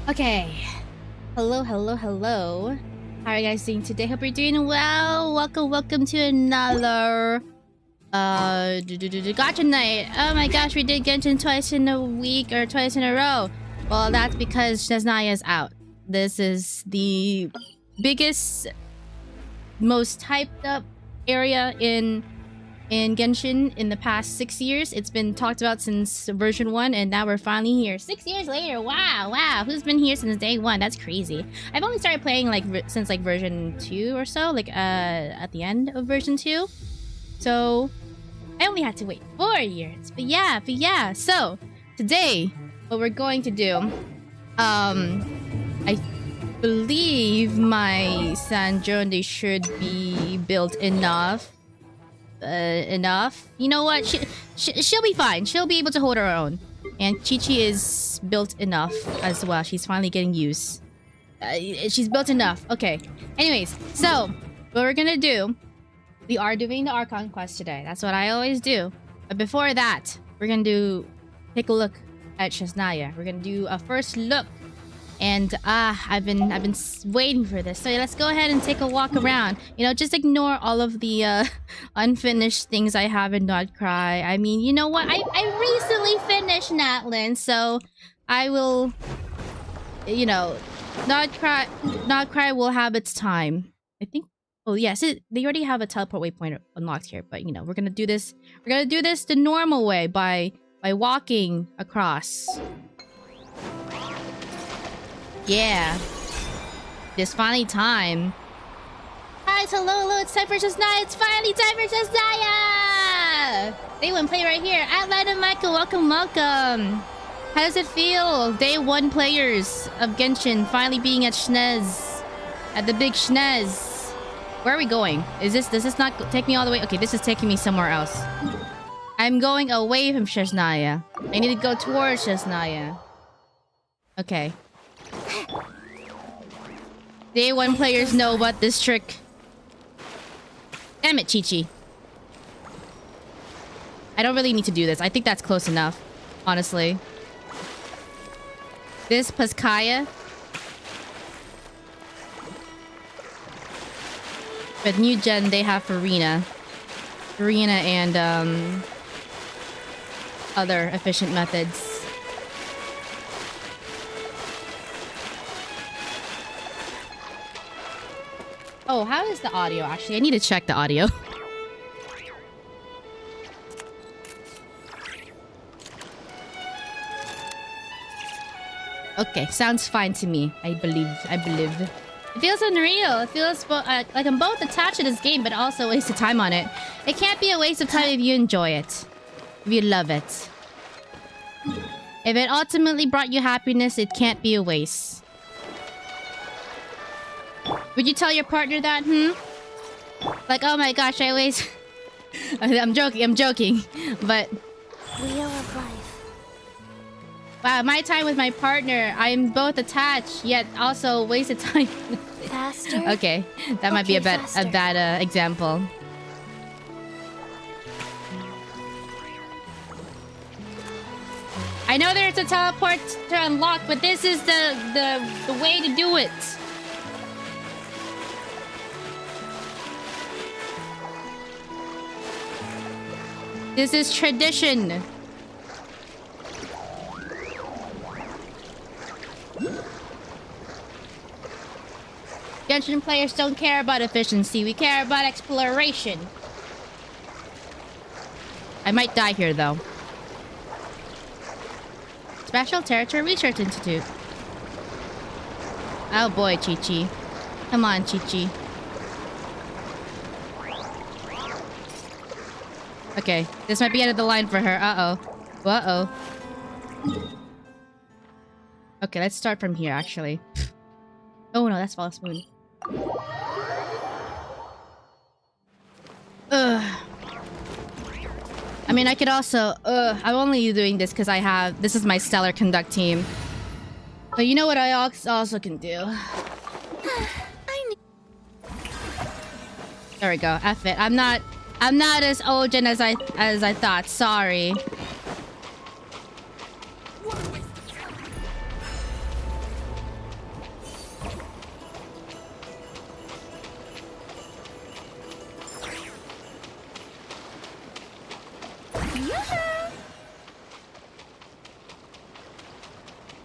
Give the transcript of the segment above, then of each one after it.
Okay. Hello, hello, hello. How are you guys doing today? Hope you're doing well. Welcome to another gotcha night. Oh my gosh, we did Genshin twice in a week or twice in a row. Well, that's because Snezhnaya is out. This is the biggest, most hyped up area in Genshin in the past 6 years. It's been talked about since version 1, and now we're finally here. 6 years later. Wow. Who's been here since day 1? That's crazy. I've only started playing since version 2 or so, at the end of version 2. So I only had to wait 4 years. But yeah. So today, what we're going to do, I believe my Sanjon, they should be built enough. You know what? She'll be fine. She'll be able to hold her own. And Chi-Chi is built enough as well. She's finally getting used. She's built enough. Okay. Anyways, so what we're gonna do, we are doing the Archon quest today. That's what I always do. But before that, we're gonna take a look at Snezhnaya. We're gonna do a first look. And I've been waiting for this. So let's go ahead and take a walk around. You know, just ignore all of the unfinished things I have in Not Cry. I mean, you know what? I recently finished Natlan, so I will, you know, Not Cry will have its time. I think. Oh yes, they already have a teleport waypoint unlocked here, but you know, we're gonna do this. We're gonna do this the normal way by walking across. Yeah. It's finally time. Guys, hello, it's time for Snezhnaya. It's finally time for Snezhnaya! They wouldn't play right here. Atlan and Michael, welcome. How does it feel? Day 1 players of Genshin finally being at Snez. At the big Snez. Where are we going? Does this not take me all the way? Okay, this is taking me somewhere else. I'm going away from Snezhnaya. I need to go towards Snezhnaya. Okay. Day 1 players know about this trick. Damn it, Chi-Chi. I don't really need to do this. I think that's close enough, honestly. This Paskaya. But new gen, they have Farina. And other efficient methods. Oh, how is the audio? Actually, I need to check the audio. Okay, sounds fine to me. I believe. It feels unreal. It feels like I'm both attached to this game, but also a waste of time on it. It can't be a waste of time if you enjoy it. If you love it. If it ultimately brought you happiness, it can't be a waste. Would you tell your partner that, Like, oh my gosh, I always... I'm joking. But... Wheel of life. Wow, my time with my partner, I'm both attached, yet also wasted time. Faster? Okay, that might be a bad example. I know there's a teleport to unlock, but this is the way to do it. This is tradition. Genshin players don't care about efficiency. We care about exploration. I might die here, though. Special Territory Research Institute. Oh boy, Chi-Chi. Come on, Chi-Chi. Okay, this might be end of the line for her. Uh-oh. Okay, let's start from here, actually. Oh no, that's False Moon. Ugh. I mean, I could also... I'm only doing this because this is my stellar conduct team. But you know what I also can do? There we go. F it. I'm not as Ojin as I thought. Sorry.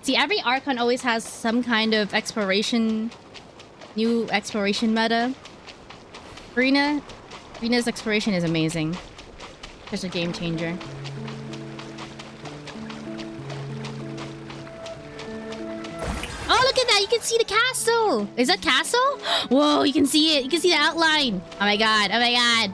See, every Archon always has some kind of new exploration meta. Rena's exploration is amazing. Such a game changer. Oh, look at that! You can see the castle! Is that castle? Whoa, you can see it! You can see the outline! Oh my god, oh my god!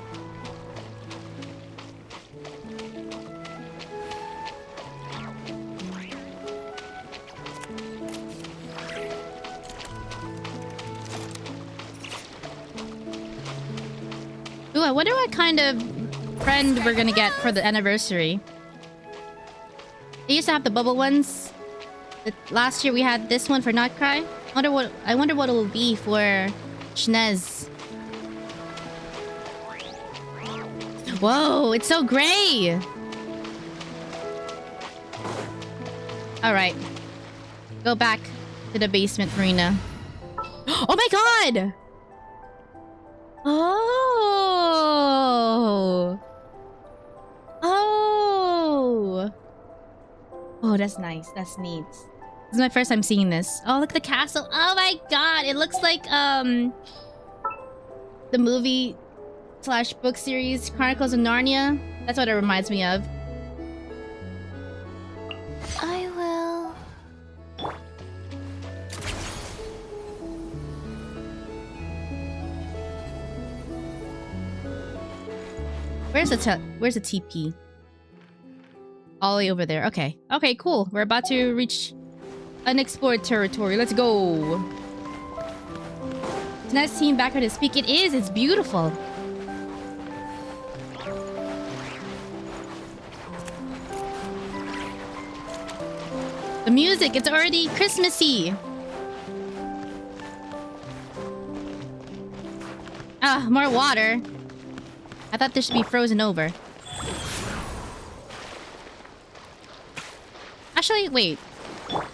Ooh, I wonder what kind of friend we're gonna get for the anniversary. They used to have the bubble ones. Last year we had this one for Notcry. I wonder what it will be for Snez. Whoa, it's so gray. All right, go back to the basement, Marina. Oh my god! Oh. Oh. Oh, that's nice. That's neat. This is my first time seeing this. Oh, look at the castle. Oh my god. It looks like the movie / book series Chronicles of Narnia. That's what it reminds me of. I will. Where's the TP? All the way over there. Okay. Okay, cool. We're about to reach unexplored territory. Let's go. It's a nice team back to speak. It is. It's beautiful. The music, it's already Christmassy. Ah, more water. I thought this should be frozen over. Actually, wait.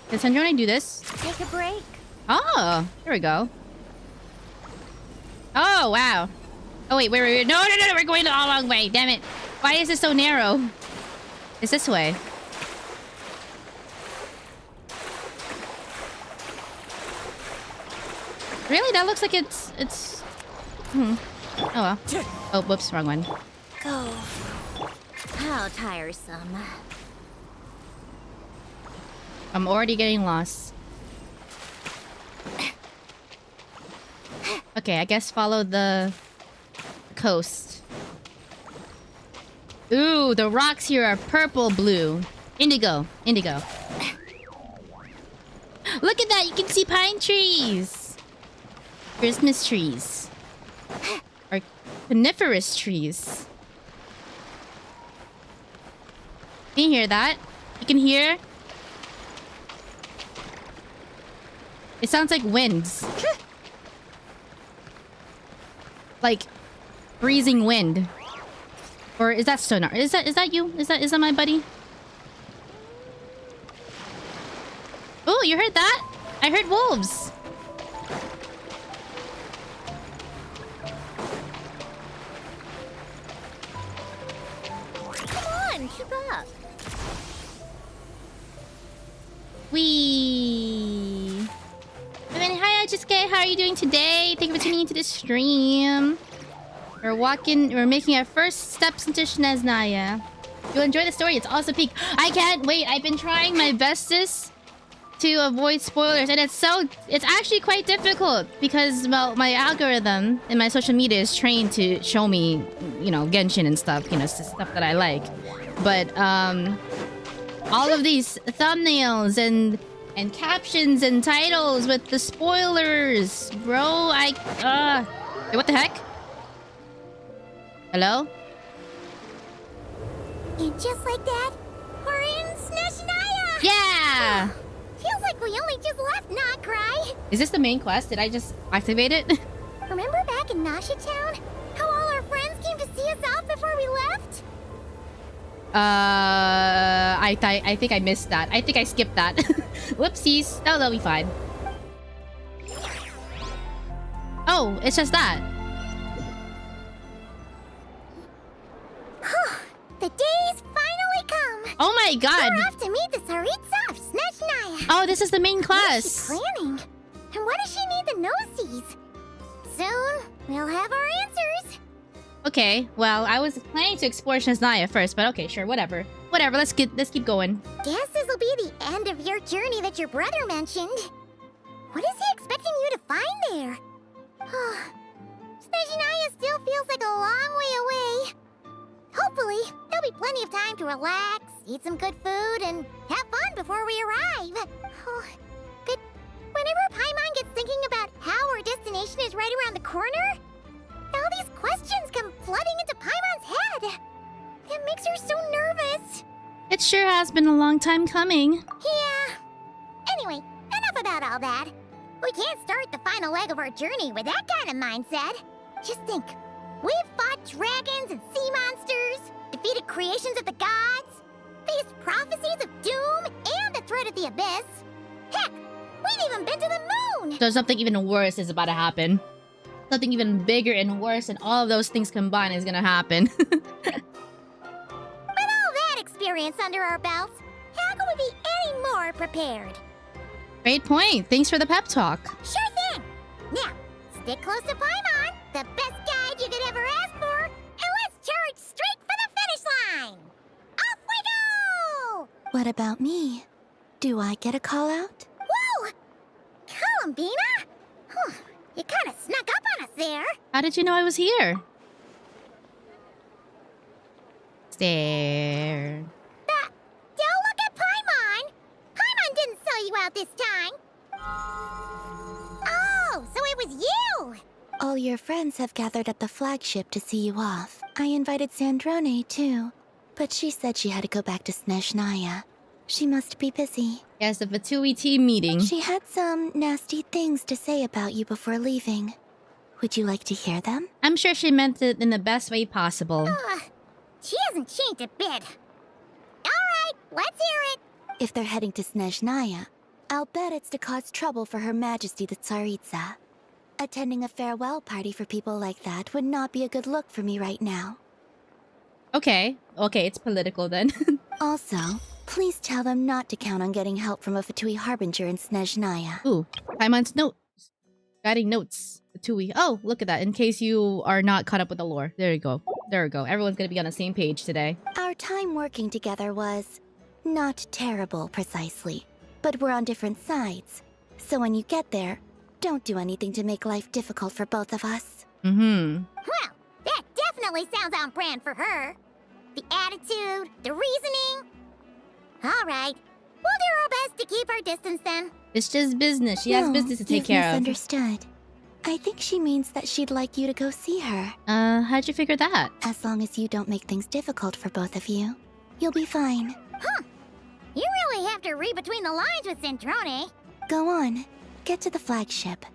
Can Snezhnaya do this? Take a break. Oh, there we go. Oh, wow. Oh, wait. No, we're going the all wrong way. Damn it. Why is it so narrow? It's this way. Really? That looks like it's... Oh, well. Oh, whoops. Wrong one. Go. How tiresome. I'm already getting lost. Okay, I guess follow the coast. Ooh, the rocks here are purple, blue. Indigo. Indigo. Look at that! You can see pine trees! Christmas trees. Or coniferous trees. Can you hear that? You can hear... It sounds like winds. Like freezing wind. Or is that sonar? Is that you? Is that my buddy? Oh, you heard that? I heard wolves. Come on, keep up. Wee. I mean, hi, Ajiske. How are you doing today? Thank you for tuning into the stream. We're making our first steps into Snezhnaya. You'll enjoy the story. It's also peak. I can't wait. I've been trying my bestest to avoid spoilers, and it's actually quite difficult because, well, my algorithm in my social media is trained to show me, you know, Genshin and stuff, you know, stuff that I like. But all of these thumbnails and captions and titles with the spoilers, bro. Wait, what the heck? Hello? And just like that, we're in Snezhnaya! Yeah! Feels like we only just left Notcry. Is this the main quest? Did I just activate it? Remember back in Nasha Town? How all our friends came to see us off before we left? I think I missed that. I think I skipped that. Whoopsies. Oh, that'll be fine. Oh, it's just that. The day's Oh my god! We're off to meet the Tsaritsa of Snezhnaya. Oh, this is the main What is she class. planning? And what does she need the gnoses? Soon, we'll have our answers. Okay, well, I was planning to explore Snezhnaya first, but okay, sure, whatever. Whatever, let's keep going. Guess this'll be the end of your journey that your brother mentioned. What is he expecting you to find there? Snezhnaya still feels like a long way away. Hopefully, there'll be plenty of time to relax, eat some good food, and have fun before we arrive. But whenever Paimon gets thinking about how our destination is right around the corner, all these questions come flooding into Paimon's head. It makes her so nervous. It sure has been a long time coming. Yeah. Anyway, enough about all that. We can't start the final leg of our journey with that kind of mindset. Just think. We've fought dragons and sea monsters, defeated creations of the gods, faced prophecies of doom and the threat of the abyss. Heck, we've even been to the moon! So something even worse is about to happen. Something even bigger and worse, and all of those things combined is gonna happen. With all that experience under our belts, how can we be any more prepared? Great point. Thanks for the pep talk. Sure thing! Now, stick close to Paimon, the best guide you could ever ask for, and let's charge straight for the finish line! Off we go! What about me? Do I get a call out? Whoa! Columbina? You kind of snuck up on us there. How did you know I was here? Stare. Don't look at Paimon! Paimon didn't sell you out this time! Oh, so it was you! All your friends have gathered at the flagship to see you off. I invited Sandrone too, but she said she had to go back to Snezhnaya. She must be busy. Yes, the vtuber team meeting. She had some nasty things to say about you before leaving. Would you like to hear them? I'm sure she meant it in the best way possible. She hasn't changed a bit. Alright, let's hear it! If they're heading to Snezhnaya, I'll bet it's to cause trouble for Her Majesty the Tsaritsa. Attending a farewell party for people like that would not be a good look for me right now. Okay, it's political then. Also, please tell them not to count on getting help from a Fatui Harbinger in Snezhnaya. Ooh, Paimon's notes. Guiding notes. Vtuber. Oh, look at that. In case you are not caught up with the lore. There you go. There we go. Everyone's gonna be on the same page today. Our time working together was not terrible, precisely, but we're on different sides. So when you get there, don't do anything to make life difficult for both of us. Mm-hmm. Well, that definitely sounds on brand for her. The attitude, the reasoning. Alright, we'll do our best to keep our distance then. It's just business. She has business to take you've care of. misunderstood. I think she means that she'd like you to go see her. How'd you figure that? As long as you don't make things difficult for both of you, you'll be fine. You really have to read between the lines with Sandrone. Go on, get to the flagship.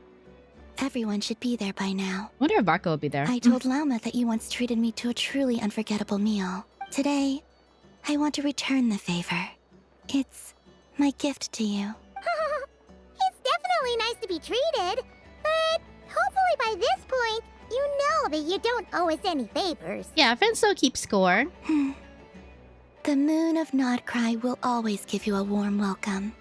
Everyone should be there by now. Wonder if Barco will be there. I told Lauma that you once treated me to a truly unforgettable meal. Today, I want to return the favor. It's my gift to you. It's definitely nice to be treated, but hopefully by this point, you know that you don't owe us any favors. Yeah, friends still keep score. The moon of Nodcry will always give you a warm welcome.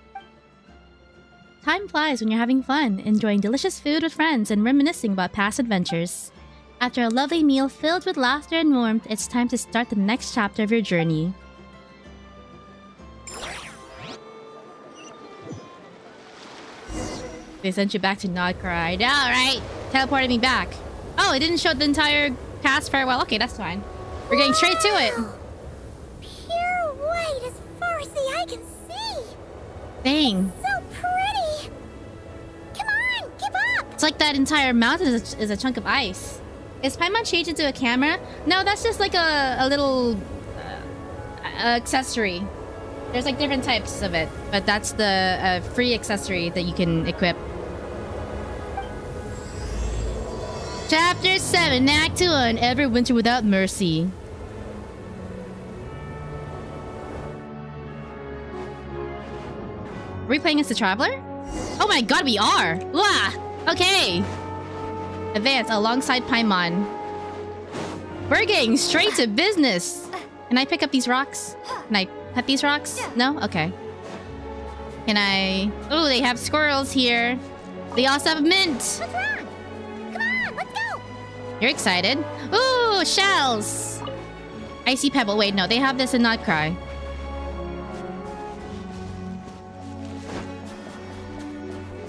Time flies when you're having fun, enjoying delicious food with friends and reminiscing about past adventures. After a lovely meal filled with laughter and warmth, it's time to start the next chapter of your journey. They sent you back to Nodcry. Alright! Teleported me back. Oh, it didn't show the entire cast farewell. Okay, that's fine. We're getting straight to it. Pure white as far as the eye can see. Dang. So pretty. Come on, keep up. It's like that entire mountain is a chunk of ice. Is Paimon changed into a camera? No, that's just like a little accessory. There's like different types of it, but that's the free accessory that you can equip. Chapter 7, Act 1, Everwinter Without Mercy. Are we playing as the Traveler? Oh my god, we are! Wah! Okay! Advance alongside Paimon. We're getting straight to business! Can I pick up these rocks? Can I pet these rocks? No? Okay. Can I... Oh, they have squirrels here. They also have mint. What's wrong? Come on, let's go. You're excited. Ooh, shells. Icy pebble. Wait, no. They have this in Nutcry.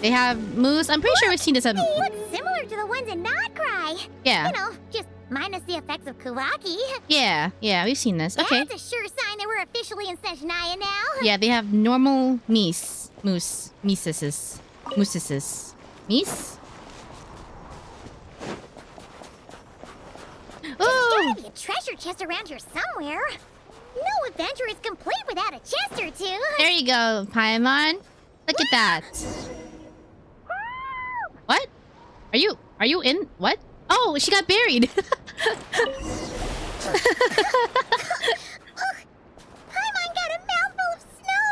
They have moose. I'm pretty sure we've seen this. They look similar to the ones in Notcry. Yeah. You know, just minus the effects of Kawaki. Yeah, we've seen this. Okay. That's a sure sign that we're officially in Snezhnaya now. Yeah, they have normal meese. Mooses. Meese? There's Ooh! gotta be a treasure chest around here somewhere. No adventure is complete without a chest or two. There you go, Paimon. Look at that. What? Are you in? What? Oh, she got buried. Paimon got a mouthful of snow.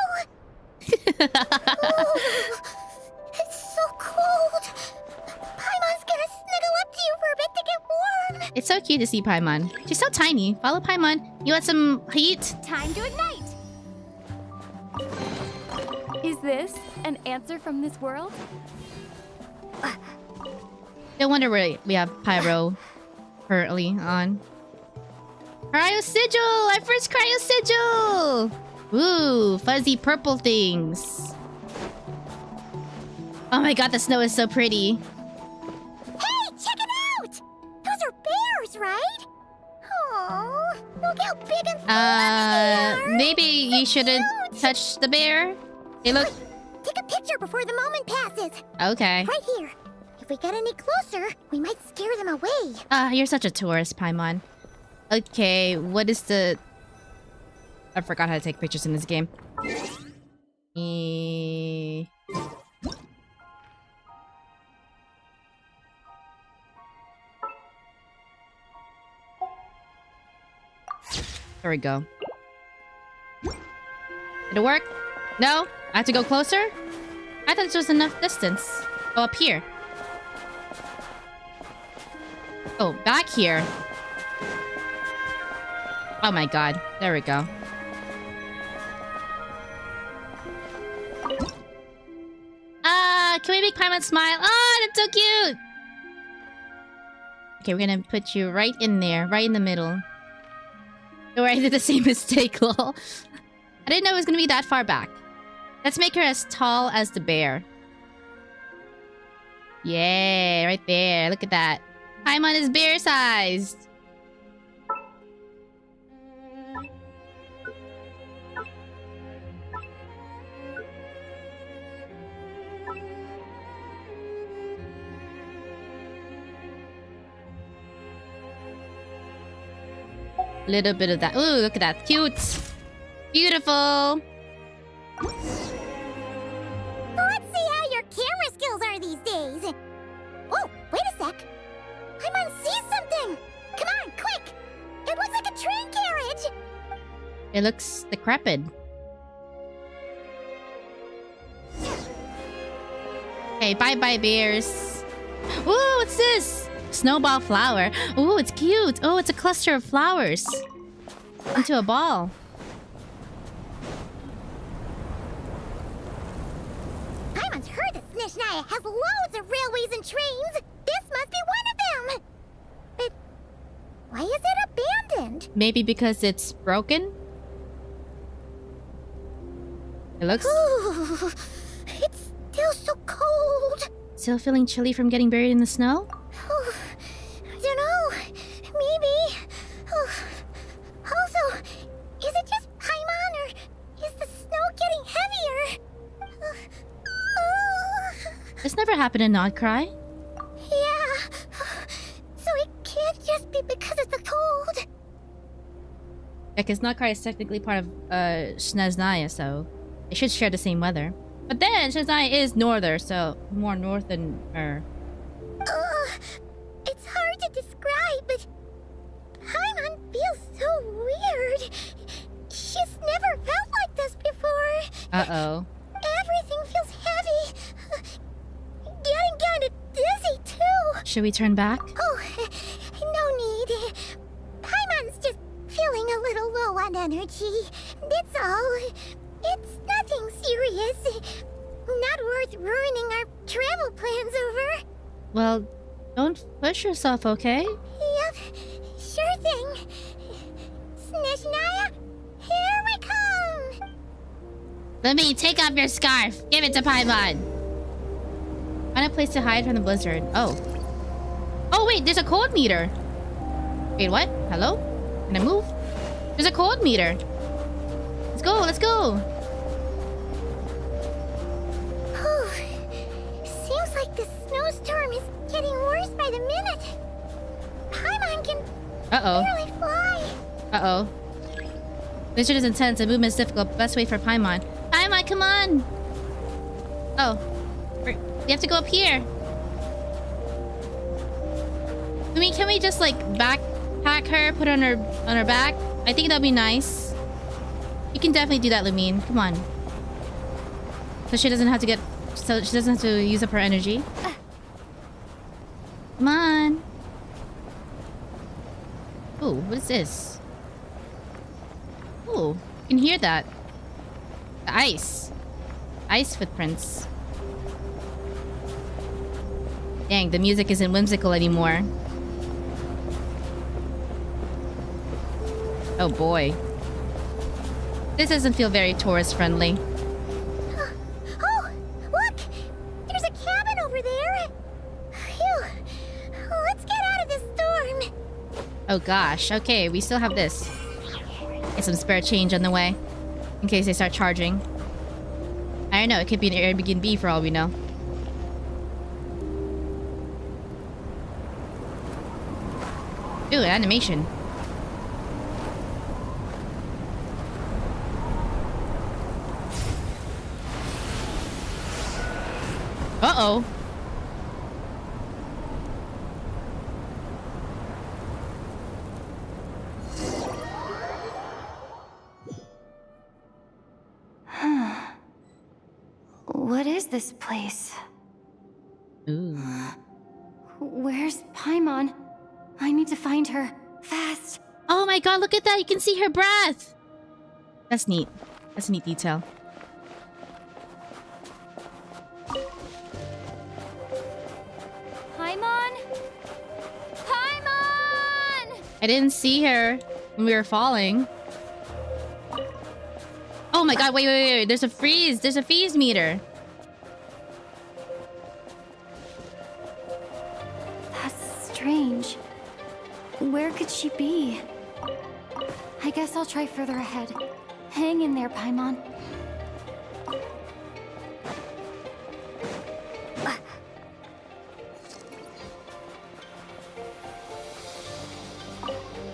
Ooh, it's so cold. Paimon's gonna snuggle up to you for a bit to get warm. It's so cute to see Paimon. She's so tiny. Follow Paimon. You want some heat? Time to ignite. Is this an answer from this world? No wonder we have Pyro currently on. Cryo Sigil! Our first Cryo Sigil! Ooh, fuzzy purple things. Oh my god, the snow is so pretty. Hey, check it out! Those are bears, right? Oh, look how big and fluffy they are. Maybe you shouldn't cute. touch the bear. They look... Take a picture before the moment passes. Okay. Right here. If we get any closer, we might scare them away. You're such a tourist, Paimon. Okay, what is the... I forgot how to take pictures in this game. There we go. Did it work? No? I have to go closer? I thought this was enough distance. Oh, up here. Oh, back here. Oh my god. There we go. Can we make Paimon smile? Oh, that's so cute! Okay, we're gonna put you right in there. Right in the middle. Or I did the same mistake, lol. I didn't know it was gonna be that far back. Let's make her as tall as the bear. Yeah, right there. Look at that. Paimon is bear-sized. Little bit of that. Ooh, look at that. Cute. Beautiful. Let's see how your camera skills are these days. Oh, wait a sec. Paimon sees something. Come on, quick. It looks like a train carriage. It looks decrepit. Okay, bye-bye, bears. Ooh, what's this? Snowball flower. Ooh, it's cute. Oh, it's a cluster of flowers. Into a ball. Paimon's heard that Snezhnaya has loads of railways and trains. This must be one of them. But why is it abandoned? Maybe because it's broken? It looks... Ooh, it's still so cold. Still feeling chilly from getting buried in the snow? I don't know. Maybe. Also, is it just Paimon or is the snow getting heavier? This never happened in Notcry. Yeah. So it can't just be because of the cold. Yeah, because Notcry is technically part of Snezhnaya, so they should share the same weather. But then Snezhnaya is norther, so more north than her. It's hard to describe, but Paimon feels so weird. She's never felt like this before. Uh-oh. Everything feels heavy. Getting kinda dizzy, too. Should we turn back? Oh, no need. Paimon's just feeling a little low on energy. That's all. It's nothing serious. Not worth ruining our travel plans over. Well, don't push yourself, okay? Yep, sure thing. Snezhnaya, here we come! Let me take off your scarf. Give it to Paimon. Find a place to hide from the blizzard. Oh. Oh, wait, there's a cold meter. Wait, what? Hello? Can I move? There's a cold meter. Let's go, let's go. Seems like the snowstorm is getting worse by the minute. Paimon can barely fly. Uh-oh. Blizzard is intense and movement is difficult. Best way for Paimon. Paimon, come on! Oh. We have to go up here. Can we just like backpack her, put her on her back? I think that'd be nice. You can definitely do that, Lumine. Come on. So she doesn't have to use up her energy. Come on. Oh, what is this? Oh, you can hear that. The ice. Ice footprints. Dang, the music isn't whimsical anymore. Oh boy. This doesn't feel very tourist friendly. Oh, look! There's a cabin over there. Phew. Let's get out of this storm. Oh gosh, okay, we still have this. Get some spare change on the way. In case they start charging. I don't know, it could be an Airbnb for all we know. Ooh, animation. Uh-oh. What is this place? Ooh. Where's Paimon? I need to find her. Fast. Oh my god, look at that! You can see her breath! That's neat. That's a neat detail. Paimon? Paimon! I didn't see her when we were falling. Oh my god, wait. There's a freeze. There's a freeze meter. That's strange. Where could she be? I guess I'll try further ahead. Hang in there, Paimon.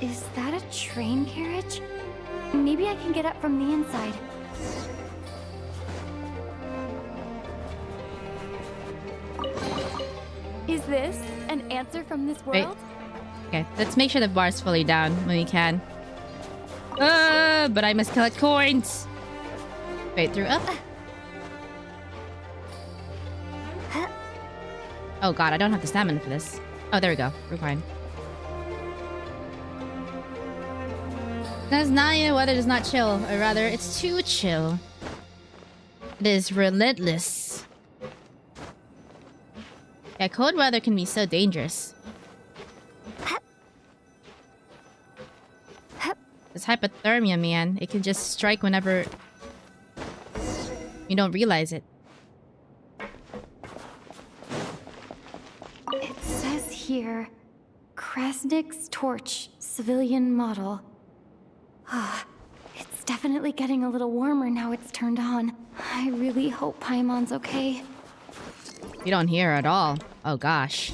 Is that a train carriage? Maybe I can get up from the inside. Is this an answer from this world? Okay, let's make sure the bar's fully down when we can. But I must collect coins. Wait, through up? Oh god, I don't have the stamina for this. Oh, there we go. We're fine. Snezhnaya weather does not chill, or rather, it's too chill. It is relentless. Yeah, cold weather can be so dangerous. This hypothermia, man, it can just strike whenever you don't realize it. It says here, Krasnik's torch, civilian model. Ah, it's definitely getting a little warmer now it's turned on. I really hope Paimon's okay. You don't hear her at all. Oh gosh.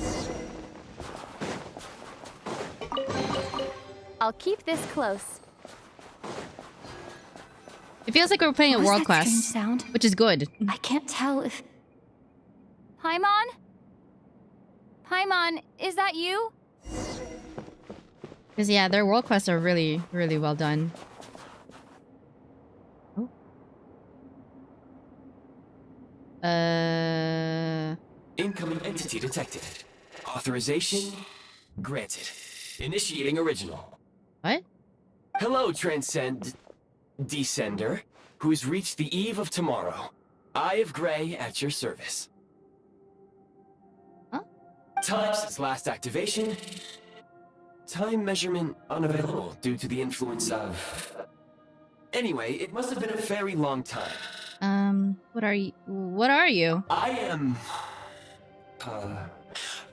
I'll keep this close. It feels like we're playing a world class, sound? which is good. I can't tell if... Paimon? Paimon, is that you? Because yeah, their world quests are really, really well done. Oh. Incoming entity detected. Authorization granted. Initiating original. What? Hello, Descender, who's reached the eve of tomorrow. Eye of Grey at your service. Huh? Time since last activation. Time measurement unavailable due to the influence of... Anyway, it must have been a very long time. What are you? What are you? I am...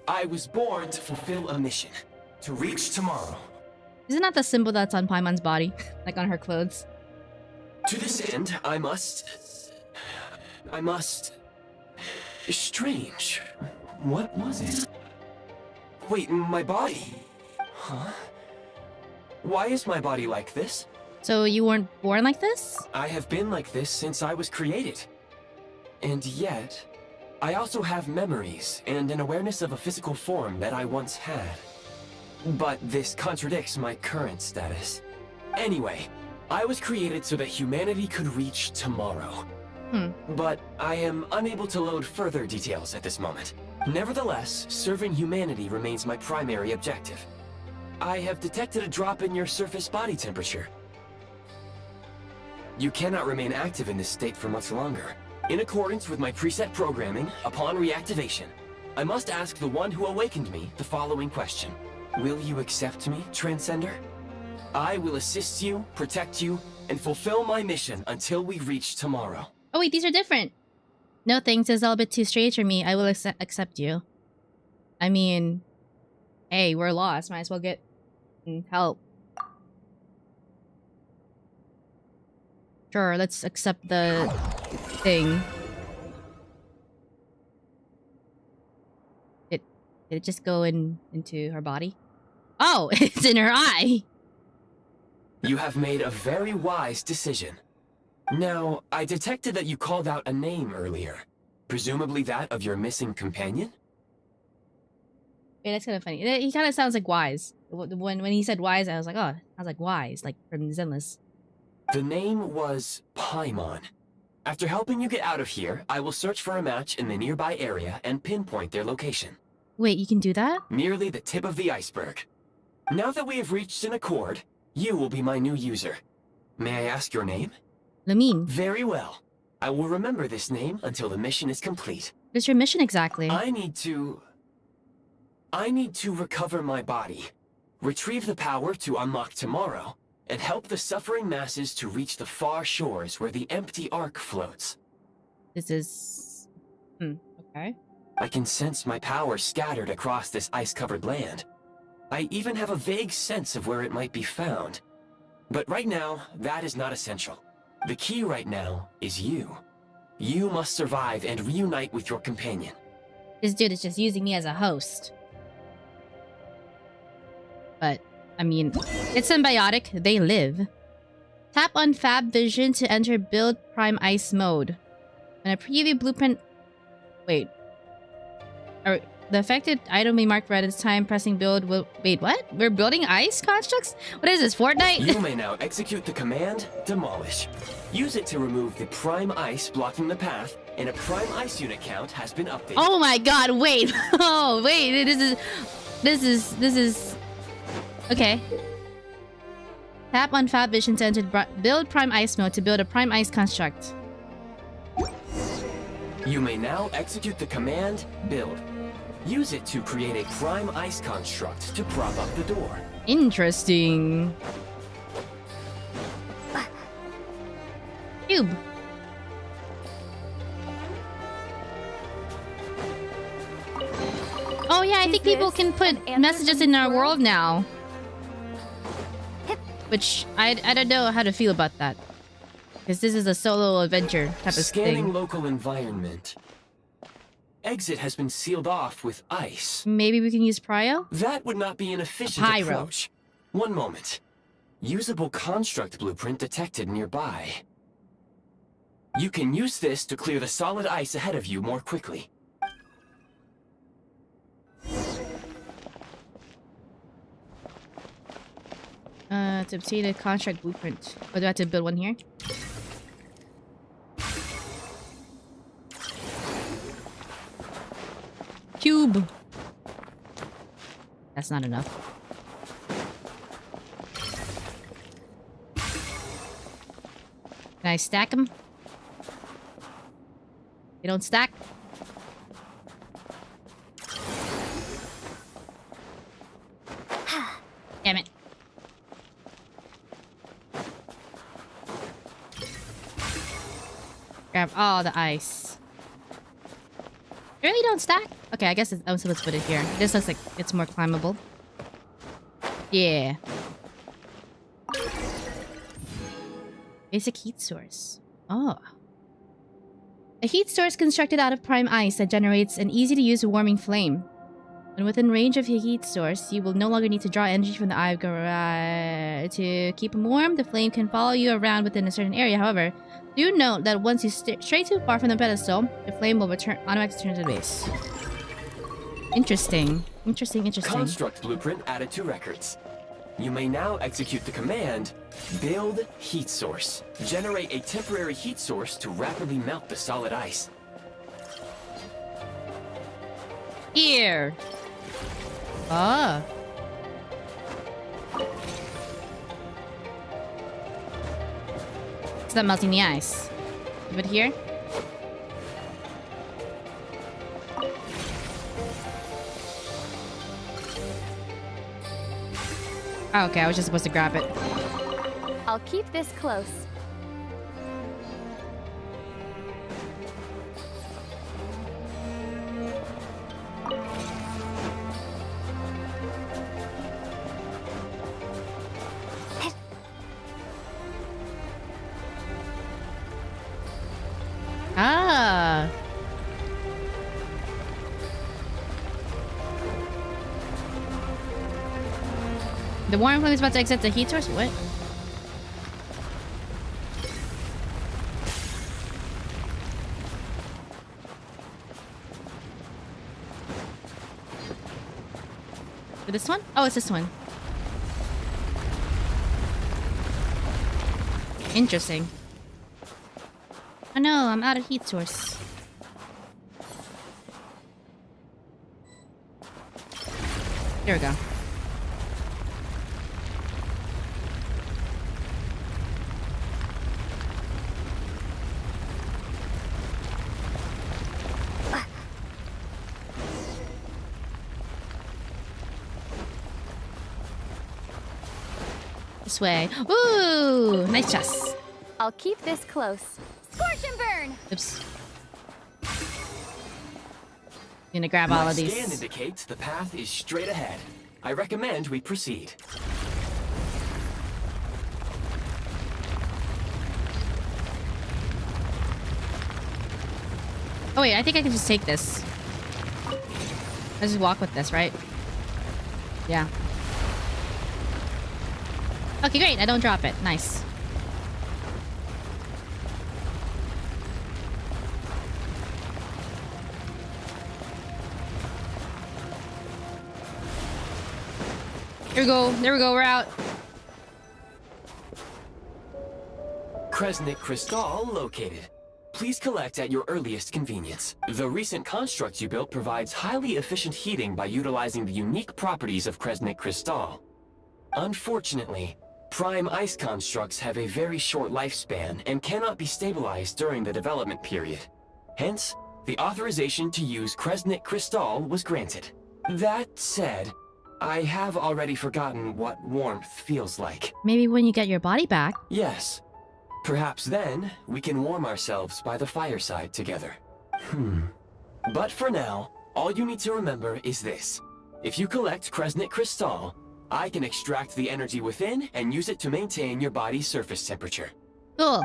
I was born to fulfill a mission. To reach tomorrow. Isn't that the symbol that's on Paimon's body? Like on her clothes? To this end, I must... Strange. What was it? Wait, my body? Huh? Why is my body like this? So you weren't born like this? I have been like this since I was created. And yet, I also have memories and an awareness of a physical form that I once had. But this contradicts my current status. Anyway, I was created so that humanity could reach tomorrow. But I am unable to load further details at this moment. Nevertheless, serving humanity remains my primary objective. I have detected a drop in your surface body temperature. You cannot remain active in this state for much longer. In accordance with my preset programming, upon reactivation, I must ask the one who awakened me the following question. Will you accept me, Transcender? I will assist you, protect you, and fulfill my mission until we reach tomorrow. Oh wait, these are different. No thanks, it's all a bit too strange for me. I will accept you. I mean, hey, we're lost. Might as well get help. Sure, let's accept the thing. Did it just go into her body? Oh, it's in her eye! You have made a very wise decision. Now, I detected that you called out a name earlier. Presumably that of your missing companion? Yeah, that's kind of funny. He kind of sounds like Wise. When he said Wise, I was like, oh, I was like Wise, like from Zenless. The name was Paimon. After helping you get out of here, I will search for a match in the nearby area and pinpoint their location. Wait, you can do that? Merely the tip of the iceberg. Now that we have reached an accord, you will be my new user. May I ask your name? Lamine. Very well. I will remember this name until the mission is complete. What's your mission exactly? I need to recover my body, retrieve the power to unlock tomorrow, and help the suffering masses to reach the far shores where the empty ark floats. This is... okay. I can sense my power scattered across this ice-covered land. I even have a vague sense of where it might be found. But right now, that is not essential. The key right now is you. You must survive and reunite with your companion. This dude is just using me as a host. But, I mean, it's symbiotic. They live. Tap on Fab Vision to enter Build Prime Ice mode. When a preview blueprint... Wait. The affected item will be marked red at this time. Pressing build will... Wait, what? We're building ice constructs? What is this, Fortnite? You may now execute the command, Demolish. Use it to remove the prime ice blocking the path, and a prime ice unit count has been updated. Oh my god, wait. Oh, wait. This is... Okay. Tap on Fab Vision to enter Build Prime Ice mode to build a prime ice construct. You may now execute the command, Build. Use it to create a prime ice construct to prop up the door. Interesting. Cube. Oh yeah, I think people can put messages in our world now. Which, I don't know how to feel about that. Because this is a solo adventure type of Scanning thing. local environment. Exit has been sealed off with ice. Maybe we can use Prio? That would not be an efficient Pyro. approach. One moment. Usable construct blueprint detected nearby. You can use this to clear the solid ice ahead of you more quickly. To obtain a construct blueprint. Or do I have to build one here? Cube! That's not enough. Can I stack them? They don't stack? Damn it. Grab all the ice. They really don't stack? Okay, I guess I'm supposed to put it here. This looks like it's more climbable. Yeah. Basic heat source. Oh. A heat source constructed out of prime ice that generates an easy-to-use warming flame. When within range of a heat source, you will no longer need to draw energy from the eye of garage. To keep them warm, the flame can follow you around within a certain area. However, do note that once you stray too far from the pedestal, the flame will automatically return to the base. Interesting. Interesting. Construct blueprint added to records. You may now execute the command, build heat source. Generate a temporary heat source to rapidly melt the solid ice. Here. Ah. It's not melting the ice. Give it here. Oh, okay, I was just supposed to grab it. I'll keep this close. Ah. The warm flame is about to exit the heat source? What? For this one? Oh, it's this one. Interesting. Oh no, I'm out of heat source. There we go. This way. Ooh, nice chest. I'll keep this close. Scorch and burn! Oops. Gonna grab all of these. My scan indicates the path is straight ahead. I recommend we proceed. Oh wait, I think I can just take this. I just walk with this, right? Yeah. Okay, great. I don't drop it. Nice. There we go. There we go. We're out. Kresnik Crystal located. Please collect at your earliest convenience. The recent construct you built provides highly efficient heating by utilizing the unique properties of Kresnik Crystal. Unfortunately, prime ice constructs have a very short lifespan and cannot be stabilized during the development period. Hence, the authorization to use Kresnik Crystal was granted. That said, I have already forgotten what warmth feels like. Maybe when you get your body back. Yes. Perhaps then, we can warm ourselves by the fireside together. But for now, all you need to remember is this. If you collect Kresnik Crystal, I can extract the energy within and use it to maintain your body's surface temperature. Cool.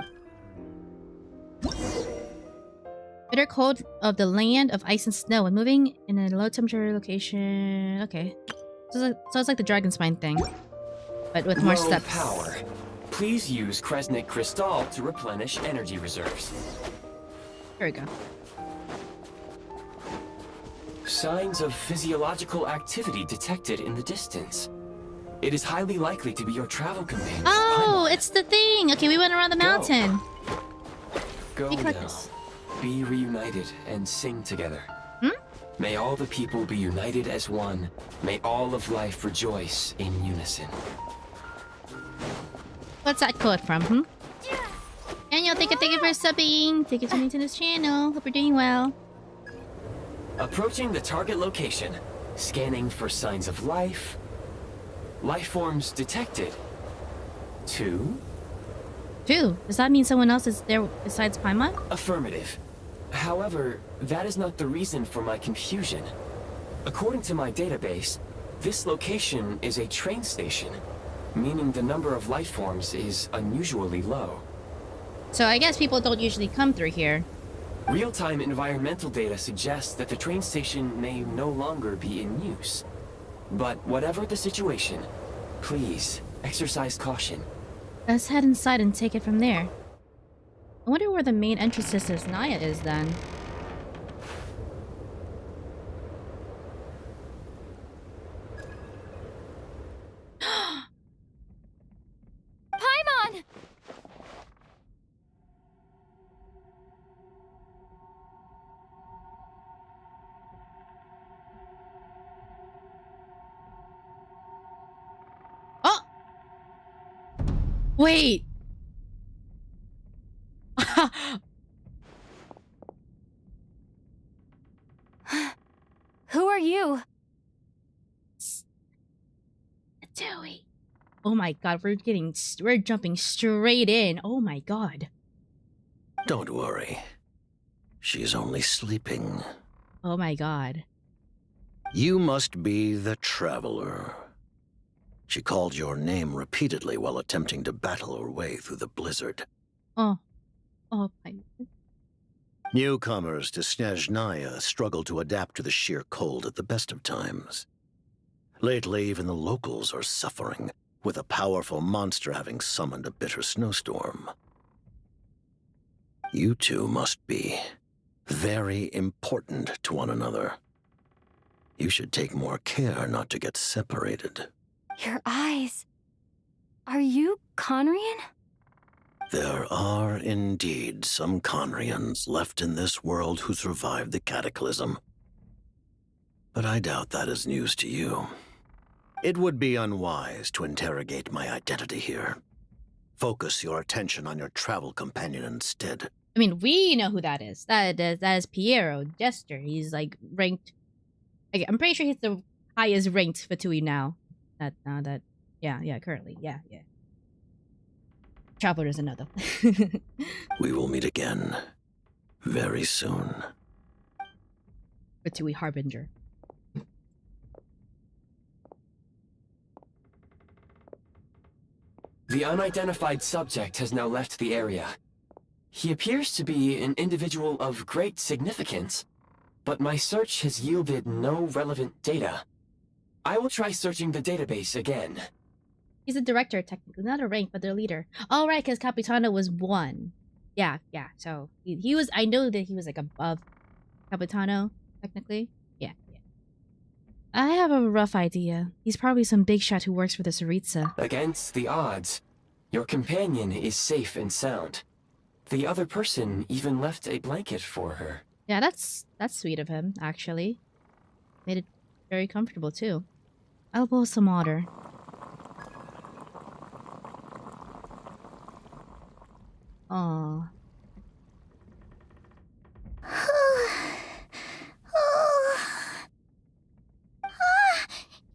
Bitter cold of the land of ice and snow when moving in a low temperature location. Okay. So it's like the dragon spine thing, but with more Low steps. power. Please use Kresnik Crystal to replenish energy reserves. Here we go. Signs of physiological activity detected in the distance. It is highly likely to be your travel companion. Oh, it's the thing. Okay, we went around the mountain. Go We now. collect this. Be reunited and sing together. May all the people be united as one. May all of life rejoice in unison. What's that quote from? Daniel, thank you for subbing. Thank you for tuning to this channel. Hope you're doing well. Approaching the target location. Scanning for signs of life. Life forms detected. 2. 2? Does that mean someone else is there besides Paimon? Affirmative. However, that is not the reason for my confusion. According to my database, this location is a train station, meaning the number of life forms is unusually low. So I guess people don't usually come through here. Real-time environmental data suggests that the train station may no longer be in use. But whatever the situation, please exercise caution. Let's head inside and take it from there. I wonder where the main entrance to Snezhnaya is then. Paimon! Oh! Wait! Who are you? Joey. Oh my god, we're jumping straight in. Oh my god. Don't worry. She's only sleeping. Oh my god. You must be the Traveler. She called your name repeatedly while attempting to battle her way through the blizzard. Oh. Oh my. Newcomers to Snezhnaya struggle to adapt to the sheer cold at the best of times. Lately, even the locals are suffering, with a powerful monster having summoned a bitter snowstorm. You two must be very important to one another. You should take more care not to get separated. Your eyes. Are you Conrian? There are indeed some Conrians left in this world who survived the cataclysm. But I doubt that is news to you. It would be unwise to interrogate my identity here. Focus your attention on your travel companion instead. I mean, we know who that is. That is Piero, Jester. He's like ranked. I'm pretty sure he's the highest ranked Fatui now. Yeah, currently. Yeah. Traveler doesn't know though. We will meet again very soon. Fatui Harbinger. The unidentified subject has now left the area. He appears to be an individual of great significance, but my search has yielded no relevant data. I will try searching the database again. He's a director, technically. Not a rank, but their leader. Oh, right, because Capitano was 1. Yeah. So, he was... I know that he was, like, above Capitano, technically. Yeah. I have a rough idea. He's probably some big shot who works for the Tsaritsa. Against the odds, your companion is safe and sound. The other person even left a blanket for her. Yeah, that's sweet of him, actually. Made it very comfortable, too. I'll boil some water. Aww.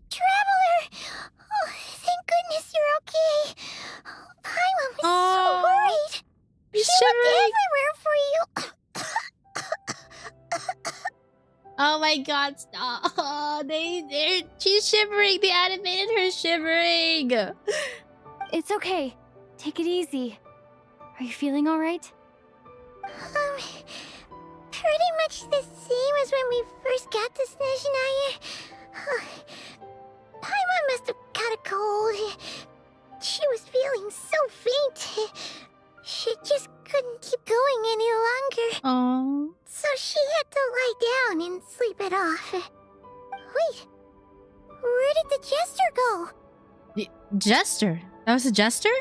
Traveler! Oh, thank goodness you're okay. Paimon was so worried. He's She looked shivering. everywhere for you. Oh my god, stop. Oh, she's shivering. They animated her shivering. It's okay. Take it easy. Are you feeling alright? Pretty much the same as when we first got to Snezhnaya. Paimon must have caught a cold. She was feeling so faint. She just couldn't keep going any longer. Oh. So she had to lie down and sleep it off. Wait, where did the Jester go? Jester? That was a Jester?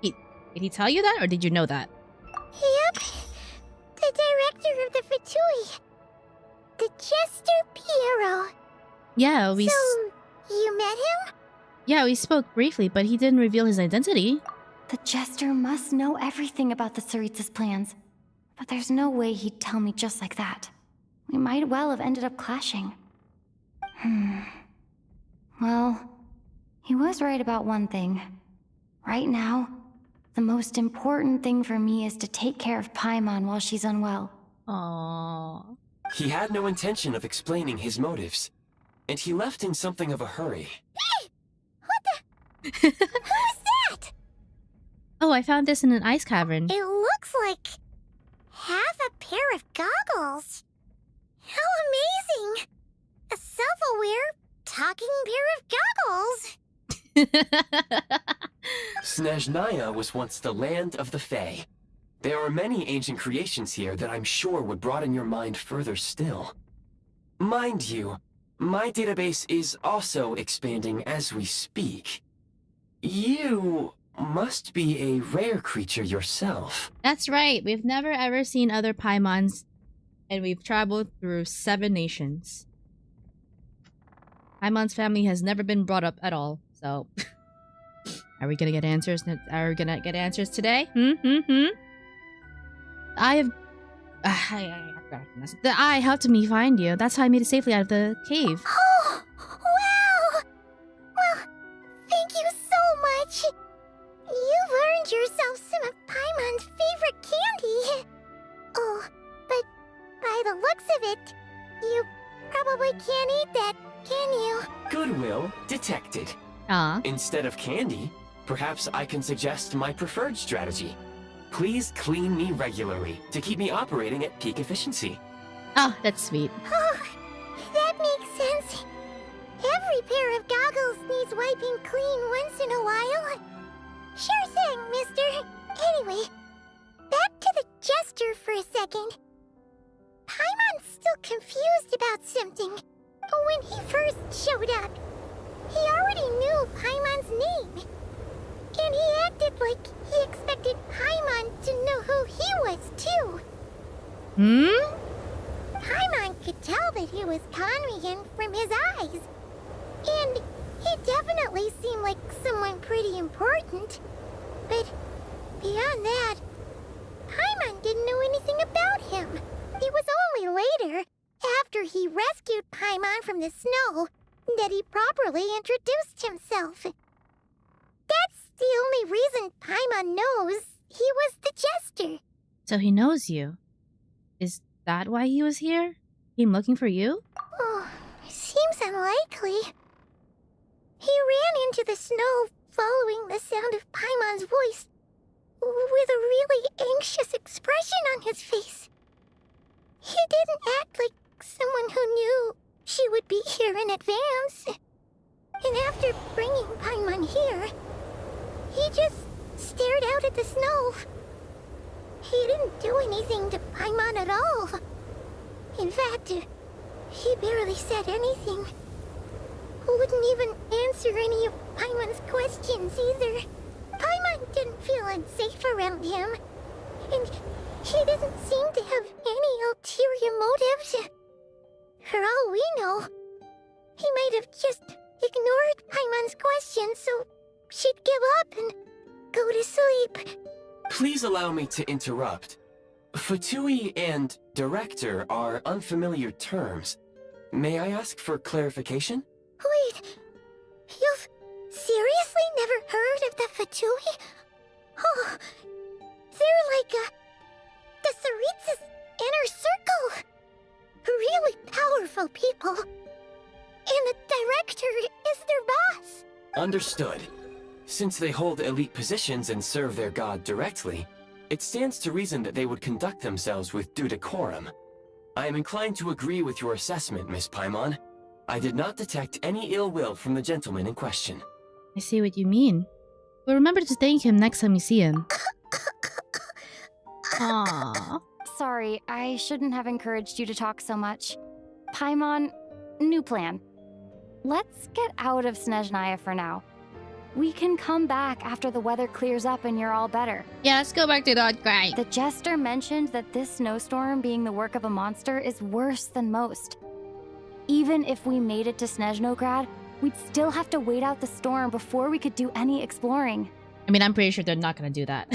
Did he tell you that, or did you know that? Yep, the director of the Fatui. The Jester Piero. Yeah, So, you met him? Yeah, we spoke briefly, but he didn't reveal his identity. The Jester must know everything about the Tsaritsa's plans. But there's no way he'd tell me just like that. We might well have ended up clashing. Well, he was right about one thing. Right now, the most important thing for me is to take care of Paimon while she's unwell. Aww. He had no intention of explaining his motives, and he left in something of a hurry. Hey! What the? Who is that? Oh, I found this in an ice cavern. It looks like half a pair of goggles. How amazing! A self-aware, talking pair of goggles. Snezhnaya was once the land of the Fae. There are many ancient creations here that I'm sure would broaden your mind further still. Mind you, my database is also expanding as we speak. You must be a rare creature yourself. That's right. We've never ever seen other Paimons, and we've traveled through 7 nations. Paimon's family has never been brought up at all, so... Are we gonna get answers? Are we gonna get answers today? I have... The eye helped me find you. That's how I made it safely out of the cave. Oh, wow! Well, thank you so much. You've earned yourself some of Paimon's favorite candy. Oh, but by the looks of it, you probably can't eat that, can you? Goodwill detected. Aw. Instead of candy, perhaps I can suggest my preferred strategy. Please clean me regularly to keep me operating at peak efficiency. Oh, that's sweet. Oh, that makes sense. Every pair of goggles needs wiping clean once in a while. Sure thing, mister. Anyway, back to the Jester for a second. Paimon's still confused about something. When he first showed up, he already knew Paimon's name. And he acted like he expected Paimon to know who he was, too. Paimon could tell that he was Conrian from his eyes. And he definitely seemed like someone pretty important. But beyond that, Paimon didn't know anything about him. It was only later, after he rescued Paimon from the snow, that he properly introduced himself. That's the only reason Paimon knows he was the Jester. So he knows you. Is that why he was here? Came looking for you? Oh, seems unlikely. He ran into the snow following the sound of Paimon's voice, with a really anxious expression on his face. He didn't act like someone who knew she would be here in advance. And after bringing Paimon here, he just stared out at the snow. He didn't do anything to Paimon at all. In fact, he barely said anything. Wouldn't even answer any of Paimon's questions either. Paimon didn't feel unsafe around him. And he didn't seem to have any ulterior motives. For all we know, he might have just ignored Paimon's questions so she'd give up and go to sleep. Please allow me to interrupt. Fatui and director are unfamiliar terms. May I ask for clarification? Wait, you've seriously never heard of the Fatui? Oh, they're like the Tsaritsa's inner circle. Really powerful people. And the director is their boss. Understood. Since they hold elite positions and serve their god directly, it stands to reason that they would conduct themselves with due decorum. I am inclined to agree with your assessment, Miss Paimon. I did not detect any ill will from the gentleman in question. I see what you mean. But remember to thank him next time you see him. Aww. Sorry, I shouldn't have encouraged you to talk so much. Paimon, new plan. Let's get out of Snezhnaya for now. We can come back after the weather clears up and you're all better. Yeah, let's go back to Dodge Grind. The Jester mentioned that this snowstorm being the work of a monster is worse than most. Even if we made it to Snezhnograd, we'd still have to wait out the storm before we could do any exploring. I mean, I'm pretty sure they're not gonna do that.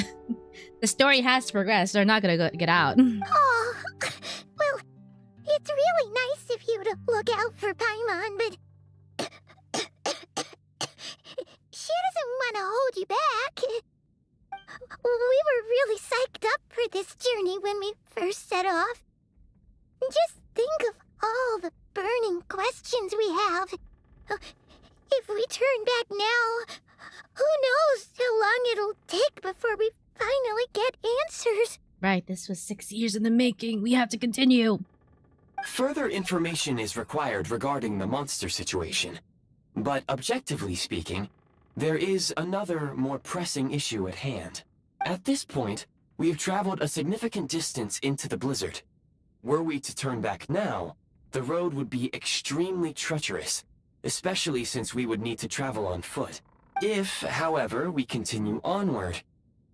The story has to progress. They're not gonna get out. Oh, well, it's really nice of you to look out for Paimon, but she doesn't want to hold you back. We were really psyched up for this journey when we first set off. Just think of all the burning questions we have. If we turn back now, who knows how long it'll take before we finally get answers. Right, this was 6 years in the making. We have to continue. Further information is required regarding the monster situation. But objectively speaking, there is another, more pressing issue at hand. At this point, we have traveled a significant distance into the blizzard. Were we to turn back now, the road would be extremely treacherous, especially since we would need to travel on foot. If, however, we continue onward,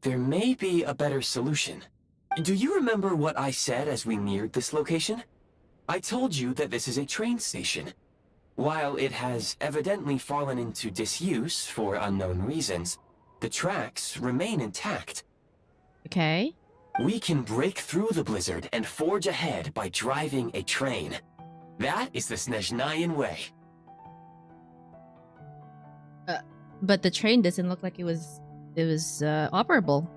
there may be a better solution. Do you remember what I said as we neared this location? I told you that this is a train station. While it has evidently fallen into disuse for unknown reasons, the tracks remain intact. Okay. We can break through the blizzard and forge ahead by driving a train. That is the Snezhnayan way. But the train doesn't look like it was operable.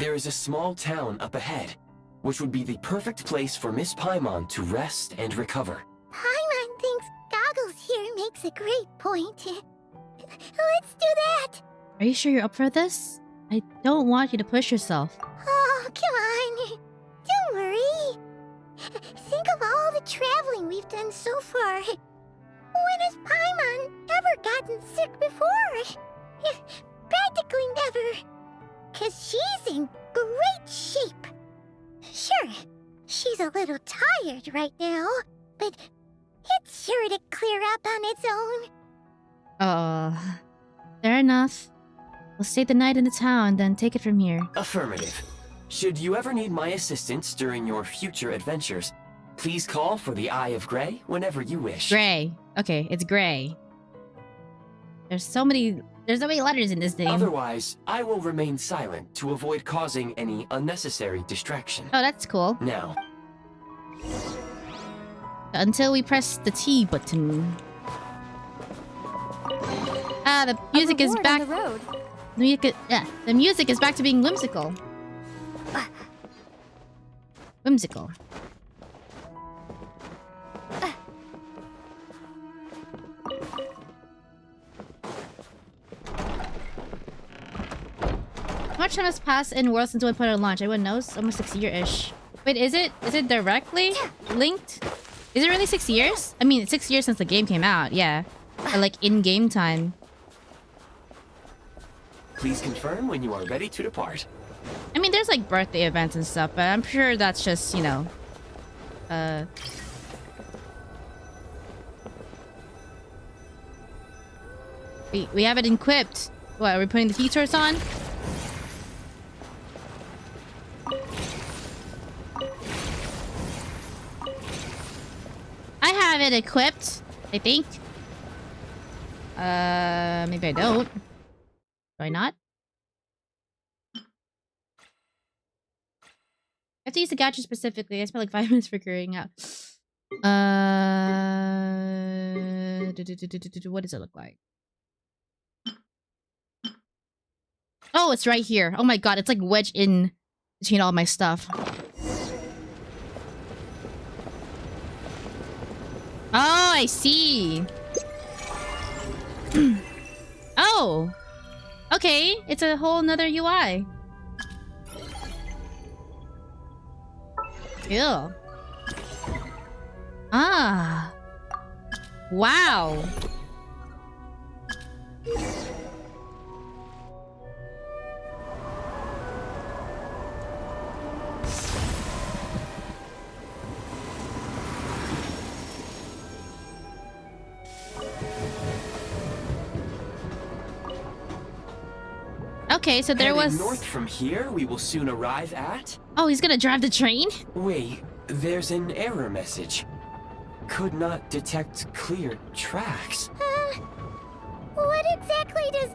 There is a small town up ahead, which would be the perfect place for Miss Paimon to rest and recover. Paimon thinks Goggles here makes a great point. Let's do that! Are you sure you're up for this? I don't want you to push yourself. Oh, come on. Don't worry. Think of all the traveling we've done so far. When has Paimon ever gotten sick before? Practically never. 'Cause she's in great shape. Sure, she's a little tired right now, but it's sure to clear up on its own. Fair enough. We'll stay the night in the town, then take it from here. Affirmative. Should you ever need my assistance during your future adventures, please call for the Eye of Grey whenever you wish. Gray. Okay, it's Gray. There's so many letters in this name. Otherwise, I will remain silent to avoid causing any unnecessary distraction. Oh, that's cool. Now, Until we press the T button. Ah, the music is reward back. on the road. The music is back to being whimsical. Whimsical. How much time has passed in World since 1.0 launch? I wouldn't know. It's almost 6 year-ish. Wait, is it directly linked? Is it really 6 years? I mean, it's 6 years since the game came out, yeah. Or like in-game time. please confirm when you are ready to depart. I mean, there's like birthday events and stuff, but I'm sure that's just, you know... We have it equipped. What, are we putting the features on? I have it equipped, I think. Maybe I don't. Do I not? I have to use the gadget specifically. I spent like 5 minutes figuring out. What does it look like? Oh, it's right here. Oh my god, it's like wedged in between all my stuff. Oh, I see. Oh. Okay, it's a whole nother UI. Ew. Ah. Wow. Okay, so there Heading was... north from here, we will soon arrive at... Oh, he's gonna drive the train? Wait, there's an error message. Could not detect clear tracks. What exactly does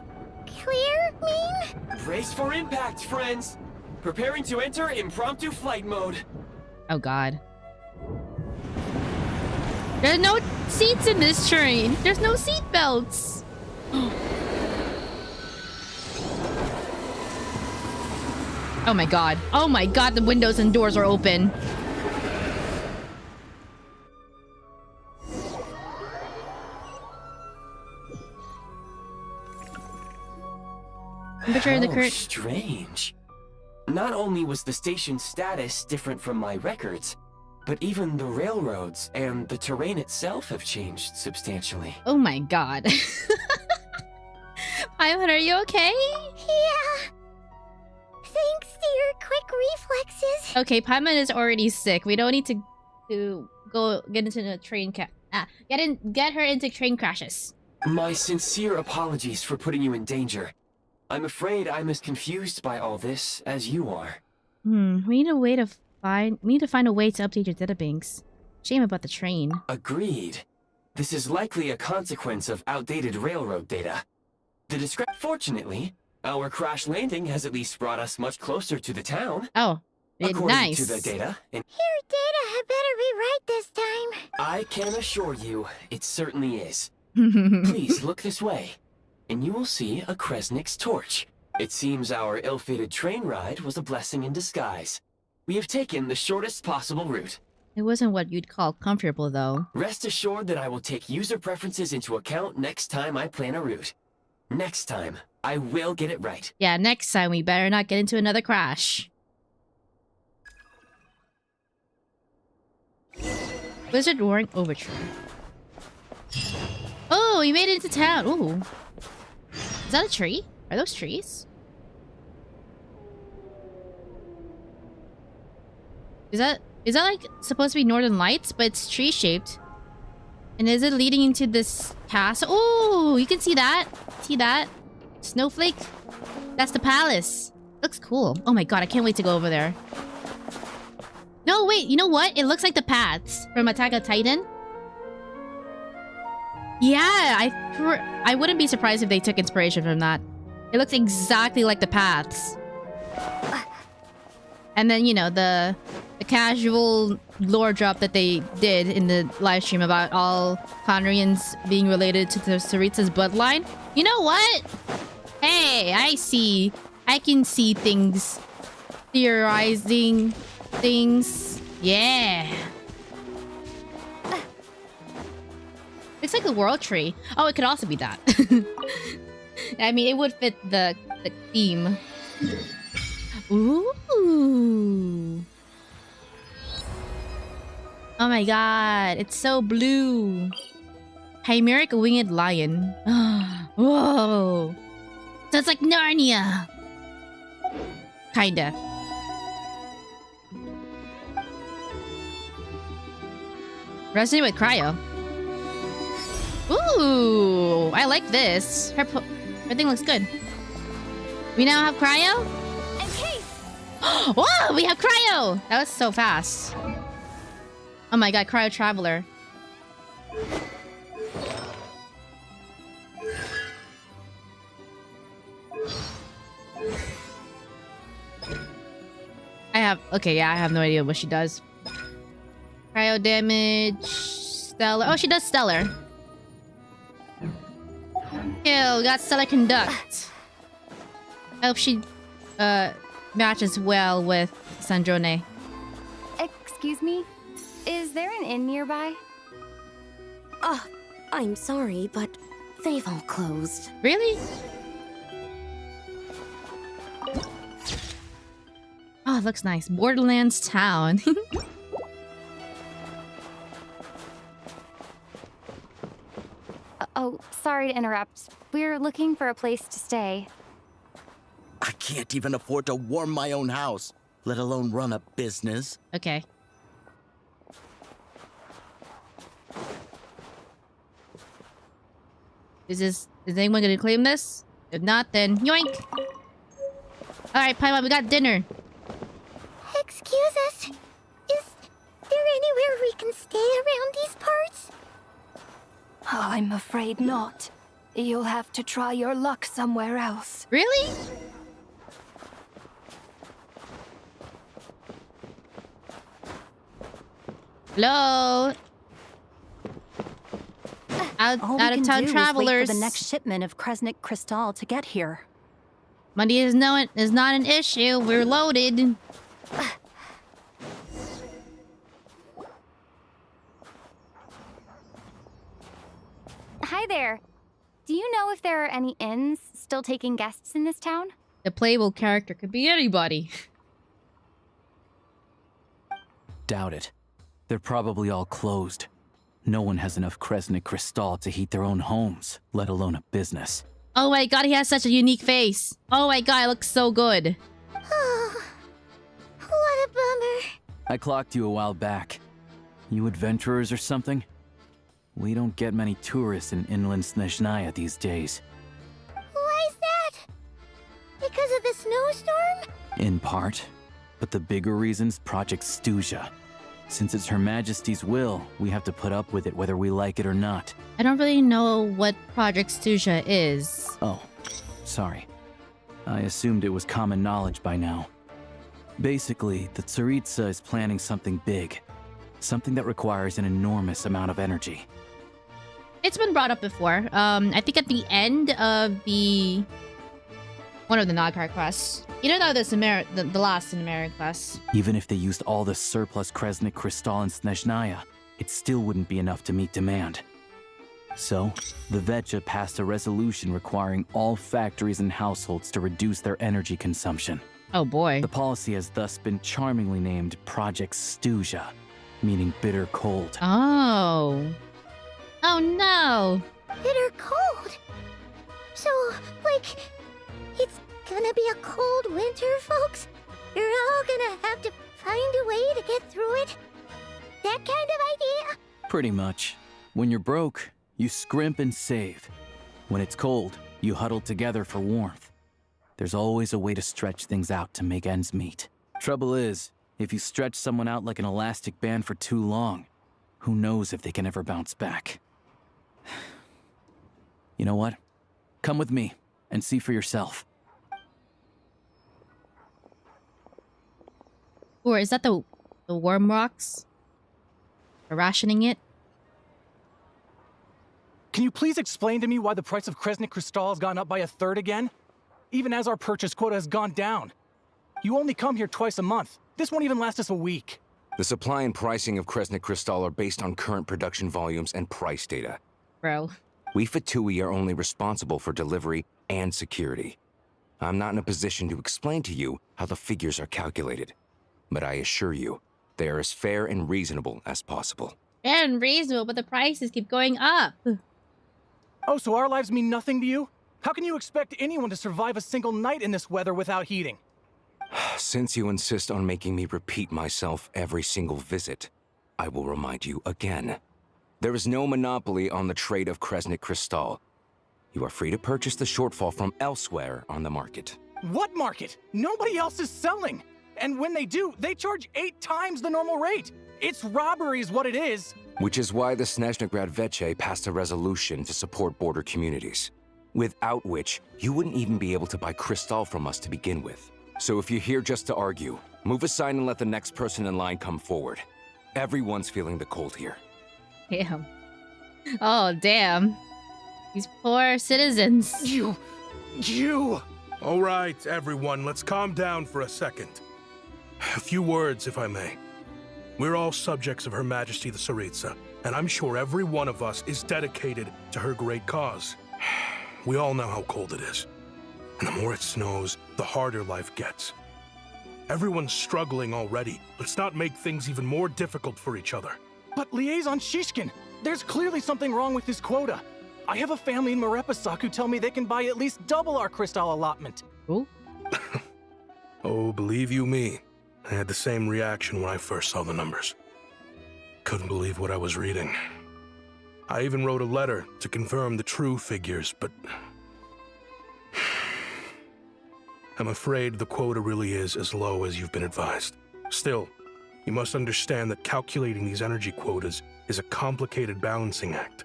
clear mean? Brace for impact, friends! Preparing to enter impromptu flight mode. Oh god. There's no seats in this train. There's no seat belts. Oh my god. Oh my god, the windows and doors are open. Temperature in the current... strange. Not only was the station's status different from my records, but even the railroads and the terrain itself have changed substantially. Oh my god. Paimon, are you okay? Yeah. Thanks to your quick reflexes. Okay, Paimon is already sick. We don't need to go get into the train get her into train crashes. My sincere apologies for putting you in danger. I'm afraid I'm as confused by all this as you are. We need to find a way to update your databanks. Shame about the train. Agreed. This is likely a consequence of outdated railroad data. Fortunately, our crash landing has at least brought us much closer to the town. Oh, According nice. to the data, and Your data had better be right this time. I can assure you, it certainly is. Please look this way, and you will see a Kresnik's torch. It seems our ill-fated train ride was a blessing in disguise. We have taken the shortest possible route. It wasn't what you'd call comfortable, though. Rest assured that I will take user preferences into account next time I plan a route. Next time, I will get it right. Yeah, next time we better not get into another crash. Blizzard Roaring Overture. Oh, we made it into town. Ooh. Is that a tree? Are those trees? Is that like supposed to be Northern Lights, but it's tree shaped? And is it leading into this castle? Oh, you can see that. See that? Snowflake? That's the palace. Looks cool. Oh my god, I can't wait to go over there. No, wait, you know what? It looks like the paths from Attack on Titan. Yeah, I wouldn't be surprised if they took inspiration from that. It looks exactly like the paths. And then, you know, the casual lore drop that they did in the live stream about all Conrians being related to the Saritsa's bloodline. You know what? Hey, I can see things. Theorizing things. Yeah. Looks like a world tree. Oh, it could also be that. I mean, it would fit the theme. Ooh. Oh my god, it's so blue. Chimeric winged lion. Whoa. So it's like Narnia. Kinda. Resident with Cryo. Ooh, I like this. Her thing looks good. We now have Cryo? Whoa, we have Cryo! That was so fast. Oh my god, Cryo Traveler. Okay, yeah, I have no idea what she does. Cryo damage... Stellar... Oh, she does Stellar. Kill, got Stellar Conduct. I hope she, matches well with Snezhnaya. Excuse me? Is there an inn nearby? I'm sorry, but they've all closed. Really? Oh, it looks nice. Borderlands town. Oh, sorry to interrupt. We're looking for a place to stay. I can't even afford to warm my own house, let alone run a business. Okay. Is anyone gonna claim this? If not, then yoink! Alright, Paimon, we got dinner. Excuse us. Is there anywhere we can stay around these parts? I'm afraid not. You'll have to try your luck somewhere else. Really? Hello? All Out we of can town do travelers. is wait for the next shipment of Kresnik Crystal to get here. Money is not an issue. We're loaded. Hi there. Do you know if there are any inns still taking guests in this town? The playable character could be anybody. Doubt it. They're probably all closed. No one has enough Kresnik Crystal to heat their own homes, let alone a business. Oh my god, he has such a unique face. Oh my god, it looks so good. Oh, what a bummer. I clocked you a while back. You adventurers or something? We don't get many tourists in inland Snezhnaya these days. Why is that? Because of the snowstorm? In part. But the bigger reason's Project Stuzha. Since it's Her Majesty's will, we have to put up with it whether we like it or not. I don't really know what Project Stuzha is. Oh, sorry. I assumed it was common knowledge by now. Basically, the Tsaritsa is planning something big. Something that requires an enormous amount of energy. It's been brought up before. I think at the end of the... one of the Nagkar quests. You know, the last in the American quest. Even if they used all the surplus Kresnik Crystal in Snezhnaya, it still wouldn't be enough to meet demand. So, the Vetja passed a resolution requiring all factories and households to reduce their energy consumption. Oh boy. The policy has thus been charmingly named Project Stuzha, meaning bitter cold. Oh. Oh no. Bitter cold. So, like, it's gonna be a cold winter, folks? You're all gonna have to find a way to get through it? That kind of idea? Pretty much. When you're broke, you scrimp and save. When it's cold, you huddle together for warmth. There's always a way to stretch things out to make ends meet. Trouble is, if you stretch someone out like an elastic band for too long, who knows if they can ever bounce back. You know what? Come with me and see for yourself. Or is that the worm rocks? They're rationing it? Can you please explain to me why the price of Kresnik Crystal has gone up by 1/3 again? Even as our purchase quota has gone down. You only come here twice a month. This won't even last us a week. The supply and pricing of Kresnik Crystal are based on current production volumes and price data. Bro. We Fatui are only responsible for delivery and security. I'm not in a position to explain to you how the figures are calculated, but I assure you, they are as fair and reasonable as possible. Fair and reasonable, but the prices keep going up. Oh, so our lives mean nothing to you? How can you expect anyone to survive a single night in this weather without heating? Since you insist on making me repeat myself every single visit, I will remind you again. There is no monopoly on the trade of Kresnik Crystal. You are free to purchase the shortfall from elsewhere on the market. What market? Nobody else is selling. And when they do, they charge 8 times the normal rate. It's robbery is what it is. Which is why the Snezhnagrad Veche passed a resolution to support border communities, without which you wouldn't even be able to buy crystal from us to begin with. So if you're here just to argue, move aside and let the next person in line come forward. Everyone's feeling the cold here. Damn. Oh, damn. These poor citizens. You... All right, everyone, let's calm down for a second. A few words, if I may. We're all subjects of Her Majesty the Tsaritsa, and I'm sure every one of us is dedicated to her great cause. We all know how cold it is. And the more it snows, the harder life gets. Everyone's struggling already. Let's not make things even more difficult for each other. But Liaison Shishkin, there's clearly something wrong with this quota. I have a family in Marepasak who tell me they can buy at least double our crystal allotment. Oh? Oh, believe you me, I had the same reaction when I first saw the numbers. Couldn't believe what I was reading. I even wrote a letter to confirm the true figures, but I'm afraid the quota really is as low as you've been advised. Still, you must understand that calculating these energy quotas is a complicated balancing act.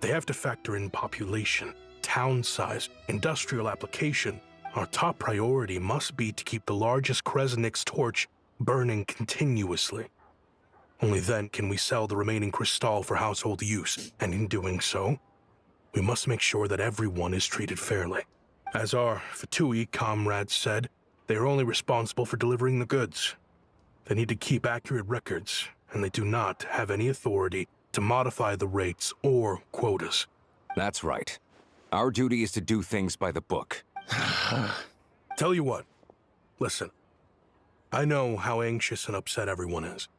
They have to factor in population, town-size industrial application, our top priority must be to keep the largest Kresnik's torch burning continuously. Only then can we sell the remaining crystal for household use, and in doing so, we must make sure that everyone is treated fairly. As our Fatui comrades said, they are only responsible for delivering the goods. They need to keep accurate records, and they do not have any authority to modify the rates or quotas. That's right. Our duty is to do things by the book. Tell you what, listen. I know how anxious and upset everyone is.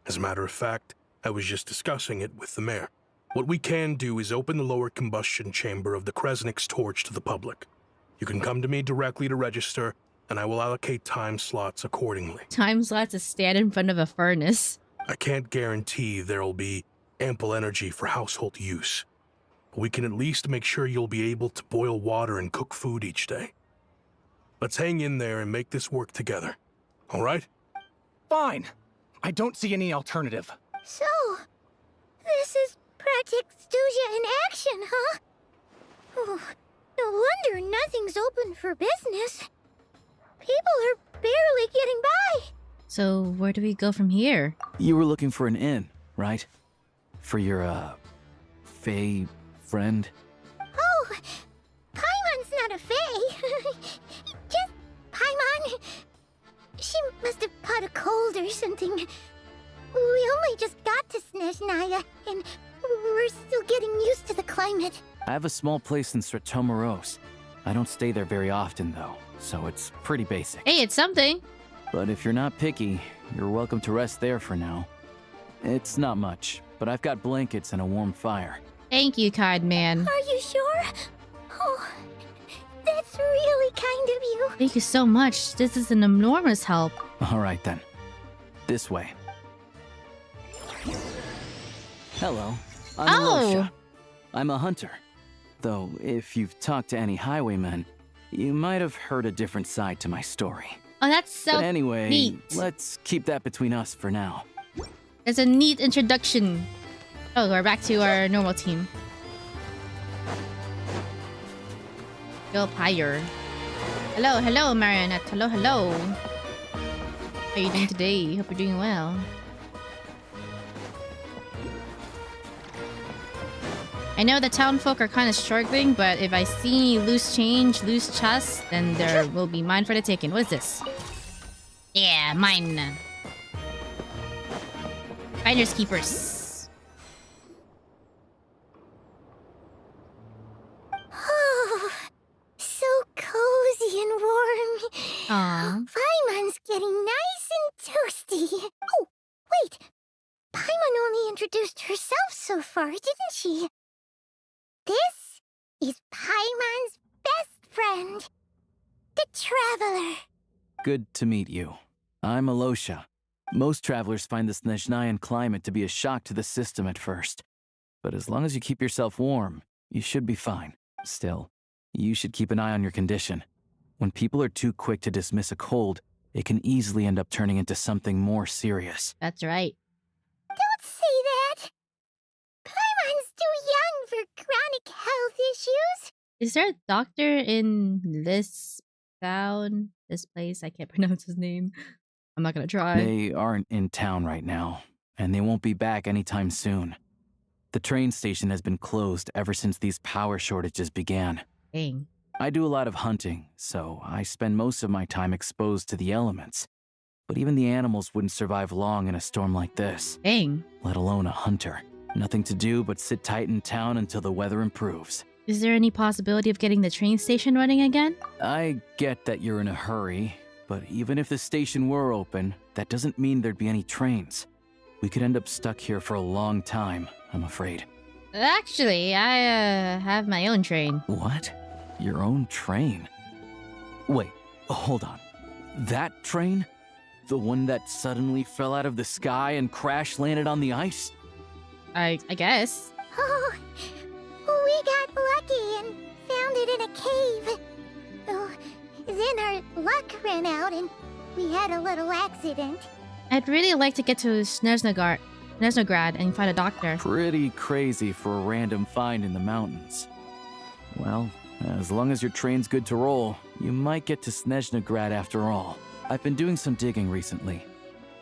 As a matter of fact, I was just discussing it with the mayor. What we can do is open the lower combustion chamber of the Kresnik's torch to the public. You can come to me directly to register, and I will allocate time slots accordingly. Time slots to stand in front of a furnace. I can't guarantee there'll be ample energy for household use, but we can at least make sure you'll be able to boil water and cook food each day. Let's hang in there and make this work together, all right? Fine. I don't see any alternative. So, this is Project Stuja in action, huh? Oh, no wonder nothing's open for business. People are barely getting by. So where do we go from here? You were looking for an inn, right? For your, Fae friend? Oh, Paimon's not a fae. Just Paimon. She must have caught a cold or something. We only just got to Snezhnaya, and we're still getting used to the climate. I have a small place in Stratomaros. I don't stay there very often, though, so it's pretty basic. Hey, it's something. But if you're not picky, you're welcome to rest there for now. It's not much, but I've got blankets and a warm fire. Thank you, kind man. Are you sure? Oh, that's really kind of you. Thank you so much. This is an enormous help. All right, then. This way. Hello. I'm Alosha. I'm a hunter. Though, if you've talked to any highwaymen, you might have heard a different side to my story. Oh, that's so But anyway, neat. let's keep that between us for now. It's a neat introduction. Oh, we're back to our normal team. Go up higher. Hello, hello, Marionette. Hello, hello. How are you doing today? Hope you're doing well. I know the town folk are kind of struggling, but if I see loose change, loose chests, then there will be mine for the taking. What is this? Yeah, mine. Finders keepers. Oh, so cozy and warm. Aww. Paimon's getting nice and toasty. Oh, wait. Paimon only introduced herself so far, didn't she? This is Paimon's best friend, the Traveler. Good to meet you. I'm Alosha. Most travelers find the Snezhnayan climate to be a shock to the system at first. But as long as you keep yourself warm, you should be fine. Still, you should keep an eye on your condition. When people are too quick to dismiss a cold, it can easily end up turning into something more serious. That's right. Don't say that. Paimon's too young for chronic health issues. Is there a doctor in this town? This place? I can't pronounce his name. I'm not gonna try. They aren't in town right now, and they won't be back anytime soon. The train station has been closed ever since these power shortages began. Dang. I do a lot of hunting, so I spend most of my time exposed to the elements. But even the animals wouldn't survive long in a storm like this. Dang. Let alone a hunter. Nothing to do but sit tight in town until the weather improves. Is there any possibility of getting the train station running again? I get that you're in a hurry, but even if the station were open, that doesn't mean there'd be any trains. We could end up stuck here for a long time, I'm afraid. Actually, I have my own train. What? Your own train? Wait, hold on. That train? The one that suddenly fell out of the sky and crash landed on the ice? I guess. Oh, we got lucky and found it in a cave. Oh, then our luck ran out and we had a little accident. I'd really like to get to Snezhnograd and find a doctor. Pretty crazy for a random find in the mountains. Well, As long as your train's good to roll, you might get to Snezhnaya after all. I've been doing some digging recently.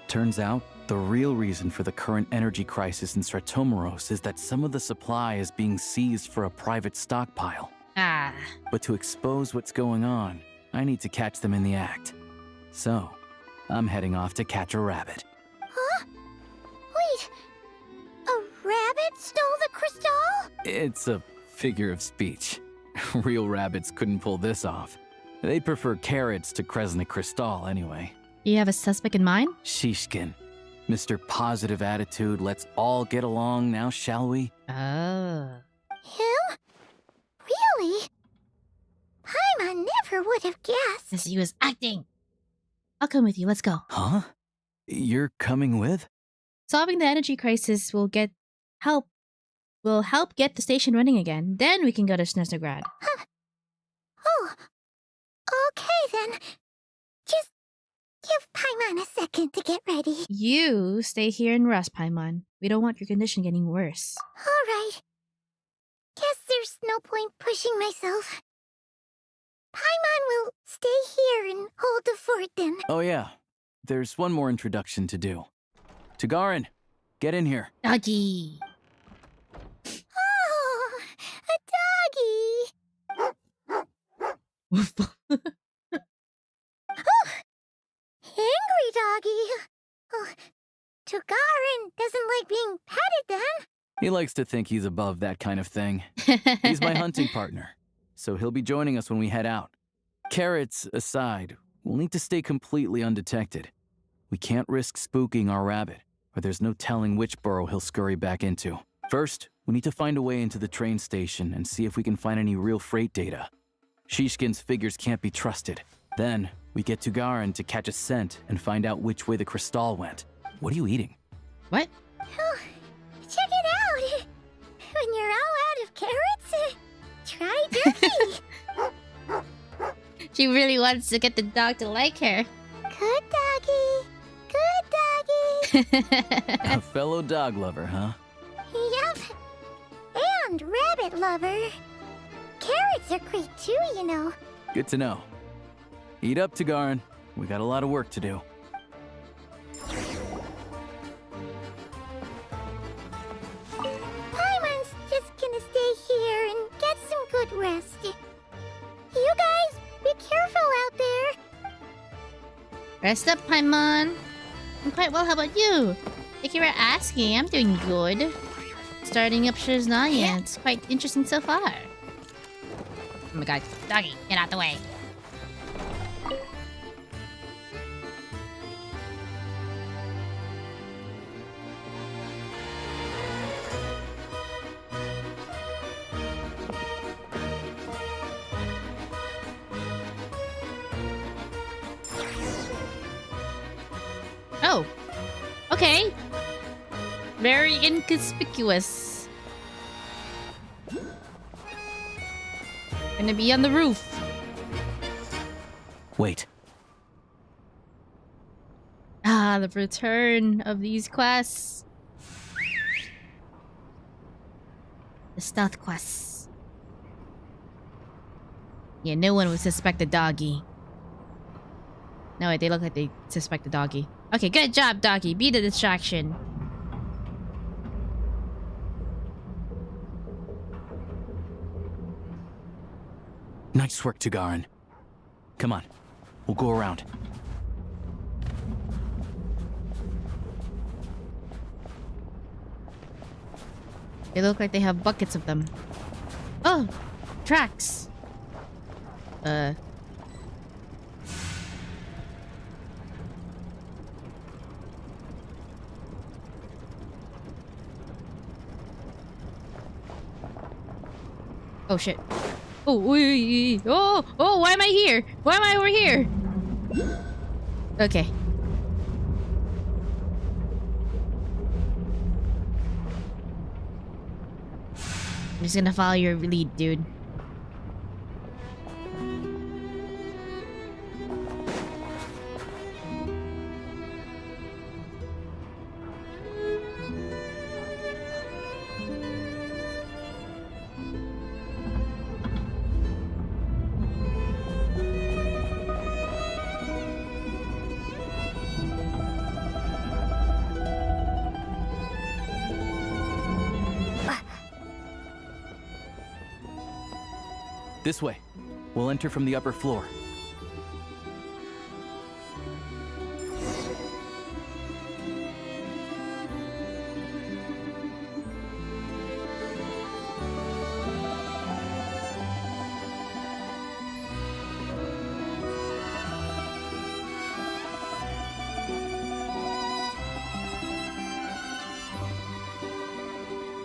Turns out, the real reason for the current energy crisis in Stratomeros is that some of the supply is being seized for a private stockpile. Ah. But to expose what's going on, I need to catch them in the act. So, I'm heading off to catch a rabbit. Huh? Wait, a rabbit stole the crystal? It's a figure of speech. Real rabbits couldn't pull this off. They prefer carrots to Kresnik Crystal anyway. You have a suspect in mind? Shishkin. Mr. Positive Attitude, let's all get along now, shall we? Oh. Him? Really? Paimon never would have guessed. As he was acting. I'll come with you, let's go. Huh? You're coming with? Solving the energy crisis will help get the station running again. Then we can go to Snezhnaya. Huh. Oh, okay then. Just give Paimon a second to get ready. You stay here and rest, Paimon. We don't want your condition getting worse. All right. Guess there's no point pushing myself. Paimon will stay here and hold the fort then. Oh yeah, there's one more introduction to do. Tagarin, get in here. Doggy. Oh, a doggy. Oh, angry doggy. Oh, Tagarin doesn't like being petted then. He likes to think he's above that kind of thing. He's my hunting partner, so he'll be joining us when we head out. Carrots aside, we'll need to stay completely undetected. We can't risk spooking our rabbit, or there's no telling which burrow he'll scurry back into. First, we need to find a way into the train station and see if we can find any real freight data. Shishkin's figures can't be trusted. Then, we get Tagarin to catch a scent and find out which way the crystal went. What are you eating? What? Oh, check it out. When you're all out of carrots, try turkey. She really wants to get the dog to like her. Good doggy. Good doggy. A fellow dog lover, huh? Yep. And rabbit lover. Carrots are great too, you know. Good to know. Eat up, Tagarin. We got a lot of work to do. Paimon's just gonna stay here and get some good rest. You guys, be careful out there. Rest up, Paimon. I'm quite well, how about you? Thank you for asking, I'm doing good. Starting up Snezhnaya, it's quite interesting so far. Oh my god, doggy, get out the way. Oh, okay. Very inconspicuous. Gonna be on the roof. Wait. Ah, the return of these quests. The stealth quests. Yeah, no one would suspect the doggy. No, wait, they look like they suspect the doggy. Okay, good job, doggy. Be the distraction. Nice work, Tagarin. Come on, we'll go around. They look like they have buckets of them. Oh, tracks. Oh shit. Oh, why am I here? Why am I over here? Okay. I'm just gonna follow your lead, dude. This way. We'll enter from the upper floor.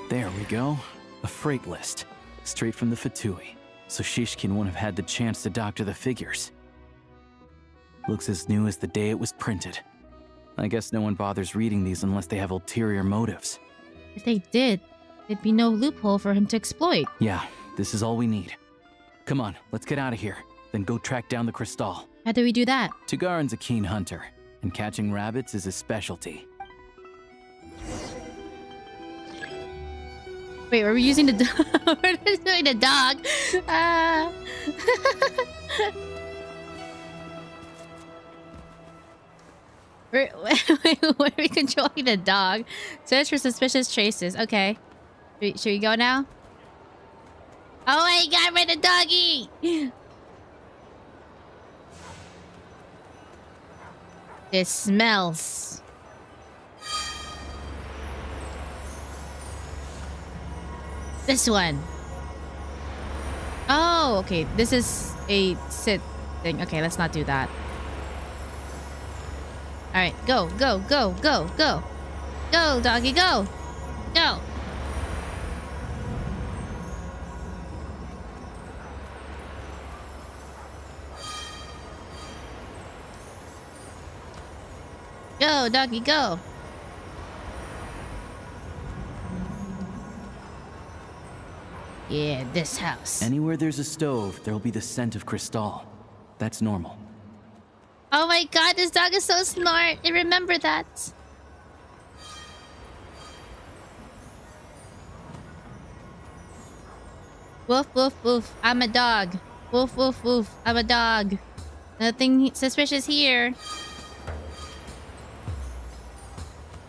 There we go. A freight list. Straight from the Fatui. So Shishkin won't have had the chance to doctor the figures. Looks as new as the day it was printed. I guess no one bothers reading these unless they have ulterior motives. If they did, there'd be no loophole for him to exploit. Yeah, this is all we need. Come on, let's get out of here. Then go track down the crystal. How do we do that? Tugarin's a keen hunter, and catching rabbits is his specialty. Wait, are we using the dog? We're using the dog. Where are we controlling the dog? Search for suspicious traces. Okay. Should we go now? Oh my god, we're the doggy! It smells. This one. Oh, okay. This is a sit thing. Okay, let's not do that. Alright, go, go, go, go, go. Go, doggy, go. Go. Go, doggy, go. Yeah, this house. Anywhere there's a stove, there'll be the scent of crystal. That's normal. Oh my god, this dog is so smart. I remember that. Woof, woof, woof. I'm a dog. Woof, woof, woof. I'm a dog. Nothing suspicious here.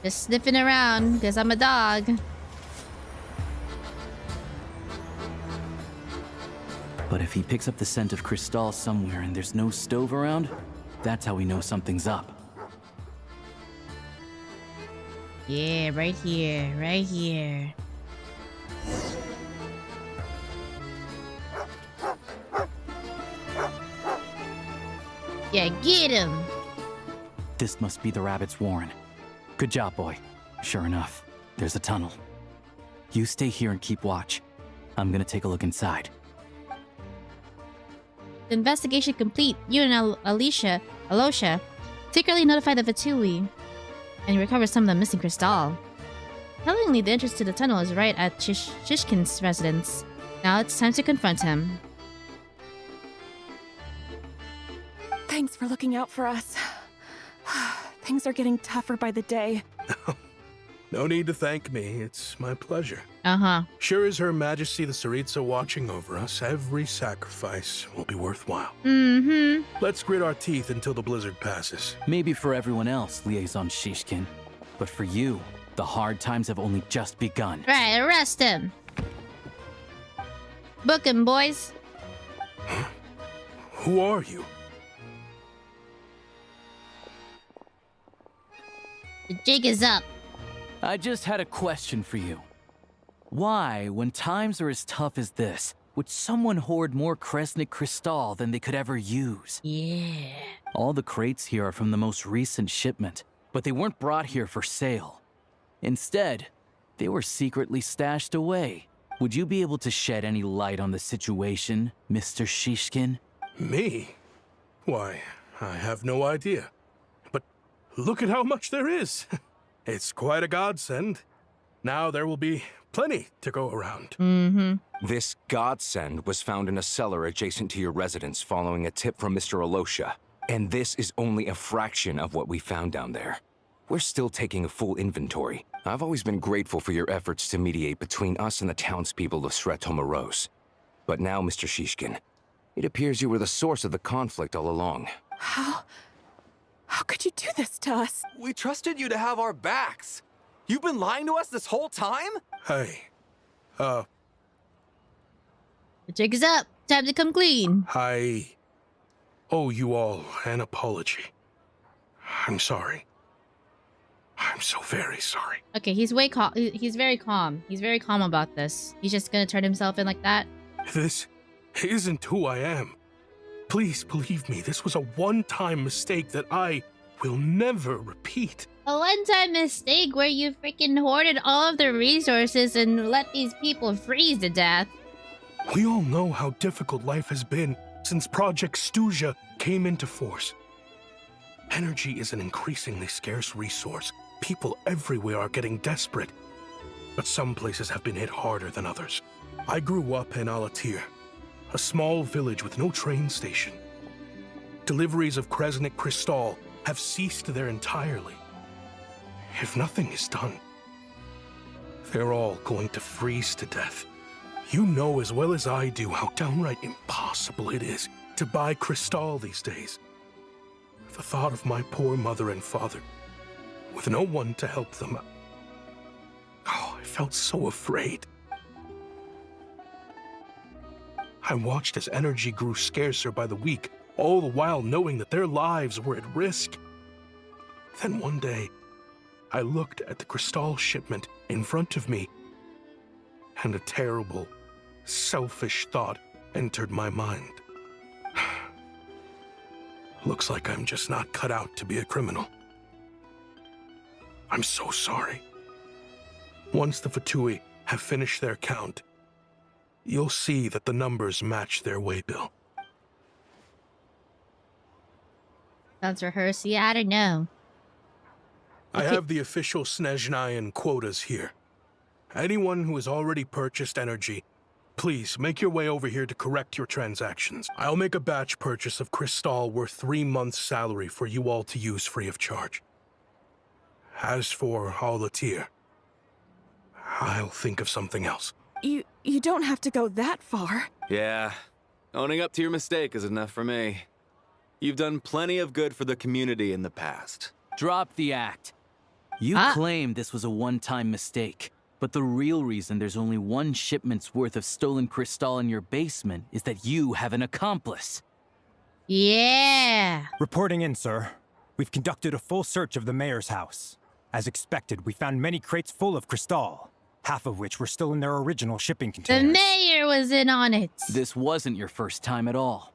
Just sniffing around because I'm a dog. But if he picks up the scent of crystal somewhere and there's no stove around, that's how we know something's up. Yeah, right here. Right here. Yeah, get him! This must be the rabbit's warren. Good job, boy. Sure enough, there's a tunnel. You stay here and keep watch. I'm gonna take a look inside. The investigation complete. You and Alosha secretly notify the Vatui and recover some of the missing crystal. Tellingly, the entrance to the tunnel is right at Shishkin's residence. Now it's time to confront him. Thanks for looking out for us. Things are getting tougher by the day. No need to thank me. It's my pleasure. Uh-huh. Sure as Her Majesty the Tsaritsa watching over us, every sacrifice will be worthwhile. Mm-hmm. Let's grit our teeth until the blizzard passes. Maybe for everyone else, Liaison Shishkin. But for you, the hard times have only just begun. Right, arrest him. Book him, boys. Who are you? The jig is up. I just had a question for you. Why, when times are as tough as this, would someone hoard more Kresnik crystal than they could ever use? Yeah. All the crates here are from the most recent shipment, but they weren't brought here for sale. Instead, they were secretly stashed away. Would you be able to shed any light on the situation, Mr. Shishkin? Me? Why, I have no idea. But look at how much there is. It's quite a godsend. Now there will be plenty to go around. Mm-hmm. This godsend was found in a cellar adjacent to your residence following a tip from Mr. Alosha. And this is only a fraction of what we found down there. We're still taking a full inventory. I've always been grateful for your efforts to mediate between us and the townspeople of Sretomaros. But now, Mr. Shishkin, it appears you were the source of the conflict all along. How could you do this to us? We trusted you to have our backs. You've been lying to us this whole time? Hey, The jig is up. Time to come clean. I owe you all an apology. I'm sorry. I'm so very sorry. Okay, he's way calm. He's very calm. He's very calm about this. He's just gonna turn himself in like that. This isn't who I am. Please believe me, this was a one-time mistake that I will never repeat. A one-time mistake where you freaking hoarded all of the resources and let these people freeze to death. We all know how difficult life has been since Project Snezhnaya came into force. Energy is an increasingly scarce resource. People everywhere are getting desperate. But some places have been hit harder than others. I grew up in Alatir, a small village with no train station. Deliveries of Kresnik Crystal have ceased there entirely. If nothing is done, they're all going to freeze to death. You know as well as I do how downright impossible it is to buy Crystal these days. The thought of my poor mother and father, with no one to help them. Oh, I felt so afraid. I watched as energy grew scarcer by the week, all the while knowing that their lives were at risk. Then one day, I looked at the Crystal shipment in front of me, and a terrible, selfish thought entered my mind. Looks like I'm just not cut out to be a criminal. I'm so sorry. Once the Fatui have finished their count, you'll see that the numbers match their waybill. Sounds rehearsed. Yeah, I don't know. I have the official Snezhnayan quotas here. Anyone who has already purchased energy, please make your way over here to correct your transactions. I'll make a batch purchase of Crystal worth 3 months' salary for you all to use free of charge. As for Alatir, I'll think of something else. You don't have to go that far. Yeah, owning up to your mistake is enough for me. You've done plenty of good for the community in the past. Drop the act. You claim this was a one-time mistake, but the real reason there's only one shipment's worth of stolen crystal in your basement is that you have an accomplice. Yeah. Reporting in, sir. We've conducted a full search of the mayor's house. As expected, we found many crates full of crystal, half of which were still in their original shipping containers. The mayor was in on it. This wasn't your first time at all.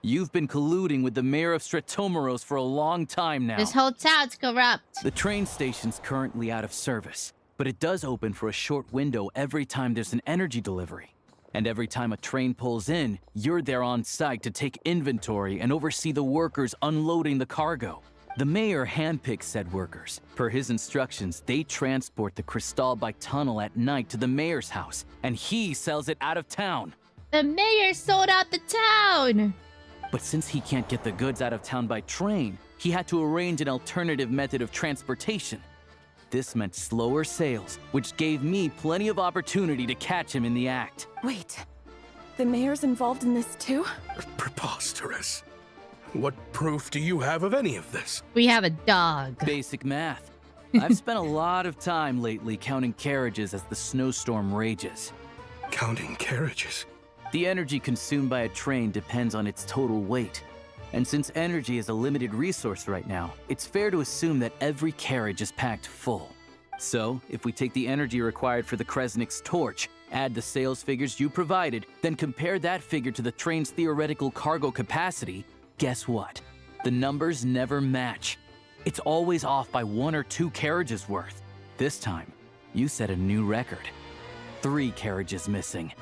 You've been colluding with the mayor of Stratomeros for a long time now. This whole town's corrupt. The train station's currently out of service, but it does open for a short window every time there's an energy delivery. And every time a train pulls in, you're there on site to take inventory and oversee the workers unloading the cargo. The mayor handpicks said workers. Per his instructions, they transport the crystal by tunnel at night to the mayor's house, and he sells it out of town. The mayor sold out the town. But since he can't get the goods out of town by train, he had to arrange an alternative method of transportation. This meant slower sales, which gave me plenty of opportunity to catch him in the act. Wait, the mayor's involved in this too? Preposterous. What proof do you have of any of this? We have a dog. Basic math. I've spent a lot of time lately counting carriages as the snowstorm rages. Counting carriages? The energy consumed by a train depends on its total weight. And since energy is a limited resource right now, it's fair to assume that every carriage is packed full. So, if we take the energy required for the Kresnik's torch, add the sales figures you provided, then compare that figure to the train's theoretical cargo capacity, guess what? The numbers never match. It's always off by 1 or 2 carriages worth. This time, you set a new record. 3 carriages missing.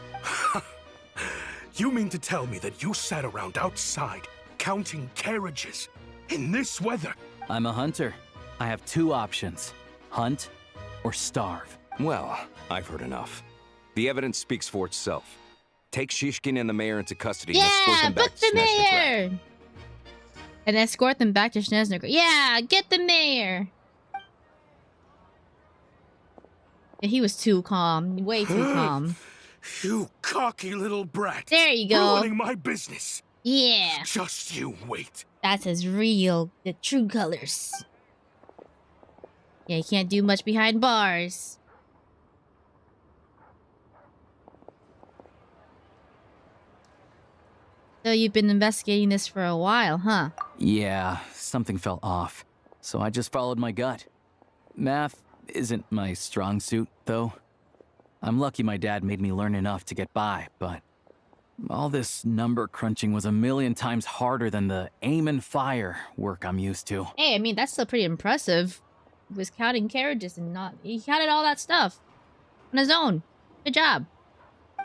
You mean to tell me that you sat around outside counting carriages in this weather? I'm a hunter. I have 2 options. Hunt or starve. Well, I've heard enough. The evidence speaks for itself. Take Shishkin and the mayor into custody and escort them back book to the Snezhnaya. mayor. And escort them back to Snezhnaya. Yeah, get the mayor. Yeah, he was too calm. Way too calm. You cocky little brat. There you go. Ruining my business. Yeah. Just you wait. That's his real, the true colors. Yeah, he can't do much behind bars. So you've been investigating this for a while, huh? Yeah, something felt off. So I just followed my gut. Math isn't my strong suit, though. I'm lucky my dad made me learn enough to get by, but all this number crunching was a million times harder than the aim and fire work I'm used to. Hey, I mean, that's still pretty impressive. He was counting carriages and not... He counted all that stuff on his own. Good job.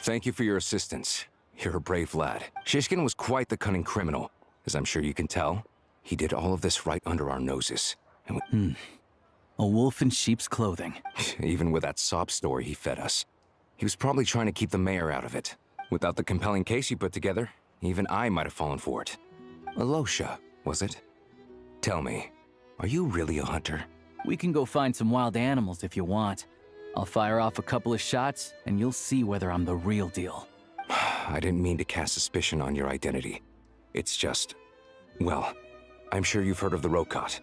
Thank you for your assistance. You're a brave lad. Shishkin was quite the cunning criminal, as I'm sure you can tell. He did all of this right under our noses. And A wolf in sheep's clothing. even with that sob story he fed us. He was probably trying to keep the mayor out of it. Without the compelling case he put together, even I might have fallen for it. Alosha, was it? Tell me, are you really a hunter? We can go find some wild animals if you want. I'll fire off a couple of shots, and you'll see whether I'm the real deal. I didn't mean to cast suspicion on your identity. It's just... well, I'm sure you've heard of the Rokot.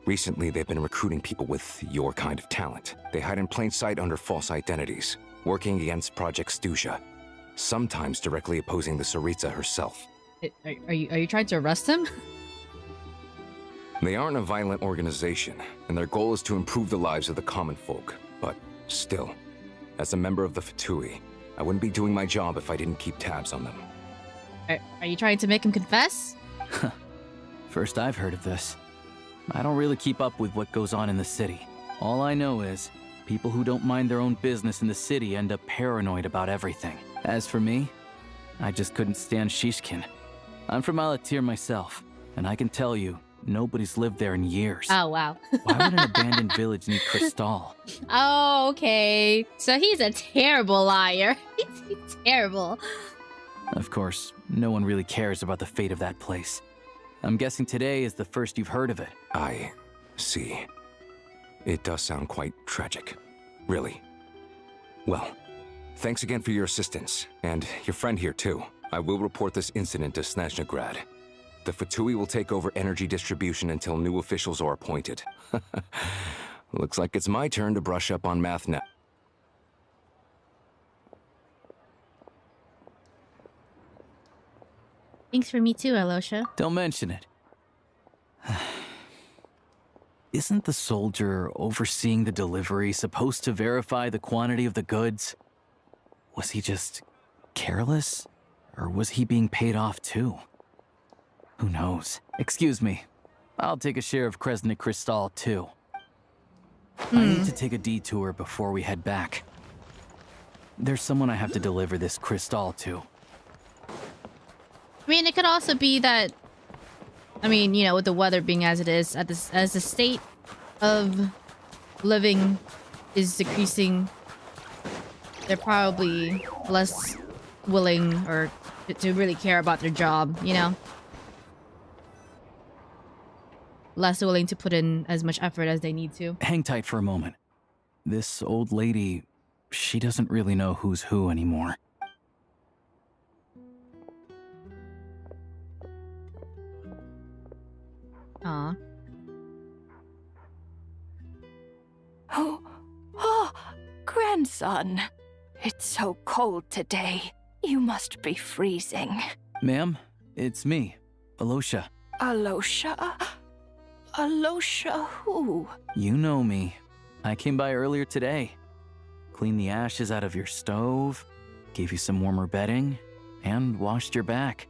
Recently, they've been recruiting people with your kind of talent. They hide in plain sight under false identities, working against Project Stuzha, sometimes directly opposing the Tsaritsa herself. Are you trying to arrest him? They aren't a violent organization, and their goal is to improve the lives of the common folk. But still, as a member of the Fatui, I wouldn't be doing my job if I didn't keep tabs on them. Are you trying to make him confess? First I've heard of this. I don't really keep up with what goes on in the city. All I know is, people who don't mind their own business in the city end up paranoid about everything. As for me, I just couldn't stand Shishkin. I'm from Alatir myself, and I can tell you, nobody's lived there in years. Oh, wow. Why would an abandoned village need Crystal? Oh, okay. So he's a terrible liar. He's terrible. Of course, no one really cares about the fate of that place. I'm guessing today is the first you've heard of it. I see. It does sound quite tragic. Really. Well, thanks again for your assistance, and your friend here too. I will report this incident to Snezhnaya. The Fatui will take over energy distribution until new officials are appointed. Looks like it's my turn to brush up on math now. Thanks for me too, Alosha. Don't mention it. Isn't the soldier overseeing the delivery supposed to verify the quantity of the goods? Was he just careless? Or was he being paid off too? Who knows? Excuse me. I'll take a share of Kresnik Crystal too. I need to take a detour before we head back. There's someone I have to deliver this crystal to. I mean, it could also be that, I mean, you know, with the weather being as it is, as the state of living is decreasing, they're probably less willing or to really care about their job, you know? Less willing to put in as much effort as they need to. Hang tight for a moment. This old lady, she doesn't really know who's who anymore. Aw. Oh, grandson. It's so cold today. You must be freezing. Ma'am, it's me, Alosha. Alosha? Alosha who? You know me. I came by earlier today. Cleaned the ashes out of your stove, gave you some warmer bedding, and washed your back.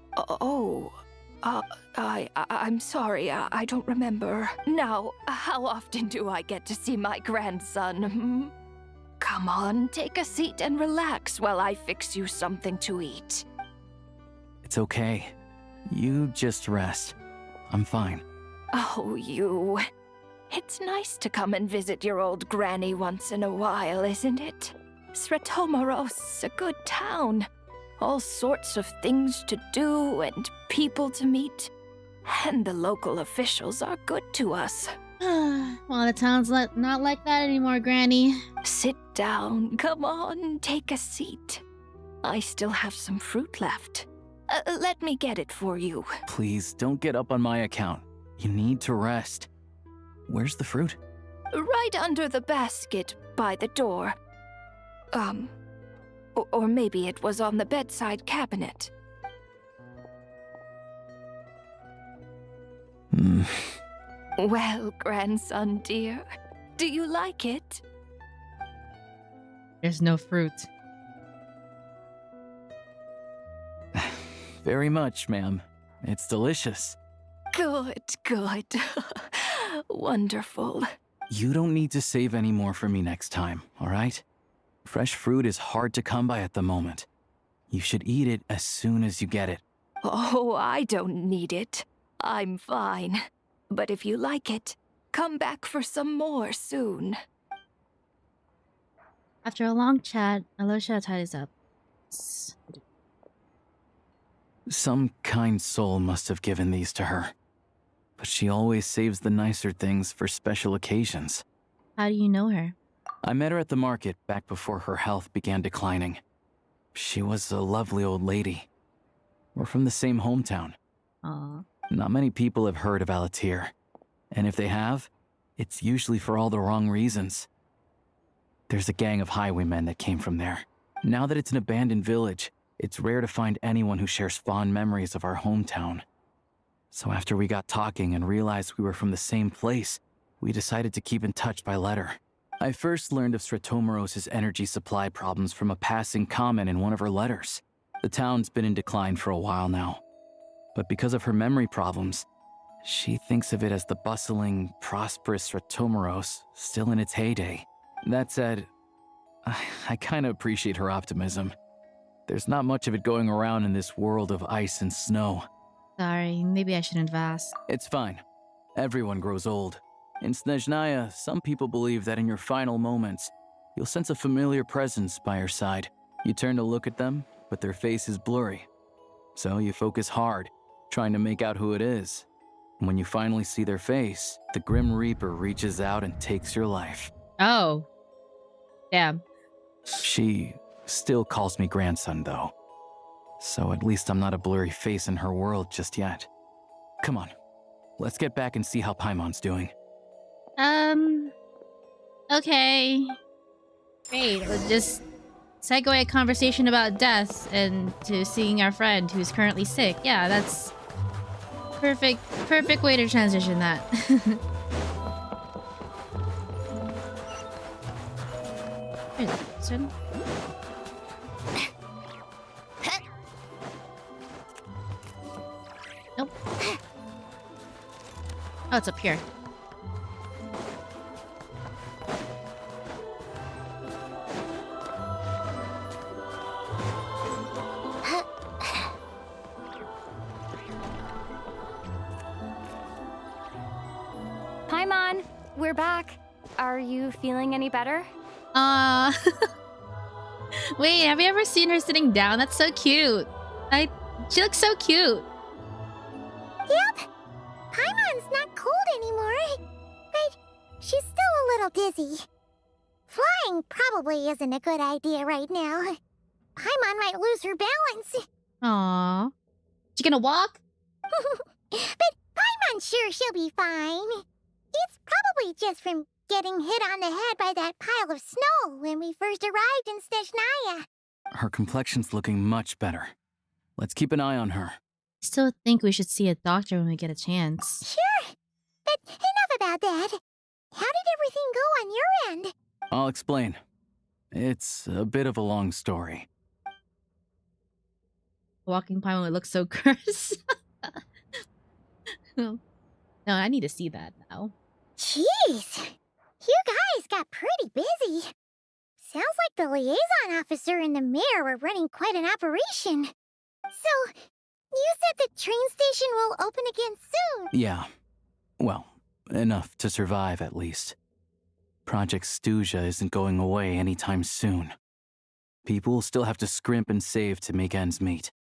I'm sorry, I don't remember. Now, how often do I get to see my grandson? Come on, take a seat and relax while I fix you something to eat. It's okay. You just rest. I'm fine. Oh, you. It's nice to come and visit your old granny once in a while, isn't it? Sretomaros, a good town. All sorts of things to do and people to meet. And the local officials are good to us. Well, the town's not like that anymore, Granny. Sit down. Come on, take a seat. I still have some fruit left. Let me get it for you. Please, don't get up on my account. You need to rest. Where's the fruit? Right under the basket by the door. Or maybe it was on the bedside cabinet. Well, grandson dear, do you like it? There's no fruit. Very much, ma'am. It's delicious. Good, good. Wonderful. You don't need to save any more for me next time, all right? Fresh fruit is hard to come by at the moment. You should eat it as soon as you get it. Oh, I don't need it. I'm fine. But if you like it, come back for some more soon. After a long chat, Alosha ties up. Some kind soul must have given these to her. But she always saves the nicer things for special occasions. How do you know her? I met her at the market back before her health began declining. She was a lovely old lady. We're from the same hometown. Aww. Not many people have heard of Alatir. And if they have, it's usually for all the wrong reasons. There's a gang of highwaymen that came from there. Now that it's an abandoned village, it's rare to find anyone who shares fond memories of our hometown. So after we got talking and realized we were from the same place, we decided to keep in touch by letter. I first learned of Stratomoros's energy supply problems from a passing comment in one of her letters. The town's been in decline for a while now. But because of her memory problems, she thinks of it as the bustling, prosperous Stratomoros still in its heyday. That said, I kinda appreciate her optimism. There's not much of it going around in this world of ice and snow. Sorry, maybe I shouldn't have asked. It's fine. Everyone grows old. In Snezhnaya, some people believe that in your final moments, you'll sense a familiar presence by your side. You turn to look at them, but their face is blurry. So you focus hard, trying to make out who it is. And when you finally see their face, the Grim Reaper reaches out and takes your life. Oh. Damn. She still calls me grandson, though. So at least I'm not a blurry face in her world just yet. Come on, let's get back and see how Paimon's doing. Okay. Great, let's just segue a conversation about death and to seeing our friend who's currently sick. Yeah, that's perfect way to transition that. Where's that person? Nope. Oh, it's up here. Paimon, we're back. Are you feeling any better? Wait, have you ever seen her sitting down? That's so cute. She looks so cute. Yep. Paimon's not cold anymore, but she's still a little dizzy. Flying probably isn't a good idea right now. Paimon might lose her balance. Aww. She gonna walk? But Paimon's sure she'll be fine. It's probably just from getting hit on the head by that pile of snow when we first arrived in Snezhnaya. Her complexion's looking much better. Let's keep an eye on her. Still think we should see a doctor when we get a chance. Sure. But enough about that. How did everything go on your end? I'll explain. It's a bit of a long story. Walking Paimon would look so gross. No, I need to see that now. Jeez. You guys got pretty busy. Sounds like the liaison officer and the mayor were running quite an operation. So, you said the train station will open again soon? Yeah. Well, enough to survive at least. Project Stuzha isn't going away anytime soon. People will still have to scrimp and save to make ends meet.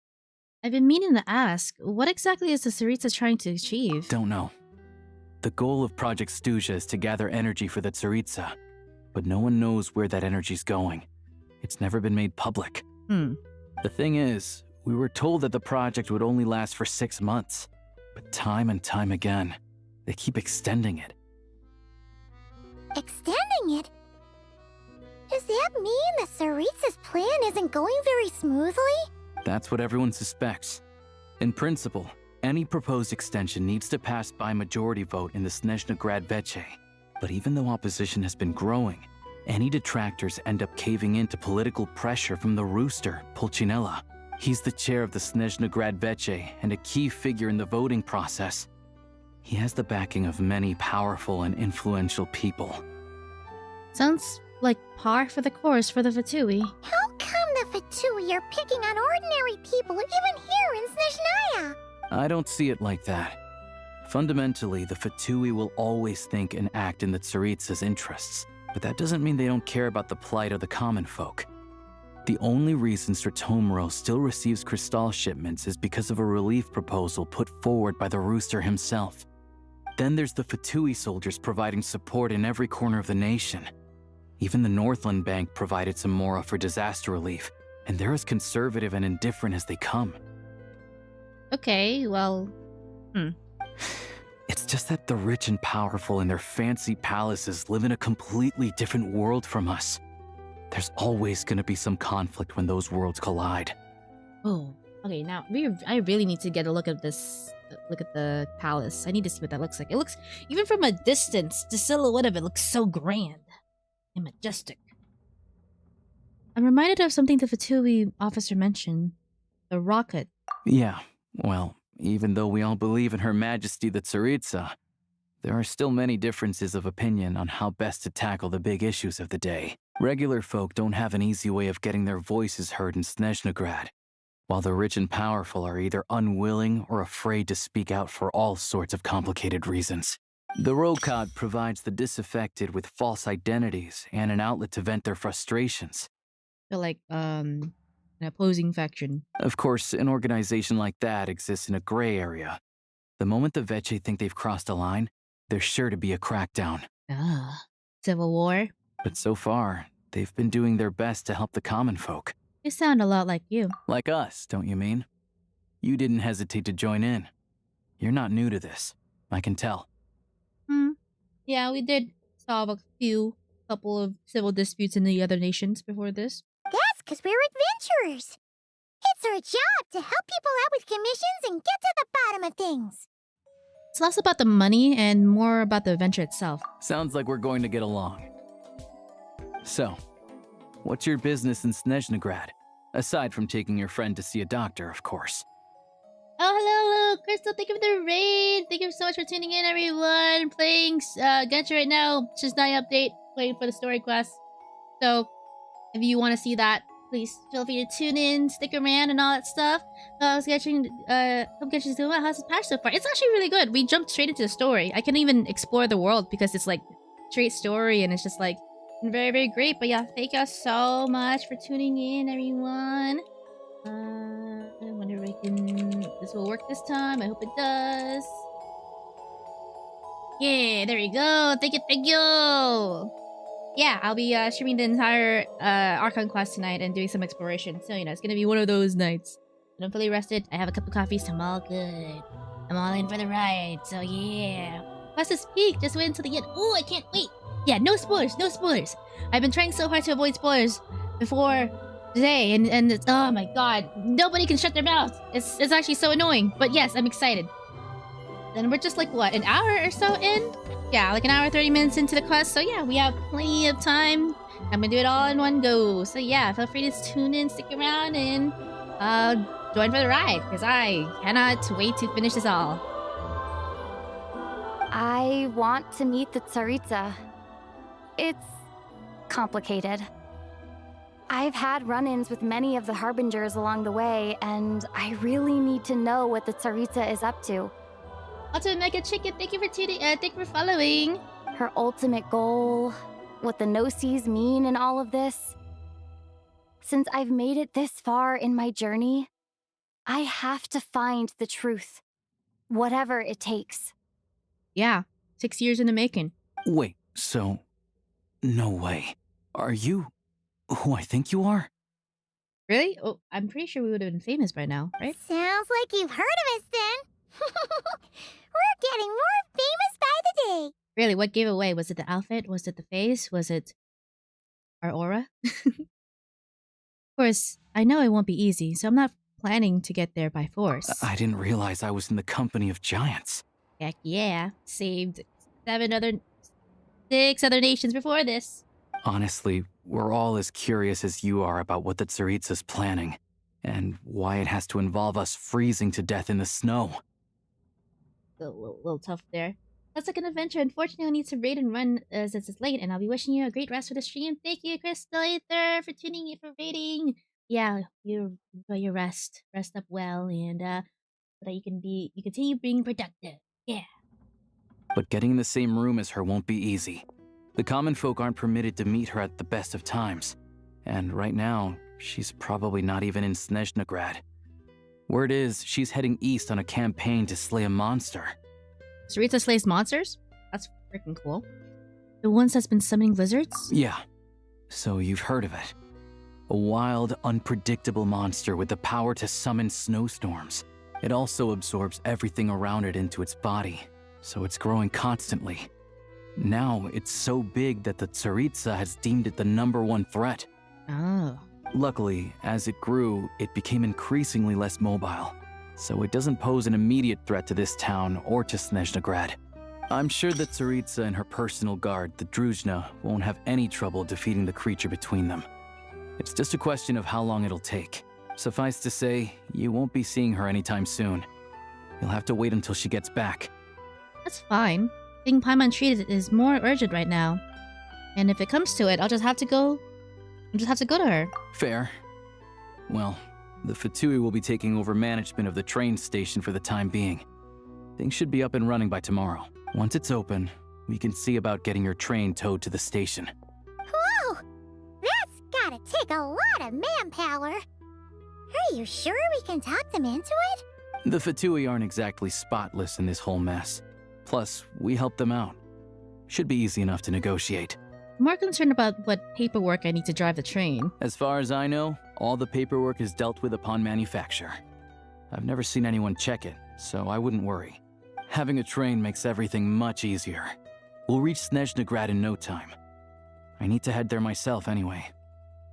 I've been meaning to ask, what exactly is the Tsaritsa trying to achieve? Don't know. The goal of Project Stuzha is to gather energy for the Tsaritsa, but no one knows where that energy's going. It's never been made public. The thing is, we were told that the project would only last for 6 months, but time and time again, they keep extending it. Extending it? Does that mean the Tsaritsa's plan isn't going very smoothly? That's what everyone suspects. In principle, Any proposed extension needs to pass by majority vote in the Snezhnaya vt. But even though opposition has been growing, any detractors end up caving into political pressure from the rooster, Pulcinella. He's the chair of the Snezhnaya vt. And a key figure in the voting process. He has the backing of many powerful and influential people. Sounds like par for the course for the Fatui. How come the Fatui are picking on ordinary people even here in Snezhnaya? I don't see it like that. Fundamentally, the Fatui will always think and act in the Tsaritsa's interests, but that doesn't mean they don't care about the plight of the common folk. The only reason Stratomiro still receives crystal shipments is because of a relief proposal put forward by the rooster himself. Then there's the Fatui soldiers providing support in every corner of the nation. Even the Northland Bank provided some mora for disaster relief, and they're as conservative and indifferent as they come. Okay, well... It's just that the rich and powerful in their fancy palaces live in a completely different world from us. There's always gonna be some conflict when those worlds collide. Oh, okay, now I really need to get a look at this. Look at the palace. I need to see what that looks like. It looks, even from a distance, the silhouette of it looks so grand and majestic. I'm reminded of something the Fatui officer mentioned. The rocket. Yeah, well, even though we all believe in Her Majesty the Tsaritsa, there are still many differences of opinion on how best to tackle the big issues of the day. Regular folk don't have an easy way of getting their voices heard in Snezhnaya, while the rich and powerful are either unwilling or afraid to speak out for all sorts of complicated reasons. The Rokad provides the disaffected with false identities and an outlet to vent their frustrations. Feel like, an opposing faction. Of course, an organization like that exists in a gray area. The moment the Vece think they've crossed a line, there's sure to be a crackdown. Ah, civil war? But so far, they've been doing their best to help the common folk. You sound a lot like you. Like us, don't you mean? You didn't hesitate to join in. You're not new to this. I can tell. Yeah, we did solve a couple of civil disputes in the other nations before this. That's because we're adventurers. It's our job to help people out with commissions and get to the bottom of things. It's less about the money and more about the adventure itself. Sounds like we're going to get along. So, what's your business in Snezhnaya? Aside from taking your friend to see a doctor, of course. Oh, hello, Crystal. Thank you for the raid. Thank you so much for tuning in, everyone. Playing Genshin right now. Snezhnaya update. Waiting for the story quest. So, if you want to see that, please feel free to tune in, stick around, and all that stuff. Hope Genshin's doing well. How's the patch so far? It's actually really good. We jumped straight into the story. I can't even explore the world because it's like straight story, and it's just like very, very great. But yeah, thank y'all so much for tuning in, everyone. I wonder if this will work this time. I hope it does. Yeah, there we go. Thank you. Yeah, I'll be streaming the entire Archon quest tonight and doing some exploration. So, it's gonna be one of those nights. But I'm fully rested. I have a cup of coffee, so I'm all good. I'm all in for the ride, so yeah. Quest is peak. Just wait until the end. Oh, I can't wait. Yeah, no spoilers. I've been trying so hard to avoid spoilers before today, and it's, oh my god, nobody can shut their mouth. It's actually so annoying. But yes, I'm excited. Then we're just like, what, an hour or so in? Yeah, like an hour, 30 minutes into the quest. So yeah, we have plenty of time. I'm gonna do it all in one go. So yeah, feel free to tune in, stick around, and join for the ride, because I cannot wait to finish this all. I want to meet the Tsaritsa. It's complicated. I've had run-ins with many of the Harbingers along the way, and I really need to know what the Tsaritsa is up to. Also, Mega Chicken, thank you for tuning. Thank you for following. Her ultimate goal, what the no-sees mean in all of this. Since I've made it this far in my journey, I have to find the truth, whatever it takes. Yeah, 6 years in the making. Wait, so... No way. Are you who I think you are? Really? Oh, I'm pretty sure we would have been famous by now, right? Sounds like you've heard of us then. We're getting more famous by the day. Really, what gave away? Was it the outfit? Was it the face? Was it our aura? Of course, I know it won't be easy, so I'm not planning to get there by force. I didn't realize I was in the company of giants. Heck yeah. Saved 6 other nations before this. Honestly, we're all as curious as you are about what the Tsaritsa's planning, and why it has to involve us freezing to death in the snow. A little tough there. That's like an adventure. Unfortunately, I need to raid and run since it's late, and I'll be wishing you a great rest of the stream. Thank you, Crystal Ether, for tuning in for raiding. Yeah, you enjoy your rest. Rest up well, and so that you continue being productive. Yeah. But getting in the same room as her won't be easy. The common folk aren't permitted to meet her at the best of times, and right now, she's probably not even in Snezhnaya. Word is, she's heading east on a campaign to slay a monster. Tsaritsa slays monsters? That's freaking cool. The ones that's been summoning lizards? Yeah. So you've heard of it. A wild, unpredictable monster with the power to summon snowstorms. It also absorbs everything around it into its body, so it's growing constantly. Now, it's so big that the Tsaritsa has deemed it the #1 threat. Oh. Luckily, as it grew, it became increasingly less mobile, so it doesn't pose an immediate threat to this town or to Snezhnaya. I'm sure that Tsaritsa and her personal guard, the Druzhna, won't have any trouble defeating the creature between them. It's just a question of how long it'll take. Suffice to say, you won't be seeing her anytime soon. You'll have to wait until she gets back. That's fine. Getting Paimon treated is more urgent right now. And if it comes to it, I'll just have to go to her. Fair. Well, the Fatui will be taking over management of the train station for the time being. Things should be up and running by tomorrow. Once it's open, we can see about getting your train towed to the station. Whoa! That's gotta take a lot of manpower. Are you sure we can talk them into it? The Fatui aren't exactly spotless in this whole mess. Plus, we helped them out. Should be easy enough to negotiate. I'm more concerned about what paperwork I need to drive the train. As far as I know, all the paperwork is dealt with upon manufacture. I've never seen anyone check it, so I wouldn't worry. Having a train makes everything much easier. We'll reach Snezhnaya in no time. I need to head there myself anyway.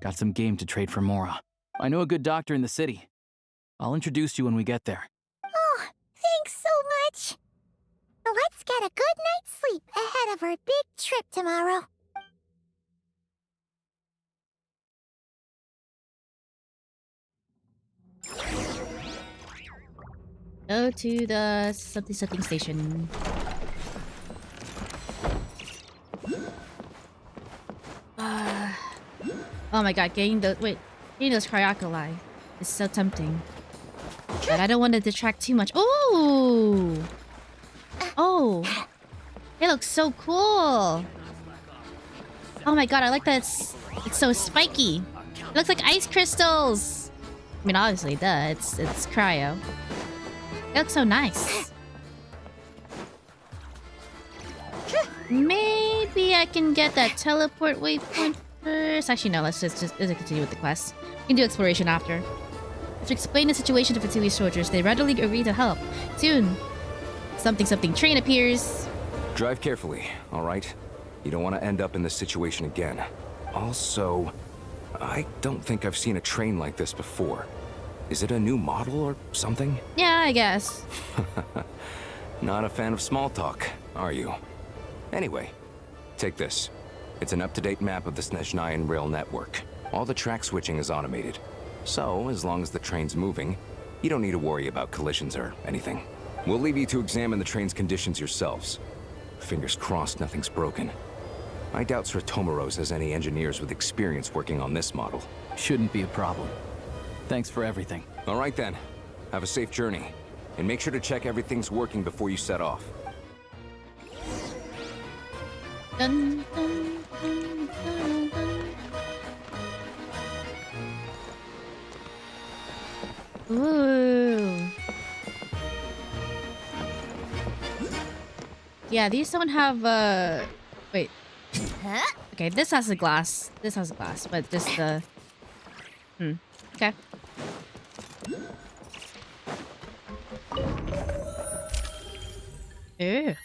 Got some game to trade for Mora. I know a good doctor in the city. I'll introduce you when we get there. Oh, thanks so much. Let's get a good night's sleep ahead of our big trip tomorrow. Go to the something station. Oh my god, getting those cryoculi is so tempting. But I don't want to detract too much. Ooh! Oh! It looks so cool! Oh my god, I like that it's so spiky. It looks like ice crystals! I mean, obviously, duh, it's cryo. It looks so nice. Maybe I can get that teleport waypoint first. Actually, no, let's continue with the quest. We can do exploration after. To explain the situation to Fatui soldiers, they readily agree to help. Soon, something train appears. Drive carefully, all right? You don't want to end up in this situation again. Also, I don't think I've seen a train like this before. Is it a new model or something? Yeah, I guess. Not a fan of small talk, are you? Anyway, take this. It's an up-to-date map of the Snezhnayan rail network. All the track switching is automated. So, as long as the train's moving, you don't need to worry about collisions or anything. We'll leave you to examine the train's conditions yourselves. Fingers crossed nothing's broken. I doubt Sir Tomoros has any engineers with experience working on this model. Shouldn't be a problem. Thanks for everything. All right then. Have a safe journey. And make sure to check everything's working before you set off. Dun, dun, dun, dun, dun. Ooh. Yeah, these don't have wait. Okay, this has a glass. This has a glass, but just the okay. Ew.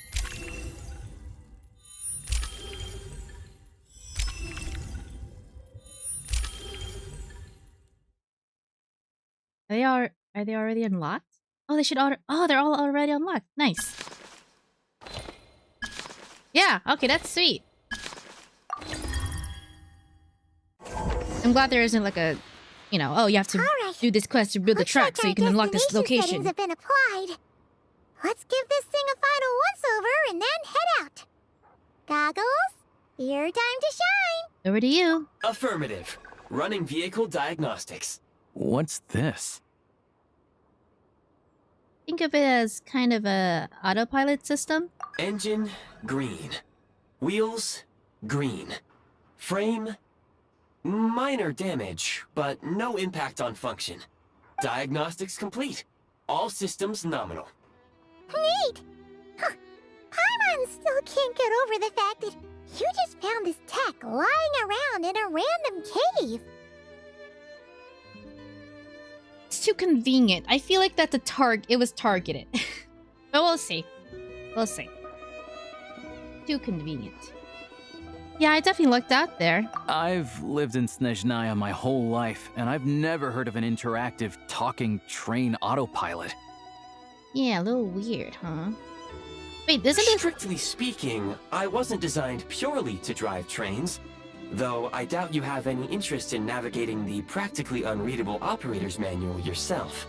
Are they already unlocked? Oh, they should order. Oh, they're all already unlocked. Nice. Yeah. Okay, that's sweet. I'm glad there isn't like a, you know, oh, you have to do this quest to build the truck so you can unlock this location. Settings have been applied. Let's give this thing a final once-over and then head out. Goggles, your time to shine. Over to you. Affirmative. Running vehicle diagnostics. What's this? Think of it as kind of a autopilot system. Engine, green. Wheels, green. Frame, minor damage, but no impact on function. Diagnostics complete. All systems nominal. Neat! Huh. Paimon still can't get over the fact that you just found this tech lying around in a random cave. It's too convenient. I feel like that's it was targeted. But we'll see. We'll see. Too convenient. Yeah, I definitely looked out there. I've lived in Snezhnaya my whole life, and I've never heard of an interactive talking train autopilot. Yeah, a little weird, huh? Wait, isn't it? Strictly speaking, I wasn't designed purely to drive trains, though I doubt you have any interest in navigating the practically unreadable operator's manual yourself.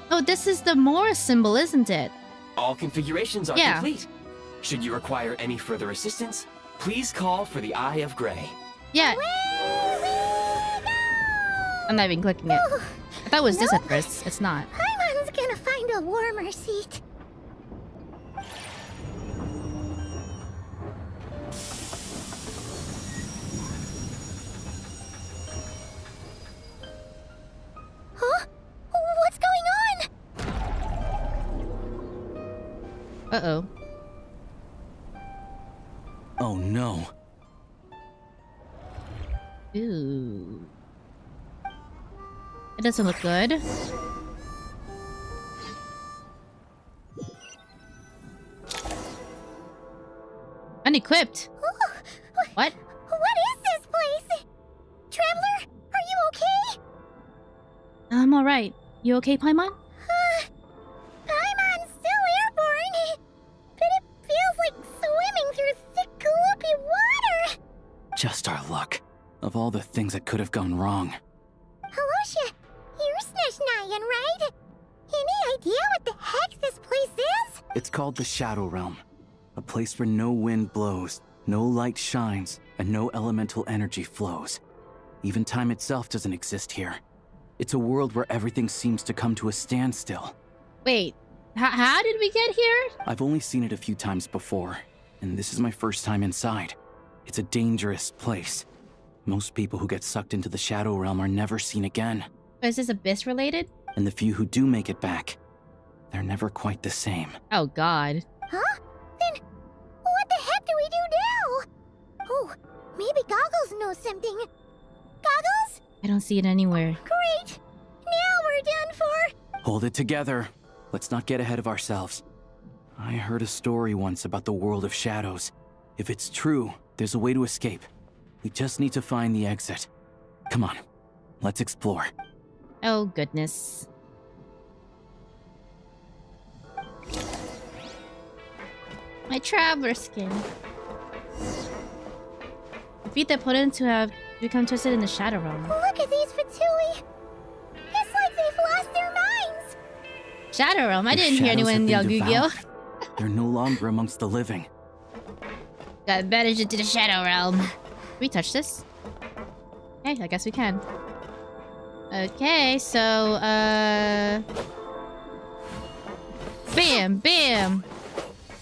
Oh, this is the Morse symbol, isn't it? All configurations are complete. Should you require any further assistance, please call for the Eye of Grey. Yeah. I'm not even clicking it. I thought it was this at first. It's not. Paimon's gonna find a warmer seat. Huh? What's going on? Uh-oh. Oh no. Ooh. It doesn't look good. Unequipped. What? What is this place? Traveler, are you okay? I'm alright. You okay, Paimon? Paimon's still airborne, but it feels like swimming through thick, gloopy water. Just our luck. Of all the things that could have gone wrong. Halosha, you're Snezhnayan, right? Any idea what the heck this place is? It's called the Shadow Realm. A place where no wind blows, no light shines, and no elemental energy flows. Even time itself doesn't exist here. It's a world where everything seems to come to a standstill. Wait, how did we get here? I've only seen it a few times before, and this is my first time inside. It's a dangerous place. Most people who get sucked into the Shadow Realm are never seen again. Is this Abyss related? And the few who do make it back, they're never quite the same. Oh god. Huh? Then what the heck do we do now? Oh, maybe Goggles knows something. Goggles? I don't see it anywhere. Great! Now we're done for! Hold it together. Let's not get ahead of ourselves. I heard a story once about the world of shadows. If it's true, there's a way to escape. We just need to find the exit. Come on, let's explore. Oh goodness. My traveler skin. The feet that put in to have become twisted in the Shadow Realm. Look at these Fatui! It's like they've lost their minds! Shadow Realm? I Their didn't hear shadows anyone yell have been Yu-Gi-Oh! devoured. They're no longer amongst the living. Got banished into the Shadow Realm. Can we touch this? Okay, I guess we can. Okay, so, bam, bam!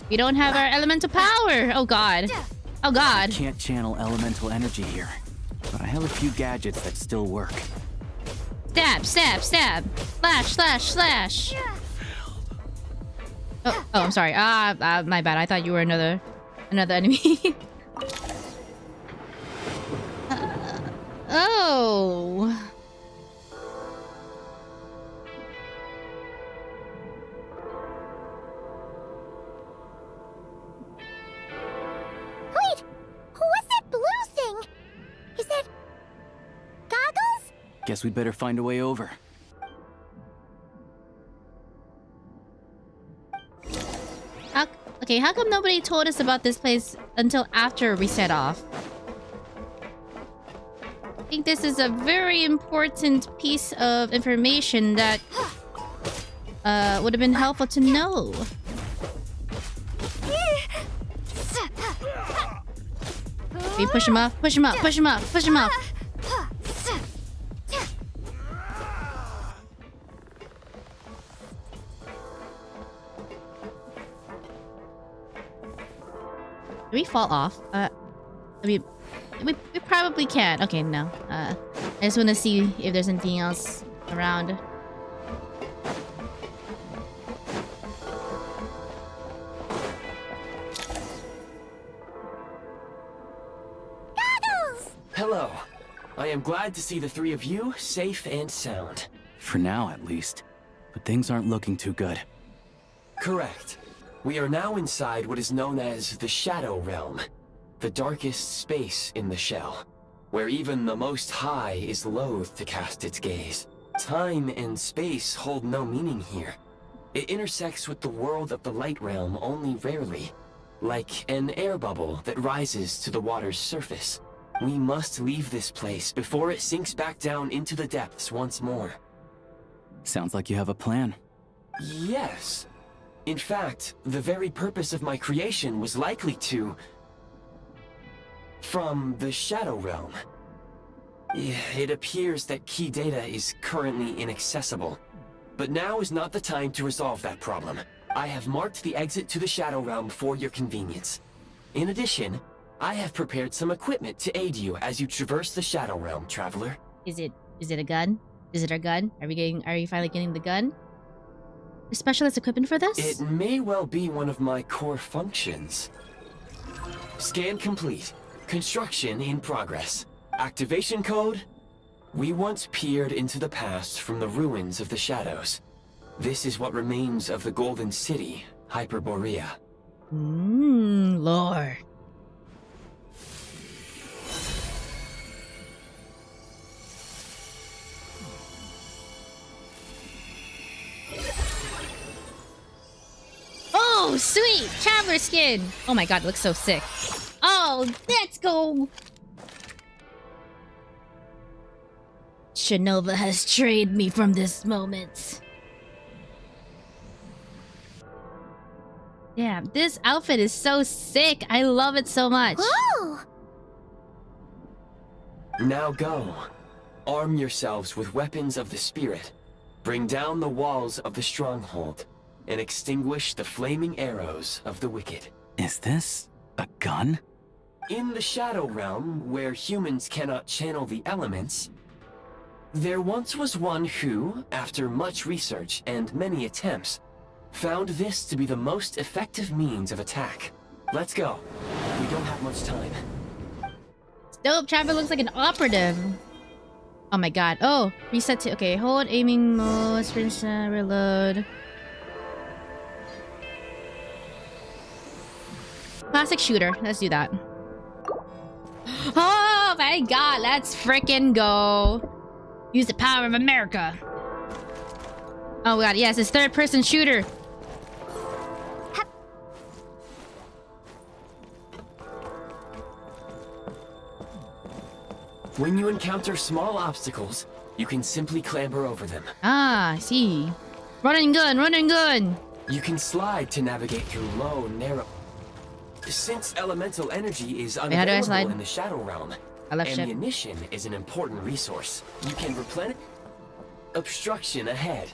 We don't have our elemental power! Oh god. Oh god. I can't channel elemental energy here, but I have a few gadgets that still work. Stab, stab, stab! Slash, slash, slash! Oh, I'm sorry. My bad. I thought you were another enemy. Oh. Wait! What's that blue thing? Is that... Goggles? Guess we'd better find a way over. Okay, how come nobody told us about this place until after we set off? I think this is a very important piece of information that would have been helpful to know. Okay, push him off, push him up, push him up, push him up. Do we fall off? I mean, we probably can. Okay, no. I just want to see if there's anything else around. Hello. I am glad to see the three of you safe and sound. For now, at least. But things aren't looking too good. Correct. We are now inside what is known as the Shadow Realm, the darkest space in the shell, where even the Most High is loath to cast its gaze. Time and space hold no meaning here. It intersects with the world of the Light Realm only rarely, like an air bubble that rises to the water's surface. We must leave this place before it sinks back down into the depths once more. Sounds like you have a plan. Yes. In fact, the very purpose of my creation was likely to... from the Shadow Realm. It appears that key data is currently inaccessible, but now is not the time to resolve that problem. I have marked the exit to the Shadow Realm for your convenience. In addition, I have prepared some equipment to aid you as you traverse the Shadow Realm, traveler. Is it a gun? Is it our gun? Are you finally getting the gun? Specialist equipment for this? It may well be one of my core functions. Scan complete. Construction in progress. Activation code? We once peered into the past from the ruins of the shadows. This is what remains of the Golden City, Hyperborea. Lore. Oh, sweet! Traveler skin! Oh my god, it looks so sick. Oh, let's go! Shinova has trained me from this moment. Yeah, this outfit is so sick. I love it so much. Whoa! Now go. Arm yourselves with weapons of the spirit. Bring down the walls of the stronghold and extinguish the flaming arrows of the wicked. Is this a gun? In the Shadow Realm, where humans cannot channel the elements, there once was one who, after much research and many attempts, found this to be the most effective means of attack. Let's go. We don't have much time. Dope, Traveler looks like an operative. Oh my god. Oh, reset to... Okay, hold aiming mode, sprint, reload. Classic shooter. Let's do that. Oh my god, let's frickin' go. Use the power of America. Oh god, yes, it's third-person shooter. When you encounter small obstacles, you can simply clamber over them. Ah, I see. Run and gun, run and gun. You can slide to navigate through low, narrow... Since elemental energy is unavailable in the Shadow Realm, ammunition is an important resource. You can replenish... Obstruction ahead.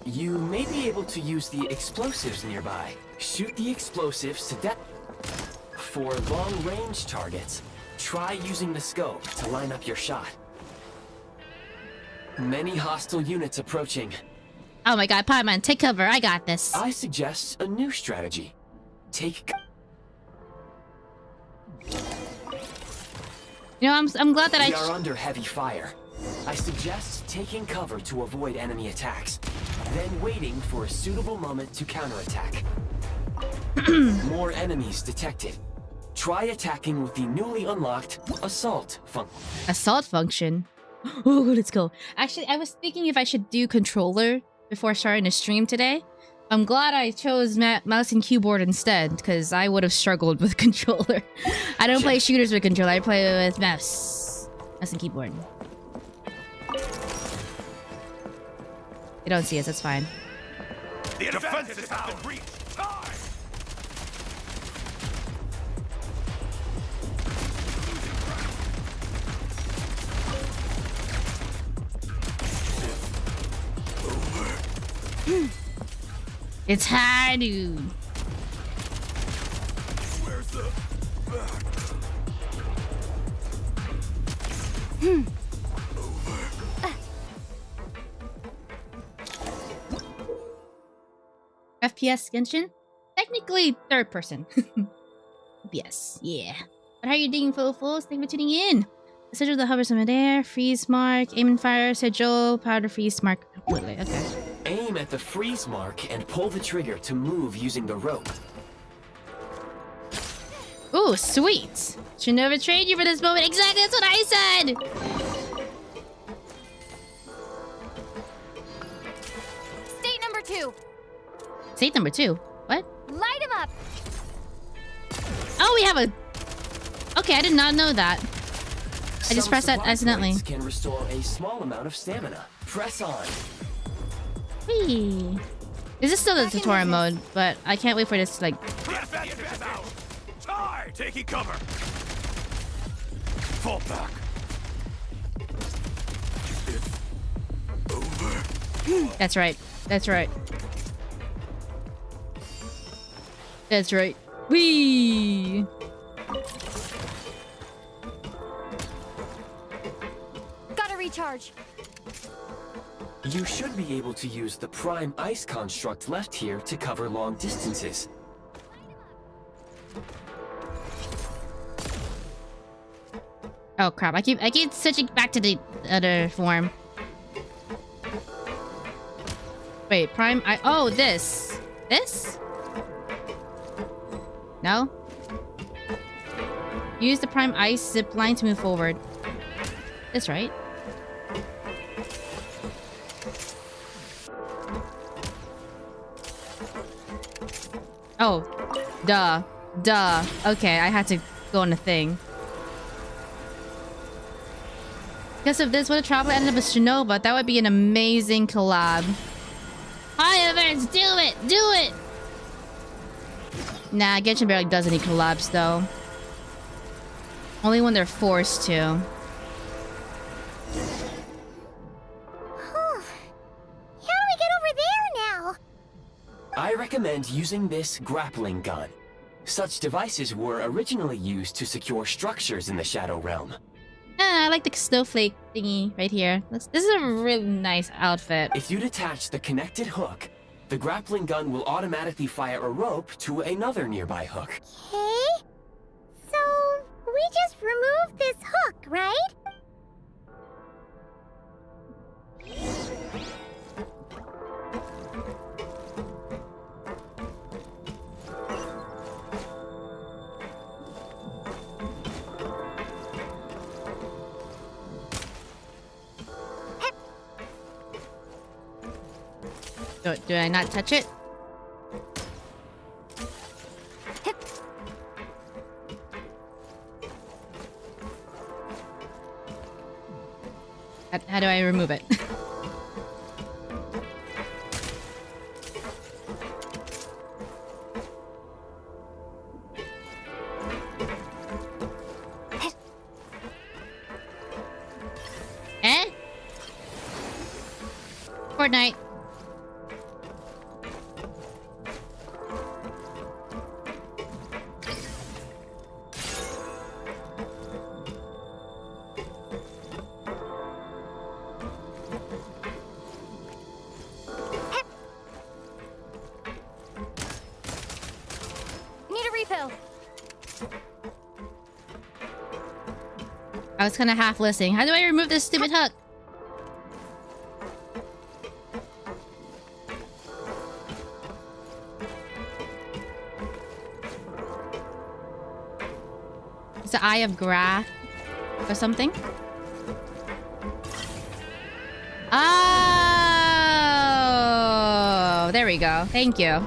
You may be able to use the explosives nearby. Shoot the explosives to death. For long-range targets, try using the scope to line up your shot. Many hostile units approaching. Oh my god, Pieman, take cover. I got this. I suggest a new strategy. Take... You know, I'm glad that we are under heavy fire. I suggest taking cover to avoid enemy attacks, then waiting for a suitable moment to counterattack. More enemies detected. Try attacking with the newly unlocked assault function. Assault function? Oh, let's go. Actually, I was thinking if I should do controller before starting a stream today. I'm glad I chose mouse and keyboard instead, because I would have struggled with controller. I don't play shooters with controller, I play with mouse and keyboard. You don't see us, that's fine. The defenses have been breached. It's hard, dude. Where's the... FPS Genshin? Technically third person. FPS, yeah. But how are you doing, fools? Thank you for tuning in. Schedule the hover summon air, freeze mark, aim and fire, schedule, powder freeze mark. Wait, okay. Aim at the freeze mark and pull the trigger to move using the rope. Ooh, sweet. Should never trade you for this moment. Exactly, that's what I said. State number 2. State number 2. What? Light him up. Oh, we have a... Okay, I did not know that. I just pressed that accidentally. Points can restore a small amount of stamina. Press on. Whee. This is still the tutorial mode, but I can't wait for this to like... Ty, taking cover. Fall back. It's over. That's right. That's right. That's right. Whee! Gotta recharge. You should be able to use the prime ice construct left here to cover long distances. Oh crap! I keep switching back to the other form. Wait, prime oh, this. No. Use the prime ice zip line to move forward. That's right. Oh, duh. Okay, I had to go on a thing. Because of this, what if Traveler ended up with Shinoba? That would be an amazing collab. Hi, events, do it! Nah, Genshin barely does any collabs though. Only when they're forced to. How do we get over there now? I recommend using this grappling gun. Such devices were originally used to secure structures in the Shadow Realm. I like the snowflake thingy right here. This is a really nice outfit. If you detach the connected hook, the grappling gun will automatically fire a rope to another nearby hook. Okay. So, we just removed this hook, right? Do I not touch it? How do I remove it? Eh? Fortnite. I was kind of half listening. How do I remove this stupid hook? It's the Eye of Graph or something? Oh, there we go. Thank you.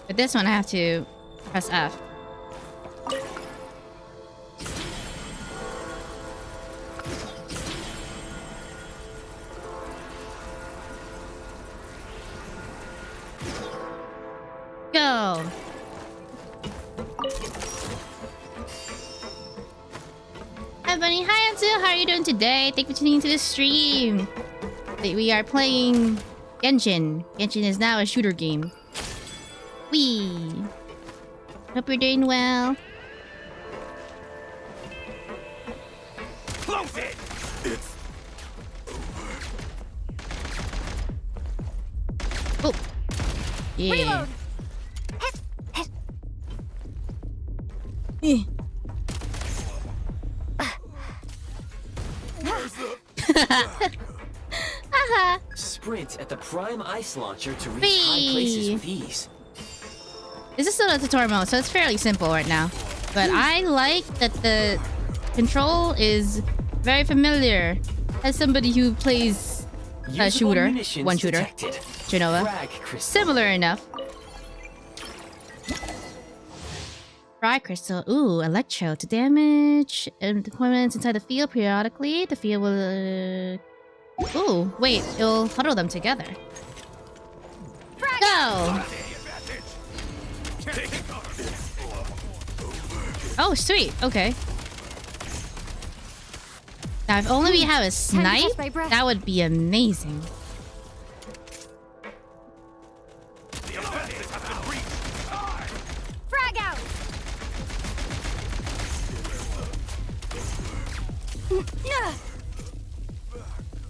But this one I have to press F. Go. Hi Bunny, hi Anzu, how are you doing today? Thank you for tuning into the stream. We are playing Genshin. Genshin is now a shooter game. Wee. Hope you're doing well. Close it! It's oh. Yeah. Reload. Sprint at the prime ice launcher to reach high places with ease. This is still a tutorial mode, so it's fairly simple right now. But I like that the control is very familiar. As somebody who plays a shooter, one shooter, Genova, similar enough. Fry crystal, ooh, electro to damage and deployments inside the field periodically. The field will. Ooh, wait, it'll huddle them together. Go! Oh, sweet. Okay. Now, if only we have a snipe, that would be amazing. Frag out.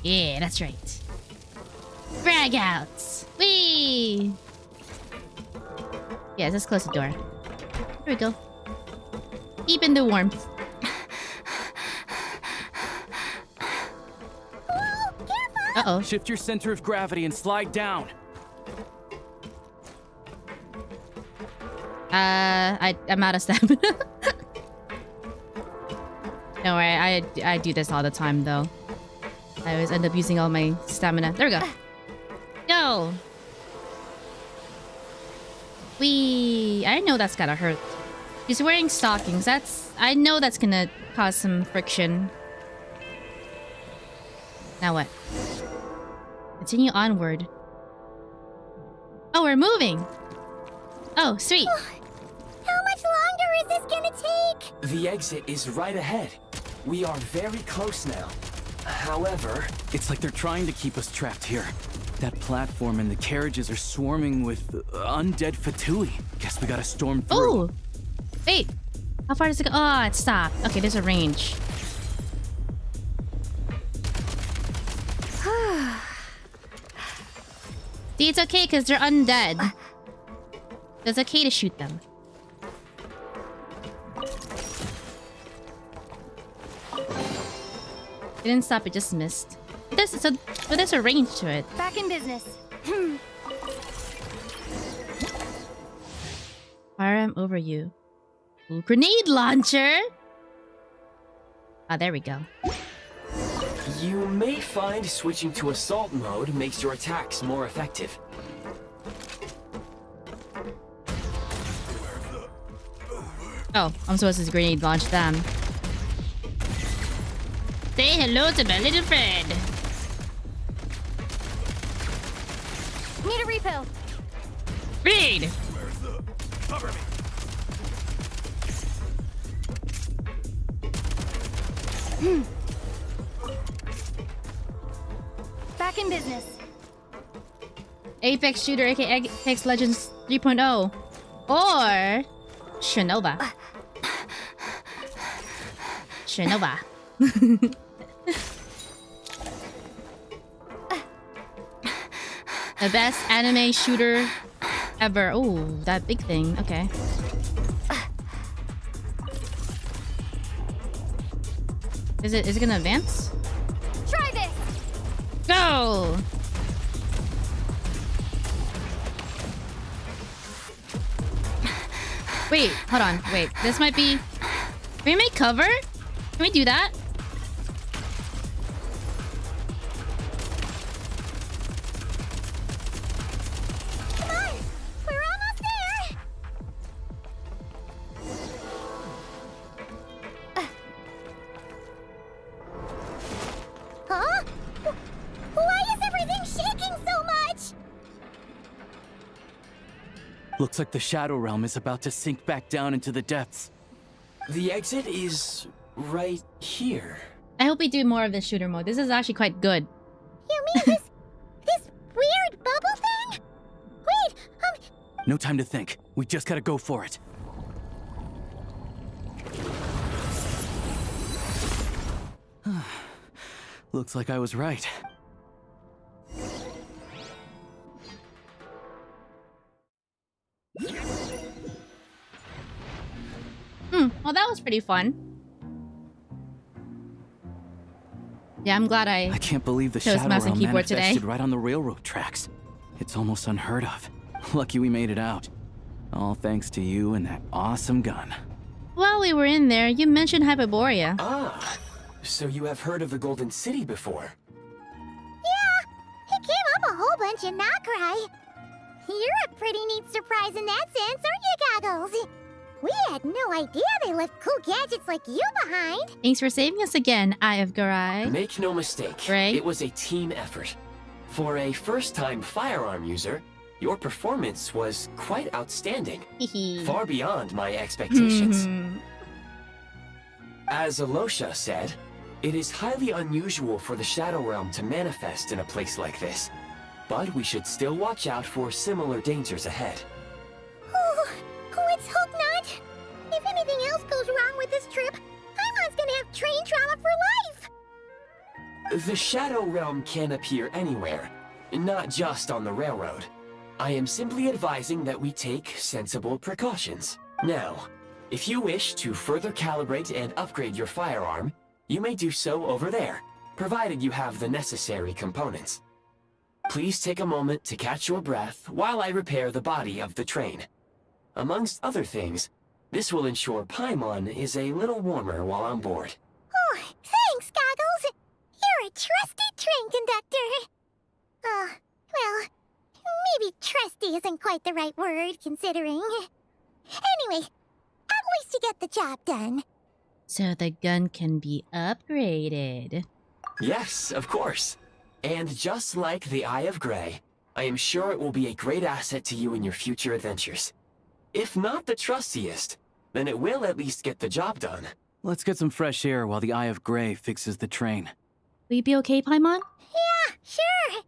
Yeah, that's right. Frag outs. Whee! Yeah, let's close the door. Here we go. Keep in the warmth. Uh-oh. Shift your center of gravity and slide down. I'm out of stamina. Don't worry, I do this all the time though. I always end up using all my stamina. There we go. Go! Wee! I know that's gotta hurt. He's wearing stockings. I know that's gonna cause some friction. Now what? Continue onward. Oh, we're moving! Oh, sweet. How much longer is this gonna take? The exit is right ahead. We are very close now. However... It's like they're trying to keep us trapped here. That platform and the carriages are swarming with undead Fatui. Guess we gotta storm through. Oh! Wait! How far does it go? Oh, it stopped. Okay, there's a range. See, it's okay because they're undead. It's okay to shoot them. It didn't stop, it just missed. But there's a range to it. Back in business. Fire over you. Ooh, grenade launcher! Ah, there we go. You may find switching to assault mode makes your attacks more effective. Oh, I'm supposed to grenade launch them. Say hello to my little friend. Need a refill. Read! Cover me. Back in business. Apex Shooter, aka Apex Legends 3.0. Or... Shinova. Shinova. The best anime shooter ever. Oh, that big thing. Okay. Is it gonna advance? Try this. Go! Wait, hold on. Wait, this might be... Can we make cover? Can we do that? Come on! We're almost there! Huh? Why is everything shaking so much? Looks like the Shadow Realm is about to sink back down into the depths. The exit is right here. I hope we do more of this shooter mode. This is actually quite good. You mean this weird bubble thing? Wait, No time to think. We just gotta go for it. Looks like I was right. Well, that was pretty fun. Yeah, I'm glad I can't believe the chose Shadow mouse and Realm keyboard today. manifested right on the railroad tracks. It's almost unheard of. Lucky we made it out. All thanks to you and that awesome gun. While we were in there, you mentioned Hyperborea. Ah, so you have heard of the Golden City before? Yeah, it came up a whole bunch in Nocrai. You're a pretty neat surprise in that sense, aren't you, Goggles? We had no idea they left cool gadgets like you behind. Thanks for saving us again, Eye of Garai. Make no mistake, Right? It was a team effort. For a first-time firearm user, your performance was quite outstanding. Far beyond my expectations. As Alosha said, it is highly unusual for the Shadow Realm to manifest in a place like this. But we should still watch out for similar dangers ahead. Let's hope not. If anything else goes wrong with this trip, Paimon's gonna have train trauma for life. The Shadow Realm can appear anywhere, not just on the railroad. I am simply advising that we take sensible precautions. Now, if you wish to further calibrate and upgrade your firearm, you may do so over there, provided you have the necessary components. Please take a moment to catch your breath while I repair the body of the train. Amongst other things, this will ensure Paimon is a little warmer while on board. Oh, thanks, Goggles. You're a trusty train conductor. Well, maybe trusty isn't quite the right word, considering. Anyway, at least you get the job done. So the gun can be upgraded. Yes, of course. And just like the Eye of Grey, I am sure it will be a great asset to you in your future adventures. If not the trustiest, then it will at least get the job done. Let's get some fresh air while the Eye of Grey fixes the train. Will you be okay, Paimon? Yeah, sure.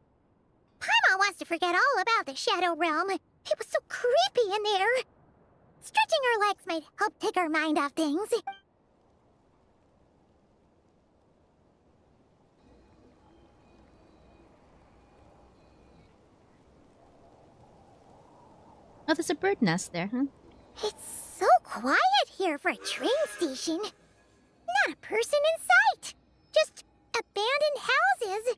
Paimon wants to forget all about the Shadow Realm. It was so creepy in there. Stretching her legs might help take her mind off things. Oh, there's a bird nest there, huh? It's so quiet here for a train station. Not a person in sight. Just abandoned houses.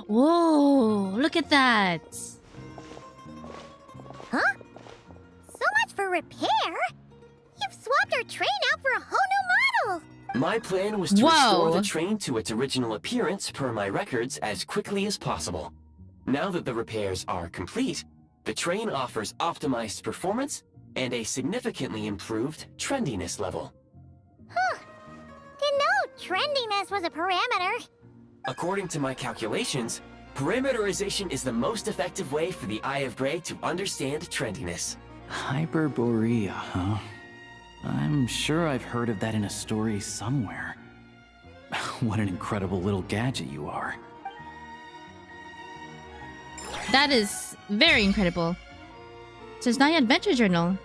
Whoa, look at that. Huh? So much for repair? You've swapped our train out for a whole new model. My plan was to restore the train to its original appearance per my records as quickly as possible. Now that the repairs are complete, the train offers optimized performance and a significantly improved trendiness level. Huh. Didn't know trendiness was a parameter. According to my calculations, parameterization is the most effective way for the Eye of Grey to understand trendiness. Hyperborea, huh? I'm sure I've heard of that in a story somewhere. What an incredible little gadget you are. That is very incredible. Snezhnaya Adventure Journal.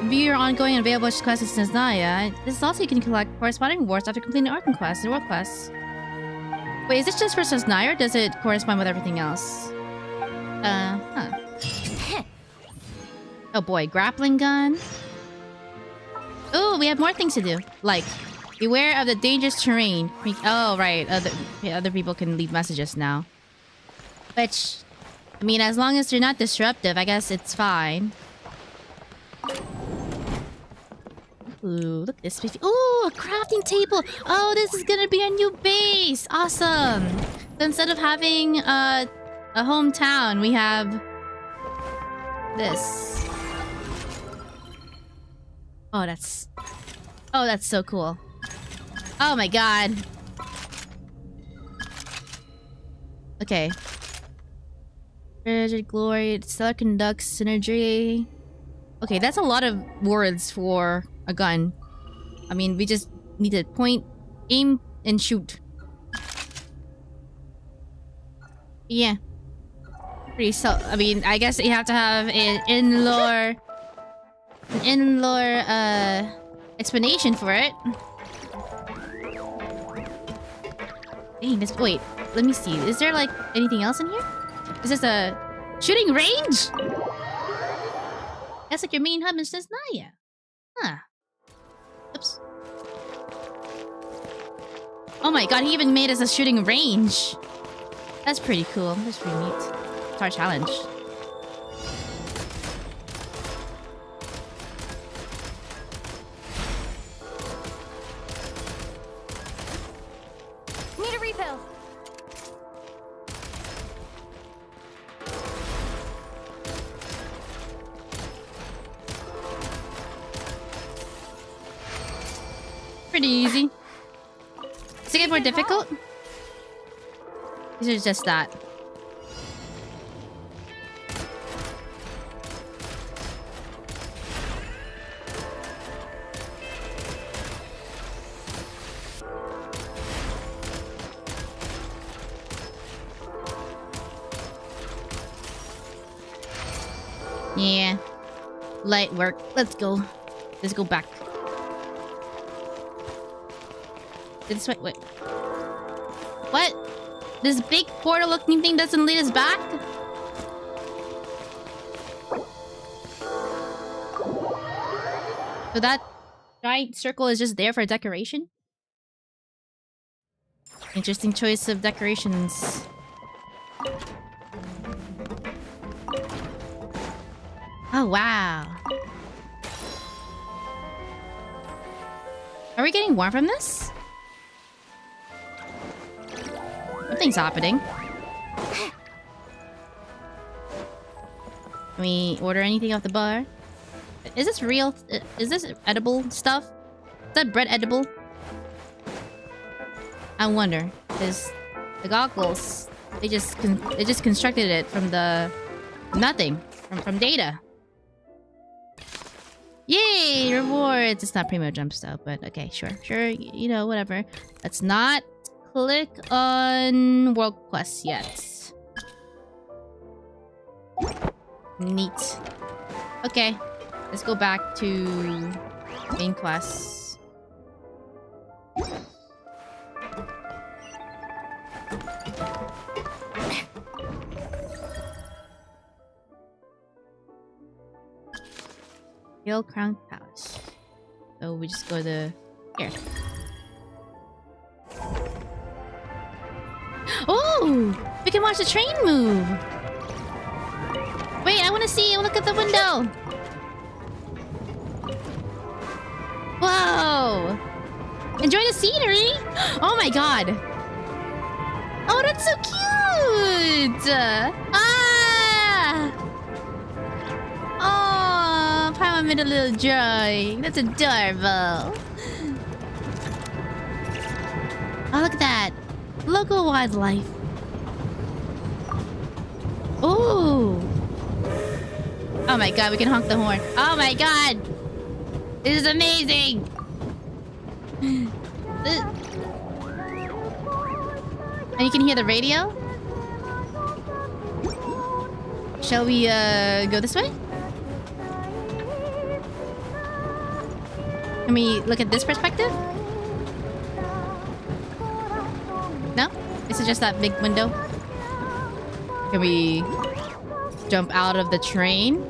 View your ongoing and available quests in Snezhnaya. This is also you can collect corresponding rewards after completing Archon quests and world quests. Wait, is this just for Snezhnaya or does it correspond with everything else? Oh boy, grappling gun. Oh, we have more things to do. Like Beware of the dangerous terrain. Oh, right. Other people can leave messages now. Which, I mean, as long as they're not disruptive, I guess it's fine. Ooh, look at this. Ooh, a crafting table. Oh, this is gonna be a new base. Awesome. So instead of having a hometown, we have this. Oh, that's so cool. Oh my god. Okay. Treasure, glory, stellar conducts, synergy. Okay, that's a lot of words for a gun. I mean, we just need to point, aim, and shoot. Yeah. Pretty I mean, I guess you have to have an in-lore explanation for it. Dang, this. Wait, let me see. Is there like anything else in here? Is this a shooting range? That's like your main hub in Snezhnaya. Huh. Oops. Oh my god, he even made us a shooting range. That's pretty cool. That's pretty neat. It's our challenge. Need a refill. Pretty easy. Does it get more difficult? Is it just that? Yeah. Light work. Let's go. Let's go back. This way. Wait. What? This big portal looking thing doesn't lead us back? So that giant circle is just there for decoration? Interesting choice of decorations. Oh, wow. Are we getting warm from this? Something's happening. Can we order anything off the bar? Is this real? Is this edible stuff? Is that bread edible? I wonder. Because the goggles, they just constructed it from the nothing from data. Yay! Rewards! It's not Primo Jump stuff, but okay, sure. You know, whatever. Let's not click on World Quest yet. Neat. Okay. Let's go back to main quest. Hill Crown Palace. So we just go to here. Oh! We can watch the train move! Wait, I wanna see! Look at the window! Whoa! Enjoy the scenery! Oh my god! Oh, that's so cute! Ah! Oh, Paimon made a little drawing. That's adorable. Oh, look at that. Local wildlife. Ooh. Oh my god, we can honk the horn. Oh my god. This is amazing. And you can hear the radio? Shall we go this way? Can we look at this perspective? No? Is it just that big window? Can we jump out of the train?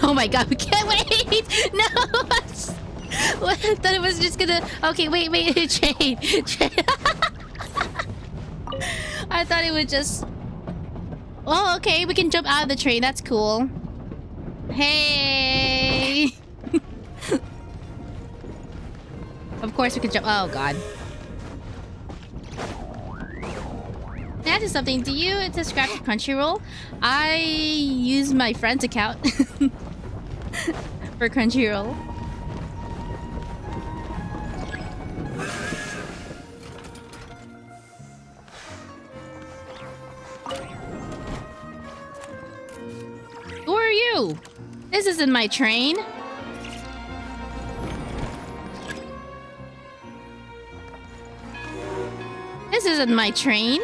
Oh my god, we can't wait! No! I thought it was just gonna... Okay, wait, train. I thought it would just... Oh, okay, we can jump out of the train. That's cool. Hey! Of course we can jump... Oh, god. That is something. Do you subscribe to Crunchyroll? I use my friend's account for Crunchyroll. Who are you? This isn't my train. This isn't my train.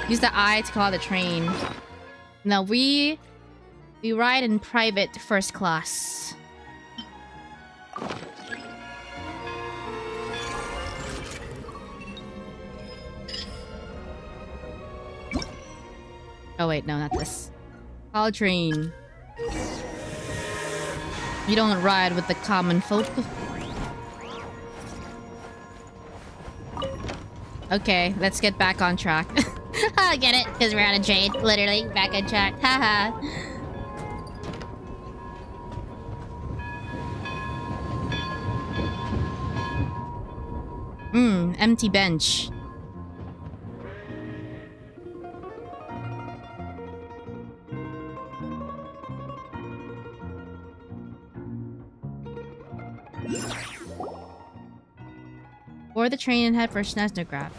Use the I to call the train. No, we ride in private first class. Oh wait, no, not this. Call train. You don't ride with the common folk. Okay, let's get back on track. I get it, because we're on a train. Literally, back on track. Haha. Empty bench. Board the train and head for Snezhnaya.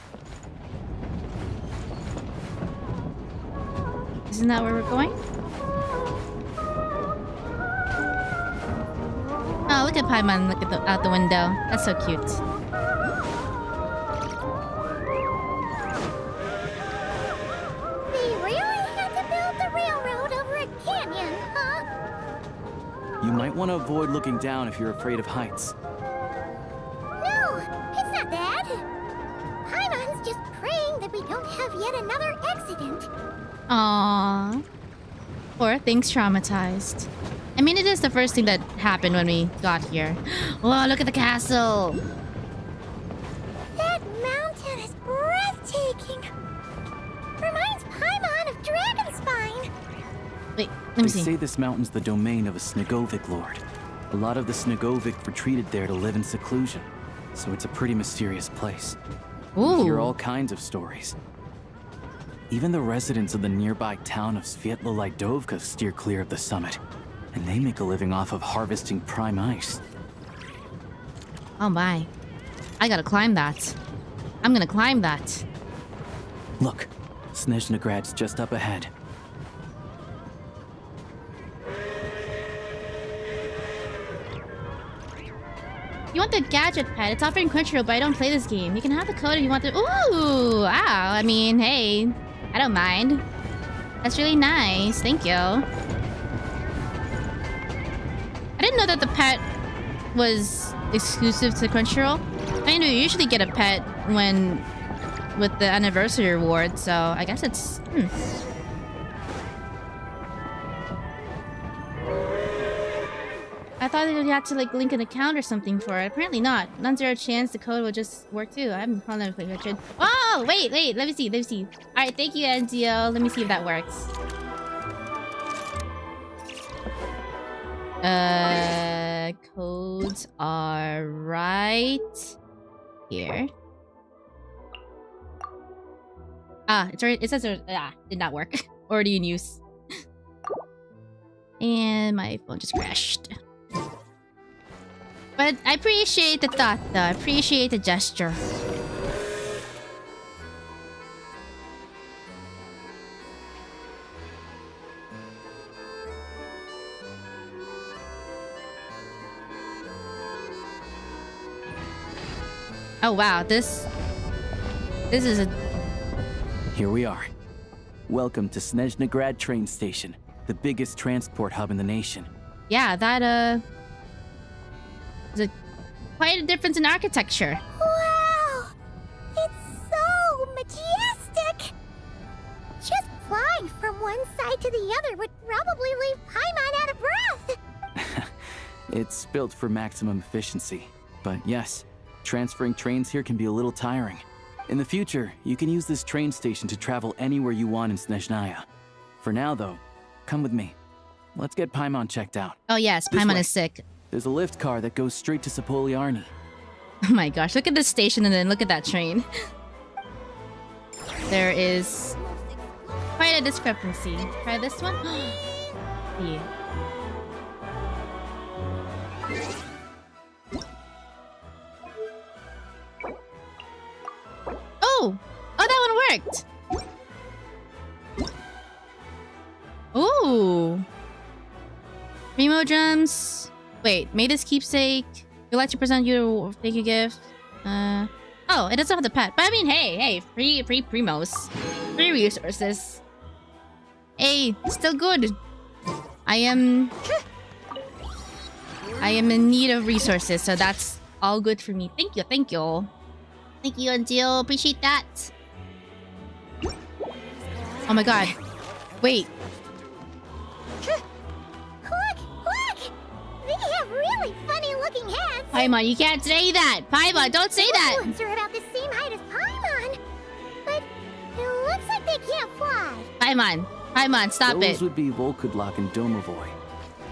Isn't that where we're going? Oh, look at Paimon look at out the window. That's so cute. They really had to build the railroad over a canyon, huh? You might want to avoid looking down if you're afraid of heights. No, it's not that. Paimon's just praying that we don't have yet another accident. Aww. Poor thing's traumatized. I mean, it is the first thing that happened when we got here. Whoa, look at the castle! That mountain is breathtaking. Reminds Paimon of Dragonspine. Wait, let me see. They say this mountain's the domain of a Snegovic lord. A lot of the Snegovic retreated there to live in seclusion. So it's a pretty mysterious place. Ooh. You hear all kinds of stories. Even the residents of the nearby town of Svietlo-Lidovka steer clear of the summit. And they make a living off of harvesting prime ice. Oh my. I gotta climb that. I'm gonna climb that. Look, Snezhnagrad's just up ahead. You want the gadget pet? It's offered in Crunchyroll, but I don't play this game. You can have the code if you want to. Ooh, wow. I mean, hey, I don't mind. That's really nice. Thank you. I didn't know that the pet was exclusive to Crunchyroll. I know you usually get a pet when with the anniversary reward, so I guess it's. I thought you had to like link an account or something for it. Apparently not. Non-zero chance the code will just work too. I haven't probably never played Richard. Oh, wait. Let me see. Alright, thank you, Enzio. Let me see if that works. Codes are right here. Ah, it's right. It says did not work. Already in use. And my phone just crashed. But I appreciate the thought, though. I appreciate the gesture. Oh wow, this is a... Here we are. Welcome to Snezhnagrad train station, the biggest transport hub in the nation. Yeah, that is quite a difference in architecture. Wow! It's so majestic! Just flying from one side to the other would probably leave It's built for maximum efficiency. But yes, transferring trains here can be a little tiring. In the future, you can use this train station to travel anywhere you want in Snezhnaya. For now, though, come with me. Let's get Paimon checked out. Oh yes, This Paimon way. is sick. There's a lift car that goes straight to Sapoliarni. Oh my gosh, look at this station and then look at that train. There is quite a discrepancy. Try this one. Yeah. Oh! Oh, that one worked! Ooh! Primo gems. Wait, made this keepsake. We'd like to present you thank you gift. Oh, it doesn't have the pet. But I mean, hey, free primos. Free resources. Hey, still good. I am in need of resources, so that's all good for me. Thank you, thank you. Thank you, Until. Appreciate that. Oh my god. Wait. Look! They have really funny-looking hats. Paimon, you can't say that! Paimon, don't say that! These ones are about the same height as Paimon. But it looks like they can't fly. Paimon, stop Those it. would be Volkudlak and Domovoy.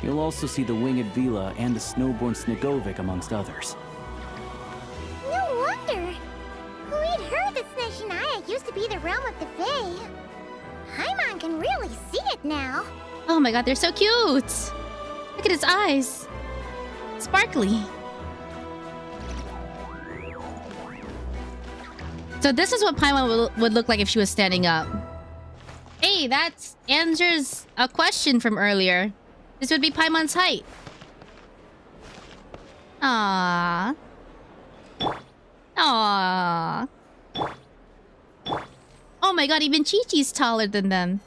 You'll also see the winged Vila and the snowborn Snegovic amongst others. No wonder. We'd heard that Snezhnaya used to be the realm of the Fae. Paimon can really see it now. Oh my god, they're so cute! Look at his eyes. Sparkly. So this is what Paimon would look like if she was standing up. Hey, that answers a question from earlier. This would be Paimon's height. Aww. Aww. Oh my god, even Chi-Chi's taller than them.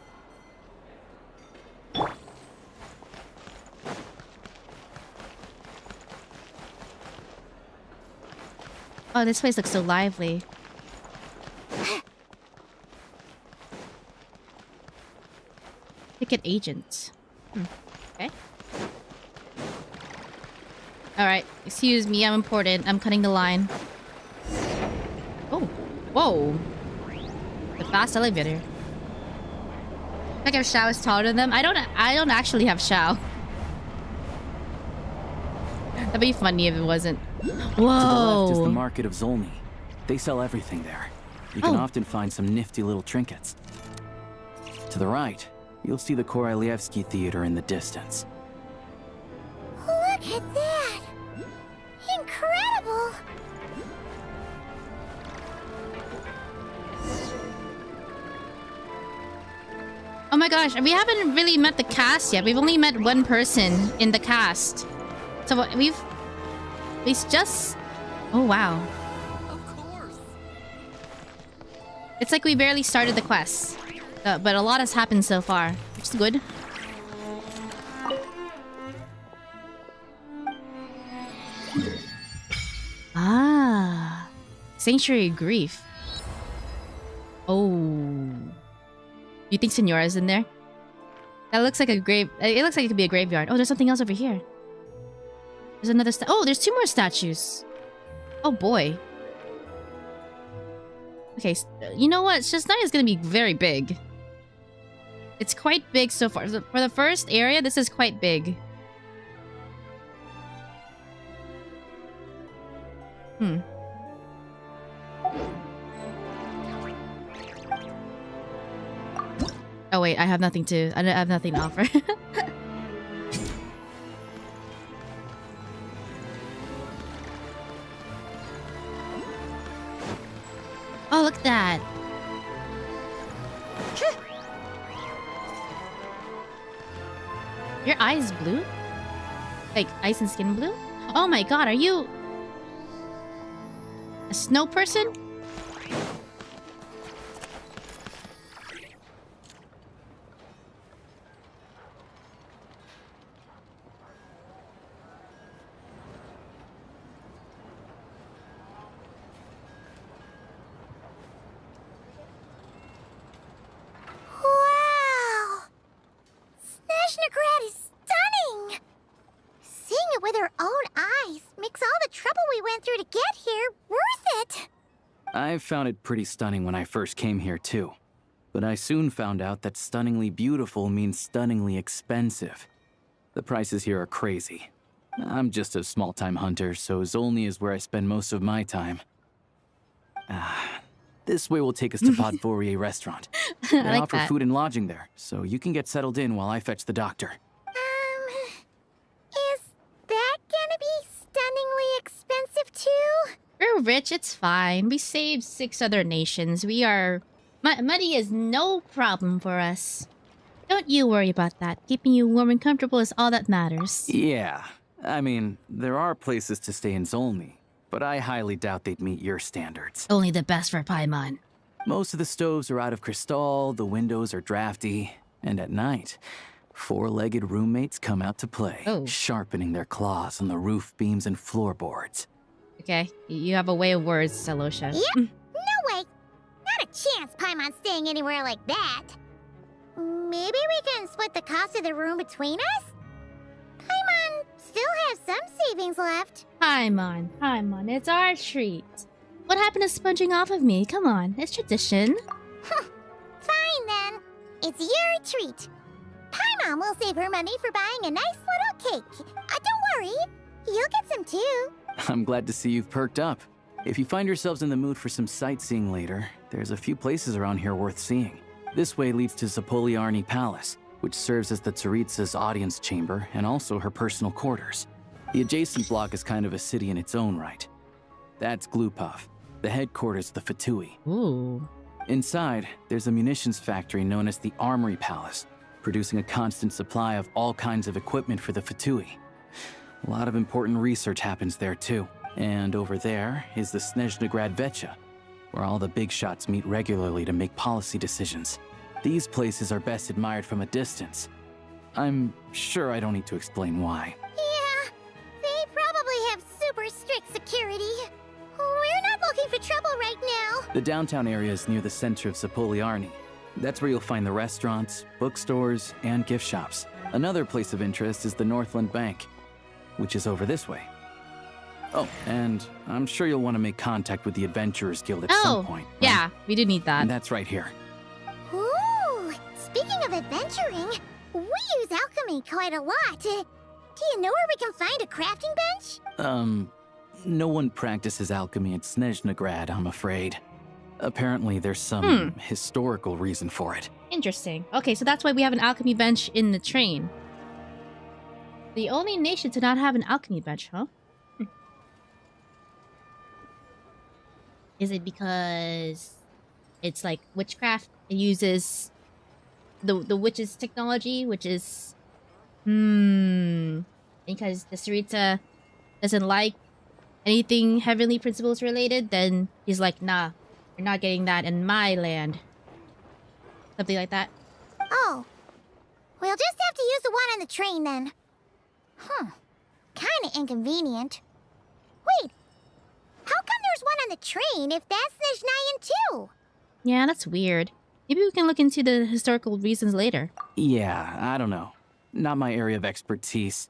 Oh, this place looks so lively. Ticket agent. Okay. Alright, excuse me, I'm important. I'm cutting the line. Oh, whoa. The fast elevator. Like if Shao is taller than them. I don't actually have Shao. That'd be funny if it wasn't. Whoa. To the left is the market of Zolny. They sell everything there. You can Oh. often find some nifty little trinkets. To the right, you'll see the Korolievsky Theater in the distance. Look at that! Incredible! Oh my gosh, we haven't really met the cast yet. We've only met one person in the cast. So we've just... Oh wow. Of course. It's like we barely started the quest. But a lot has happened so far, which is good. Ah. Sanctuary of Grief. Oh. You think Senora's in there? That looks like a grave. It looks like it could be a graveyard. Oh, there's something else over here. There's another oh, there's 2 more statues. Oh boy. Okay, you know what? Snezhnaya is gonna be very big. It's quite big so far. For the first area, this is quite big. Oh wait, I have nothing to offer. Oh, look at that. Your eyes blue? Like ice and skin blue? Oh my god, are you a snow person? Wow! Snezhnagrad is stunning! Seeing it with our I found it pretty stunning when I first came here too. But I soon found out that stunningly beautiful means stunningly expensive. The prices here are crazy. I'm just a small-time hunter, so Zolny is where I spend most of my time. This way will take us to Podvorier restaurant. They like offer that. food and lodging there, so you can get settled in while I fetch the doctor. Is that gonna be stunningly expensive too? We're rich, it's fine. We saved 6 other nations. We are... money is no problem for us. Don't you worry about that. Keeping you warm and comfortable is all that matters. Yeah, I mean, there are places to stay in Zolny, but I highly doubt they'd meet your standards. Only the best for Paimon. Most of the stoves are out of crystal, the windows are drafty, and at night, 4-legged roommates come out to play, sharpening their claws on the roof beams and floorboards. Okay, you have a way of words, Salosha. Yep. No way. Not a chance Paimon's staying anywhere like that. Maybe we can split the cost of the room between us? Paimon still has some savings left. Paimon, it's our treat. What happened to sponging off of me? Come on, it's tradition. Fine then. It's your treat. Paimon will save her money for buying a nice little cake. Don't worry, you'll get some too. I'm glad to see you've perked up. If you find yourselves in the mood for some sightseeing later, there's a few places around here worth seeing. This way leads to Zapoliarny Palace, which serves as the Tsaritsa's audience chamber and also her personal quarters. The adjacent block is kind of a city in its own right. That's Glupov, the headquarters of the Fatui. Ooh. Inside, there's a munitions factory known as the Armory Palace, producing a constant supply of all kinds of equipment for the Fatui. A lot of important research happens there too. And over there is the Snezhnaya, where all the big shots meet regularly to make policy decisions. These places are best admired from a distance. I'm sure I don't need to explain why. Yeah, they probably have super strict security. We're not looking for trouble right now. The downtown area is near the center of Zapoliarny. That's where you'll find the restaurants, bookstores, and gift shops. Another place of interest is the Northland Bank, which is over this way. Oh, and I'm sure you'll want to make contact with the Adventurers Guild at some point. Right? Yeah, we do need that. And that's right here. Ooh, speaking of adventuring, we use alchemy quite a lot. Do you know where we can find a crafting bench? No one practices alchemy at Snezhnaya, I'm afraid. Apparently there's some historical reason for it. Interesting. Okay, so that's why we have an alchemy bench in the train. The only nation to not have an alchemy bench, huh? Is it because it's like witchcraft? It uses the witch's technology, which is because the Tsaritsa doesn't like anything heavenly principles related, then he's like, nah, you're not getting that in my land. Something like that. Oh, we'll just have to use the one on the train then. Kinda inconvenient. Wait, how come there's one on the train if that's Snezhnayan too? Yeah, that's weird. Maybe we can look into the historical reasons later. Yeah, I don't know. Not my area of expertise.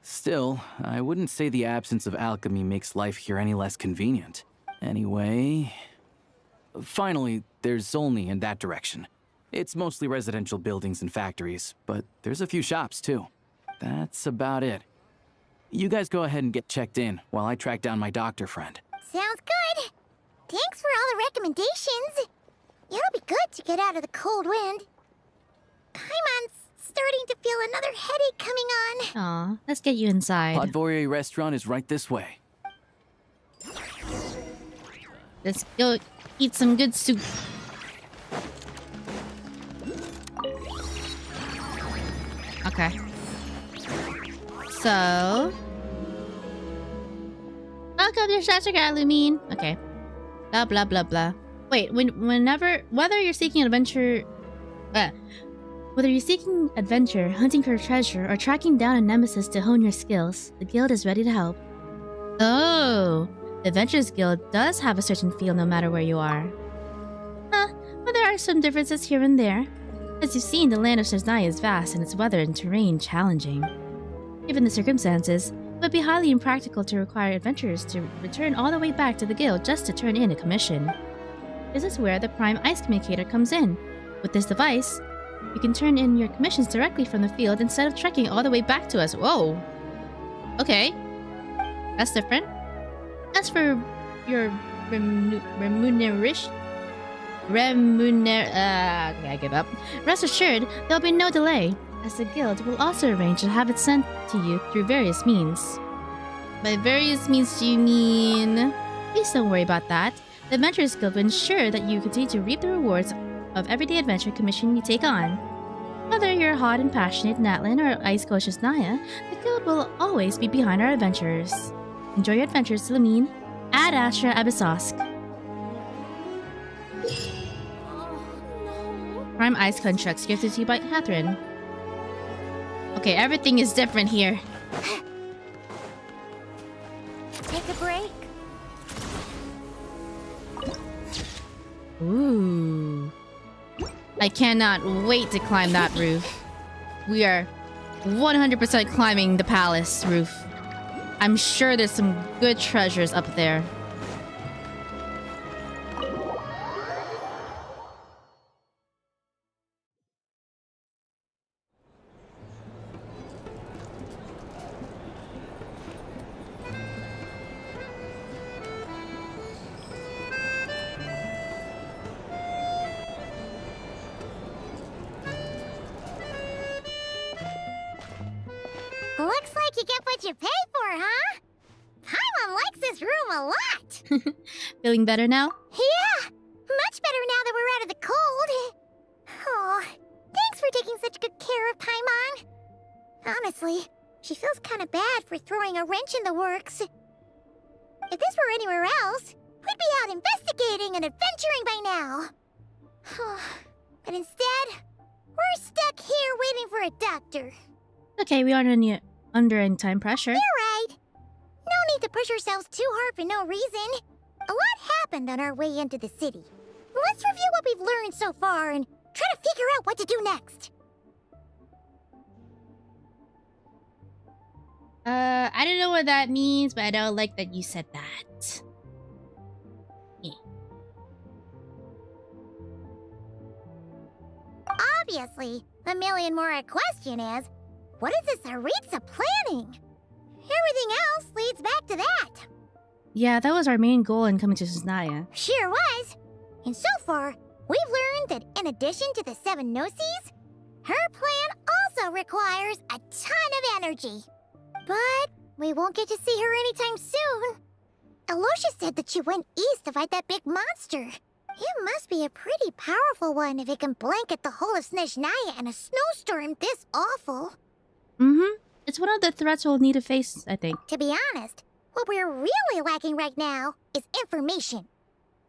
Still, I wouldn't say the absence of alchemy makes life here any less convenient. Anyway... Finally, there's Zolny in that direction. It's mostly residential buildings and factories, but there's a few shops too. That's about it. You guys go ahead and get checked in while I track down my doctor friend. Sounds good. Thanks for all the recommendations. It'll be good to get out of the cold wind. Paimon's starting to feel another headache coming on. Aw, let's get you inside. Podvorier restaurant is right this way. Let's go eat some good soup. Okay. So... Welcome to Snezhnaya, Lumine. Okay. Blah, blah, blah, blah. Wait, whether you're seeking adventure... whether you're seeking adventure, hunting for treasure, or tracking down a nemesis to hone your skills, the guild is ready to help. Oh, the Adventurers Guild does have a certain feel no matter where you are. But there are some differences here and there. As you've seen, the land of Snezhnaya is vast and its weather and terrain challenging. Given the circumstances, it would be highly impractical to require adventurers to return all the way back to the guild just to turn in a commission. this is where the Prime Ice Communicator comes in. With this device, you can turn in your commissions directly from the field instead of trekking all the way back to us. Whoa. Okay. That's different. As for your remuneration... okay, I give up. Rest assured, there'll be no delay, as the guild will also arrange to have it sent to you through various means. By various means, do you mean... Please don't worry about that. The Adventurers Guild will ensure that you continue to reap the rewards of everyday adventure commission you take on. Whether you're hot and passionate Natlin or ice cold Snezhnaya, the guild will always be behind our adventures. Enjoy your adventures, Lamine. Ad Astra Abyssosk. Prime Ice Constructs gifted to you by Catherine. Okay, everything is different here. Take a break. Ooh. I cannot wait to climb that roof. We are 100% climbing the palace roof. I'm sure there's some good treasures up there. Looks like you get what you pay for, huh? Paimon likes this room a lot. Feeling better now? Yeah, much better now that we're out of the cold. Oh, thanks for taking such good care of Paimon. Honestly, she feels kind of bad for throwing a wrench in the works. If this were anywhere else, we'd be out investigating and adventuring by now. But instead, we're stuck here waiting for a doctor. Okay, we aren't under any time pressure. You're right. No need to push ourselves too hard for no reason. A lot happened on our way into the city. Let's review what we've learned so far and try to figure out what to do next. I don't know what that means, but I don't like that you said that. Obviously, the million more question is, what is this Saritsa planning? Everything else leads back to that. Yeah, that was our main goal in coming to Snezhnaya. Sure was. And so far, we've learned that in addition to the 7 Gnosis, her plan also requires a ton of energy. But we won't get to see her anytime soon. Alosha said that she went east to fight that big monster. It must be a pretty powerful one if it can blanket the whole of Snezhnaya in a snowstorm this awful. Mm-hmm. It's one of the threats we'll need to face, I think. To be honest, what we're really lacking right now is information.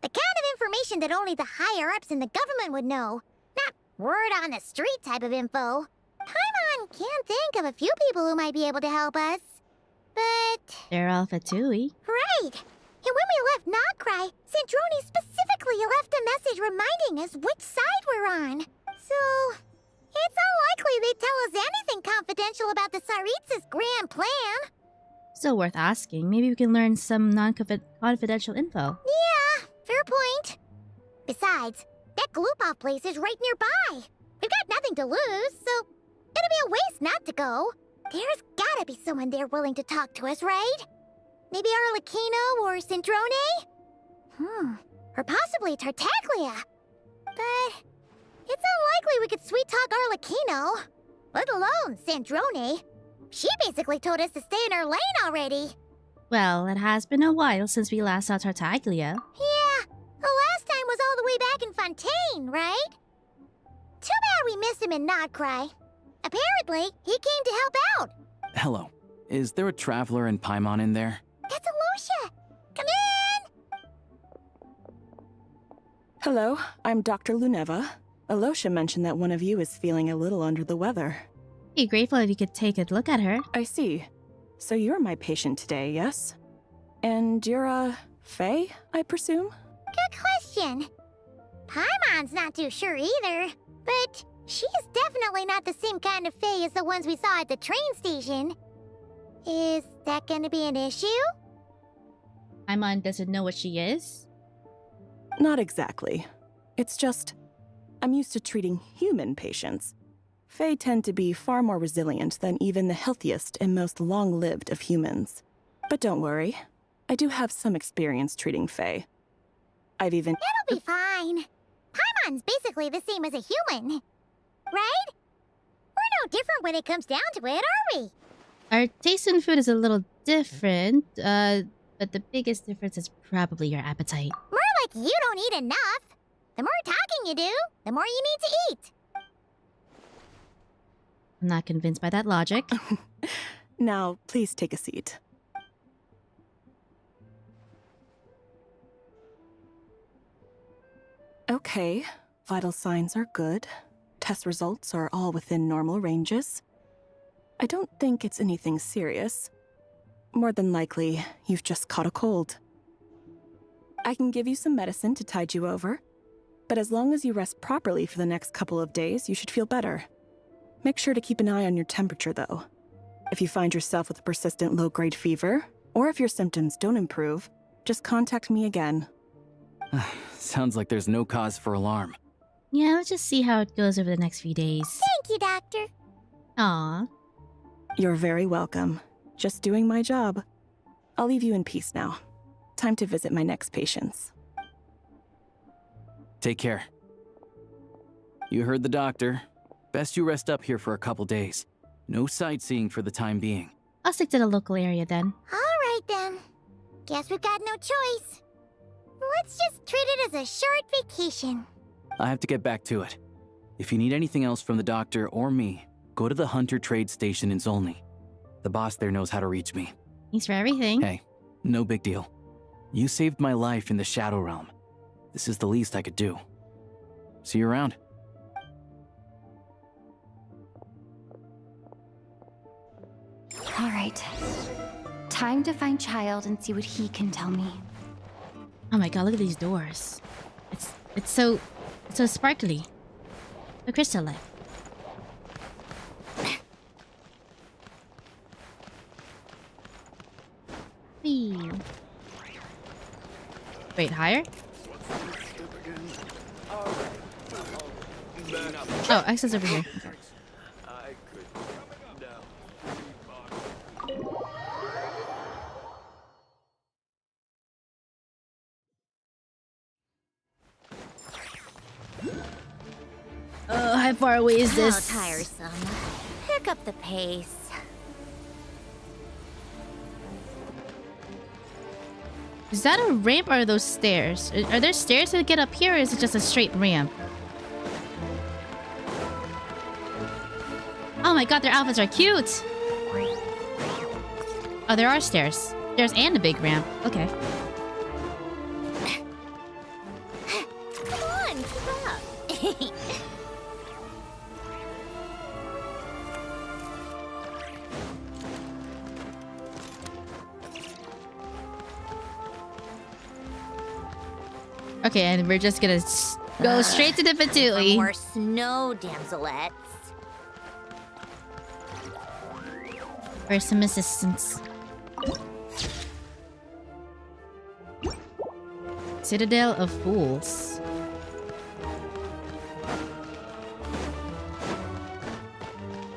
The kind of information that only the higher-ups in the government would know. Not word-on-the-street type of info. Paimon can think of a few people who might be able to help us. But... They're Alpha Tui. Right! And when we left Nogcry, Sandrone specifically left a message reminding us which side we're on. So... it's unlikely they'd tell us anything confidential about the Saritsa's grand plan. Still worth asking. Maybe we can learn some non-confidential info. Yeah, fair point. Besides, that Gloop-off place is right nearby. We've got nothing to lose, so it'd be a waste not to go. There's gotta be someone there willing to talk to us, right? Maybe Arlecchino or Sandrone? Or possibly Tartaglia. But it's unlikely we could sweet-talk Arlecchino, let alone Sandrone. She basically told us to stay in our lane already. Well, it has been a while since we last saw Tartaglia. Yeah, the last time was all the way back in Fontaine, right? Too bad we missed him in Nogcry. Apparently, he came to help out. Hello. Is there a traveler in Paimon in there? That's Alosha. Come in! Hello, I'm Dr. Luneva. Alosha mentioned that one of you is feeling a little under the weather. Be grateful if you could take a look at her. I see. So you're my patient today, yes? And you're a Fae, I presume? Good question. Paimon's not too sure either, but she's definitely not the same kind of Fae as the ones we saw at the train station. Is that gonna be an issue? Paimon doesn't know what she is? Not exactly. It's just, I'm used to treating human patients. Fae tend to be far more resilient than even the healthiest and most long-lived of humans. But don't worry, I do have some experience treating Fae. I've even— It'll be fine. Paimon's basically the same as a human. Right? We're no different when it comes down to it, are we? Our taste in food is a little different, but the biggest difference is probably your appetite. More like you don't eat enough. The more talking you do, the more you need to eat. I'm not convinced by that logic. Now, please take a seat. Okay, vital signs are good. Test results are all within normal ranges. I don't think it's anything serious. More than likely, you've just caught a cold. I can give you some medicine to tide you over, but as long as you rest properly for the next couple of days, you should feel better. Make sure to keep an eye on your temperature, though. If you find yourself with a persistent low-grade fever, or if your symptoms don't improve, just contact me again. Sounds like there's no cause for alarm. Yeah, let's just see how it goes over the next few days. Thank you, Doctor. Aw. You're very welcome. Just doing my job. I'll leave you in peace now. Time to visit my next patients. Take care. You heard the doctor. Best you rest up here for a couple days. No sightseeing for the time being. I'll stick to the local area then. All right, then. Guess we've got no choice. Let's just treat it as a short vacation. I have to get back to it. If you need anything else from the doctor or me, go to the Hunter Trade Station in Zolny. The boss there knows how to reach me. Thanks for everything. Hey, no big deal. You saved my life in the Shadow Realm. This is the least I could do. See you around. All right. Time to find Child and see what he can tell me. Oh my god, look at these doors. It's so sparkly. The crystal light. Whee. Wait, higher? Oh, access over here. Okay. Oh, how far away is this? How tiresome. Pick up the pace. Is that a ramp or are those stairs? Are there stairs to get up here or is it just a straight ramp? Oh my god, their outfits are cute! Oh, there are stairs. Stairs and a big ramp. Okay. Come on, keep up. Okay, and we're just gonna go straight to the patootie. More snow, damselettes. For some assistance. Citadel of Fools.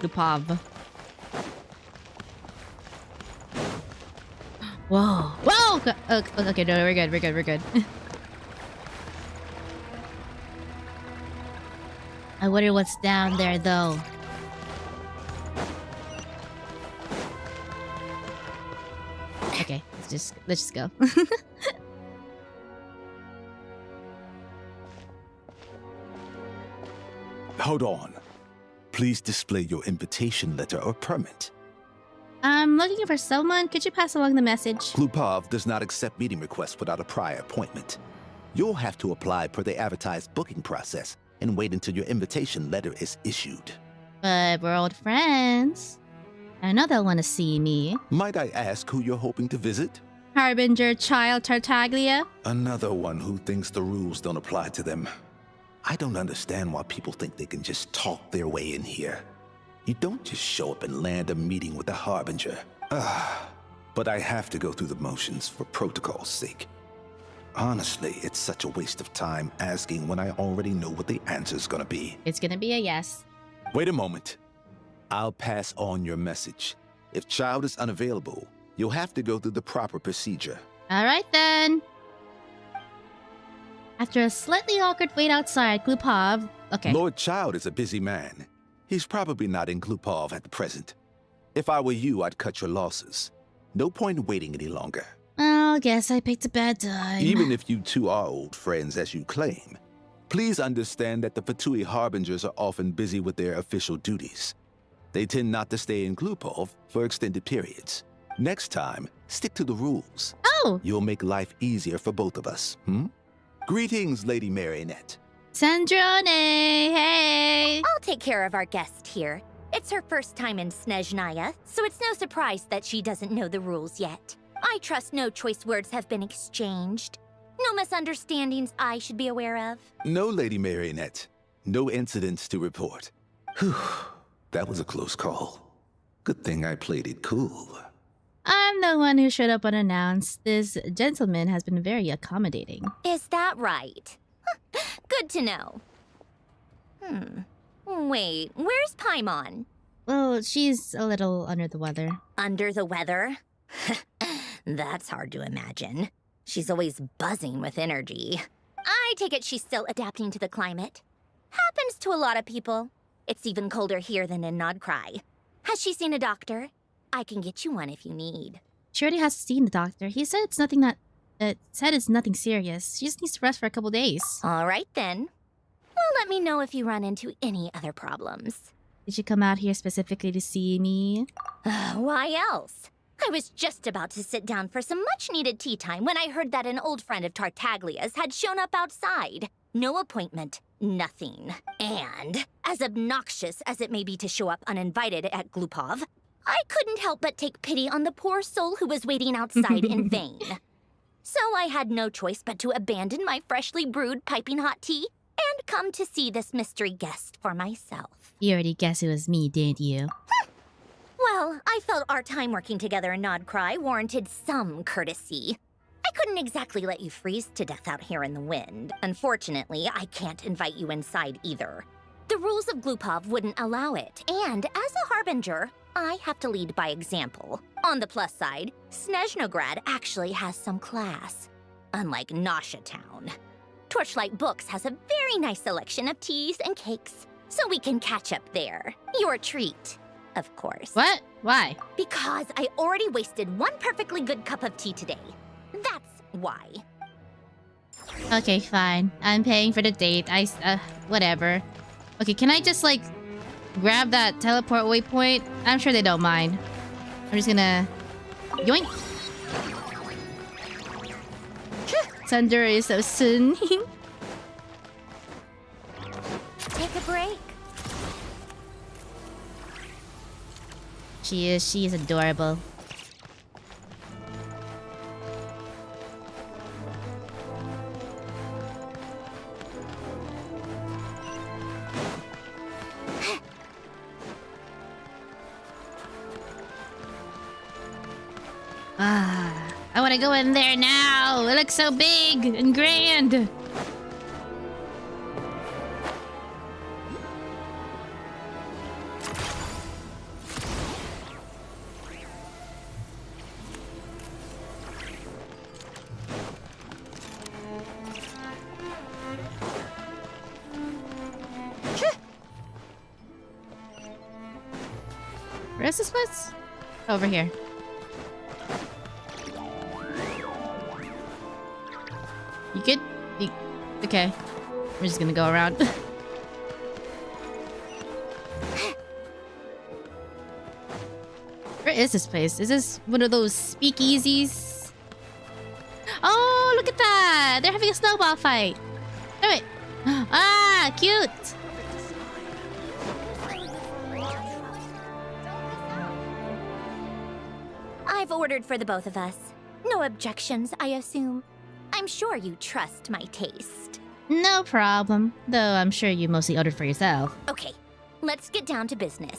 Lupav. Whoa. Whoa! Okay, no, we're good. I wonder what's down there, though. Okay, let's just go. Hold on. Please display your invitation letter or permit. I'm looking for someone. Could you pass along the message? Klupov does not accept meeting requests without a prior appointment. You'll have to apply per the advertised booking process and wait until your invitation letter is issued. But we're old friends. I know they'll want to see me. Might I ask who you're hoping to visit? Harbinger Child Tartaglia. Another one who thinks the rules don't apply to them. I don't understand why people think they can just talk their way in here. You don't just show up and land a meeting with the Harbinger. But I have to go through the motions for protocol's sake. Honestly, it's such a waste of time asking when I already know what the answer's gonna be. It's gonna be a yes. Wait a moment. I'll pass on your message. If child is unavailable, you'll have to go through the proper procedure. Alright then. After a slightly awkward wait outside, Glupov... Okay. Lord Child is a busy man. He's probably not in Glupov at the present. If I were you, I'd cut your losses. No point waiting any longer. Oh, guess I picked a bad time. Even if you two are old friends as you claim, please understand that the Fatui Harbingers are often busy with their official duties. They tend not to stay in Glupov for extended periods. Next time, stick to the rules. Oh! You'll make life easier for both of us, Greetings, Lady Marionette. Sandrone, hey! I'll take care of our guest here. It's her first time in Snezhnaya, so it's no surprise that she doesn't know the rules yet. I trust no choice words have been exchanged. No misunderstandings I should be aware of. No, Lady Marionette. No incidents to report. Whew, that was a close call. Good thing I played it cool. I'm the one who showed up unannounced. This gentleman has been very accommodating. Is that right? Good to know. Wait, where's Paimon? Well, she's a little under the weather. Under the weather? That's hard to imagine. She's always buzzing with energy. I take it she's still adapting to the climate. Happens to a lot of people. It's even colder here than in Nodcry. Has she seen a doctor? I can get you one if you need. She already has seen the doctor. He said it's nothing it's nothing serious. She just needs to rest for a couple days. All right then. Well, let me know if you run into any other problems. Did you come out here specifically to see me? Why else? I was just about to sit down for some much-needed tea time when I heard that an old friend of Tartaglia's had shown up outside. No appointment, nothing. And, as obnoxious as it may be to show up uninvited at Glupov, I couldn't help but take pity on the poor soul who was waiting outside in vain. So I had no choice but to abandon my freshly brewed piping hot tea and come to see this mystery guest for myself. You already guessed it was me, didn't you? Well, I felt our time working together in Nodcry warranted some courtesy. I couldn't exactly let you freeze to death out here in the wind. Unfortunately, I can't invite you inside either. The rules of Glupov wouldn't allow it, and as a harbinger, I have to lead by example. On the plus side, Snezhnograd actually has some class, unlike Nasha Town. Torchlight Books has a very nice selection of teas and cakes, so we can catch up there. Your treat, of course. What? Why? Because I already wasted one perfectly good cup of tea today. That's why. Okay, fine. I'm paying for the date. Whatever. Okay, can I just, like, grab that teleport waypoint? I'm sure they don't mind. I'm just gonna... Yoink! Thunder is so soon. Take a break. She is adorable. I want to go in there now. It looks so big and grand. Where's this place? Over here. You good? Okay. We're just gonna go around. Where is this place? Is this one of those speakeasies? Oh, look at that! They're having a snowball fight. Do it. Ah, cute. I've ordered for the both of us. No objections, I assume. I'm sure you trust my taste. No problem. Though I'm sure you mostly ordered for yourself. Okay, let's get down to business.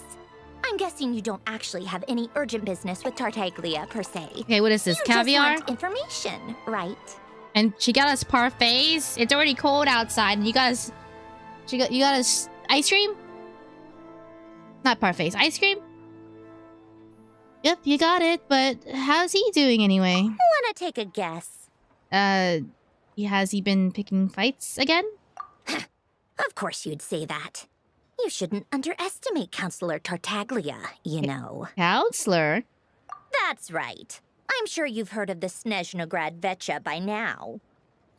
I'm guessing you don't actually have any urgent business with Tartaglia, per se. Okay, what is this? You Caviar? just want information, right? And she got us parfaits. It's already cold outside, and you got us. You got us ice cream. Not parfaits, ice cream. Yep, you got it. But how's he doing anyway? Wanna take a guess? Has he been picking fights again? Of course you'd say that. You shouldn't underestimate Counselor Tartaglia, you know. Counselor? That's right. I'm sure you've heard of the Snezhnaya Vetcha by now.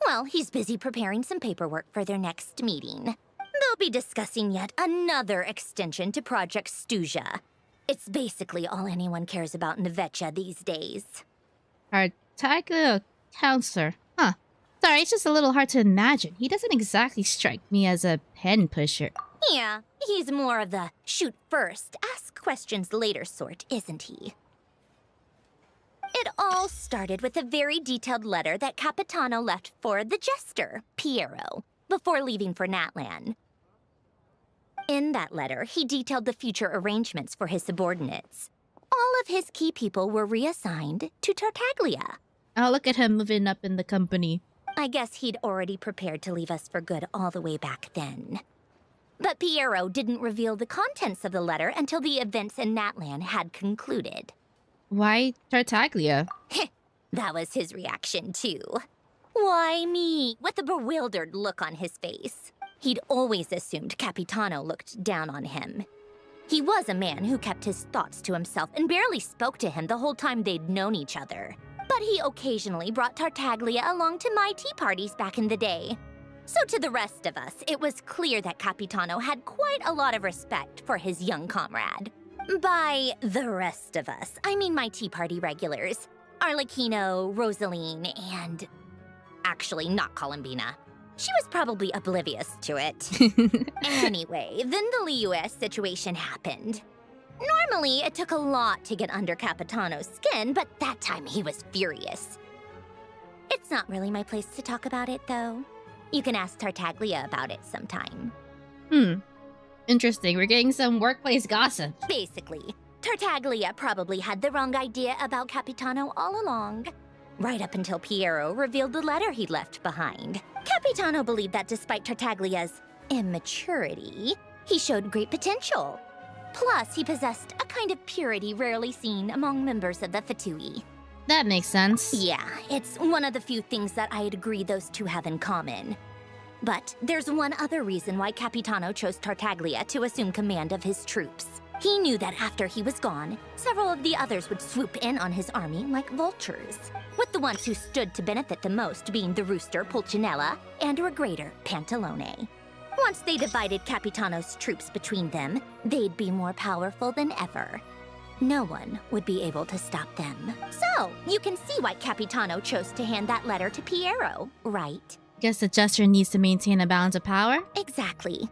Well, he's busy preparing some paperwork for their next meeting. They'll be discussing yet another extension to Project Stuzha. It's basically all anyone cares about in the Vetcha these days. Tartaglia Counselor. Huh. Sorry, it's just a little hard to imagine. He doesn't exactly strike me as a pen pusher. Yeah, he's more of the shoot first, ask questions later sort, isn't he? It all started with a very detailed letter that Capitano left for the jester, Piero, before leaving for Natlan. In that letter, he detailed the future arrangements for his subordinates. All of his key people were reassigned to Tartaglia. Oh, look at him moving up in the company. I guess he'd already prepared to leave us for good all the way back then. But Piero didn't reveal the contents of the letter until the events in Natlan had concluded. Why Tartaglia? That was his reaction, too. Why me? With a bewildered look on his face. He'd always assumed Capitano looked down on him. He was a man who kept his thoughts to himself and barely spoke to him the whole time they'd known each other. But he occasionally brought Tartaglia along to my tea parties back in the day. So to the rest of us, it was clear that Capitano had quite a lot of respect for his young comrade. By the rest of us, I mean my tea party regulars. Arlecchino, Rosaline, and... actually, not Columbina. She was probably oblivious to it. Anyway, then the Liu situation happened. Normally, it took a lot to get under Capitano's skin, but that time he was furious. It's not really my place to talk about it, though. You can ask Tartaglia about it sometime. Interesting. We're getting some workplace gossip. Basically, Tartaglia probably had the wrong idea about Capitano all along. Right up until Piero revealed the letter he'd left behind. Capitano believed that despite Tartaglia's immaturity, he showed great potential. Plus, he possessed a kind of purity rarely seen among members of the Fatui. That makes sense. Yeah, it's one of the few things that I'd agree those two have in common. But there's one other reason why Capitano chose Tartaglia to assume command of his troops. He knew that after he was gone, several of the others would swoop in on his army like vultures, with the ones who stood to benefit the most being the rooster Pulcinella and Regrator Pantalone. Once they divided Capitano's troops between them, they'd be more powerful than ever. No one would be able to stop them. So, you can see why Capitano chose to hand that letter to Piero, right? Guess the jester needs to maintain a balance of power? Exactly.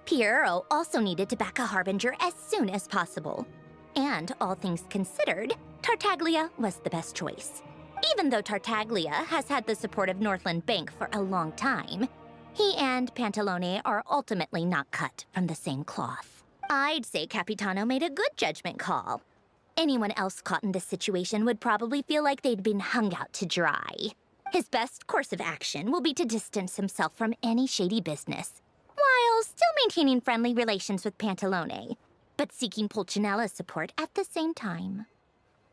Piero also needed to back a harbinger as soon as possible. And all things considered, Tartaglia was the best choice. Even though Tartaglia has had the support of Northland Bank for a long time, he and Pantalone are ultimately not cut from the same cloth. I'd say Capitano made a good judgment call. Anyone else caught in this situation would probably feel like they'd been hung out to dry. His best course of action will be to distance himself from any shady business, while still maintaining friendly relations with Pantalone, but seeking Pulcinella's support at the same time.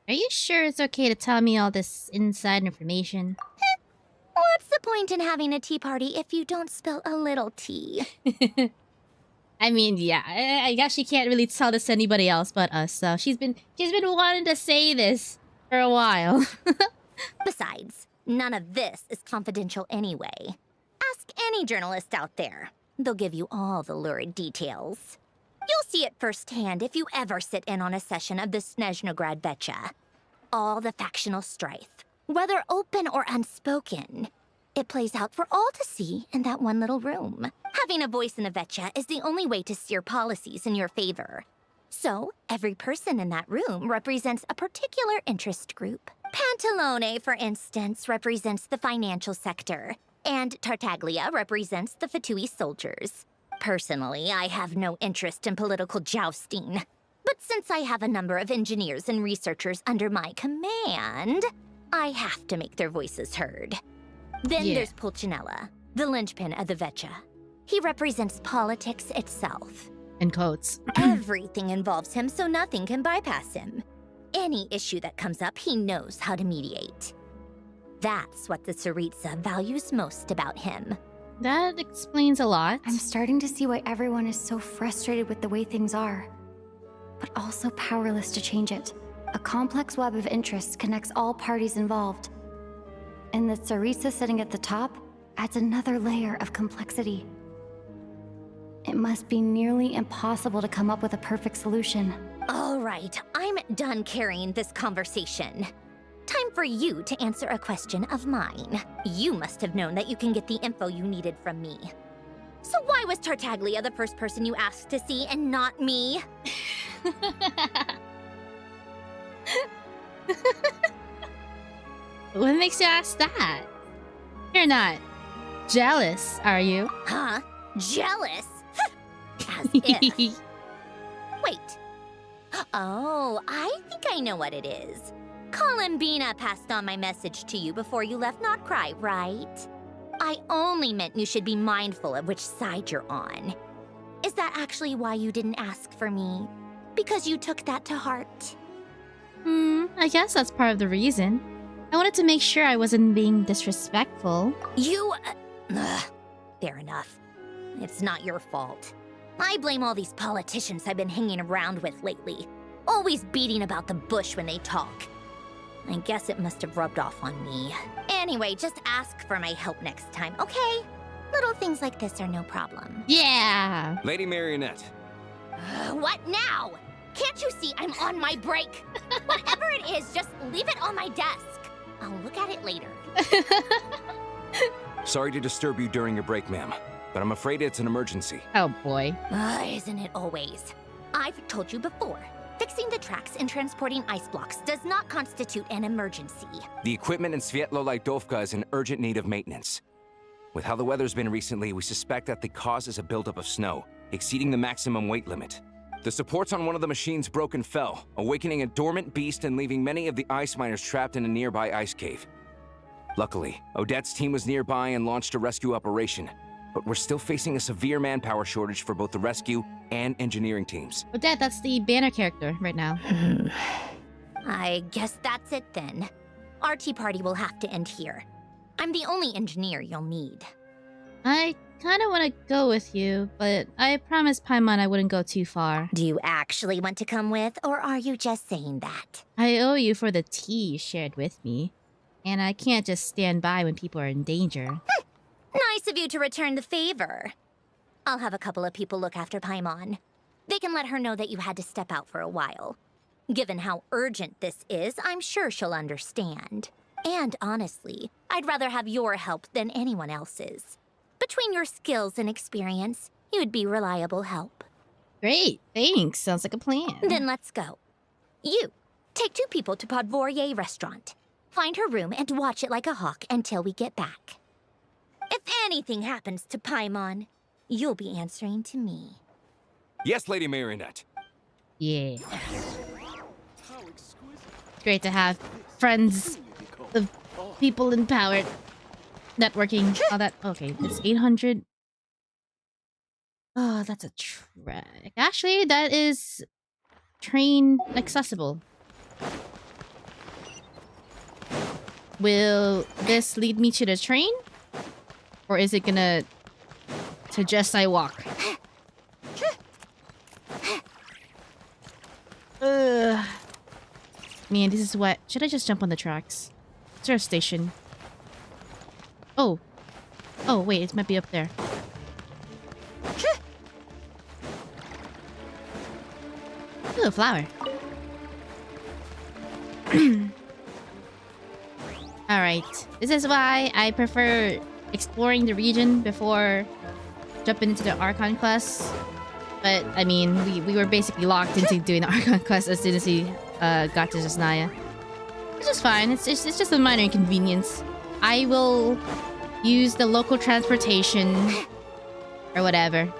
Are you sure it's okay to tell me all this inside information? What's the point in having a tea party if you don't spill a little tea? I mean, yeah, I guess she can't really tell this to anybody else but us, so she's been wanting to say this for a while. Besides, none of this is confidential anyway. Ask any journalist out there. They'll give you all the lurid details. You'll see it firsthand if you ever sit in on a session of the Snezhnaya Vetcha. All the factional strife, whether open or unspoken, it plays out for all to see in that one little room. Having a voice in the Vetcha is the only way to steer policies in your favor. So, every person in that room represents a particular interest group. Pantalone, for instance, represents the financial sector, and Tartaglia represents the Fatui soldiers. Personally, I have no interest in political jousting. But since I have a number of engineers and researchers under my command, I have to make their voices heard. Then Yeah. there's Pulcinella, the linchpin of the Vetcha. He represents politics itself. In quotes. Everything involves him, so nothing can bypass him. Any issue that comes up, he knows how to mediate. That's what the Tsaritsa values most about him. That explains a lot. I'm starting to see why everyone is so frustrated with the way things are, but also powerless to change it. A complex web of interests connects all parties involved. And the Tsaritsa sitting at the top adds another layer of complexity. It must be nearly impossible to come up with a perfect solution. All right, I'm done carrying this conversation. Time for you to answer a question of mine. You must have known that you can get the info you needed from me. So why was Tartaglia the first person you asked to see and not me? What makes you ask that? You're not jealous, are you? Huh? Jealous? As if. Wait. Oh, I think I know what it is. Columbina passed on my message to you before you left Not Cry, right? I only meant you should be mindful of which side you're on. Is that actually why you didn't ask for me? Because you took that to heart? I guess that's part of the reason. I wanted to make sure I wasn't being disrespectful. You... fair enough. It's not your fault. I blame all these politicians I've been hanging around with lately. Always beating about the bush when they talk. I guess it must have rubbed off on me. Anyway, just ask for my help next time, okay? Little things like this are no problem. Yeah! Lady Marionette. What now? Can't you see I'm on my break? Whatever it is, just leave it on my desk. I'll look at it later. Sorry to disturb you during your break, ma'am, but I'm afraid it's an emergency. Oh boy. Isn't it always? I've told you before. Fixing the tracks and transporting ice blocks does not constitute an emergency. The equipment in Svietlolai is in urgent need of maintenance. With how the weather's been recently, we suspect that the cause is a buildup of snow, exceeding the maximum weight limit. The supports on one of the machines broke and fell, awakening a dormant beast and leaving many of the ice miners trapped in a nearby ice cave. Luckily, Odette's team was nearby and launched a rescue operation, but we're still facing a severe manpower shortage for both the rescue and engineering teams. Odette, that's the banner character right now. I guess that's it then. Our tea party will have to end here. I'm the only engineer you'll need. I kind of want to go with you, but I promised Paimon I wouldn't go too far. Do you actually want to come with, or are you just saying that? I owe you for the tea you shared with me, and I can't just stand by when people are in danger. Nice of you to return the favor. I'll have a couple of people look after Paimon. They can let her know that you had to step out for a while. Given how urgent this is, I'm sure she'll understand. And honestly, I'd rather have your help than anyone else's. Between your skills and experience, you'd be reliable help. Great, thanks. Sounds like a plan. Then let's go. You, take 2 people to Podvorier restaurant. Find her room and watch it like a hawk until we get back. If anything happens to Paimon, you'll be answering to me. Yes, Lady Marionette. Yeah. Great to have friends of people in power. Networking, all that. Okay, it's 800. Oh, that's a track. Actually, that is train accessible. Will this lead me to the train? Or is it gonna suggest I walk? Ugh. Man, this is wet. Should I just jump on the tracks? Is there a station? Oh. Oh, wait, it might be up there. Ooh, a flower. Alright. This is why I prefer exploring the region before jumping into the Archon class. But, I mean, we were basically locked into doing the Archon class as soon as we got to Snezhnaya. Which is fine. It's just a minor inconvenience. I will use the local transportation or whatever.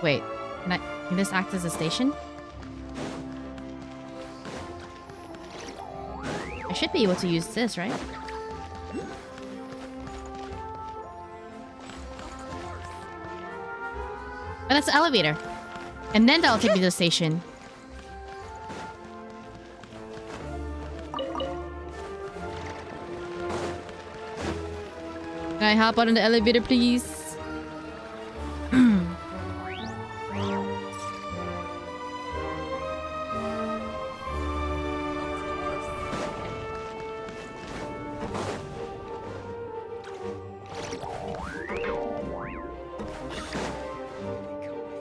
Wait, can this act as a station? I should be able to use this, right? Oh, that's the elevator. And then that'll take me to the station. Can I hop on the elevator, please?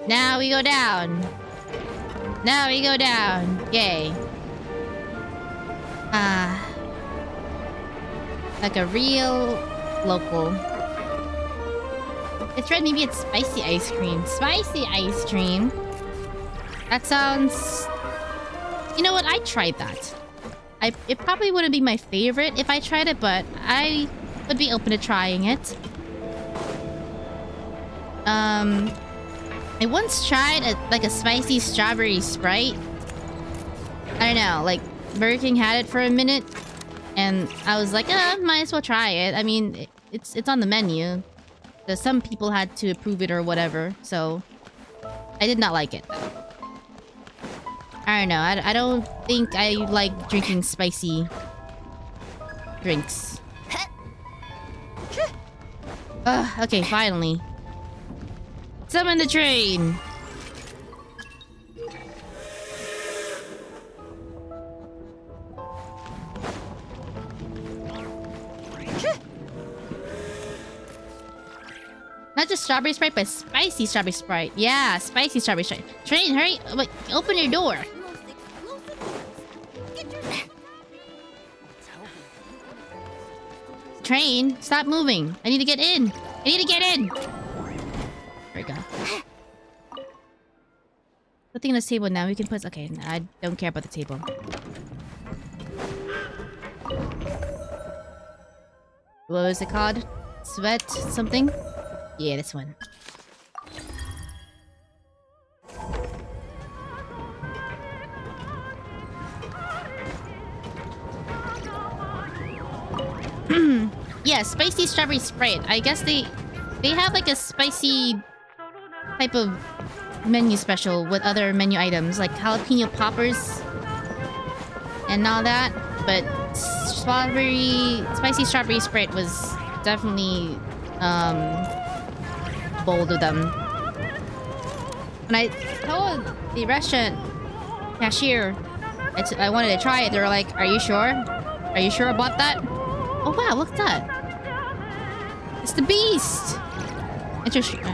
Now we go down. Now we go down. Yay. Like a real local. It's right, maybe it's spicy ice cream. Spicy ice cream. That sounds... You know what? I tried that. It probably wouldn't be my favorite if I tried it, but I would be open to trying it. I once tried like a spicy strawberry Sprite. I don't know, like Burger King had it for a minute, and I was like, might as well try it. I mean, it's on the menu. So some people had to approve it or whatever, so I did not like it. I don't know. I don't think I like drinking spicy drinks. Okay, finally. Summon the train! Not just strawberry Sprite, but spicy strawberry Sprite. Yeah, spicy strawberry Sprite. Train, hurry! Wait, open your door. Train, stop moving. I need to get in. I need to get in. There we go. Nothing on this table now. We can put... Okay, no, I don't care about the table. What was it called? Sweat something? Yeah, this one. Yeah, spicy strawberry Sprite. I guess they have like a spicy type of menu special with other menu items like jalapeno poppers and all that, but spicy strawberry Sprite was definitely bold of them. When I told the restaurant cashier I wanted to try it, they were like, "Are you sure? Are you sure about that?" Oh wow, look at that. It's the beast! Interesting.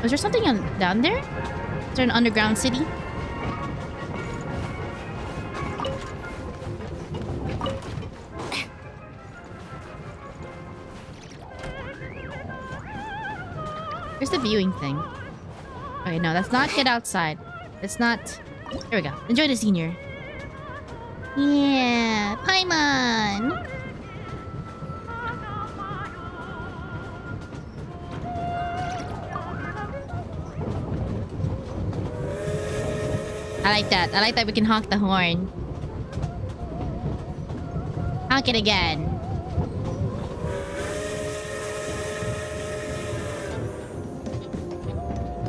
Was there something down there? Is there an underground city? Where's the viewing thing? Okay, no, that's not get outside. It's not... There we go. Enjoy the senior. Yeah, Paimon! I like that. I like that we can honk the horn. Honk it again.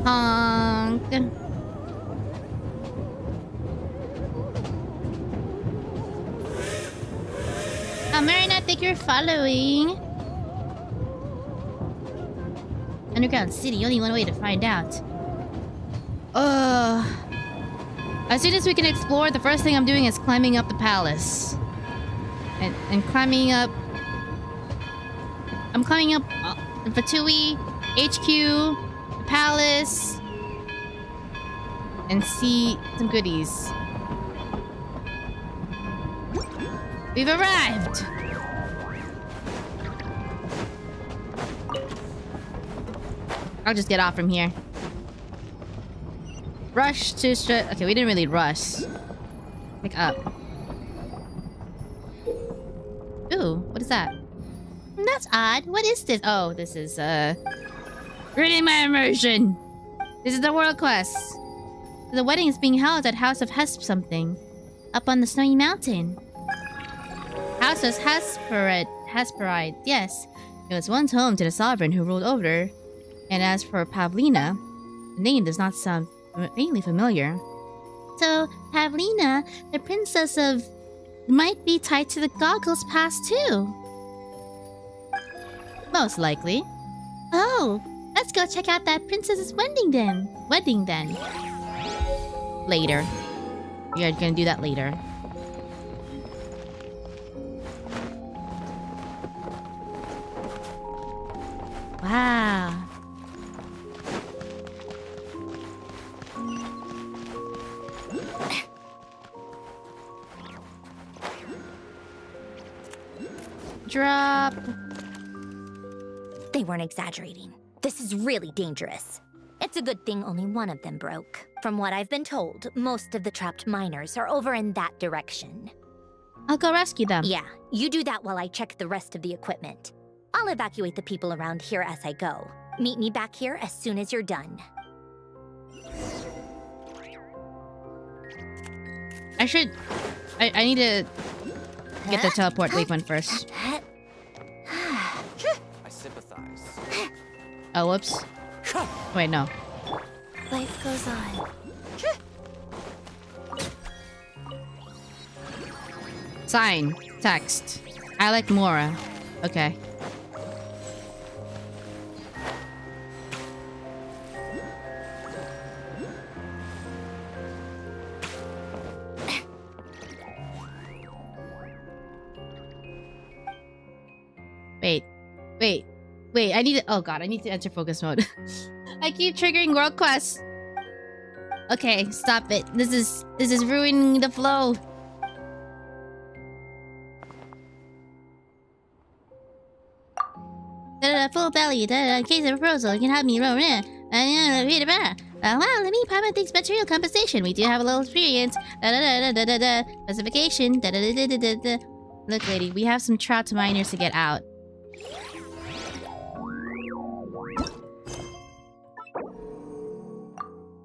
Honk. Marina, I think you're following. Underground city, only one way to find out. As soon as we can explore, the first thing I'm doing is climbing up the palace. And climbing up... I'm climbing up the Fatui, HQ, the palace, and see some goodies. We've arrived! I'll just get off from here. Rush to okay, we didn't really rush. Pick up. Ooh, what is that? That's odd. What is this? Oh, this is, reading my immersion! This is the world quest. The wedding is being held at House of Hesp something. Up on the snowy mountain. House of Hesperide, yes. It was once home to the sovereign who ruled over. And as for Pavlina, the name does not sound faintly familiar. So, Pavlina, the princess of... might be tied to the goggles past too. Most likely. Oh, let's go check out that princess's wedding then. Later. We are gonna do that later. Wow. Drop. They weren't exaggerating. This is really dangerous. It's a good thing only one of them broke. From what I've been told, most of the trapped miners are over in that direction. I'll go rescue them. Yeah, you do that while I check the rest of the equipment. I'll evacuate the people around here as I go. Meet me back here as soon as you're done. I need to get the teleport waypoint first. I sympathize. Oh, whoops. Wait, no. Life goes on. Sign. Text. I like Mora. Okay. Wait, I need to... Oh god, I need to enter focus mode. I keep triggering world quests. Okay, stop it. This is ruining the flow. Full belly, case of proposal, you can have me roll in. Wow, let me pop things material compensation. We do have a little experience. Specification. Look, lady, we have some trapped miners to get out.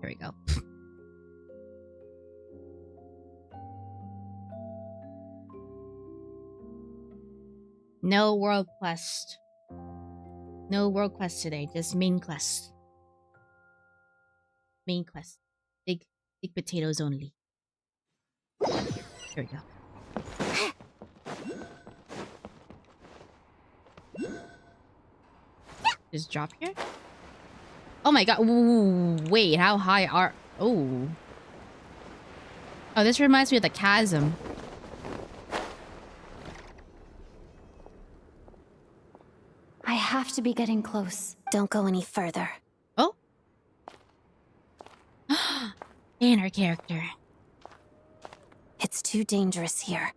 Here we go. No world quest. No world quest today, just main quest. Main quest. Big potatoes only. Here we go. Just drop here? Oh my god. Ooh, wait, how high are... Oh. Oh, this reminds me of the chasm. I have to be getting close. Don't go any further. Oh? Inner character. It's too dangerous here.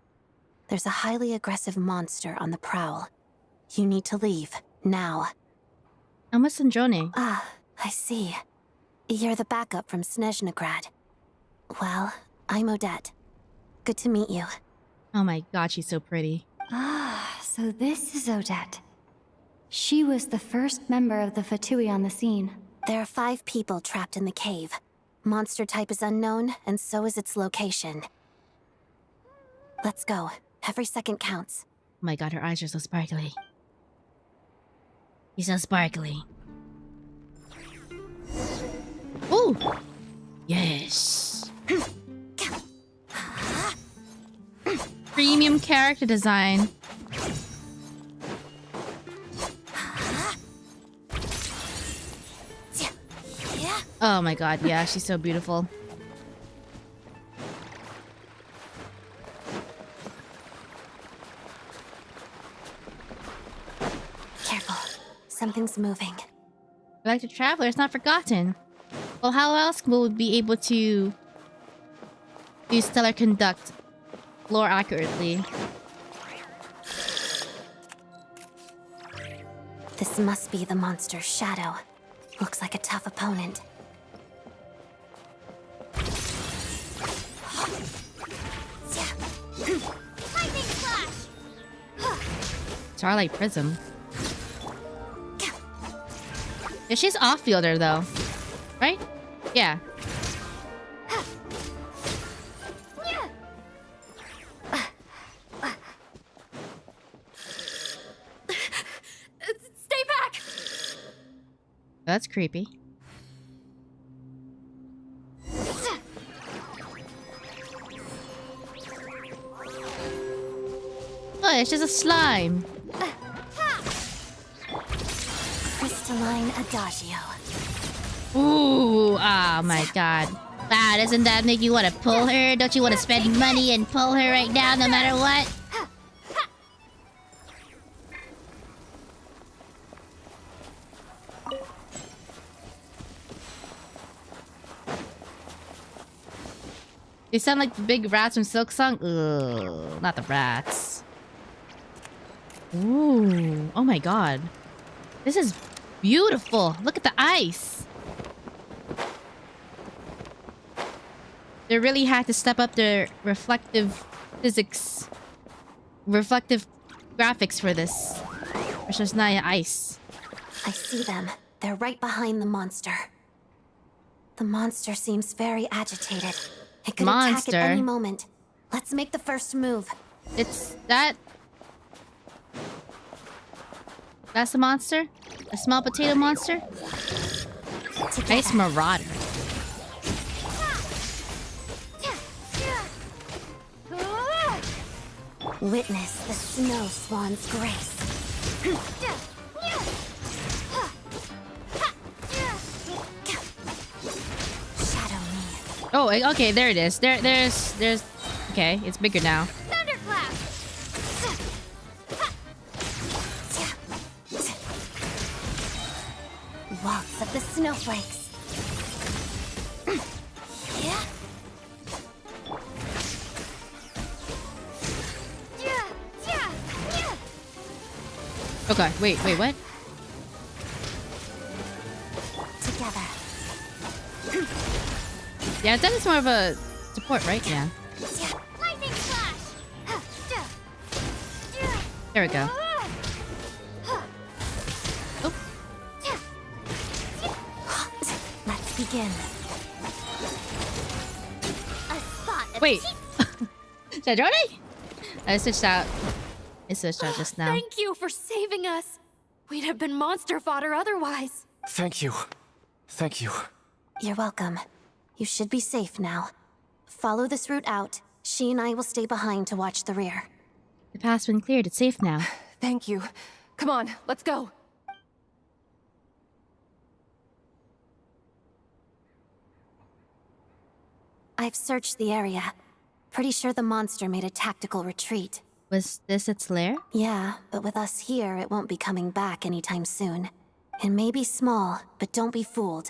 There's a highly aggressive monster on the prowl. You need to leave, now. I'm with Snezhnaya. Ah, I see. You're the backup from Snezhnaya. Well, I'm Odette. Good to meet you. Oh my god, she's so pretty. Ah, so this is Odette. She was the first member of the Fatui on the scene. There are 5 people trapped in the cave. Monster type is unknown, and so is its location. Let's go. Every second counts. Oh my god, her eyes are so sparkly. She's so sparkly. Ooh! Yes! Premium character design. Oh my god, yeah, she's so beautiful. Careful. Something's moving. Like the traveler, it's not forgotten. Well, how else will we be able to do stellar conduct lore accurately? This must be the monster's shadow. Looks like a tough opponent. Starlight Prism. Yeah, she's off-fielder though. Right? Yeah. It's That's creepy. Oh, it's just a slime. Crystalline Adagio. Ooh, oh my god. Wow, doesn't that make you want to pull her? Don't you want to spend money and pull her right now no matter what? They sound like the big rats from Silk Song. Ugh, not the rats. Ooh, oh my god. This is beautiful. Look at the ice. They really had to step up their reflective physics, reflective graphics for this. For Snezhnaya ice. I see them. They're right behind the monster. The monster seems very agitated. It could attack at any moment. Let's make the first move. It's that... That's the monster? A small potato monster? Ice Marauder. Witness the snow swan's grace. Shadow me. Oh, okay, there it is. There's... Okay, it's bigger now. Thunderclap! Waltz of the snowflakes. Okay, wait, what? Together. Yeah, that is more of a support, right? Yeah. Lightning slash! There we go. Oh. Let's begin. A spot of Wait. Snezhnaya? I switched out. It switched out just now. Thank you for saving us. We'd have been monster fodder otherwise. Thank you. Thank you. You're welcome. You should be safe now. Follow this route out. She and I will stay behind to watch the rear. The path's been cleared. It's safe now. Thank you. Come on, let's go. I've searched the area. Pretty sure the monster made a tactical retreat. Was this its lair? Yeah, but with us here, it won't be coming back anytime soon. It may be small, but don't be fooled.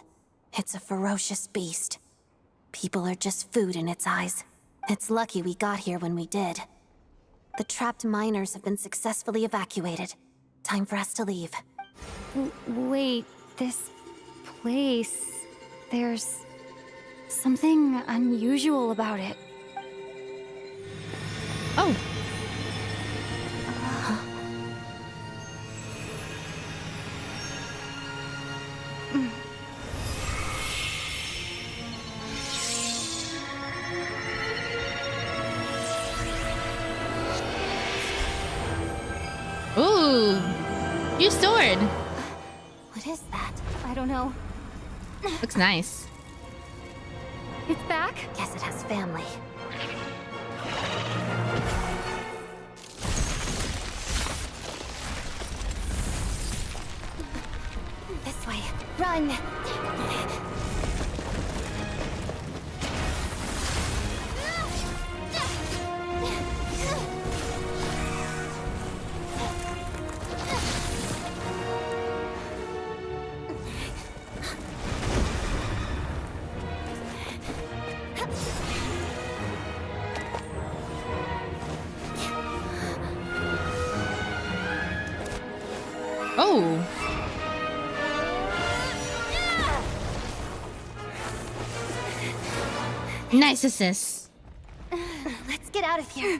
It's a ferocious beast. People are just food in its eyes. It's lucky we got here when we did. The trapped miners have been successfully evacuated. Time for us to leave. Wait, this place... There's... something unusual about it. Oh. Ooh, new sword. What is that? I don't know. Looks nice. It's back? Guess it has family. This way. Run! Oh. Nice assist. Let's get out of here.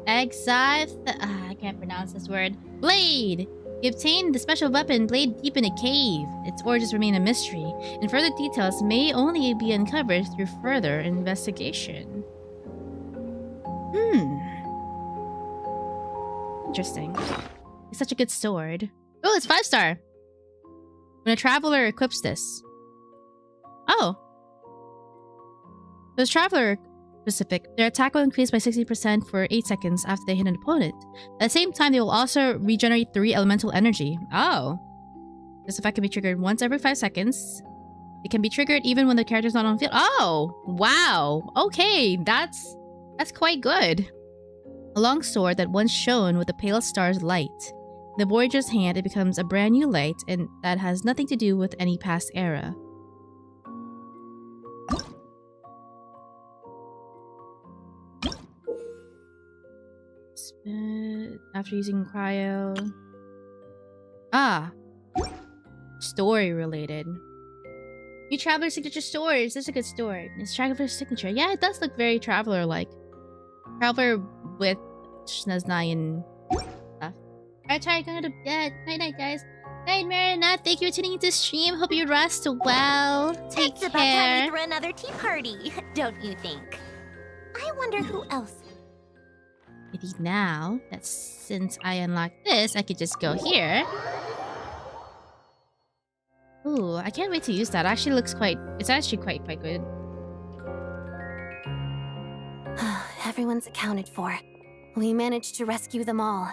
I can't pronounce this word. Blade! You obtained the special weapon Blade deep in a cave. Its origins remain a mystery, and further details may only be uncovered through further investigation. Interesting. It's such a good sword. Oh, it's 5-star! When a traveler equips this. Oh. This traveler specific, their attack will increase by 60% for 8 seconds after they hit an opponent. At the same time, they will also regenerate 3 elemental energy. Oh. This effect can be triggered once every 5 seconds. It can be triggered even when the character is not on the field. Oh! Wow! Okay, that's quite good. A long sword that once shone with the pale star's light. In the voyager's hand, it becomes a brand new light, and that has nothing to do with any past era. After using cryo. Ah. Story related. New Traveler Signature Stories. This is a good story. It's Traveler Signature. Yeah, it does look very Traveler-like. Traveler with Snezhnaya stuff. Alright, try going to bed. Night-night, guys. Night, Marinette. Thank you for tuning into the stream. Hope you rest well. Take It's care. about time to throw another tea party, don't you think? I wonder who else. I think now that since I unlocked this, I could just go here. Ooh, I can't wait to use that. Actually looks quite... It's actually quite good. Everyone's accounted for. We managed to rescue them all.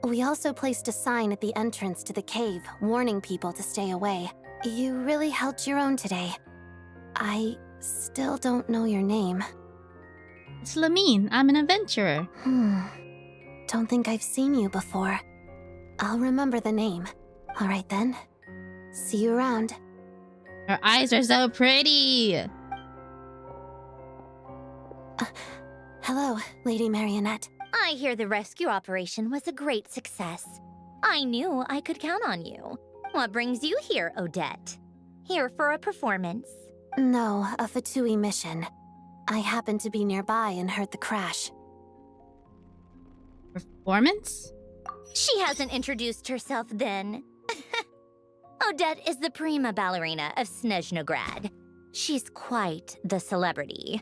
We also placed a sign at the entrance to the cave, warning people to stay away. You really held your own today. I still don't know your name. It's Lamine. I'm an adventurer. Don't think I've seen you before. I'll remember the name. Alright then. See you around. Her eyes are so pretty. Hello, Lady Marionette. I hear the rescue operation was a great success. I knew I could count on you. What brings you here, Odette? Here for a performance? No, a Fatui mission. I happened to be nearby and heard the crash. Performance? She hasn't introduced herself then. Odette is the prima ballerina of Snezhnaya. She's quite the celebrity.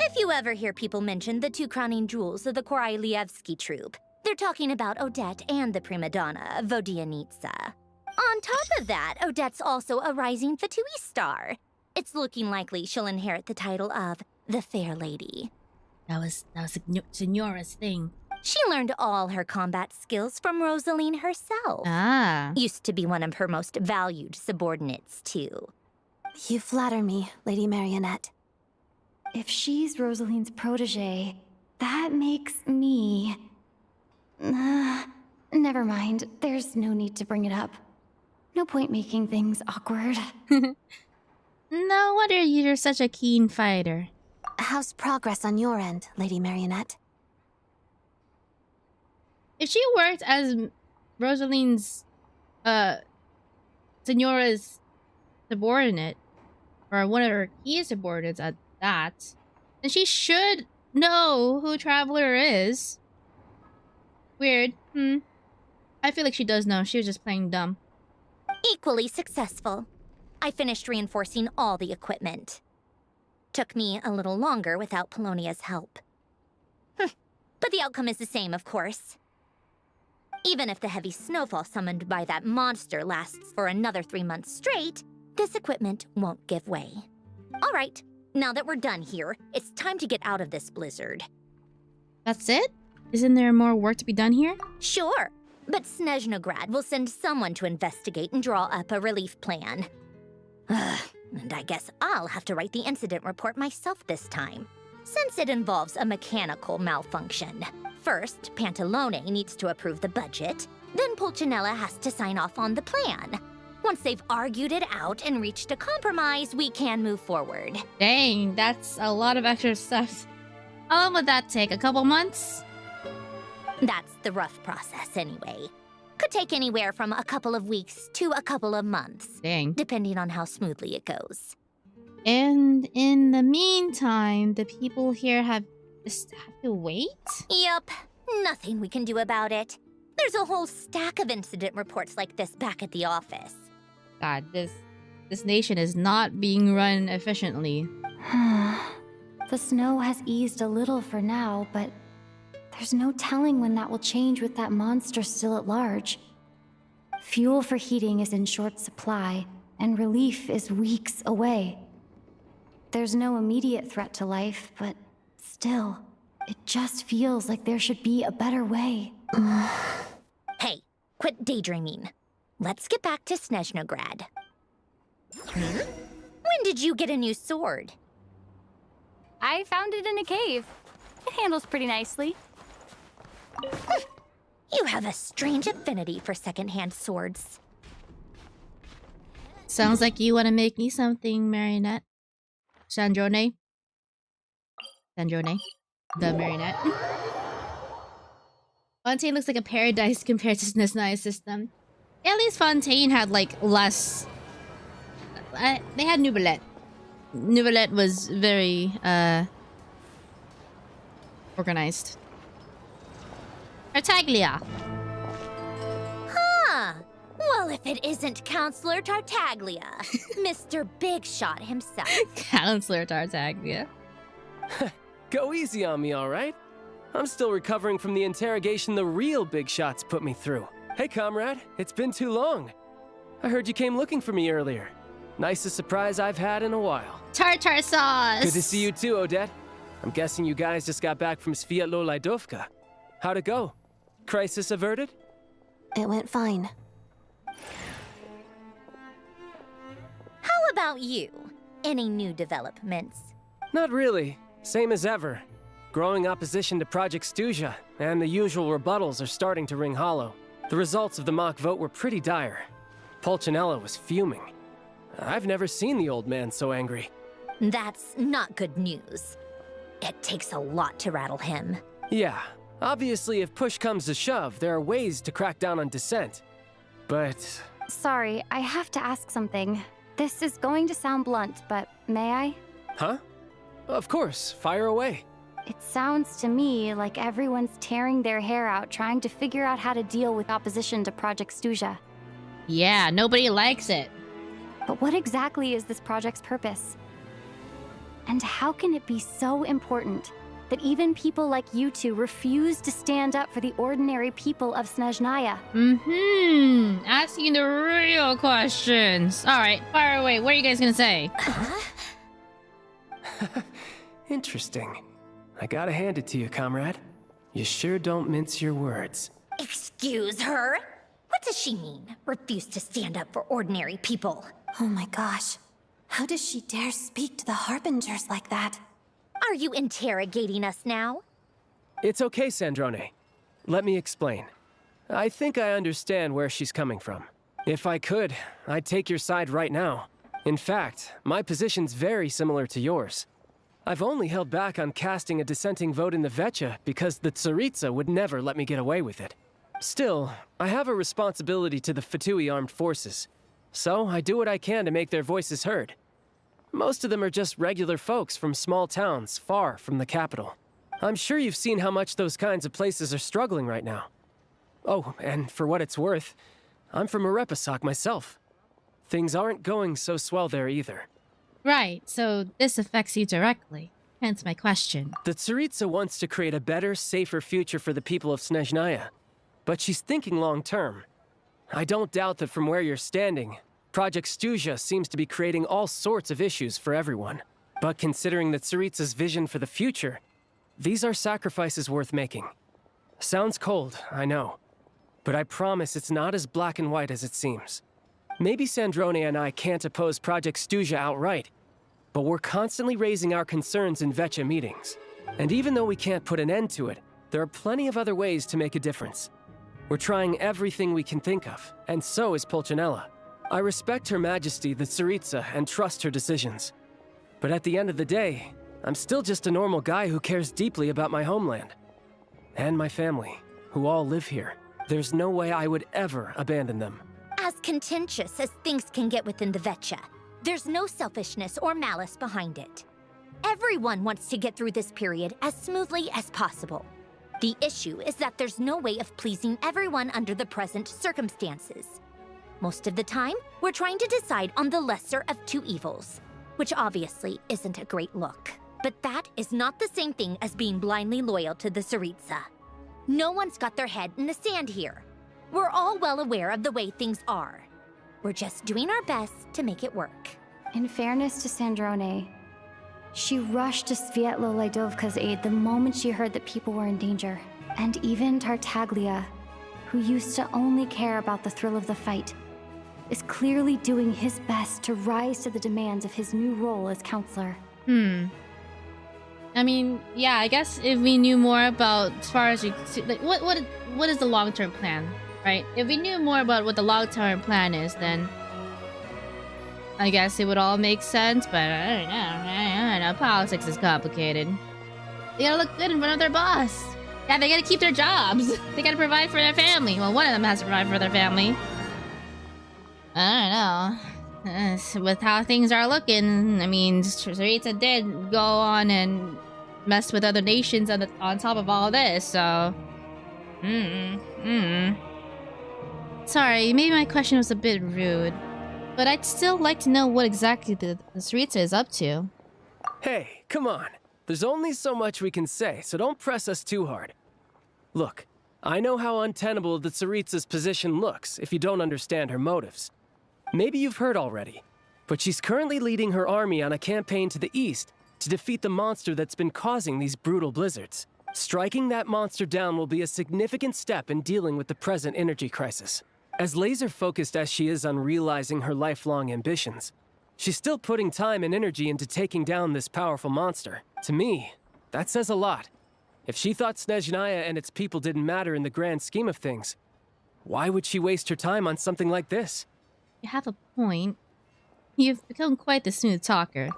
If you ever hear people mention the 2 crowning jewels of the Korolievsky troupe, they're talking about Odette and the prima donna, Vodianitsa. On top of that, Odette's also a rising Fatui star. It's looking likely she'll inherit the title of the Fair Lady. That was Signora's thing. She learned all her combat skills from Rosaline herself. Ah. Used to be one of her most valued subordinates, too. You flatter me, Lady Marionette. If she's Rosaline's protege, that makes me... never mind. There's no need to bring it up. No point making things awkward. No wonder you're such a keen fighter. How's progress on your end, Lady Marionette? If she worked as Rosaline's, Signora's subordinate, or one of her key subordinates at that, then she should know who Traveler is. Weird. I feel like she does know. She was just playing dumb. Equally successful. I finished reinforcing all the equipment. Took me a little longer without Polonia's help. But the outcome is the same, of course. Even if the heavy snowfall summoned by that monster lasts for another 3 months straight, this equipment won't give way. All right, now that we're done here, it's time to get out of this blizzard. That's it? Isn't there more work to be done here? Sure, but Snezhnaya will send someone to investigate and draw up a relief plan. And I guess I'll have to write the incident report myself this time, since it involves a mechanical malfunction. First, Pantalone needs to approve the budget, then Pulcinella has to sign off on the plan. Once they've argued it out and reached a compromise, we can move forward. Dang, that's a lot of extra stuff. How long would that take? A couple months? That's the rough process anyway. Could take anywhere from a couple of weeks to a couple of months. Dang. Depending on how smoothly it goes. And in the meantime, the people here have Just have to wait? Yup. Nothing we can do about it. There's a whole stack of incident reports like this back at the office. God, this nation is not being run efficiently. The snow has eased a little for now, but there's no telling when that will change with that monster still at large. Fuel for heating is in short supply, and relief is weeks away. There's no immediate threat to life, but still, it just feels like there should be a better way. Hey, quit daydreaming. Let's get back to Snezhnaya. When did you get a new sword? I found it in a cave. It handles pretty nicely. You have a strange affinity for secondhand swords. Sounds like you want to make me something, Marionette. Snezhnaya? Snezhnaya? The Marionette. Fontaine looks like a paradise compared to Snezhnaya's system. At least Fontaine had, like, less... they had Nouvellette. Nouvellette was very, organized. Tartaglia. Huh. Well, if it isn't Counselor Tartaglia, Mr. Big Shot himself. Counselor Tartaglia. Go easy on me, all right? I'm still recovering from the interrogation the real Big Shots put me through. Hey, comrade, it's been too long. I heard you came looking for me earlier. Nicest surprise I've had in a while. Tartar sauce! Good to see you too, Odette. I'm guessing you guys just got back from Sviatlo Lajdovka. How'd it go? Crisis averted? It went fine. How about you? Any new developments? Not really. Same as ever. Growing opposition to Project Stuzha, and the usual rebuttals are starting to ring hollow. The results of the mock vote were pretty dire. Pulcinella was fuming. I've never seen the old man so angry. That's not good news. It takes a lot to rattle him. Yeah, obviously if push comes to shove, there are ways to crack down on dissent. But... Sorry, I have to ask something. This is going to sound blunt, but may I? Huh? Of course, fire away. It sounds to me like everyone's tearing their hair out trying to figure out how to deal with opposition to Project Stuzha. Yeah, nobody likes it. But what exactly is this project's purpose? And how can it be so important that even people like you two refuse to stand up for the ordinary people of Snezhnaya? Asking the real questions. Alright, fire away. What are you guys gonna say? Interesting. I gotta hand it to you, comrade. You sure don't mince your words. Excuse her? What does she mean? Refuse to stand up for ordinary people? Oh my gosh. How does she dare speak to the Harbingers like that? Are you interrogating us now? It's okay, Sandrone. Let me explain. I think I understand where she's coming from. If I could, I'd take your side right now. In fact, my position's very similar to yours. I've only held back on casting a dissenting vote in the Vetcha because the Tsaritsa would never let me get away with it. Still, I have a responsibility to the Fatui armed forces, so I do what I can to make their voices heard. Most of them are just regular folks from small towns far from the capital. I'm sure you've seen how much those kinds of places are struggling right now. Oh, and for what it's worth, I'm from Arepasak myself. Things aren't going so swell there either. Right, so this affects you directly. Hence my question. The Tsaritsa wants to create a better, safer future for the people of Snezhnaya, but she's thinking long term. I don't doubt that from where you're standing, Project Stuzha seems to be creating all sorts of issues for everyone. But considering the Tsaritsa's vision for the future, these are sacrifices worth making. Sounds cold, I know, but I promise it's not as black and white as it seems. Maybe Sandrone and I can't oppose Project Stuzha outright, but we're constantly raising our concerns in Vetcha meetings. And even though we can't put an end to it, there are plenty of other ways to make a difference. We're trying everything we can think of, and so is Pulcinella. I respect Her Majesty, the Tsaritsa, and trust her decisions. But at the end of the day, I'm still just a normal guy who cares deeply about my homeland. And my family, who all live here. There's no way I would ever abandon them. As contentious as things can get within the Vetcha, there's no selfishness or malice behind it. Everyone wants to get through this period as smoothly as possible. The issue is that there's no way of pleasing everyone under the present circumstances. Most of the time, we're trying to decide on the lesser of two evils, which obviously isn't a great look. But that is not the same thing as being blindly loyal to the Tsaritsa. No one's got their head in the sand here. We're all well aware of the way things are. We're just doing our best to make it work. In fairness to Sandrone, she rushed to Svietlo Laidovka's aid the moment she heard that people were in danger. And even Tartaglia, who used to only care about the thrill of the fight, is clearly doing his best to rise to the demands of his new role as counselor. I mean, yeah, I guess if we knew more about, as far as like, what is the long-term plan, right? If we knew more about what the long-term plan is, then I guess it would all make sense. But I don't know. Politics is complicated. They gotta look good in front of their boss. Yeah, they gotta keep their jobs. They gotta provide for their family. Well, one of them has to provide for their family. I don't know. With how things are looking, I mean, Tsaritsa did go on and mess with other nations on top of all this, so... Sorry, maybe my question was a bit rude, but I'd still like to know what exactly the Tsaritsa is up to. Hey, come on. There's only so much we can say, so don't press us too hard. Look, I know how untenable the Tsaritsa's position looks if you don't understand her motives. Maybe you've heard already, but she's currently leading her army on a campaign to the east to defeat the monster that's been causing these brutal blizzards. Striking that monster down will be a significant step in dealing with the present energy crisis. As laser-focused as she is on realizing her lifelong ambitions, she's still putting time and energy into taking down this powerful monster. To me, that says a lot. If she thought Snezhnaya and its people didn't matter in the grand scheme of things, why would she waste her time on something like this? You have a point. You've become quite the smooth talker.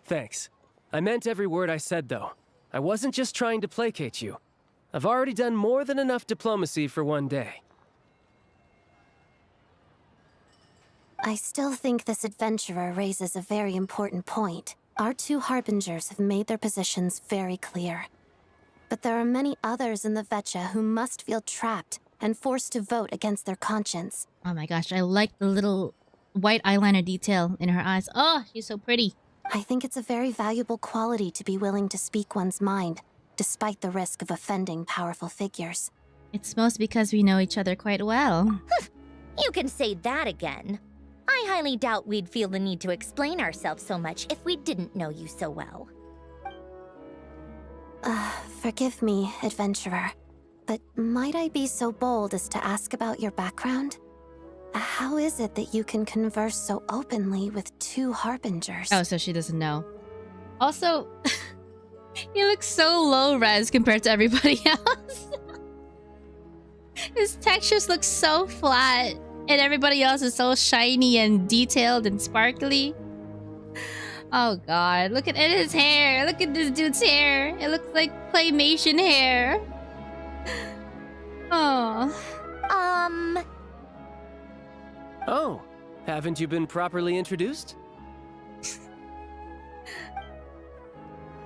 Thanks. I meant every word I said, though. I wasn't just trying to placate you. I've already done more than enough diplomacy for one day. I still think this adventurer raises a very important point. Our two harbingers have made their positions very clear. But there are many others in the Vetcha who must feel trapped and forced to vote against their conscience. Oh my gosh, I like the little white eyeliner detail in her eyes. Oh, she's so pretty. I think it's a very valuable quality to be willing to speak one's mind, despite the risk of offending powerful figures. It's mostly because we know each other quite well. You can say that again. I highly doubt we'd feel the need to explain ourselves so much if we didn't know you so well. Forgive me, adventurer, but might I be so bold as to ask about your background? How is it that you can converse so openly with two harbingers? Oh, so she doesn't know. Also, he looks so low-res compared to everybody else. His textures look so flat, and everybody else is so shiny and detailed and sparkly. Oh god, look at his hair. Look at this dude's hair. It looks like claymation hair. Oh. Oh, haven't you been properly introduced?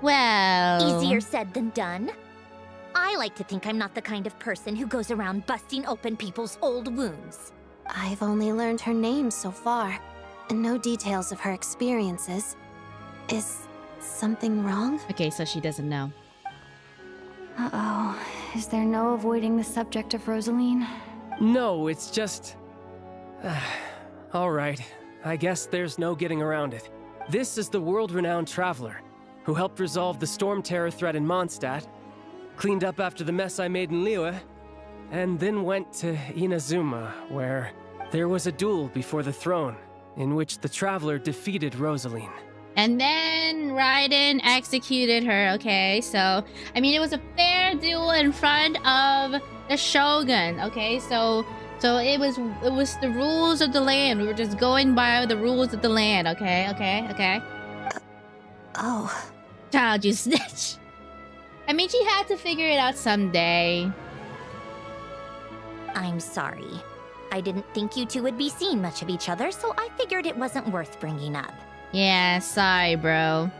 Well... Easier said than done. I like to think I'm not the kind of person who goes around busting open people's old wounds. I've only learned her name so far, and no details of her experiences. Is something wrong? Okay, so she doesn't know. Uh-oh. Is there no avoiding the subject of Rosaline? No, it's just... All right. I guess there's no getting around it. This is the world-renowned traveler, who helped resolve the storm terror threat in Mondstadt, cleaned up after the mess I made in Liyue, and then went to Inazuma, where there was a duel before the throne, in which the traveler defeated Rosaline. And then Raiden executed her, okay? So, I mean, it was a fair duel in front of the Shogun, okay? So it was the rules of the land. We were just going by the rules of the land, okay? Oh. Child, you snitch. I mean, she had to figure it out someday. I'm sorry. I didn't think you two would be seeing much of each other, so I figured it wasn't worth bringing up. Yeah, sorry, bro.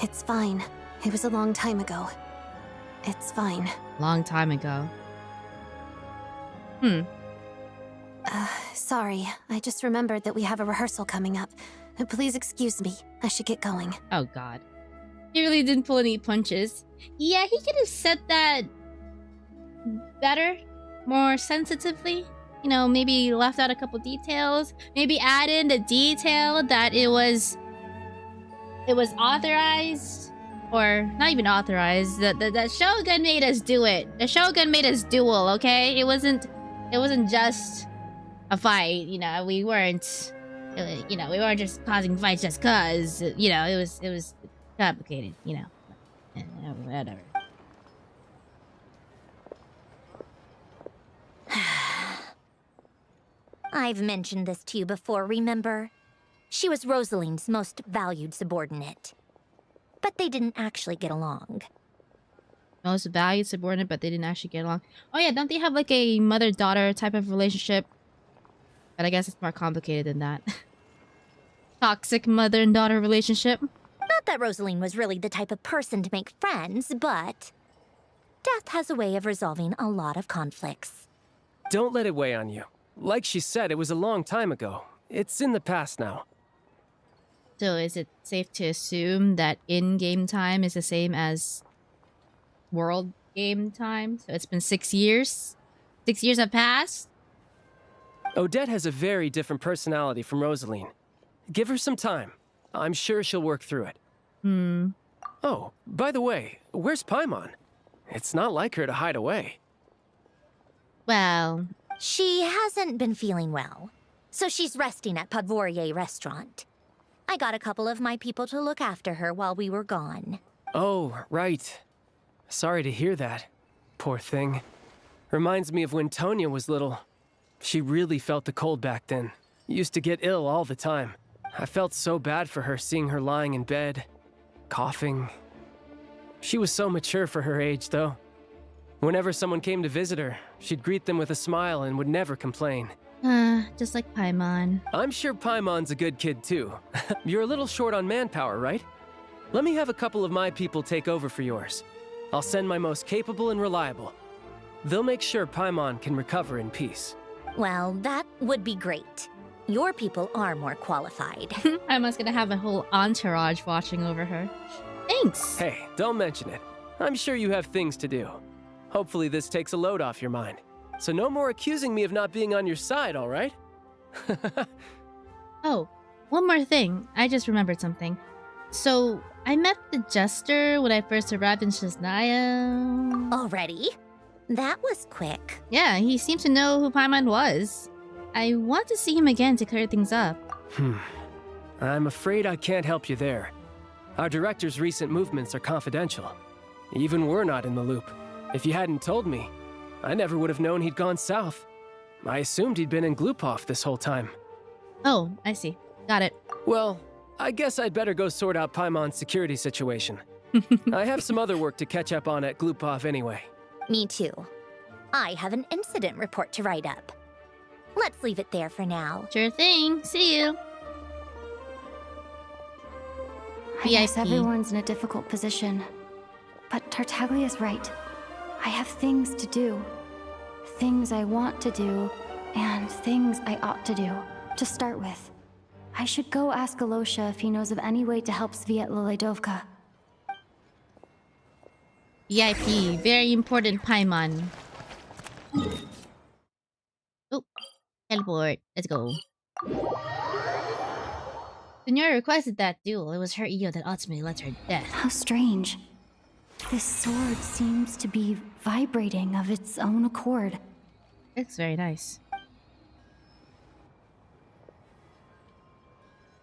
It's fine. It was a long time ago. It's fine. Long time ago. Sorry. I just remembered that we have a rehearsal coming up. Please excuse me. I should get going. Oh god. He really didn't pull any punches. Yeah, he could have said that better, more sensitively. You know, maybe left out a couple details. Maybe add in the detail that it was authorized, or not even authorized. The Shogun made us do it. The Shogun made us duel. Okay, it wasn't just a fight. You know, we weren't. You know, we weren't just causing fights just cause. You know, it was complicated. You know, whatever. I've mentioned this to you before, remember? She was Rosaline's most valued subordinate. But they didn't actually get along. Most valued subordinate, but they didn't actually get along. Oh yeah, don't they have like a mother-daughter type of relationship? But I guess it's more complicated than that. Toxic mother and daughter relationship. Not that Rosaline was really the type of person to make friends, but death has a way of resolving a lot of conflicts. Don't let it weigh on you. Like she said, it was a long time ago. It's in the past now. So is it safe to assume that in-game time is the same as world game time? So it's been 6 years? 6 years have passed? Odette has a very different personality from Rosaline. Give her some time. I'm sure she'll work through it. Oh, by the way, where's Paimon? It's not like her to hide away. Well... She hasn't been feeling well, so she's resting at Podvorier restaurant. I got a couple of my people to look after her while we were gone. Oh, right. Sorry to hear that. Poor thing. Reminds me of when Tonya was little. She really felt the cold back then. Used to get ill all the time. I felt so bad for her seeing her lying in bed, coughing. She was so mature for her age, though. Whenever someone came to visit her, she'd greet them with a smile and would never complain. Just like Paimon. I'm sure Paimon's a good kid, too. You're a little short on manpower, right? Let me have a couple of my people take over for yours. I'll send my most capable and reliable. They'll make sure Paimon can recover in peace. Well, that would be great. Your people are more qualified. Paimon's gonna have a whole entourage watching over her. Thanks! Hey, don't mention it. I'm sure you have things to do. Hopefully this takes a load off your mind. So no more accusing me of not being on your side, all right? Oh, one more thing. I just remembered something. So, I met the Jester when I first arrived in Snezhnaya. Already? That was quick. Yeah, he seemed to know who Paimon was. I want to see him again to clear things up. I'm afraid I can't help you there. Our director's recent movements are confidential. Even we're not in the loop. If you hadn't told me, I never would have known he'd gone south. I assumed he'd been in Glupov this whole time. Oh, I see. Got it. Well, I guess I'd better go sort out Paimon's security situation. I have some other work to catch up on at Glupov anyway. Me too. I have an incident report to write up. Let's leave it there for now. Sure thing. See you. I guess everyone's in a difficult position. But Tartaglia's right. I have things to do. Things I want to do, and things I ought to do. To start with, I should go ask Alosha if he knows of any way to help Sviet Liledovka. VIP, very important Paimon. Oh, teleport. Let's go. Senora requested that duel. It was her ego that ultimately led to her death. How strange. This sword seems to be vibrating of its own accord. It's very nice.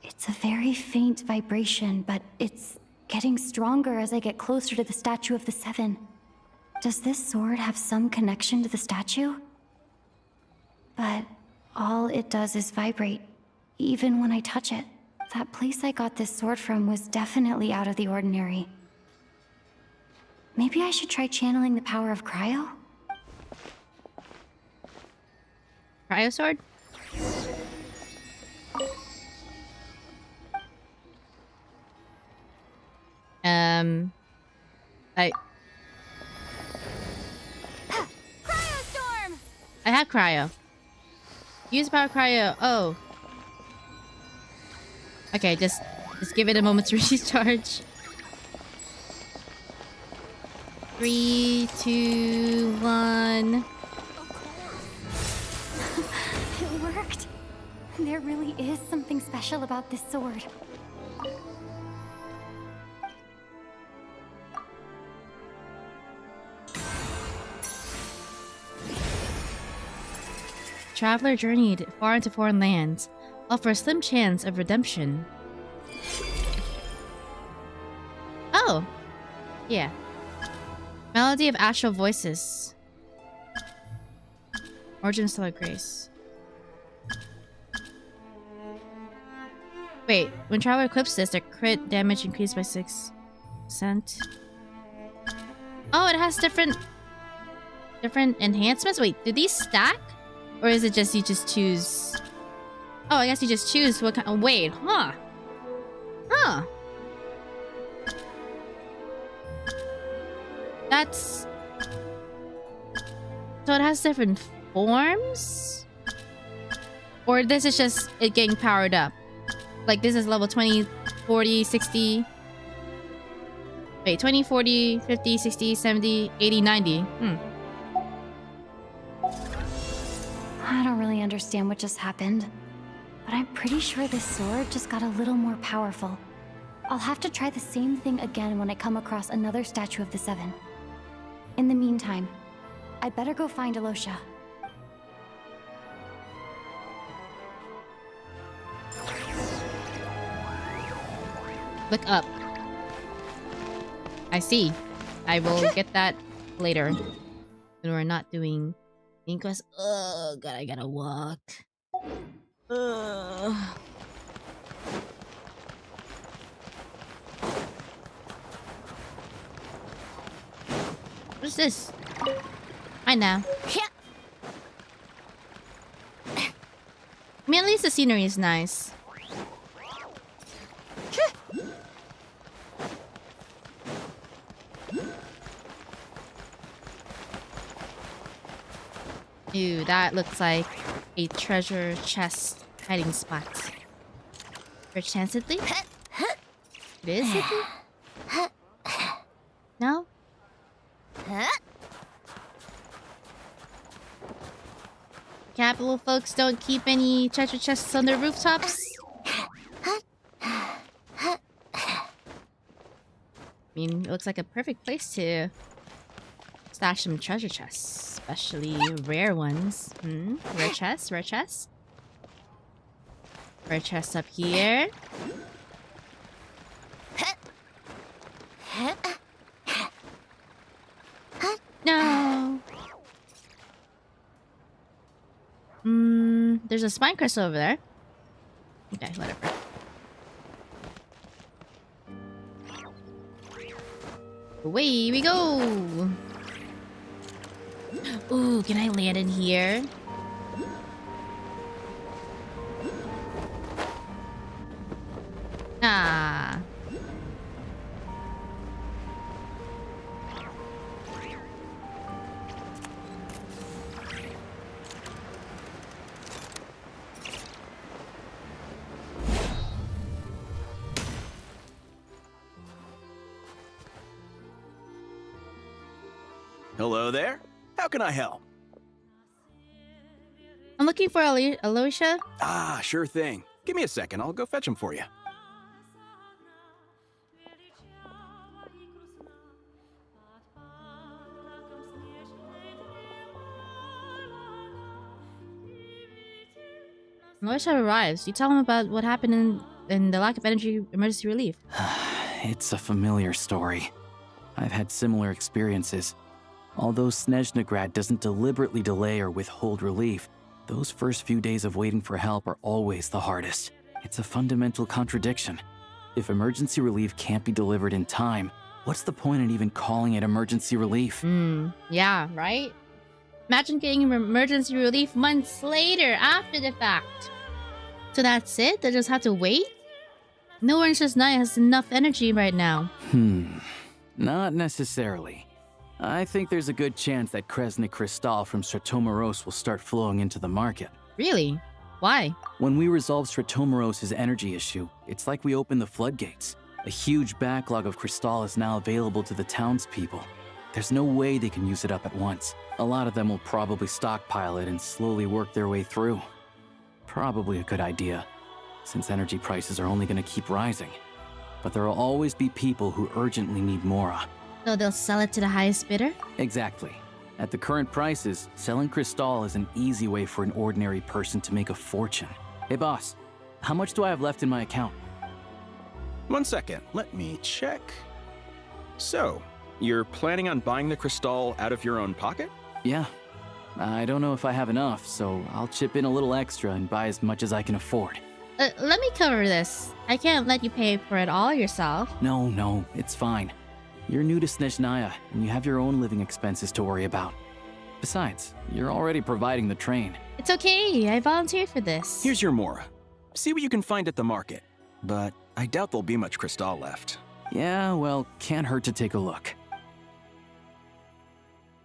It's a very faint vibration, but it's getting stronger as I get closer to the statue of the Seven. Does this sword have some connection to the statue? But all it does is vibrate, even when I touch it. That place I got this sword from was definitely out of the ordinary. Maybe I should try channeling the power of Cryo? Cryo sword? I Cryostorm! I have cryo. Use power cryo. Oh. Okay, just give it a moment to recharge. 3, 2, 1. It worked. There really is something special about this sword. Traveler journeyed far into foreign lands, offer a slim chance of redemption. Oh! Yeah. Melody of Astral Voices. Origin Stellar Grace. Wait, when Traveler equips this, their crit damage increased by 6%. Oh, it has different enhancements? Wait, do these stack? Or is it just you just choose... Oh, I guess you just choose what kind... Oh, wait, huh. Huh. That's... So it has different forms? Or this is just it getting powered up? Like this is level 20, 40, 60... Wait, 20, 40, 50, 60, 70, 80, 90. I don't really understand what just happened, but I'm pretty sure this sword just got a little more powerful. I'll have to try the same thing again when I come across another statue of the Seven. In the meantime, I'd better go find Alosha. Look up. I see. I will get that later. When we're not doing inquest. Oh god, I gotta walk. What is this? I know. I mean, at least the scenery is nice. Ew, that looks like a treasure chest hiding spot. Perchancedly? It is, Hippie? No? Capital folks don't keep any treasure chests on their rooftops? I mean, it looks like a perfect place to stash some treasure chests, especially rare ones. Rare chests, rare chests. Rare chests up here. No. There's a spine crystal over there. Okay, whatever. Away we go! Ooh, can I land in here? Ah. Hello there. How can I help? I'm looking for Alosha. Ah, sure thing. Give me a second. I'll go fetch him for you. Alosha arrives. You tell him about what happened in the lack of energy emergency relief. It's a familiar story. I've had similar experiences. Although Snezhnaya doesn't deliberately delay or withhold relief, those first few days of waiting for help are always the hardest. It's a fundamental contradiction. If emergency relief can't be delivered in time, what's the point in even calling it emergency relief? Yeah, right? Imagine getting emergency relief months later, after the fact. So that's it? They just have to wait? No one in Snezhnaya has enough energy right now. Not necessarily. I think there's a good chance that Kresnik Crystal from Stratomeros will start flowing into the market. Really? Why? When we resolve Stratomeros' energy issue, it's like we open the floodgates. A huge backlog of Crystal is now available to the townspeople. There's no way they can use it up at once. A lot of them will probably stockpile it and slowly work their way through. Probably a good idea, since energy prices are only going to keep rising. But there will always be people who urgently need Mora. So they'll sell it to the highest bidder? Exactly. At the current prices, selling Crystal is an easy way for an ordinary person to make a fortune. Hey boss, how much do I have left in my account? 1 second, let me check. So, you're planning on buying the Crystal out of your own pocket? Yeah. I don't know if I have enough, so I'll chip in a little extra and buy as much as I can afford. Let me cover this. I can't let you pay for it all yourself. No, it's fine. You're new to Snezhnaya, and you have your own living expenses to worry about. Besides, you're already providing the train. It's okay, I volunteered for this. Here's your Mora. See what you can find at the market. But I doubt there'll be much Crystal left. Yeah, well, can't hurt to take a look.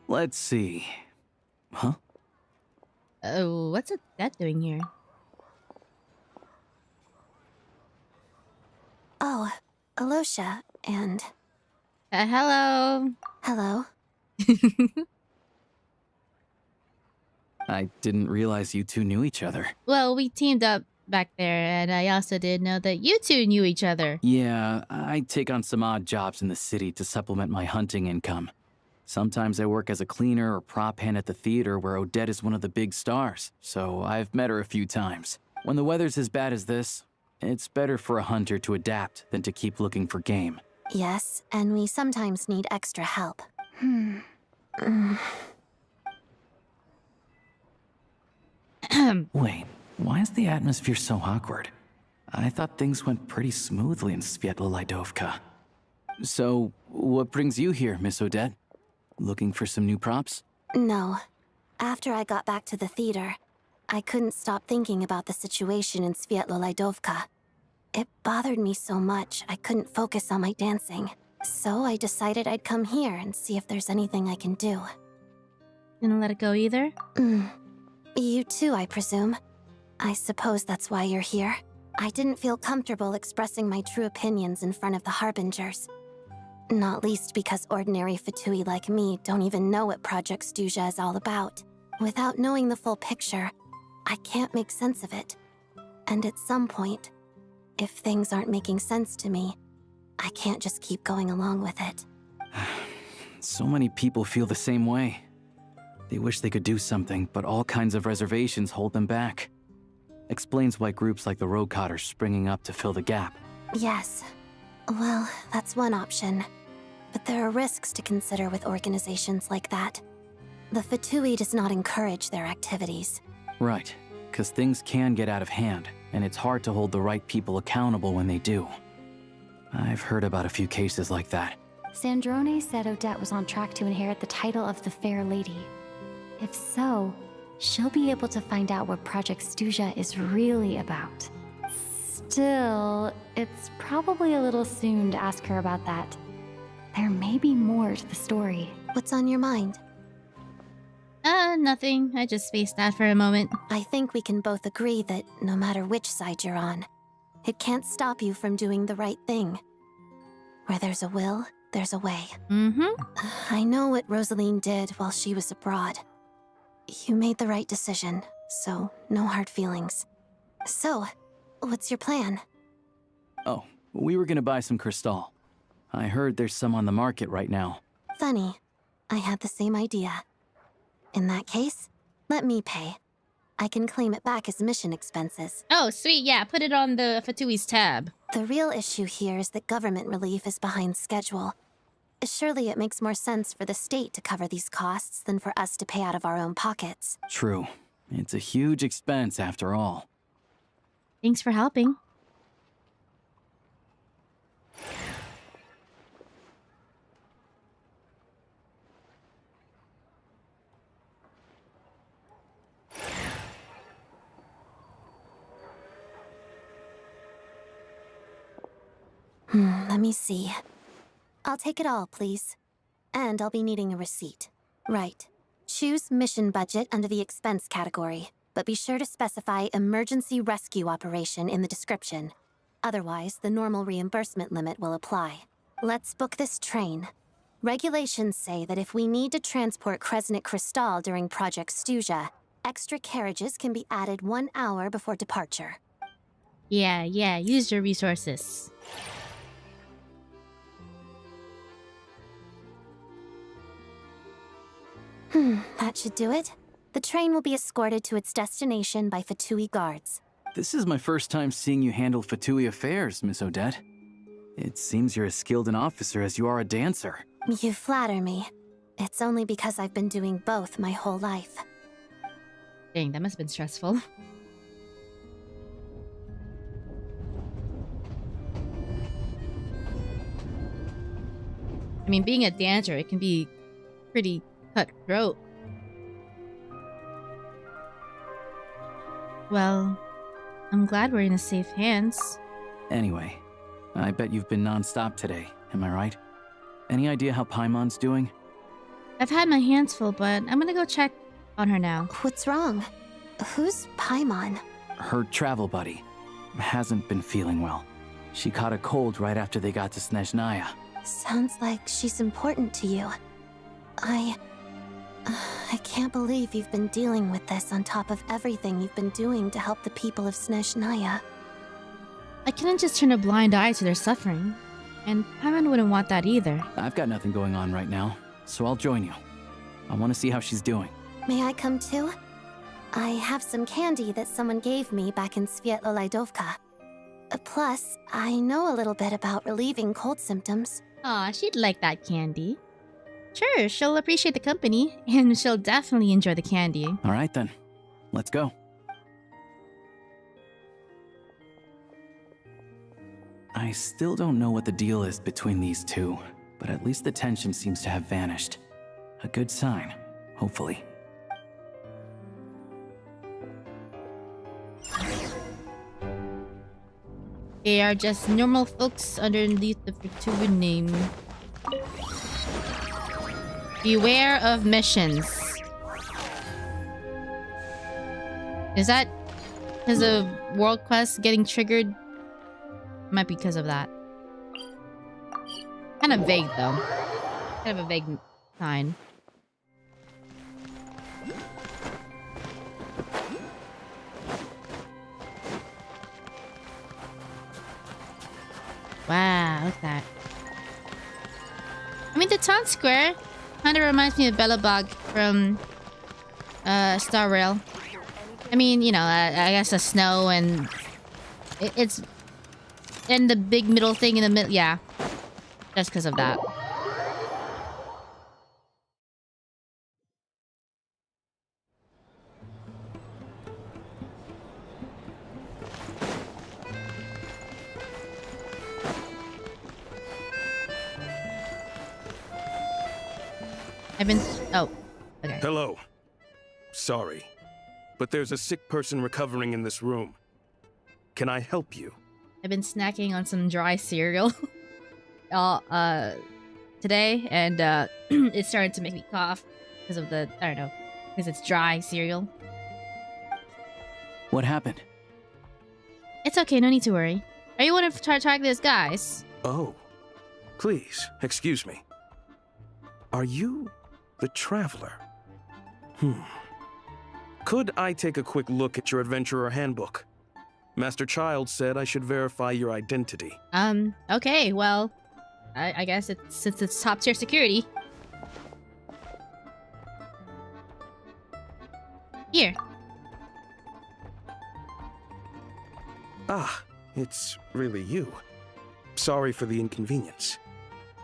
Let's see. Huh? Oh, what's that doing here? Oh, Alosha, and... Hello. Hello. I didn't realize you two knew each other. Well, we teamed up back there, and I also didn't know that you two knew each other. Yeah, I take on some odd jobs in the city to supplement my hunting income. Sometimes I work as a cleaner or prop hand at the theater where Odette is one of the big stars, so I've met her a few times. When the weather's as bad as this, it's better for a hunter to adapt than to keep looking for game. Yes, and we sometimes need extra help. Wait, why is the atmosphere so awkward? I thought things went pretty smoothly in Sviatlo-Lidovka. So, what brings you here, Miss Odette? Looking for some new props? No. After I got back to the theater, I couldn't stop thinking about the situation in Sviatlo-Lidovka. It bothered me so much, I couldn't focus on my dancing. So I decided I'd come here and see if there's anything I can do. Gonna let it go either? You too, I presume. I suppose that's why you're here. I didn't feel comfortable expressing my true opinions in front of the Harbingers. Not least because ordinary Fatui like me don't even know what Project Stuzha is all about. Without knowing the full picture, I can't make sense of it. And at some point, if things aren't making sense to me, I can't just keep going along with it. So many people feel the same way. They wish they could do something, but all kinds of reservations hold them back. Explains why groups like the Roadcott are springing up to fill the gap. Yes. Well, that's one option. But there are risks to consider with organizations like that. The Fatui does not encourage their activities. Right, because things can get out of hand, and it's hard to hold the right people accountable when they do. I've heard about a few cases like that. Sandrone said Odette was on track to inherit the title of the Fair Lady. If so, she'll be able to find out what Project Stuzha is really about. Still, it's probably a little soon to ask her about that. There may be more to the story. What's on your mind? Nothing. I just spaced out for a moment. I think we can both agree that no matter which side you're on, it can't stop you from doing the right thing. Where there's a will, there's a way. I know what Rosaline did while she was abroad. You made the right decision, so no hard feelings. So, what's your plan? Oh, we were gonna buy some Crystal. I heard there's some on the market right now. Funny. I had the same idea. In that case, let me pay. I can claim it back as mission expenses. Oh, sweet. Yeah, put it on the Fatui's tab. The real issue here is that government relief is behind schedule. Surely it makes more sense for the state to cover these costs than for us to pay out of our own pockets. True. It's a huge expense after all. Thanks for helping. Let me see. I'll take it all, please. And I'll be needing a receipt. Right. Choose mission budget under the expense category, but be sure to specify emergency rescue operation in the description. Otherwise, the normal reimbursement limit will apply. Let's book this train. Regulations say that if we need to transport Kresnik Crystal during Project Stuja, extra carriages can be added 1 hour before departure. Yeah, use your resources. That should do it. The train will be escorted to its destination by Fatui guards. This is my first time seeing you handle Fatui affairs, Miss Odette. It seems you're as skilled an officer as you are a dancer. You flatter me. It's only because I've been doing both my whole life. Dang, that must have been stressful. I mean, being a dancer, it can be pretty cutthroat. Well, I'm glad we're in safe hands. Anyway, I bet you've been non-stop today, am I right? Any idea how Paimon's doing? I've had my hands full, but I'm gonna go check on her now. What's wrong? Who's Paimon? Her travel buddy hasn't been feeling well. She caught a cold right after they got to Snezhnaya. Sounds like she's important to you. I can't believe you've been dealing with this on top of everything you've been doing to help the people of Snezhnaya. I couldn't just turn a blind eye to their suffering. And Paimon wouldn't want that either. I've got nothing going on right now, so I'll join you. I want to see how she's doing. May I come too? I have some candy that someone gave me back in Svietlolaidovka. Plus, I know a little bit about relieving cold symptoms. Aw, she'd like that candy. Sure, she'll appreciate the company, and she'll definitely enjoy the candy. All right then, let's go. I still don't know what the deal is between these two, but at least the tension seems to have vanished. A good sign, hopefully. They are just normal folks underneath the vtuber name. Beware of missions. Is that because of world quest getting triggered? Might be because of that. Kind of vague though. Kind of a vague sign. Wow, look at that. I mean, the town square kind of reminds me of Belobog from Star Rail. I mean, you know, I guess the snow and it's and the big middle thing in the middle. Yeah, just because of that. I've been... Oh, okay. Hello. Sorry, but there's a sick person recovering in this room. Can I help you? I've been snacking on some dry cereal today, and it started to make me cough because of the... I don't know, because it's dry cereal. What happened? It's okay, no need to worry. Are you one of Tartagna's guys? Oh, please, excuse me. Are you the Traveler? Could I take a quick look at your Adventurer Handbook? Master Child said I should verify your identity. Okay, well, I guess since it's top tier security. Here. Ah, it's really you. Sorry for the inconvenience.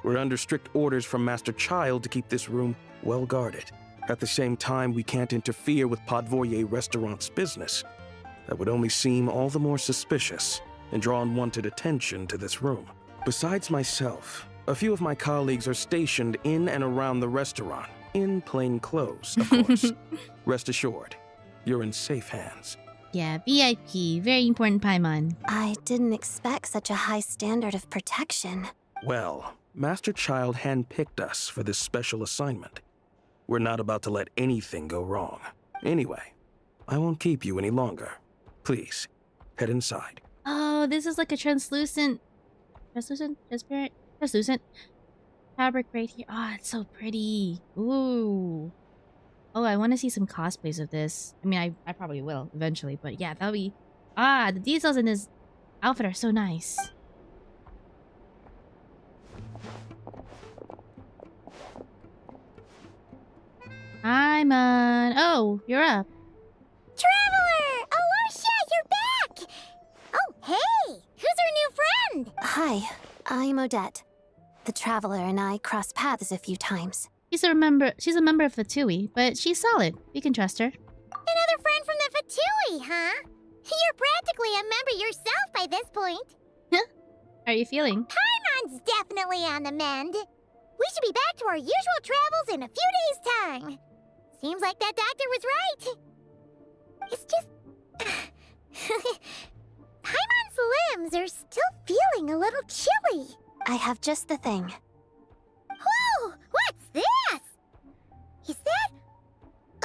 We're under strict orders from Master Child to keep this room well guarded. At the same time, we can't interfere with Podvoye Restaurant's business. That would only seem all the more suspicious and draw unwanted attention to this room. Besides myself, a few of my colleagues are stationed in and around the restaurant, in plain clothes, of course. Rest assured, you're in safe hands. Yeah, VIP. Very important Paimon. I didn't expect such a high standard of protection. Well, Master Child handpicked us for this special assignment. We're not about to let anything go wrong. Anyway, I won't keep you any longer. Please, head inside. Oh, this is like a translucent fabric right here. Oh, it's so pretty. Ooh. Oh, I want to see some cosplays of this. I mean, I probably will eventually, but yeah, that'll be... Ah, the details in this outfit are so nice. Hi, man. Oh, you're up. Traveler! Alicia, you're back! Oh, hey! Who's our new friend? Hi, I'm Odette. The Traveler and I crossed paths a few times. She's a member of the Fatui, but she's solid. We can trust her. Another friend from the Fatui, huh? You're practically a member yourself by this point. How are you feeling? Paimon's definitely on the mend. We should be back to our usual travels in a few days' time. Seems like that doctor was right. It's just... Paimon's limbs are still feeling a little chilly. I have just the thing. Whoa! What's this? Is that...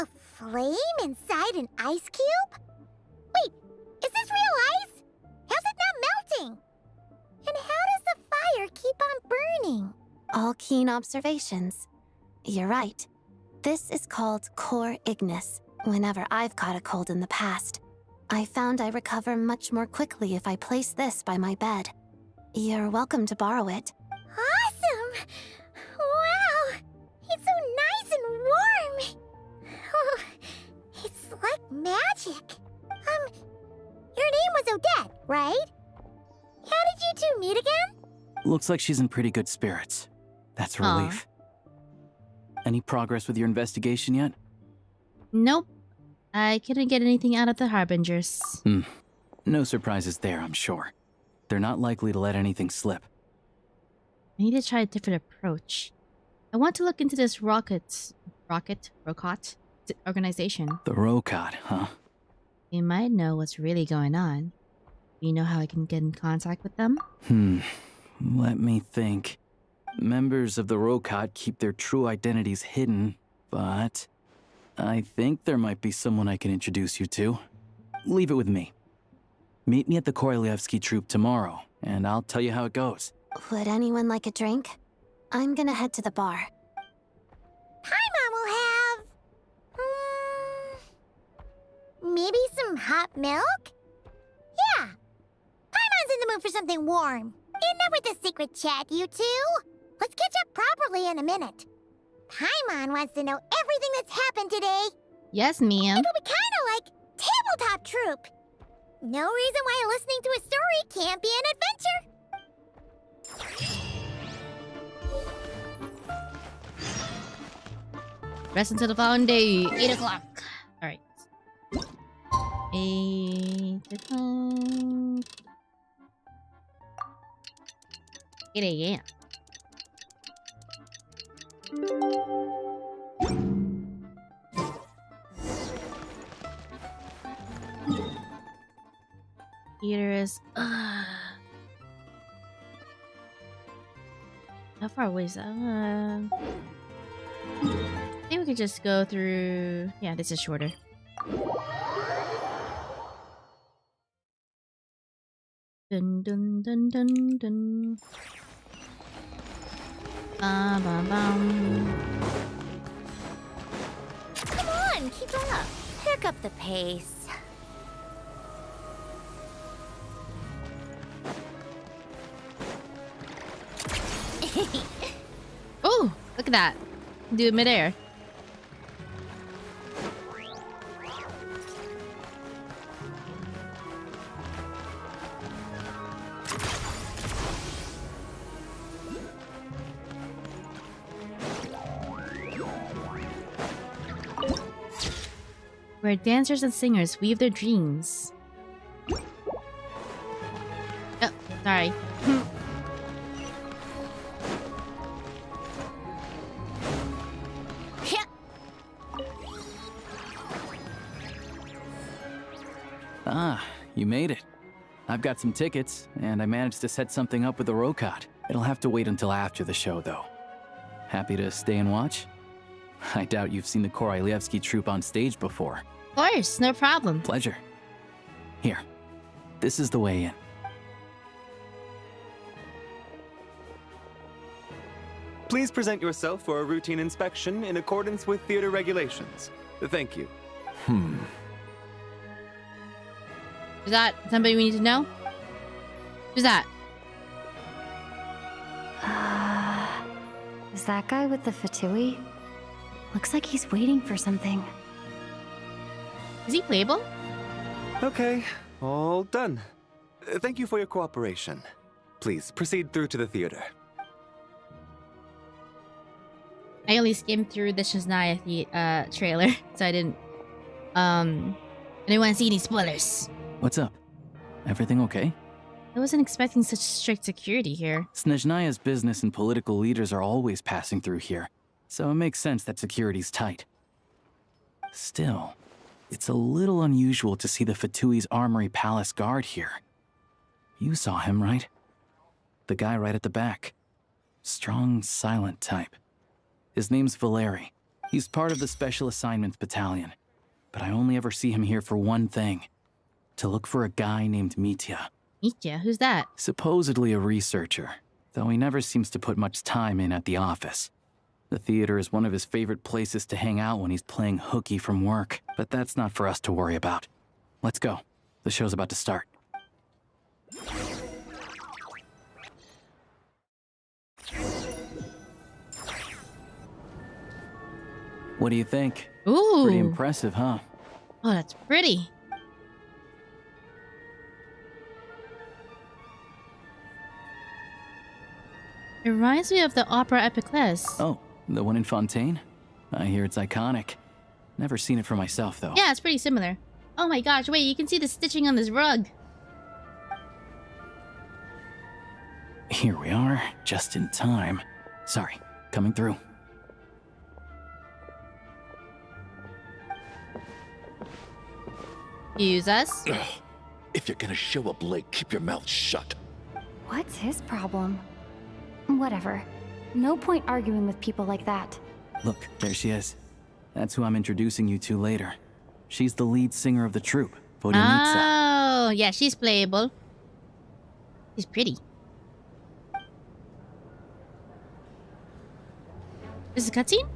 a flame inside an ice cube? Wait, is this real ice? How's it not melting? And how does the fire keep on burning? All keen observations. You're right. This is called core ignis. Whenever I've caught a cold in the past, I found I recover much more quickly if I place this by my bed. You're welcome to borrow it. Awesome! Wow! It's so nice and warm! Oh, it's like magic. Your name was Odette, right? How did you two meet again? Looks like she's in pretty good spirits. That's a relief. Any progress with your investigation yet? Nope. I couldn't get anything out of the Harbingers. No surprises there, I'm sure. They're not likely to let anything slip. I need to try a different approach. I want to look into this Rocot organization. The Rocot, huh? They might know what's really going on. Do you know how I can get in contact with them? Let me think. Members of the Rocot keep their true identities hidden, but I think there might be someone I can introduce you to. Leave it with me. Meet me at the Korolyevsky troop tomorrow, and I'll tell you how it goes. Would anyone like a drink? I'm gonna head to the bar. Paimon will have... maybe some hot milk? Yeah. Paimon's in the mood for something warm. Enough with the secret chat, you two. Let's catch up properly in a minute. Paimon wants to know everything that's happened today. Yes, ma'am. It'll be kind of like tabletop troop. No reason why listening to a story can't be an adventure. Rest until the following day, 8 o'clock. Alright. 8 o'clock. 8 a.m. Peter is... How far away is that? I think we could just go through... Yeah, this is shorter. Dun dun dun dun dun. Bum, bum, bum. Come on, keep up. Pick up the pace. Oh, look at that. Do it midair. Where dancers and singers weave their dreams. Oh, sorry. Ah, you made it. I've got some tickets, and I managed to set something up with the Rokot. It'll have to wait until after the show, though. Happy to stay and watch? I doubt you've seen the Korolyevsky troupe on stage before. Of course, no problem. Pleasure. Here, this is the way in. Please present yourself for a routine inspection in accordance with theater regulations. Thank you. Is that somebody we need to know? Who's that? Is that guy with the fatui? Looks like he's waiting for something. Is he playable? Okay, all done. Thank you for your cooperation. Please proceed through to the theater. I only skimmed through the Snezhnaya trailer, so I didn't want to see any spoilers. What's up? Everything okay? I wasn't expecting such strict security here. Snezhnaya's business and political leaders are always passing through here, so it makes sense that security's tight. Still, it's a little unusual to see the Fatui's Armory Palace guard here. You saw him, right? The guy right at the back. Strong, silent type. His name's Valeri. He's part of the Special Assignments Battalion, but I only ever see him here for one thing. To look for a guy named Mitya. Mitya? Who's that? Supposedly a researcher, though he never seems to put much time in at the office. The theater is one of his favorite places to hang out when he's playing hooky from work, but that's not for us to worry about. Let's go. The show's about to start. What do you think? Ooh. Pretty impressive, huh? Oh, that's pretty. It reminds me of the opera Epiclese. Oh, the one in Fontaine? I hear it's iconic. Never seen it for myself, though. Yeah, it's pretty similar. Oh my gosh, wait, you can see the stitching on this rug. Here we are, just in time. Sorry, coming through. Use us. If you're gonna show up late, keep your mouth shut. What's his problem? Whatever. No point arguing with people like that. Look, there she is. That's who I'm introducing you to later. She's the lead singer of the troupe, Vodyanitsa. Oh, yeah, she's playable. She's pretty. This is a cutscene?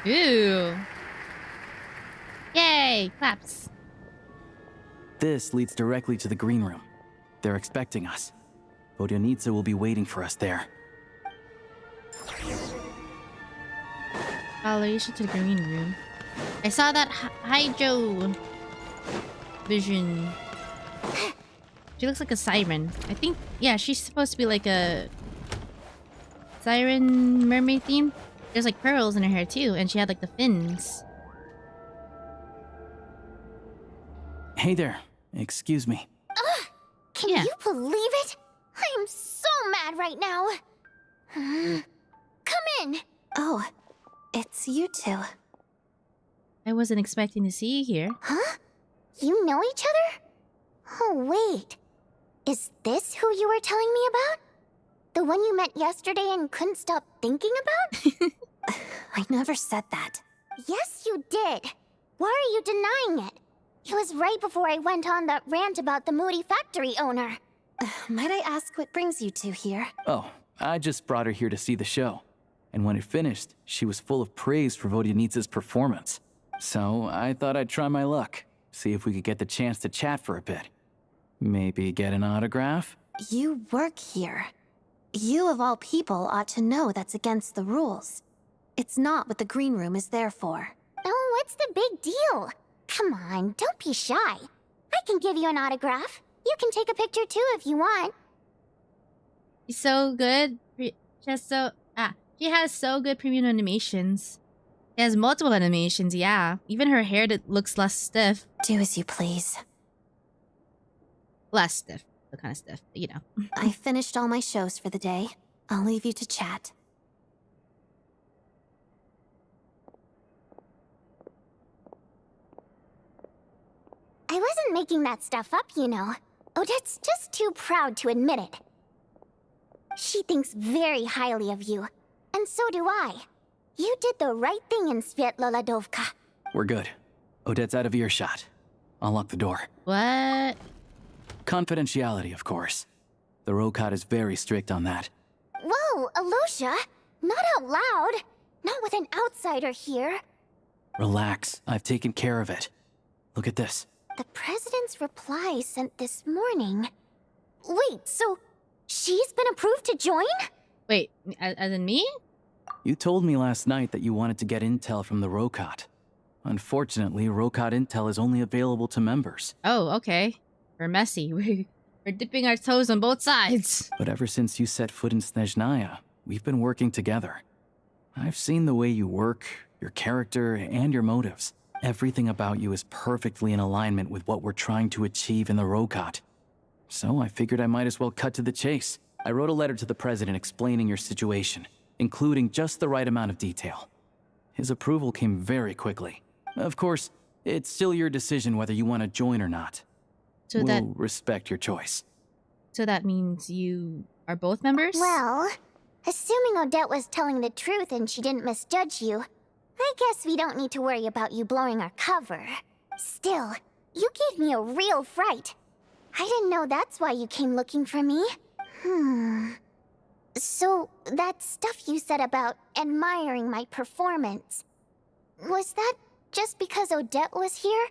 Ooh. Yay! Claps. This leads directly to the green room. They're expecting us. Vodyanitsa will be waiting for us there. Elevation to the green room. I saw that Hydro vision. She looks like a siren. I think, yeah, she's supposed to be like a siren mermaid theme. There's like pearls in her hair too, and she had like the fins. Hey there. Excuse me. Can you believe it? I am so mad right now. Come in. Oh, it's you two. I wasn't expecting to see you here. Huh? You know each other? Oh, wait. Is this who you were telling me about? The one you met yesterday and couldn't stop thinking about? I never said that. Yes, you did. Why are you denying it? It was right before I went on that rant about the moody factory owner. Might I ask what brings you two here? Oh, I just brought her here to see the show. And when it finished, she was full of praise for Vodyanitsa's performance. So I thought I'd try my luck, see if we could get the chance to chat for a bit. Maybe get an autograph? You work here. You of all people ought to know that's against the rules. It's not what the green room is there for. Oh, what's the big deal? Come on, don't be shy. I can give you an autograph. You can take a picture too if you want. She's so good. She has so good premium animations. She has multiple animations, yeah. Even her hair that looks less stiff. Do as you please. Less stiff. The kind of stiff, you know. I finished all my shows for the day. I'll leave you to chat. I wasn't making that stuff up, you know. Odette's just too proud to admit it. She thinks very highly of you, and so do I. You did the right thing in Svietloladovka. We're good. Odette's out of earshot. I'll lock the door. What? Confidentiality, of course. The Rokat is very strict on that. Whoa, Alosha! Not out loud! Not with an outsider here. Relax, I've taken care of it. Look at this. The President's reply sent this morning. Wait, so she's been approved to join? Wait, as in me? You told me last night that you wanted to get intel from the Rokat. Unfortunately, Rokat intel is only available to members. Oh, okay. We're messy. We're dipping our toes on both sides. But ever since you set foot in Snezhnaya, we've been working together. I've seen the way you work, your character, and your motives. Everything about you is perfectly in alignment with what we're trying to achieve in the Rokat. So I figured I might as well cut to the chase. I wrote a letter to the President explaining your situation, including just the right amount of detail. His approval came very quickly. Of course, it's still your decision whether you want to join or not. So we'll respect your choice. So that means you are both members? Well, assuming Odette was telling the truth and she didn't misjudge you, I guess we don't need to worry about you blowing our cover. Still, you gave me a real fright. I didn't know that's why you came looking for me. So, that stuff you said about admiring my performance, was that just because Odette was here?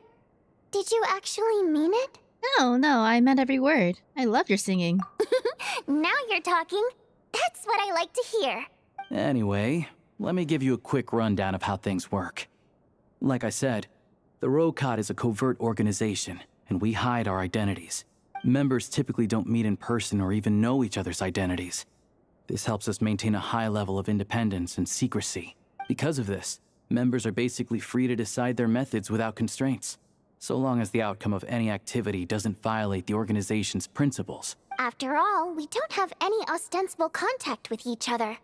Did you actually mean it? No, I meant every word. I love your singing. Now you're talking. That's what I like to hear. Anyway, let me give you a quick rundown of how things work. Like I said, the Rokat is a covert organization, and we hide our identities. Members typically don't meet in person or even know each other's identities. This helps us maintain a high level of independence and secrecy. Because of this, members are basically free to decide their methods without constraints, so long as the outcome of any activity doesn't violate the organization's principles. After all, we don't have any ostensible contact with each other.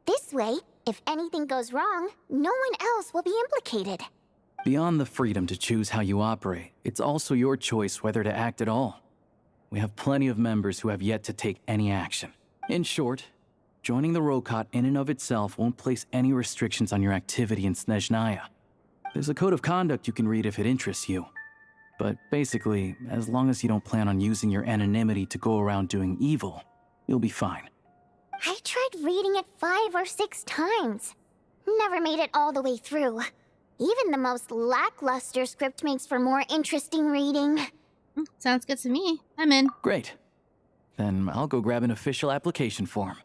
This way, if anything goes wrong, no one else will be implicated. Beyond the freedom to choose how you operate, it's also your choice whether to act at all. We have plenty of members who have yet to take any action. In short, joining the Rokat in and of itself won't place any restrictions on your activity in Snezhnaya. There's a code of conduct you can read if it interests you. But basically, as long as you don't plan on using your anonymity to go around doing evil, you'll be fine. I tried reading it 5 or 6 times. Never made it all the way through. Even the most lackluster script makes for more interesting reading. Sounds good to me. I'm in. Great. Then I'll go grab an official application form.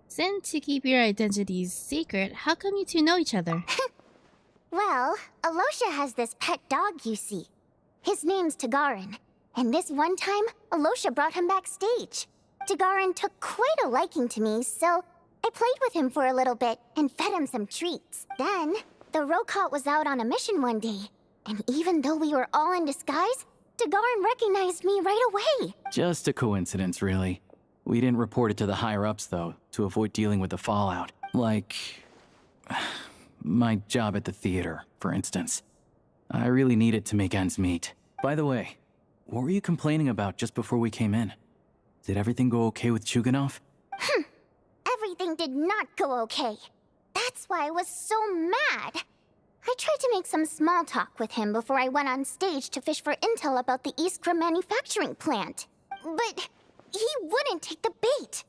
Since you keep your identities secret, how come you two know each other? Well, Alosha has this pet dog, you see. His name's Tagarin, and this one time, Alosha brought him backstage. Tagarin took quite a liking to me, so I played with him for a little bit and fed him some treats. Then, the Rokat was out on a mission one day, and even though we were all in disguise, Tagarin recognized me right away. Just a coincidence, really. We didn't report it to the higher-ups, though, to avoid dealing with the fallout. Like my job at the theater, for instance. I really needed to make ends meet. By the way, what were you complaining about just before we came in? Did everything go okay with Chuganov? Everything did not go okay. That's why I was so mad. I tried to make some small talk with him before I went on stage to fish for intel about the Iskra manufacturing plant. But he wouldn't take the bait.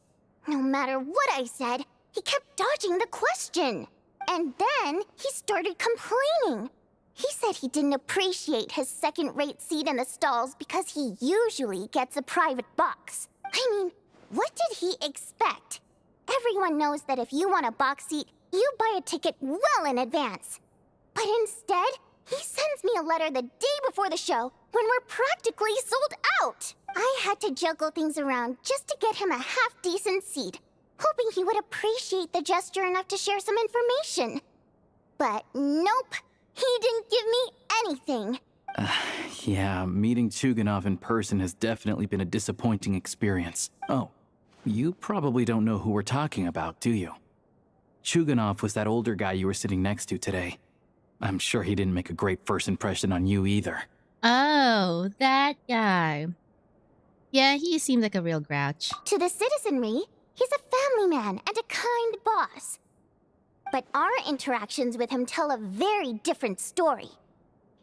No matter what I said, he kept dodging the question. And then he started complaining. He said he didn't appreciate his second-rate seat in the stalls because he usually gets a private box. I mean, what did he expect? Everyone knows that if you want a box seat, you buy a ticket well in advance. But instead, he sends me a letter the day before the show when we're practically sold out. I had to juggle things around just to get him a half-decent seat, hoping he would appreciate the gesture enough to share some information. But nope, he didn't give me anything. Yeah, meeting Chuganov in person has definitely been a disappointing experience. Oh, you probably don't know who we're talking about, do you? Chuganov was that older guy you were sitting next to today. I'm sure he didn't make a great first impression on you either. Oh, that guy. Yeah, he seemed like a real grouch. To the citizenry, he's a family man and a kind boss. But our interactions with him tell a very different story.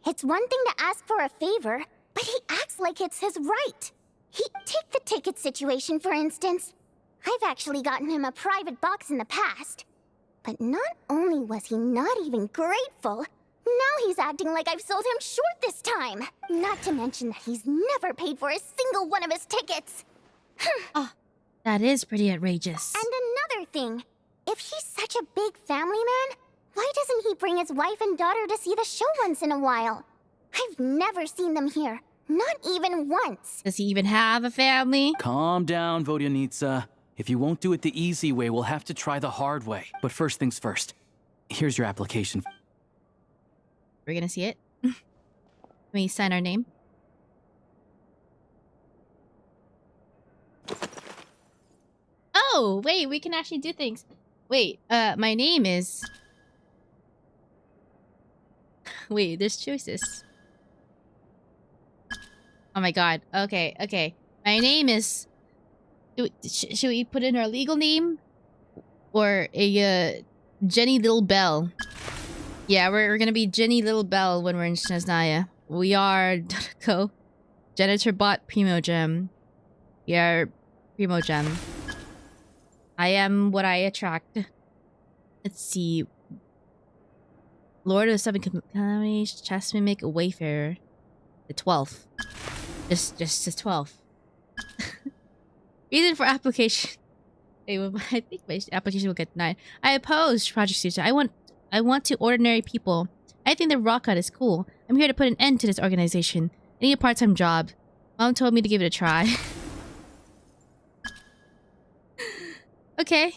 It's one thing to ask for a favor, but he acts like it's his right. Take the ticket situation, for instance. I've actually gotten him a private box in the past. But not only was he not even grateful, now he's acting like I've sold him short this time. Not to mention that he's never paid for a single one of his tickets. Oh, that is pretty outrageous. And another thing, if he's such a big family man, why doesn't he bring his wife and daughter to see the show once in a while? I've never seen them here, not even once. Does he even have a family? Calm down, Vodyanitsa. If you won't do it the easy way, we'll have to try the hard way. But first things first. Here's your application. We're gonna see it. Can we sign our name? Oh, wait, we can actually do things. Wait, my name is... Wait, there's choices. Oh my god. Okay. My name is... Should we put in our legal name? Or a, Jenny Little Bell? Yeah, we're gonna be Jenny Little Bell when we're in Snezhnaya. We are... Co. Janitor Bot Primogem. We are Primogem. I am what I attract. Let's see. Lord of the Seven Calamities, Chess Mimic, a Wayfarer. The 12th. Just the 12th. Reason for application. I think my application will get denied. I oppose Project Studio. I want to ordinary people. I think the rock cut is cool. I'm here to put an end to this organization. I need a part-time job. Mom told me to give it a try. Okay.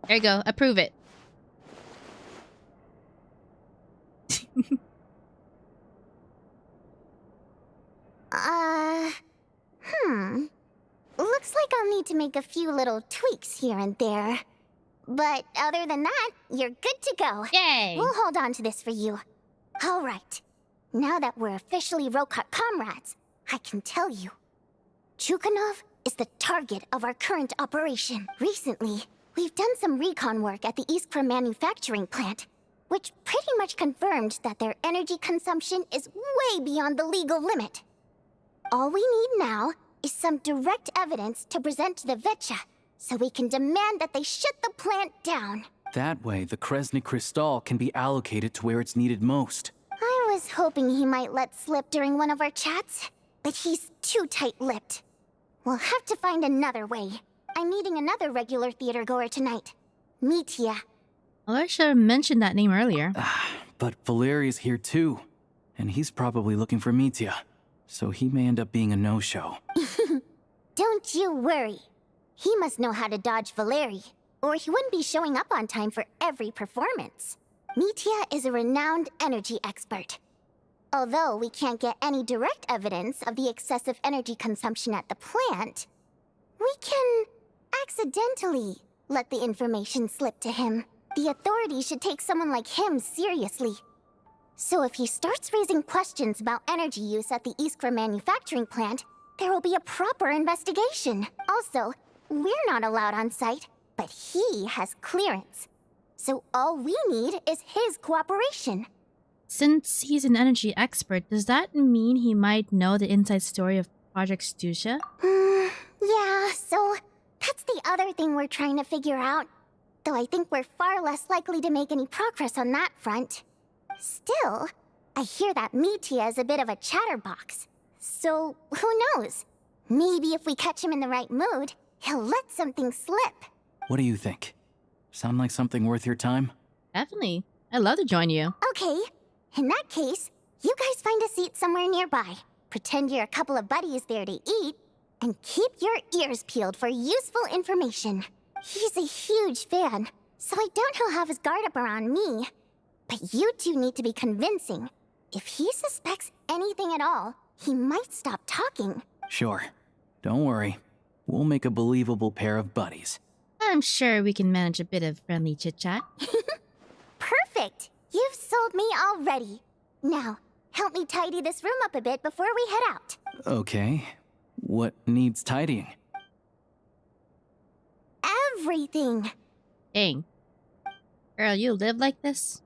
There you go. Approve it. Looks like I'll need to make a few little tweaks here and there. But other than that, you're good to go. Yay! We'll hold on to this for you. All right. Now that we're officially Rokat comrades, I can tell you. Chuganov is the target of our current operation. Recently, we've done some recon work at the Iskra manufacturing plant, which pretty much confirmed that their energy consumption is way beyond the legal limit. All we need now is some direct evidence to present to the Vetcha, so we can demand that they shut the plant down. That way, the Kresnik Crystal can be allocated to where it's needed most. I was hoping he might let slip during one of our chats, but he's too tight-lipped. We'll have to find another way. I'm meeting another regular theater goer tonight. Mitya. Well, I should have mentioned that name earlier. But Valeri's here too, and he's probably looking for Mitya, so he may end up being a no-show. Don't you worry. He must know how to dodge Valeri, or he wouldn't be showing up on time for every performance. Mitya is a renowned energy expert. Although we can't get any direct evidence of the excessive energy consumption at the plant, we can accidentally let the information slip to him. The authorities should take someone like him seriously. So if he starts raising questions about energy use at the Iskra manufacturing plant, there will be a proper investigation. Also, we're not allowed on site, but he has clearance. So all we need is his cooperation. Since he's an energy expert, does that mean he might know the inside story of Project Stusha? Yeah, so that's the other thing we're trying to figure out. Though I think we're far less likely to make any progress on that front. Still, I hear that Mitya is a bit of a chatterbox. So, who knows? Maybe if we catch him in the right mood, he'll let something slip. What do you think? Sound like something worth your time? Definitely. I'd love to join you. Okay, in that case, you guys find a seat somewhere nearby. Pretend you're a couple of buddies there to eat, and keep your ears peeled for useful information. He's a huge fan, so I doubt he'll have his guard up around me. But you two need to be convincing. If he suspects anything at all, he might stop talking. Sure. Don't worry. We'll make a believable pair of buddies. I'm sure we can manage a bit of friendly chit-chat. Perfect! You've sold me already. Now, help me tidy this room up a bit before we head out. Okay. What needs tidying? Everything! Dang. Girl, you live like this?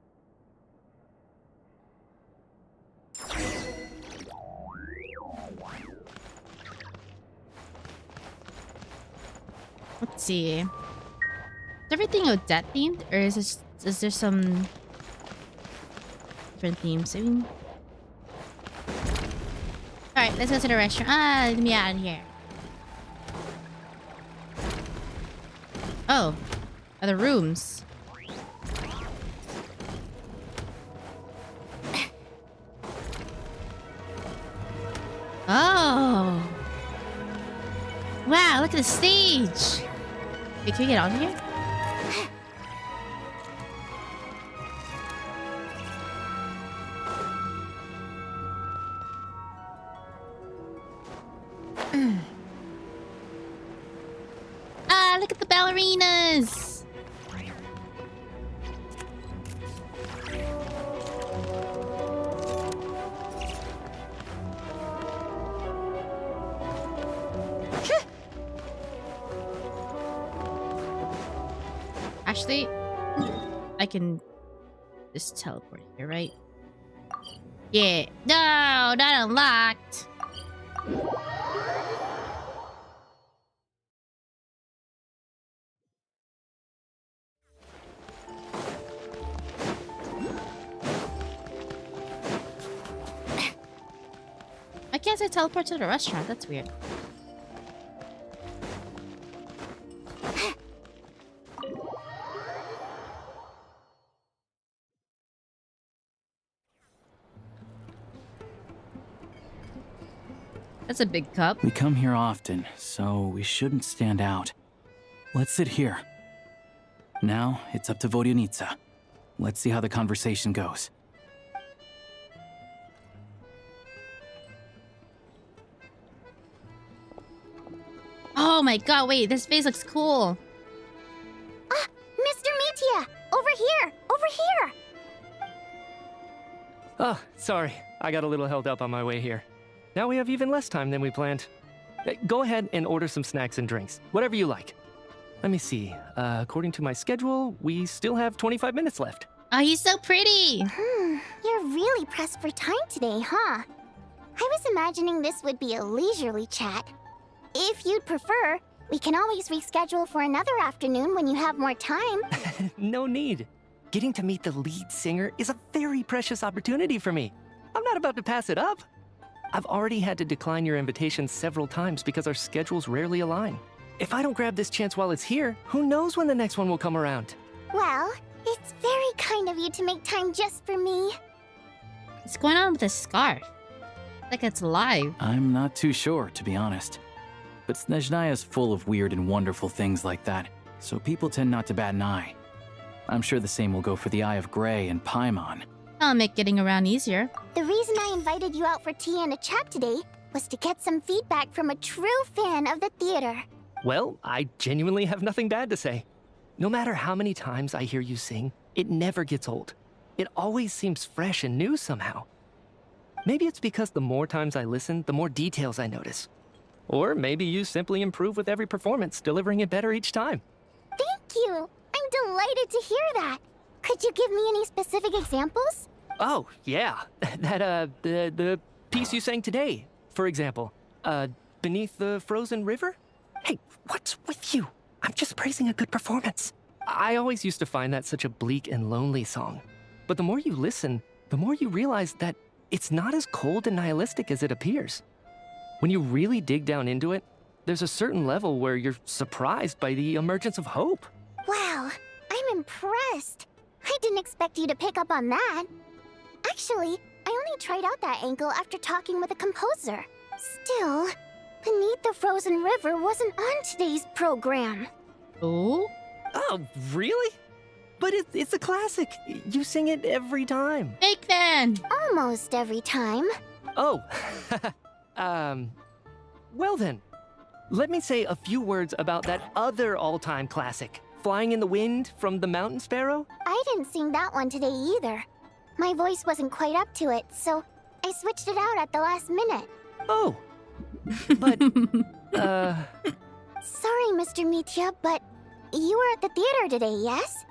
Let's see. Is everything Odette themed, or is there some different themes? I mean, all right, let's go to the restaurant. Let me out of here. Oh, other rooms. Oh. Wow, look at the stage. Wait, can we get on here? Ah, look at the ballerinas. Actually, I can just teleport here, right? Yeah. No, not unlocked. I can't teleport to the restaurant. That's weird. That's a big cup. We come here often, so we shouldn't stand out. Let's sit here. Now, it's up to Vodyanica. Let's see how the conversation goes. Oh my god, wait, this face looks cool. Ah, Mr. Mitya! Over here! Over here! Oh, sorry. I got a little held up on my way here. Now we have even less time than we planned. Go ahead and order some snacks and drinks. Whatever you like. Let me see. According to my schedule, we still have 25 minutes left. Oh, he's so pretty! You're really pressed for time today, huh? I was imagining this would be a leisurely chat. If you'd prefer, we can always reschedule for another afternoon when you have more time. No need. Getting to meet the lead singer is a very precious opportunity for me. I'm not about to pass it up. I've already had to decline your invitation several times because our schedules rarely align. If I don't grab this chance while it's here, who knows when the next one will come around? Well, it's very kind of you to make time just for me. What's going on with this scarf? Like it's alive. I'm not too sure, to be honest. But Snezhnaya is full of weird and wonderful things like that, so people tend not to bat an eye. I'm sure the same will go for the Eye of Grey and Paimon. I'll make getting around easier. The reason I invited you out for tea and a chat today was to get some feedback from a true fan of the theater. Well, I genuinely have nothing bad to say. No matter how many times I hear you sing, it never gets old. It always seems fresh and new somehow. Maybe it's because the more times I listen, the more details I notice. Or maybe you simply improve with every performance, delivering it better each time. Thank Thank you! I'm delighted to hear that! Could you give me any specific examples? Oh, yeah. The piece you sang today, for example. Beneath the Frozen River? Hey, what's with you? I'm just praising a good performance. I always used to find that such a bleak and lonely song. But the more you listen, the more you realize that it's not as cold and nihilistic as it appears. When you really dig down into it, there's a certain level where you're surprised by the emergence of hope. Wow, I'm impressed. I didn't expect you to pick up on that. Actually, I only tried out that angle after talking with a composer. Still, Beneath the Frozen River wasn't on today's program. Oh? Oh, really? But it's a classic. You sing it every time. Fake fan! Almost every time. Oh. Well then. Let me say a few words about that other all-time classic, Flying in the Wind from the Mountain Sparrow. I didn't sing that one today either. My voice wasn't quite up to it, so I switched it out at the last minute. Oh. But, Sorry, Mr. Mitya, but you were at the theater today, yes?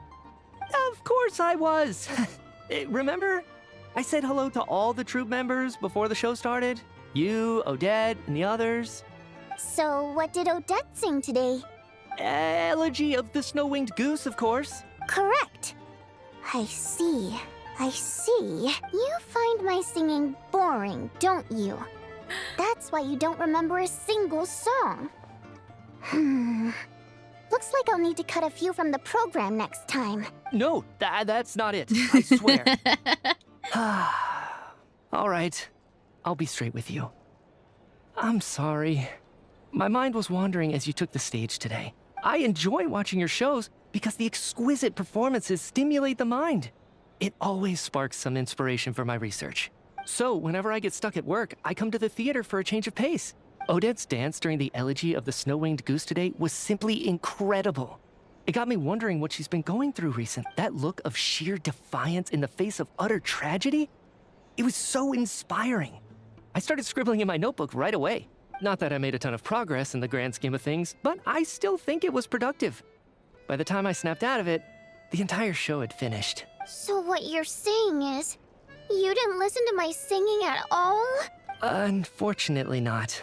Of course I was. Remember? I said hello to all the troupe members before the show started. You, Odette, and the others. So what did Odette sing today? Elegy of the Snow-Winged Goose, of course. Correct. I see. You find my singing boring, don't you? That's why you don't remember a single song. Looks like I'll need to cut a few from the program next time. No, that's not it. I swear. All right. I'll be straight with you. I'm sorry. My mind was wandering as you took the stage today. I enjoy watching your shows because the exquisite performances stimulate the mind. It always sparks some inspiration for my research. So whenever I get stuck at work, I come to the theater for a change of pace. Odette's dance during the elegy of the Snow-Winged Goose today was simply incredible. It got me wondering what she's been going through recently. That look of sheer defiance in the face of utter tragedy? It was so inspiring. I started scribbling in my notebook right away. Not that I made a ton of progress in the grand scheme of things, but I still think it was productive. By the time I snapped out of it, the entire show had finished. So what you're saying is, you didn't listen to my singing at all? Unfortunately not.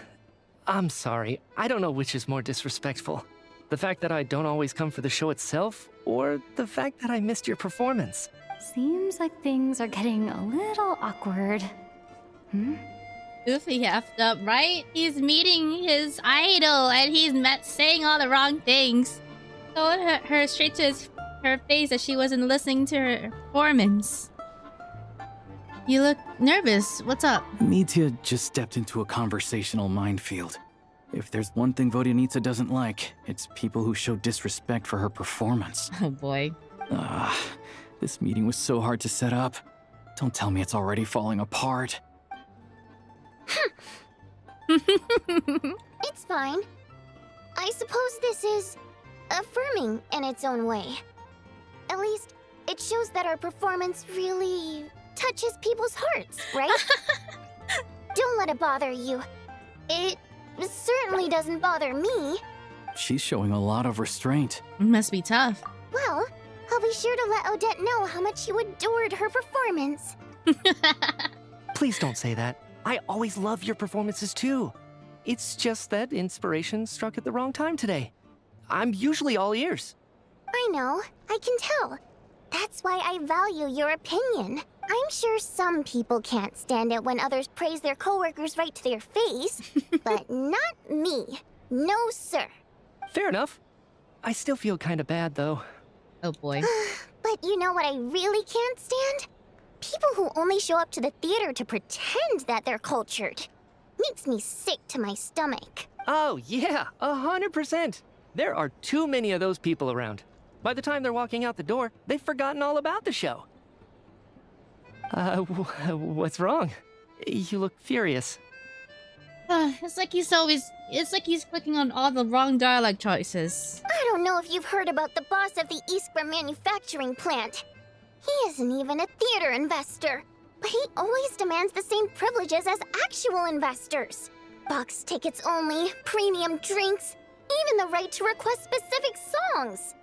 I'm sorry. I don't know which is more disrespectful. The fact that I don't always come for the show itself, or the fact that I missed your performance. Seems like things are getting a little awkward. Goofy effed up, right? He's meeting his idol and he's saying all the wrong things. Told her straight to her face that she wasn't listening to her performance. You look nervous. What's up? Mitya just stepped into a conversational minefield. If there's one thing Vodyanitsa doesn't like, it's people who show disrespect for her performance. Oh boy. This meeting was so hard to set up. Don't tell me it's already falling apart. It's fine. I suppose this is affirming in its own way. At least, it shows that our performance really touches people's hearts, right? Don't let it bother you. It certainly doesn't bother me. She's showing a lot of restraint. It must be tough. Well, I'll be sure to let Odette know how much you adored her performance. Please don't say that. I always love your performances too. It's just that inspiration struck at the wrong time today. I'm usually all ears. I know, I can tell. That's why I value your opinion. I'm sure some people can't stand it when others praise their coworkers right to their face, but not me. No, sir. Fair enough. I still feel kind of bad, though. Oh boy. But you know what I really can't stand? People who only show up to the theater to pretend that they're cultured. Makes me sick to my stomach. Oh, yeah, 100%. There are too many of those people around. By the time they're walking out the door, they've forgotten all about the show. What's wrong? You look furious. It's like he's clicking on all the wrong dialogue choices. I don't know if you've heard about the boss of the Iskra manufacturing plant. He isn't even a theater investor, but he always demands the same privileges as actual investors. Box tickets only, premium drinks, even the right to request specific songs.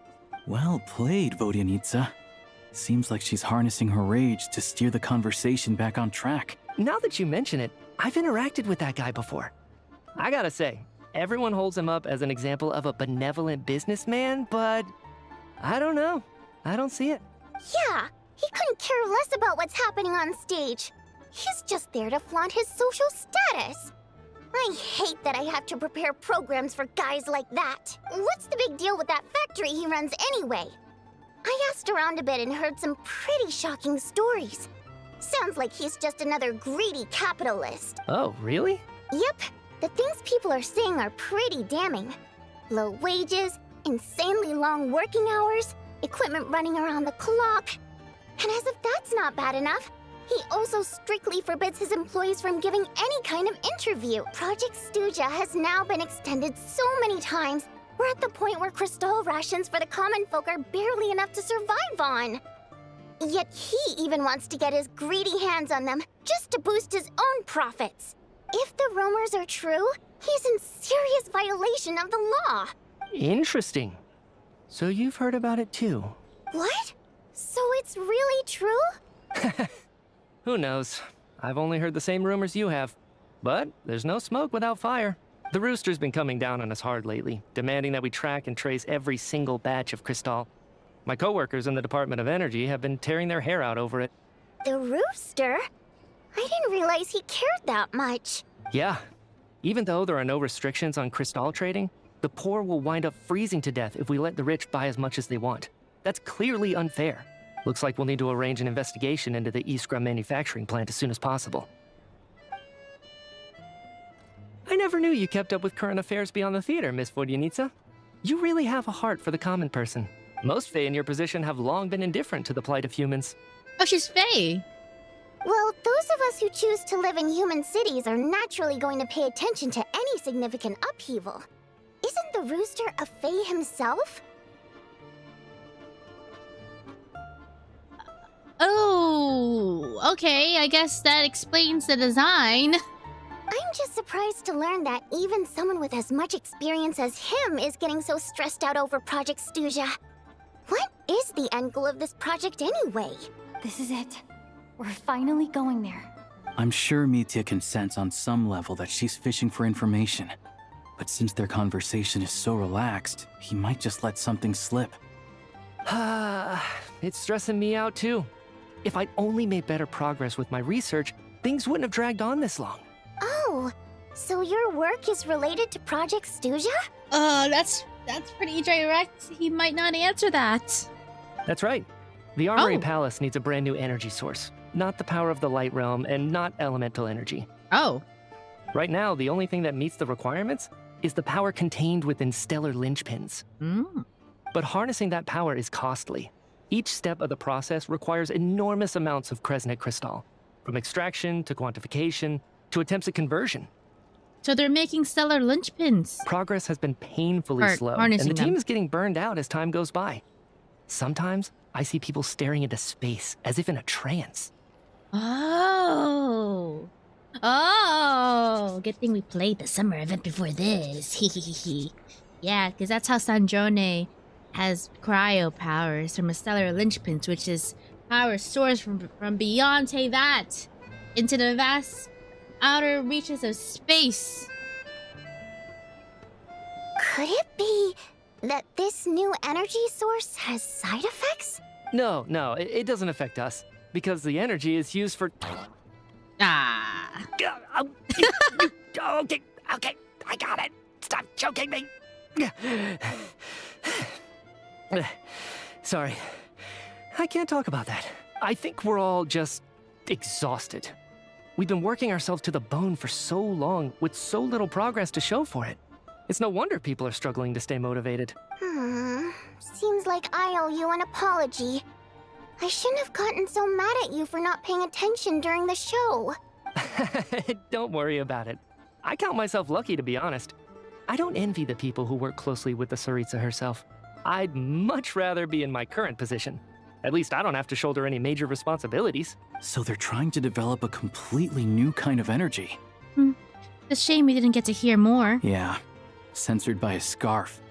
Well played, Vodyanitsa. Seems like she's harnessing her rage to steer the conversation back on track. Now that you mention it, I've interacted with that guy before. I gotta say, everyone holds him up as an example of a benevolent businessman, but I don't know. I don't see it. Yeah, he couldn't care less about what's happening on stage. He's just there to flaunt his social status. I hate that I have to prepare programs for guys like that. What's the big deal with that factory he runs anyway? I asked around a bit and heard some pretty shocking stories. Sounds like he's just another greedy capitalist. Oh, really? Yep, the things people are saying are pretty damning. Low wages, insanely long working hours, equipment running around the clock. And as if that's not bad enough, he also strictly forbids his employees from giving any kind of interview. Project Stuja has now been extended so many times, we're at the point where crystal rations for the common folk are barely enough to survive on. Yet he even wants to get his greedy hands on them just to boost his own profits. If the rumors are true, he's in serious violation of the law. Interesting. So you've heard about it too? What? So it's really true? Who knows? I've only heard the same rumors you have. But there's no smoke without fire. The Rooster's been coming down on us hard lately, demanding that we track and trace every single batch of Crystal. My coworkers in the Department of Energy have been tearing their hair out over it. The Rooster? I didn't realize he cared that much. Yeah. Even though there are no restrictions on Crystal trading, the poor will wind up freezing to death if we let the rich buy as much as they want. That's clearly unfair. Looks like we'll need to arrange an investigation into the Iskra manufacturing plant as soon as possible. I never knew you kept up with current affairs beyond the theater, Miss Vodyanitsa. You really have a heart for the common person. Most Fae in your position have long been indifferent to the plight of humans. Oh, she's Fae. Well, those of us who choose to live in human cities are naturally going to pay attention to any significant upheaval. Isn't the Rooster a Fae himself? Oh, okay. I guess that explains the design. I'm just surprised to learn that even someone with as much experience as him is getting so stressed out over Project Stuja. What is the end goal of this project anyway? This is it. We're finally going there. I'm sure Mitya can sense on some level that she's fishing for information. But since their conversation is so relaxed, he might just let something slip. It's stressing me out too. If I'd only made better progress with my research, things wouldn't have dragged on this long. Oh, so your work is related to Project Stuja? That's pretty direct. He might not answer that. That's right. The Armory Palace needs a brand new energy source. Not the power of the Light Realm and not elemental energy. Oh. Right now, the only thing that meets the requirements is the power contained within stellar linchpins. But harnessing that power is costly. Each step of the process requires enormous amounts of Kresnik crystal, from extraction to quantification to attempts at conversion. So they're making stellar linchpins. Progress has been painfully slow, and the team is getting burned out as time goes by. Sometimes, I see people staring into space as if in a trance. Oh. Oh. Good thing we played the summer event before this. Yeah, because that's how Snezhnaya has cryo powers from a stellar linchpins, which is power sourced from beyond Tevat into the vast outer reaches of space. Could it be that this new energy source has side effects? No, it doesn't affect us, because the energy is used for... Okay, I got it. Stop choking me. Sorry, I can't talk about that. I think we're all just exhausted. We've been working ourselves to the bone for so long with so little progress to show for it. It's no wonder people are struggling to stay motivated. Seems like I owe you an apology. I shouldn't have gotten so mad at you for not paying attention during the show. Don't worry about it. I count myself lucky, to be honest. I don't envy the people who work closely with the Tsaritsa herself. I'd much rather be in my current position. At least I don't have to shoulder any major responsibilities. So they're trying to develop a completely new kind of energy. It's a shame we didn't get to hear more. Yeah, censored by a scarf.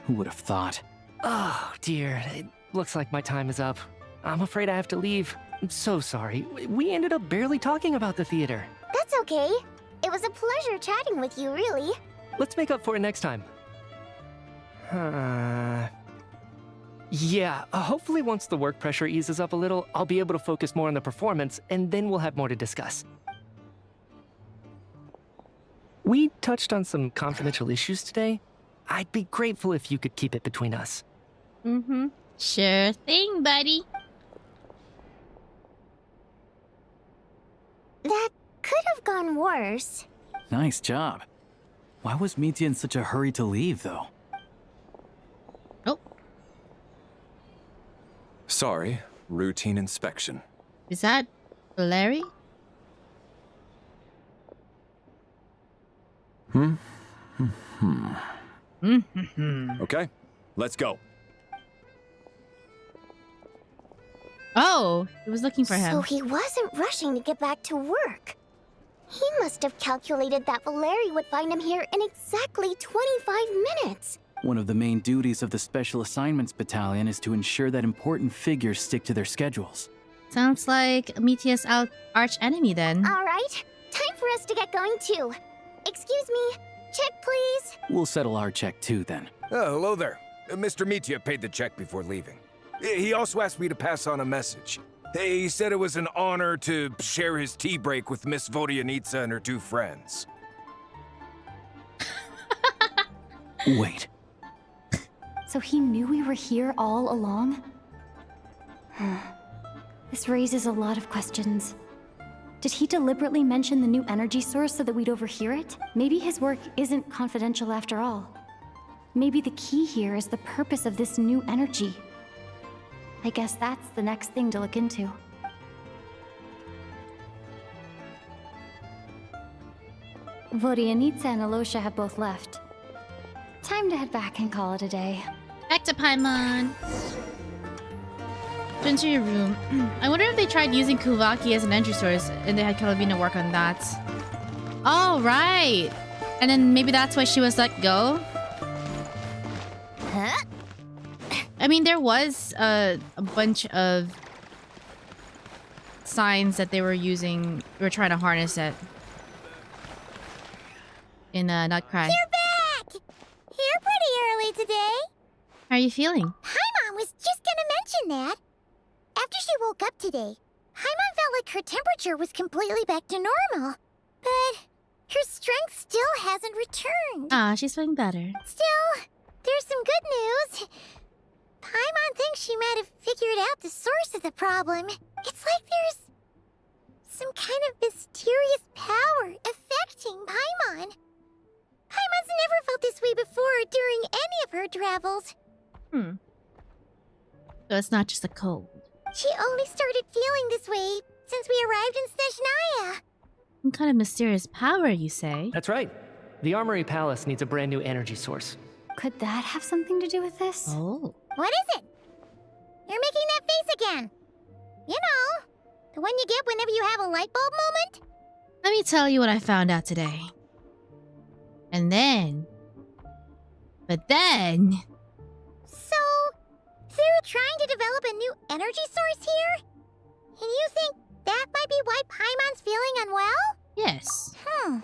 Who would have thought? Oh, dear. It looks like my time is up. I'm afraid I have to leave. I'm so sorry. We ended up barely talking about the theater. That's okay. It was a pleasure chatting with you, really. Let's make up for it next time. Yeah, hopefully once the work pressure eases up a little, I'll be able to focus more on the performance, and then we'll have more to discuss. We touched on some confidential issues today. I'd be grateful if you could keep it between us. Mm-hmm. Sure thing, buddy. That could have gone worse. Nice job. Why was Mitya in such a hurry to leave, though? Oh. Sorry, routine inspection. Is that Larry? Okay, let's go. Oh, he was looking for him. So he wasn't rushing to get back to work. He must have calculated that Valeri would find him here in exactly 25 minutes. One of the main duties of the Special Assignments Battalion is to ensure that important figures stick to their schedules. Sounds like Mitya's arch enemy then. All right, time for us to get going too. Excuse me, check please. We'll settle our check too then. Oh, hello there. Mr. Mitya paid the check before leaving. He also asked me to pass on a message. He said it was an honor to share his tea break with Miss Vodyanitsa and her two friends. Wait. So he knew we were here all along? This raises a lot of questions. Did he deliberately mention the new energy source so that we'd overhear it? Maybe his work isn't confidential after all. Maybe the key here is the purpose of this new energy. I guess that's the next thing to look into. Vodyanitsa and Alosha have both left. Time to head back and call it a day. Back to Paimon. Go into your room. I wonder if they tried using Kuvaki as an entry source and they had Kalabina work on that. Oh, right. And then maybe that's why she was let go? Huh? I mean, there was a bunch of signs that they were using. They were trying to harness it. In Nutcry. You're back! Here pretty early today. How are you feeling? Paimon was just gonna mention that. After she woke up today, Paimon felt like her temperature was completely back to normal. But her strength still hasn't returned. Ah, she's feeling better. Still, there's some good news. Paimon thinks she might have figured out the source of the problem. It's like there's some kind of mysterious power affecting Paimon. Paimon's never felt this way before during any of her travels. So it's not just a cold. She only started feeling this way since we arrived in Snezhnaya. Some kind of mysterious power, you say? That's right. The Armory Palace needs a brand new energy source. Could that have something to do with this? Oh. What is it? You're making that face again. You know, the one you get whenever you have a light bulb moment? Let me tell you what I found out today. And then... But then... So, they're trying to develop a new energy source here? And you think that might be why Paimon's feeling unwell? Yes. Well,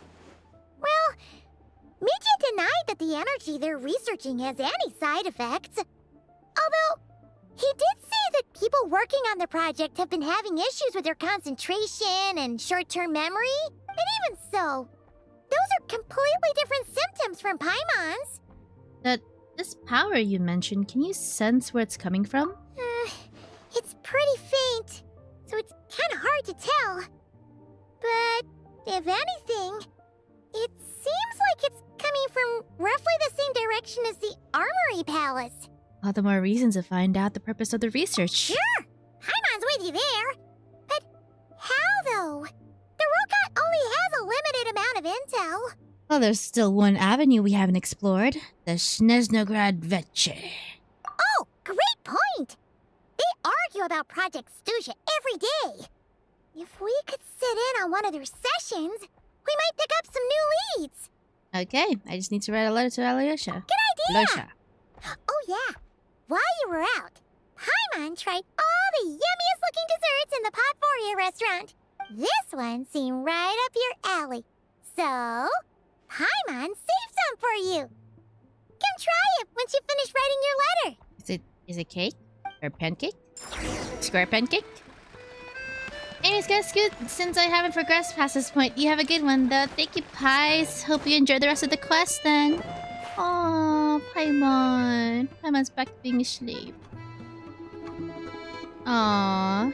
Mitya denied that the energy they're researching has any side effects. Although, he did say that people working on the project have been having issues with their concentration and short-term memory. But even so, those are completely different symptoms from Paimon's. This power you mentioned, can you sense where it's coming from? It's pretty faint, so it's kind of hard to tell. But, if anything, it seems like it's coming from roughly the same direction as the Armory Palace. All the more reason to find out the purpose of the research. Sure! Paimon's with you there. But how, though? The robot only has a limited amount of intel. Well, there's still one avenue we haven't explored. The Snezhnaya Vtch. Oh, great point! They argue about Project Stuzha every day. If we could sit in on one of their sessions, we might pick up some new leads. Okay, I just need to write a letter to Alyosha. Good idea! Alyosha. Oh yeah, while you were out, Paimon tried all the yummiest looking desserts in the Potpourri restaurant. This one seemed right up your alley. So, Paimon saved some for you. Come try it once you finish writing your letter. Is it cake? Or pancake? Square pancake? Anyways guys, good. Since I haven't progressed past this point, you have a good one though. Thank you, Pies. Hope you enjoy the rest of the quest then. Oh, Paimon. Paimon's back to being asleep. Aww.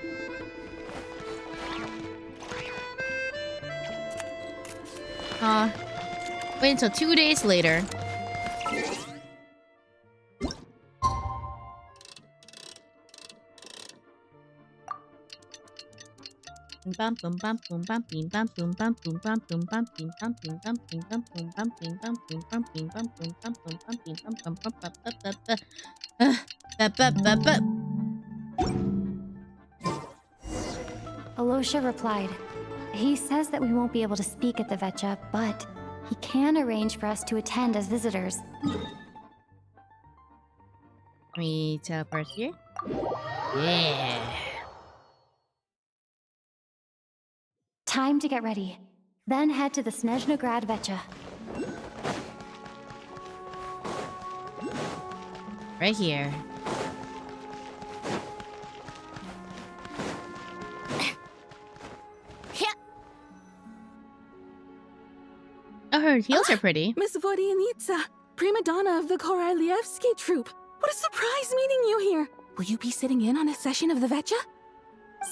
Wait until 2 days later. Bum bum bum bum bum bim bum bum bum bum bum bum bum bim bum bim bum bim bum bim bum bim bum bim bum bim bum bim bum bim bum bim bum bum bum. Alosha replied. He says that we won't be able to speak at the Vetcha, but he can arrange for us to attend as visitors. We teleport here? Yeah. Time to get ready. Then head to the Snezhnaya Vetcha. Right here. Oh, her heels are pretty. Miss Vodianitsa, prima donna of the Korolievsky troupe. What a surprise meeting you here. Will you be sitting in on a session of the Vetcha?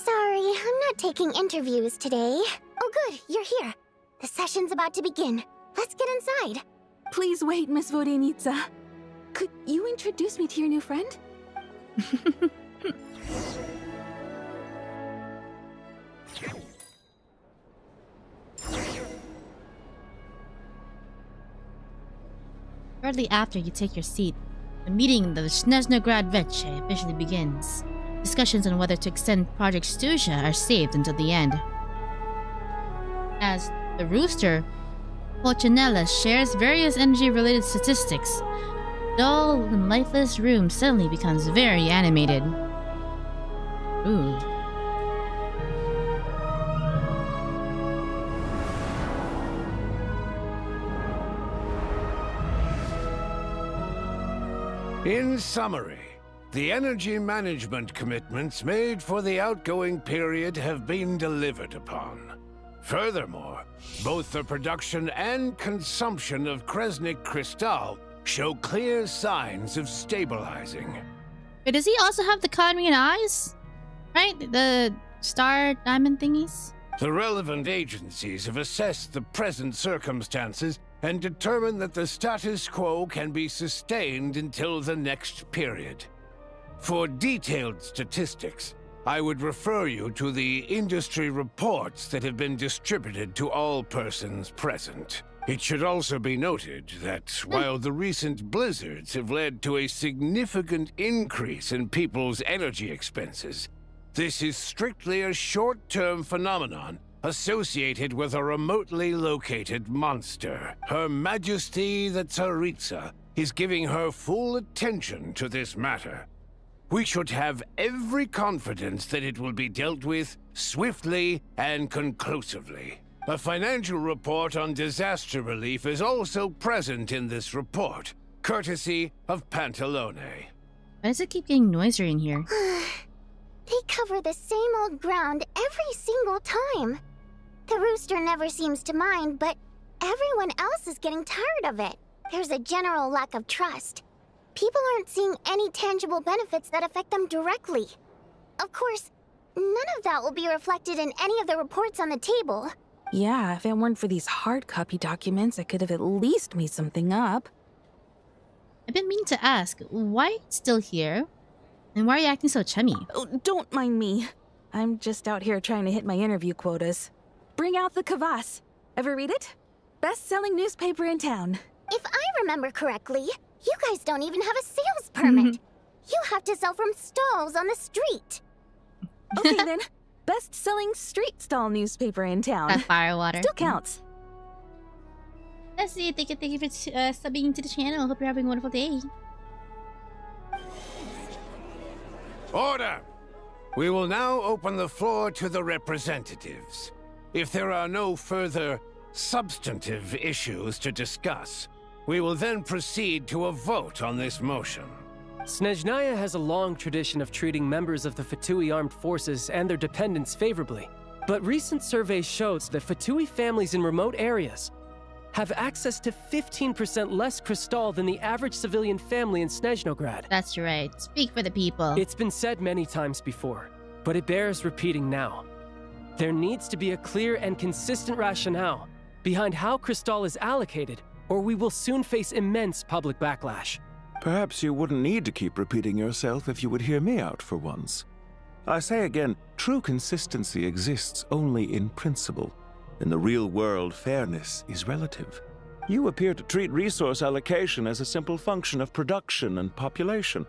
Sorry, I'm not taking interviews today. Oh good, you're here. The session's about to begin. Let's get inside. Please wait, Miss Vodianitsa. Could you introduce me to your new friend? Shortly after you take your seat, the meeting of the Snezhnaya Vetcha officially begins. Discussions on whether to extend Project Stuja are saved until the end. As the rooster, Pochinella shares various energy-related statistics. Dull and lifeless room suddenly becomes very animated. Ooh. In summary, the energy management commitments made for the outgoing period have been delivered upon. Furthermore, both the production and consumption of Kresnik Crystal show clear signs of stabilizing. But does he also have the Cadmian eyes? Right? The star diamond thingies? The relevant agencies have assessed the present circumstances and determined that the status quo can be sustained until the next period. For detailed statistics, I would refer you to the industry reports that have been distributed to all persons present. It should also be noted that while the recent blizzards have led to a significant increase in people's energy expenses, this is strictly a short-term phenomenon associated with a remotely located monster. Her Majesty the Tsaritsa is giving her full attention to this matter. We should have every confidence that it will be dealt with swiftly and conclusively. A financial report on disaster relief is also present in this report, courtesy of Pantalone. Why does it keep getting noisier in here? They cover the same old ground every single time. The rooster never seems to mind, but everyone else is getting tired of it. There's a general lack of trust. People aren't seeing any tangible benefits that affect them directly. Of course, none of that will be reflected in any of the reports on the table. Yeah, if it weren't for these hard copy documents, I could have at least made something up. I've been meaning to ask, why are you still here? And why are you acting so chummy? Oh, don't mind me. I'm just out here trying to hit my interview quotas. Bring out the kvass. Ever read it? Best-selling newspaper in town. If I remember correctly, you guys don't even have a sales permit. You have to sell from stalls on the street. Okay then. Best-selling street stall newspaper in town. That firewater. Still counts. Let's see. Thank you for subbing to the channel. Hope you're having a wonderful day. Order! We will now open the floor to the representatives. If there are no further substantive issues to discuss, we will then proceed to a vote on this motion. Snezhnaya has a long tradition of treating members of the Fatui armed forces and their dependents favorably. But recent surveys shows that Fatui families in remote areas have access to 15% less crystal than the average civilian family in Snezhnograd. That's right. Speak for the people. It's been said many times before, but it bears repeating now. There needs to be a clear and consistent rationale behind how crystal is allocated, or we will soon face immense public backlash. Perhaps you wouldn't need to keep repeating yourself if you would hear me out for once. I say again, true consistency exists only in principle. In the real world, fairness is relative. You appear to treat resource allocation as a simple function of production and population.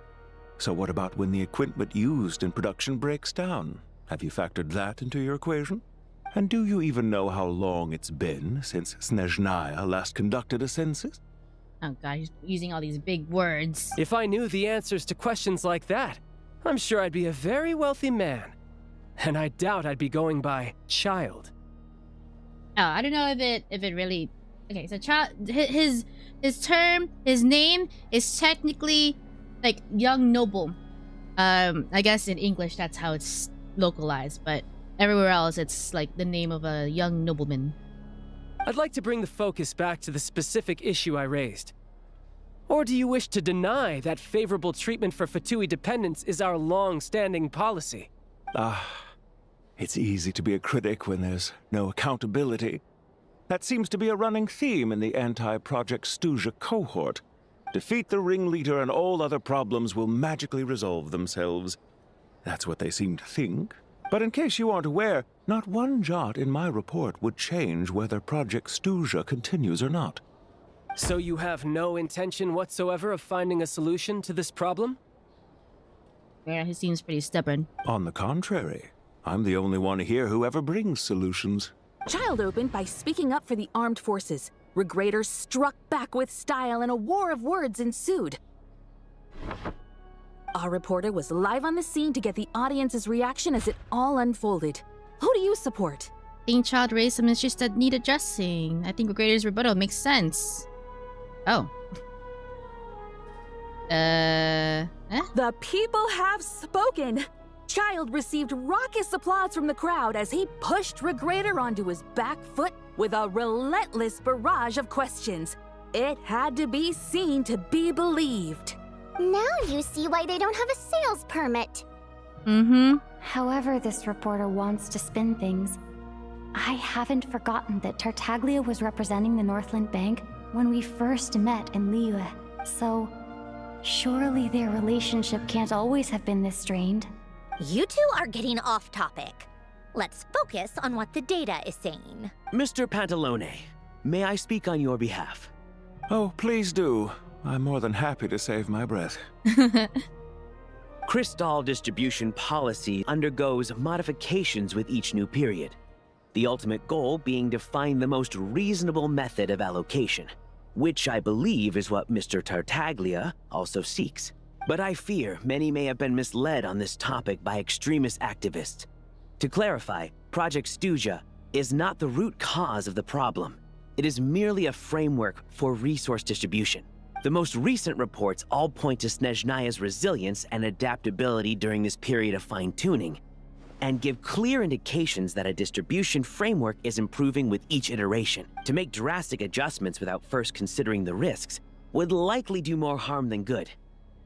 So what about when the equipment used in production breaks down? Have you factored that into your equation? And do you even know how long it's been since Snezhnaya last conducted a census? Oh god, he's using all these big words. If I knew the answers to questions like that, I'm sure I'd be a very wealthy man. And I doubt I'd be going by child. Oh, I don't know if it really... Okay, so child... His term, his name is technically like young noble. I guess in English that's how it's localized, but everywhere else it's like the name of a young nobleman. I'd like to bring the focus back to the specific issue I raised. Or do you wish to deny that favorable treatment for Fatui dependents is our long-standing policy? It's easy to be a critic when there's no accountability. That seems to be a running theme in the anti-Project Stuzha cohort. Defeat the ringleader and all other problems will magically resolve themselves. That's what they seem to think. But in case you aren't aware, not one jot in my report would change whether Project Stuzha continues or not. So you have no intention whatsoever of finding a solution to this problem? Yeah, he seems pretty stubborn. On the contrary, I'm the only one here who ever brings solutions. Child opened by speaking up for the armed forces. Regraders struck back with style and a war of words ensued. Our reporter was live on the scene to get the audience's reaction as it all unfolded. Who do you support? I think Child raised some issues that need addressing. I think Regrader's rebuttal makes sense. Oh. The people have spoken! Child received raucous applause from the crowd as he pushed Regrader onto his back foot with a relentless barrage of questions. It had to be seen to be believed. Now you see why they don't have a sales permit. However this reporter wants to spin things, I haven't forgotten that Tartaglia was representing the Northland Bank when we first met in Liyue. So, surely their relationship can't always have been this strained. You two are getting off topic. Let's focus on what the data is saying. Mr. Pantalone, may I speak on your behalf? Oh, please do. I'm more than happy to save my breath. Crystal distribution policy undergoes modifications with each new period. The ultimate goal being to find the most reasonable method of allocation, which I believe is what Mr. Tartaglia also seeks. But I fear many may have been misled on this topic by extremist activists. To clarify, Project Stuzha is not the root cause of the problem. It is merely a framework for resource distribution. The most recent reports all point to Snezhnaya's resilience and adaptability during this period of fine-tuning, and give clear indications that a distribution framework is improving with each iteration. To make drastic adjustments without first considering the risks would likely do more harm than good.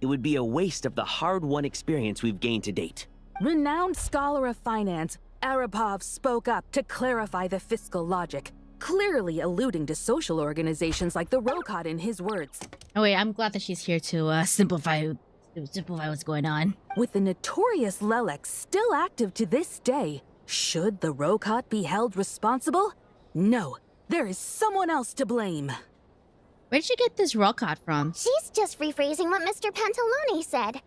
It would be a waste of the hard-won experience we've gained to date. Renowned scholar of finance, Arapov spoke up to clarify the fiscal logic, clearly alluding to social organizations like the Rokot in his words. Oh wait, I'm glad that she's here to simplify what's going on. With the notorious Lelex still active to this day, should the Rokot be held responsible? No, there is someone else to blame. Where'd you get this Rokot from? She's just rephrasing what Mr. Pantalone said.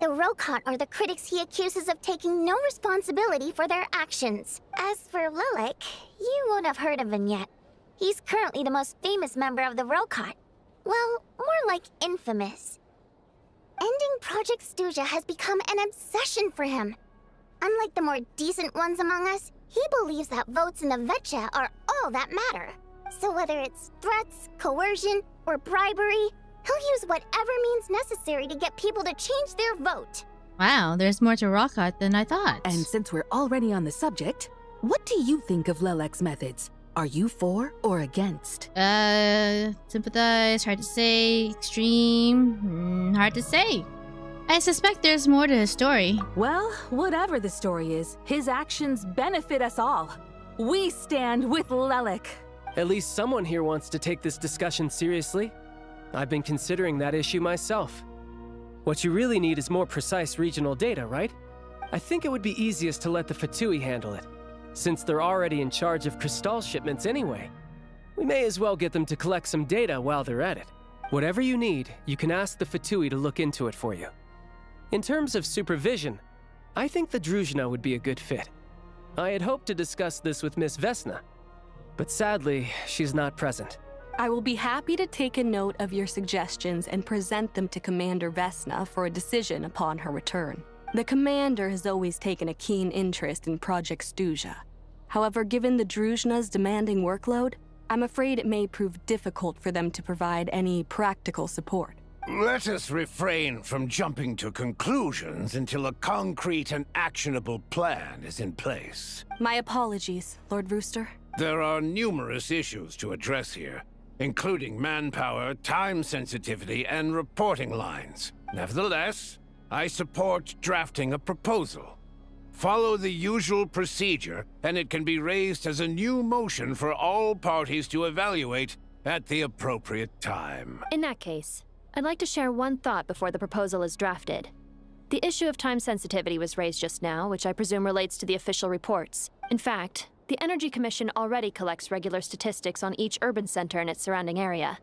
The Rokot are the critics he accuses of taking no responsibility for their actions. As for Lilik, you won't have heard of him yet. He's currently the most famous member of the Rokot. Well, more like infamous. Ending Project Stuja has become an obsession for him. Unlike the more decent ones among us, he believes that votes in the Vetcha are all that matter. So whether it's threats, coercion, or bribery, he'll use whatever means necessary to get people to change their vote. Wow, there's more to Rockhart than I thought. And since we're already on the subject, what do you think of Lelek's methods? Are you for or against? Sympathize, hard to say. Extreme, hard to say. I suspect there's more to his story. Well, whatever the story is, his actions benefit us all. We stand with Lelek. At least someone here wants to take this discussion seriously. I've been considering that issue myself. What you really need is more precise regional data, right? I think it would be easiest to let the Fatui handle it, since they're already in charge of Crystal shipments anyway. We may as well get them to collect some data while they're at it. Whatever you need, you can ask the Fatui to look into it for you. In terms of supervision, I think the Druzhna would be a good fit. I had hoped to discuss this with Miss Vesna, but sadly, she's not present. I will be happy to take a note of your suggestions and present them to Commander Vesna for a decision upon her return. The Commander has always taken a keen interest in Project Stuja. However, given the Druzhna's demanding workload, I'm afraid it may prove difficult for them to provide any practical support. Let us refrain from jumping to conclusions until a concrete and actionable plan is in place. My apologies, Lord Rooster. There are numerous issues to address here, including manpower, time sensitivity, and reporting lines. Nevertheless, I support drafting a proposal. Follow the usual procedure, and it can be raised as a new motion for all parties to evaluate at the appropriate time. In that case, I'd like to share one thought before the proposal is drafted. The issue of time sensitivity was raised just now, which I presume relates to the official reports. In fact, the Energy Commission already collects regular statistics on each urban center and its surrounding area.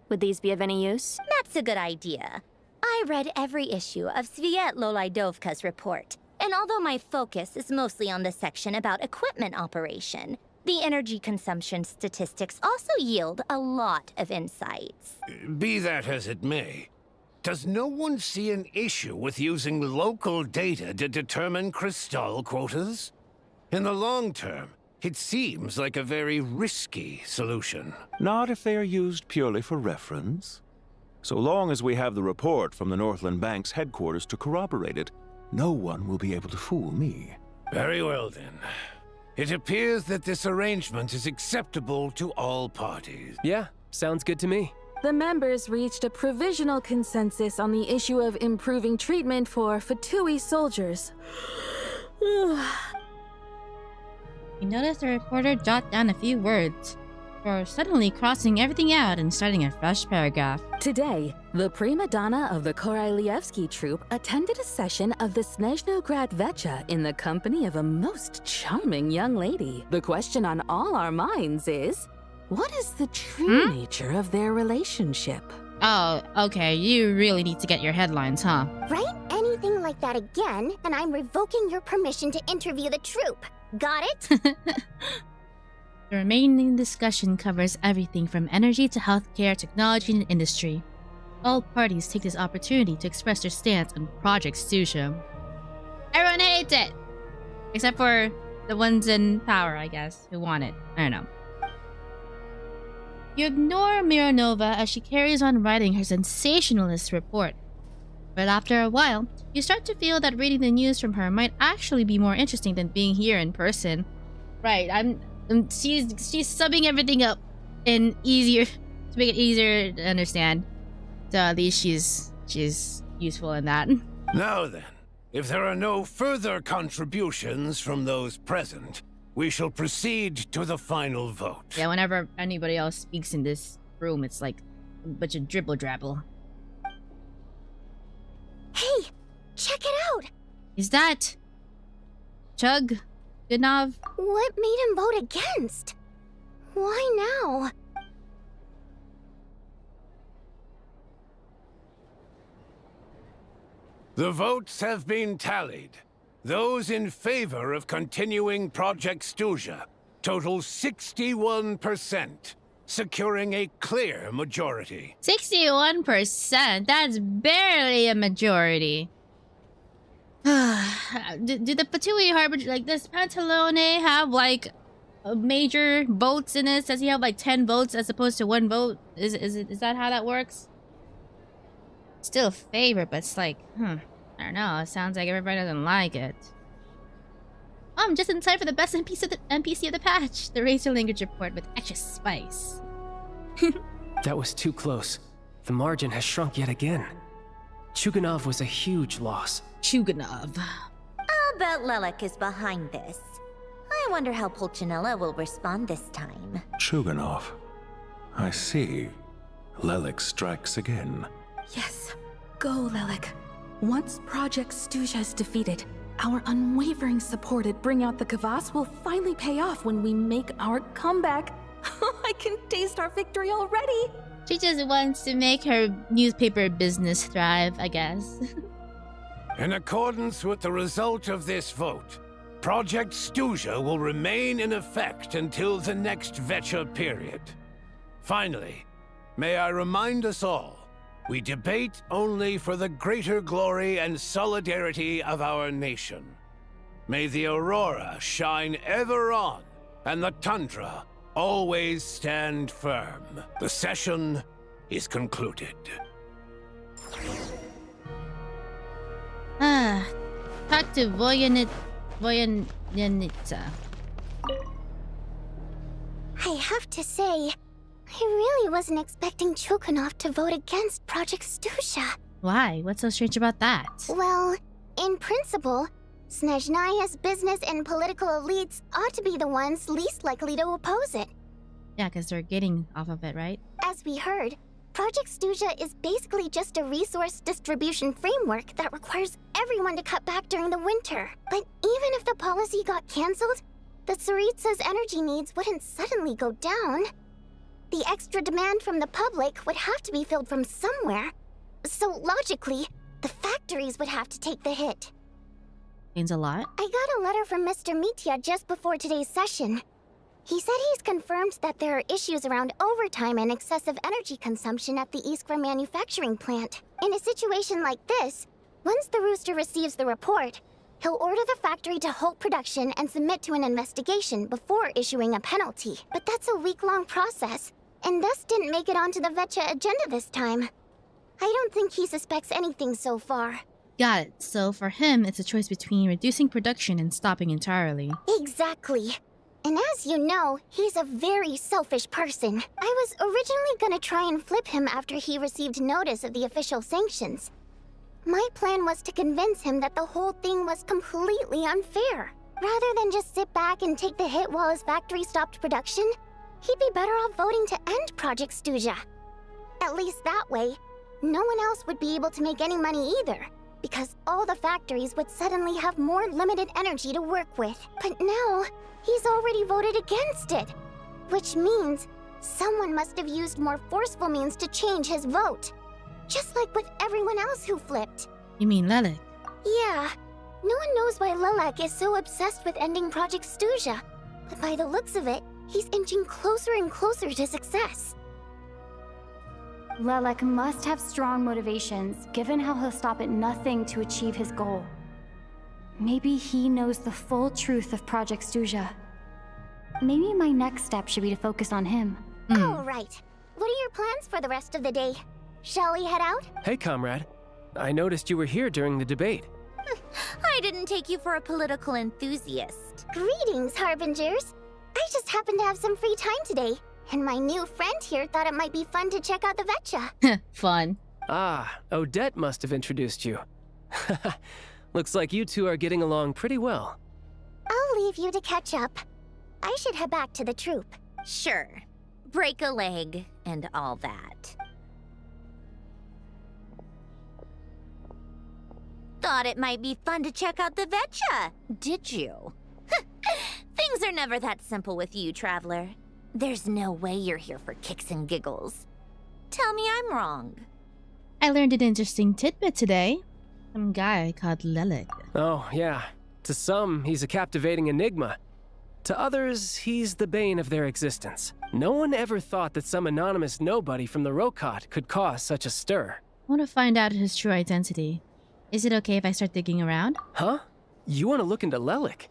Would these be of any use? That's a good idea. I read every issue of Svietlolaidovka's report, and although my focus is mostly on the section about equipment operation, the energy consumption statistics also yield a lot of insights. Be that as it may, does no one see an issue with using local data to determine Crystal quotas? In the long term, it seems like a very risky solution. Not if they are used purely for reference. So long as we have the report from the Northland Bank's headquarters to corroborate it, no one will be able to fool me. Very well then. It appears that this arrangement is acceptable to all parties. Yeah, sounds good to me. The members reached a provisional consensus on the issue of improving treatment for Fatui soldiers. You notice the reporter jot down a few words, before suddenly crossing everything out and starting a fresh paragraph. Today, the prima donna of the Korailievsky troupe attended a session of the Snezhnograd Vetcha in the company of a most charming young lady. The question on all our minds is, what is the true nature of their relationship? Oh, okay, you really need to get your headlines, huh? Write anything like that again, and I'm revoking your permission to interview the troupe. Got it? The remaining discussion covers everything from energy to healthcare, technology, and industry. All parties take this opportunity to express their stance on Project Stuja. Everyone hates it! Except for the ones in power, I guess, who want it. I don't know. You ignore Mironova as she carries on writing her sensationalist report. But after a while, you start to feel that reading the news from her might actually be more interesting than being here in person. Right, she's subbing everything up and easier to make it easier to understand. So at least she's useful in that. Now then, if there are no further contributions from those present, we shall proceed to the final vote. Yeah, whenever anybody else speaks in this room, it's like a bunch of dribble-drabble. Hey, check it out! Is that Chug? Goodnov? What made him vote against? Why now? The votes have been tallied. Those in favor of continuing Project Stuja total 61%. securing a clear majority. 61%? That's barely a majority. do the Fatui Harbinger, like, does Pantalone have, like, major votes in this? Does he have, like, 10 votes as opposed to 1 vote? Is that how that works? Still a favorite, but it's like, I don't know. It sounds like everybody doesn't like it. Oh, I'm just in time for the best NPC of the patch. The Razor Language Report with extra spice. That was too close. The margin has shrunk yet again. Chuganov was a huge loss. Chuganov. I'll bet Lelek is behind this. I wonder how Pulcinella will respond this time. Chuganov. I see. Lelek strikes again. Yes. Go, Lelek. Once Project Stuzha is defeated, our unwavering support at Bring Out the Kvass will finally pay off when we make our comeback. I can taste our victory already! She just wants to make her newspaper business thrive, I guess. In accordance with the result of this vote, Project Stuzha will remain in effect until the next Vetcha period. Finally, may I remind us all, we debate only for the greater glory and solidarity of our nation. May the aurora shine ever on, and the tundra always stand firm. The session is concluded. Talk to Voyanitsa. I have to say, I really wasn't expecting Chuganov to vote against Project Stuzha. Why? What's so strange about that? Well, in principle, Snezhnaya's business and political elites ought to be the ones least likely to oppose it. Yeah, because they're getting off of it, right? As we heard, Project Stuzha is basically just a resource distribution framework that requires everyone to cut back during the winter. But even if the policy got cancelled, the Tsaritsa's energy needs wouldn't suddenly go down. The extra demand from the public would have to be filled from somewhere. So logically, the factories would have to take the hit. Means a lot. I got a letter from Mr. Mitya just before today's session. He said he's confirmed that there are issues around overtime and excessive energy consumption at the Iskra manufacturing plant. In a situation like this, once the Rooster receives the report, he'll order the factory to halt production and submit to an investigation before issuing a penalty. But that's a week-long process, and thus didn't make it onto the Vetcha agenda this time. I don't think he suspects anything so far. Got it. So for him, it's a choice between reducing production and stopping entirely. Exactly. And as you know, he's a very selfish person. I was originally gonna try and flip him after he received notice of the official sanctions. My plan was to convince him that the whole thing was completely unfair. Rather than just sit back and take the hit while his factory stopped production, he'd be better off voting to end Project Stuzha. At least that way, no one else would be able to make any money either, because all the factories would suddenly have more limited energy to work with. But now, he's already voted against it, which means someone must have used more forceful means to change his vote. Just like with everyone else who flipped. You mean Lelek? Yeah. No one knows why Lelek is so obsessed with ending Project Stuzha, but by the looks of it, he's inching closer and closer to success. Lelek must have strong motivations, given how he'll stop at nothing to achieve his goal. Maybe he knows the full truth of Project Stuzha. Maybe my next step should be to focus on him. All right. What are your plans for the rest of the day? Shall we head out? Hey, comrade. I noticed you were here during the debate. I didn't take you for a political enthusiast. Greetings, Harbingers. I just happened to have some free time today, and my new friend here thought it might be fun to check out the Vetcha. Fun. Ah, Odette must have introduced you. Looks like you two are getting along pretty well. I'll leave you to catch up. I should head back to the troop. Sure. Break a leg and all that. Thought it might be fun to check out the Vetcha, did you? Things are never that simple with you, Traveler. There's no way you're here for kicks and giggles. Tell me I'm wrong. I learned an interesting tidbit today. Some guy called Lelek. Oh, yeah. To some, he's a captivating enigma. To others, he's the bane of their existence. No one ever thought that some anonymous nobody from the Rokot could cause such a stir. I want to find out his true identity. Is it okay if I start digging around? Huh? You want to look into Lelik?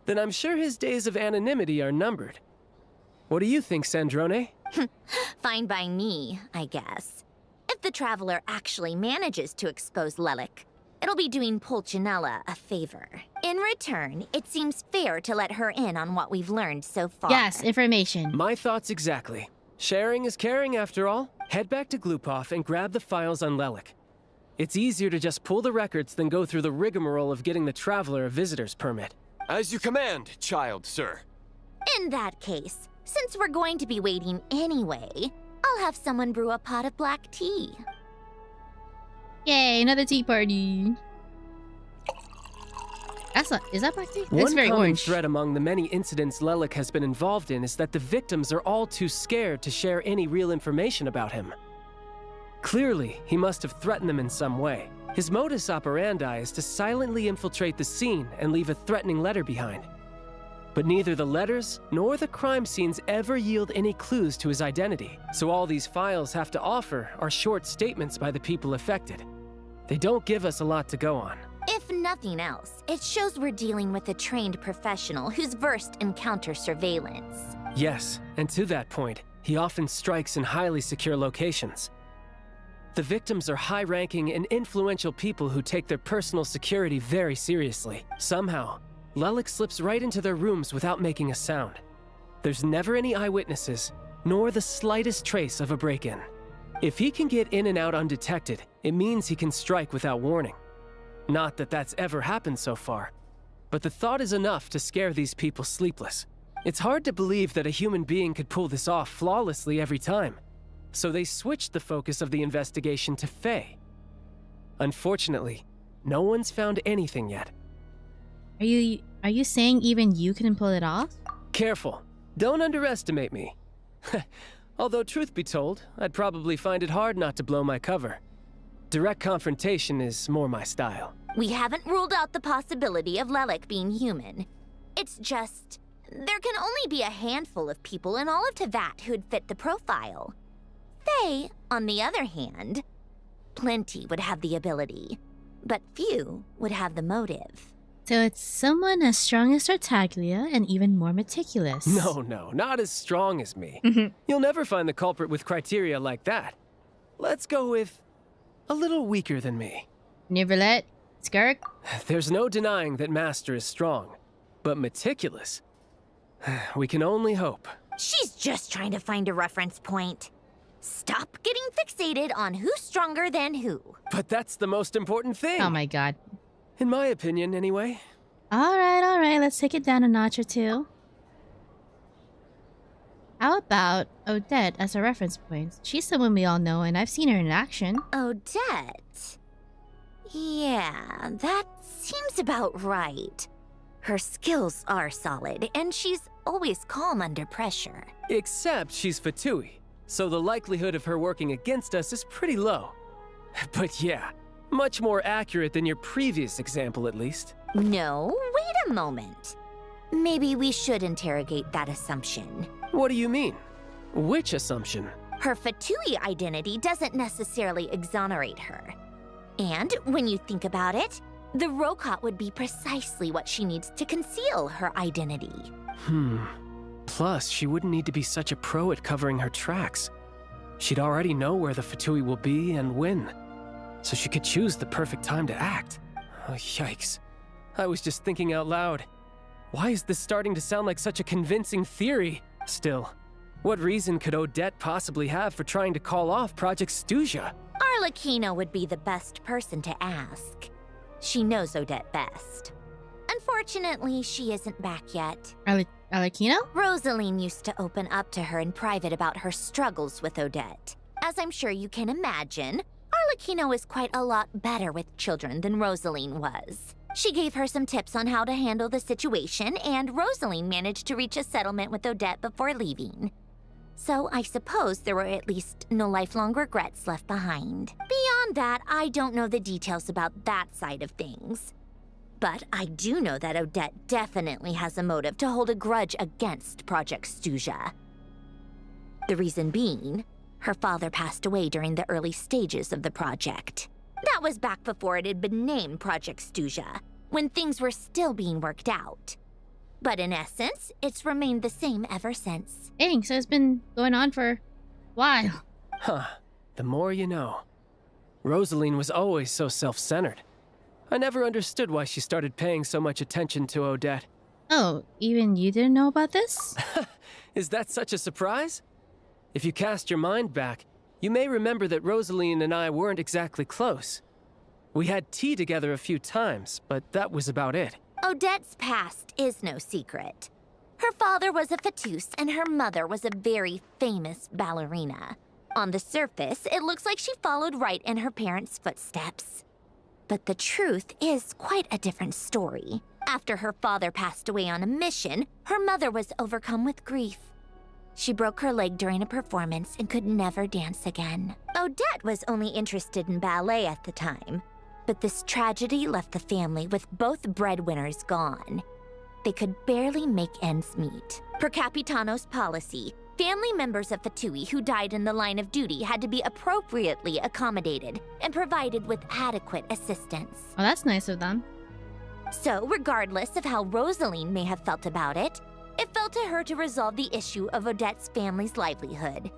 Then I'm sure his days of anonymity are numbered. What do you think, Sandrone? Fine by me, I guess. If the Traveler actually manages to expose Lelik, it'll be doing Pulcinella a favor. In return, it seems fair to let her in on what we've learned so far. Yes, information. My thoughts exactly. Sharing is caring, after all. Head back to Glupov and grab the files on Lelik. It's easier to just pull the records than go through the rigmarole of getting the Traveler a visitor's permit. As you command, child, sir. In that case, since we're going to be waiting anyway, I'll have someone brew a pot of black tea. Yay, another tea party. That's not, is that black tea? One It's very common orange. thread among the many incidents Lelik has been involved in is that the victims are all too scared to share any real information about him. Clearly, he must have threatened them in some way. His modus operandi is to silently infiltrate the scene and leave a threatening letter behind. But neither the letters nor the crime scenes ever yield any clues to his identity, so all these files have to offer are short statements by the people affected. They don't give us a lot to go on. If nothing else, it shows we're dealing with a trained professional who's versed in counter surveillance. Yes, and to that point, he often strikes in highly secure locations. The victims are high-ranking and influential people who take their personal security very seriously. Somehow, Lelik slips right into their rooms without making a sound. There's never any eyewitnesses, nor the slightest trace of a break-in. If he can get in and out undetected, it means he can strike without warning. Not that that's ever happened so far, but the thought is enough to scare these people sleepless. It's hard to believe that a human being could pull this off flawlessly every time. So they switched the focus of the investigation to Faye. Unfortunately, no one's found anything yet. Are you saying even you can pull it off? Careful. Don't underestimate me. Although truth be told, I'd probably find it hard not to blow my cover. Direct confrontation is more my style. We haven't ruled out the possibility of Lelik being human. It's just, there can only be a handful of people in all of Teyvat who'd fit the profile. Faye, on the other hand, plenty would have the ability, but few would have the motive. So it's someone as strong as Tartaglia and even more meticulous. No, not as strong as me. You'll never find the culprit with criteria like that. Let's go with a little weaker than me. Neverlet? Skirk? There's no denying that Master is strong, but meticulous? We can only hope. She's just trying to find a reference point. Stop getting fixated on who's stronger than who. But that's the most important thing. Oh my god. In my opinion, anyway. Alright, let's take it down a notch or two. How about Odette as a reference point? She's someone we all know and I've seen her in action. Odette? Yeah, that seems about right. Her skills are solid, and she's always calm under pressure. Except she's Fatui, so the likelihood of her working against us is pretty low. But yeah, much more accurate than your previous example, at least. No, wait a moment. Maybe we should interrogate that assumption. What do you mean? Which assumption? Her Fatui identity doesn't necessarily exonerate her. And when you think about it, the Rokot would be precisely what she needs to conceal her identity. Plus, she wouldn't need to be such a pro at covering her tracks. She'd already know where the Fatui will be and when, so she could choose the perfect time to act. Oh, yikes. I was just thinking out loud. Why is this starting to sound like such a convincing theory? Still, what reason could Odette possibly have for trying to call off Project Stuzha? Arlecchino would be the best person to ask. She knows Odette best. Unfortunately, she isn't back yet. Arlecchino? Rosaline used to open up to her in private about her struggles with Odette. As I'm sure you can imagine, Arlecchino is quite a lot better with children than Rosaline was. She gave her some tips on how to handle the situation, and Rosaline managed to reach a settlement with Odette before leaving. So I suppose there were at least no lifelong regrets left behind. Beyond that, I don't know the details about that side of things. But I do know that Odette definitely has a motive to hold a grudge against Project Stuzha. The reason being, her father passed away during the early stages of the project. That was back before it had been named Project Stuzha, when things were still being worked out. But in essence, it's remained the same ever since. Dang, so it's been going on for a while. Huh. The more you know. Rosaline was always so self-centered. I never understood why she started paying so much attention to Odette. Oh, even you didn't know about this? Is that such a surprise? If you cast your mind back, you may remember that Rosaline and I weren't exactly close. We had tea together a few times, but that was about it. Odette's past is no secret. Her father was a fetus and her mother was a very famous ballerina. On the surface, it looks like she followed right in her parents' footsteps. But the truth is quite a different story. After her father passed away on a mission, her mother was overcome with grief. She broke her leg during a performance and could never dance again. Odette was only interested in ballet at the time, but this tragedy left the family with both breadwinners gone. They could barely make ends meet. Per Capitano's policy, family members of Fatui who died in the line of duty had to be appropriately accommodated and provided with adequate assistance. Oh, that's nice of them. So, regardless of how Rosaline may have felt about it, it fell to her to resolve the issue of Odette's family's livelihood.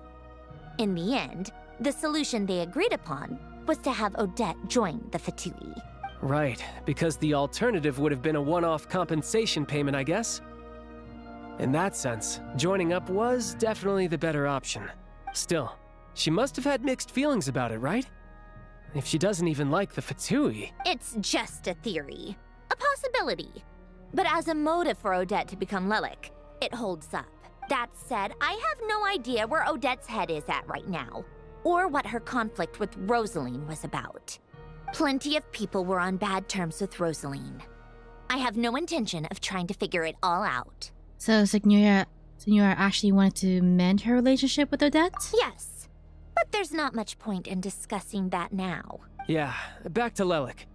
In the end, the solution they agreed upon was to have Odette join the Fatui. Right, because the alternative would have been a one-off compensation payment, I guess. In that sense, joining up was definitely the better option. Still, she must have had mixed feelings about it, right? If she doesn't even like the Fatui... It's just a theory. A possibility. But as a motive for Odette to become Lelik, it holds up. That said, I have no idea where Odette's head is at right now, or what her conflict with Rosaline was about. Plenty of people were on bad terms with Rosaline. I have no intention of trying to figure it all out. So Snezhnaya actually wanted to mend her relationship with Odette? Yes, but there's not much point in discussing that now. Yeah, back to Lelik.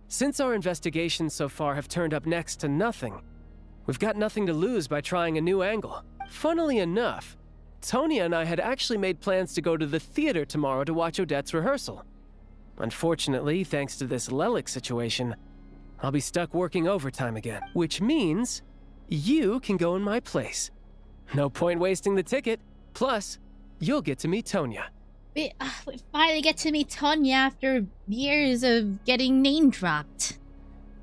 Since our investigations so far have turned up next to nothing, we've got nothing to lose by trying a new angle. Funnily enough, Tonya and I had actually made plans to go to the theater tomorrow to watch Odette's rehearsal. Unfortunately, thanks to this Lelik situation, I'll be stuck working overtime again, which means you can go in my place. No point wasting the ticket. Plus, you'll get to meet Tonya. We finally get to meet Tonya after years of getting name dropped.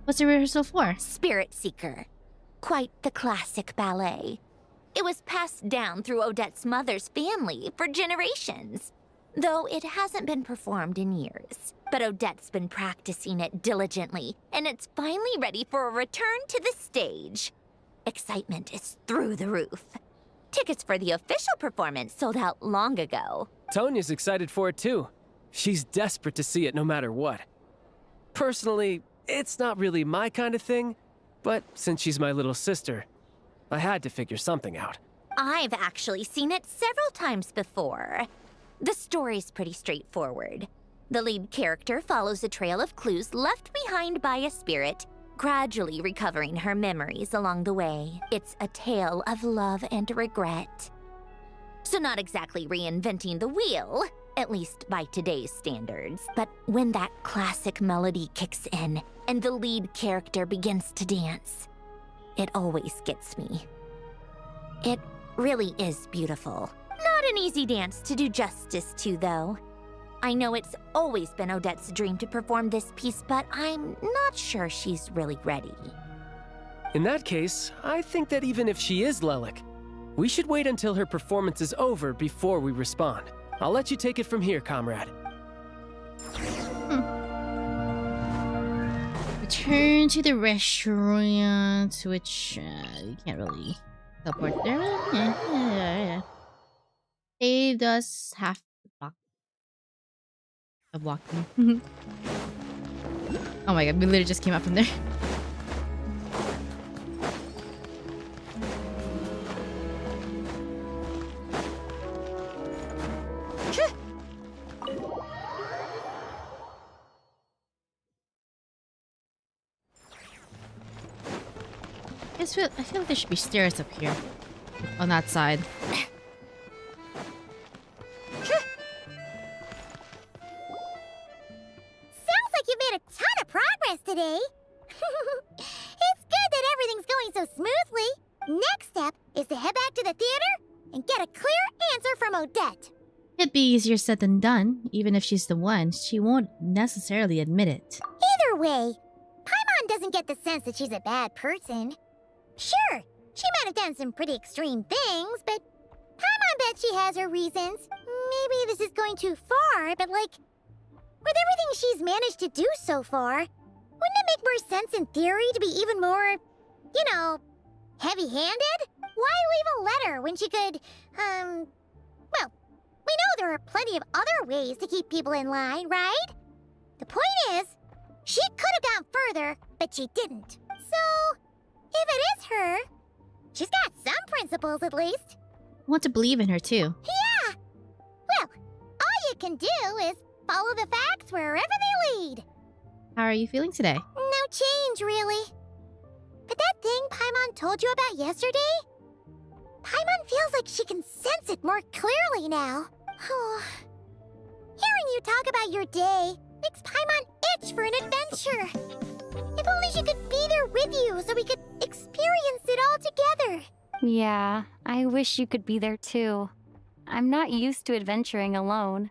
What's the rehearsal for? Spirit Seeker. Quite the classic ballet. It was passed down through Odette's mother's family for generations, though it hasn't been performed in years. But Odette's been practicing it diligently, and it's finally ready for a return to the stage. Excitement is through the roof. Tickets for the official performance sold out long ago. Tonya's excited for it too. She's desperate to see it no matter what. Personally, it's not really my kind of thing, but since she's my little sister, I had to figure something out. I've actually seen it several times before. The story's pretty straightforward. The lead character follows a trail of clues left behind by a spirit, gradually recovering her memories along the way. It's a tale of love and regret. So not exactly reinventing the wheel, at least by today's standards. But when that classic melody kicks in and the lead character begins to dance, it always gets me. It really is beautiful. Not an easy dance to do justice to, though. I know it's always been Odette's dream to perform this piece, but I'm not sure she's really ready. In that case, I think that even if she is Lelik, we should wait until her performance is over before we respond. I'll let you take it from here, comrade. Return to the restaurant, which you can't really teleport there. Yeah. Dave does have to block of walking. Oh my god, we literally just came out from there. I feel like there should be stairs up here. On that side. Sounds like you've made a ton of progress today. It's good that everything's going so smoothly. Next step is to head back to the theater and get a clear answer from Odette. It'd be easier said than done. Even if she's the one, she won't necessarily admit it. Either way, Paimon doesn't get the sense that she's a bad person. Sure, she might have done some pretty extreme things, but Paimon bet she has her reasons. Maybe this is going too far, but like, with everything she's managed to do so far, wouldn't it make more sense in theory to be even more, you know, heavy-handed? Why leave a letter when she could, well, we know there are plenty of other ways to keep people in line, right? The point is, she could have gone further, but she didn't. So, if it is her, she's got some principles at least. I want to believe in her too. Yeah! Well, all you can do is follow the facts wherever they lead. How are you feeling today? No change, really. But that thing Paimon told you about yesterday? Paimon feels like she can sense it more clearly now. Hearing you talk about your day makes Paimon itch for an adventure. If only she could be there with you so we could experience it all together. Yeah, I wish you could be there too. I'm not used to adventuring alone.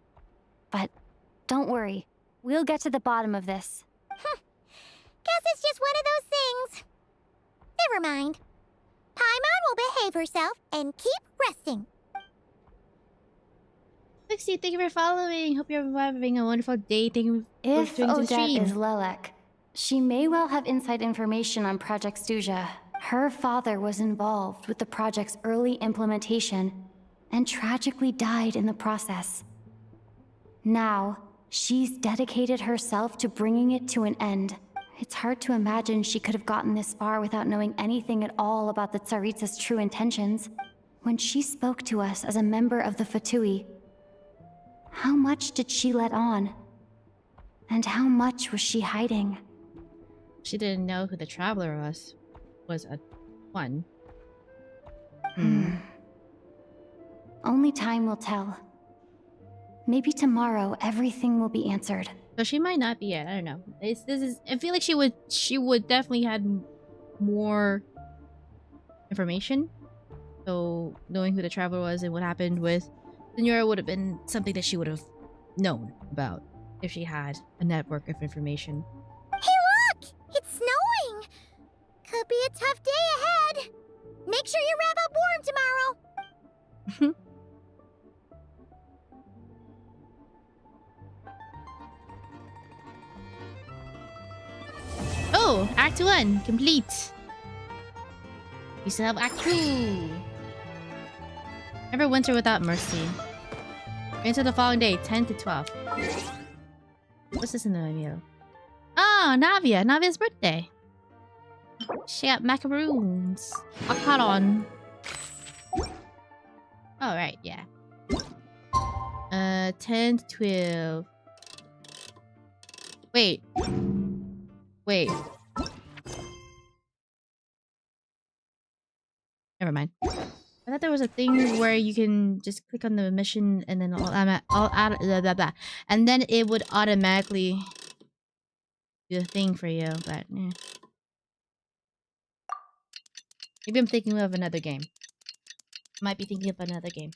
But don't worry, we'll get to the bottom of this. Guess it's just one of those things. Never mind. Paimon will behave herself and keep resting. Backseat, thank you for following. Hope you're having a wonderful day. Thank you for If joining the Odette stream. is Lelek, she may well have inside information on Project Stuja. Her father was involved with the project's early implementation and tragically died in the process. Now, she's dedicated herself to bringing it to an end. It's hard to imagine she could have gotten this far without knowing anything at all about the Tsaritsa's true intentions. When she spoke to us as a member of the Fatui, how much did she let on? And how much was she hiding? She didn't know who the Traveler was a one. Only time will tell. Maybe tomorrow everything will be answered. So she might not be it. I don't know. I feel like she would definitely had more information. So knowing who the Traveler was and what happened with Senora would have been something that she would have known about if she had a network of information. Hey look! It's snowing! Could be a tough day ahead. Make sure you wrap up warm tomorrow. Oh, Act 1 complete. We still have Act 2. Everwinter without mercy. Into the following day, 10 to 12. What's this in the mail? Oh, Navia. Navia's birthday. She got macaroons. Archon. Oh, right, yeah. 10 to 12. Wait. Never mind. I thought there was a thing where you can just click on the mission and then and then it would automatically do a thing for you, but yeah. Maybe I'm thinking of another game. Might be thinking of another game.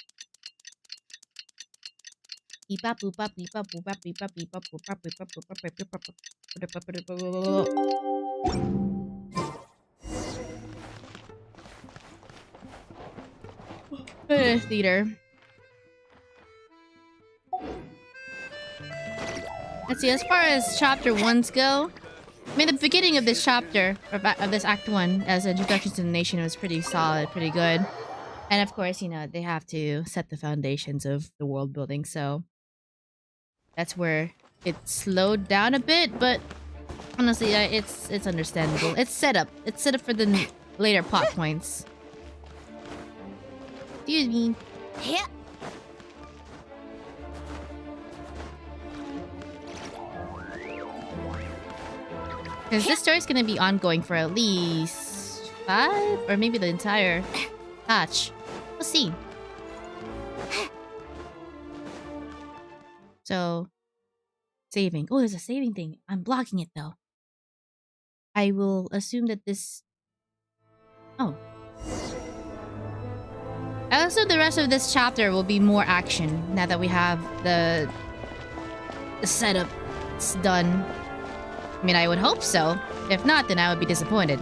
Theater. Let's see, as far as chapter 1s go, I mean, the beginning of this chapter, of this Act 1, as an introduction to the nation, was pretty solid, pretty good. And of course, you know, they have to set the foundations of the world building, so that's where it slowed down a bit, but honestly, it's understandable. It's set up. It's set up for the later plot points. Excuse me. Yeah. Because this story's gonna be ongoing for at least 5? Or maybe the entire patch. We'll see. So, saving. Oh, there's a saving thing. I'm blocking it though. I will assume that this... Oh. I assume the rest of this chapter will be more action now that we have the setup done. I mean, I would hope so. If not, then I would be disappointed.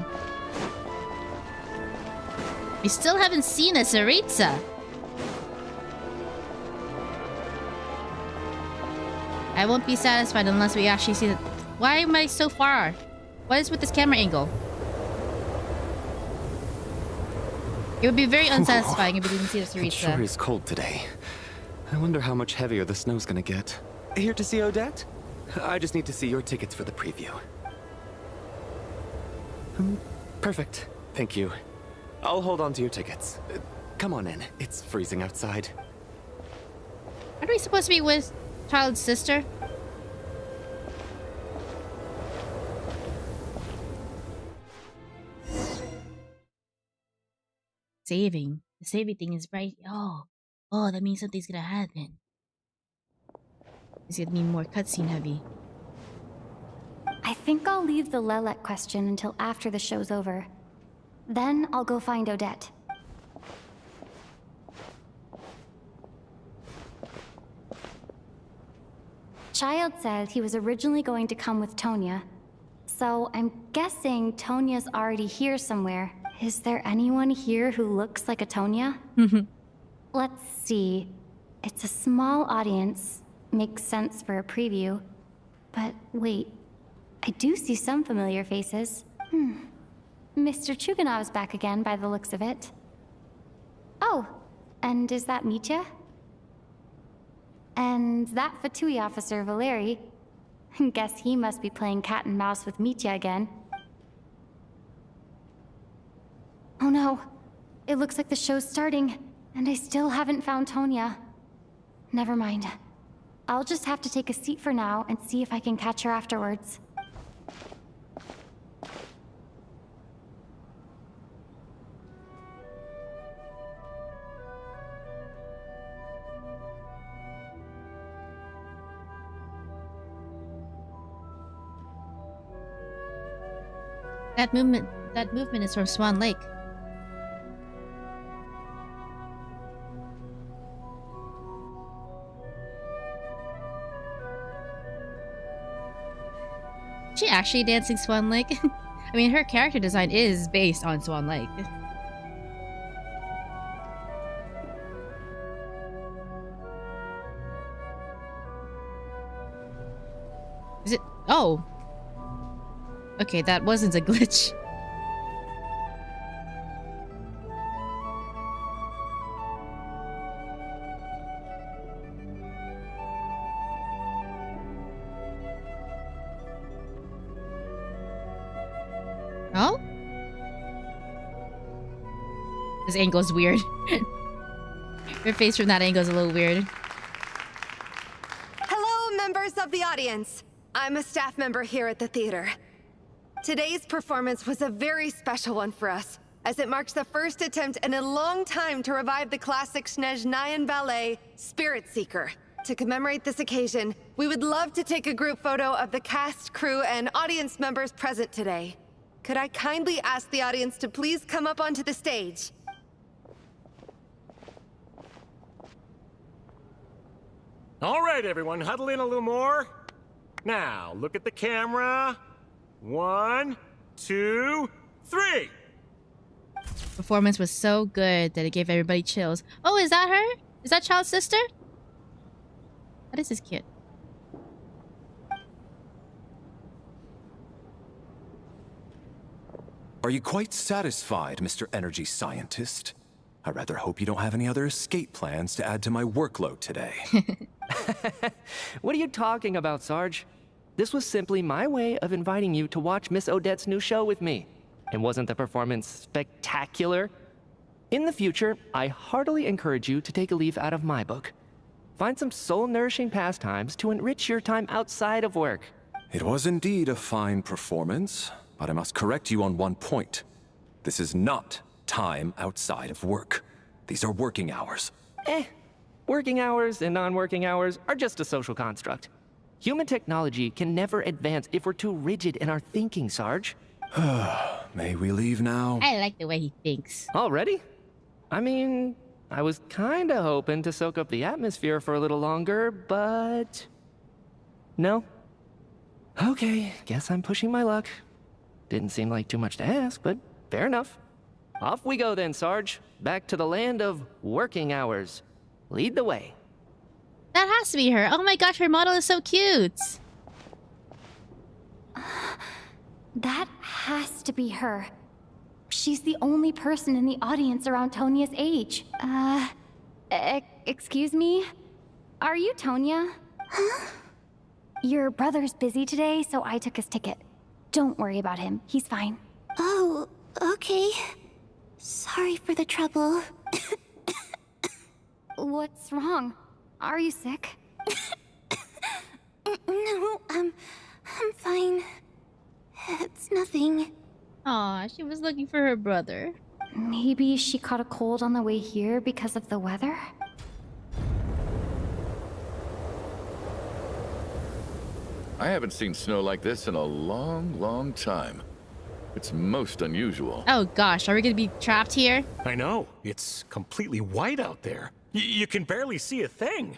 We still haven't seen a Tsaritsa. I won't be satisfied unless we actually see it. Why am I so far? What is with this camera angle? It would be very unsatisfying if we didn't see the Tsaritsa. It sure is cold today. I wonder how much heavier the snow's gonna get. Here to see Odette? I just need to see your tickets for the preview. Perfect. Thank you. I'll hold on to your tickets. Come on in. It's freezing outside. Aren't we supposed to be with child's sister? Saving. The saving thing is right. Oh, that means something's gonna happen. It's gonna be more cutscene heavy. I think I'll leave the Lelek question until after the show's over. Then I'll go find Odette. Child said he was originally going to come with Tonya. So I'm guessing Tonya's already here somewhere. Is there anyone here who looks like a Tonya? Let's see. It's a small audience. Makes sense for a preview. But wait, I do see some familiar faces. Mr. Chuganov's back again by the looks of it. Oh, and is that Mitya? And that Fatui officer, Valeri. Guess he must be playing cat and mouse with Mitya again. Oh no, it looks like the show's starting, and I still haven't found Tonya. Never mind. I'll just have to take a seat for now and see if I can catch her afterwards. That movement is from Swan Lake. Is she actually dancing Swan Lake? I mean, her character design is based on Swan Lake. Is it? Oh. Okay, that wasn't a glitch. Oh? This angle's weird. Her face from that angle is a little weird. Hello, members of the audience. I'm a staff member here at the theater. Today's performance was a very special one for us, as it marks the first attempt in a long time to revive the classic Snezhnayan ballet, Spirit Seeker. To commemorate this occasion, we would love to take a group photo of the cast, crew, and audience members present today. Could I kindly ask the audience to please come up onto the stage? All right, everyone, huddle in a little more. Now, look at the camera. 1, 2, 3. Performance was so good that it gave everybody chills. Oh, is that her? Is that Child's sister? What is this kid? Are you quite satisfied, Mr. Energy Scientist? I rather hope you don't have any other escape plans to add to my workload today. What are you talking about, Sarge? This was simply my way of inviting you to watch Miss Odette's new show with me. And wasn't the performance spectacular? In the future, I heartily encourage you to take a leaf out of my book. Find some soul-nourishing pastimes to enrich your time outside of work. It was indeed a fine performance, but I must correct you on one point. This is not time outside of work. These are working hours. Working hours and non-working hours are just a social construct. Human technology can never advance if we're too rigid in our thinking, Sarge. May we leave now? I like the way he thinks. Already? I mean, I was kinda hoping to soak up the atmosphere for a little longer, but... No? Okay, guess I'm pushing my luck. Didn't seem like too much to ask, but fair enough. Off we go then, Sarge. Back to the land of working hours. Lead the way. That has to be her. Oh my gosh, her model is so cute. That has to be her. She's the only person in the audience around Tonia's age. Excuse me? Are you Tonia? Huh? Your brother's busy today, so I took his ticket. Don't worry about him. He's fine. Oh, okay. Sorry for the trouble. What's wrong? Are you sick? No, I'm fine. It's nothing. Aw, she was looking for her brother. Maybe she caught a cold on the way here because of the weather? I haven't seen snow like this in a long time. It's most unusual. Oh gosh, are we gonna be trapped here? I know. It's completely white out there. You can barely see a thing.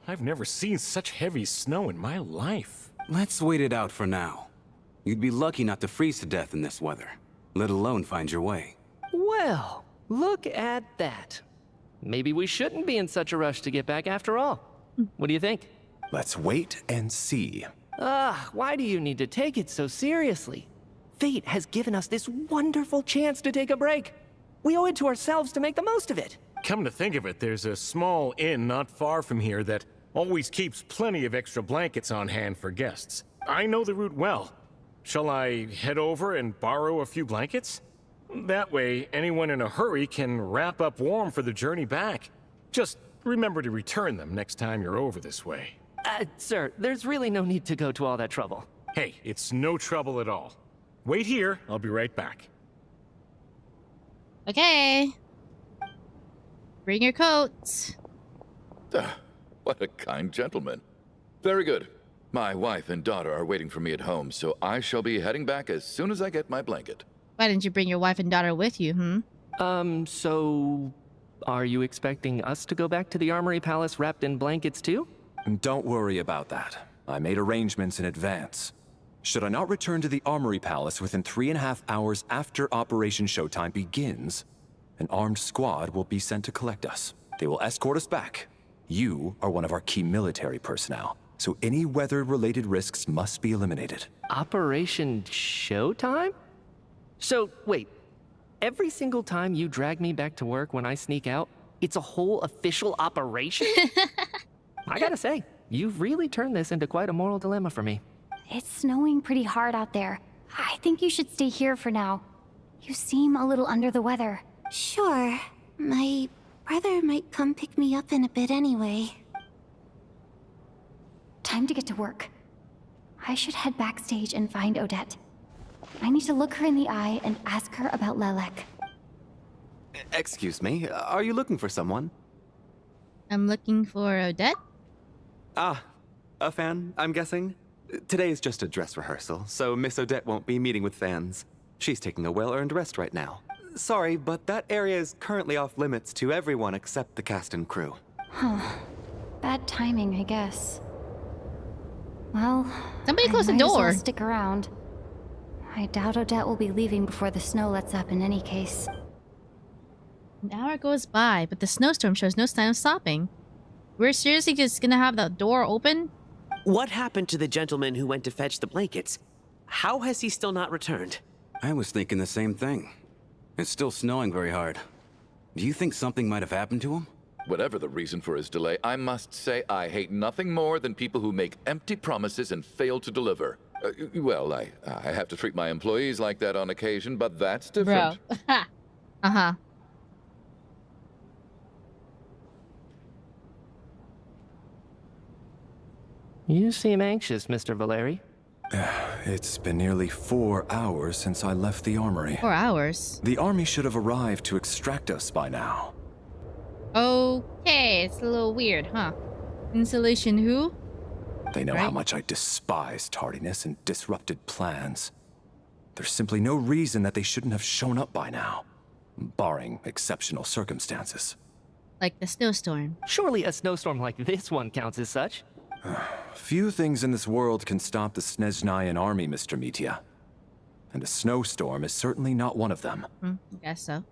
I've never seen such heavy snow in my life. Let's wait it out for now. You'd be lucky not to freeze to death in this weather, let alone find your way. Well, look at that. Maybe we shouldn't be in such a rush to get back after all. What do you think? Let's wait and see. Why do you need to take it so seriously? Fate has given us this wonderful chance to take a break. We owe it to ourselves to make the most of it. Come to think of it, there's a small inn not far from here that always keeps plenty of extra blankets on hand for guests. I know the route well. Shall I head over and borrow a few blankets? That way, anyone in a hurry can wrap up warm for the journey back. Just remember to return them next time you're over this way. Sir, there's really no need to go to all that trouble. Hey, it's no trouble at all. Wait here, I'll be right back. Okay. Bring your coats. What a kind gentleman. Very good. My wife and daughter are waiting for me at home, so I shall be heading back as soon as I get my blanket. Why didn't you bring your wife and daughter with you, So... are you expecting us to go back to the Armory Palace wrapped in blankets too? Don't worry about that. I made arrangements in advance. Should I not return to the Armory Palace within 3.5 hours after Operation Showtime begins, an armed squad will be sent to collect us. They will escort us back. You are one of our key military personnel, so any weather-related risks must be eliminated. Operation Showtime? So, wait. Every single time you drag me back to work when I sneak out, it's a whole official operation? I gotta say, you've really turned this into quite a moral dilemma for me. It's snowing pretty hard out there. I think you should stay here for now. You seem a little under the weather. Sure. My brother might come pick me up in a bit anyway. Time to get to work. I should head backstage and find Odette. I need to look her in the eye and ask her about Lelek. Excuse me, are you looking for someone? I'm looking for Odette. Ah, a fan, I'm guessing? Today is just a dress rehearsal, so Miss Odette won't be meeting with fans. She's taking a well-earned rest right now. Sorry, but that area is currently off limits to everyone except the cast and crew. Huh. Bad timing, I guess. Well, somebody close the I might as well door. Stick around. I doubt Odette will be leaving before the snow lets up in any case. An hour goes by, but the snowstorm shows no sign of stopping. We're seriously just gonna have the door open? What happened to the gentleman who went to fetch the blankets? How has he still not returned? I was thinking the same thing. It's still snowing very hard. Do you think something might have happened to him? Whatever the reason for his delay, I must say I hate nothing more than people who make empty promises and fail to deliver. Well, I have to treat my employees like that on occasion, but that's different. Bro. Uh-huh. You seem anxious, Mr. Valeri. It's been nearly 4 hours since I left the armory. 4 hours? The army should have arrived to extract us by now. Okay, it's a little weird, huh? Insulation who? They know how much I despise tardiness and disrupted plans. There's simply no reason that they shouldn't have shown up by now, barring exceptional circumstances. Like the snowstorm. Surely a snowstorm like this one counts as such. Few things in this world can stop the Snezhnayan army, Mr. Mitya. And a snowstorm is certainly not one of them. I guess so.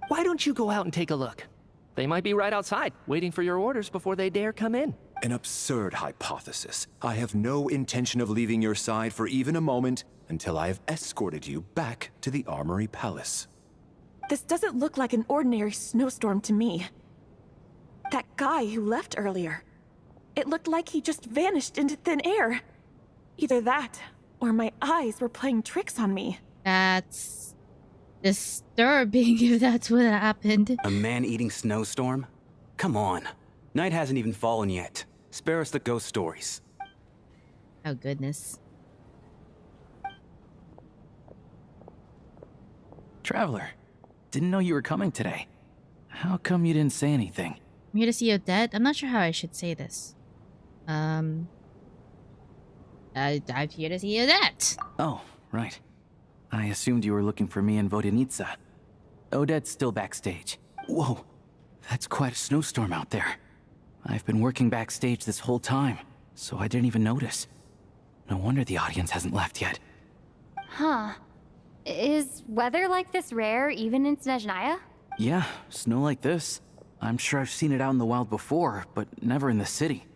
Why don't you go out and take a look? They might be right outside, waiting for your orders before they dare come in. An absurd hypothesis. I have no intention of leaving your side for even a moment until I have escorted you back to the Armory Palace. This doesn't look like an ordinary snowstorm to me. That guy who left earlier. It looked like he just vanished into thin air. Either that, or my eyes were playing tricks on me. That's disturbing if that's what happened. A man-eating snowstorm? Come on. Night hasn't even fallen yet. Spare us the ghost stories. Oh, goodness. Traveler, didn't know you were coming today. How come you didn't say anything? I'm here to see Odette. I'm not sure how I should say this. I'm here to see Odette. Oh, right. I assumed you were looking for me and Vodyanica. Odette's still backstage. Whoa, that's quite a snowstorm out there. I've been working backstage this whole time, so I didn't even notice. No wonder the audience hasn't left yet. Huh. Is weather like this rare even in Snezhnaya? Yeah, snow like this. I'm sure I've seen it out in the wild before, but never in the city.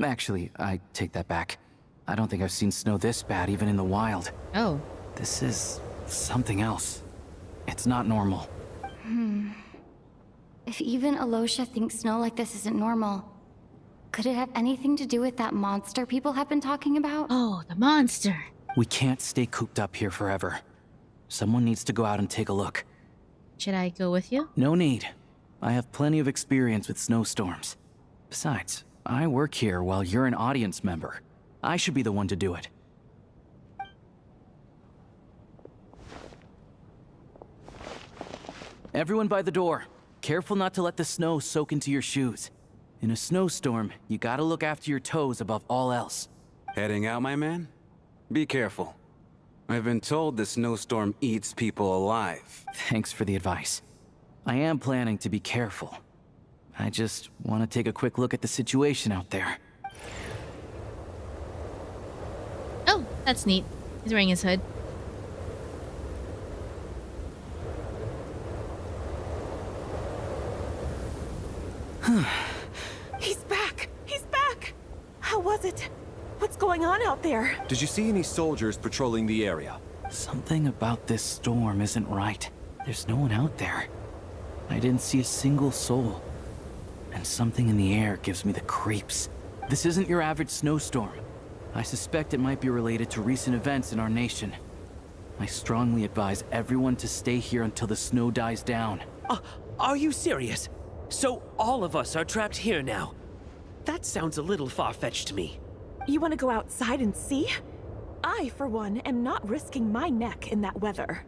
Actually, I take that back. I don't think I've seen snow this bad even in the wild. Oh. This is something else. It's not normal. If even Alosha thinks snow like this isn't normal, could it have anything to do with that monster people have been talking about? Oh, the monster. We can't stay cooped up here forever. Someone needs to go out and take a look. Should I go with you? No need. I have plenty of experience with snowstorms. Besides, I work here while you're an audience member. I should be the one to do it. Everyone by the door. Careful not to let the snow soak into your shoes. In a snowstorm, you gotta look after your toes above all else. Heading out, my man? Be careful. I've been told the snowstorm eats people alive. Thanks for the advice. I am planning to be careful. I just want to take a quick look at the situation out there. Oh, that's neat. He's wearing his hood. He's back! He's back! How was it? What's going on out there? Did you see any soldiers patrolling the area? Something about this storm isn't right. There's no one out there. I didn't see a single soul. And something in the air gives me the creeps. This isn't your average snowstorm. I suspect it might be related to recent events in our nation. I strongly advise everyone to stay here until the snow dies down. Are you serious? So all of us are trapped here now? That sounds a little far-fetched to me. You want to go outside and see? I, for one, am not risking my neck in that weather.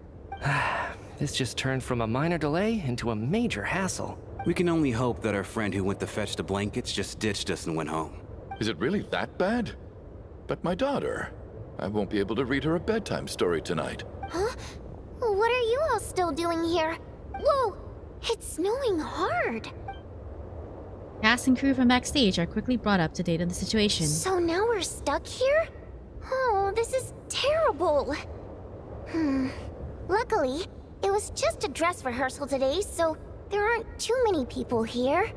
This just turned from a minor delay into a major hassle. We can only hope that our friend who went to fetch the blankets just ditched us and went home. Is it really that bad? But my daughter, I won't be able to read her a bedtime story tonight. Huh? What are you all still doing here? Whoa! It's snowing hard. Cast and crew from backstage are quickly brought up to date on the situation. So now we're stuck here? Oh, this is terrible. Luckily, it was just a dress rehearsal today, so there aren't too many people here.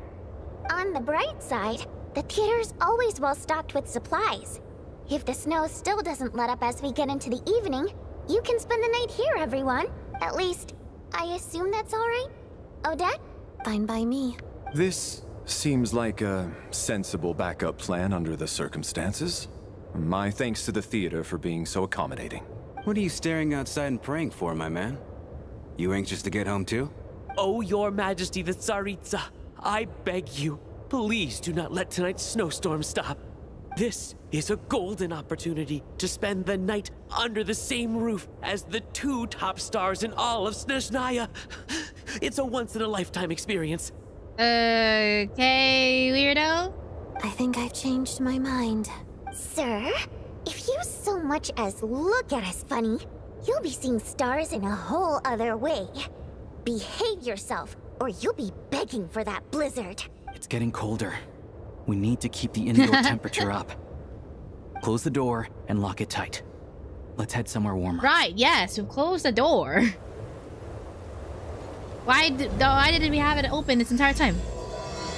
On the bright side, the theater's always well stocked with supplies. If the snow still doesn't let up as we get into the evening, you can spend the night here, everyone. At least, I assume that's all right? Odette? Fine by me. This seems like a sensible backup plan under the circumstances. My thanks to the theater for being so accommodating. What are you staring outside and praying for, my man? You anxious to get home too? Oh, your majesty the Tsaritsa, I beg you, please do not let tonight's snowstorm stop. This is a golden opportunity to spend the night under the same roof as the 2 top stars in all of Snezhnaya. It's a once-in-a-lifetime experience. Okay, weirdo. I think I've changed my mind. Sir, if you so much as look at us funny, you'll be seeing stars in a whole other way. Behave yourself, or you'll be begging for that blizzard. It's getting colder. We need to keep the indoor temperature up. Close the door and lock it tight. Let's head somewhere warmer. Right, yes, we've closed the door. Why didn't we have it open this entire time?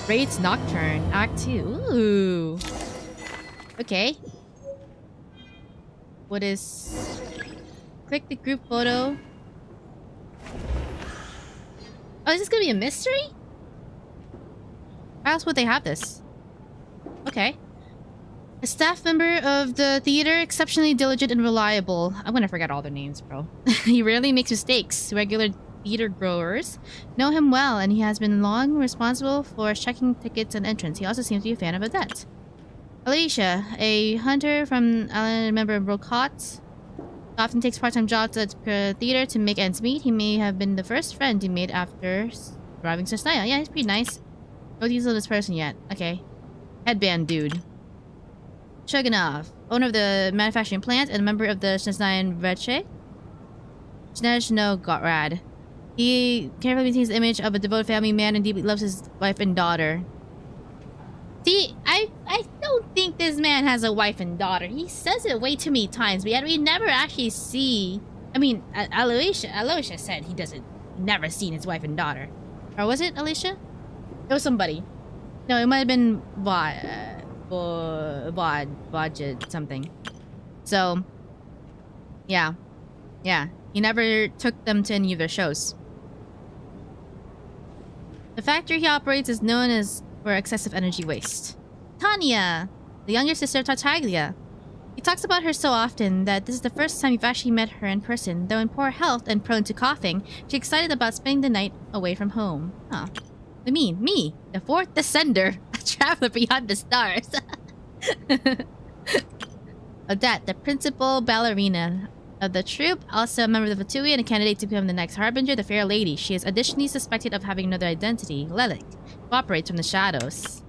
Raids Nocturne, Act 2. Ooh. Okay. What is... Click the group photo. Oh, is this gonna be a mystery? How else would they have this? Okay. A staff member of the theater, exceptionally diligent and reliable. I'm gonna forget all their names, bro. He rarely makes mistakes. Regular theater goers know him well, and he has been long responsible for checking tickets and entrance. He also seems to be a fan of Odette. Alicia, a hunter from a member of Brocott, often takes part-time jobs at the theater to make ends meet. He may have been the first friend he made after arriving to Snezhnaya. Yeah, he's pretty nice. No details of this person yet. Okay. Headband dude. Shogunov, owner of the manufacturing plant and a member of the Snezhnayan Veche. Snezhnaya. He carefully maintains the image of a devoted family man and deeply loves his wife and daughter. See, I don't think this man has a wife and daughter. He says it way too many times, but yet we never actually see... I mean, Alicia said he doesn't... never seen his wife and daughter. Or was it Alicia? It was somebody. No, it might have been Budget something. So, yeah. Yeah. He never took them to any of their shows. The factory he operates is known as for excessive energy waste. Tanya, the younger sister of Tartaglia. He talks about her so often that this is the first time you've actually met her in person. Though in poor health and prone to coughing, she's excited about spending the night away from home. Huh. I mean, me, the 4th Descender, a traveler beyond the stars. Odette, the principal ballerina of the troupe, also a member of the Fatui and a candidate to become the next Harbinger, the Fair Lady. She is additionally suspected of having another identity, Lelik, who operates from the shadows.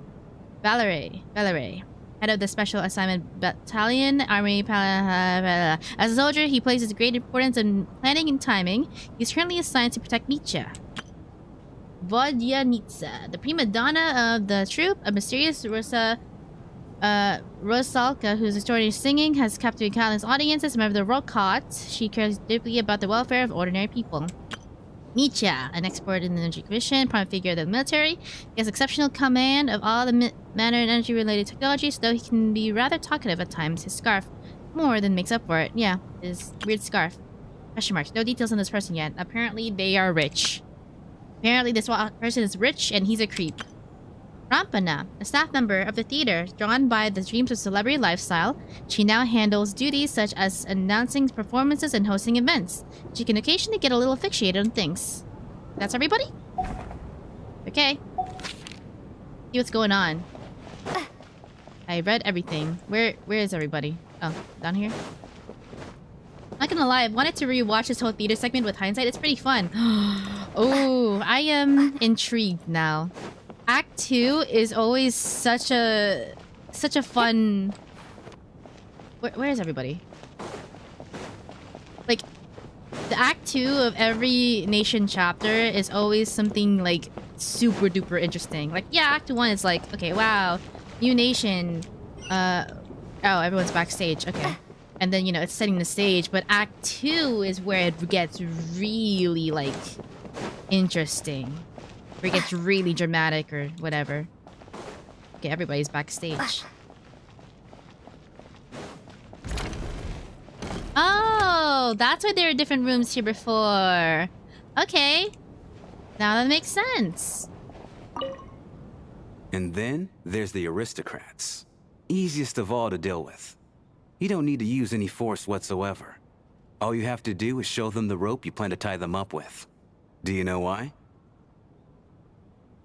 Valerie, head of the Special Assignment Battalion, Army... As a soldier, he places great importance in planning and timing. He's currently assigned to protect Nietzsche. Vodyanitsa, the prima donna of the troupe, a mysterious Rosalka, whose extraordinary singing has captivated countless audiences. Member of the Rokot, she cares deeply about the welfare of ordinary people. Nietzsche, an expert in the Energy Commission, prime figure of the military. He has exceptional command of all the manner and energy-related technologies, though he can be rather talkative at times. His scarf more than makes up for it. Yeah, his weird scarf. Question marks. No details on this person yet. Apparently, they are rich. Apparently, this person is rich and he's a creep. Rampana, a staff member of the theater, drawn by the dreams of celebrity lifestyle, she now handles duties such as announcing performances and hosting events. She can occasionally get a little fixated on things. That's everybody? Okay. See what's going on. I read everything. Where is everybody? Oh, down here? Not gonna lie, I've wanted to rewatch this whole theater segment with hindsight. It's pretty fun. Oh, I am intrigued now. Act 2 is always such a fun... Where is everybody? Like, the Act 2 of every nation chapter is always something, like, super duper interesting. Like, yeah, Act 1 is like, okay, wow, new nation. Oh, everyone's backstage, okay. And then, you know, it's setting the stage. But Act 2 is where it gets really, like, interesting. Where it gets really dramatic or whatever. Okay, everybody's backstage. Oh, that's why there were different rooms here before. Okay. Now that makes sense. And then there's the aristocrats. Easiest of all to deal with. You don't need to use any force whatsoever. All you have to do is show them the rope you plan to tie them up with. Do you know why?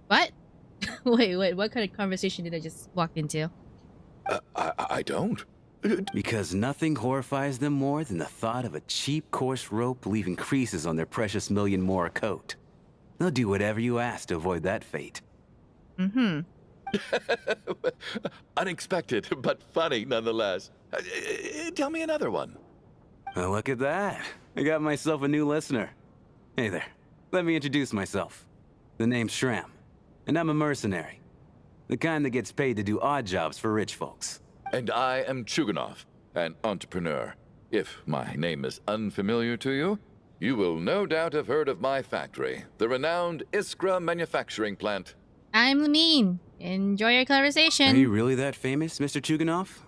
What? Wait, what kind of conversation did I just walk into? I don't. Because nothing horrifies them more than the thought of a cheap, coarse rope leaving creases on their precious million more coat. They'll do whatever you ask to avoid that fate. Mm-hmm. Unexpected, but funny nonetheless. Tell me another one. Well, look at that. I got myself a new listener. Hey there. Let me introduce myself. The name's Shram, and I'm a mercenary. The kind that gets paid to do odd jobs for rich folks. And I am Chuganov, an entrepreneur. If my name is unfamiliar to you, you will no doubt have heard of my factory, the renowned Iskra manufacturing plant. I'm Lamine. Enjoy your conversation. Are you really that famous, Mr. Chuganov?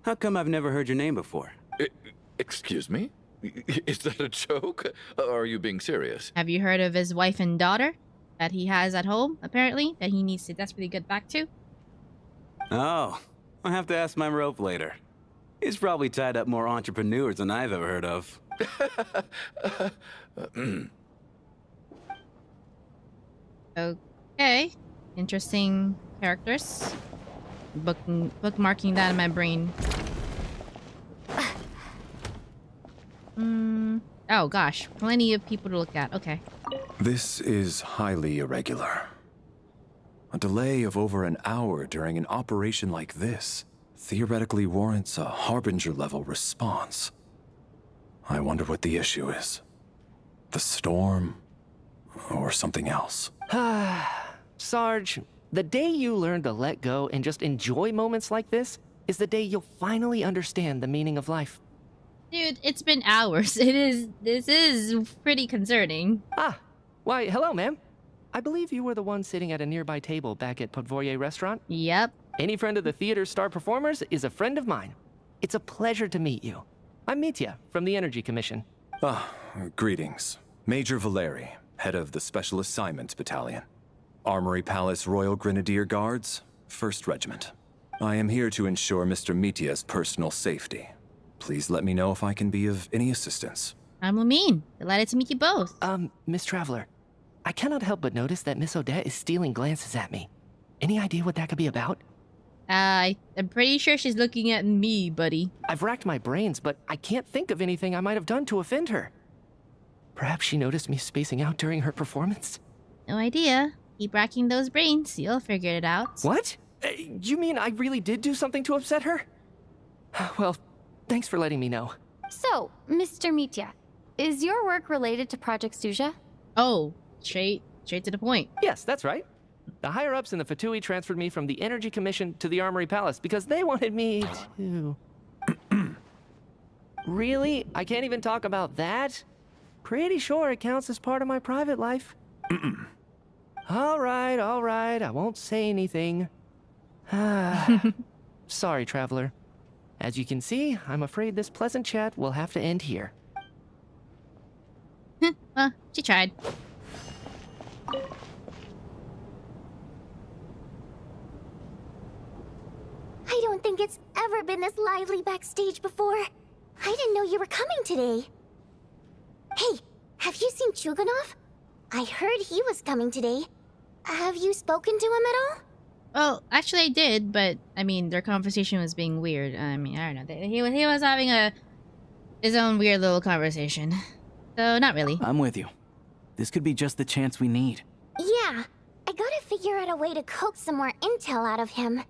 How come I've never heard your name before? Excuse me? Is that a joke? Or are you being serious? Have you heard of his wife and daughter that he has at home, apparently, that he needs to desperately get back to? Oh, I'll have to ask my rope later. He's probably tied up more entrepreneurs than I've ever heard of. Okay. Interesting characters. Bookmarking that in my brain. Oh gosh, plenty of people to look at. Okay. This is highly irregular. A delay of over an hour during an operation like this theoretically warrants a Harbinger-level response. I wonder what the issue is. The storm, or something else. Sarge, the day you learn to let go and just enjoy moments like this is the day you'll finally understand the meaning of life. Dude, it's been hours. This is pretty concerning. Why, hello, ma'am. I believe you were the one sitting at a nearby table back at Podvorye restaurant? Yep. Any friend of the theater's star performers is a friend of mine. It's a pleasure to meet you. I'm Mitya, from the Energy Commission. Greetings. Major Valeri, head of the Special Assignments Battalion. Armory Palace Royal Grenadier Guards, 1st Regiment. I am here to ensure Mr. Mitya's personal safety. Please let me know if I can be of any assistance. I'm Lamine. Delighted to meet you both. Miss Traveler, I cannot help but notice that Miss Odette is stealing glances at me. Any idea what that could be about? I'm pretty sure she's looking at me, buddy. I've racked my brains, but I can't think of anything I might have done to offend her. Perhaps she noticed me spacing out during her performance? No idea. Keep racking those brains. You'll figure it out. What? You mean I really did do something to upset her? Well, thanks for letting me know. So, Mr. Mitya, is your work related to Project Stuja? Oh, straight to the point. Yes, that's right. The higher-ups in the Fatui transferred me from the Energy Commission to the Armory Palace because they wanted me to... Really? I can't even talk about that? Pretty sure it counts as part of my private life. All right, I won't say anything. Sorry, Traveler. As you can see, I'm afraid this pleasant chat will have to end here. Well, she tried. I don't think it's ever been this lively backstage before. I didn't know you were coming today. Hey, have you seen Chuganov? I heard he was coming today. Have you spoken to him at all? Well, actually I did, but I mean, their conversation was being weird. I mean, I don't know. He was having his own weird little conversation. So, not really. I'm with you. This could be just the chance we need. Yeah, I gotta figure out a way to coax some more intel out of him.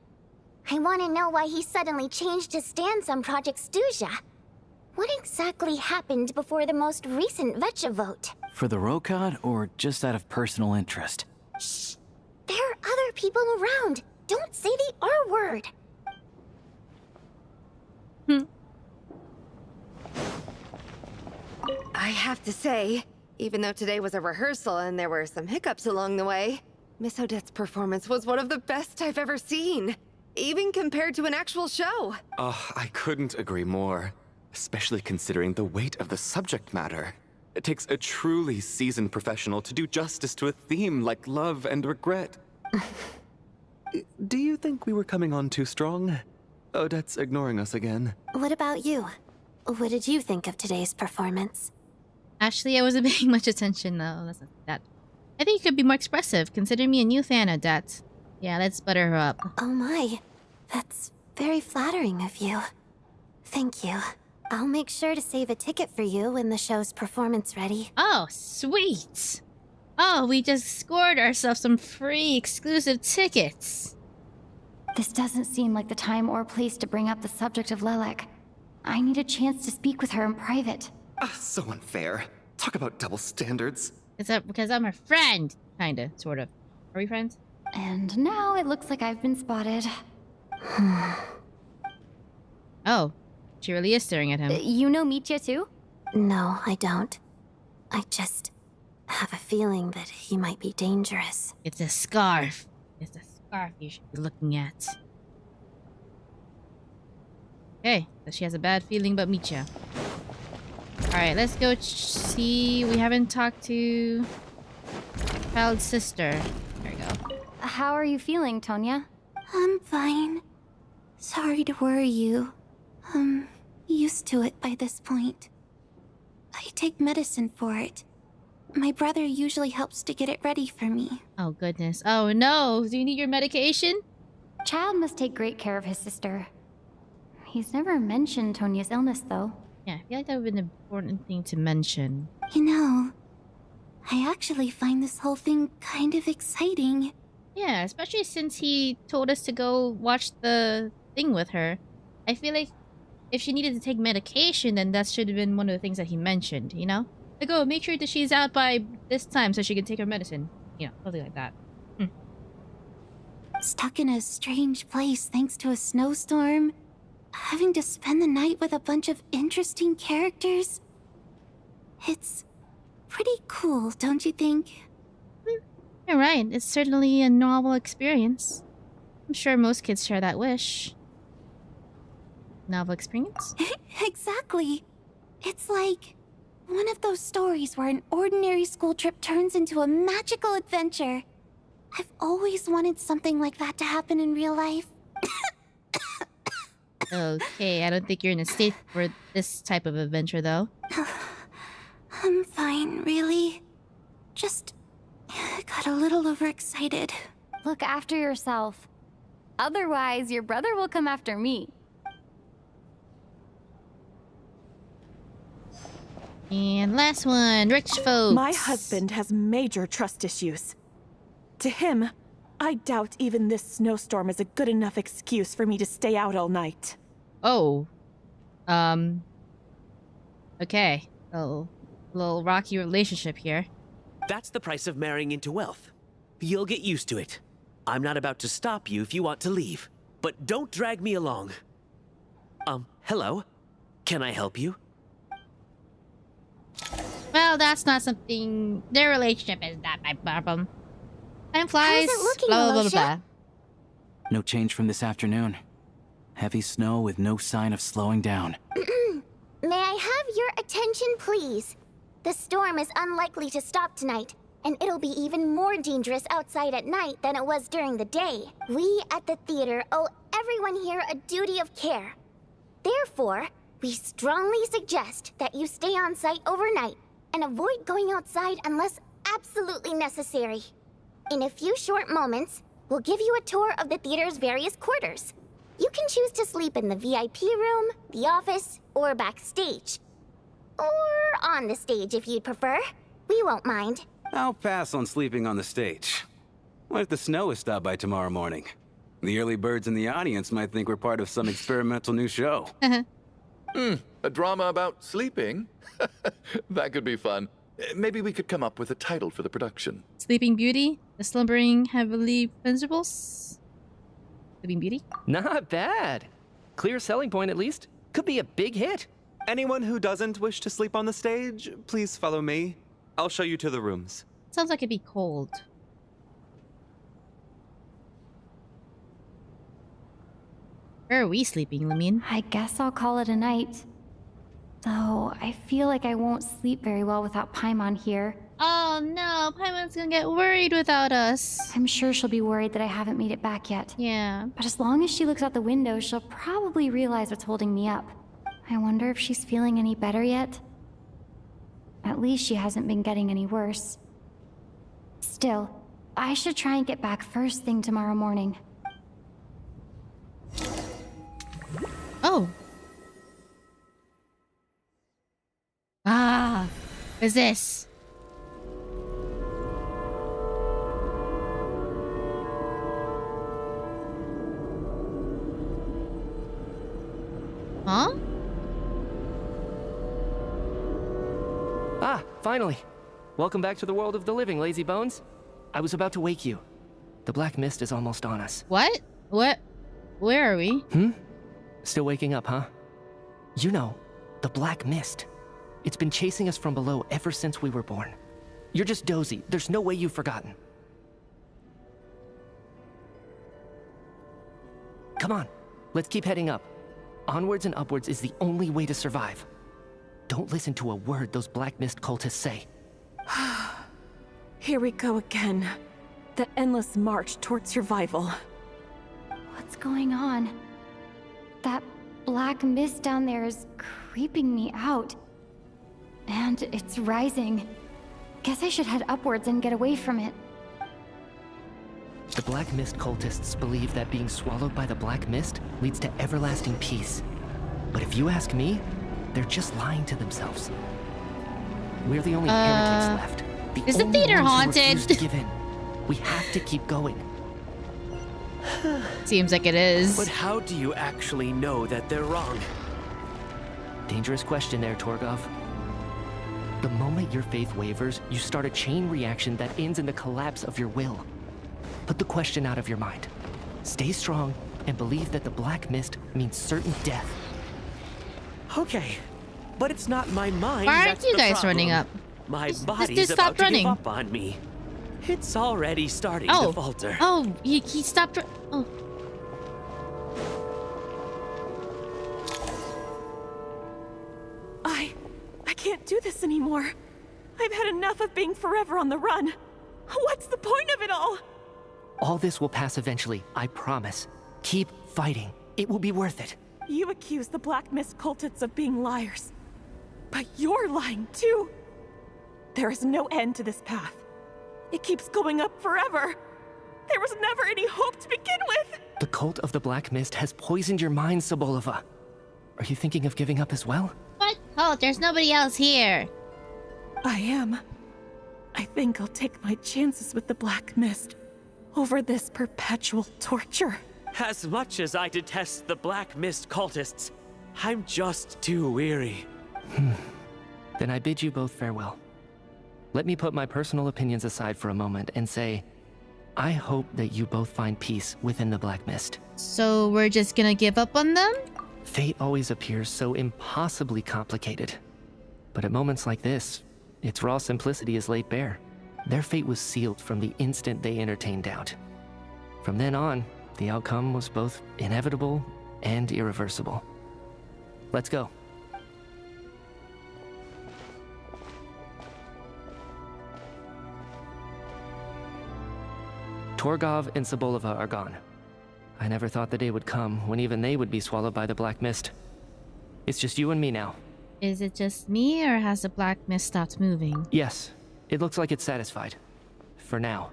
I want to know why he suddenly changed his stance on Project Stuja. What exactly happened before the most recent Vetcha vote? For the Rokad, or just out of personal interest? Shh! There are other people around. Don't say the R word. I have to say, even though today was a rehearsal and there were some hiccups along the way, Miss Odette's performance was one of the best I've ever seen. Even compared to an actual show. I couldn't agree more. Especially considering the weight of the subject matter. It takes a truly seasoned professional to do justice to a theme like love and regret. Do you think we were coming on too strong? Odette's ignoring us again. What about you? What did you think of today's performance? Actually, I wasn't paying much attention, though. That's not that. I think you could be more expressive. Consider me a new fan, Odette. Yeah, let's butter her up. Oh my. That's very flattering of you. Thank you. I'll make sure to save a ticket for you when the show's performance ready. Oh, sweet. Oh, we just scored ourselves some free exclusive tickets. This doesn't seem like the time or place to bring up the subject of Lelek. I need a chance to speak with her in private. So unfair. Talk about double standards. Is that because I'm her friend? Kinda, sort of. Are we friends? And now it looks like I've been spotted. Oh, she really is staring at him. You know Mitya too? No, I don't. I just have a feeling that he might be dangerous. It's a scarf. It's a scarf you should be looking at. Okay, so she has a bad feeling about Mitya. Alright, let's go see. We haven't talked to child's sister. There we go. How are you feeling, Tonya? I'm fine. Sorry to worry you. I'm used to it by this point. I take medicine for it. My brother usually helps to get it ready for me. Oh goodness. Oh no, do you need your medication? Child must take great care of his sister. He's never mentioned Tonya's illness, though. Yeah, I feel like that would be an important thing to mention. You know, I actually find this whole thing kind of exciting. Yeah, especially since he told us to go watch the thing with her. I feel like if she needed to take medication, then that should have been one of the things that he mentioned, you know? Like, oh, make sure that she's out by this time so she can take her medicine. You know, something like that. Stuck in a strange place thanks to a snowstorm. Having to spend the night with a bunch of interesting characters. It's pretty cool, don't you think? You're right. It's certainly a novel experience. I'm sure most kids share that wish. Novel experience? Exactly. It's like one of those stories where an ordinary school trip turns into a magical adventure. I've always wanted something like that to happen in real life. Okay, I don't think you're in a state for this type of adventure, though. I'm fine, really. Just got a little overexcited. Look after yourself. Otherwise, your brother will come after me. And last one, rich folks. My husband has major trust issues. To him, I doubt even this snowstorm is a good enough excuse for me to stay out all night. Oh. Okay. A little rocky relationship here. That's the price of marrying into wealth. You'll get used to it. I'm not about to stop you if you want to leave, but don't drag me along. Hello? Can I help you? Well, that's not something... Their relationship is not my problem. Time flies. How's it looking, blah, blah, blah, blah, Alicia? blah. No change from this afternoon. Heavy snow with no sign of slowing down. May I have your attention, please? The storm is unlikely to stop tonight, and it'll be even more dangerous outside at night than it was during the day. We at the theater owe everyone here a duty of care. Therefore, we strongly suggest that you stay on site overnight and avoid going outside unless absolutely necessary. In a few short moments, we'll give you a tour of the theater's various quarters. You can choose to sleep in the VIP room, the office, or backstage. Or on the stage if you'd prefer. We won't mind. I'll pass on sleeping on the stage. What if the snow is stopped by tomorrow morning? The early birds in the audience might think we're part of some experimental new show. A drama about sleeping? That could be fun. Maybe we could come up with a title for the production. Sleeping Beauty? The Slumbering Heavily Principles? Sleeping Beauty? Not bad. Clear selling point, at least. Could be a big hit. Anyone who doesn't wish to sleep on the stage, please follow me. I'll show you to the rooms. Sounds like it'd be cold. Where are we sleeping, Lamine? I guess I'll call it a night. Though, I feel like I won't sleep very well without Paimon here. Oh no, Paimon's gonna get worried without us. I'm sure she'll be worried that I haven't made it back yet. Yeah. But as long as she looks out the window, she'll probably realize what's holding me up. I wonder if she's feeling any better yet? At least she hasn't been getting any worse. Still, I should try and get back first thing tomorrow morning. Oh. Ah. What is this? Huh? Ah, finally. Welcome back to the world of the living, lazy bones. I was about to wake you. The black mist is almost on us. What? What? Where are we? Still waking up, huh? You know, the black mist. It's been chasing us from below ever since we were born. You're just dozy. There's no way you've forgotten. Come on, let's keep heading up. Onwards and upwards is the only way to survive. Don't listen to a word those black mist cultists say. Here we go again. The endless march toward survival. What's going on? That black mist down there is creeping me out. And it's rising. Guess I should head upwards and get away from it. The black mist cultists believe that being swallowed by the black mist leads to everlasting peace. But if you ask me, they're just lying to themselves. We're the only heretics left. Is the theater haunted? To give in. We have to keep going. Seems like it is. But how do you actually know that they're wrong? Dangerous question there, Torgov. The moment your faith wavers, you start a chain reaction that ends in the collapse of your will. Put the question out of your mind. Stay strong and believe that the black mist means certain death. Okay, but it's not my mind. Why aren't that's you the guys problem. running up? My Just body's stop about running. to give up on me. It's already starting to falter. Oh, he stopped. Oh. I can't do this anymore. I've had enough of being forever on the run. What's the point of it all? All this will pass eventually, I promise. Keep fighting. It will be worth it. You accuse the Black Mist cultists of being liars. But you're lying too. There is no end to this path. It keeps going up forever. There was never any hope to begin with. The cult of the Black Mist has poisoned your mind, Sobolova. Are you thinking of giving up as well? What? Oh, there's nobody else here. I am. I think I'll take my chances with the Black Mist over this perpetual torture. As much as I detest the Black Mist cultists, I'm just too weary. Then I bid you both farewell. Let me put my personal opinions aside for a moment and say, I hope that you both find peace within the Black Mist. So we're just gonna give up on them? Fate always appears so impossibly complicated. But at moments like this, its raw simplicity is laid bare. Their fate was sealed from the instant they entertained doubt. From then on, the outcome was both inevitable and irreversible. Let's go. Torgov and Sobolova are gone. I never thought the day would come when even they would be swallowed by the Black Mist. It's just you and me now. Is it just me, or has the Black Mist stopped moving? Yes, it looks like it's satisfied. For now.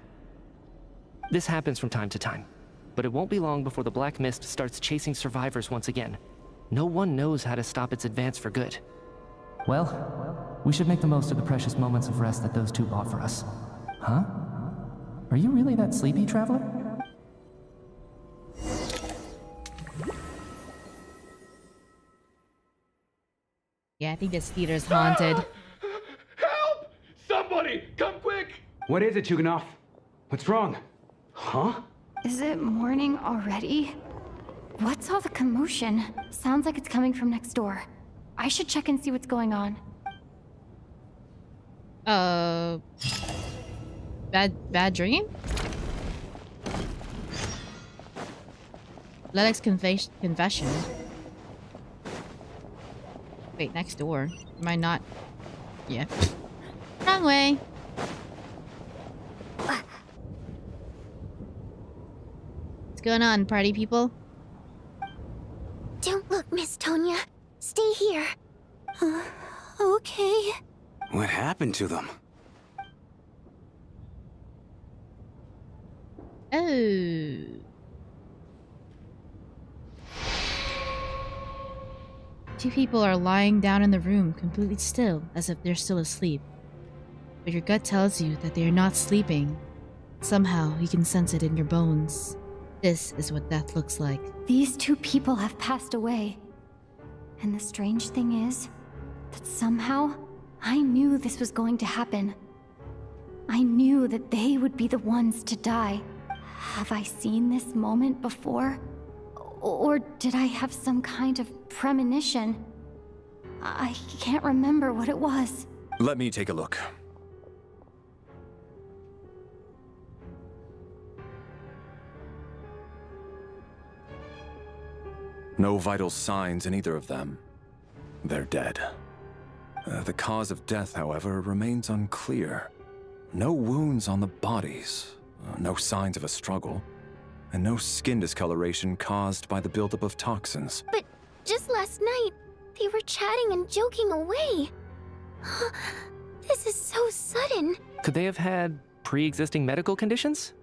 This happens from time to time, but it won't be long before the Black Mist starts chasing survivors once again. No one knows how to stop its advance for good. Well, we should make the most of the precious moments of rest that those two bought for us. Huh? Are you really that sleepy, traveler? Yeah, I think this theater's haunted. Help! Somebody, come quick! What is it, Chuganov? What's wrong? Huh? Is it morning already? What's all the commotion? Sounds like it's coming from next door. I should check and see what's going on. Bad dream? Lilith's confession. Wait, next door. Am I not? Yeah. Wrong way. What's going on, party people? Don't look, Miss Tonya. Stay here. Okay. What happened to them? Oh. Two people are lying down in the room, completely still, as if they're still asleep. But your gut tells you that they are not sleeping. Somehow, you can sense it in your bones. This is what death looks like. These two people have passed away. And the strange thing is that somehow I knew this was going to happen. I knew that they would be the ones to die. Have I seen this moment before? Or did I have some kind of premonition? I can't remember what it was. Let me take a look. No vital signs in either of them. They're dead. The cause of death, however, remains unclear. No wounds on the bodies, no signs of a struggle, and no skin discoloration caused by the buildup of toxins. But just last night, they were chatting and joking away. This is so sudden. Could they have had pre-existing medical conditions?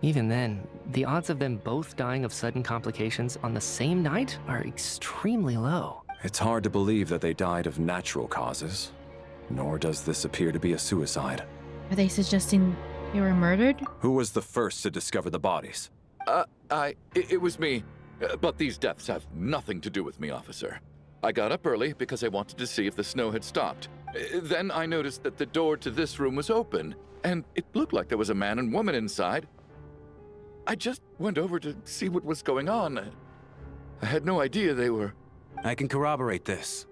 Even then, the odds of them both dying of sudden complications on the same night are extremely low. It's hard to believe that they died of natural causes, nor does this appear to be a suicide. Are they suggesting they were murdered? Who was the first to discover the bodies? It was me. But these deaths have nothing to do with me, officer. I got up early because I wanted to see if the snow had stopped. Then I noticed that the door to this room was open, and it looked like there was a man and woman inside. I just went over to see what was going on. I had no idea they were... I can corroborate this.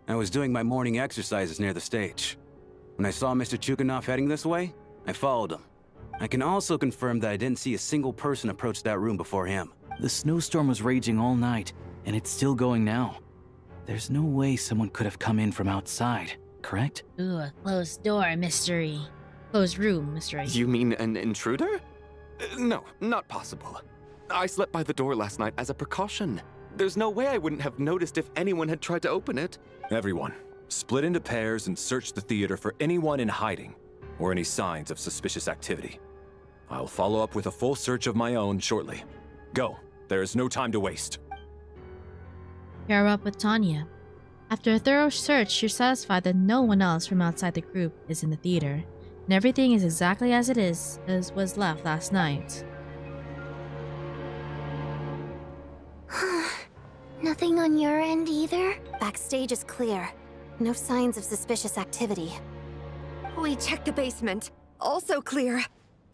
I was doing my morning exercises near the stage. When I saw Mr. Chuganov heading this way, I followed him. I can also confirm that I didn't see a single person approach that room before him. The snowstorm was raging all night, and it's still going now. There's no way someone could have come in from outside, correct? Ooh, a closed door mystery. Closed room mystery. You mean an intruder? No, not possible. I slept by the door last night as a precaution. There's no way I wouldn't have noticed if anyone had tried to open it. Everyone, split into pairs and search the theater for anyone in hiding, or any signs of suspicious activity. I'll follow up with a full search of my own shortly. Go. There is no time to waste. Pair up with Tanya. After a thorough search, you're satisfied that no one else from outside the group is in the theater, and everything is exactly as it is, as was left last night. Nothing on your end either? Backstage is clear. No signs of suspicious activity. We checked the basement. Also clear.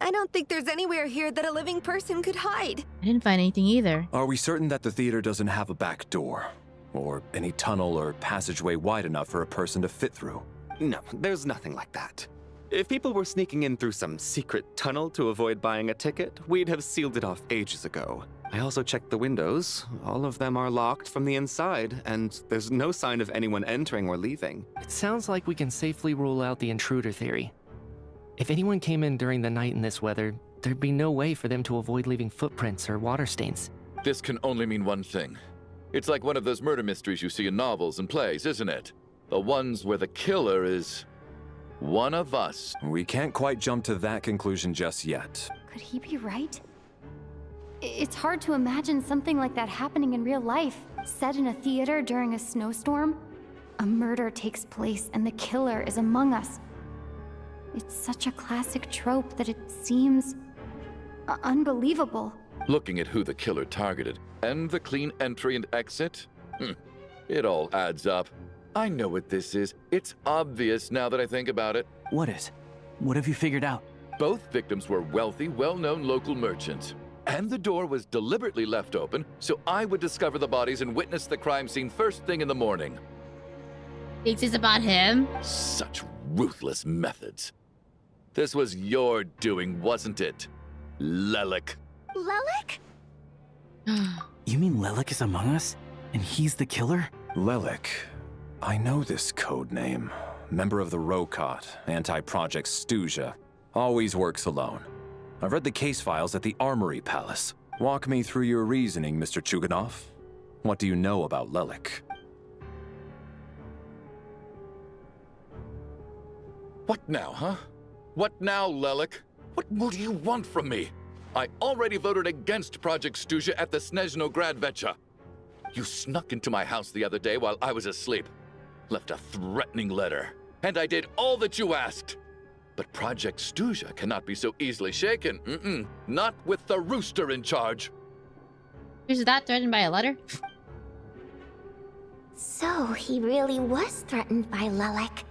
I don't think there's anywhere here that a living person could hide. I didn't find anything either. Are we certain that the theater doesn't have a back door? Or any tunnel or passageway wide enough for a person to fit through? No, there's nothing like that. If people were sneaking in through some secret tunnel to avoid buying a ticket, we'd have sealed it off ages ago. I also checked the windows. All of them are locked from the inside, and there's no sign of anyone entering or leaving. It sounds like we can safely rule out the intruder theory. If anyone came in during the night in this weather, there'd be no way for them to avoid leaving footprints or water stains. This can only mean one thing. It's like one of those murder mysteries you see in novels and plays, isn't it? The ones where the killer is one of us. We can't quite jump to that conclusion just yet. Could he be right? It's hard to imagine something like that happening in real life. Set in a theater during a snowstorm, a murder takes place and the killer is among us. It's such a classic trope that it seems unbelievable. Looking at who the killer targeted and the clean entry and exit, it all adds up. I know what this is. It's obvious now that I think about it. What is? What have you figured out? Both victims were wealthy, well-known local merchants. And the door was deliberately left open so I would discover the bodies and witness the crime scene first thing in the morning. Thinks it's about him? Such ruthless methods. This was your doing, wasn't it, Lelik? Lelik? You mean Lelik is among us? And he's the killer? Lelik. I know this code name. Member of the Rokot, anti-Project Stuzha. Always works alone. I've read the case files at the Armory Palace. Walk me through your reasoning, Mr. Chuganov. What do you know about Lelik? What now, huh? What now, Lelik? What more do you want from me? I already voted against Project Stuzha at the Snezhnaya. You snuck into my house the other day while I was asleep. Left a threatening letter. And I did all that you asked. But Project Stuzha cannot be so easily shaken. Not with the rooster in charge. Is that threatened by a letter? So he really was threatened by Lelek.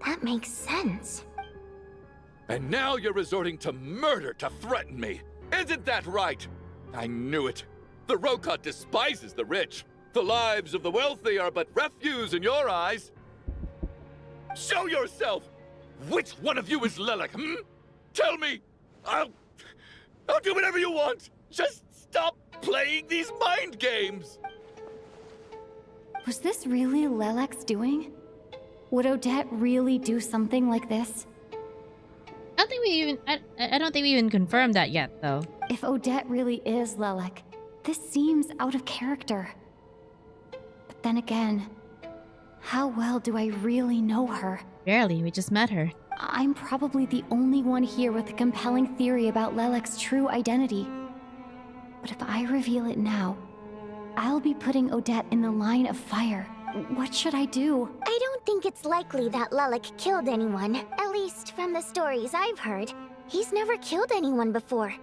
That makes sense. And now you're resorting to murder to threaten me. Isn't that right? I knew it. The Rokot despises the rich. The lives of the wealthy are but refuse in your eyes. Show yourself! Which one of you is Lelek, Tell me! I'll do whatever you want! Just stop playing these mind games! Was this really Lelek's doing? Would Odette really do something like this? I don't think we even confirmed that yet, though. If Odette really is Lelek, this seems out of character. But then again, how well do I really know her? Barely, we just met her. I'm probably the only one here with a compelling theory about Lelek's true identity. But if I reveal it now, I'll be putting Odette in the line of fire. What should I do? I don't think it's likely that Lelek killed anyone. At least from the stories I've heard. He's never killed anyone before.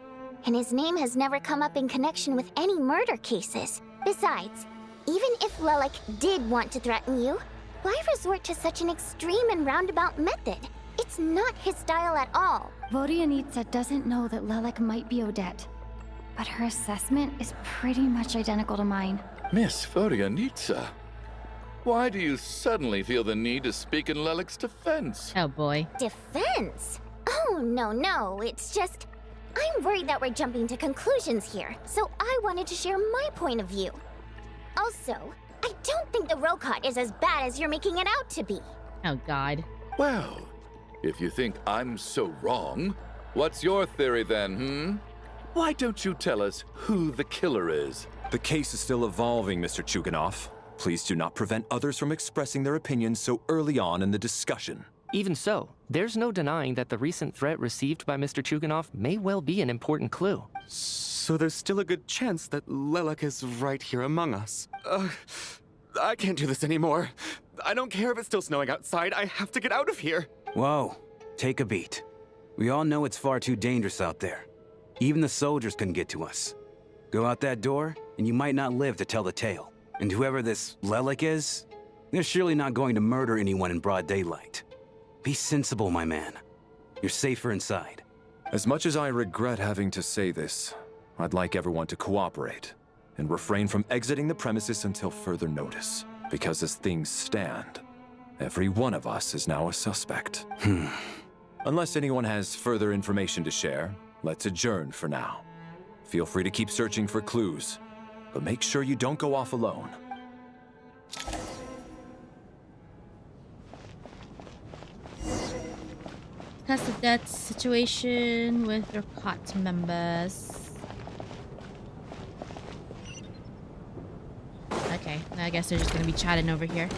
And his name has never come up in connection with any murder cases. Besides, even if Lelek did want to threaten you, why resort to such an extreme and roundabout method? It's not his style at all. Vodianitsa doesn't know that Lelek might be Odette, but her assessment is pretty much identical to mine. Miss Vodianitsa, why do you suddenly feel the need to speak in Lelek's defense? Oh boy. Defense? Oh, no, it's just... I'm worried that we're jumping to conclusions here, so I wanted to share my point of view. Also, I don't think the Rokot is as bad as you're making it out to be. Oh god. Well, if you think I'm so wrong, what's your theory then, Why don't you tell us who the killer is? The case is still evolving, Mr. Chuganov. Please do not prevent others from expressing their opinions so early on in the discussion. Even so, there's no denying that the recent threat received by Mr. Chuganov may well be an important clue. So there's still a good chance that Lelek is right here among us. I can't do this anymore. I don't care if it's still snowing outside. I have to get out of here. Whoa, take a beat. We all know it's far too dangerous out there. Even the soldiers can get to us. Go out that door, and you might not live to tell the tale. And whoever this Lelek is, they're surely not going to murder anyone in broad daylight. Be sensible, my man. You're safer inside. As much as I regret having to say this, I'd like everyone to cooperate and refrain from exiting the premises until further notice. Because as things stand, every one of us is now a suspect. Unless anyone has further information to share, let's adjourn for now. Feel free to keep searching for clues, but make sure you don't go off alone. Discuss the death situation with your cot members. Okay, I guess they're just gonna be chatting over here.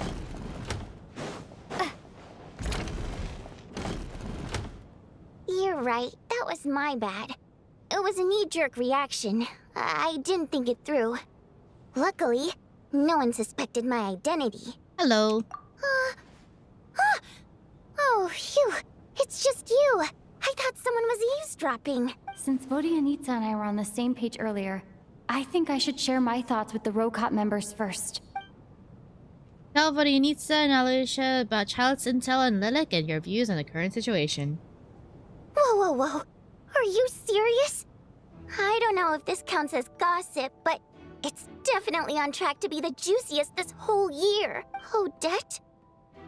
You're right. That was my bad. It was a knee-jerk reaction. I didn't think it through. Luckily, no one suspected my identity. Hello. Oh, phew. It's just you. I thought someone was eavesdropping. Since Vodianitsa and I were on the same page earlier, I think I should share my thoughts with the Rokot members first. Tell Vodianitsa and Alusha about Child's intel and Lelek and your views on the current situation. Whoa. Are you serious? I don't know if this counts as gossip, but it's definitely on track to be the juiciest this whole year. Odette?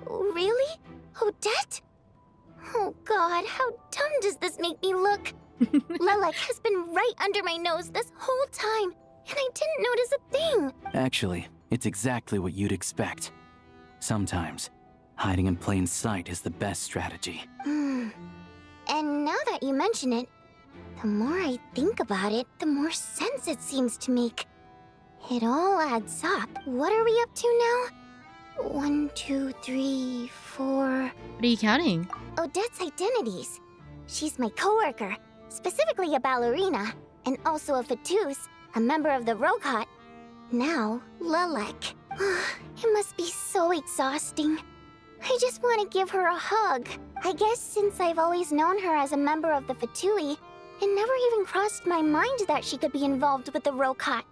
Really? Odette? Oh god, how dumb does this make me look? Lelek has been right under my nose this whole time, and I didn't notice a thing. Actually, it's exactly what you'd expect. Sometimes, hiding in plain sight is the best strategy. And now that you mention it, the more I think about it, the more sense it seems to make. It all adds up. What are we up to now? 1, 2, 3, 4... What are you counting? Odette's identities. She's my coworker, specifically a ballerina, and also a Fatus, a member of the Rokot. Now, Lelek. It must be so exhausting. I just want to give her a hug. I guess since I've always known her as a member of the Fatui, it never even crossed my mind that she could be involved with the Rokot.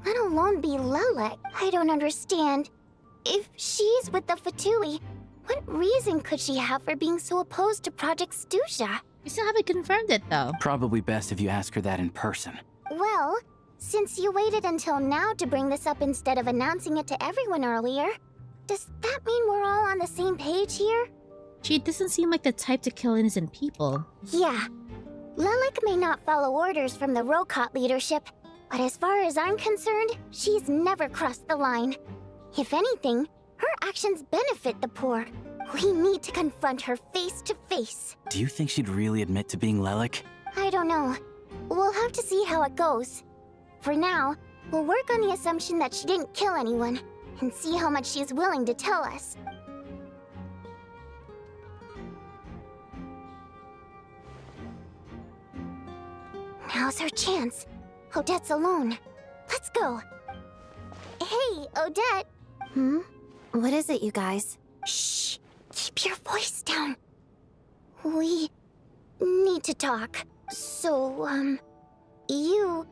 Let alone be Lelek. I don't understand. If she's with the Fatui, what reason could she have for being so opposed to Project Stuzha? You still haven't confirmed it, though. Probably best if you ask her that in person. Well, since you waited until now to bring this up instead of announcing it to everyone earlier, does that mean we're all on the same page here? She doesn't seem like the type to kill innocent people. Yeah. Lelek may not follow orders from the Rokot leadership, but as far as I'm concerned, she's never crossed the line. If anything, her actions benefit the poor. We need to confront her face to face. Do you think she'd really admit to being Lelek? I don't know. We'll have to see how it goes. For now, we'll work on the assumption that she didn't kill anyone, and see how much she's willing to tell us. Now's her chance. Odette's alone. Let's go. Hey, Odette. What is it, you guys? Shh. Keep your voice down. We need to talk. So, you're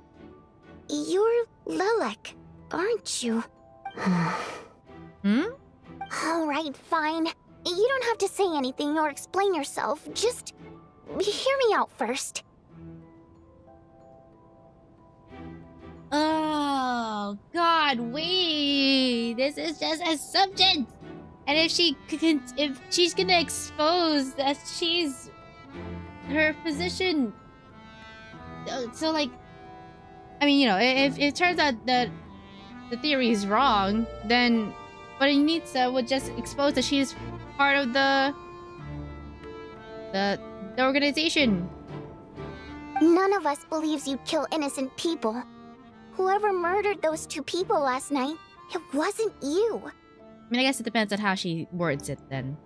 Lelek, aren't you? Alright, fine. You don't have to say anything or explain yourself. Just hear me out first. Oh, God, wait. This is just assumptions. And if she's gonna expose that she's her position, so like, I mean, you know, if it turns out that the theory is wrong, then Bonanitsa would just expose that she's part of the organization. None of us believes you'd kill innocent people. Whoever murdered those two people last night, it wasn't you. I mean, I guess it depends on how she words it, then.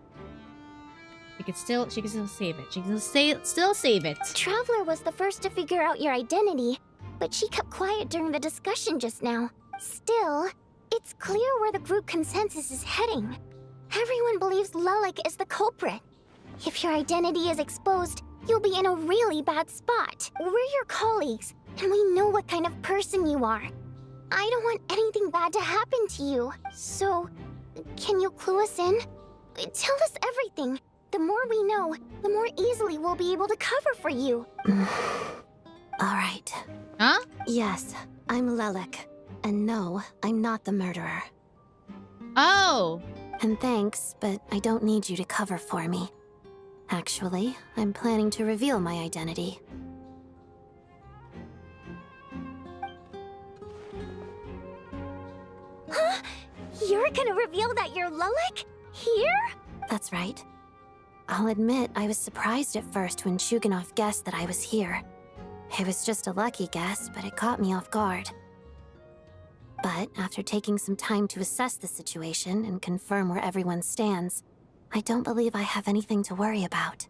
She can still save it. She can still save it. Traveler was the first to figure out your identity, but she kept quiet during the discussion just now. Still, it's clear where the group consensus is heading. Everyone believes Lelek is the culprit. If your identity is exposed, you'll be in a really bad spot. We're your colleagues, and we know what kind of person you are. I don't want anything bad to happen to you. So, can you clue us in? Tell us everything. The more we know, the more easily we'll be able to cover for you. Alright. Huh? Yes, I'm Lelek. And no, I'm not the murderer. Oh! And thanks, but I don't need you to cover for me. Actually, I'm planning to reveal my identity. Huh? You're gonna reveal that you're Lelek? Here? That's right. I'll admit I was surprised at first when Shuganov guessed that I was here. It was just a lucky guess, but it caught me off guard. But after taking some time to assess the situation and confirm where everyone stands, I don't believe I have anything to worry about.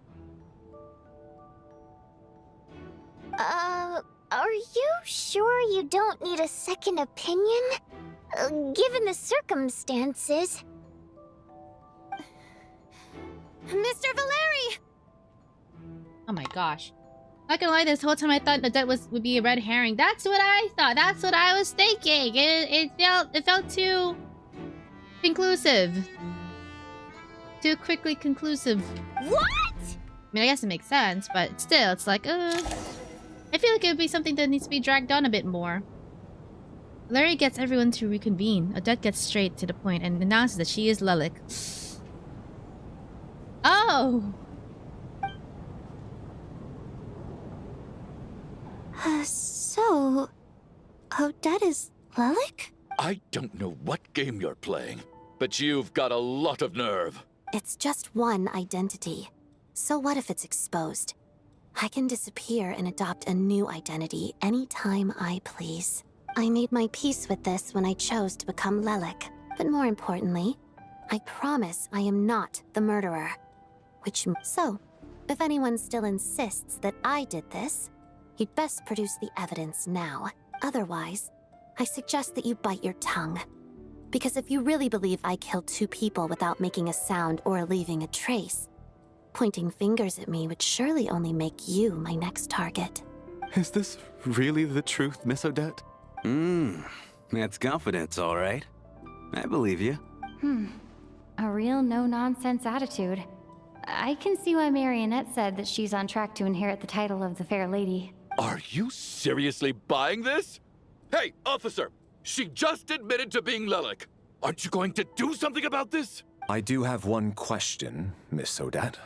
Are you sure you don't need a second opinion? Given the circumstances. Mr. Valeri! Oh my gosh. Not gonna lie, this whole time I thought that would be a red herring. That's what I thought. That's what I was thinking. It felt too conclusive. Too quickly conclusive. What? I mean, I guess it makes sense, but still, it's like, I feel like it would be something that needs to be dragged on a bit more. Larry gets everyone to reconvene. Odette gets straight to the point and announces that she is Lelek. Oh! So... Odette is Lelek? I don't know what game you're playing, but you've got a lot of nerve. It's just one identity. So what if it's exposed? I can disappear and adopt a new identity anytime I please. I made my peace with this when I chose to become Lelek. But more importantly, I promise I am not the murderer. So, if anyone still insists that I did this, you'd best produce the evidence now. Otherwise, I suggest that you bite your tongue. Because if you really believe I killed 2 people without making a sound or leaving a trace, pointing fingers at me would surely only make you my next target. Is this really the truth, Miss Odette? That's confidence, all right. I believe you. A real no-nonsense attitude. I can see why Marionette said that she's on track to inherit the title of the Fair Lady. Are you seriously buying this? Hey, officer! She just admitted to being Lelik. Aren't you going to do something about this? I do have one question, Miss Odette.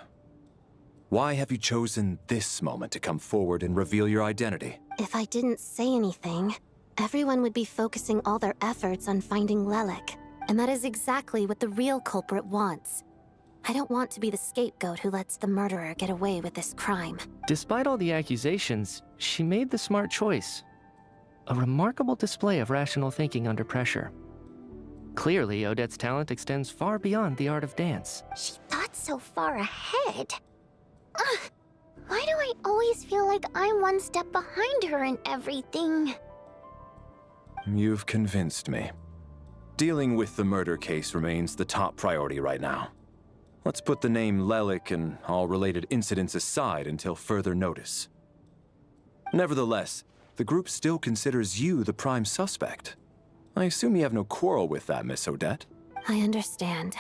Why have you chosen this moment to come forward and reveal your identity? If I didn't say anything, everyone would be focusing all their efforts on finding Lelik. And that is exactly what the real culprit wants. I don't want to be the scapegoat who lets the murderer get away with this crime. Despite all the accusations, she made the smart choice. A remarkable display of rational thinking under pressure. Clearly, Odette's talent extends far beyond the art of dance. She thought so far ahead. Why do I always feel like I'm one step behind her in everything? You've convinced me. Dealing with the murder case remains the top priority right now. Let's put the name Lelik and all related incidents aside until further notice. Nevertheless, the group still considers you the prime suspect. I assume you have no quarrel with that, Miss Odette? I understand.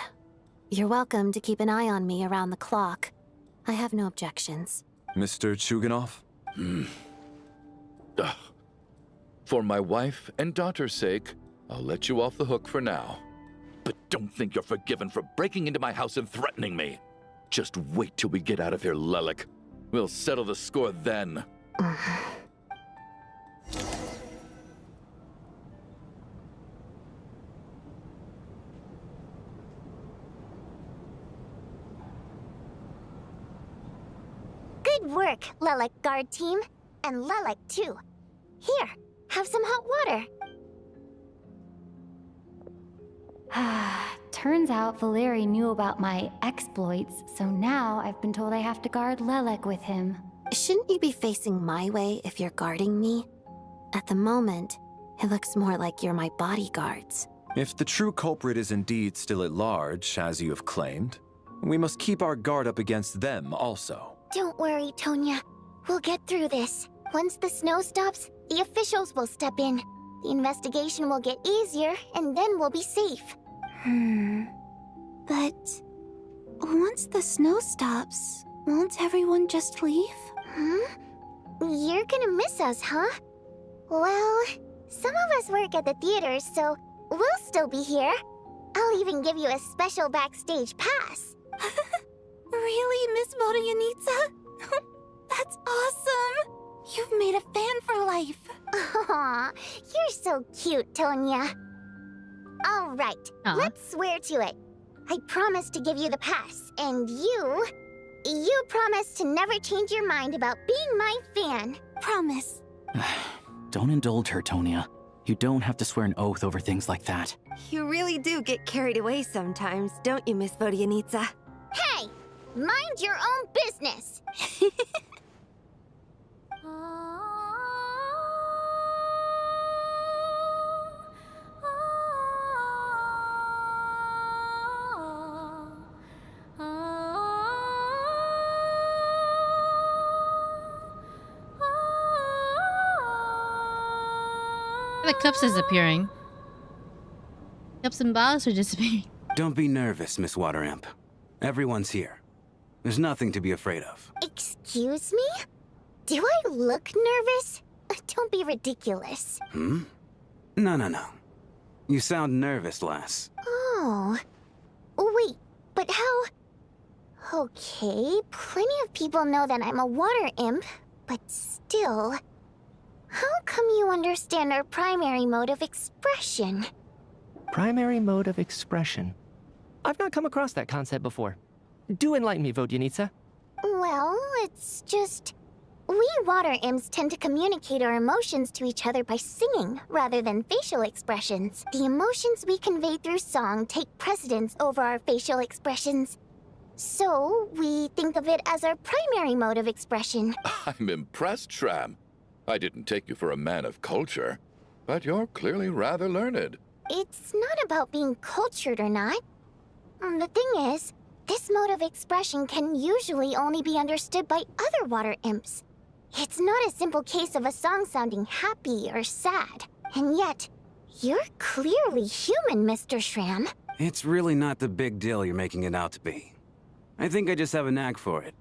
You're welcome to keep an eye on me around the clock. I have no objections. Mr. Chuganov? For my wife and daughter's sake, I'll let you off the hook for now. But don't think you're forgiven for breaking into my house and threatening me. Just wait till we get out of here, Lelik. We'll settle the score then. Good work, Lelik guard team. And Lelik too. Here, have some hot water. Turns out Valeri knew about my exploits, so now I've been told I have to guard Lelik with him. Shouldn't you be facing my way if you're guarding me? At the moment, it looks more like you're my bodyguards. If the true culprit is indeed still at large, as you have claimed, we must keep our guard up against them also. Don't worry, Tonya. We'll get through this. Once the snow stops, the officials will step in. The investigation will get easier, and then we'll be safe. But once the snow stops, won't everyone just leave? You're gonna miss us, huh? Well, some of us work at the theaters, so we'll still be here. I'll even give you a special backstage pass. Really, Miss Vodyanitsa? That's awesome! You've made a fan for life. Aw, you're so cute, Tonya. All right, let's swear to it. I promise to give you the pass, and you promise to never change your mind about being my fan. Promise. Don't indulge her, Tonya. You don't have to swear an oath over things like that. You really do get carried away sometimes, don't you, Miss Vodyanitsa? Hey, mind your own business. The cups is appearing. Cups and balls are disappearing. Don't be nervous, Miss Water Imp. Everyone's here. There's nothing to be afraid of. Excuse me? Do I look nervous? Don't be ridiculous. No. You sound nervous, lass. Oh. Wait, but how... Okay, plenty of people know that I'm a water imp, but still... How come you understand our primary mode of expression? Primary mode of expression? I've not come across that concept before. Do enlighten me, Vodyanitsa. Well, it's just... We water imps tend to communicate our emotions to each other by singing, rather than facial expressions. The emotions we convey through song take precedence over our facial expressions. So, we think of it as our primary mode of expression. I'm impressed, Shram. I didn't take you for a man of culture. but you're clearly rather learned. It's not about being cultured or not. The thing is, this mode of expression can usually only be understood by other water imps. It's not a simple case of a song sounding happy or sad. And yet, you're clearly human, Mr. Shram. It's really not the big deal you're making it out to be. I think I just have a knack for it.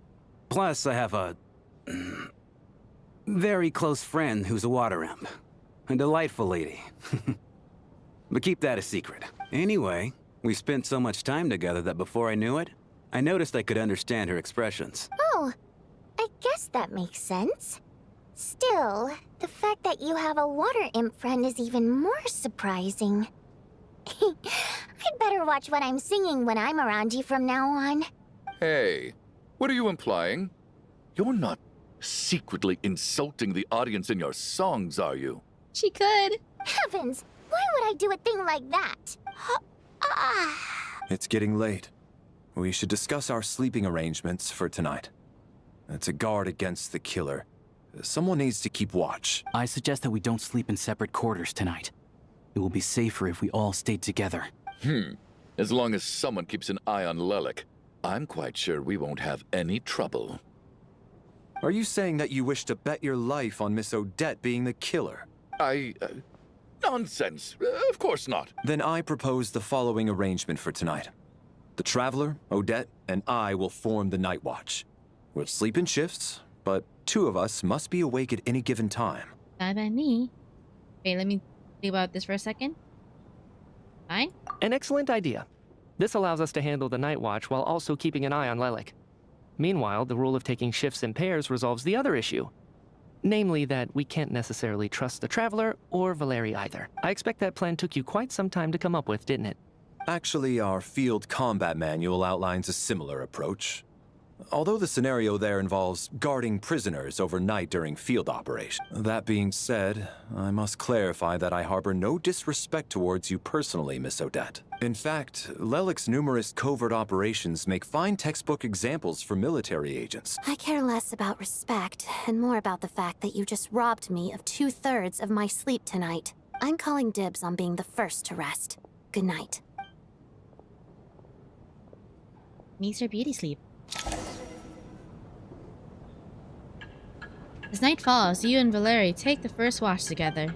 Plus, I have a very close friend who's a water imp. A delightful lady. But keep that a secret. Anyway, we spent so much time together that before I knew it, I noticed I could understand her expressions. Oh, I guess that makes sense. Still, the fact that you have a water imp friend is even more surprising. I'd better watch what I'm singing when I'm around you from now on. Hey, what are you implying? You're not secretly insulting the audience in your songs, are you? She could. Heavens, why would I do a thing like that? It's getting late. We should discuss our sleeping arrangements for tonight. To guard against the killer, someone needs to keep watch. I suggest that we don't sleep in separate quarters tonight. It will be safer if we all stayed together. As long as someone keeps an eye on Lelik, I'm quite sure we won't have any trouble. Are you saying that you wish to bet your life on Miss Odette being the killer? Nonsense. Of course not. Then I propose the following arrangement for tonight. The Traveler, Odette, and I will form the Night Watch. We'll sleep in shifts, but 2 of us must be awake at any given time. Fine by me. Wait, let me think about this for a second. Fine. An excellent idea. This allows us to handle the Night Watch while also keeping an eye on Lelik. Meanwhile, the rule of taking shifts in pairs resolves the other issue. Namely that we can't necessarily trust the Traveler or Valeri either. I expect that plan took you quite some time to come up with, didn't it? Actually, our field combat manual outlines a similar approach. Although the scenario there involves guarding prisoners overnight during field operation. That being said, I must clarify that I harbor no disrespect towards you personally, Miss Odette. In fact, Lelik's numerous covert operations make fine textbook examples for military agents. I care less about respect and more about the fact that you just robbed me of 2/3 of my sleep tonight. I'm calling dibs on being the first to rest. Good night. Needs her beauty sleep. As night falls, you and Valeri take the first watch together.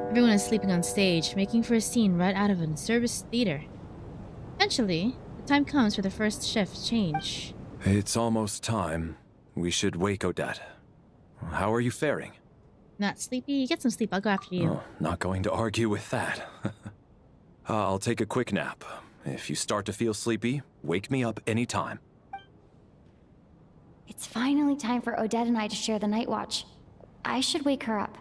Everyone is sleeping on stage, making for a scene right out of a service theater. Eventually, the time comes for the first shift change. It's almost time. We should wake Odette. How are you faring? Not sleepy? Get some sleep, I'll go after you. Oh, not going to argue with that. I'll take a quick nap. If you start to feel sleepy, wake me up anytime. It's finally time for Odette and I to share the night watch. I should wake her up.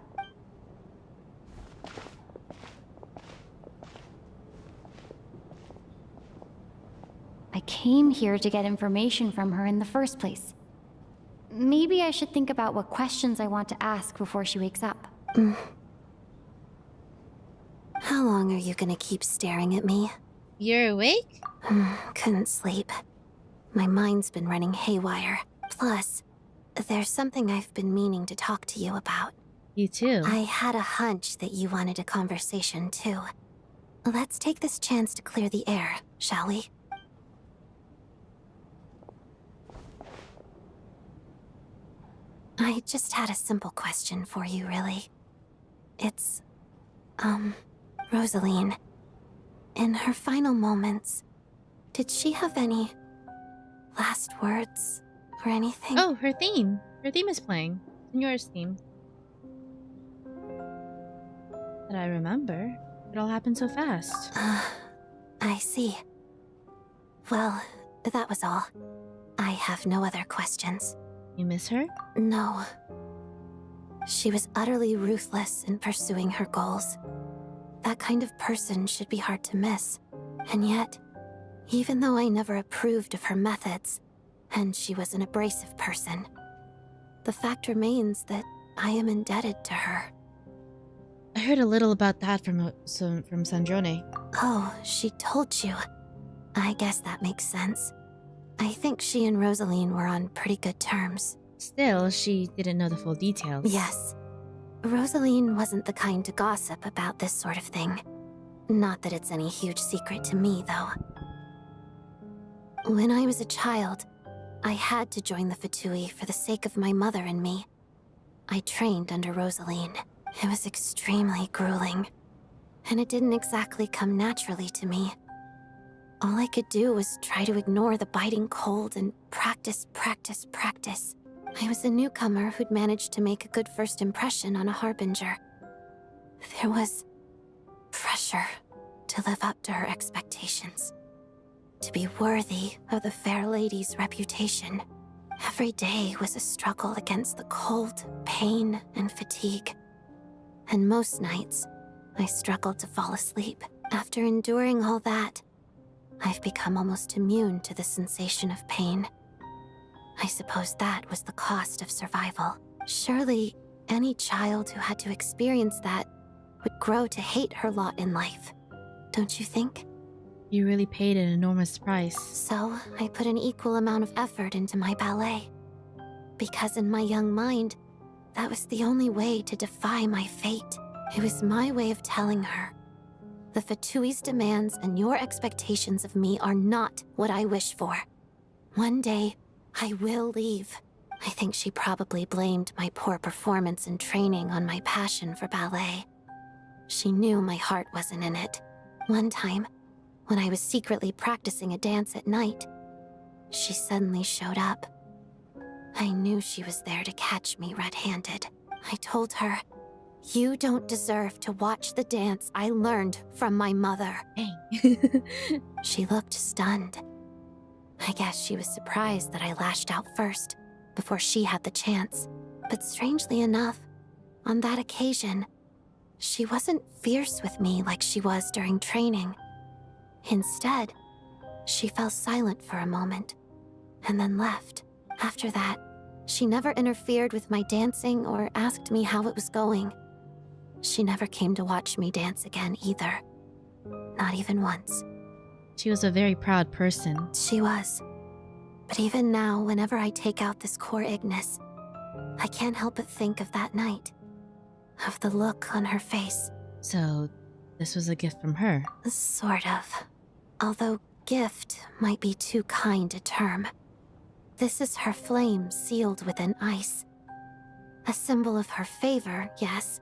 I came here to get information from her in the first place. Maybe I should think about what questions I want to ask before she wakes up. How long are you gonna keep staring at me? You're awake? Couldn't sleep. My mind's been running haywire. Plus, there's something I've been meaning to talk to you about. You too. I had a hunch that you wanted a conversation too. Let's take this chance to clear the air, shall we? I just had a simple question for you, really. It's, Rosaline. In her final moments, did she have any last words or anything? Oh, her theme. Her theme is playing. Senor's theme. That I remember. It all happened so fast. I see. Well, that was all. I have no other questions. You miss her? No. She was utterly ruthless in pursuing her goals. That kind of person should be hard to miss. And yet, even though I never approved of her methods, and she was an abrasive person, the fact remains that I am indebted to her. I heard a little about that from Snezhnaya. Oh, she told you. I guess that makes sense. I think she and Rosaline were on pretty good terms. Still, she didn't know the full details. Yes. Rosaline wasn't the kind to gossip about this sort of thing. Not that it's any huge secret to me, though. When I was a child, I had to join the Fatui for the sake of my mother and me. I trained under Rosaline. It was extremely grueling, and it didn't exactly come naturally to me. All I could do was try to ignore the biting cold and practice, practice, practice. I was a newcomer who'd managed to make a good first impression on a harbinger. There was pressure to live up to her expectations, to be worthy of the fair lady's reputation. Every day was a struggle against the cold, pain, and fatigue. And most nights, I struggled to fall asleep. After enduring all that, I've become almost immune to the sensation of pain. I suppose that was the cost of survival. Surely, any child who had to experience that would grow to hate her lot in life. Don't you think? You really paid an enormous price. So, I put an equal amount of effort into my ballet. Because in my young mind, that was the only way to defy my fate. It was my way of telling her, the Fatui's demands and your expectations of me are not what I wish for. One day, I will leave. I think she probably blamed my poor performance in training on my passion for ballet. She knew my heart wasn't in it. One time, when I was secretly practicing a dance at night, she suddenly showed up. I knew she was there to catch me red-handed. I told her, "You don't deserve to watch the dance I learned from my mother." Dang. She looked stunned. I guess she was surprised that I lashed out first, before she had the chance. But strangely enough, on that occasion, she wasn't fierce with me like she was during training. Instead, she fell silent for a moment, and then left. After that, she never interfered with my dancing or asked me how it was going. She never came to watch me dance again either. Not even once. She was a very proud person. She was. But even now, whenever I take out this core Ignis, I can't help but think of that night. Of the look on her face. So, this was a gift from her? Sort of. Although gift might be too kind a term. This is her flame sealed within ice. A symbol of her favor, yes,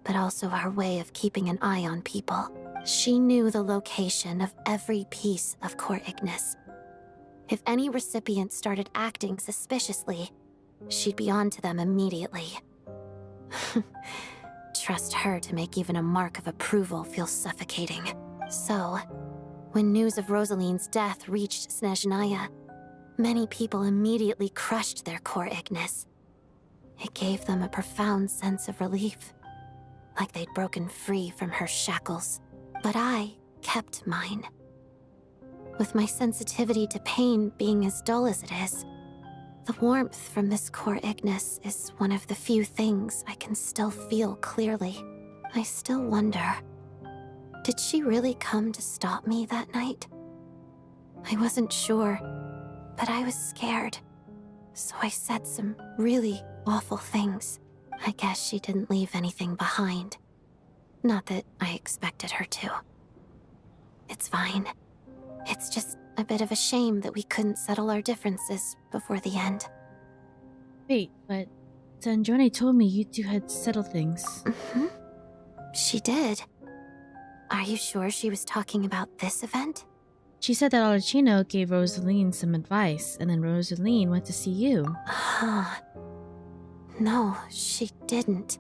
but also her way of keeping an eye on people. She knew the location of every piece of core Ignis. If any recipient started acting suspiciously, she'd be on to them immediately. Trust her to make even a mark of approval feel suffocating. So, when news of Rosaline's death reached Snezhnaya, many people immediately crushed their core Ignis. It gave them a profound sense of relief, like they'd broken free from her shackles. But I kept mine. With my sensitivity to pain being as dull as it is, the warmth from this core Ignis is one of the few things I can still feel clearly. I still wonder, did she really come to stop me that night? I wasn't sure, but I was scared, so I said some really awful things. I guess she didn't leave anything behind. Not that I expected her to. It's fine. It's just a bit of a shame that we couldn't settle our differences before the end. Wait, but Snezhnaya told me you two had settled things. Mm-hmm. She did. Are you sure she was talking about this event? She said that Archon gave Rosaline some advice, and then Rosaline went to see you. No, she didn't.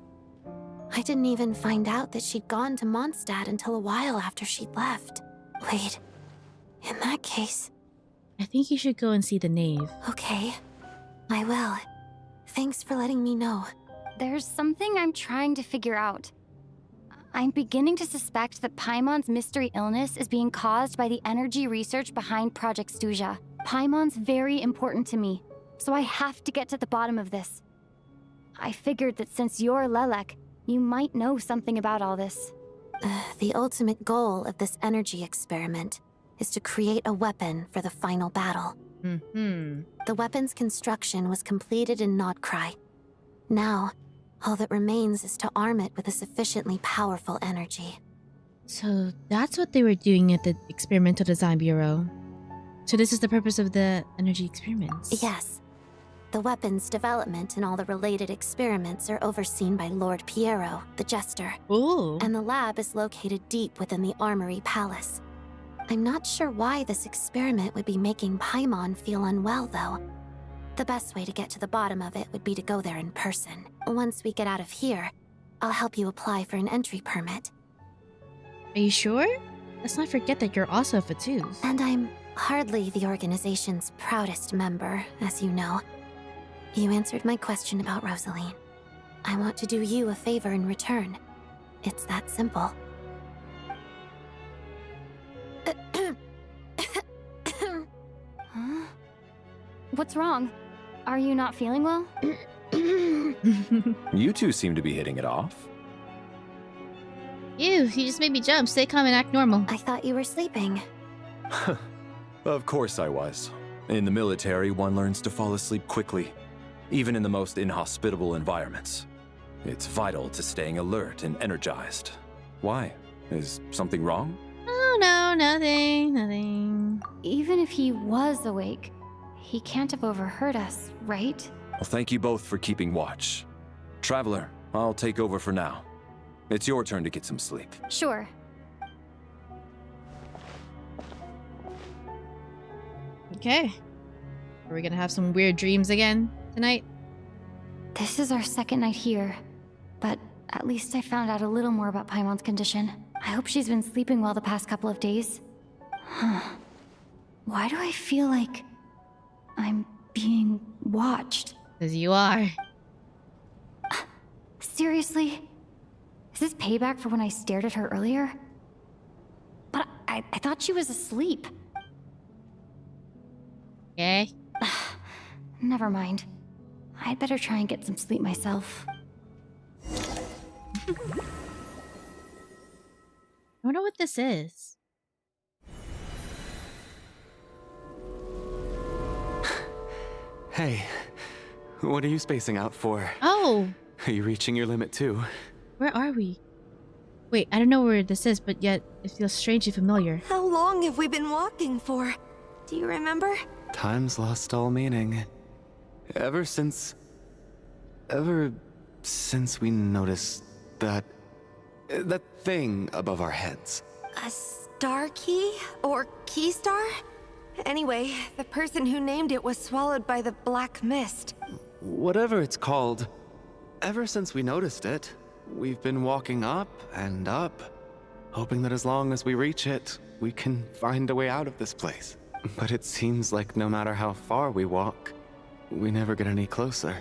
I didn't even find out that she'd gone to Mondstadt until a while after she'd left. Wait, in that case... I think you should go and see the Knave. Okay, I will. Thanks for letting me know. There's something I'm trying to figure out. I'm beginning to suspect that Paimon's mystery illness is being caused by the energy research behind Project Stuzha. Paimon's very important to me, so I have to get to the bottom of this. I figured that since you're Lelek, you might know something about all this. The ultimate goal of this energy experiment is to create a weapon for the final battle. Mm-hmm. The weapon's construction was completed in Nodcry. Now, All that remains is to arm it with a sufficiently powerful energy. So that's what they were doing at the Experimental Design Bureau. So this is the purpose of the energy experiments? Yes. The weapons development and all the related experiments are overseen by Lord Piero, the Jester. Ooh. And the lab is located deep within the Armory Palace. I'm not sure why this experiment would be making Paimon feel unwell, though. The best way to get to the bottom of it would be to go there in person. Once we get out of here, I'll help you apply for an entry permit. Are you sure? Let's not forget that you're also a Fatuz. And I'm hardly the organization's proudest member, as you know. You answered my question about Rosaline. I want to do you a favor in return. It's that simple. Huh? What's wrong? Are you not feeling well? You two seem to be hitting it off. Ew, you just made me jump. Stay calm and act normal. I thought you were sleeping. Of course I was. In the military, one learns to fall asleep quickly, even in the most inhospitable environments. It's vital to staying alert and energized. Why? Is something wrong? Oh, no, nothing. Even if he was awake, he can't have overheard us, right? Well, thank you both for keeping watch. Traveler, I'll take over for now. It's your turn to get some sleep. Sure. Okay. Are we gonna have some weird dreams again tonight? This is our second night here, but at least I found out a little more about Paimon's condition. I hope she's been sleeping well the past couple of days. Huh. Why do I feel like I'm being watched? 'Cause you are. Seriously? Is this payback for when I stared at her earlier? But I thought she was asleep. Okay. Never mind. I'd better try and get some sleep myself. I wonder what this is. Hey, what are you spacing out for? Oh! Are you reaching your limit too? Where are we? Wait, I don't know where this is, but yet it feels strangely familiar. How long have we been walking for? Do you remember? Time's lost all meaning. Ever since we noticed that thing above our heads. A star key? Or key star? Anyway, the person who named it was swallowed by the black mist. Whatever it's called, ever since we noticed it, we've been walking up and up, hoping that as long as we reach it, we can find a way out of this place. But it seems like no matter how far we walk, we never get any closer.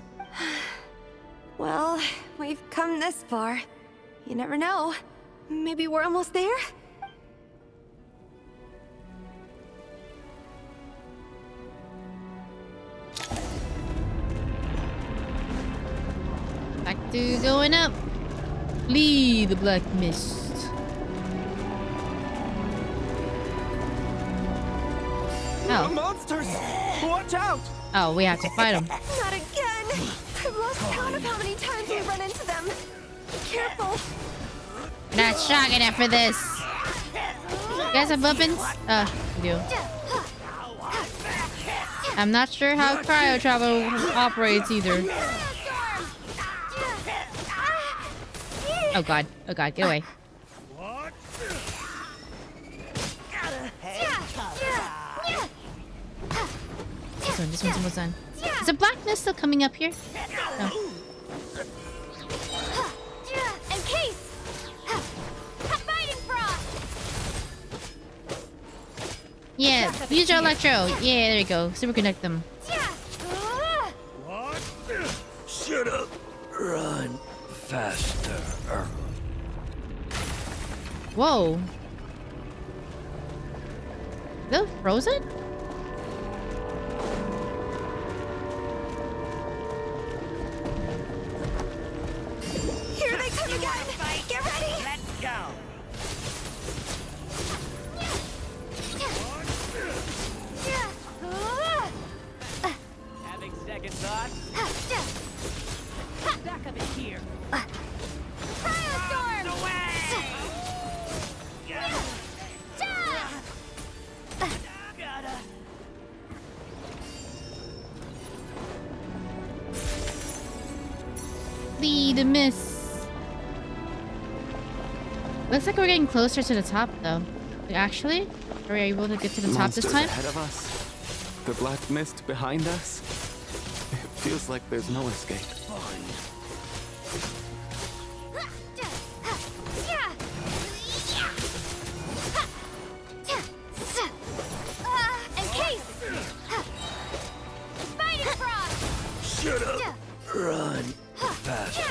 Well, we've come this far. You never know. Maybe we're almost there? Back to going up. Flee the black mist. Oh. Monsters! Watch out! Oh, we have to fight them. Not again! I've lost count of how many times we run into them. Be careful. Not strong enough for this. You guys have weapons? We do. I'm not sure how cryo travel operates either. Oh god, get away. This one's almost done. Is the black mist still coming up here? No. Encase! Fighting frost! Yeah, use your electro. Yeah, there you go. Super connect them. Shut up. Run faster. Whoa. Is that frozen? Here they come again! Get ready! Let's go. Having second thoughts? Back of it here. see the mist. Looks like we're getting closer to the top, though. Like, actually, are we able to get to the top this Monsters time? ahead of us. The black mist behind us. It feels like there's no escape. Shut up! Run faster.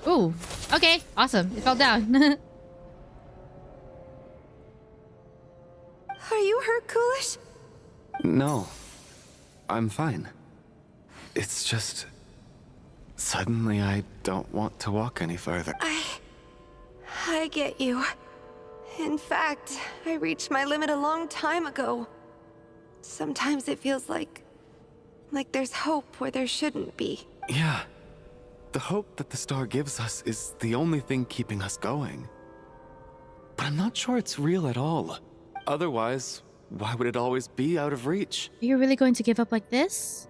Ooh, okay, awesome. It fell down. Are you hurt, Coolish? No. I'm fine. It's just... Suddenly I don't want to walk any further. I get you. In fact, I reached my limit a long time ago. Sometimes it feels like there's hope where there shouldn't be. Yeah. The hope that the star gives us is the only thing keeping us going. But I'm not sure it's real at all. Otherwise, why would it always be out of reach? Are you really going to give up like this?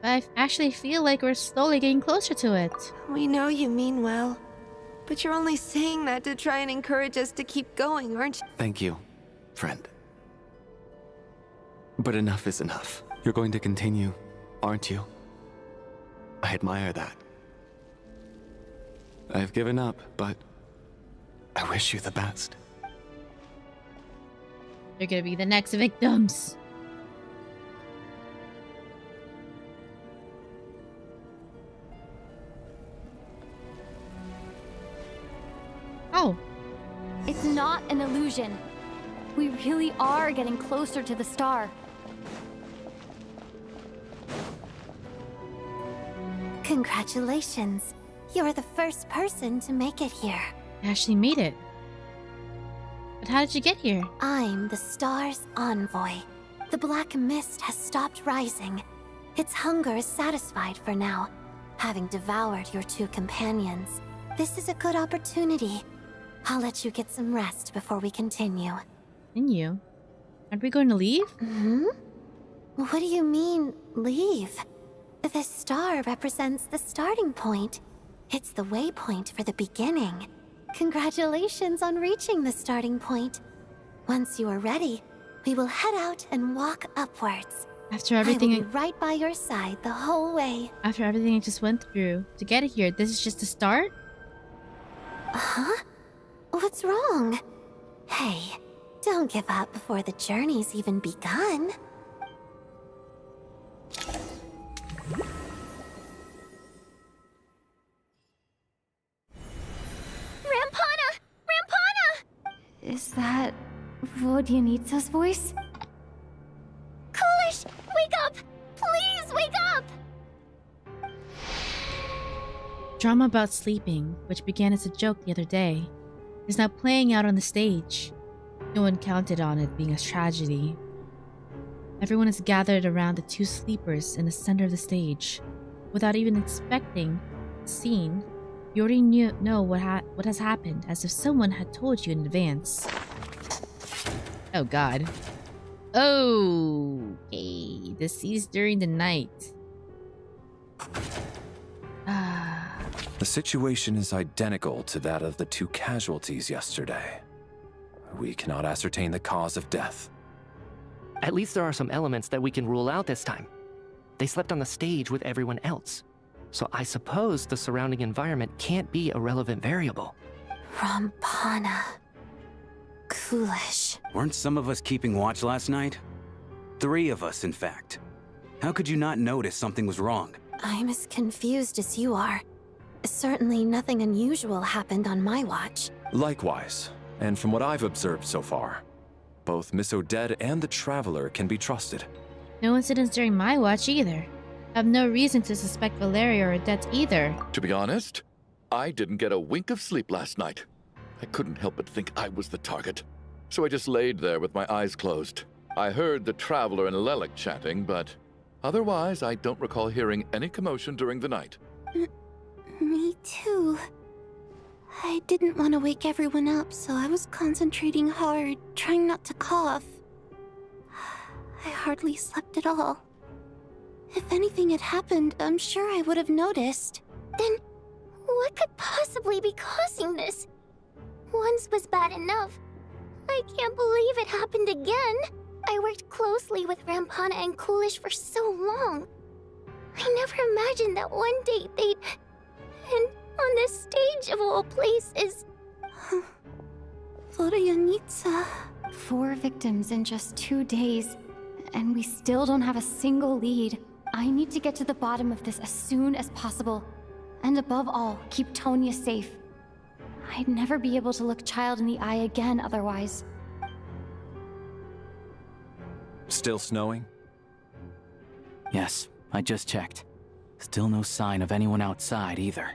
I actually feel like we're slowly getting closer to it. We know you mean well, but you're only saying that to try and encourage us to keep going, aren't you? Thank you, friend. But enough is enough. You're going to continue, aren't you? I admire that. I've given up, but I wish you the best. They're gonna be the next victims. Oh. It's not an illusion. We really are getting closer to the star. Congratulations. You're the first person to make it here. I actually made it. But how did you get here? I'm the star's envoy. The black mist has stopped rising. Its hunger is satisfied for now, having devoured your two companions. This is a good opportunity. I'll let you get some rest before we continue. Continue? Aren't we going to leave? Hmm? What do you mean, leave? The star represents the starting point. It's the waypoint for the beginning. Congratulations on reaching the starting point. Once you are ready, we will head out and walk upwards. After everything I will be right by your side the whole way. After everything I just went through to get here, this is just the start? Huh? What's wrong? Hey, don't give up before the journey's even begun. Rampana! Rampana! Is that Vodyanitsa's voice? Coolish, wake up! Please wake up! Drama about sleeping, which began as a joke the other day, is now playing out on the stage. No one counted on it being a tragedy. Everyone is gathered around the two sleepers in the center of the stage. Without even expecting the scene, you already know what has happened, as if someone had told you in advance. Oh god. Okay, deceased during the night. The situation is identical to that of the two casualties yesterday. We cannot ascertain the cause of death. At least there are some elements that we can rule out this time. They slept on the stage with everyone else. So I suppose the surrounding environment can't be a relevant variable. Rampana. Coolish. Weren't some of us keeping watch last night? 3 of us, in fact. How could you not notice something was wrong? I'm as confused as you are. Certainly nothing unusual happened on my watch. Likewise, and from what I've observed so far, both Miss Odette and the Traveler can be trusted. No incidents during my watch either. I have no reason to suspect Valeria or Odette either. To be honest, I didn't get a wink of sleep last night. I couldn't help but think I was the target. So I just laid there with my eyes closed. I heard the Traveler and Lelik chatting, but otherwise I don't recall hearing any commotion during the night. Me too. I didn't want to wake everyone up, so I was concentrating hard, trying not to cough. I hardly slept at all. If anything had happened, I'm sure I would have noticed. Then, what could possibly be causing this? Once was bad enough. I can't believe it happened again. I worked closely with Rampana and Coolish for so long. I never imagined that one day they'd... And on this stage of all places... Voryanitsa. 4 victims in just 2 days, and we still don't have a single lead. I need to get to the bottom of this as soon as possible. And above all, keep Tonya safe. I'd never be able to look Child in the eye again otherwise. Still snowing? Yes, I just checked. Still no sign of anyone outside either.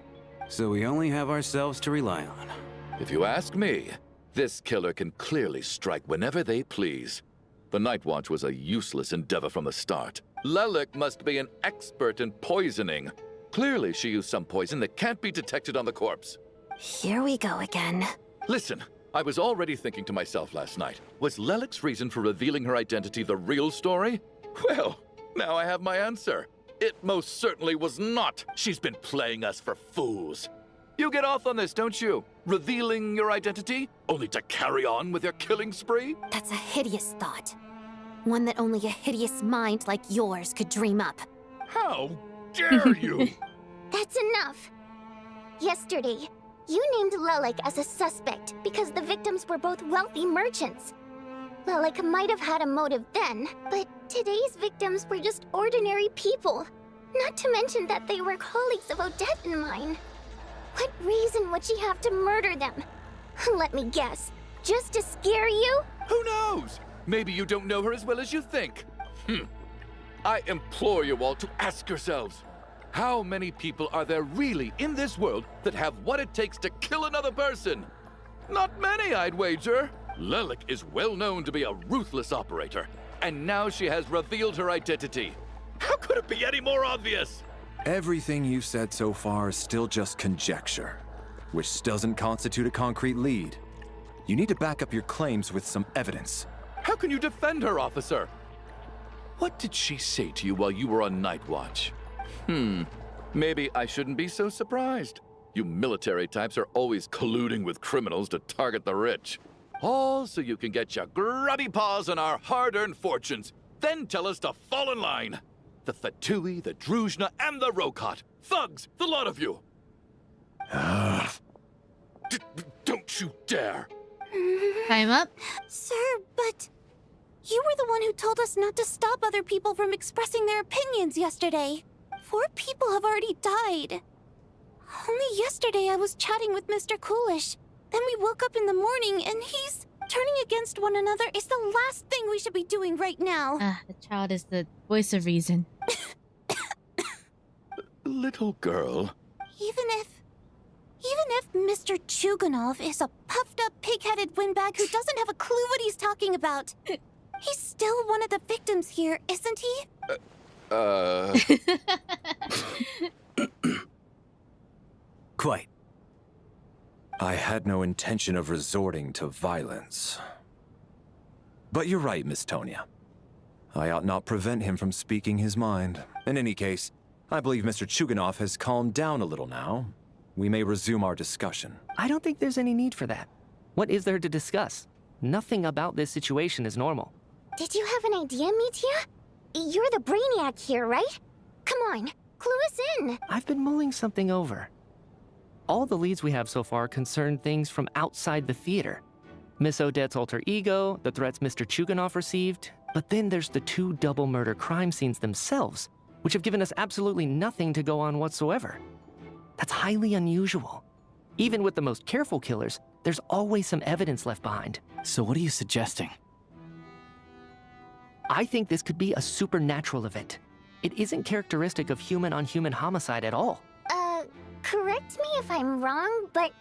So we only have ourselves to rely on. If you ask me, this killer can clearly strike whenever they please. The Night Watch was a useless endeavor from the start. Lelik must be an expert in poisoning. Clearly she used some poison that can't be detected on the corpse. Here we go again. Listen, I was already thinking to myself last night, was Lelik's reason for revealing her identity the real story? Well, now I have my answer. It most certainly was not. She's been playing us for fools. You get off on this, don't you? Revealing your identity, only to carry on with your killing spree? That's a hideous thought. One that only a hideous mind like yours could dream up. How dare you? That's enough. Yesterday, you named Lelik as a suspect because the victims were both wealthy merchants. Lelik might have had a motive then, but today's victims were just ordinary people. Not to mention that they were colleagues of Odette and mine. What reason would she have to murder them? Let me guess. Just to scare you? Who knows? Maybe you don't know her as well as you think. I implore you all to ask yourselves, how many people are there really in this world that have what it takes to kill another person? Not many, I'd wager. Lelik is well known to be a ruthless operator, and now she has revealed her identity. How could it be any more obvious? Everything you've said so far is still just conjecture, which doesn't constitute a concrete lead. You need to back up your claims with some evidence. How can you defend her, officer? What did she say to you while you were on Night Watch? Maybe I shouldn't be so surprised. You military types are always colluding with criminals to target the rich. All so you can get your grubby paws on our hard-earned fortunes, then tell us to fall in line. The Fatui, the Druzhna, and the Rokot. Thugs, the lot of you. Don't you dare. Time up. Sir, but... You were the one who told us not to stop other people from expressing their opinions yesterday. 4 people have already died. Only yesterday I was chatting with Mr. Coolish. Then we woke up in the morning and he's... Turning against one another is the last thing we should be doing right now. The child is the voice of reason. Little girl. Even if Mr. Chuganov is a puffed-up, pig-headed windbag who doesn't have a clue what he's talking about, he's still one of the victims here, isn't he? Quite. I had no intention of resorting to violence. But you're right, Miss Tonya. I ought not prevent him from speaking his mind. In any case, I believe Mr. Chuganov has calmed down a little now. We may resume our discussion. I don't think there's any need for that. What is there to discuss? Nothing about this situation is normal. Did you have an idea, Mitya? You're the brainiac here, right? Come on, clue us in. I've been mulling something over. All the leads we have so far concern things from outside the theater. Miss Odette's alter ego, the threats Mr. Chuganov received, but then there's the 2 double murder crime scenes themselves, which have given us absolutely nothing to go on whatsoever. That's highly unusual. Even with the most careful killers, there's always some evidence left behind. So what are you suggesting? I think this could be a supernatural event. It isn't characteristic of human-on-human homicide at all. Correct me if I'm wrong, but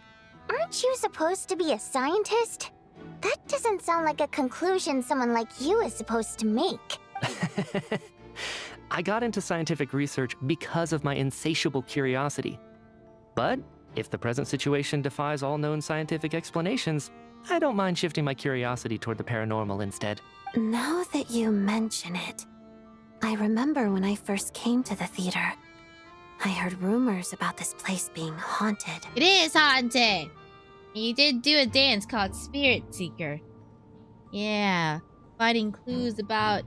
aren't you supposed to be a scientist? That doesn't sound like a conclusion someone like you is supposed to make. I got into scientific research because of my insatiable curiosity. But if the present situation defies all known scientific explanations, I don't mind shifting my curiosity toward the paranormal instead. Now that you mention it, I remember when I first came to the theater, I heard rumors about this place being haunted. It is haunted! You did do a dance called Spirit Seeker. Yeah. Finding clues about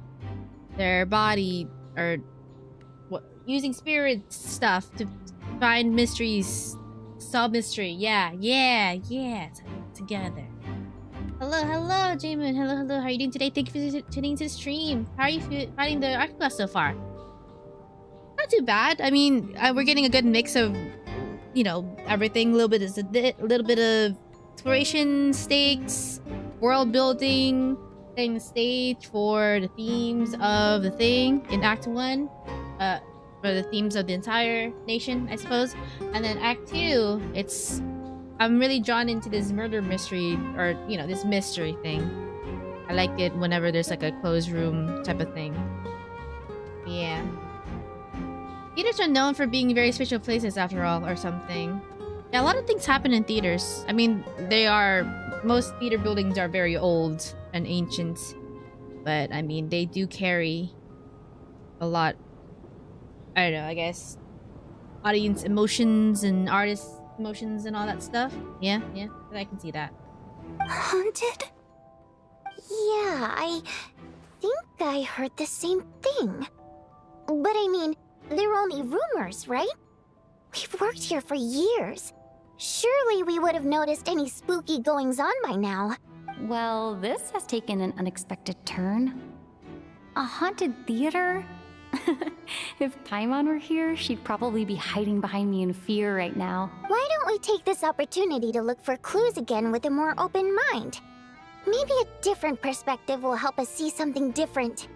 their body, or using spirit stuff to find mysteries, solve mystery. Yeah. Together. Hello, J-Moon. Hello. How are you doing today? Thank you for tuning to the stream. How are you finding the Archon class so far? Not too bad. I mean, we're getting a good mix of, you know, everything. A little bit of exploration stakes, world building, setting the stage for the themes of the thing in Act 1. For the themes of the entire nation, I suppose. And then Act 2, I'm really drawn into this murder mystery, or, you know, this mystery thing. I like it whenever there's like a closed room type of thing. Yeah. Theaters are known for being very special places after all, or something. Yeah, a lot of things happen in theaters. I mean, most theater buildings are very old and ancient. But, I mean, they do carry a lot, I don't know, I guess, audience emotions and artist emotions and all that stuff. Yeah, I can see that. Haunted? Yeah, I think I heard the same thing. But I mean, they're only rumors, right? We've worked here for years. Surely we would have noticed any spooky goings-on by now. Well, this has taken an unexpected turn. A haunted theater? If Paimon were here, she'd probably be hiding behind me in fear right now. Why don't we take this opportunity to look for clues again with a more open mind? Maybe a different perspective will help us see something different.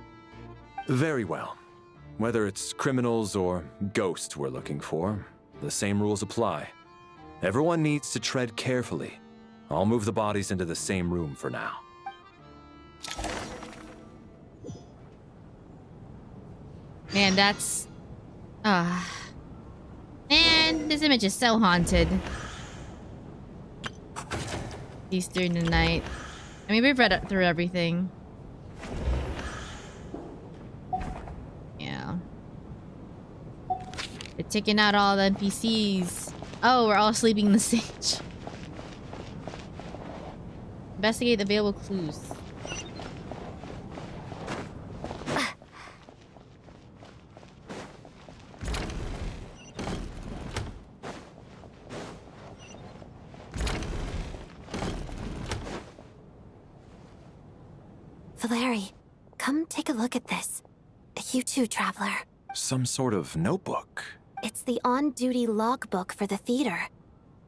Very well. Whether it's criminals or ghosts we're looking for, the same rules apply. Everyone needs to tread carefully. I'll move the bodies into the same room for now. Man, that's... Man, this image is so haunted. These during the night. I mean, we've read through everything. Yeah. They're taking out all the NPCs. Oh, we're all sleeping in the stage. Investigate the available clues. Valeri, come take a look at this. You too, Traveler. Some sort of notebook. It's the on-duty logbook for the theater.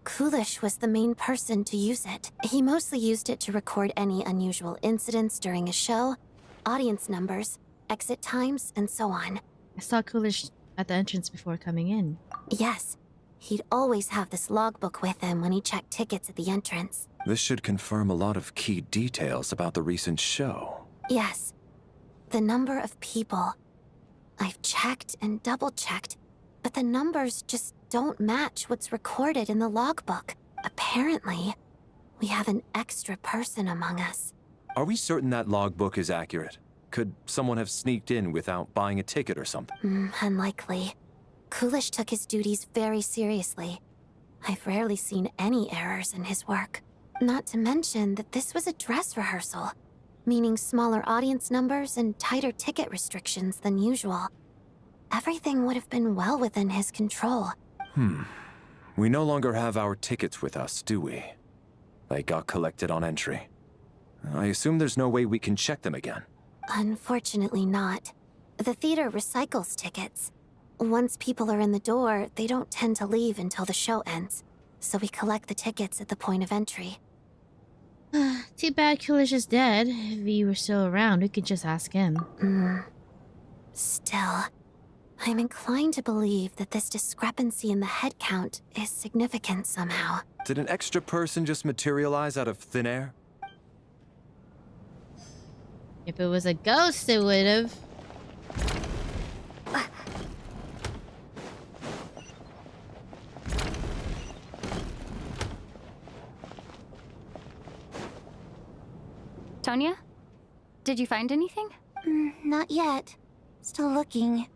Kulish was the main person to use it. He mostly used it to record any unusual incidents during a show, audience numbers, exit times, and so on. I saw Kulish at the entrance before coming in. Yes. He'd always have this logbook with him when he checked tickets at the entrance. This should confirm a lot of key details about the recent show. Yes. The number of people. I've checked and double-checked, but the numbers just don't match what's recorded in the logbook. Apparently, we have an extra person among us. Are we certain that logbook is accurate? Could someone have sneaked in without buying a ticket or something? Unlikely. Kulish took his duties very seriously. I've rarely seen any errors in his work. Not to mention that this was a dress rehearsal, meaning smaller audience numbers and tighter ticket restrictions than usual. Everything would have been well within his control. We no longer have our tickets with us, do we? They got collected on entry. I assume there's no way we can check them again. Unfortunately not. The theater recycles tickets. Once people are in the door, they don't tend to leave until the show ends. So we collect the tickets at the point of entry. Too bad Kulish is dead. If he were still around, we could just ask him. Still, I'm inclined to believe that this discrepancy in the head count is significant somehow. Did an extra person just materialize out of thin air? If it was a ghost, it would have. Tonya? Did you find anything? Not yet. Still looking.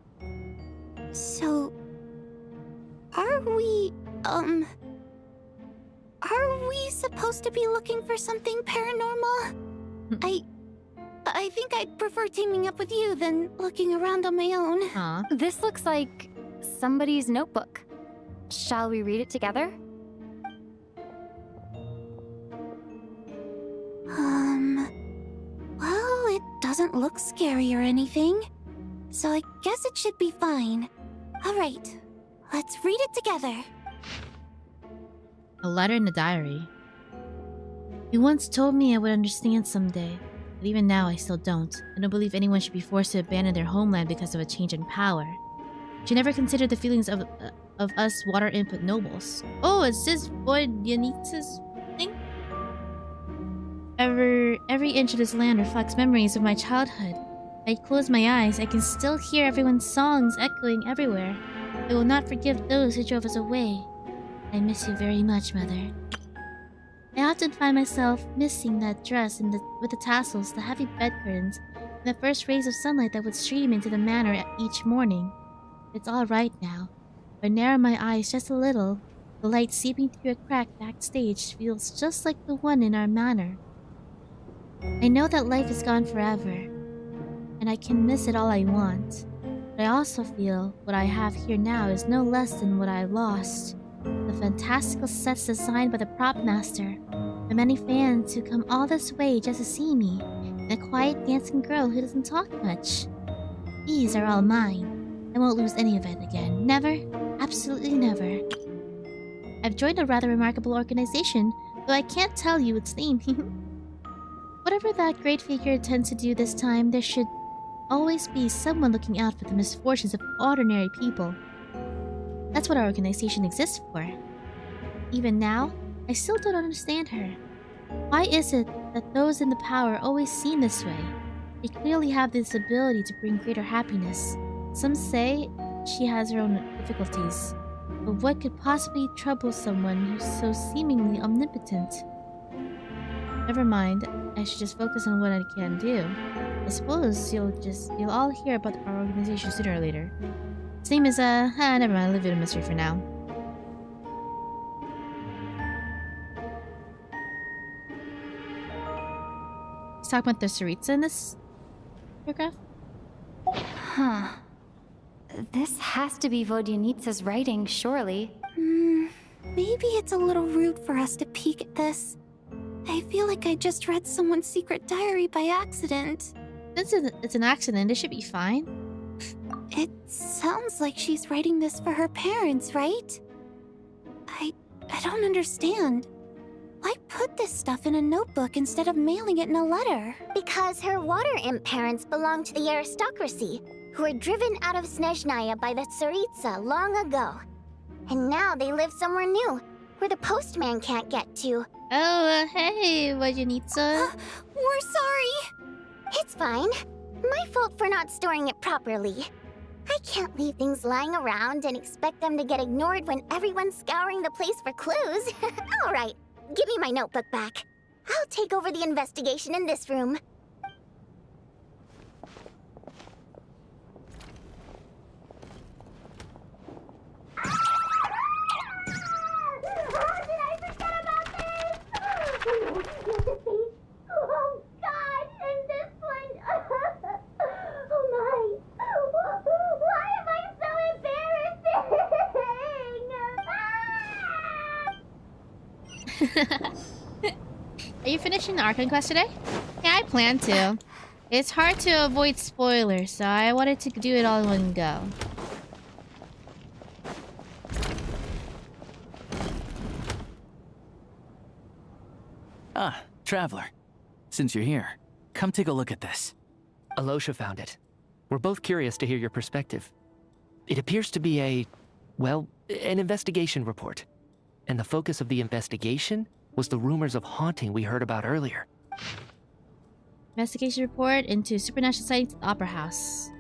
So... Are we supposed to be looking for something paranormal? I think I'd prefer teaming up with you than looking around on my own. This looks like somebody's notebook. Shall we read it together? Well, it doesn't look scary or anything. So I guess it should be fine. Alright, let's read it together. A letter in a diary. You once told me I would understand someday, but even now I still don't. I don't believe anyone should be forced to abandon their homeland because of a change in power. She never considered the feelings of us water input nobles. Oh, is this Voidyanita's thing? Every inch of this land reflects memories of my childhood. I close my eyes, I can still hear everyone's songs echoing everywhere. I will not forgive those who drove us away. I miss you very much, Mother. I often find myself missing that dress with the tassels, the heavy bed curtains, and the first rays of sunlight that would stream into the manor each morning. It's all right now. If I narrow my eyes just a little, the light seeping through a crack backstage feels just like the one in our manor. I know that life is gone forever, and I can miss it all I want. But I also feel what I have here now is no less than what I lost. The fantastical sets designed by the prop master, the many fans who come all this way just to see me, and the quiet dancing girl who doesn't talk much. These are all mine. I won't lose any of it again. Never. Absolutely never. I've joined a rather remarkable organization, though I can't tell you its name. Whatever that great figure intends to do this time, there should always be someone looking out for the misfortunes of ordinary people. That's what our organization exists for. Even now, I still don't understand her. Why is it that those in the power always seem this way? They clearly have this ability to bring greater happiness. Some say she has her own difficulties. But what could possibly trouble someone who's so seemingly omnipotent? Never mind, I should just focus on what I can do. I suppose you'll all hear about our organization sooner or later. His name is, never mind, I'll leave it a mystery for now. He's talking about the Tsaritsa in this paragraph? Huh. This has to be Vodyanitsa's writing, surely. Maybe it's a little rude for us to peek at this. I feel like I just read someone's secret diary by accident. It's an accident, it should be fine. It sounds like she's writing this for her parents, right? I don't understand. Why put this stuff in a notebook instead of mailing it in a letter? Because her water imp parents belonged to the aristocracy, who were driven out of Snezhnaya by the Tsaritsa long ago. And now they live somewhere new, where the postman can't get to. Oh, hey, Vodyanitsa. We're sorry. It's fine. My fault for not storing it properly. I can't leave things lying around and expect them to get ignored when everyone's scouring the place for clues. All right, give me my notebook back. I'll take over the investigation in this room. Oh God, and this one. Oh my. Why am I so embarrassing? Are you finishing the Archon quest today? Yeah, I plan to. It's hard to avoid spoilers, so I wanted to do it all in one go. Ah, Traveler. Since you're here, come take a look at this. Alosha found it. We're both curious to hear your perspective. It appears to be an investigation report. And the focus of the investigation was the rumors of haunting we heard about earlier. Investigation report into supernatural sightings at the Opera House.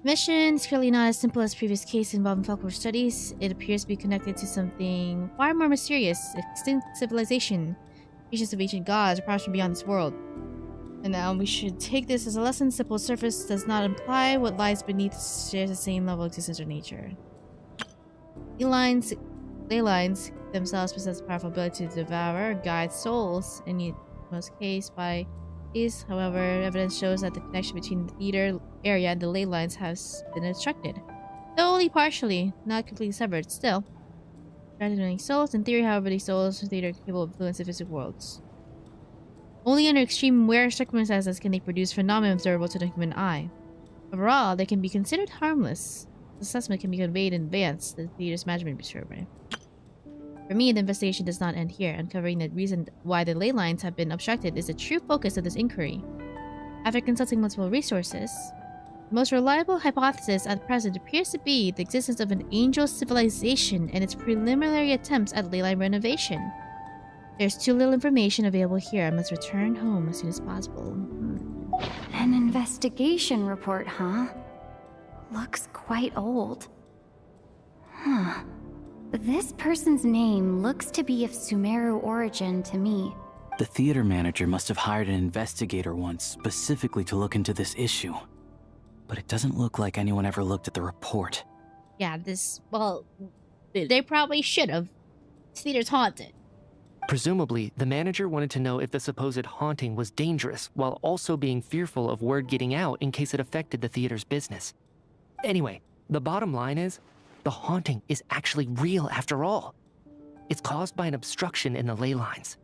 Mission is clearly not as simple as previous cases involving folklore studies. It appears to be connected to something far more mysterious, extinct civilization, creatures of ancient gods, or perhaps from beyond this world. And now we should take this as a lesson. Simple surface does not imply what lies beneath shares the same level of existence or nature. Ley lines themselves possess the powerful ability to devour or guide souls. In most cases, by these, however, evidence shows that the connection between the theater area and the ley lines has been obstructed. Though only partially, not completely severed, still. Transmitting souls. In theory, however, these souls are theater capable of influencing physical worlds. Only under extreme rare circumstances can they produce phenomena observable to the human eye. Overall, they can be considered harmless. This assessment can be conveyed in advance to the theater's management bureau. For me, the investigation does not end here. Uncovering the reason why the ley lines have been obstructed is the true focus of this inquiry. After consulting multiple resources, the most reliable hypothesis at present appears to be the existence of an angel civilization and its preliminary attempts at ley line renovation. There's too little information available here. I must return home as soon as possible. An investigation report, huh? Looks quite old. Huh. This person's name looks to be of Sumeru origin to me. The theater manager must have hired an investigator once specifically to look into this issue. But it doesn't look like anyone ever looked at the report. Yeah, well, they probably should have. This theater's haunted. Presumably, the manager wanted to know if the supposed haunting was dangerous, while also being fearful of word getting out in case it affected the theater's business. Anyway, the bottom line is, the haunting is actually real after all. It's caused by an obstruction in the ley lines.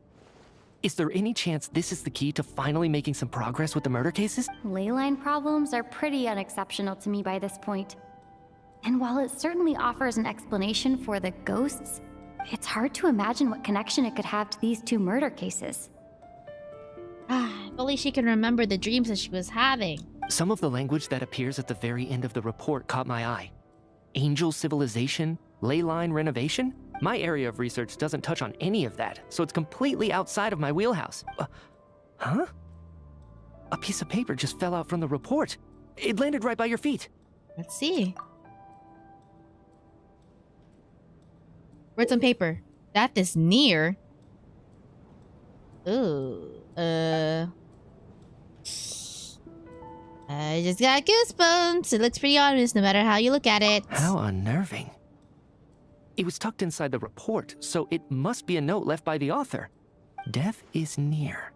Is there any chance this is the key to finally making some progress with the murder cases? Ley line problems are pretty unexceptional to me by this point. And while it certainly offers an explanation for the ghosts, it's hard to imagine what connection it could have to these two murder cases. If only she can remember the dreams that she was having. Some of the language that appears at the very end of the report caught my eye. Angel civilization, ley line renovation? My area of research doesn't touch on any of that, so it's completely outside of my wheelhouse. Huh? A piece of paper just fell out from the report. It landed right by your feet. Let's see. Words on paper. That is near. Ooh. I just got goosebumps. It looks pretty ominous no matter how you look at it. How unnerving. It was tucked inside the report, so it must be a note left by the author. Death is near.